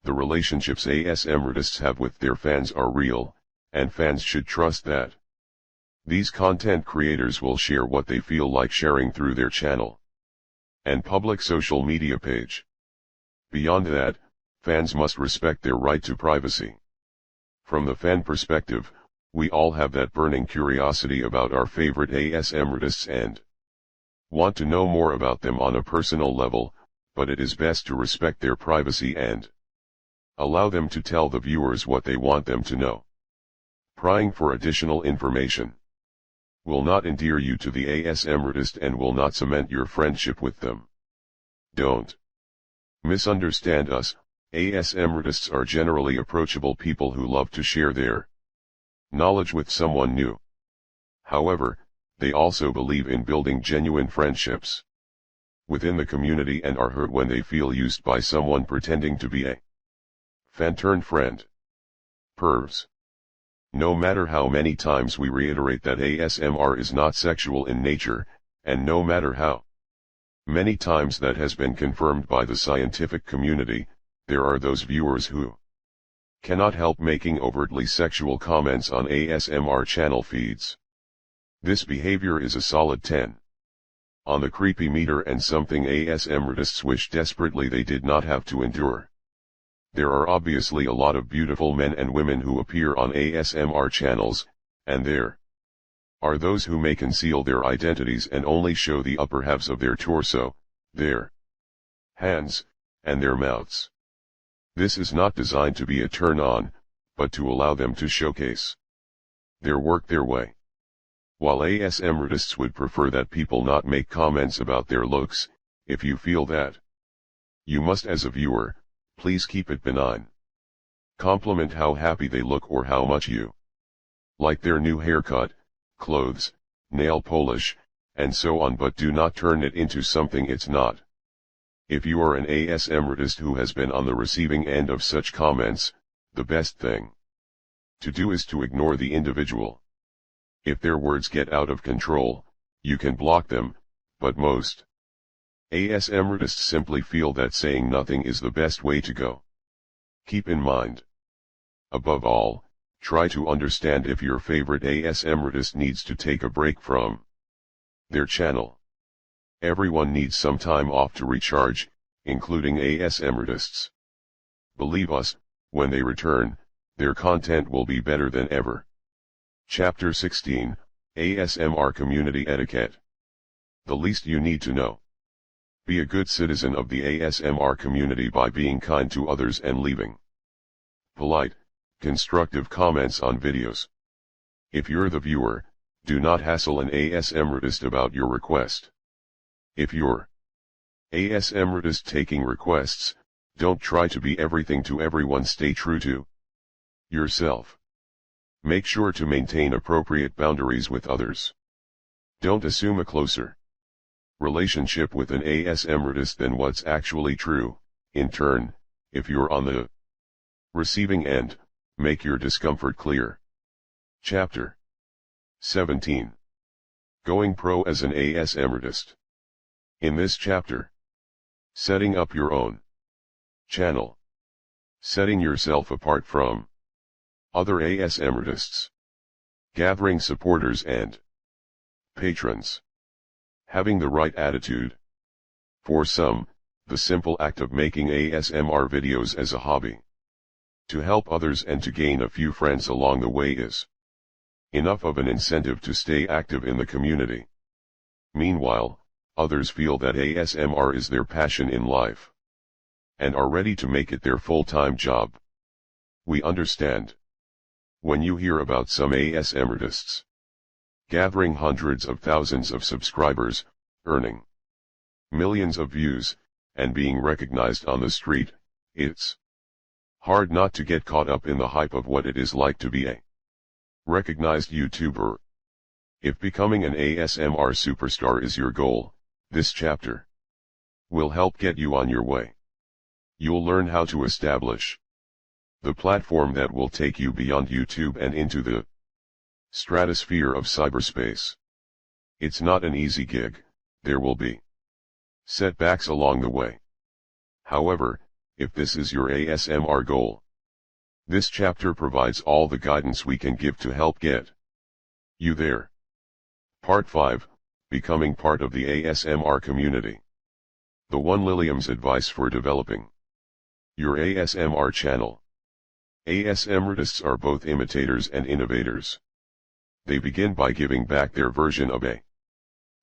the relationships ASMRtists have with their fans are real, and fans should trust that these content creators will share what they feel like sharing through their channel and public social media page. Beyond that, fans must respect their right to privacy. From the fan perspective, we all have that burning curiosity about our favorite ASMRtists and want to know more about them on a personal level, but it is best to respect their privacy and allow them to tell the viewers what they want them to know. Prying for additional information will not endear you to the ASMRtist and will not cement your friendship with them. Don't misunderstand us. ASMRtists are generally approachable people who love to share their knowledge with someone new. However, they also believe in building genuine friendships within the community and are hurt when they feel used by someone pretending to be a fan-turned-friend. Pervs. No matter how many times we reiterate that ASMR is not sexual in nature, and no matter how many times that has been confirmed by the scientific community, there are those viewers who cannot help making overtly sexual comments on ASMR channel feeds. This behavior is a solid 10 on the creepy meter and something ASMRtists wish desperately they did not have to endure. There are obviously a lot of beautiful men and women who appear on ASMR channels, and there are those who may conceal their identities and only show the upper halves of their torso, their hands, and their mouths. This is not designed to be a turn-on, but to allow them to showcase their work their way. While ASMRtists would prefer that people not make comments about their looks, if you feel that you must as a viewer, please keep it benign. Compliment how happy they look or how much you like their new haircut, clothes, nail polish, and so on, but do not turn it into something it's not. If you are an ASMRtist who has been on the receiving end of such comments, the best thing to do is to ignore the individual. If their words get out of control, you can block them, but most ASMRtists simply feel that saying nothing is the best way to go. Keep in mind, above all, try to understand if your favorite ASMRtist needs to take a break from their channel. Everyone needs some time off to recharge, including ASMRtists. Believe us, when they return, their content will be better than ever. Chapter 16, ASMR Community Etiquette. The least you need to know. Be a good citizen of the ASMR community by being kind to others and leaving polite, constructive comments on videos. If you're the viewer, do not hassle an ASMRtist about your request. If you're ASMRtist taking requests, don't try to be everything to everyone. Stay true to yourself. Make sure to maintain appropriate boundaries with others. Don't assume a closer relationship with an ASMRtist than what's actually true. In turn, if you're on the receiving end, make your discomfort clear. Chapter 17. Going pro as an ASMRtist. In this chapter, setting up your own channel. Setting yourself apart from other ASMRtists. Gathering supporters and patrons. Having the right attitude. For some, the simple act of making ASMR videos as a hobby. To help others and to gain a few friends along the way is enough of an incentive to stay active in the community. Meanwhile, others feel that ASMR is their passion in life and are ready to make it their full-time job. We understand. When you hear about some ASMRtists gathering hundreds of thousands of subscribers, earning millions of views, and being recognized on the street, it's hard not to get caught up in the hype of what it is like to be a recognized YouTuber. If becoming an ASMR superstar is your goal, this chapter will help get you on your way. You'll learn how to establish the platform that will take you beyond YouTube and into the stratosphere of cyberspace. It's not an easy gig, there will be setbacks along the way. However, if this is your ASMR goal, this chapter provides all the guidance we can give to help get you there. Part 5, Becoming Part of the ASMR Community. The One Lilium's Advice for Developing Your ASMR Channel. ASMRtists are both imitators and innovators. They begin by giving back their version of a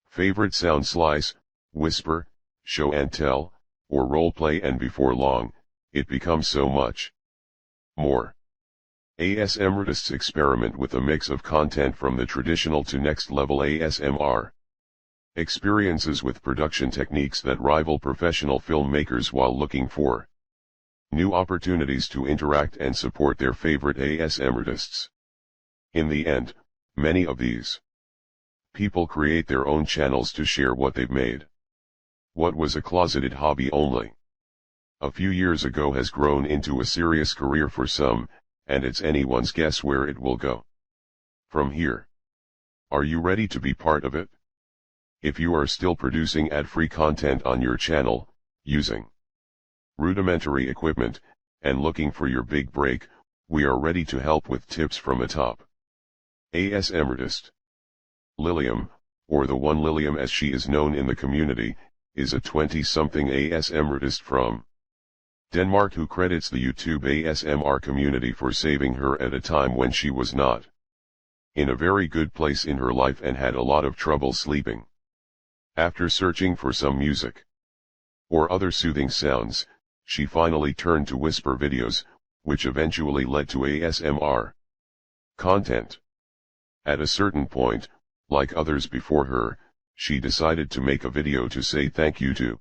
favorite sound slice, whisper, show and tell, or role play, and before long, it becomes so much more. ASMRtists experiment with a mix of content from the traditional to next-level ASMR experiences with production techniques that rival professional filmmakers while looking for new opportunities to interact and support their favorite ASMRtists. In the end, many of these people create their own channels to share what they've made. What was a closeted hobby only a few years ago has grown into a serious career for some, and it's anyone's guess where it will go from here. Are you ready to be part of it? If you are still producing ad-free content on your channel, using rudimentary equipment, and looking for your big break, we are ready to help with tips from a top ASMRtist. Lilium, or the One Lilium as she is known in the community, is a 20-something ASMRtist from Denmark who credits the YouTube ASMR community for saving her at a time when she was not in a very good place in her life and had a lot of trouble sleeping. After searching for some music or other soothing sounds, she finally turned to whisper videos, which eventually led to ASMR content. At a certain point, like others before her, she decided to make a video to say thank you to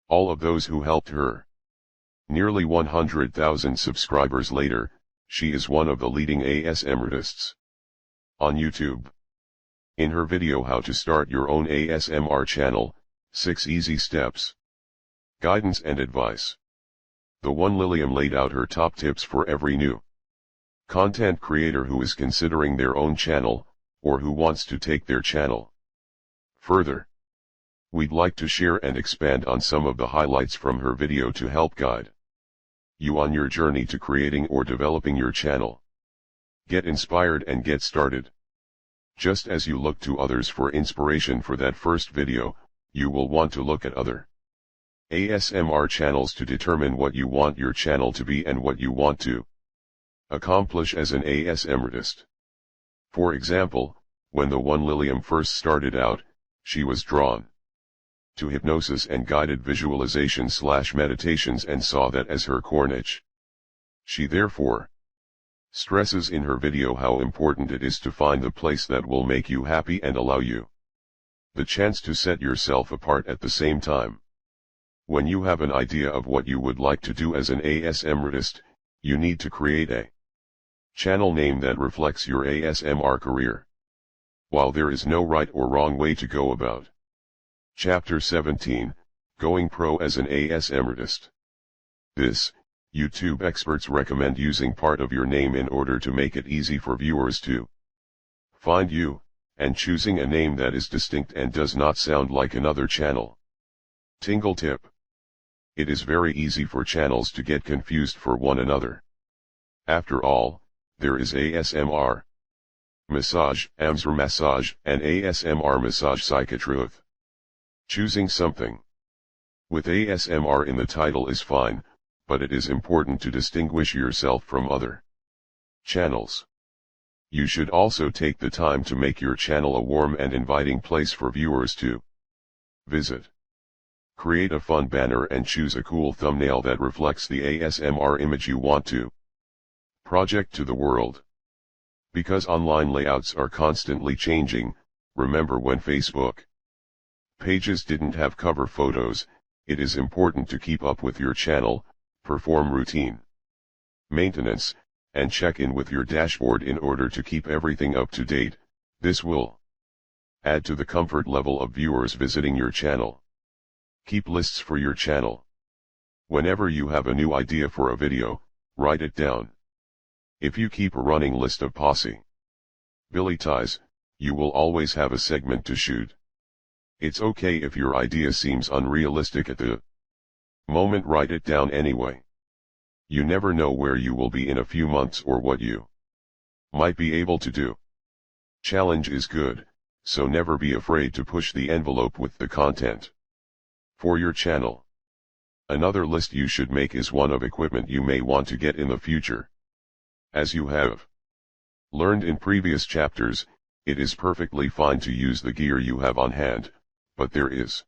all of those who helped her. Nearly 100,000 subscribers later, she is one of the leading ASMRtists on YouTube. In her video How to Start Your Own ASMR Channel, 6 Easy Steps, Guidance and Advice, the One Lilium laid out her top tips for every new content creator who is considering their own channel, or who wants to take their channel further. We'd like to share and expand on some of the highlights from her video to help guide you on your journey to creating or developing your channel. Get inspired and get started. Just as you look to others for inspiration for that first video, you will want to look at other ASMR channels to determine what you want your channel to be and what you want to accomplish as an ASMRtist. For example, when the One Lilium first started out, she was drawn to hypnosis and guided visualization/meditations and saw that as her core niche. She therefore stresses in her video how important it is to find the place that will make you happy and allow you the chance to set yourself apart at the same time. When you have an idea of what you would like to do as an ASMRtist, you need to create a channel name that reflects your ASMR career. While there is no right or wrong way to go about Chapter 17, Going Pro as an ASMRtist. This, YouTube experts recommend using part of your name in order to make it easy for viewers to find you, and choosing a name that is distinct and does not sound like another channel. Tingle tip. It is very easy for channels to get confused for one another. After all, there is ASMR Massage, AMSR Massage, and ASMR Massage Psychotruth. Choosing something With ASMR in the title is fine, but it is important to distinguish yourself from other channels. You should also take the time to make your channel a warm and inviting place for viewers to visit. Create a fun banner and choose a cool thumbnail that reflects the ASMR image you want to project to the world. Because online layouts are constantly changing, remember when Facebook pages didn't have cover photos, it is important to keep up with your channel, perform routine maintenance, and check in with your dashboard in order to keep everything up to date. This will add to the comfort level of viewers visiting your channel. Keep lists for your channel. Whenever you have a new idea for a video, write it down. If you keep a running list of possibilities, you will always have a segment to shoot. It's okay if your idea seems unrealistic at the moment, write it down anyway. You never know where you will be in a few months or what you might be able to do. Challenge is good, so never be afraid to push the envelope with the content for your channel. Another list you should make is one of equipment you may want to get in the future. As you have learned in previous chapters, it is perfectly fine to use the gear you have on hand, but there is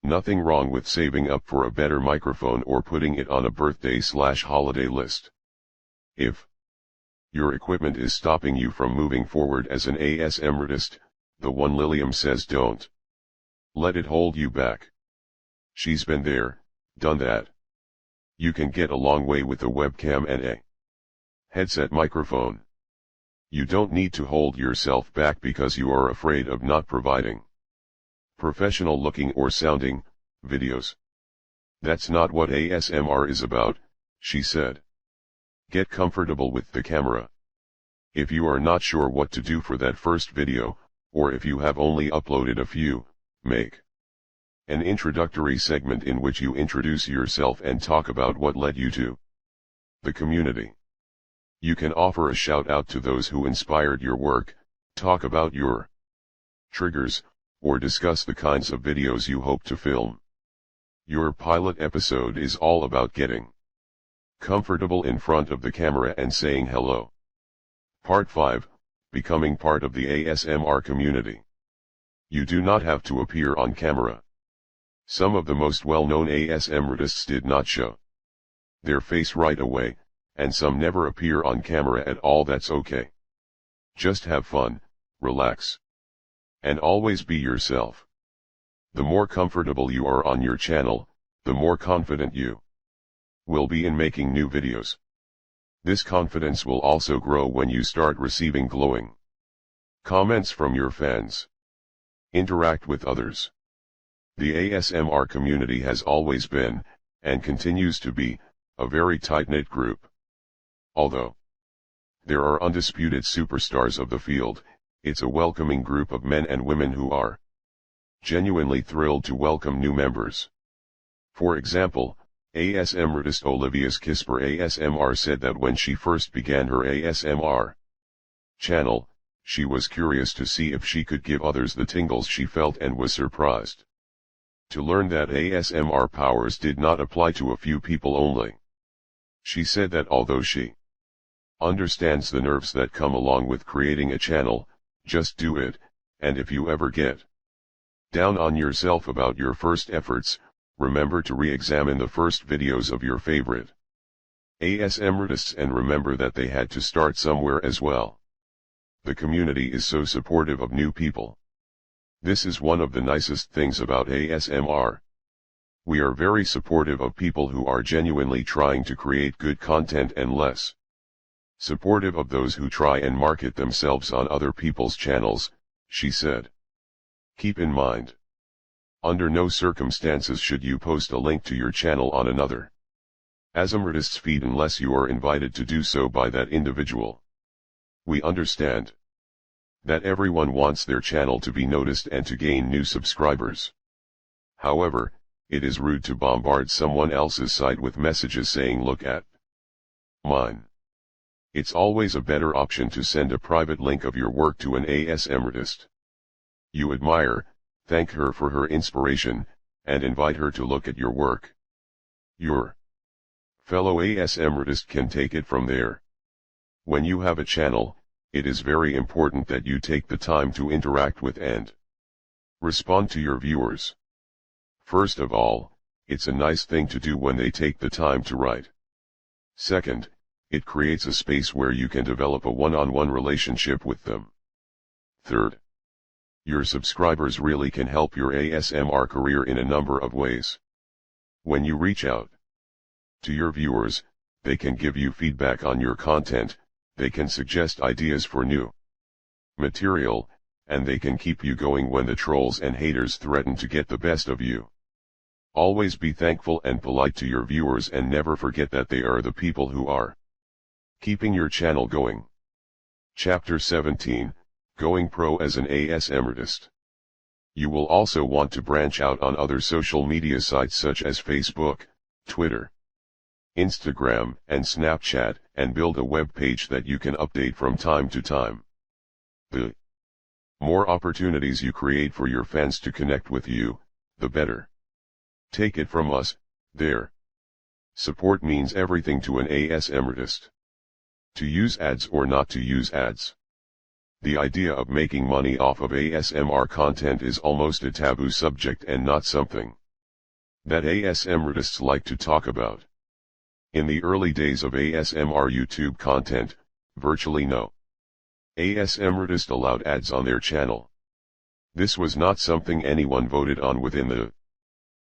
nothing wrong with saving up for a better microphone or putting it on a birthday/holiday list. If your equipment is stopping you from moving forward as an ASMRtist, the one Lilium says, don't let it hold you back. She's been there, done that. You can get a long way with a webcam and a headset microphone. You don't need to hold yourself back because you are afraid of not providing professional looking or sounding videos. That's not what ASMR is about, she said. Get comfortable with the camera. If you are not sure what to do for that first video, or if you have only uploaded a few, make an introductory segment in which you introduce yourself and talk about what led you to the community. You can offer a shout out to those who inspired your work, talk about your triggers, or discuss the kinds of videos you hope to film. Your pilot episode is all about getting comfortable in front of the camera and saying hello. Part 5, Becoming part of the ASMR community. You do not have to appear on camera. Some of the most well-known ASMRtists did not show their face right away, and some never appear on camera at all. That's okay. Just have fun, relax, and always be yourself. The more comfortable you are on your channel, the more confident you will be in making new videos. This confidence will also grow when you start receiving glowing comments from your fans. Interact with others. The ASMR community has always been, and continues to be, a very tight-knit group. Although there are undisputed superstars of the field, it's a welcoming group of men and women who are genuinely thrilled to welcome new members. For example, ASMRtist Olivia's Kisper ASMR said that when she first began her ASMR channel, she was curious to see if she could give others the tingles she felt, and was surprised to learn that ASMR powers did not apply to a few people only. She said that although she understands the nerves that come along with creating a channel, just do it, and if you ever get down on yourself about your first efforts, remember to re-examine the first videos of your favorite ASMRtists and remember that they had to start somewhere as well. The community is so supportive of new people. This is one of the nicest things about ASMR. We are very supportive of people who are genuinely trying to create good content and less supportive of those who try and market themselves on other people's channels, she said. Keep in mind, under no circumstances should you post a link to your channel on another ASMRtist's feed unless you are invited to do so by that individual. We understand that everyone wants their channel to be noticed and to gain new subscribers. However, it is rude to bombard someone else's site with messages saying look at mine. It's always a better option to send a private link of your work to an ASMRtist you admire, thank her for her inspiration, and invite her to look at your work. Your fellow ASMRtist can take it from there. When you have a channel, it is very important that you take the time to interact with and respond to your viewers. First of all, it's a nice thing to do when they take the time to write. Second, it creates a space where you can develop a one-on-one relationship with them. Third, your subscribers really can help your ASMR career in a number of ways. When you reach out to your viewers, they can give you feedback on your content, they can suggest ideas for new material, and they can keep you going when the trolls and haters threaten to get the best of you. Always be thankful and polite to your viewers and never forget that they are the people who are keeping your channel going. Chapter 17, Going Pro as an ASMRtist. You will also want to branch out on other social media sites such as Facebook, Twitter, Instagram, and Snapchat, and build a web page that you can update from time to time. The more opportunities you create for your fans to connect with you, the better. Take it from us, their support means everything to an ASMRtist. To use ads or not to use ads. The idea of making money off of ASMR content is almost a taboo subject and not something that ASMRtists like to talk about. In the early days of ASMR YouTube content, virtually no ASMRtist allowed ads on their channel. This was not something anyone voted on within the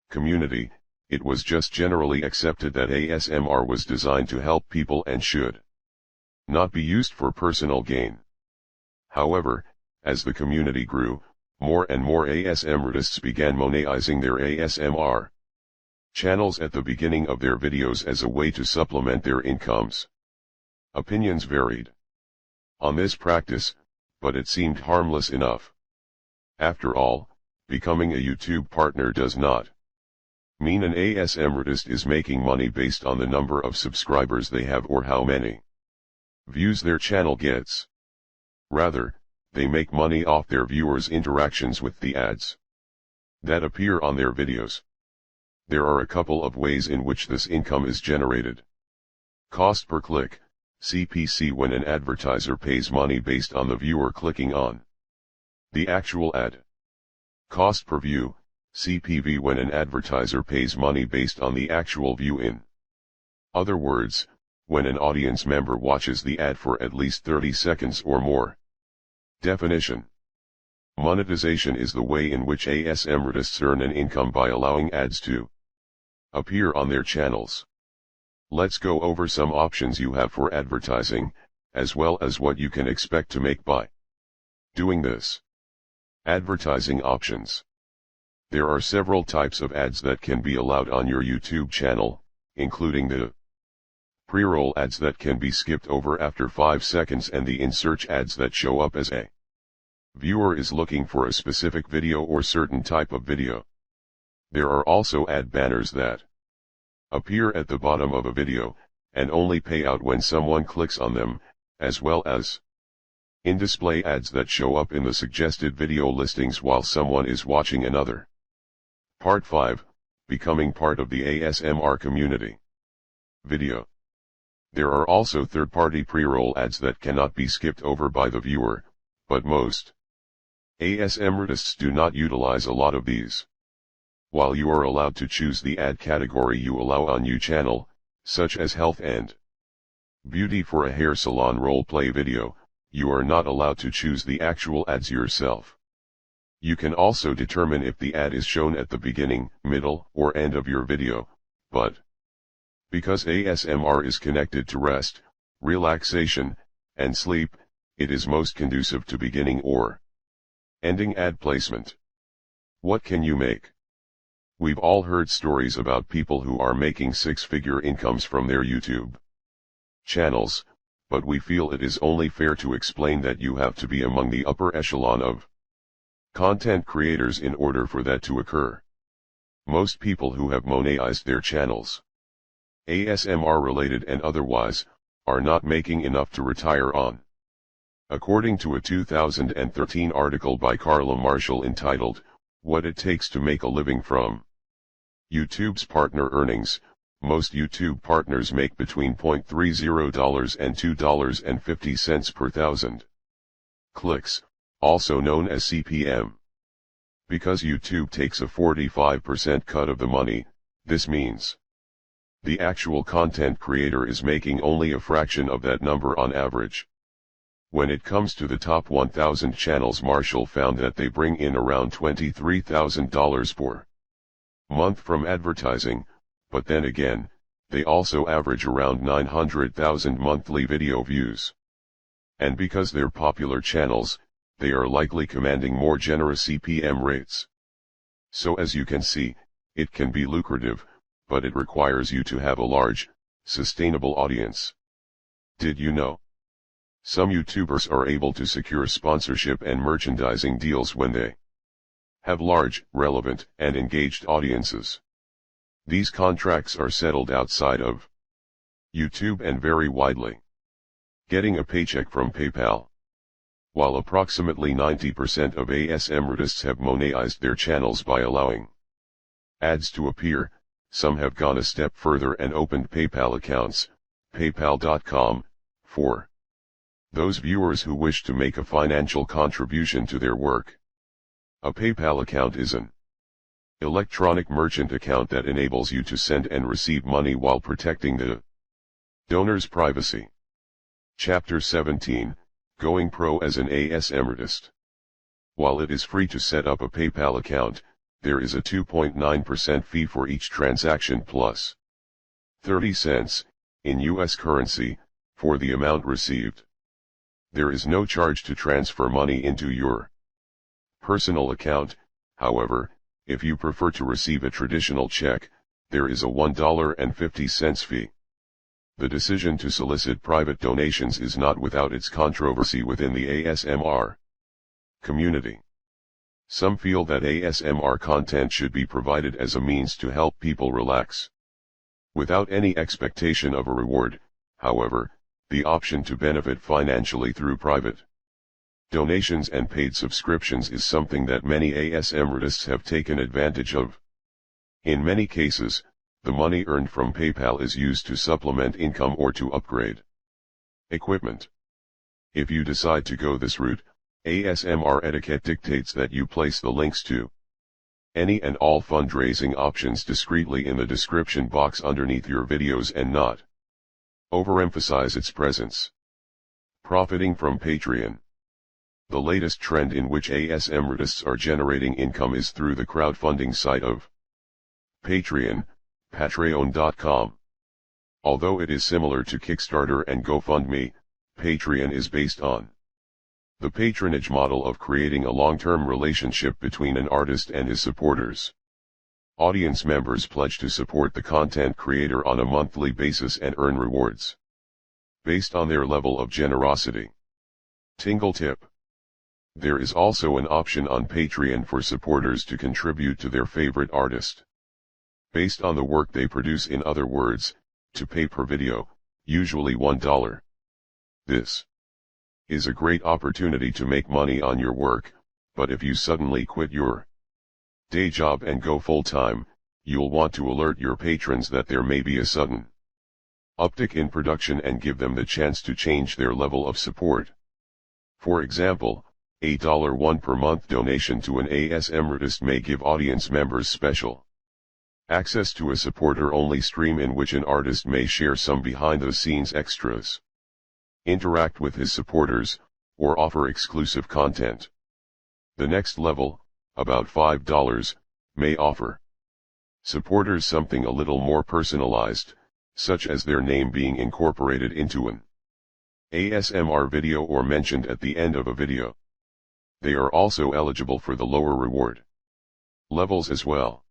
community, it was just generally accepted that ASMR was designed to help people and should not be used for personal gain. However, as the community grew, more and more ASMRtists began monetizing their ASMR channels at the beginning of their videos as a way to supplement their incomes. Opinions varied on this practice, but it seemed harmless enough. After all, becoming a YouTube partner does not mean an ASMRtist is making money based on the number of subscribers they have or how many views their channel gets. Rather, they make money off their viewers' interactions with the ads that appear on their videos. There are a couple of ways in which this income is generated. Cost per click, CPC, when an advertiser pays money based on the viewer clicking on the actual ad. Cost per view, CPV, when an advertiser pays money based on the actual view. In other words, when an audience member watches the ad for at least 30 seconds or more. Definition: monetization is the way in which ASMRtists earn an income by allowing ads to appear on their channels. Let's go over some options you have for advertising, as well as what you can expect to make by doing this. Advertising options. There are several types of ads that can be allowed on your YouTube channel, including the pre-roll ads that can be skipped over after 5 seconds and the in-search ads that show up as a viewer is looking for a specific video or certain type of video. There are also ad banners that appear at the bottom of a video, and only pay out when someone clicks on them, as well as in-display ads that show up in the suggested video listings while someone is watching another. Part 5, Becoming part of the ASMR community. Video. There are also third-party pre-roll ads that cannot be skipped over by the viewer, but most ASMRtists do not utilize a lot of these. While you are allowed to choose the ad category you allow on your channel, such as health and beauty for a hair salon role-play video, you are not allowed to choose the actual ads yourself. You can also determine if the ad is shown at the beginning, middle, or end of your video, but because ASMR is connected to rest, relaxation, and sleep, it is most conducive to beginning or ending ad placement. What can you make? We've all heard stories about people who are making six-figure incomes from their YouTube channels, but we feel it is only fair to explain that you have to be among the upper echelon of content creators in order for that to occur. Most people who have monetized their channels, ASMR related and otherwise, are not making enough to retire on. According to a 2013 article by Carla Marshall entitled, "What It Takes to Make a Living from YouTube's partner earnings. Most YouTube partners make between $0.30 and $2.50 per thousand clicks, also known as CPM. Because YouTube takes a 45% cut of the money, this means the actual content creator is making only a fraction of that number on average. When it comes to the top 1,000 channels, Marshall found that they bring in around $23,000 per month from advertising, but then again, they also average around 900,000 monthly video views. And because they're popular channels, they are likely commanding more generous CPM rates. So as you can see, it can be lucrative, but it requires you to have a large, sustainable audience. Did you know? Some YouTubers are able to secure sponsorship and merchandising deals when they have large, relevant, and engaged audiences. These contracts are settled outside of YouTube and vary widely. Getting a paycheck from PayPal. While approximately 90% of ASMRtists have monetized their channels by allowing ads to appear, some have gone a step further and opened PayPal accounts, paypal.com, for those viewers who wish to make a financial contribution to their work. A PayPal account is an electronic merchant account that enables you to send and receive money while protecting the donor's privacy. Chapter 17, Going Pro as an ASMRtist. While it is free to set up a PayPal account, there is a 2.9% fee for each transaction plus 30 cents, in US currency, for the amount received. There is no charge to transfer money into your personal account. However, if you prefer to receive a traditional check, there is a $1.50 fee. The decision to solicit private donations is not without its controversy within the ASMR community. Some feel that ASMR content should be provided as a means to help people relax, without any expectation of a reward. However, the option to benefit financially through private donations and paid subscriptions is something that many ASMRtists have taken advantage of. In many cases, the money earned from PayPal is used to supplement income or to upgrade equipment. If you decide to go this route, ASMR etiquette dictates that you place the links to any and all fundraising options discreetly in the description box underneath your videos and not overemphasize its presence. Profiting from Patreon. The latest trend in which ASMRtists are generating income is through the crowdfunding site of Patreon, patreon.com. Although it is similar to Kickstarter and GoFundMe, Patreon is based on the patronage model of creating a long-term relationship between an artist and his supporters. Audience members pledge to support the content creator on a monthly basis and earn rewards based on their level of generosity. Tingle tip. There is also an option on Patreon for supporters to contribute to their favorite artist based on the work they produce, in other words, to pay per video, usually $1. This is a great opportunity to make money on your work, but if you suddenly quit your day job and go full-time, you'll want to alert your patrons that there may be a sudden uptick in production and give them the chance to change their level of support. For example, a $1 per month donation to an ASMRtist may give audience members special access to a supporter-only stream in which an artist may share some behind-the-scenes extras, interact with his supporters, or offer exclusive content. The next level, about $5, may offer supporters something a little more personalized, such as their name being incorporated into an ASMR video or mentioned at the end of a video. They are also eligible for the lower reward levels as well.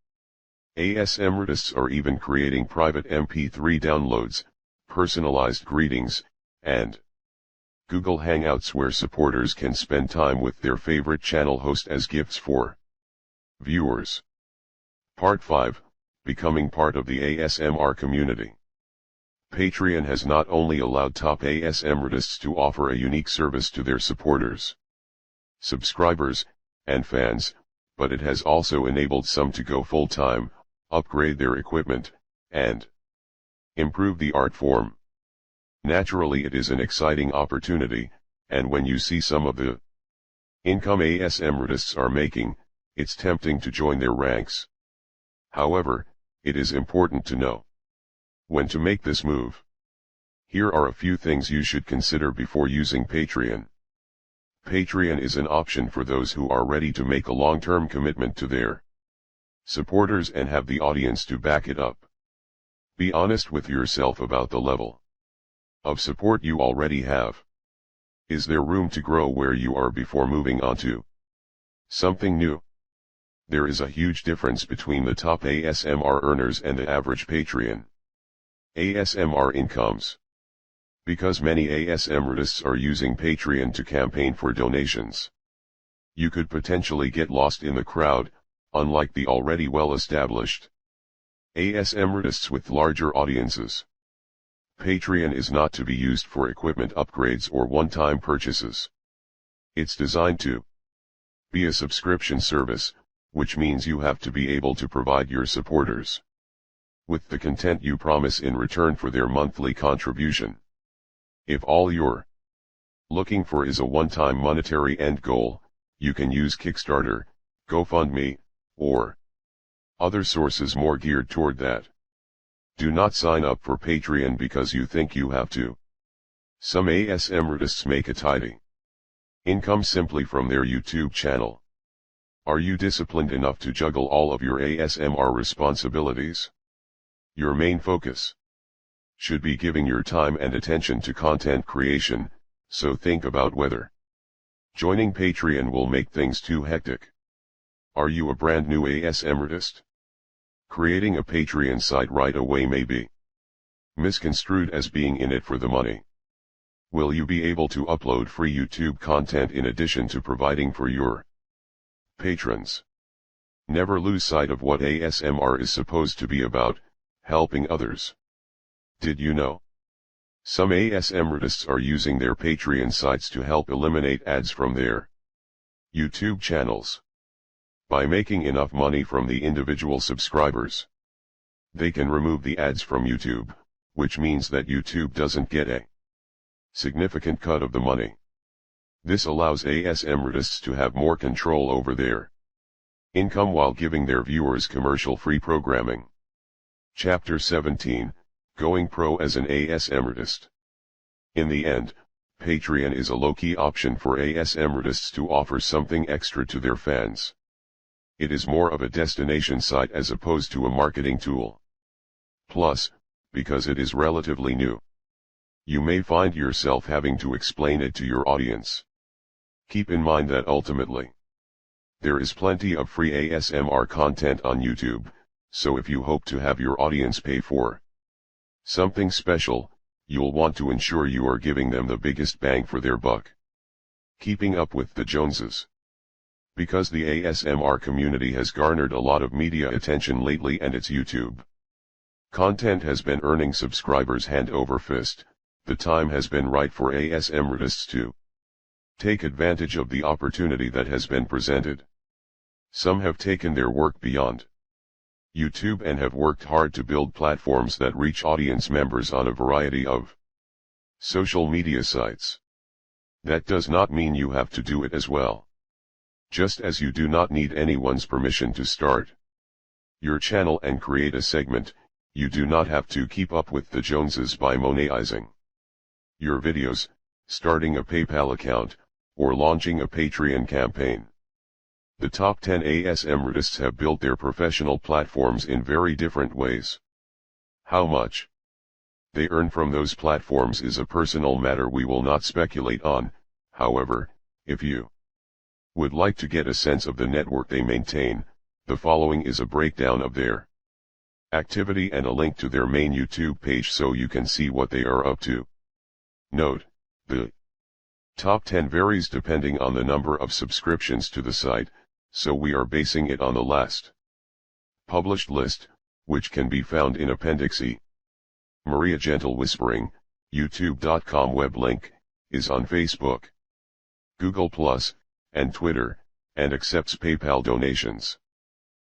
ASMRtists are even creating private MP3 downloads, personalized greetings, and Google Hangouts where supporters can spend time with their favorite channel host as gifts for viewers. Part 5, Becoming part of the ASMR community. Patreon has not only allowed top ASMRtists to offer a unique service to their supporters, subscribers, and fans, but it has also enabled some to go full-time, upgrade their equipment, and improve the art form. Naturally, it is an exciting opportunity, and when you see some of the income ASMRtists are making, it's tempting to join their ranks. However, it is important to know when to make this move. Here are a few things you should consider before using Patreon. Patreon is an option for those who are ready to make a long-term commitment to their supporters and have the audience to back it up. Be honest with yourself about the level of support you already have. Is there room to grow where you are before moving on to something new? There is a huge difference between the top ASMR earners and the average Patreon ASMR incomes. Because many ASMRtists are using Patreon to campaign for donations, you could potentially get lost in the crowd, unlike the already well-established ASMRtists with larger audiences. Patreon is not to be used for equipment upgrades or one-time purchases. It's designed to be a subscription service, which means you have to be able to provide your supporters with the content you promise in return for their monthly contribution. If all you're looking for is a one-time monetary end goal, you can use Kickstarter, GoFundMe, or other sources more geared toward that. Do not sign up for Patreon because you think you have to. Some ASMRtists make a tidy income simply from their YouTube channel. Are you disciplined enough to juggle all of your ASMR responsibilities? Your main focus should be giving your time and attention to content creation, so think about whether joining Patreon will make things too hectic. Are you a brand new ASMRtist? Creating a Patreon site right away may be misconstrued as being in it for the money. Will you be able to upload free YouTube content in addition to providing for your patrons? Never lose sight of what ASMR is supposed to be about: helping others. Did you know some ASMRtists are using their Patreon sites to help eliminate ads from their YouTube channels? By making enough money from the individual subscribers, they can remove the ads from YouTube, which means that YouTube doesn't get a significant cut of the money. This allows ASMRtists to have more control over their income while giving their viewers commercial-free programming. Chapter 17, Going Pro as an ASMRtist. In the end, Patreon is a low-key option for ASMRtists to offer something extra to their fans. It is more of a destination site as opposed to a marketing tool. Plus, because it is relatively new, you may find yourself having to explain it to your audience. Keep in mind that ultimately, there is plenty of free ASMR content on YouTube, so if you hope to have your audience pay for something special, you'll want to ensure you are giving them the biggest bang for their buck. Keeping up with the Joneses. Because the ASMR community has garnered a lot of media attention lately and its YouTube content has been earning subscribers hand over fist, the time has been right for ASMRtists to take advantage of the opportunity that has been presented. Some have taken their work beyond YouTube and have worked hard to build platforms that reach audience members on a variety of social media sites. That does not mean you have to do it as well. Just as you do not need anyone's permission to start your channel and create a segment, you do not have to keep up with the Joneses by monetizing your videos, starting a PayPal account, or launching a Patreon campaign. The top 10 ASMRtists have built their professional platforms in very different ways. How much they earn from those platforms is a personal matter we will not speculate on. However, if you would like to get a sense of the network they maintain, the following is a breakdown of their activity and a link to their main YouTube page so you can see what they are up to. Note: the top 10 varies depending on the number of subscriptions to the site, so we are basing it on the last published list, which can be found in Appendix E. Maria Gentle Whispering, youtube.com web link, is on Facebook, Google+, and Twitter, and accepts PayPal donations.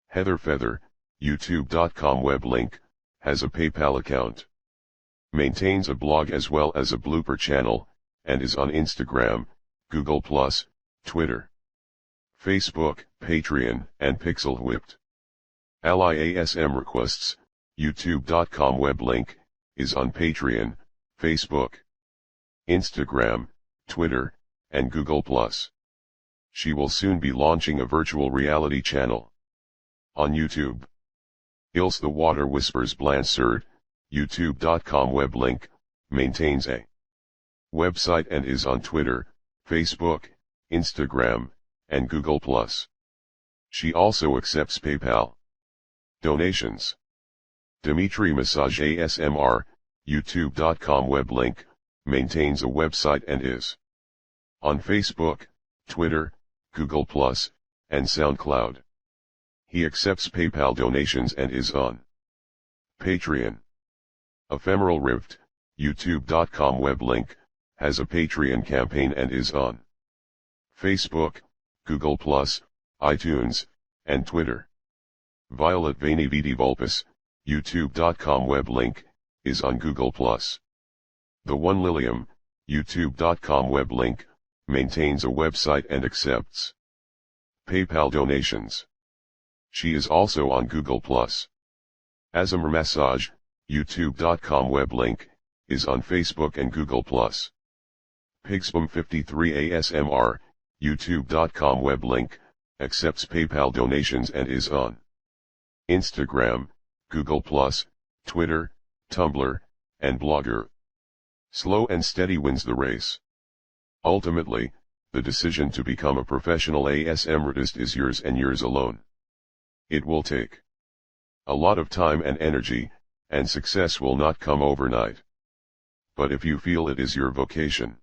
Heather Feather, youtube.com web link, has a PayPal account. Maintains a blog as well as a blooper channel, and is on Instagram, Google+, Twitter, Facebook, Patreon, and Pixel Whipped. Ally ASM requests, youtube.com web link, is on Patreon, Facebook, Instagram, Twitter, and Google+. She will soon be launching a virtual reality channel on YouTube. Ilse the Water Whispers Blansert, youtube.com web link, maintains a website and is on Twitter, Facebook, Instagram, and Google+. She also accepts PayPal donations. Dimitri Massage ASMR, youtube.com web link, maintains a website and is on Facebook, Twitter, Google+, and SoundCloud. He accepts PayPal donations and is on Patreon. Ephemeral Rift, youtube.com web link, has a Patreon campaign and is on Facebook, Google+, iTunes, and Twitter. Violet Vainividi Vulpes, youtube.com web link, is on Google+. The One Lilium, youtube.com web link, maintains a website and accepts PayPal donations. She is also on Google+. ASMR Massage, youtube.com web link, is on Facebook and Google+. Pigspum53 ASMR, youtube.com web link, accepts PayPal donations and is on Instagram, Google+, Twitter, Tumblr, and Blogger. Slow and steady wins the race. Ultimately, the decision to become a professional ASMRtist is yours and yours alone. It will take a lot of time and energy, and success will not come overnight. But if you feel it is your vocation,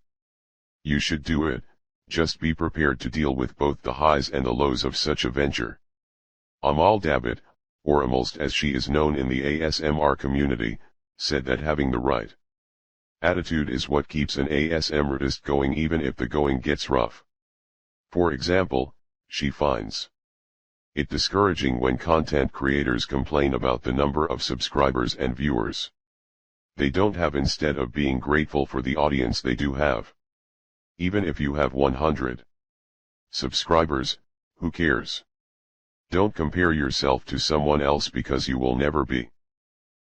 you should do it. Just be prepared to deal with both the highs and the lows of such a venture. Amal Dabit, or Amulst as she is known in the ASMR community, said that having the right attitude is what keeps an ASMRtist going even if the going gets rough. For example, she finds it discouraging when content creators complain about the number of subscribers and viewers they don't have instead of being grateful for the audience they do have. Even if you have 100 subscribers, who cares? Don't compare yourself to someone else because you will never be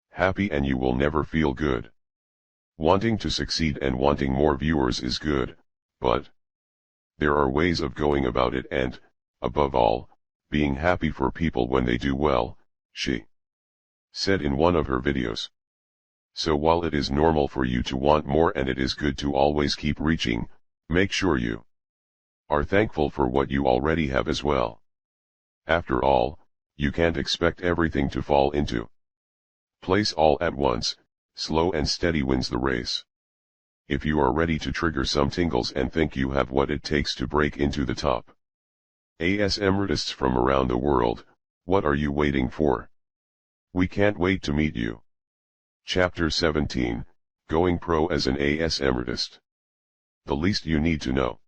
happy and you will never feel good. Wanting to succeed and wanting more viewers is good, but there are ways of going about it and, above all, being happy for people when they do well, she said in one of her videos. So while it is normal for you to want more and it is good to always keep reaching, make sure you are thankful for what you already have as well. After all, you can't expect everything to fall into place all at once. Slow and steady wins the race. If you are ready to trigger some tingles and think you have what it takes to break into the top ASMRtists from around the world, what are you waiting for? We can't wait to meet you. Chapter 17, Going Pro as an ASMRtist. The least you need to know.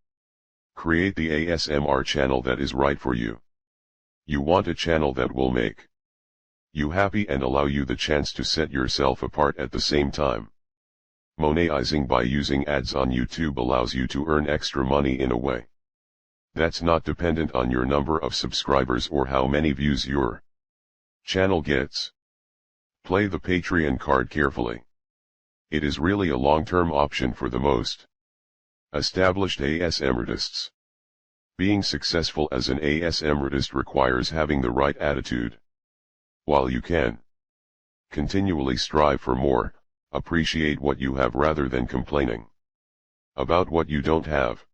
Create the ASMR channel that is right for you. You want a channel that will make you happy and allow you the chance to set yourself apart at the same time. Monetizing by using ads on YouTube allows you to earn extra money in a way that's not dependent on your number of subscribers or how many views your channel gets. Play the Patreon card carefully. It is really a long-term option for the most established ASMRtists. Being successful as an ASMRtist requires having the right attitude. While you can continually strive for more, appreciate what you have rather than complaining about what you don't have.